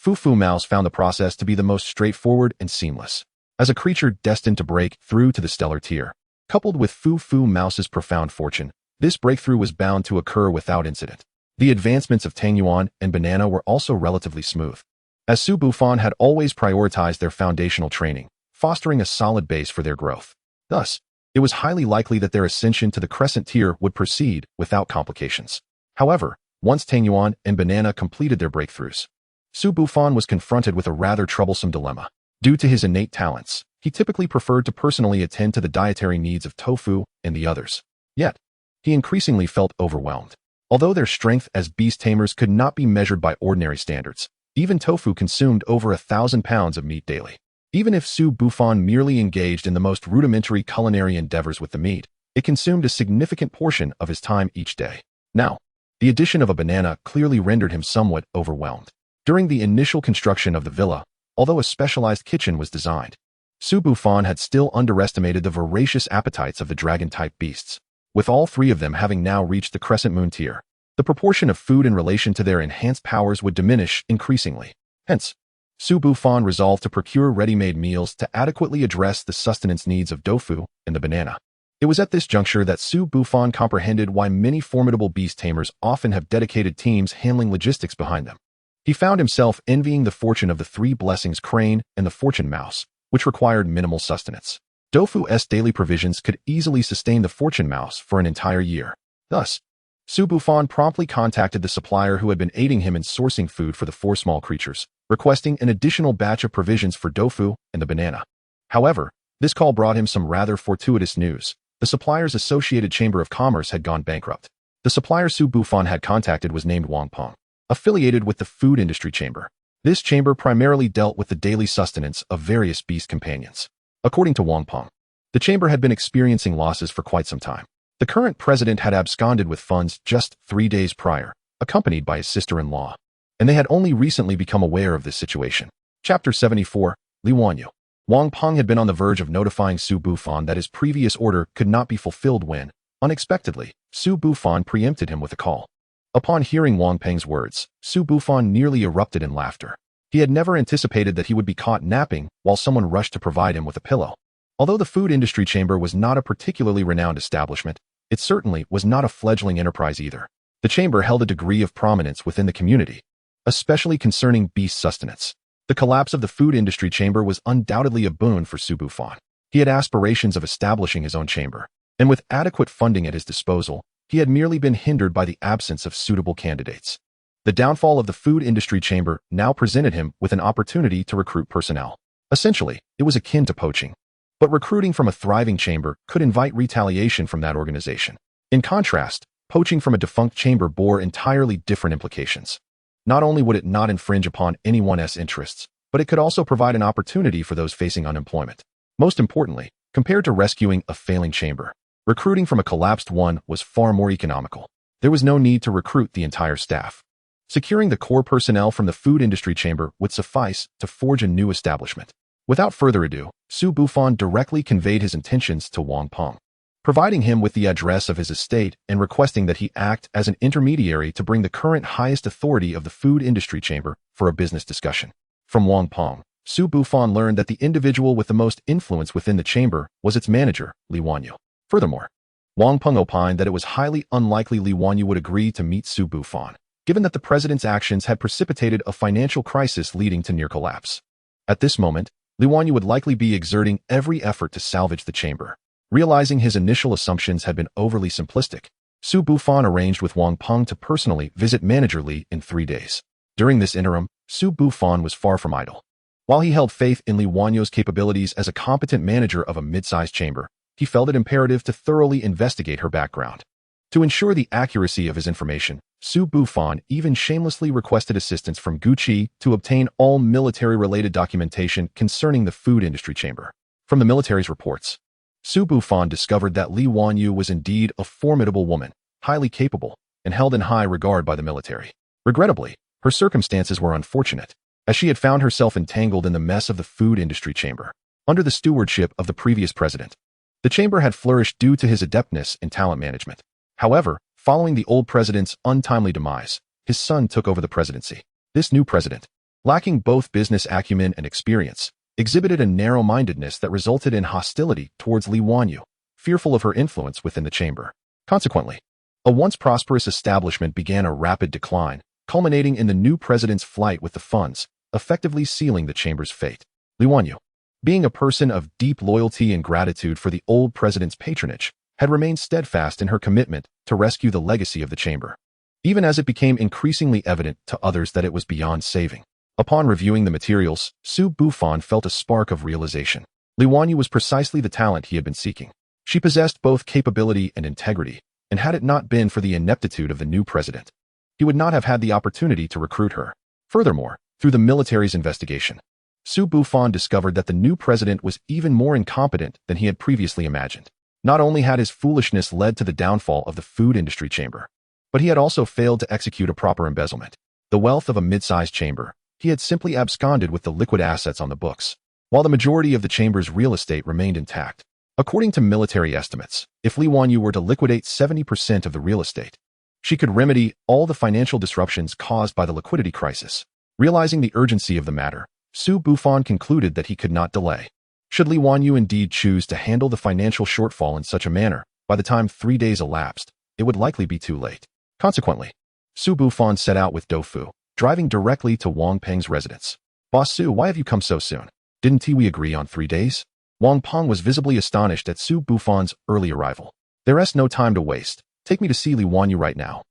Fufu Mouse found the process to be the most straightforward and seamless. As a creature destined to break through to the stellar tier, coupled with Fufu Mouse's profound fortune, this breakthrough was bound to occur without incident. The advancements of Tangyuan and Banana were also relatively smooth, as Su Bufan had always prioritized their foundational training, fostering a solid base for their growth. Thus, it was highly likely that their ascension to the crescent tier would proceed without complications. However, once Tangyuan and Banana completed their breakthroughs, Su Bufan was confronted with a rather troublesome dilemma. Due to his innate talents, he typically preferred to personally attend to the dietary needs of Tofu and the others. Yet, he increasingly felt overwhelmed. Although their strength as beast tamers could not be measured by ordinary standards, even Tofu consumed over 1,000 pounds of meat daily. Even if Su Bufan merely engaged in the most rudimentary culinary endeavors with the meat, it consumed a significant portion of his time each day. Now, the addition of a banana clearly rendered him somewhat overwhelmed. During the initial construction of the villa, although a specialized kitchen was designed, Su Bufan had still underestimated the voracious appetites of the dragon-type beasts. With all three of them having now reached the crescent moon tier, the proportion of food in relation to their enhanced powers would diminish increasingly. Hence, Su Bufan resolved to procure ready-made meals to adequately address the sustenance needs of tofu and the banana. It was at this juncture that Su Bufan comprehended why many formidable beast tamers often have dedicated teams handling logistics behind them. He found himself envying the fortune of the three blessings crane and the fortune mouse, which required minimal sustenance. Tofu's daily provisions could easily sustain the fortune mouse for an entire year. Thus, Su Bufan promptly contacted the supplier who had been aiding him in sourcing food for the four small creatures, requesting an additional batch of provisions for tofu and the banana. However, this call brought him some rather fortuitous news. The supplier's associated chamber of commerce had gone bankrupt. The supplier Su Bufan had contacted was named Wang Peng, affiliated with the food industry chamber. This chamber primarily dealt with the daily sustenance of various beast companions. According to Wang Peng, the chamber had been experiencing losses for quite some time. The current president had absconded with funds just 3 days prior, accompanied by his sister-in-law, and they had only recently become aware of this situation. Chapter 74, Li Wanyu. Wang Peng had been on the verge of notifying Su Bufan that his previous order could not be fulfilled when, unexpectedly, Su Bufan preempted him with a call. Upon hearing Wang Peng's words, Su Bufan nearly erupted in laughter. He had never anticipated that he would be caught napping while someone rushed to provide him with a pillow. Although the food industry chamber was not a particularly renowned establishment, it certainly was not a fledgling enterprise either. The chamber held a degree of prominence within the community, especially concerning beast sustenance. The collapse of the food industry chamber was undoubtedly a boon for Su Bufan. He had aspirations of establishing his own chamber, and with adequate funding at his disposal, he had merely been hindered by the absence of suitable candidates. The downfall of the food industry chamber now presented him with an opportunity to recruit personnel. Essentially, it was akin to poaching. But recruiting from a thriving chamber could invite retaliation from that organization. In contrast, poaching from a defunct chamber bore entirely different implications. Not only would it not infringe upon anyone's interests, but it could also provide an opportunity for those facing unemployment. Most importantly, compared to rescuing a failing chamber, recruiting from a collapsed one was far more economical. There was no need to recruit the entire staff. Securing the core personnel from the food industry chamber would suffice to forge a new establishment. Without further ado, Su Bufan directly conveyed his intentions to Wang Peng, providing him with the address of his estate and requesting that he act as an intermediary to bring the current highest authority of the food industry chamber for a business discussion. From Wang Peng, Su Bufan learned that the individual with the most influence within the chamber was its manager, Li Wanyu. Furthermore, Wang Peng opined that it was highly unlikely Li Wanyu would agree to meet Su Bufan, given that the president's actions had precipitated a financial crisis leading to near collapse. At this moment, Li Wanyu would likely be exerting every effort to salvage the chamber. Realizing his initial assumptions had been overly simplistic, Su Bufan arranged with Wang Peng to personally visit manager Li in 3 days. During this interim, Su Bufan was far from idle. While he held faith in Li Wanyu's capabilities as a competent manager of a mid-sized chamber, he felt it imperative to thoroughly investigate her background. To ensure the accuracy of his information, Su Bufan even shamelessly requested assistance from Gucci to obtain all military-related documentation concerning the food industry chamber. From the military's reports, Su Bufan discovered that Li Wanyu was indeed a formidable woman, highly capable, and held in high regard by the military. Regrettably, her circumstances were unfortunate, as she had found herself entangled in the mess of the food industry chamber. Under the stewardship of the previous president, the chamber had flourished due to his adeptness in talent management. However, following the old president's untimely demise, his son took over the presidency. This new president, lacking both business acumen and experience, exhibited a narrow-mindedness that resulted in hostility towards Li Wanyu, fearful of her influence within the chamber. Consequently, a once prosperous establishment began a rapid decline, culminating in the new president's flight with the funds, effectively sealing the chamber's fate. Li Wanyu, being a person of deep loyalty and gratitude for the old president's patronage, had remained steadfast in her commitment to rescue the legacy of the chamber, even as it became increasingly evident to others that it was beyond saving. Upon reviewing the materials, Su Bufan felt a spark of realization. Li Wanyu was precisely the talent he had been seeking. She possessed both capability and integrity, and had it not been for the ineptitude of the new president, he would not have had the opportunity to recruit her. Furthermore, through the military's investigation, Su Bufan discovered that the new president was even more incompetent than he had previously imagined. Not only had his foolishness led to the downfall of the food industry chamber, but he had also failed to execute a proper embezzlement. The wealth of a mid-sized chamber, he had simply absconded with the liquid assets on the books, while the majority of the chamber's real estate remained intact. According to military estimates, if Li Wanyu were to liquidate 70% of the real estate, she could remedy all the financial disruptions caused by the liquidity crisis. Realizing the urgency of the matter, Su Bufan concluded that he could not delay. Should Li Wanyu indeed choose to handle the financial shortfall in such a manner, by the time 3 days elapsed, it would likely be too late. Consequently, Su Bufan set out with Dofu, driving directly to Wang Peng's residence. "Boss Su, why have you come so soon? Didn't we agree on 3 days?" Wang Peng was visibly astonished at Su Bufan's early arrival. "There's no time to waste. Take me to see Li Wanyu right now."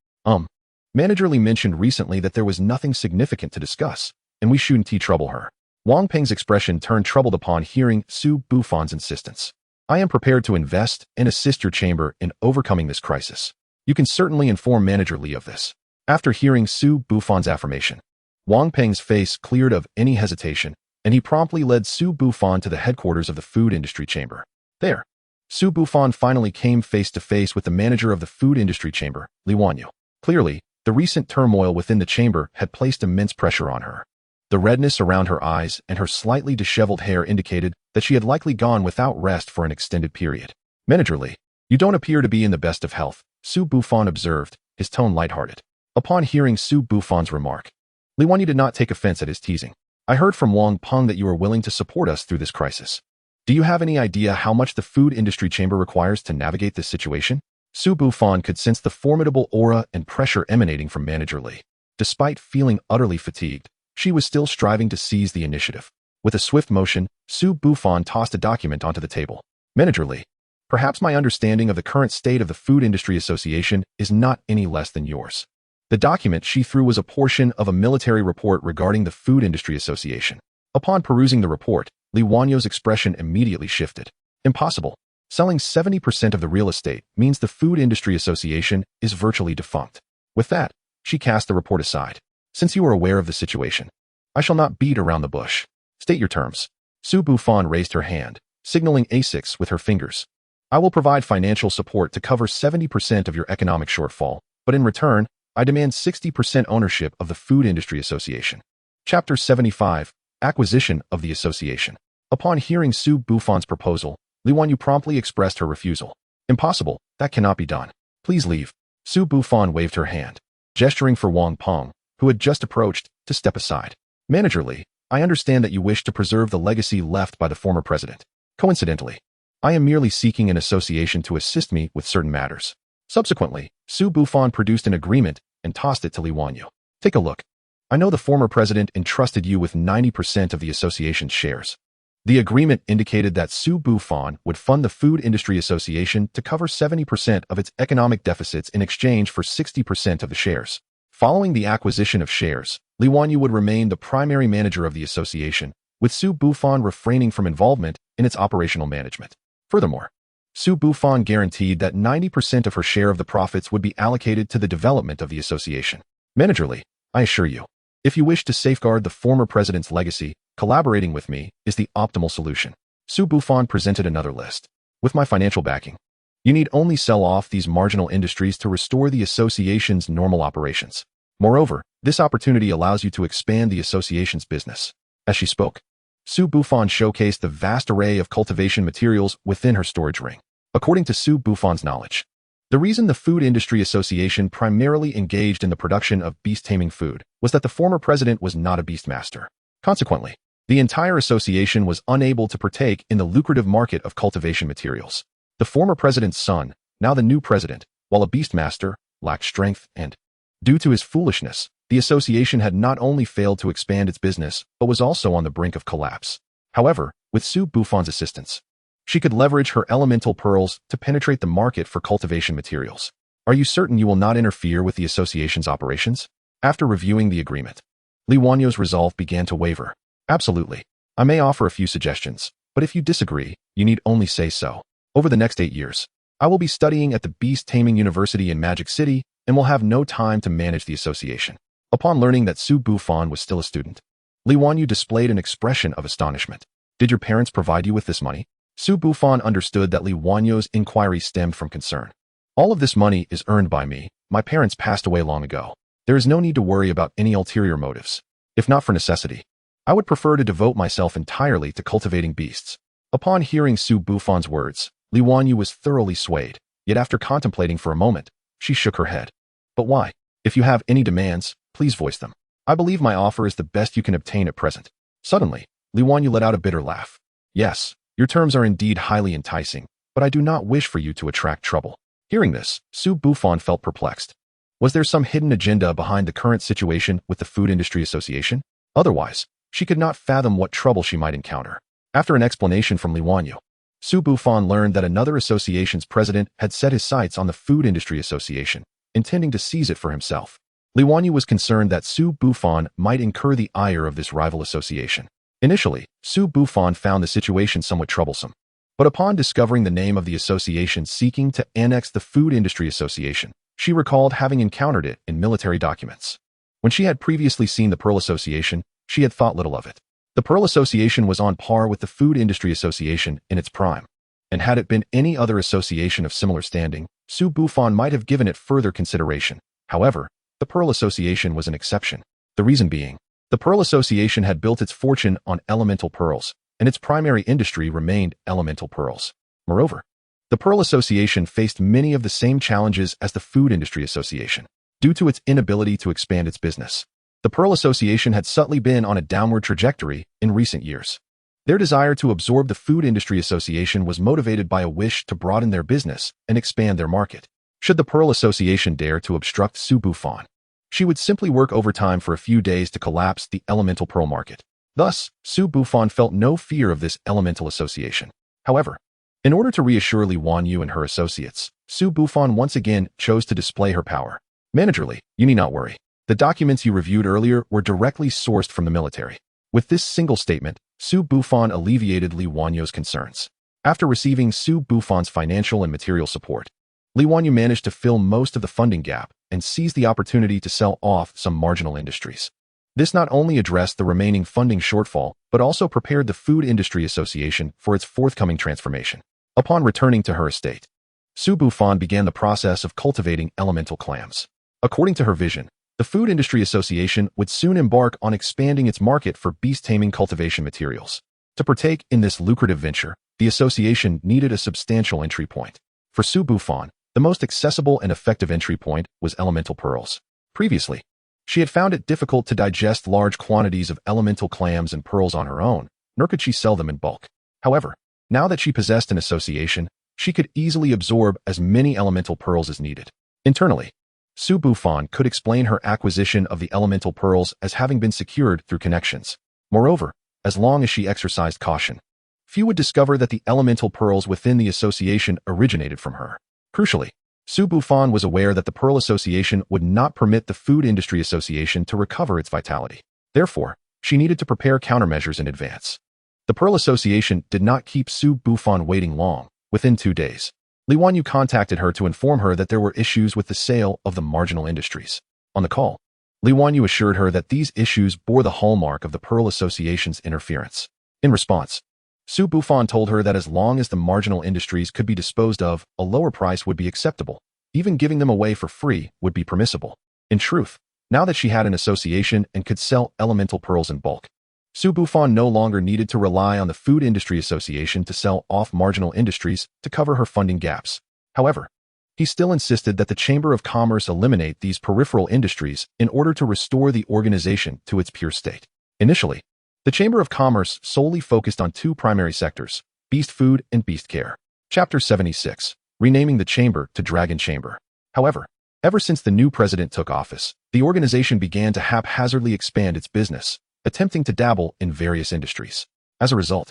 Manager Li mentioned recently that there was nothing significant to discuss, and we shouldn't trouble her. Wang Peng's expression turned troubled upon hearing Su Bufan's insistence. "I am prepared to invest and assist your chamber in overcoming this crisis. You can certainly inform Manager Li of this." After hearing Su Bufan's affirmation, Wang Peng's face cleared of any hesitation, and he promptly led Su Bufan to the headquarters of the food industry chamber. There, Su Bufan finally came face to face with the manager of the food industry chamber, Li Wanyu. Clearly, the recent turmoil within the chamber had placed immense pressure on her. The redness around her eyes and her slightly disheveled hair indicated that she had likely gone without rest for an extended period. "Manager Li, you don't appear to be in the best of health," Su Bufan observed, his tone lighthearted. Upon hearing Su Bufan's remark, Li Wanyu did not take offense at his teasing. "I heard from Wang Peng that you are willing to support us through this crisis. Do you have any idea how much the food industry chamber requires to navigate this situation?" Su Bufan could sense the formidable aura and pressure emanating from Manager Li. Despite feeling utterly fatigued, she was still striving to seize the initiative. With a swift motion, Su Bufan tossed a document onto the table. "Manager Li, perhaps my understanding of the current state of the Food Industry Association is not any less than yours." The document she threw was a portion of a military report regarding the Food Industry Association. Upon perusing the report, Li Wanyu's expression immediately shifted. "Impossible. Selling 70% of the real estate means the Food Industry Association is virtually defunct." With that, she cast the report aside. "Since you are aware of the situation, I shall not beat around the bush. State your terms." Su Bufan raised her hand, signaling A6 with her fingers. "I will provide financial support to cover 70% of your economic shortfall, but in return, I demand 60% ownership of the Food Industry Association." Chapter 75, Acquisition of the Association. Upon hearing Su Bufan's proposal, Li Wanyu promptly expressed her refusal. "Impossible, that cannot be done. Please leave." Su Bufan waved her hand, gesturing for Wang Peng, who had just approached, to step aside. "Manager Li, I understand that you wish to preserve the legacy left by the former president. Coincidentally, I am merely seeking an association to assist me with certain matters." Subsequently, Su Bufan produced an agreement and tossed it to Li Wanyu. "Take a look. I know the former president entrusted you with 90% of the association's shares." The agreement indicated that Su Bufan would fund the Food Industry Association to cover 70% of its economic deficits in exchange for 60% of the shares. Following the acquisition of shares, Li Wanyu would remain the primary manager of the association, with Su Bufan refraining from involvement in its operational management. Furthermore, Su Bufan guaranteed that 90% of her share of the profits would be allocated to the development of the association. "Manager Li, I assure you, if you wish to safeguard the former president's legacy, collaborating with me is the optimal solution." Su Bufan presented another list. "With my financial backing, you need only sell off these marginal industries to restore the association's normal operations. Moreover, this opportunity allows you to expand the association's business." As she spoke, Su Bufan showcased the vast array of cultivation materials within her storage ring. According to Su Bufan's knowledge, the reason the Food Industry Association primarily engaged in the production of beast taming food was that the former president was not a beast master. Consequently, the entire association was unable to partake in the lucrative market of cultivation materials. The former president's son, now the new president, while a beast master, lacked strength and, due to his foolishness, the association had not only failed to expand its business, but was also on the brink of collapse. However, with Su Bufan's assistance, she could leverage her elemental pearls to penetrate the market for cultivation materials. "Are you certain you will not interfere with the association's operations?" After reviewing the agreement, Li Wanyu's resolve began to waver. "Absolutely. I may offer a few suggestions, but if you disagree, you need only say so. Over the next 8 years, I will be studying at the Beast Taming University in Magic City and will have no time to manage the association." Upon learning that Su Bufan was still a student, Li Wanyu displayed an expression of astonishment. Did your parents provide you with this money? Su Bufan understood that Li Wanyu's inquiry stemmed from concern. All of this money is earned by me. My parents passed away long ago. There is no need to worry about any ulterior motives. If not for necessity, I would prefer to devote myself entirely to cultivating beasts. Upon hearing Su Bufan's words, Li Wanyu was thoroughly swayed, yet after contemplating for a moment, she shook her head. But why? If you have any demands, please voice them. I believe my offer is the best you can obtain at present. Suddenly, Li Wanyu let out a bitter laugh. Yes, your terms are indeed highly enticing, but I do not wish for you to attract trouble. Hearing this, Su Bufan felt perplexed. Was there some hidden agenda behind the current situation with the Food Industry Association? Otherwise, she could not fathom what trouble she might encounter. After an explanation from Li Wanyu, Su Bufan learned that another association's president had set his sights on the Food Industry Association, intending to seize it for himself. Li Wanyu was concerned that Su Bufan might incur the ire of this rival association. Initially, Su Bufan found the situation somewhat troublesome. But upon discovering the name of the association seeking to annex the Food Industry Association, she recalled having encountered it in military documents. When she had previously seen the Pearl Association, she had thought little of it. The Pearl Association was on par with the Food Industry Association in its prime. And had it been any other association of similar standing, Su Bufan might have given it further consideration. However, the Pearl Association was an exception. The reason being, the Pearl Association had built its fortune on elemental pearls, and its primary industry remained elemental pearls. Moreover, the Pearl Association faced many of the same challenges as the Food Industry Association, due to its inability to expand its business. The Pearl Association had subtly been on a downward trajectory in recent years. Their desire to absorb the Food Industry Association was motivated by a wish to broaden their business and expand their market. Should the Pearl Association dare to obstruct Su Bufan, she would simply work overtime for a few days to collapse the elemental pearl market. Thus, Su Bufan felt no fear of this elemental association. However, in order to reassure Li Wanyu and her associates, Su Bufan once again chose to display her power. Managerly, you need not worry. The documents you reviewed earlier were directly sourced from the military. With this single statement, Su Bufan alleviated Li Wanyu's concerns. After receiving Su Bufan's financial and material support, Li Wanyu managed to fill most of the funding gap and seized the opportunity to sell off some marginal industries. This not only addressed the remaining funding shortfall, but also prepared the Food Industry Association for its forthcoming transformation. Upon returning to her estate, Su Bufan began the process of cultivating elemental clams. According to her vision, the Food Industry Association would soon embark on expanding its market for beast taming cultivation materials. To partake in this lucrative venture, the association needed a substantial entry point. For Su Bufan, the most accessible and effective entry point was elemental pearls. Previously, she had found it difficult to digest large quantities of elemental clams and pearls on her own, nor could she sell them in bulk. However, now that she possessed an association, she could easily absorb as many elemental pearls as needed. Internally, Su Bufan could explain her acquisition of the elemental pearls as having been secured through connections. Moreover, as long as she exercised caution, few would discover that the elemental pearls within the association originated from her. Crucially, Su Bufan was aware that the Pearl Association would not permit the Food Industry Association to recover its vitality. Therefore, she needed to prepare countermeasures in advance. The Pearl Association did not keep Su Bufan waiting long. Within 2 days, Li Wanyu contacted her to inform her that there were issues with the sale of the marginal industries. On the call, Li Wanyu assured her that these issues bore the hallmark of the Pearl Association's interference. In response, Su Bufan told her that as long as the marginal industries could be disposed of, a lower price would be acceptable. Even giving them away for free would be permissible. In truth, now that she had an association and could sell elemental pearls in bulk, Su Bufan no longer needed to rely on the Food Industry Association to sell off marginal industries to cover her funding gaps. However, he still insisted that the Chamber of Commerce eliminate these peripheral industries in order to restore the organization to its pure state. Initially, the Chamber of Commerce solely focused on 2 primary sectors, beast food and beast care. Chapter 76, renaming the chamber to Dragon Chamber. However, ever since the new president took office, the organization began to haphazardly expand its business, attempting to dabble in various industries. As a result,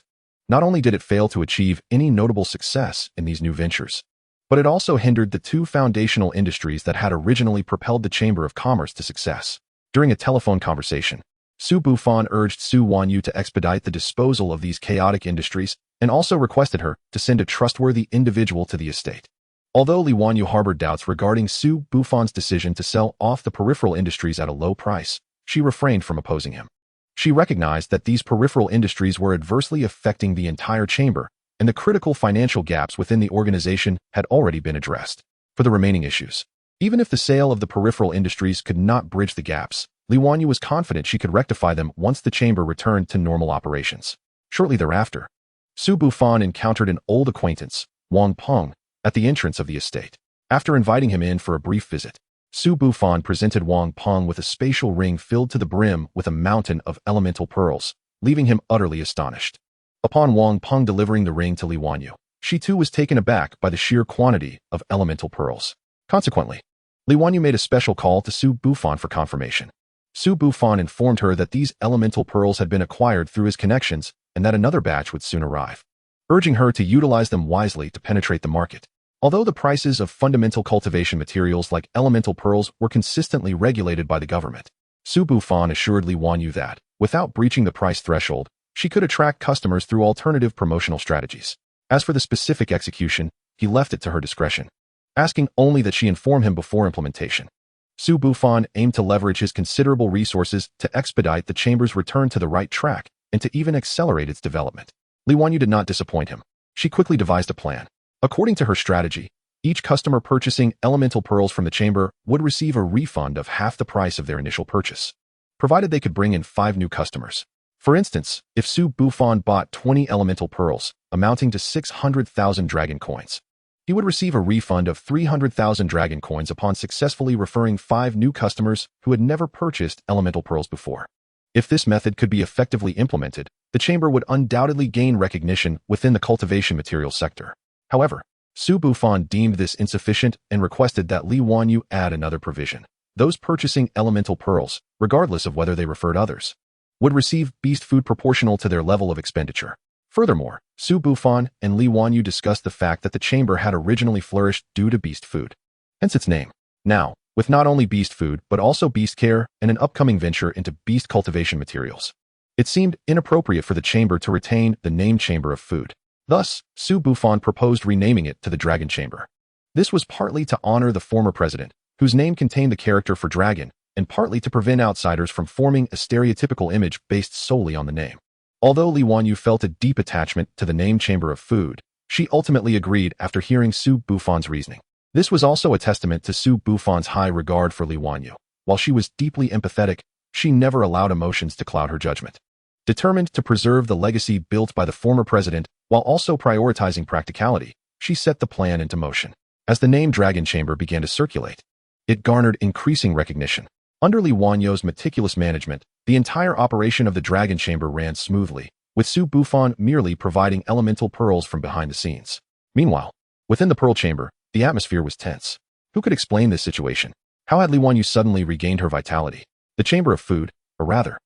not only did it fail to achieve any notable success in these new ventures, but it also hindered the 2 foundational industries that had originally propelled the Chamber of Commerce to success. During a telephone conversation, Su Bufan urged Su Wanyu to expedite the disposal of these chaotic industries and also requested her to send a trustworthy individual to the estate. Although Li Wanyu harbored doubts regarding Su Bufan's decision to sell off the peripheral industries at a low price, she refrained from opposing him. She recognized that these peripheral industries were adversely affecting the entire chamber, and the critical financial gaps within the organization had already been addressed. For the remaining issues, even if the sale of the peripheral industries could not bridge the gaps, Li Wanyu was confident she could rectify them once the chamber returned to normal operations. Shortly thereafter, Su Bufan encountered an old acquaintance, Wang Peng, at the entrance of the estate. After inviting him in for a brief visit, Su Bufan presented Wang Peng with a spatial ring filled to the brim with a mountain of elemental pearls, leaving him utterly astonished. Upon Wang Peng delivering the ring to Li Wanyu, she too was taken aback by the sheer quantity of elemental pearls. Consequently, Li Wanyu made a special call to Su Bufan for confirmation. Su Bufan informed her that these elemental pearls had been acquired through his connections and that another batch would soon arrive, urging her to utilize them wisely to penetrate the market. Although the prices of fundamental cultivation materials like elemental pearls were consistently regulated by the government, Su Bufan assured Li Wanyu that, without breaching the price threshold, she could attract customers through alternative promotional strategies. As for the specific execution, he left it to her discretion, asking only that she inform him before implementation. Su Bufan aimed to leverage his considerable resources to expedite the chamber's return to the right track and to even accelerate its development. Li Wanyu did not disappoint him. She quickly devised a plan. According to her strategy, each customer purchasing elemental pearls from the chamber would receive a refund of half the price of their initial purchase, provided they could bring in 5 new customers. For instance, if Su Bufan bought 20 elemental pearls, amounting to 600,000 dragon coins, he would receive a refund of 300,000 dragon coins upon successfully referring 5 new customers who had never purchased elemental pearls before. If this method could be effectively implemented, the chamber would undoubtedly gain recognition within the cultivation materials sector. However, Su Bufan deemed this insufficient and requested that Li Wanyu add another provision. Those purchasing elemental pearls, regardless of whether they referred others, would receive beast food proportional to their level of expenditure. Furthermore, Su Bufan and Li Wanyu discussed the fact that the chamber had originally flourished due to beast food, hence its name. Now, with not only beast food but also beast care and an upcoming venture into beast cultivation materials, it seemed inappropriate for the chamber to retain the name Chamber of Food. Thus, Su Bufan proposed renaming it to the Dragon Chamber. This was partly to honor the former president, whose name contained the character for dragon, and partly to prevent outsiders from forming a stereotypical image based solely on the name. Although Li Wanyu felt a deep attachment to the name Chamber of Food, she ultimately agreed after hearing Su Bufan's reasoning. This was also a testament to Su Bufan's high regard for Li Wanyu. While she was deeply empathetic, she never allowed emotions to cloud her judgment. Determined to preserve the legacy built by the former president while also prioritizing practicality, she set the plan into motion. As the name Dragon Chamber began to circulate, it garnered increasing recognition. Under Li Wanyu's meticulous management, the entire operation of the Dragon Chamber ran smoothly, with Su Bufan merely providing elemental pearls from behind the scenes. Meanwhile, within the Pearl Chamber, the atmosphere was tense. Who could explain this situation? How had Li Wanyu suddenly regained her vitality? The Chamber of Food, or rather,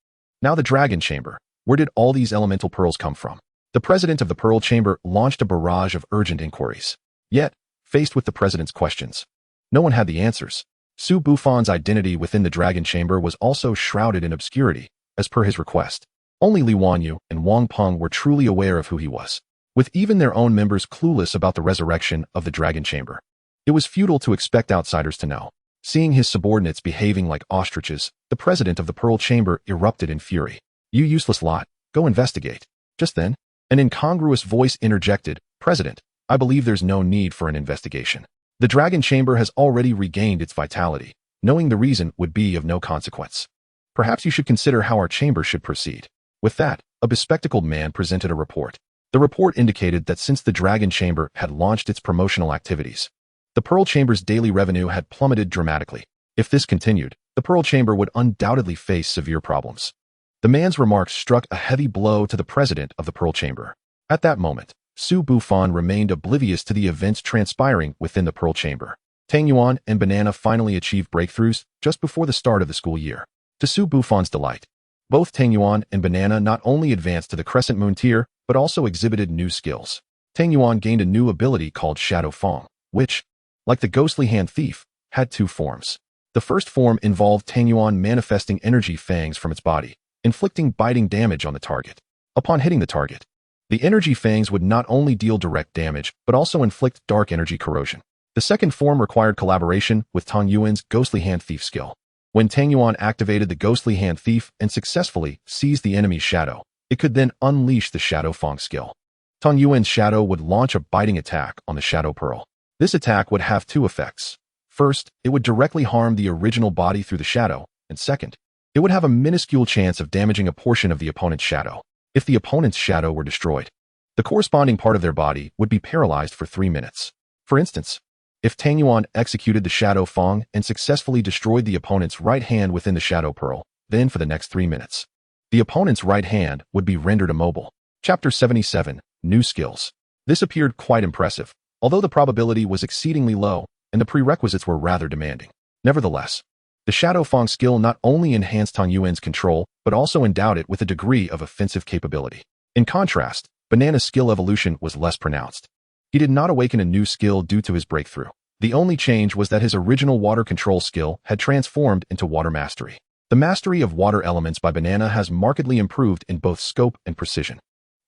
now the Dragon Chamber. Where did all these elemental pearls come from? The president of the Pearl Chamber launched a barrage of urgent inquiries. Yet, faced with the president's questions, no one had the answers. Su Bufan's identity within the Dragon Chamber was also shrouded in obscurity, as per his request. Only Li Wanyu and Wang Peng were truly aware of who he was, with even their own members clueless about the resurrection of the Dragon Chamber. It was futile to expect outsiders to know. Seeing his subordinates behaving like ostriches, the president of the Pearl Chamber erupted in fury. "You useless lot, go investigate." Just then, an incongruous voice interjected, "President, I believe there's no need for an investigation. The Dragon Chamber has already regained its vitality. Knowing the reason would be of no consequence. Perhaps you should consider how our chamber should proceed." With that, a bespectacled man presented a report. The report indicated that since the Dragon Chamber had launched its promotional activities, the Pearl Chamber's daily revenue had plummeted dramatically. If this continued, the Pearl Chamber would undoubtedly face severe problems. The man's remarks struck a heavy blow to the president of the Pearl Chamber. At that moment, Su Bufan remained oblivious to the events transpiring within the Pearl Chamber. Tang Yuan and Banana finally achieved breakthroughs just before the start of the school year. To Su Bufan's delight, both Tang Yuan and Banana not only advanced to the Crescent Moon tier, but also exhibited new skills. Tang Yuan gained a new ability called Shadow Fong, which, like the ghostly hand thief, had 2 forms. The first form involved Tang Yuan manifesting energy fangs from its body, inflicting biting damage on the target. Upon hitting the target, the energy fangs would not only deal direct damage, but also inflict dark energy corrosion. The second form required collaboration with Tang Yuan's ghostly hand thief skill. When Tang Yuan activated the ghostly hand thief and successfully seized the enemy's shadow, it could then unleash the Shadow Fang skill. Tang Yuan's shadow would launch a biting attack on the Shadow Pearl. This attack would have two effects. First, it would directly harm the original body through the shadow, and second, it would have a minuscule chance of damaging a portion of the opponent's shadow. If the opponent's shadow were destroyed, the corresponding part of their body would be paralyzed for 3 minutes. For instance, if Tang Yuan executed the Shadow Fang and successfully destroyed the opponent's right hand within the Shadow Pearl, then for the next 3 minutes, the opponent's right hand would be rendered immobile. Chapter 77, New Skills. This appeared quite impressive, although the probability was exceedingly low and the prerequisites were rather demanding. Nevertheless, the Shadow Fang skill not only enhanced Tang Yuan's control, but also endowed it with a degree of offensive capability. In contrast, Banana's skill evolution was less pronounced. He did not awaken a new skill due to his breakthrough. The only change was that his original water control skill had transformed into water mastery. The mastery of water elements by Banana has markedly improved in both scope and precision.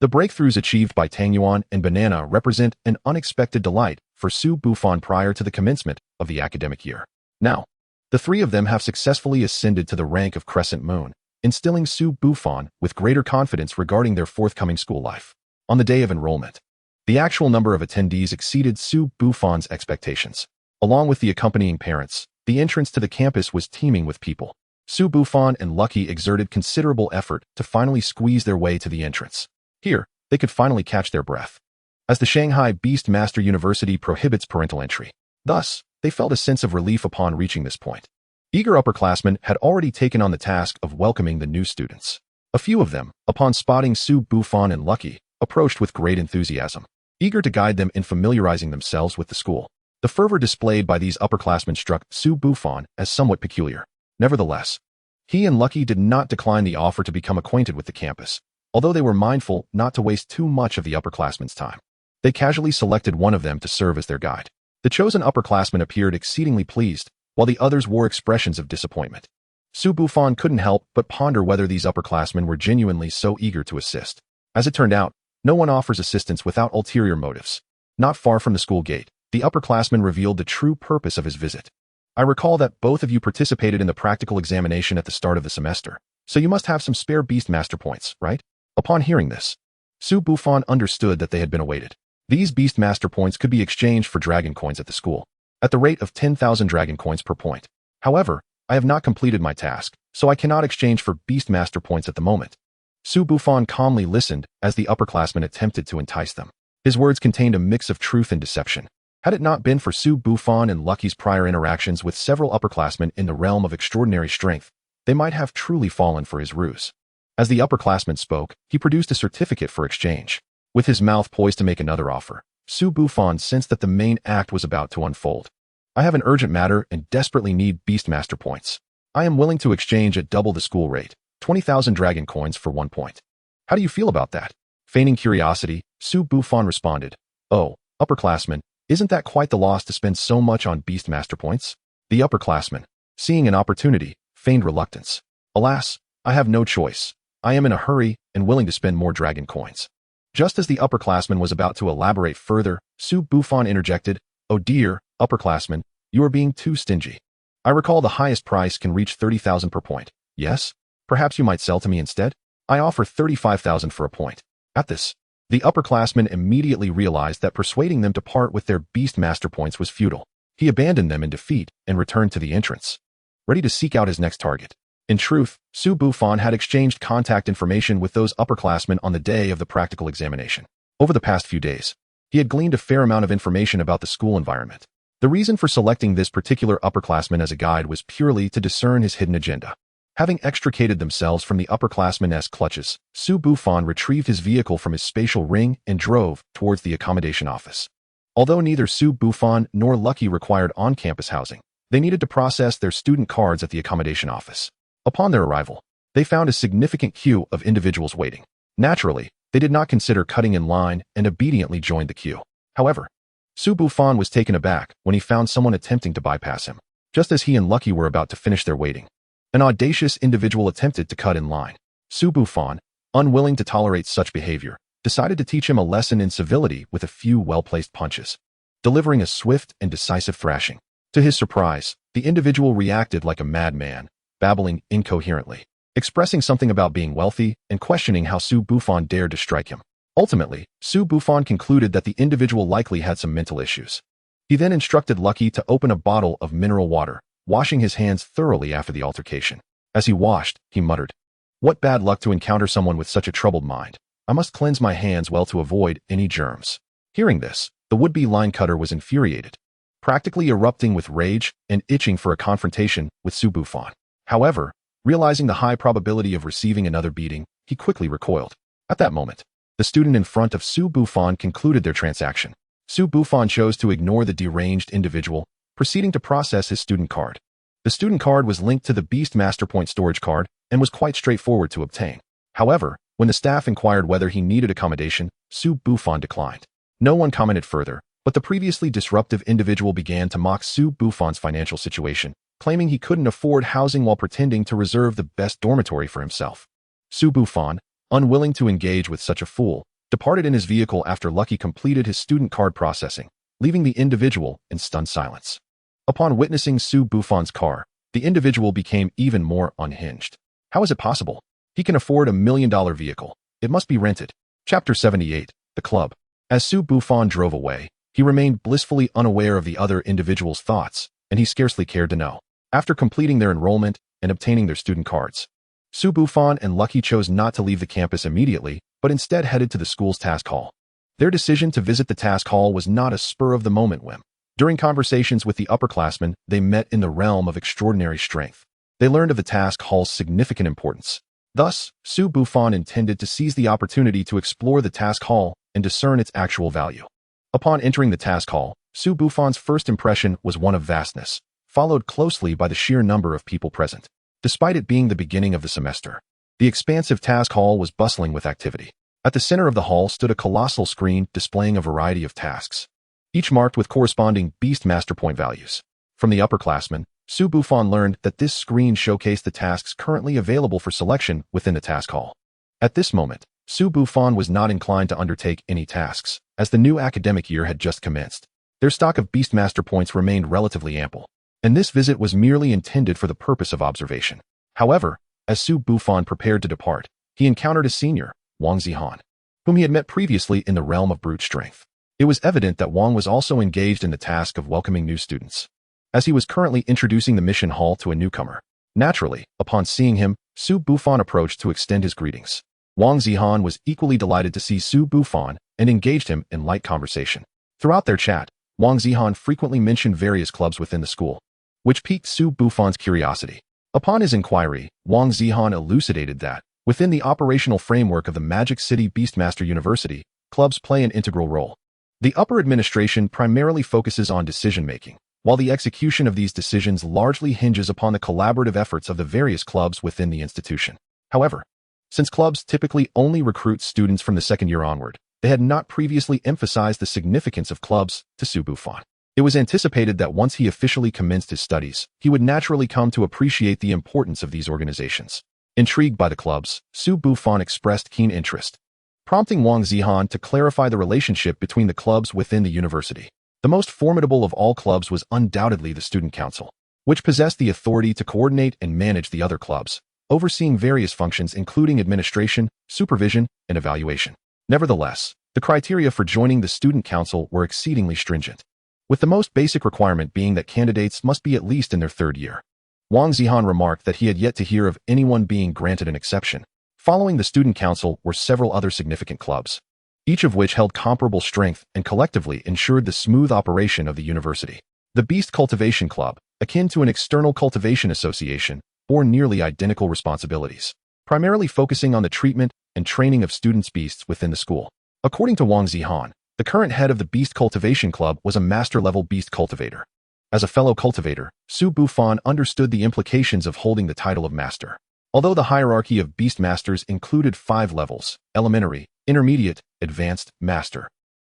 The breakthroughs achieved by Tang Yuan and Banana represent an unexpected delight for Su Bufan prior to the commencement of the academic year. Now, the three of them have successfully ascended to the rank of Crescent Moon, instilling Su Bufan with greater confidence regarding their forthcoming school life. On the day of enrollment, the actual number of attendees exceeded Su Bufan's expectations. Along with the accompanying parents, the entrance to the campus was teeming with people. Su Bufan and Lucky exerted considerable effort to finally squeeze their way to the entrance. Here, they could finally catch their breath, as the Shanghai Beast Master University prohibits parental entry. Thus, they felt a sense of relief upon reaching this point. Eager upperclassmen had already taken on the task of welcoming the new students. A few of them, upon spotting Su Bufan and Lucky, approached with great enthusiasm, eager to guide them in familiarizing themselves with the school. The fervor displayed by these upperclassmen struck Su Bufan as somewhat peculiar. Nevertheless, he and Lucky did not decline the offer to become acquainted with the campus, although they were mindful not to waste too much of the upperclassmen's time. They casually selected one of them to serve as their guide. The chosen upperclassman appeared exceedingly pleased, while the others wore expressions of disappointment. Su Bufan couldn't help but ponder whether these upperclassmen were genuinely so eager to assist. As it turned out, no one offers assistance without ulterior motives. Not far from the school gate, the upperclassman revealed the true purpose of his visit. I recall that both of you participated in the practical examination at the start of the semester, so you must have some spare Beast Master points, right? Upon hearing this, Su Bufan understood that they had been awaited. These Beast Master points could be exchanged for Dragon Coins at the school, at the rate of 10,000 Dragon Coins per point. However, I have not completed my task, so I cannot exchange for Beast Master points at the moment. Su Bufan calmly listened as the upperclassman attempted to entice them. His words contained a mix of truth and deception. Had it not been for Su Bufan and Lucky's prior interactions with several upperclassmen in the realm of extraordinary strength, they might have truly fallen for his ruse. As the upperclassman spoke, he produced a certificate for exchange. With his mouth poised to make another offer, Su Bufan sensed that the main act was about to unfold. I have an urgent matter and desperately need Beast Master points. I am willing to exchange at double the school rate, 20,000 Dragon Coins for 1 point. How do you feel about that? Feigning curiosity, Su Bufan responded, "Oh, upperclassman, isn't that quite the loss to spend so much on Beast Master points?" The upperclassman, seeing an opportunity, feigned reluctance. "Alas, I have no choice. I am in a hurry and willing to spend more Dragon Coins." Just as the upperclassman was about to elaborate further, Su Bufan interjected, "Oh dear, upperclassman, you are being too stingy. I recall the highest price can reach 30,000 per point. Yes? Perhaps you might sell to me instead? I offer 35,000 for a point." At this, the upperclassman immediately realized that persuading them to part with their Beast Master points was futile. He abandoned them in defeat and returned to the entrance, ready to seek out his next target. In truth, Su Bufan had exchanged contact information with those upperclassmen on the day of the practical examination. Over the past few days, he had gleaned a fair amount of information about the school environment. The reason for selecting this particular upperclassman as a guide was purely to discern his hidden agenda. Having extricated themselves from the upperclassmen's clutches, Su Bufan retrieved his vehicle from his spatial ring and drove towards the accommodation office. Although neither Su Bufan nor Lucky required on-campus housing, they needed to process their student cards at the accommodation office. Upon their arrival, they found a significant queue of individuals waiting. Naturally, they did not consider cutting in line and obediently joined the queue. However, Su Bufan was taken aback when he found someone attempting to bypass him, just as he and Lucky were about to finish their waiting. An audacious individual attempted to cut in line. Su Bufan, unwilling to tolerate such behavior, decided to teach him a lesson in civility with a few well-placed punches, delivering a swift and decisive thrashing. To his surprise, the individual reacted like a madman, babbling incoherently, expressing something about being wealthy and questioning how Su Bufan dared to strike him. Ultimately, Su Bufan concluded that the individual likely had some mental issues. He then instructed Lucky to open a bottle of mineral water, washing his hands thoroughly after the altercation. As he washed, he muttered, "What bad luck to encounter someone with such a troubled mind. I must cleanse my hands well to avoid any germs." Hearing this, the would-be line cutter was infuriated, practically erupting with rage and itching for a confrontation with Su Bufan. However, realizing the high probability of receiving another beating, he quickly recoiled. At that moment, the student in front of Su Bufan concluded their transaction. Su Bufan chose to ignore the deranged individual, proceeding to process his student card. The student card was linked to the Beast Masterpoint storage card and was quite straightforward to obtain. However, when the staff inquired whether he needed accommodation, Su Bufan declined. No one commented further, but the previously disruptive individual began to mock Su Bufan's financial situation, claiming he couldn't afford housing while pretending to reserve the best dormitory for himself. Su Bufan, unwilling to engage with such a fool, departed in his vehicle after Lucky completed his student card processing, leaving the individual in stunned silence. Upon witnessing Su Bufan's car, the individual became even more unhinged. How is it possible? He can afford $1 million vehicle. It must be rented. Chapter 78, The Club. As Su Bufan drove away, he remained blissfully unaware of the other individual's thoughts, and he scarcely cared to know. After completing their enrollment and obtaining their student cards, Su Bufan and Lucky chose not to leave the campus immediately, but instead headed to the school's task hall. Their decision to visit the task hall was not a spur-of-the-moment whim. During conversations with the upperclassmen, they met in the realm of extraordinary strength. They learned of the task hall's significant importance. Thus, Su Bufan intended to seize the opportunity to explore the task hall and discern its actual value. Upon entering the task hall, Su Bufan's first impression was one of vastness, followed closely by the sheer number of people present. Despite it being the beginning of the semester, the expansive task hall was bustling with activity. At the center of the hall stood a colossal screen displaying a variety of tasks, each marked with corresponding Beast Masterpoint values. From the upperclassmen, Su Bufan learned that this screen showcased the tasks currently available for selection within the task hall. At this moment, Su Bufan was not inclined to undertake any tasks, as the new academic year had just commenced. Their stock of Beast Master points remained relatively ample, and this visit was merely intended for the purpose of observation. However, as Su Bufan prepared to depart, he encountered a senior, Wang Zihan, whom he had met previously in the realm of brute strength. It was evident that Wang was also engaged in the task of welcoming new students, as he was currently introducing the mission hall to a newcomer. Naturally, upon seeing him, Su Bufan approached to extend his greetings. Wang Zihan was equally delighted to see Su Bufan and engaged him in light conversation. Throughout their chat, Wang Zihan frequently mentioned various clubs within the school, which piqued Su Bufan's curiosity. Upon his inquiry, Wang Zihan elucidated that, within the operational framework of the Magic City Beastmaster University, clubs play an integral role. The upper administration primarily focuses on decision-making, while the execution of these decisions largely hinges upon the collaborative efforts of the various clubs within the institution. However, since clubs typically only recruit students from the second year onward, they had not previously emphasized the significance of clubs to Su Bufan. It was anticipated that once he officially commenced his studies, he would naturally come to appreciate the importance of these organizations. Intrigued by the clubs, Su Bufan expressed keen interest, prompting Wang Zihan to clarify the relationship between the clubs within the university. The most formidable of all clubs was undoubtedly the Student Council, which possessed the authority to coordinate and manage the other clubs, overseeing various functions including administration, supervision, and evaluation. Nevertheless, the criteria for joining the Student Council were exceedingly stringent, with the most basic requirement being that candidates must be at least in their third year. Wang Zihan remarked that he had yet to hear of anyone being granted an exception. Following the Student Council were several other significant clubs, each of which held comparable strength and collectively ensured the smooth operation of the university. The Beast Cultivation Club, akin to an external cultivation association, bore nearly identical responsibilities, primarily focusing on the treatment and training of students' beasts within the school. According to Wang Zihan, the current head of the Beast Cultivation Club was a master-level beast cultivator. As a fellow cultivator, Su Bufan understood the implications of holding the title of master. Although the hierarchy of beast masters included 5 levels, elementary, intermediate, advanced, master,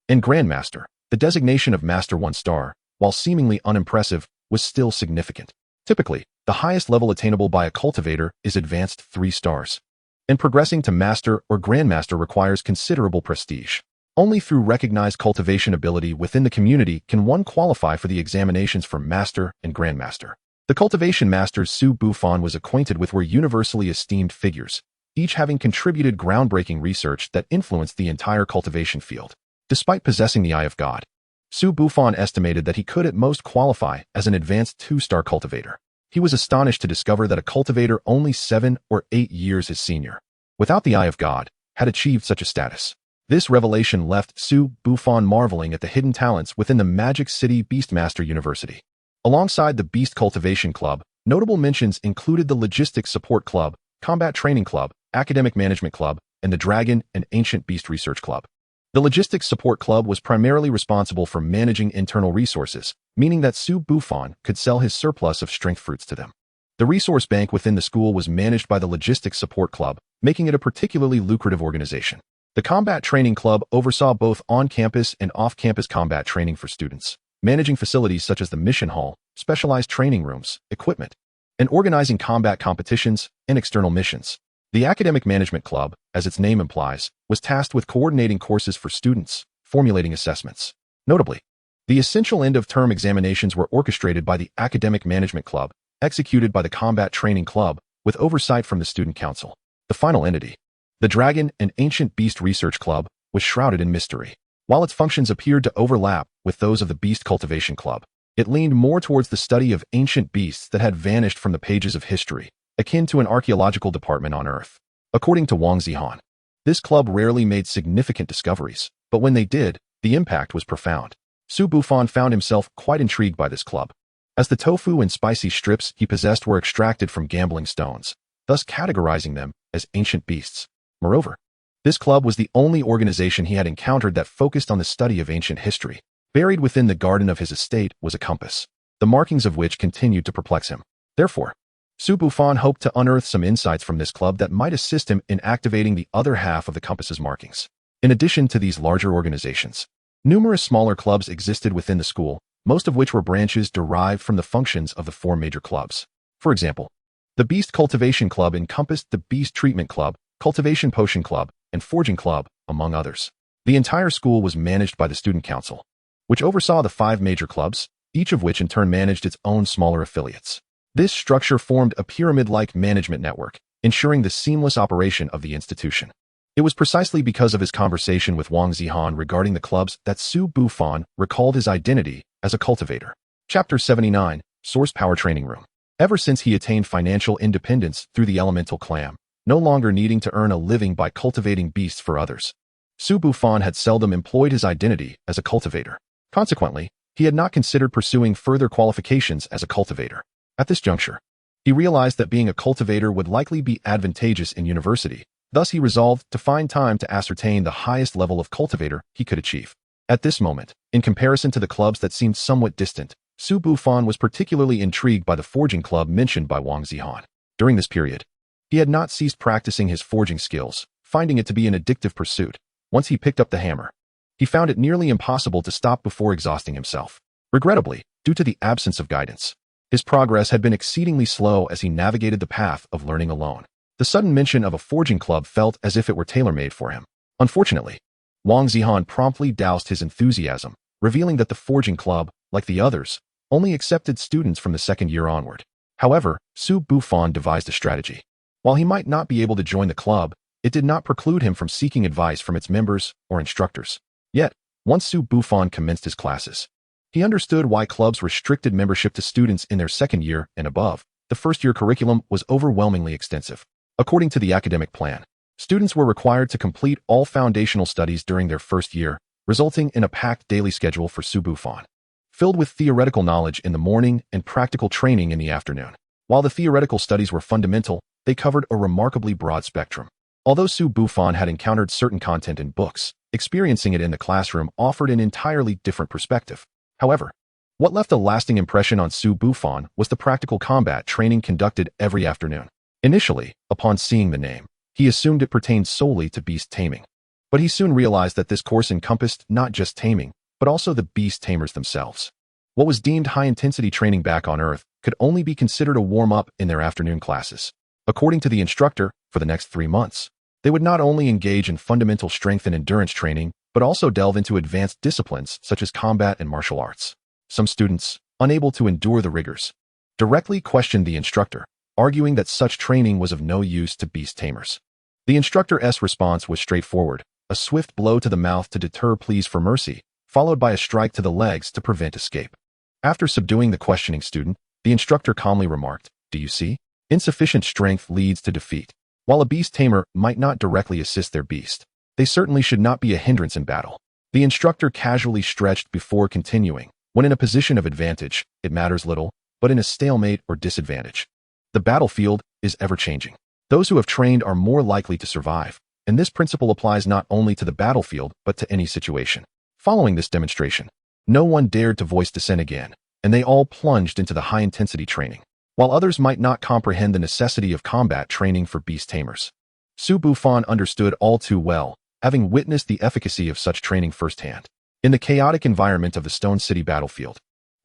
and grandmaster, the designation of Master 1 star, while seemingly unimpressive, was still significant. Typically, the highest level attainable by a cultivator is advanced 3 stars, and progressing to master or grandmaster requires considerable prestige. Only through recognized cultivation ability within the community can one qualify for the examinations for master and grandmaster. The cultivation masters Su Bufan was acquainted with were universally esteemed figures, each having contributed groundbreaking research that influenced the entire cultivation field. Despite possessing the Eye of God, Su Bufan estimated that he could at most qualify as an advanced 2-star cultivator. He was astonished to discover that a cultivator only 7 or 8 years his senior, without the Eye of God, had achieved such a status. This revelation left Su Bufan marveling at the hidden talents within the Magic City Beastmaster University. Alongside the Beast Cultivation Club, notable mentions included the Logistics Support Club, Combat Training Club, Academic Management Club, and the Dragon and Ancient Beast Research Club. The Logistics Support Club was primarily responsible for managing internal resources, meaning that Su Bufan could sell his surplus of strength fruits to them. The resource bank within the school was managed by the Logistics Support Club, making it a particularly lucrative organization. The Combat Training Club oversaw both on-campus and off-campus combat training for students, managing facilities such as the mission hall, specialized training rooms, equipment, and organizing combat competitions and external missions. The Academic Management Club, as its name implies, was tasked with coordinating courses for students, formulating assessments. Notably, the essential end-of-term examinations were orchestrated by the Academic Management Club, executed by the Combat Training Club, with oversight from the Student Council. The final entity, the Dragon and Ancient Beast Research Club, was shrouded in mystery. While its functions appeared to overlap with those of the Beast Cultivation Club, it leaned more towards the study of ancient beasts that had vanished from the pages of history, akin to an archaeological department on Earth. According to Wang Zihan, this club rarely made significant discoveries, but when they did, the impact was profound. Su Bufan found himself quite intrigued by this club, as the tofu and spicy strips he possessed were extracted from gambling stones, thus categorizing them as ancient beasts. Moreover, this club was the only organization he had encountered that focused on the study of ancient history. Buried within the garden of his estate was a compass, the markings of which continued to perplex him. Therefore, Su Bufan hoped to unearth some insights from this club that might assist him in activating the other half of the compass's markings. In addition to these larger organizations, numerous smaller clubs existed within the school, most of which were branches derived from the functions of the 4 major clubs. For example, the Beast Cultivation Club encompassed the Beast Treatment Club, Cultivation Potion Club, and Forging Club, among others. The entire school was managed by the Student Council, which oversaw the 5 major clubs, each of which in turn managed its own smaller affiliates. This structure formed a pyramid-like management network, ensuring the seamless operation of the institution. It was precisely because of his conversation with Wang Zihan regarding the clubs that Su Bufan recalled his identity as a cultivator. Chapter 79, Source Power Training Room. Ever since he attained financial independence through the elemental clam, no longer needing to earn a living by cultivating beasts for others, Su Bufan had seldom employed his identity as a cultivator. Consequently, he had not considered pursuing further qualifications as a cultivator. At this juncture, he realized that being a cultivator would likely be advantageous in university, thus he resolved to find time to ascertain the highest level of cultivator he could achieve. At this moment, in comparison to the clubs that seemed somewhat distant, Su Bufan was particularly intrigued by the forging club mentioned by Wang Zihan. During this period, he had not ceased practicing his forging skills, finding it to be an addictive pursuit. Once he picked up the hammer, he found it nearly impossible to stop before exhausting himself. Regrettably, due to the absence of guidance, his progress had been exceedingly slow as he navigated the path of learning alone. The sudden mention of a forging club felt as if it were tailor-made for him. Unfortunately, Wang Zihan promptly doused his enthusiasm, revealing that the forging club, like the others, only accepted students from the 2nd year onward. However, Su Bufan devised a strategy. While he might not be able to join the club, it did not preclude him from seeking advice from its members or instructors. Yet, once Su Bufan commenced his classes, he understood why clubs restricted membership to students in their 2nd year and above. The 1st year curriculum was overwhelmingly extensive. According to the academic plan, students were required to complete all foundational studies during their 1st year, resulting in a packed daily schedule for Su Bufan, filled with theoretical knowledge in the morning and practical training in the afternoon. While the theoretical studies were fundamental, they covered a remarkably broad spectrum. Although Su Bufan had encountered certain content in books, experiencing it in the classroom offered an entirely different perspective. However, what left a lasting impression on Su Bufan was the practical combat training conducted every afternoon. Initially, upon seeing the name, he assumed it pertained solely to beast taming. But he soon realized that this course encompassed not just taming, but also the beast tamers themselves. What was deemed high-intensity training back on Earth could only be considered a warm-up in their afternoon classes. According to the instructor, for the next 3 months, they would not only engage in fundamental strength and endurance training, but also delve into advanced disciplines such as combat and martial arts. Some students, unable to endure the rigors, directly questioned the instructor, arguing that such training was of no use to beast tamers. The instructor's response was straightforward, a swift blow to the mouth to deter pleas for mercy, followed by a strike to the legs to prevent escape. After subduing the questioning student, the instructor calmly remarked, "Do you see? Insufficient strength leads to defeat. While a beast tamer might not directly assist their beast, they certainly should not be a hindrance in battle." The instructor casually stretched before continuing, "When in a position of advantage, it matters little, but in a stalemate or disadvantage. The battlefield is ever-changing. Those who have trained are more likely to survive, and this principle applies not only to the battlefield but to any situation." Following this demonstration, no one dared to voice dissent again, and they all plunged into the high-intensity training. While others might not comprehend the necessity of combat training for beast tamers, Su Bufan understood all too well, having witnessed the efficacy of such training firsthand. In the chaotic environment of the Stone City battlefield,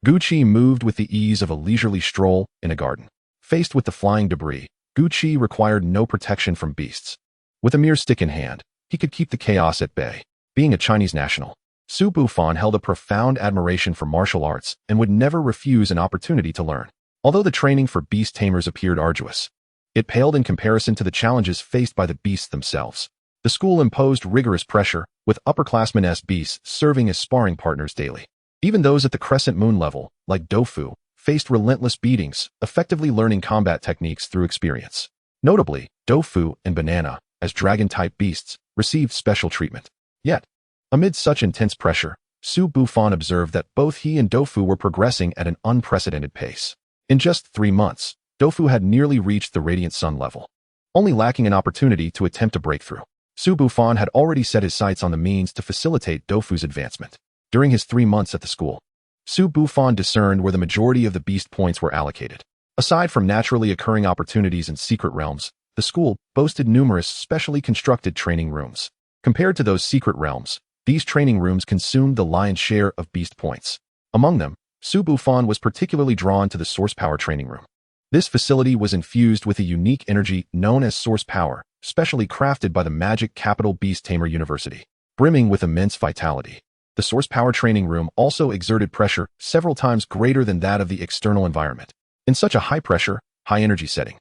Gucci moved with the ease of a leisurely stroll in a garden. Faced with the flying debris, Gucci required no protection from beasts. With a mere stick in hand, he could keep the chaos at bay. Being a Chinese national, Su Bufan held a profound admiration for martial arts and would never refuse an opportunity to learn. Although the training for beast tamers appeared arduous, it paled in comparison to the challenges faced by the beasts themselves. The school imposed rigorous pressure, with upperclassmen-s beasts serving as sparring partners daily. Even those at the Crescent Moon level, like Dofu, faced relentless beatings, effectively learning combat techniques through experience. Notably, Dofu and Banana, as dragon-type beasts, received special treatment. Yet, amid such intense pressure, Su Bufan observed that both he and Dofu were progressing at an unprecedented pace. In just 3 months, Dofu had nearly reached the Radiant Sun level, only lacking an opportunity to attempt a breakthrough. Su Bufan had already set his sights on the means to facilitate Dofu's advancement. During his 3 months at the school, Su Bufan discerned where the majority of the beast points were allocated. Aside from naturally occurring opportunities in secret realms, the school boasted numerous specially constructed training rooms. Compared to those secret realms, these training rooms consumed the lion's share of beast points. Among them, Su Bufan was particularly drawn to the Source Power training room. This facility was infused with a unique energy known as Source Power, specially crafted by the magic capital Beast Tamer University. Brimming with immense vitality, the Source Power training room also exerted pressure several times greater than that of the external environment. In such a high-pressure, high-energy setting,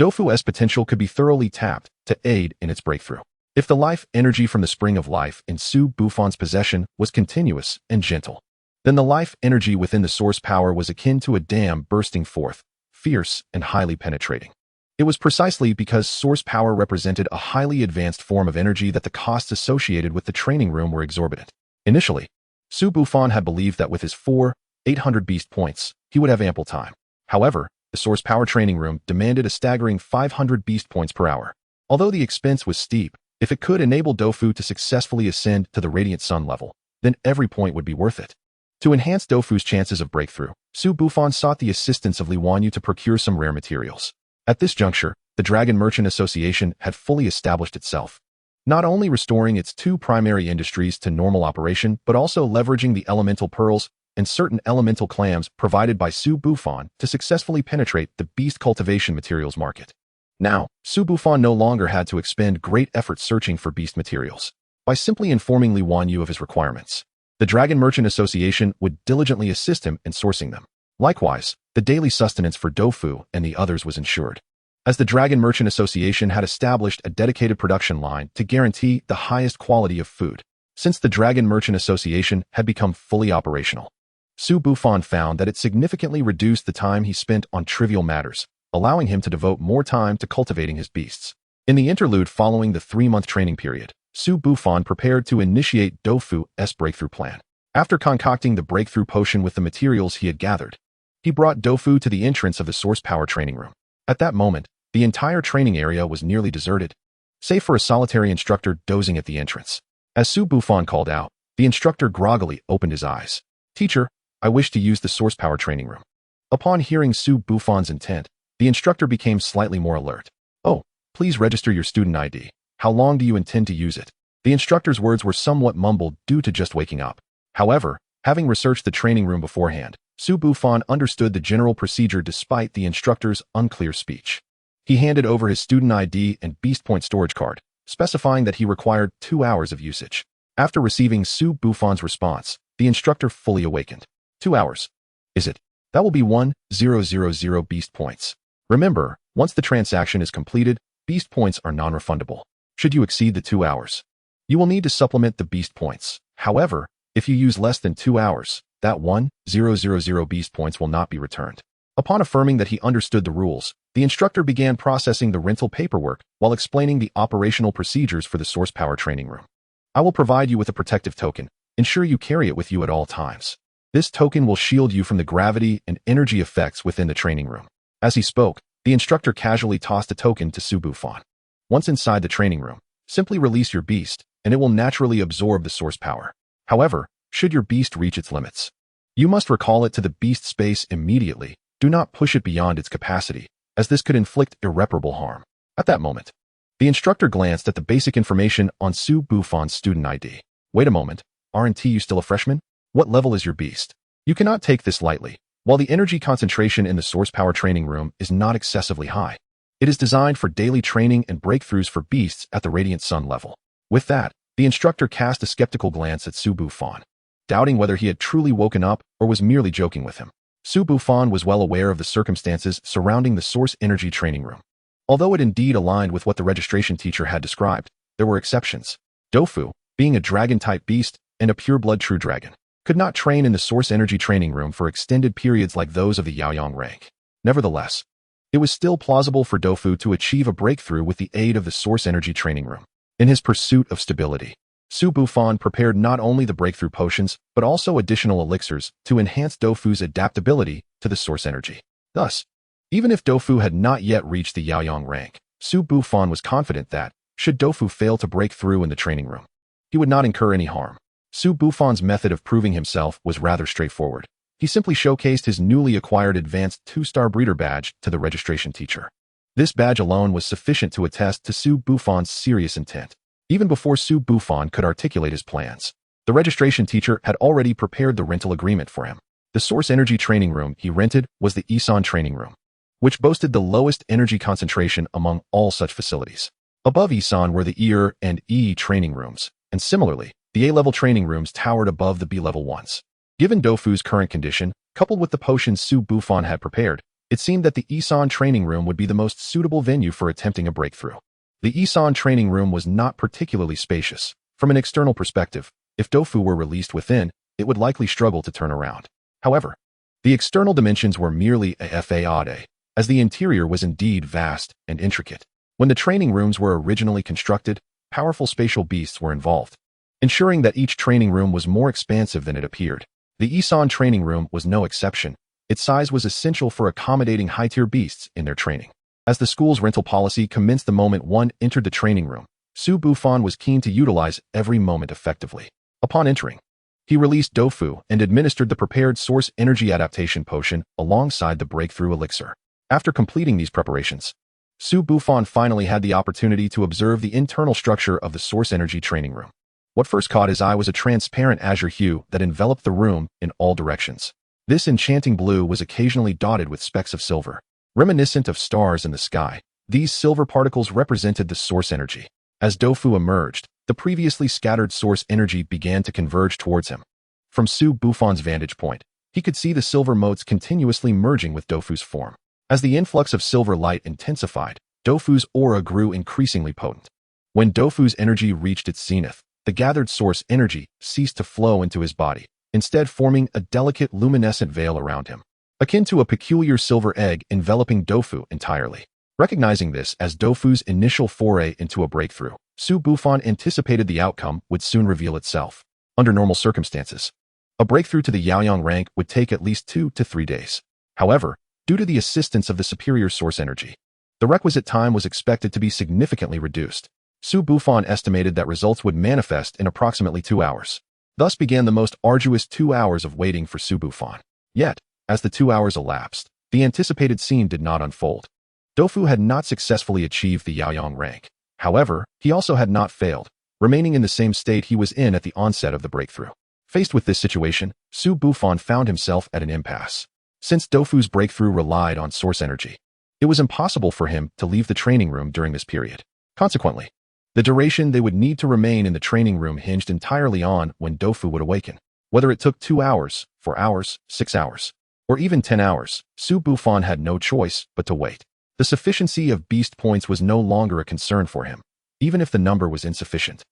Dofu's potential could be thoroughly tapped to aid in its breakthrough. If the life energy from the Spring of Life in Su Bufan's possession was continuous and gentle, then the life energy within the Source Power was akin to a dam bursting forth, fierce and highly penetrating. It was precisely because Source Power represented a highly advanced form of energy that the costs associated with the training room were exorbitant. Initially, Su Bufan had believed that with his 800 beast points, he would have ample time. However, the Source Power training room demanded a staggering 500 beast points per hour. Although the expense was steep, if it could enable Dofu to successfully ascend to the Radiant Sun level, then every point would be worth it. To enhance Dofu's chances of breakthrough, Su Bufan sought the assistance of Li Wanyu to procure some rare materials. At this juncture, the Dragon Merchant Association had fully established itself, not only restoring its 2 primary industries to normal operation, but also leveraging the elemental pearls and certain elemental clams provided by Su Bufan to successfully penetrate the beast cultivation materials market. Now, Su Bufan no longer had to expend great effort searching for beast materials. By simply informing Li Wanyu of his requirements, the Dragon Merchant Association would diligently assist him in sourcing them. Likewise, the daily sustenance for Dofu and the others was ensured, as the Dragon Merchant Association had established a dedicated production line to guarantee the highest quality of food. Since the Dragon Merchant Association had become fully operational, Su Bufan found that it significantly reduced the time he spent on trivial matters, allowing him to devote more time to cultivating his beasts. In the interlude following the 3-month training period, Su Bufan prepared to initiate Dofu's breakthrough plan. After concocting the breakthrough potion with the materials he had gathered, he brought Dofu to the entrance of the Source Power training room. At that moment, the entire training area was nearly deserted, save for a solitary instructor dozing at the entrance. As Su Bufan called out, the instructor groggily opened his eyes. "Teacher, I wish to use the Source Power training room." Upon hearing Su Bufan's intent, the instructor became slightly more alert. "Oh, please register your student ID. How long do you intend to use it?" The instructor's words were somewhat mumbled due to just waking up. However, having researched the training room beforehand, Su Bufan understood the general procedure despite the instructor's unclear speech. He handed over his student ID and Beast Point storage card, specifying that he required 2 hours of usage. After receiving Su Bufan's response, the instructor fully awakened. 2 hours. Is it? That will be 1,000 beast points. Remember, once the transaction is completed, beast points are non-refundable. Should you exceed the 2 hours, you will need to supplement the beast points. However, if you use less than 2 hours, that 1,000 beast points will not be returned. Upon affirming that he understood the rules, the instructor began processing the rental paperwork while explaining the operational procedures for the source power training room. I will provide you with a protective token. Ensure you carry it with you at all times. This token will shield you from the gravity and energy effects within the training room. As he spoke, the instructor casually tossed a token to Su Bufan. Once inside the training room, simply release your beast, and it will naturally absorb the source power. However, should your beast reach its limits, you must recall it to the beast space immediately. Do not push it beyond its capacity, as this could inflict irreparable harm. At that moment, the instructor glanced at the basic information on Su Bufan's student ID. Wait a moment, aren't you still a freshman? What level is your beast? You cannot take this lightly. While the energy concentration in the source power training room is not excessively high, it is designed for daily training and breakthroughs for beasts at the Radiant Sun level. With that, the instructor cast a skeptical glance at Su Bufan, doubting whether he had truly woken up or was merely joking with him. Su Bufan was well aware of the circumstances surrounding the source energy training room. Although it indeed aligned with what the registration teacher had described, there were exceptions. Dofu, being a dragon-type beast and a pure-blood true dragon, could not train in the source energy training room for extended periods like those of the Yaoyang rank. Nevertheless, it was still plausible for Dofu to achieve a breakthrough with the aid of the source energy training room. In his pursuit of stability, Su Bufan prepared not only the breakthrough potions, but also additional elixirs to enhance Dofu's adaptability to the source energy. Thus, even if Dofu had not yet reached the Yaoyang rank, Su Bufan was confident that, should Dofu fail to break through in the training room, he would not incur any harm. Su Bufan's method of proving himself was rather straightforward. He simply showcased his newly acquired advanced 2-star breeder badge to the registration teacher. This badge alone was sufficient to attest to Su Bufan's serious intent. Even before Su Bufan could articulate his plans, the registration teacher had already prepared the rental agreement for him. The source energy training room he rented was the Isan training room, which boasted the lowest energy concentration among all such facilities. Above Isan were the ER and E training rooms, and similarly, the A-level training rooms towered above the B-level ones. Given Dofu's current condition, coupled with the potions Su Bufan had prepared, it seemed that the Isan training room would be the most suitable venue for attempting a breakthrough. The Isan training room was not particularly spacious. From an external perspective, if Dofu were released within, it would likely struggle to turn around. However, the external dimensions were merely a facade, as the interior was indeed vast and intricate. When the training rooms were originally constructed, powerful spatial beasts were involved, ensuring that each training room was more expansive than it appeared. The Isan training room was no exception. Its size was essential for accommodating high-tier beasts in their training. As the school's rental policy commenced the moment one entered the training room, Su Bufan was keen to utilize every moment effectively. Upon entering, he released Dofu and administered the prepared source energy adaptation potion alongside the breakthrough elixir. After completing these preparations, Su Bufan finally had the opportunity to observe the internal structure of the source energy training room. What first caught his eye was a transparent azure hue that enveloped the room in all directions. This enchanting blue was occasionally dotted with specks of silver. Reminiscent of stars in the sky, these silver particles represented the source energy. As Dofu emerged, the previously scattered source energy began to converge towards him. From Su Bufan's vantage point, he could see the silver motes continuously merging with Dofu's form. As the influx of silver light intensified, Dofu's aura grew increasingly potent. When Dofu's energy reached its zenith, the gathered source energy ceased to flow into his body, instead forming a delicate luminescent veil around him, akin to a peculiar silver egg enveloping Dofu entirely. Recognizing this as Dofu's initial foray into a breakthrough, Su Bufan anticipated the outcome would soon reveal itself. Under normal circumstances, a breakthrough to the Yaoyang rank would take at least 2 to 3 days. However, due to the assistance of the superior source energy, the requisite time was expected to be significantly reduced. Su Bufan estimated that results would manifest in approximately 2 hours. Thus began the most arduous 2 hours of waiting for Su Bufan. Yet, as the 2 hours elapsed, the anticipated scene did not unfold. Dofu had not successfully achieved the Yaoyang rank. However, he also had not failed, remaining in the same state he was in at the onset of the breakthrough. Faced with this situation, Su Bufan found himself at an impasse. Since Dofu's breakthrough relied on source energy, it was impossible for him to leave the training room during this period. Consequently, the duration they would need to remain in the training room hinged entirely on when Dofu would awaken. Whether it took 2 hours, 4 hours, 6 hours, or even 10 hours, Su Bufan had no choice but to wait. The sufficiency of beast points was no longer a concern for him, even if the number was insufficient.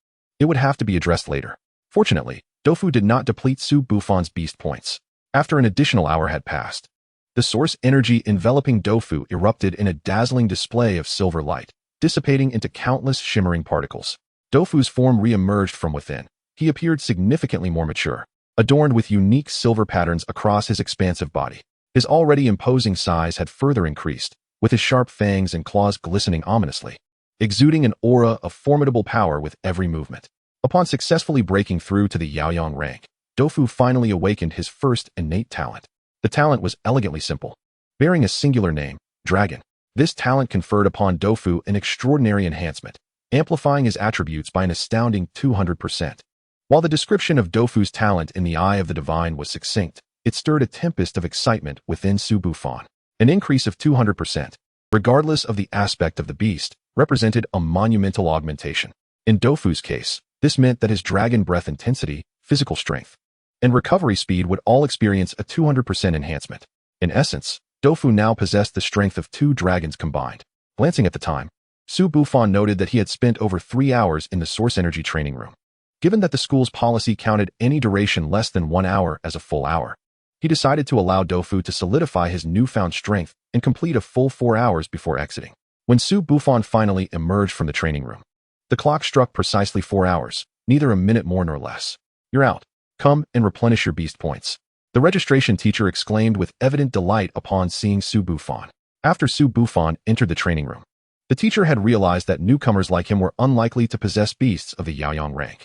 It would have to be addressed later. Fortunately, Dofu did not deplete Su Bufan's beast points. After an additional hour had passed, the source energy enveloping Dofu erupted in a dazzling display of silver light, dissipating into countless shimmering particles. Dofu's form re-emerged from within. He appeared significantly more mature, adorned with unique silver patterns across his expansive body. His already imposing size had further increased, with his sharp fangs and claws glistening ominously, exuding an aura of formidable power with every movement. Upon successfully breaking through to the Yaoyang rank, Dofu finally awakened his first innate talent. The talent was elegantly simple, bearing a singular name, Dragon. This talent conferred upon Dofu an extraordinary enhancement, amplifying his attributes by an astounding 200%. While the description of Dofu's talent in the eye of the divine was succinct, it stirred a tempest of excitement within Su Bufan. An increase of 200%, regardless of the aspect of the beast, represented a monumental augmentation. In Dofu's case, this meant that his dragon breath intensity, physical strength, and recovery speed would all experience a 200% enhancement. In essence, Dofu now possessed the strength of 2 dragons combined. Glancing at the time, Su Bufan noted that he had spent over 3 hours in the source energy training room. Given that the school's policy counted any duration less than 1 hour as a full hour, he decided to allow Dofu to solidify his newfound strength and complete a full 4 hours before exiting. When Su Bufan finally emerged from the training room, the clock struck precisely 4 hours, neither a minute more nor less. "You're out. Come and replenish your beast points," the registration teacher exclaimed with evident delight upon seeing Su Bufan. After Su Bufan entered the training room, the teacher had realized that newcomers like him were unlikely to possess beasts of the Yaoyang rank.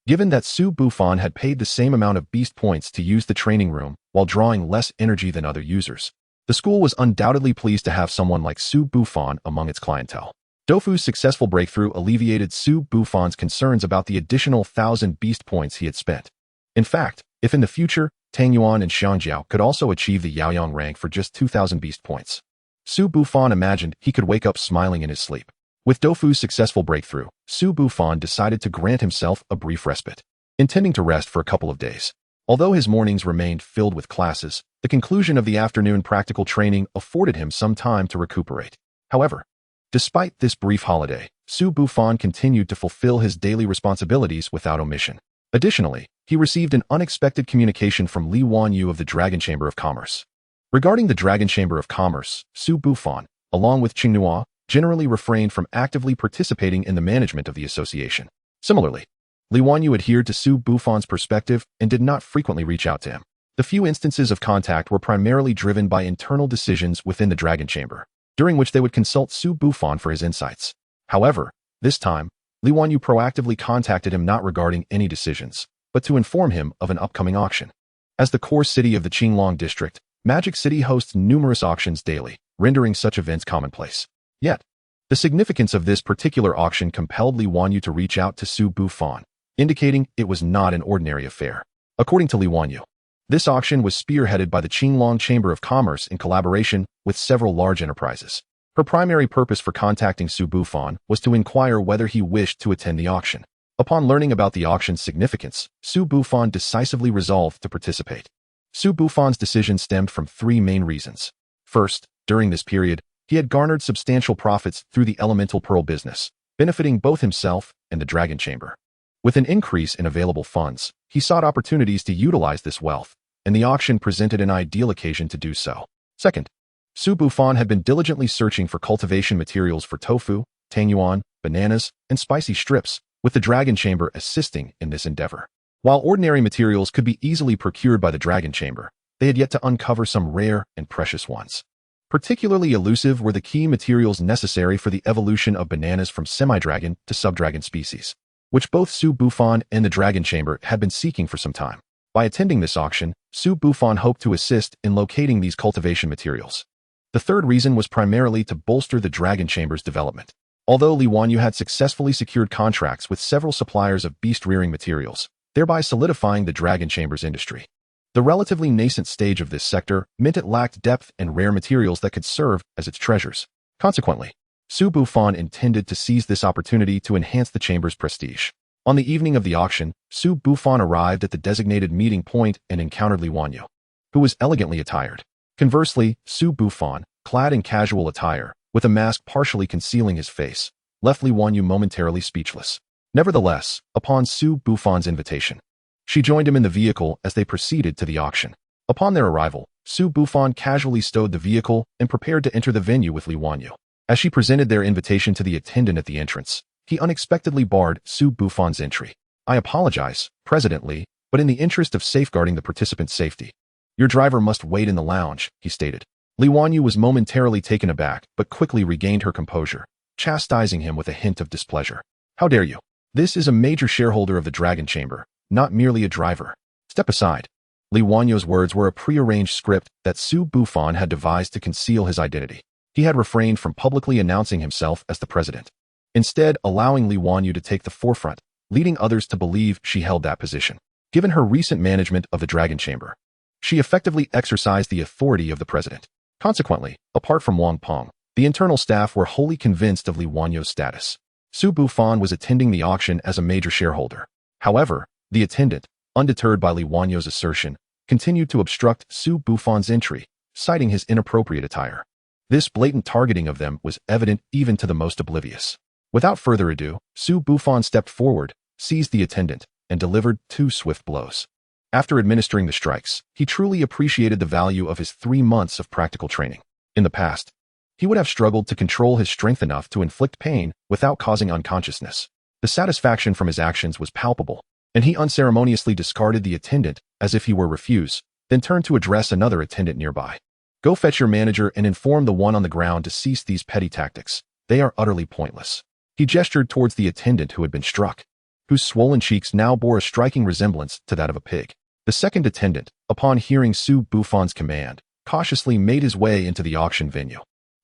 Given that Su Bufan had paid the same amount of beast points to use the training room while drawing less energy than other users, the school was undoubtedly pleased to have someone like Su Bufan among its clientele. Dofu's successful breakthrough alleviated Su Bufan's concerns about the additional 1,000 beast points he had spent. In fact, if in the future, Tang Yuan and Xiangjiao could also achieve the Yaoyang rank for just 2,000 beast points, Su Bufan imagined he could wake up smiling in his sleep. With Dofu's successful breakthrough, Su Bufan decided to grant himself a brief respite, intending to rest for a couple of days. Although his mornings remained filled with classes, the conclusion of the afternoon practical training afforded him some time to recuperate. However, despite this brief holiday, Su Bufan continued to fulfill his daily responsibilities without omission. Additionally, he received an unexpected communication from Li Wanyu of the Dragon Chamber of Commerce. Regarding the Dragon Chamber of Commerce, Su Bufan, along with Qingnua, generally refrained from actively participating in the management of the association. Similarly, Li Wanyu adhered to Su Bufan's perspective and did not frequently reach out to him. The few instances of contact were primarily driven by internal decisions within the Dragon Chamber, during which they would consult Su Bufan for his insights. However, this time, Li Wanyu proactively contacted him not regarding any decisions, but to inform him of an upcoming auction. As the core city of the Qinglong district, Magic City hosts numerous auctions daily, rendering such events commonplace. Yet, the significance of this particular auction compelled Li Wanyu to reach out to Su Bufan, indicating it was not an ordinary affair. According to Li Wanyu, this auction was spearheaded by the Qinglong Chamber of Commerce in collaboration with several large enterprises. Her primary purpose for contacting Su Bufan was to inquire whether he wished to attend the auction. Upon learning about the auction's significance, Su Bufan decisively resolved to participate. Su Bufan's decision stemmed from 3 main reasons. First, during this period, he had garnered substantial profits through the elemental pearl business, benefiting both himself and the Dragon Chamber. With an increase in available funds, he sought opportunities to utilize this wealth, and the auction presented an ideal occasion to do so. Second, Su Bufan had been diligently searching for cultivation materials for tofu, tangyuan, bananas, and spicy strips, with the Dragon Chamber assisting in this endeavor. While ordinary materials could be easily procured by the Dragon Chamber, they had yet to uncover some rare and precious ones. Particularly elusive were the key materials necessary for the evolution of bananas from semi-dragon to sub-dragon species, which both Su Bufan and the Dragon Chamber had been seeking for some time. By attending this auction, Su Bufan hoped to assist in locating these cultivation materials. The third reason was primarily to bolster the Dragon Chamber's development. Although Li Wanyu had successfully secured contracts with several suppliers of beast-rearing materials, thereby solidifying the Dragon Chamber's industry, the relatively nascent stage of this sector meant it lacked depth and rare materials that could serve as its treasures. Consequently, Su Bufan intended to seize this opportunity to enhance the chamber's prestige. On the evening of the auction, Su Bufan arrived at the designated meeting point and encountered Li Wanyu, who was elegantly attired. Conversely, Su Bufan, clad in casual attire, with a mask partially concealing his face, left Li Wanyu momentarily speechless. Nevertheless, upon Su Bufan's invitation, she joined him in the vehicle as they proceeded to the auction. Upon their arrival, Su Bufan casually stowed the vehicle and prepared to enter the venue with Li Wanyu. As she presented their invitation to the attendant at the entrance, he unexpectedly barred Su Bufan's entry. "I apologize, President Li, but in the interest of safeguarding the participant's safety, your driver must wait in the lounge," he stated. Li Wanyu was momentarily taken aback, but quickly regained her composure, chastising him with a hint of displeasure. "How dare you? This is a major shareholder of the Dragon Chamber, not merely a driver. Step aside." Li Wanyu's words were a prearranged script that Su Bufan had devised to conceal his identity. He had refrained from publicly announcing himself as the president, instead allowing Li Wanyu to take the forefront, leading others to believe she held that position. Given her recent management of the Dragon Chamber, she effectively exercised the authority of the president. Consequently, apart from Wang Peng, the internal staff were wholly convinced of Li Wanyu's status. Su Bufan was attending the auction as a major shareholder. However, the attendant, undeterred by Li Wanyu's assertion, continued to obstruct Su Bufan's entry, citing his inappropriate attire. This blatant targeting of them was evident even to the most oblivious. Without further ado, Su Bufan stepped forward, seized the attendant, and delivered 2 swift blows. After administering the strikes, he truly appreciated the value of his 3 months of practical training. In the past, he would have struggled to control his strength enough to inflict pain without causing unconsciousness. The satisfaction from his actions was palpable, and he unceremoniously discarded the attendant as if he were refused, then turned to address another attendant nearby. "Go fetch your manager and inform the one on the ground to cease these petty tactics. They are utterly pointless." He gestured towards the attendant who had been struck, whose swollen cheeks now bore a striking resemblance to that of a pig. The second attendant, upon hearing Su Bufan's command, cautiously made his way into the auction venue.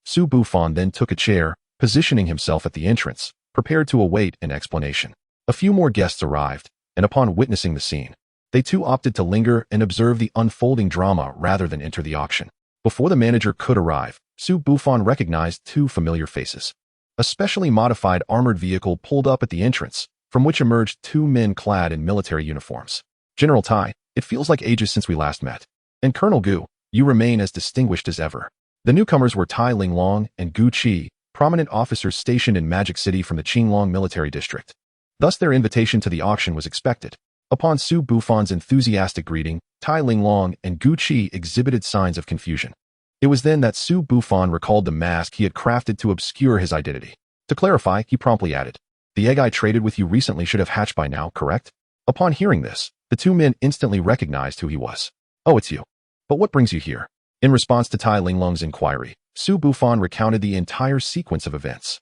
Su Bufan then took a chair, positioning himself at the entrance, prepared to await an explanation. A few more guests arrived, and upon witnessing the scene, they too opted to linger and observe the unfolding drama rather than enter the auction. Before the manager could arrive, Su Bufan recognized 2 familiar faces. A specially modified armored vehicle pulled up at the entrance, from which emerged 2 men clad in military uniforms. "General Tai, it feels like ages since we last met. And Colonel Gu, you remain as distinguished as ever." The newcomers were Tai Linglong and Gu Qi, prominent officers stationed in Magic City from the Qinglong military district. Thus their invitation to the auction was expected. Upon Su Bufan's enthusiastic greeting, Tai Linglong and Gu Qi exhibited signs of confusion. It was then that Su Bufan recalled the mask he had crafted to obscure his identity. To clarify, he promptly added, "The egg I traded with you recently should have hatched by now, correct?" Upon hearing this, the 2 men instantly recognized who he was. "Oh, it's you. But what brings you here?" In response to Tai Linglong's inquiry, Su Bufan recounted the entire sequence of events.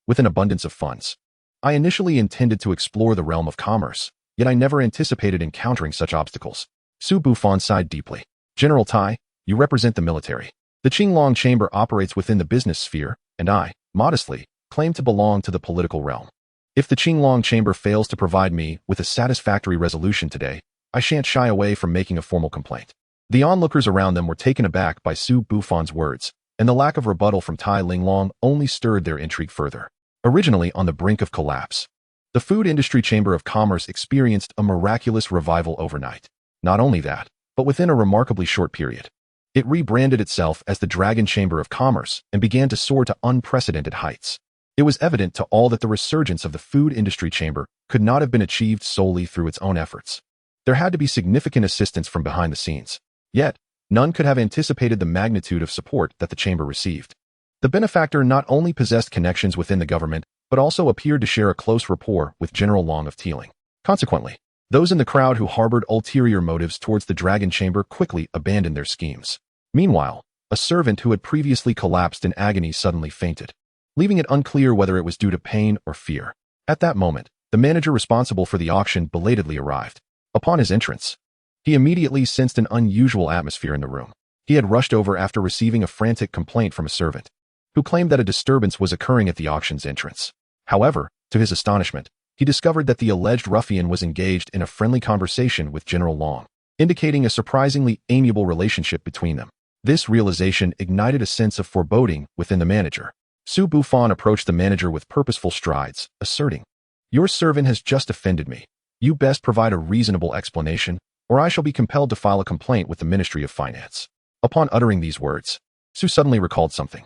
With an abundance of funds. "I initially intended to explore the realm of commerce, yet I never anticipated encountering such obstacles." Su Bufan sighed deeply. "General Tai, you represent the military. The Qinglong Chamber operates within the business sphere, and I, modestly, claim to belong to the political realm. If the Qinglong Chamber fails to provide me with a satisfactory resolution today, I shan't shy away from making a formal complaint." The onlookers around them were taken aback by Su Bufan's words, and the lack of rebuttal from Tai Linglong only stirred their intrigue further. Originally on the brink of collapse, the Food Industry Chamber of Commerce experienced a miraculous revival overnight. Not only that, but within a remarkably short period, it rebranded itself as the Dragon Chamber of Commerce and began to soar to unprecedented heights. It was evident to all that the resurgence of the Food Industry Chamber could not have been achieved solely through its own efforts. There had to be significant assistance from behind the scenes. Yet, none could have anticipated the magnitude of support that the chamber received. The benefactor not only possessed connections within the government, but also appeared to share a close rapport with General Long of Teeling. Consequently, those in the crowd who harbored ulterior motives towards the Dragon Chamber quickly abandoned their schemes. Meanwhile, a servant who had previously collapsed in agony suddenly fainted, leaving it unclear whether it was due to pain or fear. At that moment, the manager responsible for the auction belatedly arrived. Upon his entrance, he immediately sensed an unusual atmosphere in the room. He had rushed over after receiving a frantic complaint from a servant, who claimed that a disturbance was occurring at the auction's entrance. However, to his astonishment, he discovered that the alleged ruffian was engaged in a friendly conversation with General Long, indicating a surprisingly amiable relationship between them. This realization ignited a sense of foreboding within the manager. Su Bufan approached the manager with purposeful strides, asserting, "Your servant has just offended me. You best provide a reasonable explanation, or I shall be compelled to file a complaint with the Ministry of Finance." Upon uttering these words, Su suddenly recalled something.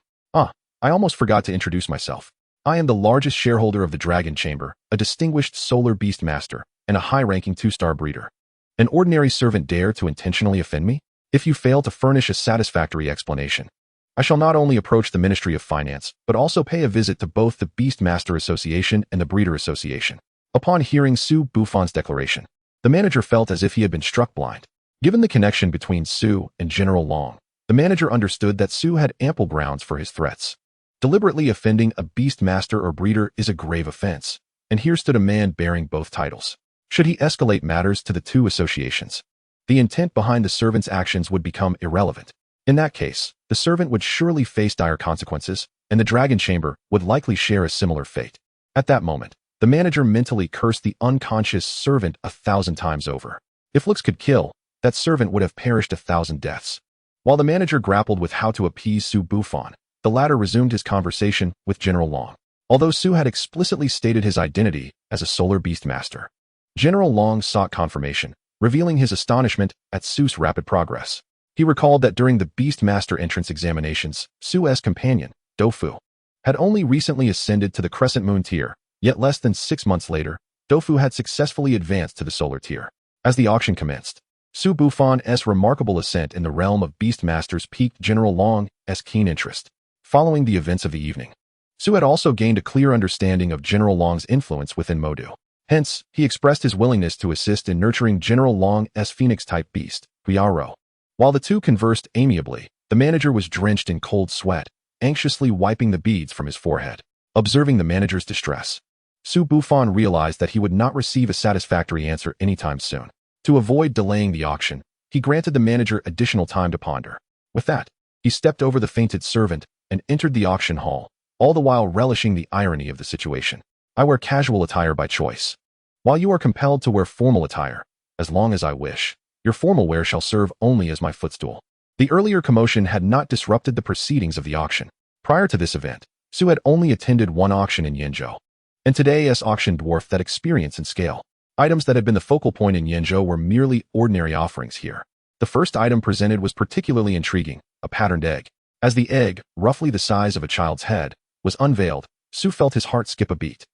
I almost forgot to introduce myself. I am the largest shareholder of the Dragon Chamber, a distinguished solar beast master, and a high-ranking 2-star breeder. An ordinary servant dare to intentionally offend me? If you fail to furnish a satisfactory explanation, I shall not only approach the Ministry of Finance, but also pay a visit to both the Beast Master Association and the Breeder Association. Upon hearing Su Bufan's declaration, the manager felt as if he had been struck blind. Given the connection between Su and General Long, the manager understood that Su had ample grounds for his threats. Deliberately offending a beast master or breeder is a grave offense, and here stood a man bearing both titles. Should he escalate matters to the two associations, the intent behind the servant's actions would become irrelevant. In that case, the servant would surely face dire consequences, and the Dragon Chamber would likely share a similar fate. At that moment, the manager mentally cursed the unconscious servant 1,000 times over. If looks could kill, that servant would have perished 1,000 deaths. While the manager grappled with how to appease Su Bufan, the latter resumed his conversation with General Long. Although Su had explicitly stated his identity as a solar beast master, General Long sought confirmation, revealing his astonishment at Su's rapid progress. He recalled that during the Beast Master entrance examinations, Su's companion, Dofu, had only recently ascended to the Crescent Moon tier, yet less than 6 months later, Dofu had successfully advanced to the Solar tier. As the auction commenced, Su Bufan's remarkable ascent in the realm of Beast Masters piqued General Long's keen interest. Following the events of the evening, Su had also gained a clear understanding of General Long's influence within Modu. Hence, he expressed his willingness to assist in nurturing General Long's Phoenix-type beast, Huiaro. While the two conversed amiably, the manager was drenched in cold sweat, anxiously wiping the beads from his forehead. Observing the manager's distress, Su Bufan realized that he would not receive a satisfactory answer anytime soon. To avoid delaying the auction, he granted the manager additional time to ponder. With that, he stepped over the fainted servant and entered the auction hall, all the while relishing the irony of the situation. I wear casual attire by choice, while you are compelled to wear formal attire. As long as I wish, your formal wear shall serve only as my footstool. The earlier commotion had not disrupted the proceedings of the auction. Prior to this event, Su had only attended one auction in Yenzhou, and today's auction dwarfed that experience in scale. Items that had been the focal point in Yenzhou were merely ordinary offerings here. The first item presented was particularly intriguing, a patterned egg. As the egg, roughly the size of a child's head, was unveiled, Su felt his heart skip a beat.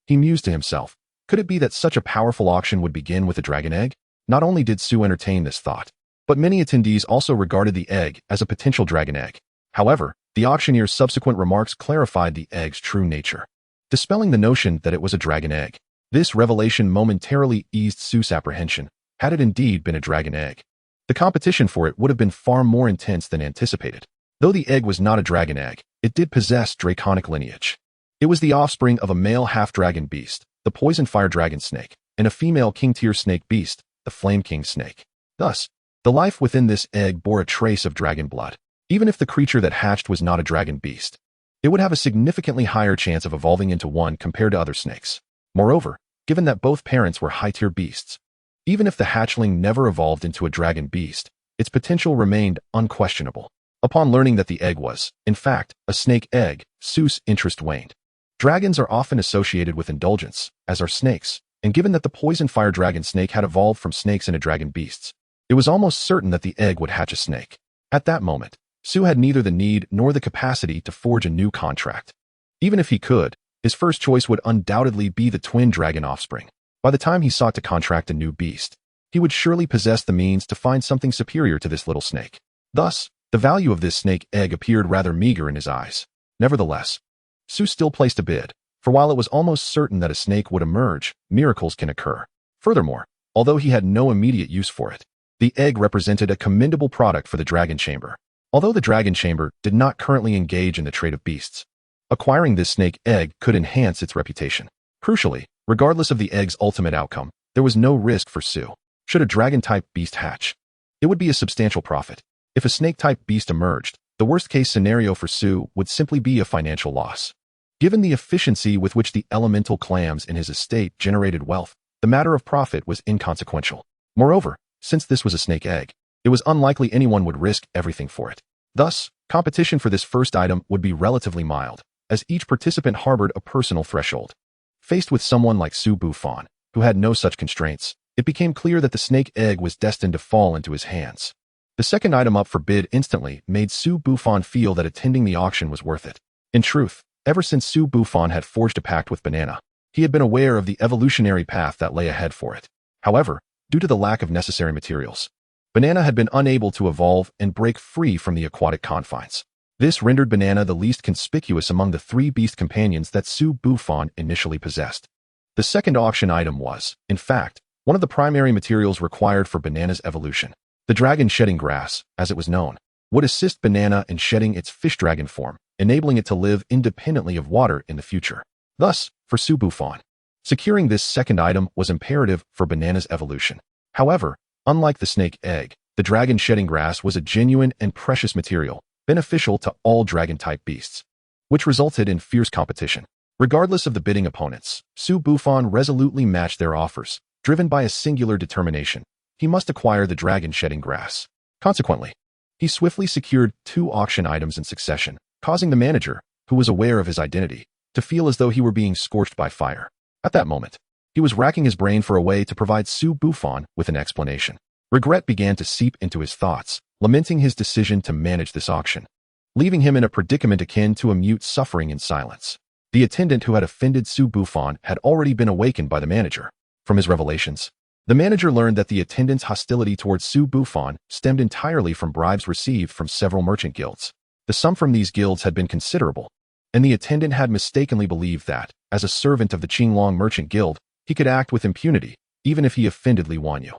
He mused to himself, could it be that such a powerful auction would begin with a dragon egg? Not only did Su entertain this thought, but many attendees also regarded the egg as a potential dragon egg. However, the auctioneer's subsequent remarks clarified the egg's true nature, dispelling the notion that it was a dragon egg. This revelation momentarily eased Su's apprehension. Had it indeed been a dragon egg, the competition for it would have been far more intense than anticipated. Though the egg was not a dragon egg, it did possess draconic lineage. It was the offspring of a male half-dragon beast, the poison fire dragon snake, and a female king-tier snake beast, the flame king snake. Thus, the life within this egg bore a trace of dragon blood. Even if the creature that hatched was not a dragon beast, it would have a significantly higher chance of evolving into one compared to other snakes. Moreover, given that both parents were high-tier beasts, even if the hatchling never evolved into a dragon beast, its potential remained unquestionable. Upon learning that the egg was, in fact, a snake egg, Su's interest waned. Dragons are often associated with indulgence, as are snakes, and given that the poison fire dragon snake had evolved from snakes into dragon beasts, it was almost certain that the egg would hatch a snake. At that moment, Su had neither the need nor the capacity to forge a new contract. Even if he could, his first choice would undoubtedly be the twin dragon offspring. By the time he sought to contract a new beast, he would surely possess the means to find something superior to this little snake. Thus, the value of this snake egg appeared rather meager in his eyes. Nevertheless, Su still placed a bid, for while it was almost certain that a snake would emerge, miracles can occur. Furthermore, although he had no immediate use for it, the egg represented a commendable product for the Dragon Chamber. Although the Dragon Chamber did not currently engage in the trade of beasts, acquiring this snake egg could enhance its reputation. Crucially, regardless of the egg's ultimate outcome, there was no risk for Su. Should a dragon-type beast hatch, it would be a substantial profit. If a snake-type beast emerged, the worst-case scenario for Su would simply be a financial loss. Given the efficiency with which the elemental clams in his estate generated wealth, the matter of profit was inconsequential. Moreover, since this was a snake egg, it was unlikely anyone would risk everything for it. Thus, competition for this first item would be relatively mild, as each participant harbored a personal threshold. Faced with someone like Su Bufan, who had no such constraints, it became clear that the snake egg was destined to fall into his hands. The second item up for bid instantly made Su Bufan feel that attending the auction was worth it. In truth, ever since Su Bufan had forged a pact with Banana, he had been aware of the evolutionary path that lay ahead for it. However, due to the lack of necessary materials, Banana had been unable to evolve and break free from the aquatic confines. This rendered Banana the least conspicuous among the three beast companions that Su Bufan initially possessed. The second auction item was, in fact, one of the primary materials required for Banana's evolution. The dragon shedding grass, as it was known, would assist Banana in shedding its fish dragon form, enabling it to live independently of water in the future. Thus, for Su Bufan, securing this second item was imperative for Banana's evolution. However, unlike the snake egg, the dragon shedding grass was a genuine and precious material, beneficial to all dragon-type beasts, which resulted in fierce competition. Regardless of the bidding opponents, Su Bufan resolutely matched their offers, driven by a singular determination. He must acquire the dragon shedding grass. Consequently, he swiftly secured 2 auction items in succession, causing the manager, who was aware of his identity, to feel as though he were being scorched by fire. At that moment, he was racking his brain for a way to provide Su Bufan with an explanation. Regret began to seep into his thoughts, lamenting his decision to manage this auction, leaving him in a predicament akin to a mute suffering in silence. The attendant who had offended Su Bufan had already been awakened by the manager. From his revelations, the manager learned that the attendant's hostility towards Su Bufan stemmed entirely from bribes received from several merchant guilds. The sum from these guilds had been considerable, and the attendant had mistakenly believed that, as a servant of the Qinglong Merchant Guild, he could act with impunity, even if he offended Li Wanyu.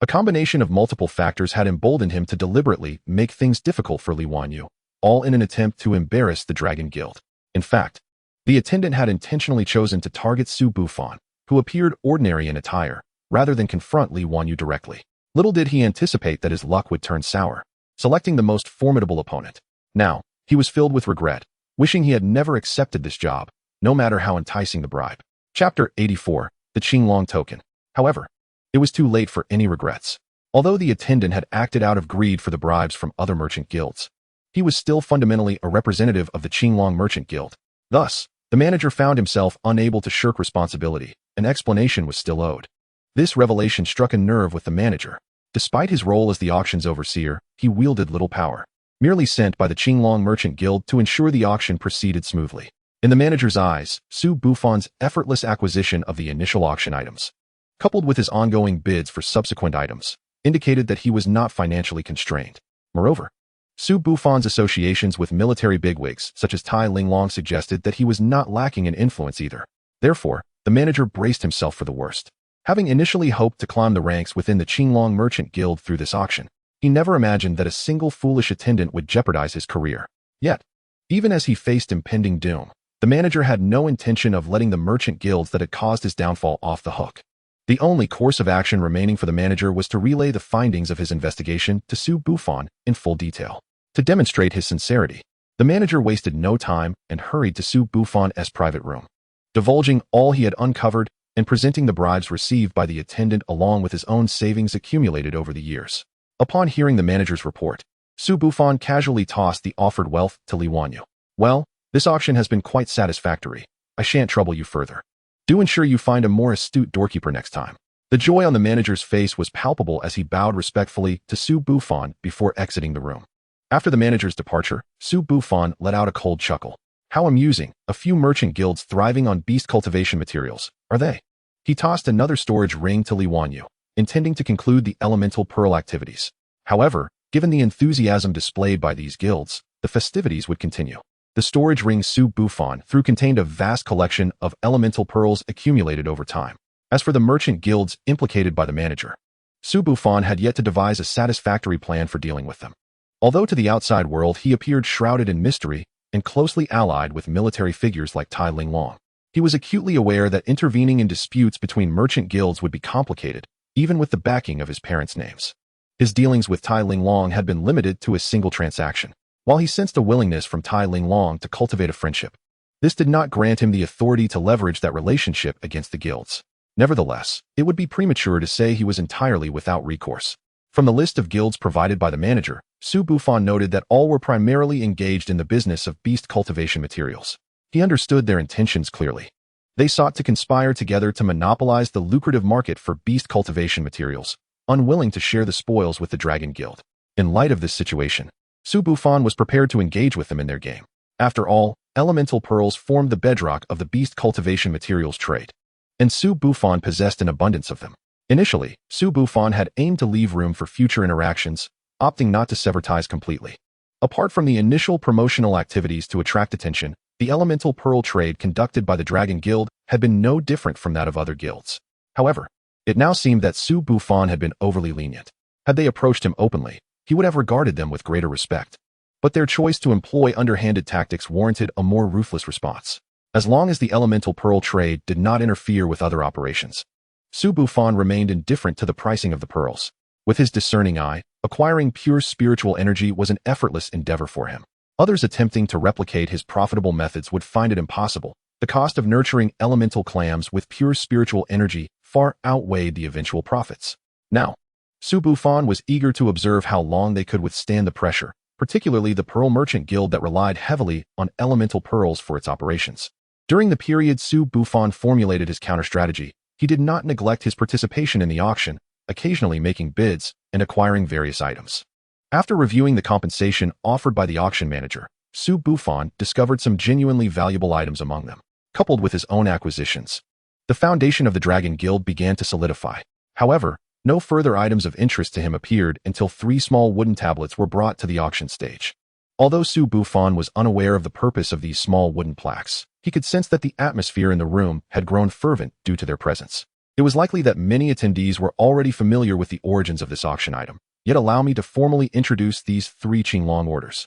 A combination of multiple factors had emboldened him to deliberately make things difficult for Li Wanyu, all in an attempt to embarrass the Dragon Guild. In fact, the attendant had intentionally chosen to target Su Bufan, who appeared ordinary in attire, rather than confront Li Wanyu directly. Little did he anticipate that his luck would turn sour, selecting the most formidable opponent. Now, he was filled with regret, wishing he had never accepted this job, no matter how enticing the bribe. Chapter 84, The Qinglong Token. However, it was too late for any regrets. Although the attendant had acted out of greed for the bribes from other merchant guilds, he was still fundamentally a representative of the Qinglong Merchant Guild. Thus, the manager found himself unable to shirk responsibility. An explanation was still owed. This revelation struck a nerve with the manager. Despite his role as the auction's overseer, he wielded little power, merely sent by the Qinglong Merchant Guild to ensure the auction proceeded smoothly. In the manager's eyes, Su Bufan's effortless acquisition of the initial auction items, coupled with his ongoing bids for subsequent items, indicated that he was not financially constrained. Moreover, Su Bufan's associations with military bigwigs such as Tai Linglong suggested that he was not lacking in influence either. Therefore, the manager braced himself for the worst. Having initially hoped to climb the ranks within the Qinglong Merchant Guild through this auction, he never imagined that a single foolish attendant would jeopardize his career. Yet, even as he faced impending doom, the manager had no intention of letting the merchant guilds that had caused his downfall off the hook. The only course of action remaining for the manager was to relay the findings of his investigation to Su Bufan in full detail. To demonstrate his sincerity, the manager wasted no time and hurried to Su Bufan's private room, divulging all he had uncovered and presenting the bribes received by the attendant along with his own savings accumulated over the years. Upon hearing the manager's report, Su Bufan casually tossed the offered wealth to Li Wanyu. "Well, this auction has been quite satisfactory. I shan't trouble you further. Do ensure you find a more astute doorkeeper next time." The joy on the manager's face was palpable as he bowed respectfully to Su Bufan before exiting the room. After the manager's departure, Su Bufan let out a cold chuckle. How amusing, a few merchant guilds thriving on beast cultivation materials, are they? He tossed another storage ring to Li Wanyu, intending to conclude the elemental pearl activities. However, given the enthusiasm displayed by these guilds, the festivities would continue. The storage ring Su Bufan threw contained a vast collection of elemental pearls accumulated over time. As for the merchant guilds implicated by the manager, Su Bufan had yet to devise a satisfactory plan for dealing with them. Although to the outside world he appeared shrouded in mystery and closely allied with military figures like Tai Linglong, he was acutely aware that intervening in disputes between merchant guilds would be complicated, even with the backing of his parents' names. His dealings with Tai Linglong had been limited to a single transaction. While he sensed a willingness from Tai Linglong to cultivate a friendship, this did not grant him the authority to leverage that relationship against the guilds. Nevertheless, it would be premature to say he was entirely without recourse. From the list of guilds provided by the manager, Su Bufan noted that all were primarily engaged in the business of beast cultivation materials. He understood their intentions clearly. They sought to conspire together to monopolize the lucrative market for beast cultivation materials, unwilling to share the spoils with the Dragon Guild. In light of this situation, Su Bufan was prepared to engage with them in their game. After all, elemental pearls formed the bedrock of the beast cultivation materials trade, and Su Bufan possessed an abundance of them. Initially, Su Bufan had aimed to leave room for future interactions, opting not to sever ties completely. Apart from the initial promotional activities to attract attention, the elemental pearl trade conducted by the Dragon Guild had been no different from that of other guilds. However, it now seemed that Su Bufan had been overly lenient. Had they approached him openly, he would have regarded them with greater respect. But their choice to employ underhanded tactics warranted a more ruthless response. As long as the elemental pearl trade did not interfere with other operations, Su Bufan remained indifferent to the pricing of the pearls. With his discerning eye, acquiring pure spiritual energy was an effortless endeavor for him. Others attempting to replicate his profitable methods would find it impossible. The cost of nurturing elemental clams with pure spiritual energy far outweighed the eventual profits. Now, Su Bufan was eager to observe how long they could withstand the pressure, particularly the Pearl Merchant Guild that relied heavily on elemental pearls for its operations. During the period Su Bufan formulated his counter-strategy, he did not neglect his participation in the auction, occasionally making bids and acquiring various items. After reviewing the compensation offered by the auction manager, Su Bufan discovered some genuinely valuable items among them. Coupled with his own acquisitions, the foundation of the Dragon Guild began to solidify. However, no further items of interest to him appeared until 3 small wooden tablets were brought to the auction stage. Although Su Bufan was unaware of the purpose of these small wooden plaques, he could sense that the atmosphere in the room had grown fervent due to their presence. It was likely that many attendees were already familiar with the origins of this auction item, yet allow me to formally introduce these 3 Qinglong orders.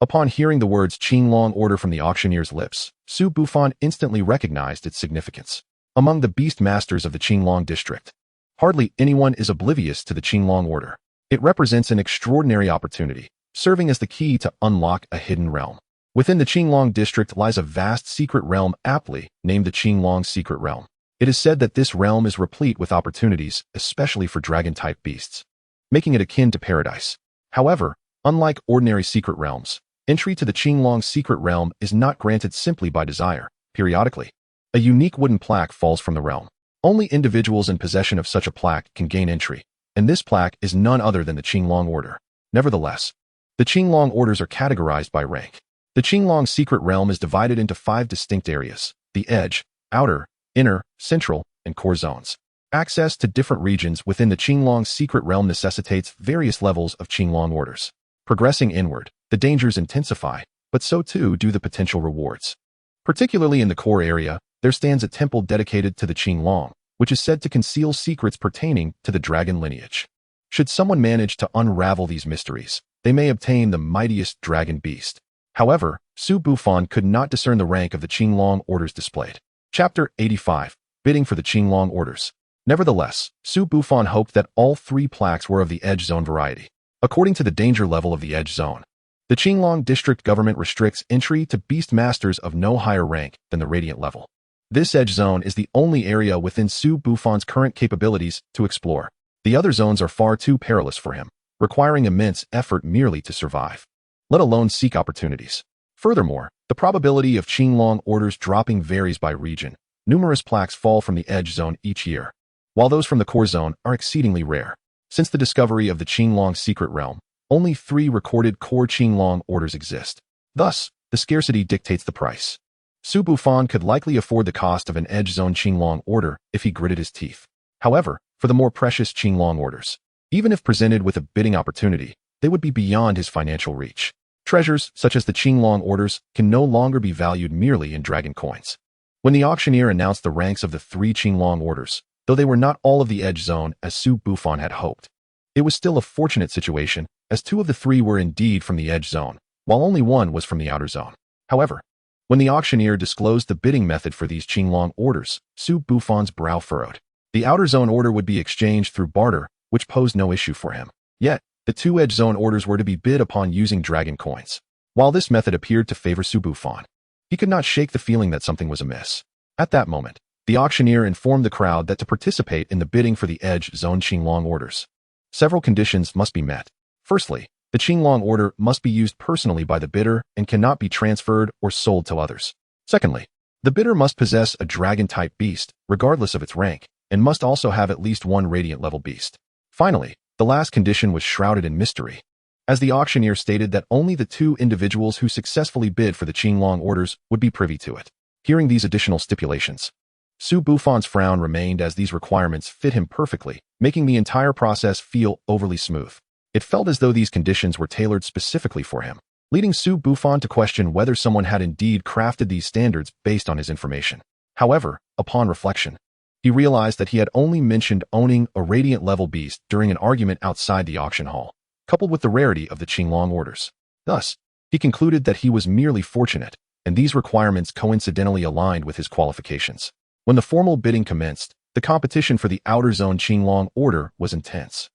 Upon hearing the words Qinglong order from the auctioneer's lips, Su Bufan instantly recognized its significance. Among the beast masters of the Qinglong district, hardly anyone is oblivious to the Qinglong order. It represents an extraordinary opportunity, serving as the key to unlock a hidden realm. Within the Qinglong district lies a vast secret realm aptly named the Qinglong Secret Realm. It is said that this realm is replete with opportunities, especially for dragon-type beasts, making it akin to paradise. However, unlike ordinary secret realms, entry to the Qinglong Secret Realm is not granted simply by desire. Periodically, a unique wooden plaque falls from the realm. Only individuals in possession of such a plaque can gain entry, and this plaque is none other than the Qinglong Order. Nevertheless, the Qinglong Orders are categorized by rank. The Qinglong Secret Realm is divided into 5 distinct areas: the Edge, Outer, Inner, Central, and Core zones. Access to different regions within the Qinglong Secret Realm necessitates various levels of Qinglong Orders. Progressing inward, the dangers intensify, but so too do the potential rewards. Particularly in the core area, there stands a temple dedicated to the Qinglong, which is said to conceal secrets pertaining to the dragon lineage. Should someone manage to unravel these mysteries, they may obtain the mightiest dragon beast. However, Su Bufan could not discern the rank of the Qinglong Orders displayed. Chapter 85. Bidding for the Qinglong Orders. Nevertheless, Su Bufan hoped that all 3 plaques were of the Edge Zone variety. According to the danger level of the Edge Zone, the Qinglong District government restricts entry to beast masters of no higher rank than the Radiant level. This Edge Zone is the only area within Su Bufan's current capabilities to explore. The other zones are far too perilous for him, requiring immense effort merely to survive, let alone seek opportunities. Furthermore, the probability of Qinglong Orders dropping varies by region. Numerous plaques fall from the Edge Zone each year, while those from the Core Zone are exceedingly rare. Since the discovery of the Qinglong Secret Realm, only 3 recorded core Qinglong Orders exist. Thus, the scarcity dictates the price. Su Bufan could likely afford the cost of an Edge Zone Qinglong Order if he gritted his teeth. However, for the more precious Qinglong Orders, even if presented with a bidding opportunity, they would be beyond his financial reach. Treasures, such as the Qinglong Orders, can no longer be valued merely in dragon coins. When the auctioneer announced the ranks of the 3 Qinglong Orders, though they were not all of the Edge Zone as Su Bufan had hoped, it was still a fortunate situation, as 2 of the 3 were indeed from the Edge Zone, while only 1 was from the Outer Zone. However, when the auctioneer disclosed the bidding method for these Qinglong Orders, Su Bufan's brow furrowed. The Outer Zone order would be exchanged through barter, which posed no issue for him. Yet, the 2 Edge Zone orders were to be bid upon using dragon coins. While this method appeared to favor Su Bufan, he could not shake the feeling that something was amiss. At that moment, the auctioneer informed the crowd that to participate in the bidding for the Edge Zone Qinglong Orders, several conditions must be met. Firstly, the Qinglong Order must be used personally by the bidder and cannot be transferred or sold to others. Secondly, the bidder must possess a dragon-type beast, regardless of its rank, and must also have at least 1 Radiant-level beast. Finally, the last condition was shrouded in mystery. as the auctioneer stated that only the 2 individuals who successfully bid for the Qinglong orders would be privy to it. Hearing these additional stipulations, Su Bufan's frown remained as these requirements fit him perfectly, making the entire process feel overly smooth. It felt as though these conditions were tailored specifically for him, leading Su Bufan to question whether someone had indeed crafted these standards based on his information. However, upon reflection, he realized that he had only mentioned owning a Radiant-level beast during an argument outside the auction hall, coupled with the rarity of the Qinglong orders. Thus, he concluded that he was merely fortunate, and these requirements coincidentally aligned with his qualifications. When the formal bidding commenced, the competition for the Outer Zone Qinglong order was intense.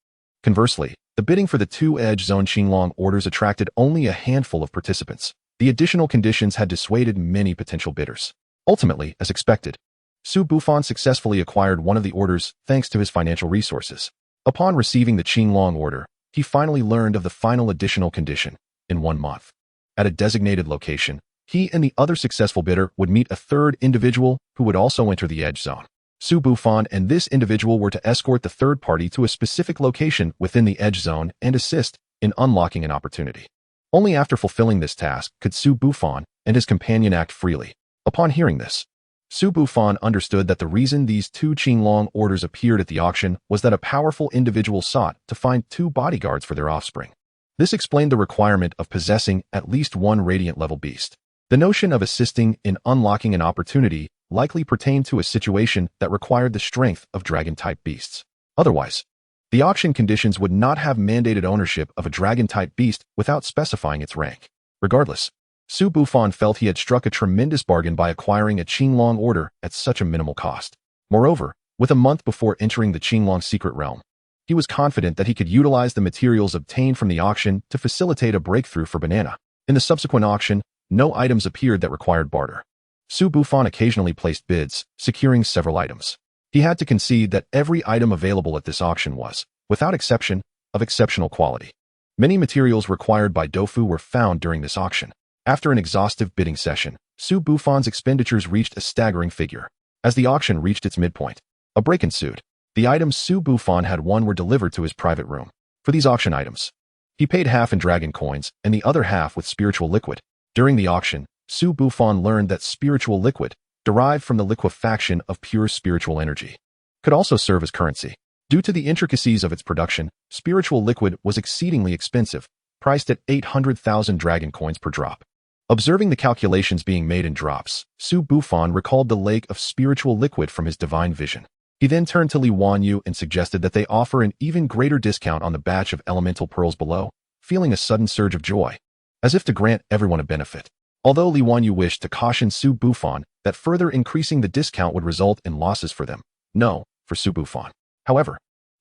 Conversely, the bidding for the 2 Edge Zone Qinglong orders attracted only a handful of participants. The additional conditions had dissuaded many potential bidders. Ultimately, as expected, Su Bufan successfully acquired one of the orders thanks to his financial resources. Upon receiving the Qinglong order, he finally learned of the final additional condition. In 1 month, at a designated location, he and the other successful bidder would meet a 3rd individual who would also enter the Edge Zone. Su Bufan and this individual were to escort the 3rd party to a specific location within the Edge Zone and assist in unlocking an opportunity. Only after fulfilling this task could Su Bufan and his companion act freely. Upon hearing this, Su Bufan understood that the reason these 2 Qinglong orders appeared at the auction was that a powerful individual sought to find 2 bodyguards for their offspring. This explained the requirement of possessing at least 1 Radiant-level beast. The notion of assisting in unlocking an opportunity likely pertained to a situation that required the strength of dragon-type beasts. Otherwise, the auction conditions would not have mandated ownership of a dragon-type beast without specifying its rank. Regardless, Su Bufan felt he had struck a tremendous bargain by acquiring a Qinglong order at such a minimal cost. Moreover, with a month before entering the Qinglong secret realm, he was confident that he could utilize the materials obtained from the auction to facilitate a breakthrough for Banana. In the subsequent auction, no items appeared that required barter. Su Bufan occasionally placed bids, securing several items. He had to concede that every item available at this auction was, without exception, of exceptional quality. Many materials required by Dofu were found during this auction. After an exhaustive bidding session, Su Bufan's expenditures reached a staggering figure. As the auction reached its midpoint, a break ensued. The items Su Bufan had won were delivered to his private room. For these auction items, he paid half in dragon coins and the other half with spiritual liquid. During the auction, Su Bufan learned that spiritual liquid, derived from the liquefaction of pure spiritual energy, could also serve as currency. Due to the intricacies of its production, spiritual liquid was exceedingly expensive, priced at 800,000 dragon coins per drop. Observing the calculations being made in drops, Su Bufan recalled the lake of spiritual liquid from his divine vision. He then turned to Li Wanyu and suggested that they offer an even greater discount on the batch of elemental pearls below, feeling a sudden surge of joy, as if to grant everyone a benefit. Although Li Wanyu wished to caution Su Bufan that further increasing the discount would result in losses for them. No, for Su Bufan. However,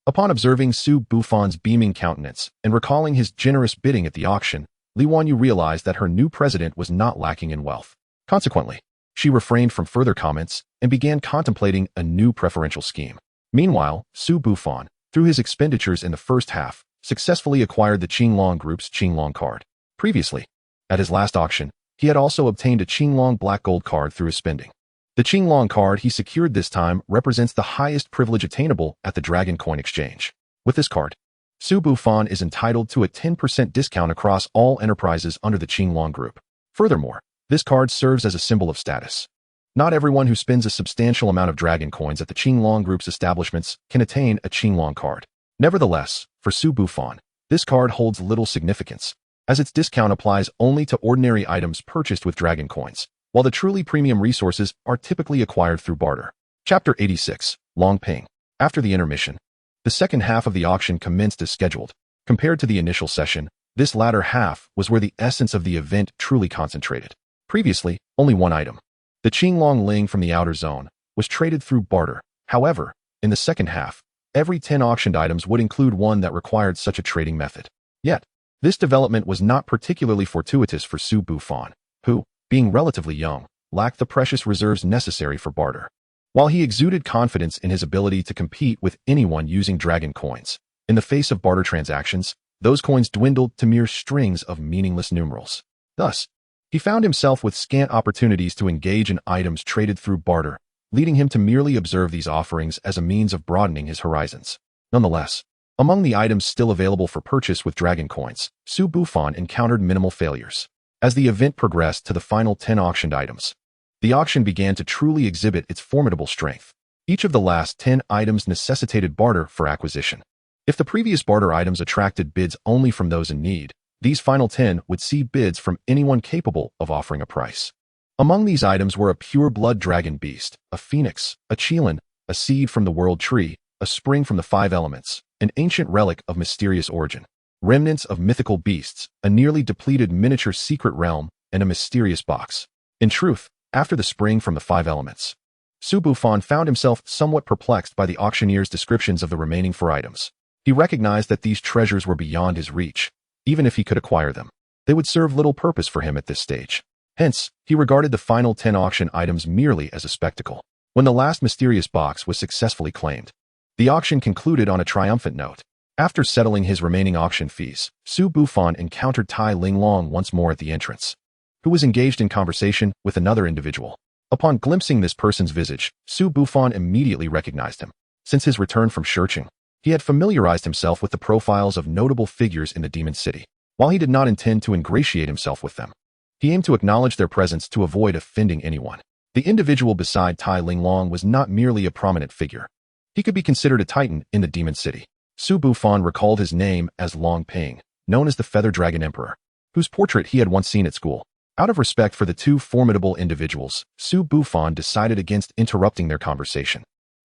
upon observing Su Bufan's beaming countenance and recalling his generous bidding at the auction, Li Wanyu realized that her new president was not lacking in wealth. Consequently, she refrained from further comments and began contemplating a new preferential scheme. Meanwhile, Su Bufan, through his expenditures in the first half, successfully acquired the Qinglong Group's Qinglong card. Previously, at his last auction, he had also obtained a Qinglong Black Gold card through his spending. The Qinglong card he secured this time represents the highest privilege attainable at the Dragon Coin Exchange. With this card, Su Bufan is entitled to a 10% discount across all enterprises under the Qinglong Group. Furthermore, this card serves as a symbol of status. Not everyone who spends a substantial amount of Dragon Coins at the Qinglong Group's establishments can attain a Qinglong card. Nevertheless, for Su Bufan, this card holds little significance, as its discount applies only to ordinary items purchased with Dragon Coins, while the truly premium resources are typically acquired through barter. Chapter 86, Long Ping. After the intermission, the second half of the auction commenced as scheduled. Compared to the initial session, this latter half was where the essence of the event truly concentrated. Previously, only one item, the Qinglong Ling from the Outer Zone, was traded through barter. However, in the second half, every 10 auctioned items would include one that required such a trading method. Yet, this development was not particularly fortuitous for Su Bufan, who, being relatively young, lacked the precious reserves necessary for barter. While he exuded confidence in his ability to compete with anyone using Dragon Coins, in the face of barter transactions, those coins dwindled to mere strings of meaningless numerals. Thus, he found himself with scant opportunities to engage in items traded through barter, leading him to merely observe these offerings as a means of broadening his horizons. Nonetheless, Among the items still available for purchase with dragon coins, Su Bufan encountered minimal failures. As the event progressed to the final 10 auctioned items, the auction began to truly exhibit its formidable strength. Each of the last 10 items necessitated barter for acquisition. If the previous barter items attracted bids only from those in need, these final 10 would see bids from anyone capable of offering a price. Among these items were a pure-blood dragon beast, a phoenix, a qilin, a seed from the world tree, a spring from the 5 elements, an ancient relic of mysterious origin, remnants of mythical beasts, a nearly depleted miniature secret realm, and a mysterious box. In truth, after the spring from the 5 elements, Su Bufan found himself somewhat perplexed by the auctioneer's descriptions of the remaining 4 items. He recognized that these treasures were beyond his reach. Even if he could acquire them, they would serve little purpose for him at this stage. Hence, he regarded the final 10 auction items merely as a spectacle. When the last mysterious box was successfully claimed, the auction concluded on a triumphant note. After settling his remaining auction fees, Su Bufan encountered Tai Linglong once more at the entrance, who was engaged in conversation with another individual. Upon glimpsing this person's visage, Su Bufan immediately recognized him. Since his return from searching, he had familiarized himself with the profiles of notable figures in the Demon City. While he did not intend to ingratiate himself with them, he aimed to acknowledge their presence to avoid offending anyone. The individual beside Tai Linglong was not merely a prominent figure. He could be considered a titan in the Demon City. Su Bufan recalled his name as Long Ping, known as the Feather Dragon Emperor, whose portrait he had once seen at school. Out of respect for the two formidable individuals, Su Bufan decided against interrupting their conversation,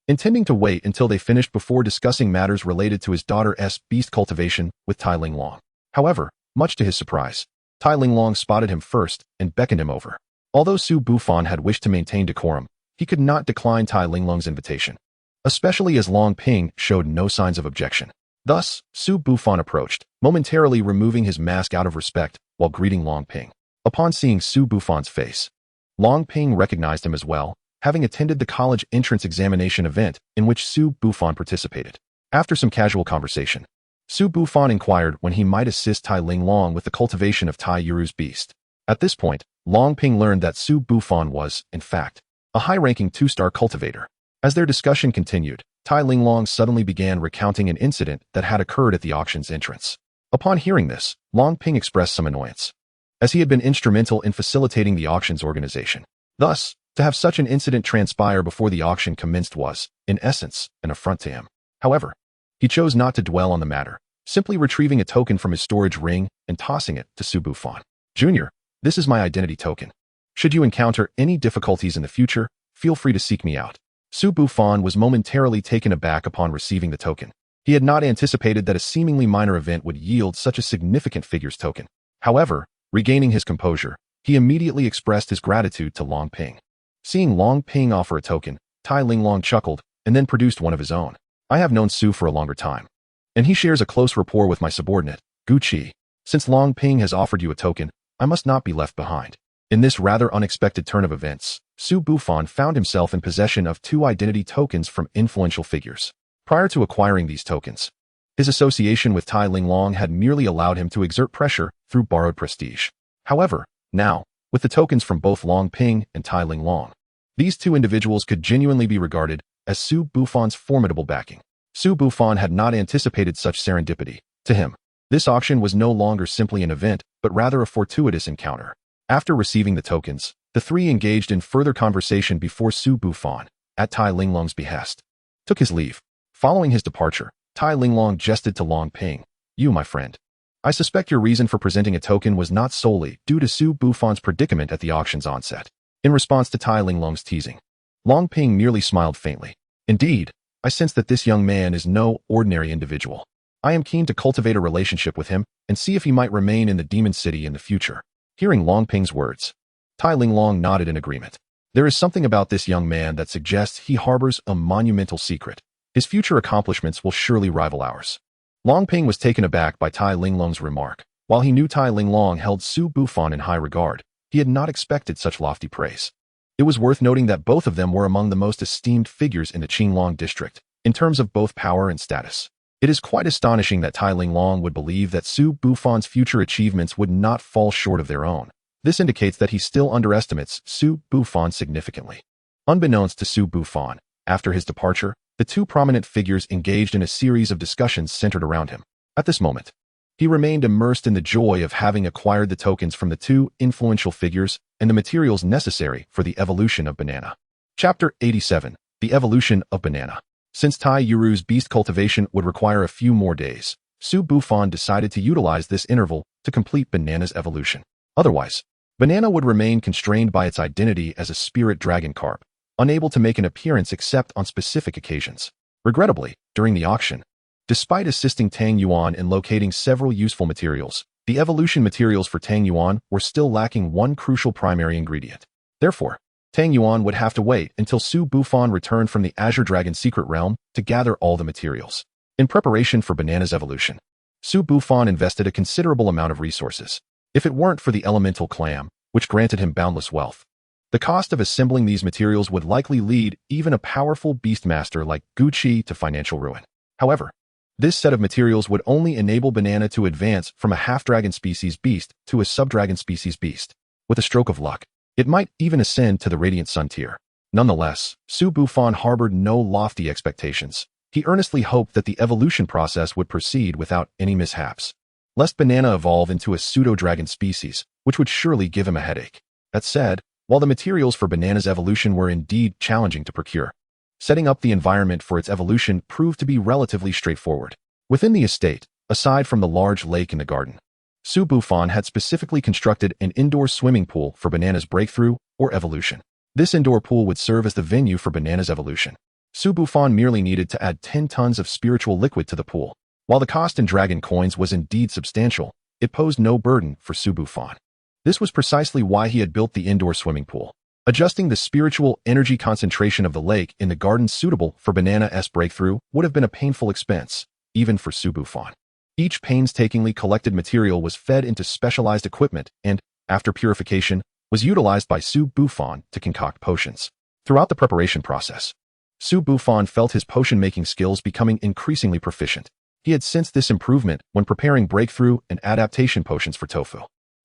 intending to wait until they finished before discussing matters related to his daughter's beast cultivation with Tai Linglong. However, much to his surprise, Tai Linglong spotted him first and beckoned him over. Although Su Bufan had wished to maintain decorum, he could not decline Tai Linglong's invitation, especially as Long Ping showed no signs of objection. Thus, Su Bufan approached, momentarily removing his mask out of respect while greeting Long Ping. Upon seeing Su Bufan's face, Long Ping recognized him as well, having attended the college entrance examination event in which Su Bufan participated. After some casual conversation, Su Bufan inquired when he might assist Tai Linglong with the cultivation of Tai Yuru's beast. At this point, Long Ping learned that Su Bufan was, in fact, a high-ranking 2-star cultivator. As their discussion continued, Tai Linglong suddenly began recounting an incident that had occurred at the auction's entrance. Upon hearing this, Long Ping expressed some annoyance, as he had been instrumental in facilitating the auction's organization. Thus, to have such an incident transpire before the auction commenced was, in essence, an affront to him. However, he chose not to dwell on the matter, simply retrieving a token from his storage ring and tossing it to Su Bufan. "Junior, this is my identity token. Should you encounter any difficulties in the future, feel free to seek me out." Su Bufan was momentarily taken aback upon receiving the token. He had not anticipated that a seemingly minor event would yield such a significant figures token. However, regaining his composure, he immediately expressed his gratitude to Long Ping. Seeing Long Ping offer a token, Tai Linglong chuckled and then produced one of his own. "I have known Su for a longer time, and he shares a close rapport with my subordinate, Gu Qi. Since Long Ping has offered you a token, I must not be left behind." In this rather unexpected turn of events, Su Bufan found himself in possession of 2 identity tokens from influential figures. Prior to acquiring these tokens, his association with Tai Linglong had merely allowed him to exert pressure through borrowed prestige. However, now, with the tokens from both Long Ping and Tai Linglong, these 2 individuals could genuinely be regarded as Su Bufan's formidable backing. Su Bufan had not anticipated such serendipity. To him, this auction was no longer simply an event, but rather a fortuitous encounter. After receiving the tokens, the 3 engaged in further conversation before Su Bufan, at Tai Linglong's behest, took his leave. Following his departure, Tai Linglong gestured to Long Ping. "You, my friend, I suspect your reason for presenting a token was not solely due to Su Bufan's predicament at the auction's onset." In response to Tai Linglong's teasing, Long Ping merely smiled faintly. "Indeed, I sense that this young man is no ordinary individual. I am keen to cultivate a relationship with him and see if he might remain in the Demon City in the future." Hearing Long Ping's words, Tai Linglong nodded in agreement. There is something about this young man that suggests he harbors a monumental secret. His future accomplishments will surely rival ours. Long Ping was taken aback by Tai Linglong's remark. While he knew Tai Linglong held Su Bufan in high regard, he had not expected such lofty praise. It was worth noting that both of them were among the most esteemed figures in the Qinglong district, in terms of both power and status. It is quite astonishing that Tai Linglong would believe that Su Bufan's future achievements would not fall short of their own. This indicates that he still underestimates Su Bufan significantly. Unbeknownst to Su Bufan, after his departure, The two prominent figures engaged in a series of discussions centered around him. At this moment, he remained immersed in the joy of having acquired the tokens from the two influential figures and the materials necessary for the evolution of Banana. Chapter 87. The Evolution of Banana. Since Tai Yuru's beast cultivation would require a few more days, Su Bufan decided to utilize this interval to complete Banana's evolution. Otherwise, Banana would remain constrained by its identity as a spirit dragon carp, unable to make an appearance except on specific occasions. Regrettably, during the auction, despite assisting Tang Yuan in locating several useful materials, the evolution materials for Tang Yuan were still lacking one crucial primary ingredient. Therefore, Tang Yuan would have to wait until Su Bufan returned from the Azure Dragon secret realm to gather all the materials. In preparation for Banana's evolution, Su Bufan invested a considerable amount of resources. If it weren't for the elemental clam, which granted him boundless wealth, the cost of assembling these materials would likely lead even a powerful beastmaster like Gucci to financial ruin. However, this set of materials would only enable Banana to advance from a half-dragon species beast to a sub-dragon species beast. With a stroke of luck, it might even ascend to the Radiant Sun tier. Nonetheless, Su Bufan harbored no lofty expectations. He earnestly hoped that the evolution process would proceed without any mishaps, lest Banana evolve into a pseudo-dragon species, which would surely give him a headache. That said, while the materials for Banana's evolution were indeed challenging to procure, setting up the environment for its evolution proved to be relatively straightforward. Within the estate, aside from the large lake in the garden, Su Bufan had specifically constructed an indoor swimming pool for Banana's breakthrough or evolution. This indoor pool would serve as the venue for Banana's evolution. Su Bufan merely needed to add 10 tons of spiritual liquid to the pool. While the cost in dragon coins was indeed substantial, it posed no burden for Su Bufan. This was precisely why he had built the indoor swimming pool. Adjusting the spiritual energy concentration of the lake in the garden suitable for Banana's breakthrough would have been a painful expense, even for Su Bufan. Each painstakingly collected material was fed into specialized equipment and, after purification, was utilized by Su Bufan to concoct potions. Throughout the preparation process, Su Bufan felt his potion-making skills becoming increasingly proficient. He had sensed this improvement when preparing breakthrough and adaptation potions for Tofu.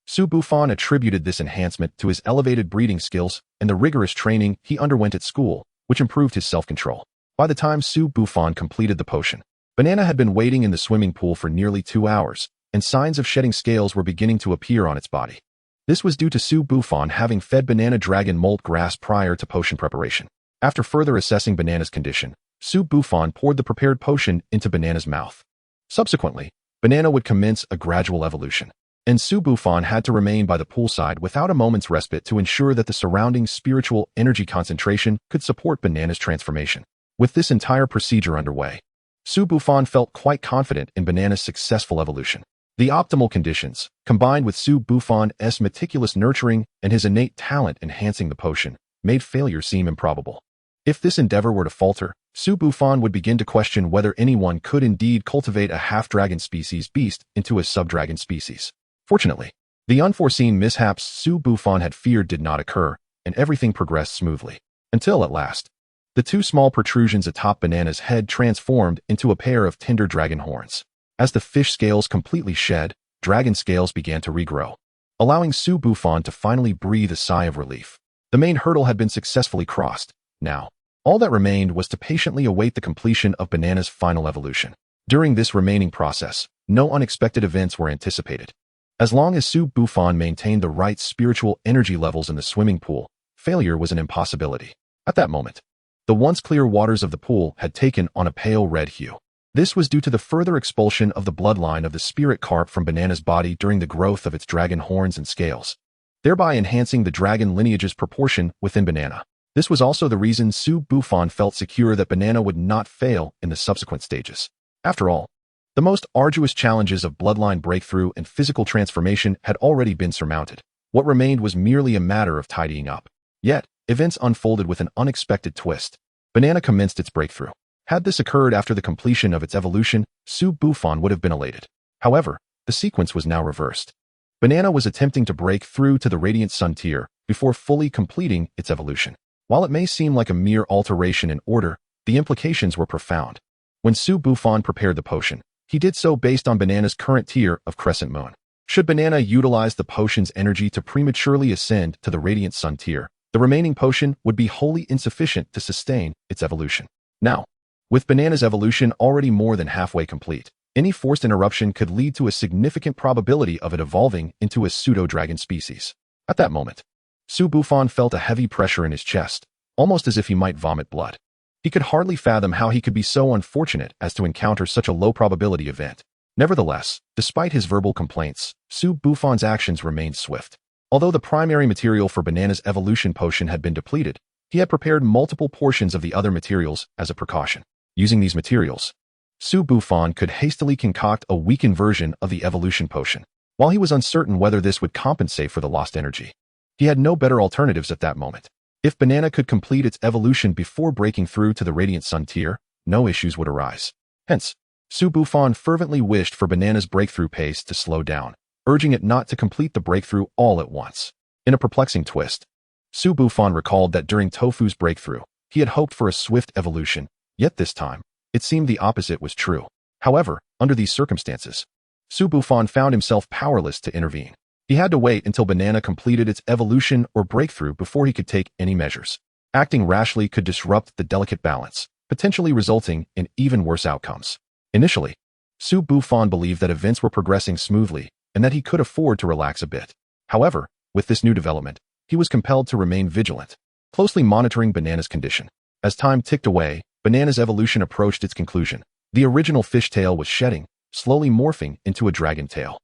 Su Bufan attributed this enhancement to his elevated breeding skills and the rigorous training he underwent at school, which improved his self-control. By the time Su Bufan completed the potion, Banana had been waiting in the swimming pool for nearly 2 hours, and signs of shedding scales were beginning to appear on its body. This was due to Su Bufan having fed Banana dragon molt grass prior to potion preparation. After further assessing Banana's condition, Su Bufan poured the prepared potion into Banana's mouth. Subsequently, Banana would commence a gradual evolution, and Su Bufan had to remain by the poolside without a moment's respite to ensure that the surrounding spiritual energy concentration could support Banana's transformation. With this entire procedure underway, Su Bufan felt quite confident in Banana's successful evolution. The optimal conditions, combined with Su Bufan's meticulous nurturing and his innate talent enhancing the potion, made failure seem improbable. If this endeavor were to falter, Su Bufan would begin to question whether anyone could indeed cultivate a half-dragon species beast into a sub-dragon species. Fortunately, the unforeseen mishaps Su Bufan had feared did not occur, and everything progressed smoothly. Until, at last, the two small protrusions atop Banana's head transformed into a pair of tender dragon horns. As the fish scales completely shed, dragon scales began to regrow, allowing Su Bufan to finally breathe a sigh of relief. The main hurdle had been successfully crossed. Now, all that remained was to patiently await the completion of Banana's final evolution. During this remaining process, no unexpected events were anticipated. As long as Su Bufan maintained the right spiritual energy levels in the swimming pool, failure was an impossibility. At that moment, the once clear waters of the pool had taken on a pale red hue. This was due to the further expulsion of the bloodline of the spirit carp from Banana's body during the growth of its dragon horns and scales, thereby enhancing the dragon lineage's proportion within Banana. This was also the reason Su Bufan felt secure that Banana would not fail in the subsequent stages. After all, the most arduous challenges of bloodline breakthrough and physical transformation had already been surmounted. What remained was merely a matter of tidying up. Yet, events unfolded with an unexpected twist. Banana commenced its breakthrough. Had this occurred after the completion of its evolution, Su Bufan would have been elated. However, the sequence was now reversed. Banana was attempting to break through to the Radiant Sun tier before fully completing its evolution. While it may seem like a mere alteration in order, the implications were profound. When Su Bufan prepared the potion, he did so based on Banana's current tier of Crescent Moon. Should Banana utilize the potion's energy to prematurely ascend to the Radiant Sun tier, the remaining potion would be wholly insufficient to sustain its evolution. Now, With Banana's evolution already more than halfway complete, any forced interruption could lead to a significant probability of it evolving into a pseudo-dragon species. At that moment, Su Bufan felt a heavy pressure in his chest, almost as if he might vomit blood. He could hardly fathom how he could be so unfortunate as to encounter such a low-probability event. Nevertheless, despite his verbal complaints, Su Bufan's actions remained swift. Although the primary material for Banana's evolution potion had been depleted, he had prepared multiple portions of the other materials as a precaution. Using these materials, Su Bufan could hastily concoct a weakened version of the evolution potion. While he was uncertain whether this would compensate for the lost energy, he had no better alternatives at that moment. If Banana could complete its evolution before breaking through to the Radiant Sun tier, no issues would arise. Hence, Su Bufan fervently wished for Banana's breakthrough pace to slow down, urging it not to complete the breakthrough all at once. In a perplexing twist, Su Bufan recalled that during Tofu's breakthrough, he had hoped for a swift evolution, yet this time, it seemed the opposite was true. However, under these circumstances, Su Bufan found himself powerless to intervene. He had to wait until Banana completed its evolution or breakthrough before he could take any measures. Acting rashly could disrupt the delicate balance, potentially resulting in even worse outcomes. Initially, Su Bufan believed that events were progressing smoothly and that he could afford to relax a bit. However, with this new development, he was compelled to remain vigilant, closely monitoring Banana's condition. As time ticked away, Banana's evolution approached its conclusion. The original fishtail was shedding, slowly morphing into a dragon tail.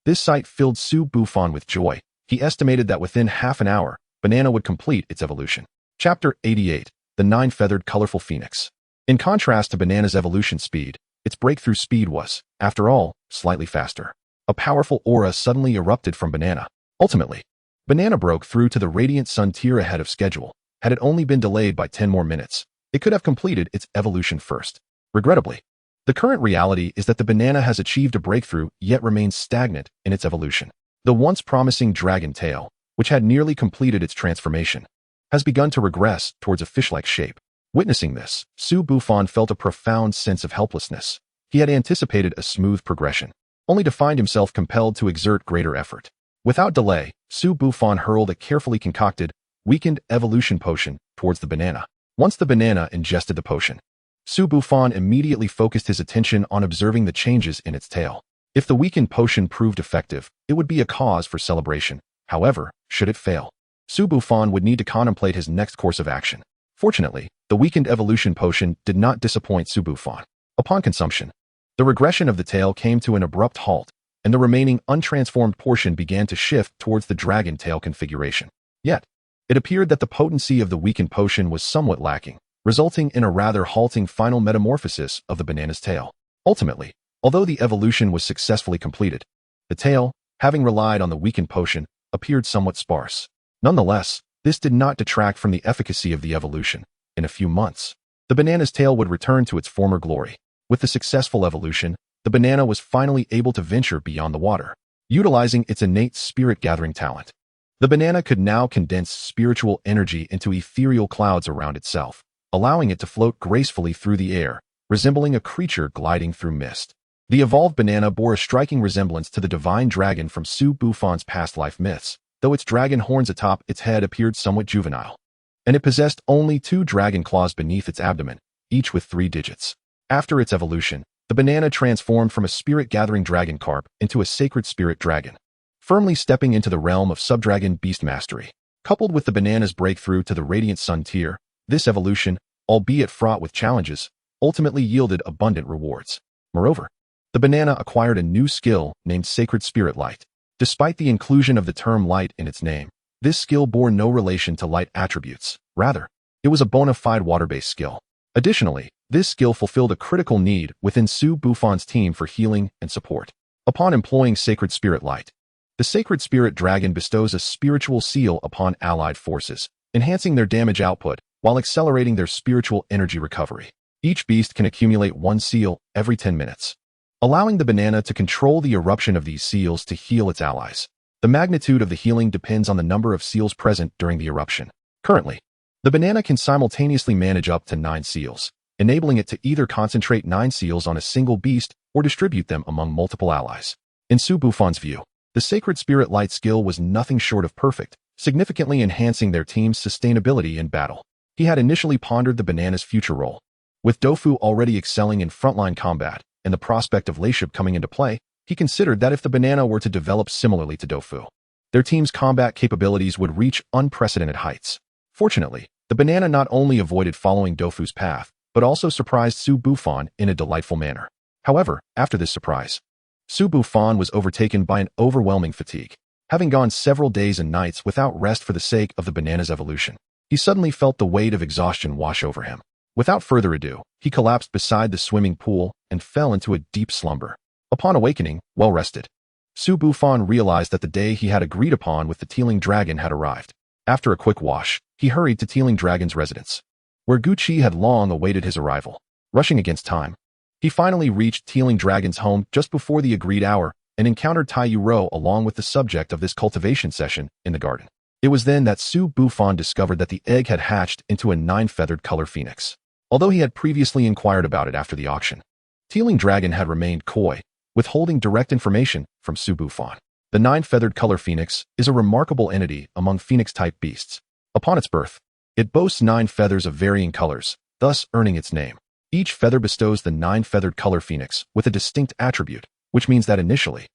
This sight filled Su Bufan with joy. He estimated that within half an hour, Banana would complete its evolution. Chapter 88. The Nine-Feathered Colorful Phoenix. In contrast to Banana's evolution speed, its breakthrough speed was, after all, slightly faster. A powerful aura suddenly erupted from Banana. Ultimately, Banana broke through to the Radiant Sun tier ahead of schedule. Had it only been delayed by 10 more minutes, it could have completed its evolution first. Regrettably, the current reality is that the Banana has achieved a breakthrough yet remains stagnant in its evolution. The once promising dragon tail, which had nearly completed its transformation, has begun to regress towards a fish-like shape. Witnessing this, Su Bufan felt a profound sense of helplessness. He had anticipated a smooth progression, only to find himself compelled to exert greater effort. Without delay, Su Bufan hurled a carefully concocted, weakened evolution potion towards the Banana. Once the Banana ingested the potion, Su Bufan immediately focused his attention on observing the changes in its tail. If the weakened potion proved effective, it would be a cause for celebration. However, should it fail, Su Bufan would need to contemplate his next course of action. Fortunately, the weakened evolution potion did not disappoint Su Bufan. Upon consumption, the regression of the tail came to an abrupt halt, and the remaining untransformed portion began to shift towards the dragon tail configuration. Yet, it appeared that the potency of the weakened potion was somewhat lacking, resulting in a rather halting final metamorphosis of the Banana's tail. Ultimately, although the evolution was successfully completed, the tail, having relied on the weakened potion, appeared somewhat sparse. Nonetheless, this did not detract from the efficacy of the evolution. In a few months, the Banana's tail would return to its former glory. With the successful evolution, the Banana was finally able to venture beyond the water, utilizing its innate spirit-gathering talent. The Banana could now condense spiritual energy into ethereal clouds around itself, allowing it to float gracefully through the air, resembling a creature gliding through mist. The evolved Banana bore a striking resemblance to the divine dragon from Su Bufan's past life myths, though its dragon horns atop its head appeared somewhat juvenile. And it possessed only 2 dragon claws beneath its abdomen, each with 3 digits. After its evolution, the Banana transformed from a spirit-gathering dragon carp into a sacred spirit dragon, firmly stepping into the realm of subdragon beast mastery. Coupled with the Banana's breakthrough to the Radiant Sun tier, this evolution, albeit fraught with challenges, ultimately yielded abundant rewards. Moreover, the Banana acquired a new skill named Sacred Spirit Light. Despite the inclusion of the term light in its name, this skill bore no relation to light attributes. Rather, it was a bona fide water-based skill. Additionally, this skill fulfilled a critical need within Su Bufan's team for healing and support. Upon employing Sacred Spirit Light, the Sacred Spirit Dragon bestows a spiritual seal upon allied forces, enhancing their damage output while accelerating their spiritual energy recovery. Each beast can accumulate 1 seal every 10 minutes, allowing the Banana to control the eruption of these seals to heal its allies. The magnitude of the healing depends on the number of seals present during the eruption. Currently, the Banana can simultaneously manage up to 9 seals, enabling it to either concentrate 9 seals on a single beast or distribute them among multiple allies. In Su Bufan's view, the Sacred Spirit Light skill was nothing short of perfect, significantly enhancing their team's sustainability in battle. He had initially pondered the Banana's future role, With Dofu already excelling in frontline combat and the prospect of Leishub coming into play, he considered that if the banana were to develop similarly to Dofu, their team's combat capabilities would reach unprecedented heights. Fortunately, the banana not only avoided following Dofu's path, but also surprised Su Bufan in a delightful manner. However, after this surprise, Su Bufan was overtaken by an overwhelming fatigue. Having gone several days and nights without rest for the sake of the banana's evolution, he suddenly felt the weight of exhaustion wash over him. Without further ado, he collapsed beside the swimming pool and fell into a deep slumber. Upon awakening, well rested, Su Bufan realized that the day he had agreed upon with the Tealing Dragon had arrived. After a quick wash, he hurried to Tealing Dragon's residence, where Guqi had long awaited his arrival. Rushing against time, he finally reached Tealing Dragon's home just before the agreed hour and encountered Tai Yuro along with the subject of this cultivation session in the garden. It was then that Su Bufan discovered that the egg had hatched into a 9-feathered color phoenix. Although he had previously inquired about it after the auction, Tealing Dragon had remained coy, withholding direct information from Su Bufan. The 9-feathered color phoenix is a remarkable entity among phoenix-type beasts. Upon its birth, it boasts 9 feathers of varying colors, thus earning its name. Each feather bestows the 9-feathered color phoenix with a distinct attribute, which means that initially,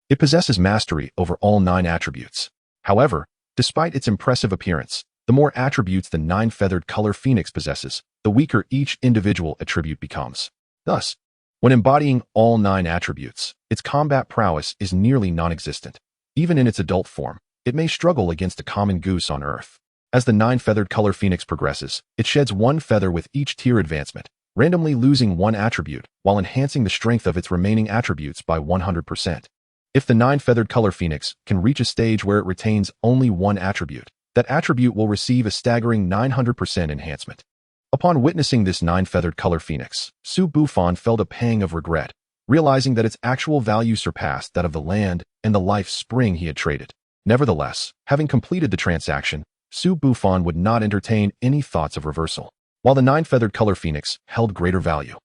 it possesses mastery over all 9 attributes. However, despite its impressive appearance, the more attributes the 9-feathered color phoenix possesses, the weaker each individual attribute becomes. Thus, when embodying all 9 attributes, its combat prowess is nearly non-existent. Even in its adult form, it may struggle against a common goose on Earth. As the 9-feathered color phoenix progresses, it sheds 1 feather with each tier advancement, randomly losing 1 attribute while enhancing the strength of its remaining attributes by 100%. If the 9-feathered color phoenix can reach a stage where it retains only 1 attribute, that attribute will receive a staggering 900% enhancement. Upon witnessing this 9-feathered color phoenix, Su Bufan felt a pang of regret, realizing that its actual value surpassed that of the land and the life spring he had traded. Nevertheless, having completed the transaction, Su Bufan would not entertain any thoughts of reversal. While the 9-feathered color phoenix held greater value,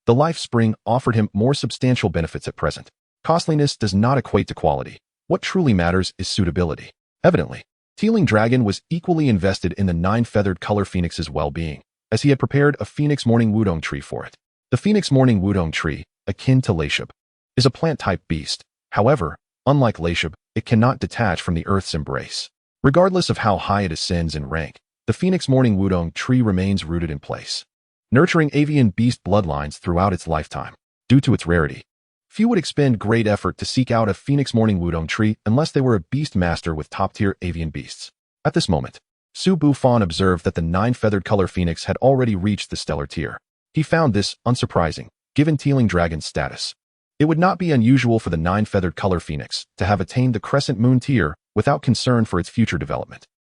the life spring offered him more substantial benefits at present. Costliness does not equate to quality. What truly matters is suitability. Evidently, Tealing Dragon was equally invested in the 9-feathered color phoenix's well-being, as he had prepared a Phoenix Morning Wudong tree for it. The Phoenix Morning Wudong tree, akin to Leishub, is a plant-type beast. However, unlike Leishub, it cannot detach from the Earth's embrace. Regardless of how high it ascends in rank, the Phoenix Morning Wudong tree remains rooted in place, nurturing avian beast bloodlines throughout its lifetime. Due to its rarity, few would expend great effort to seek out a Phoenix Morning Wudong tree unless they were a beast master with top-tier avian beasts. At this moment, Su Bufan observed that the 9-feathered color phoenix had already reached the stellar tier. He found this unsurprising, given Tealing Dragon's status. It would not be unusual for the 9-feathered color phoenix to have attained the crescent moon tier without concern for its future development.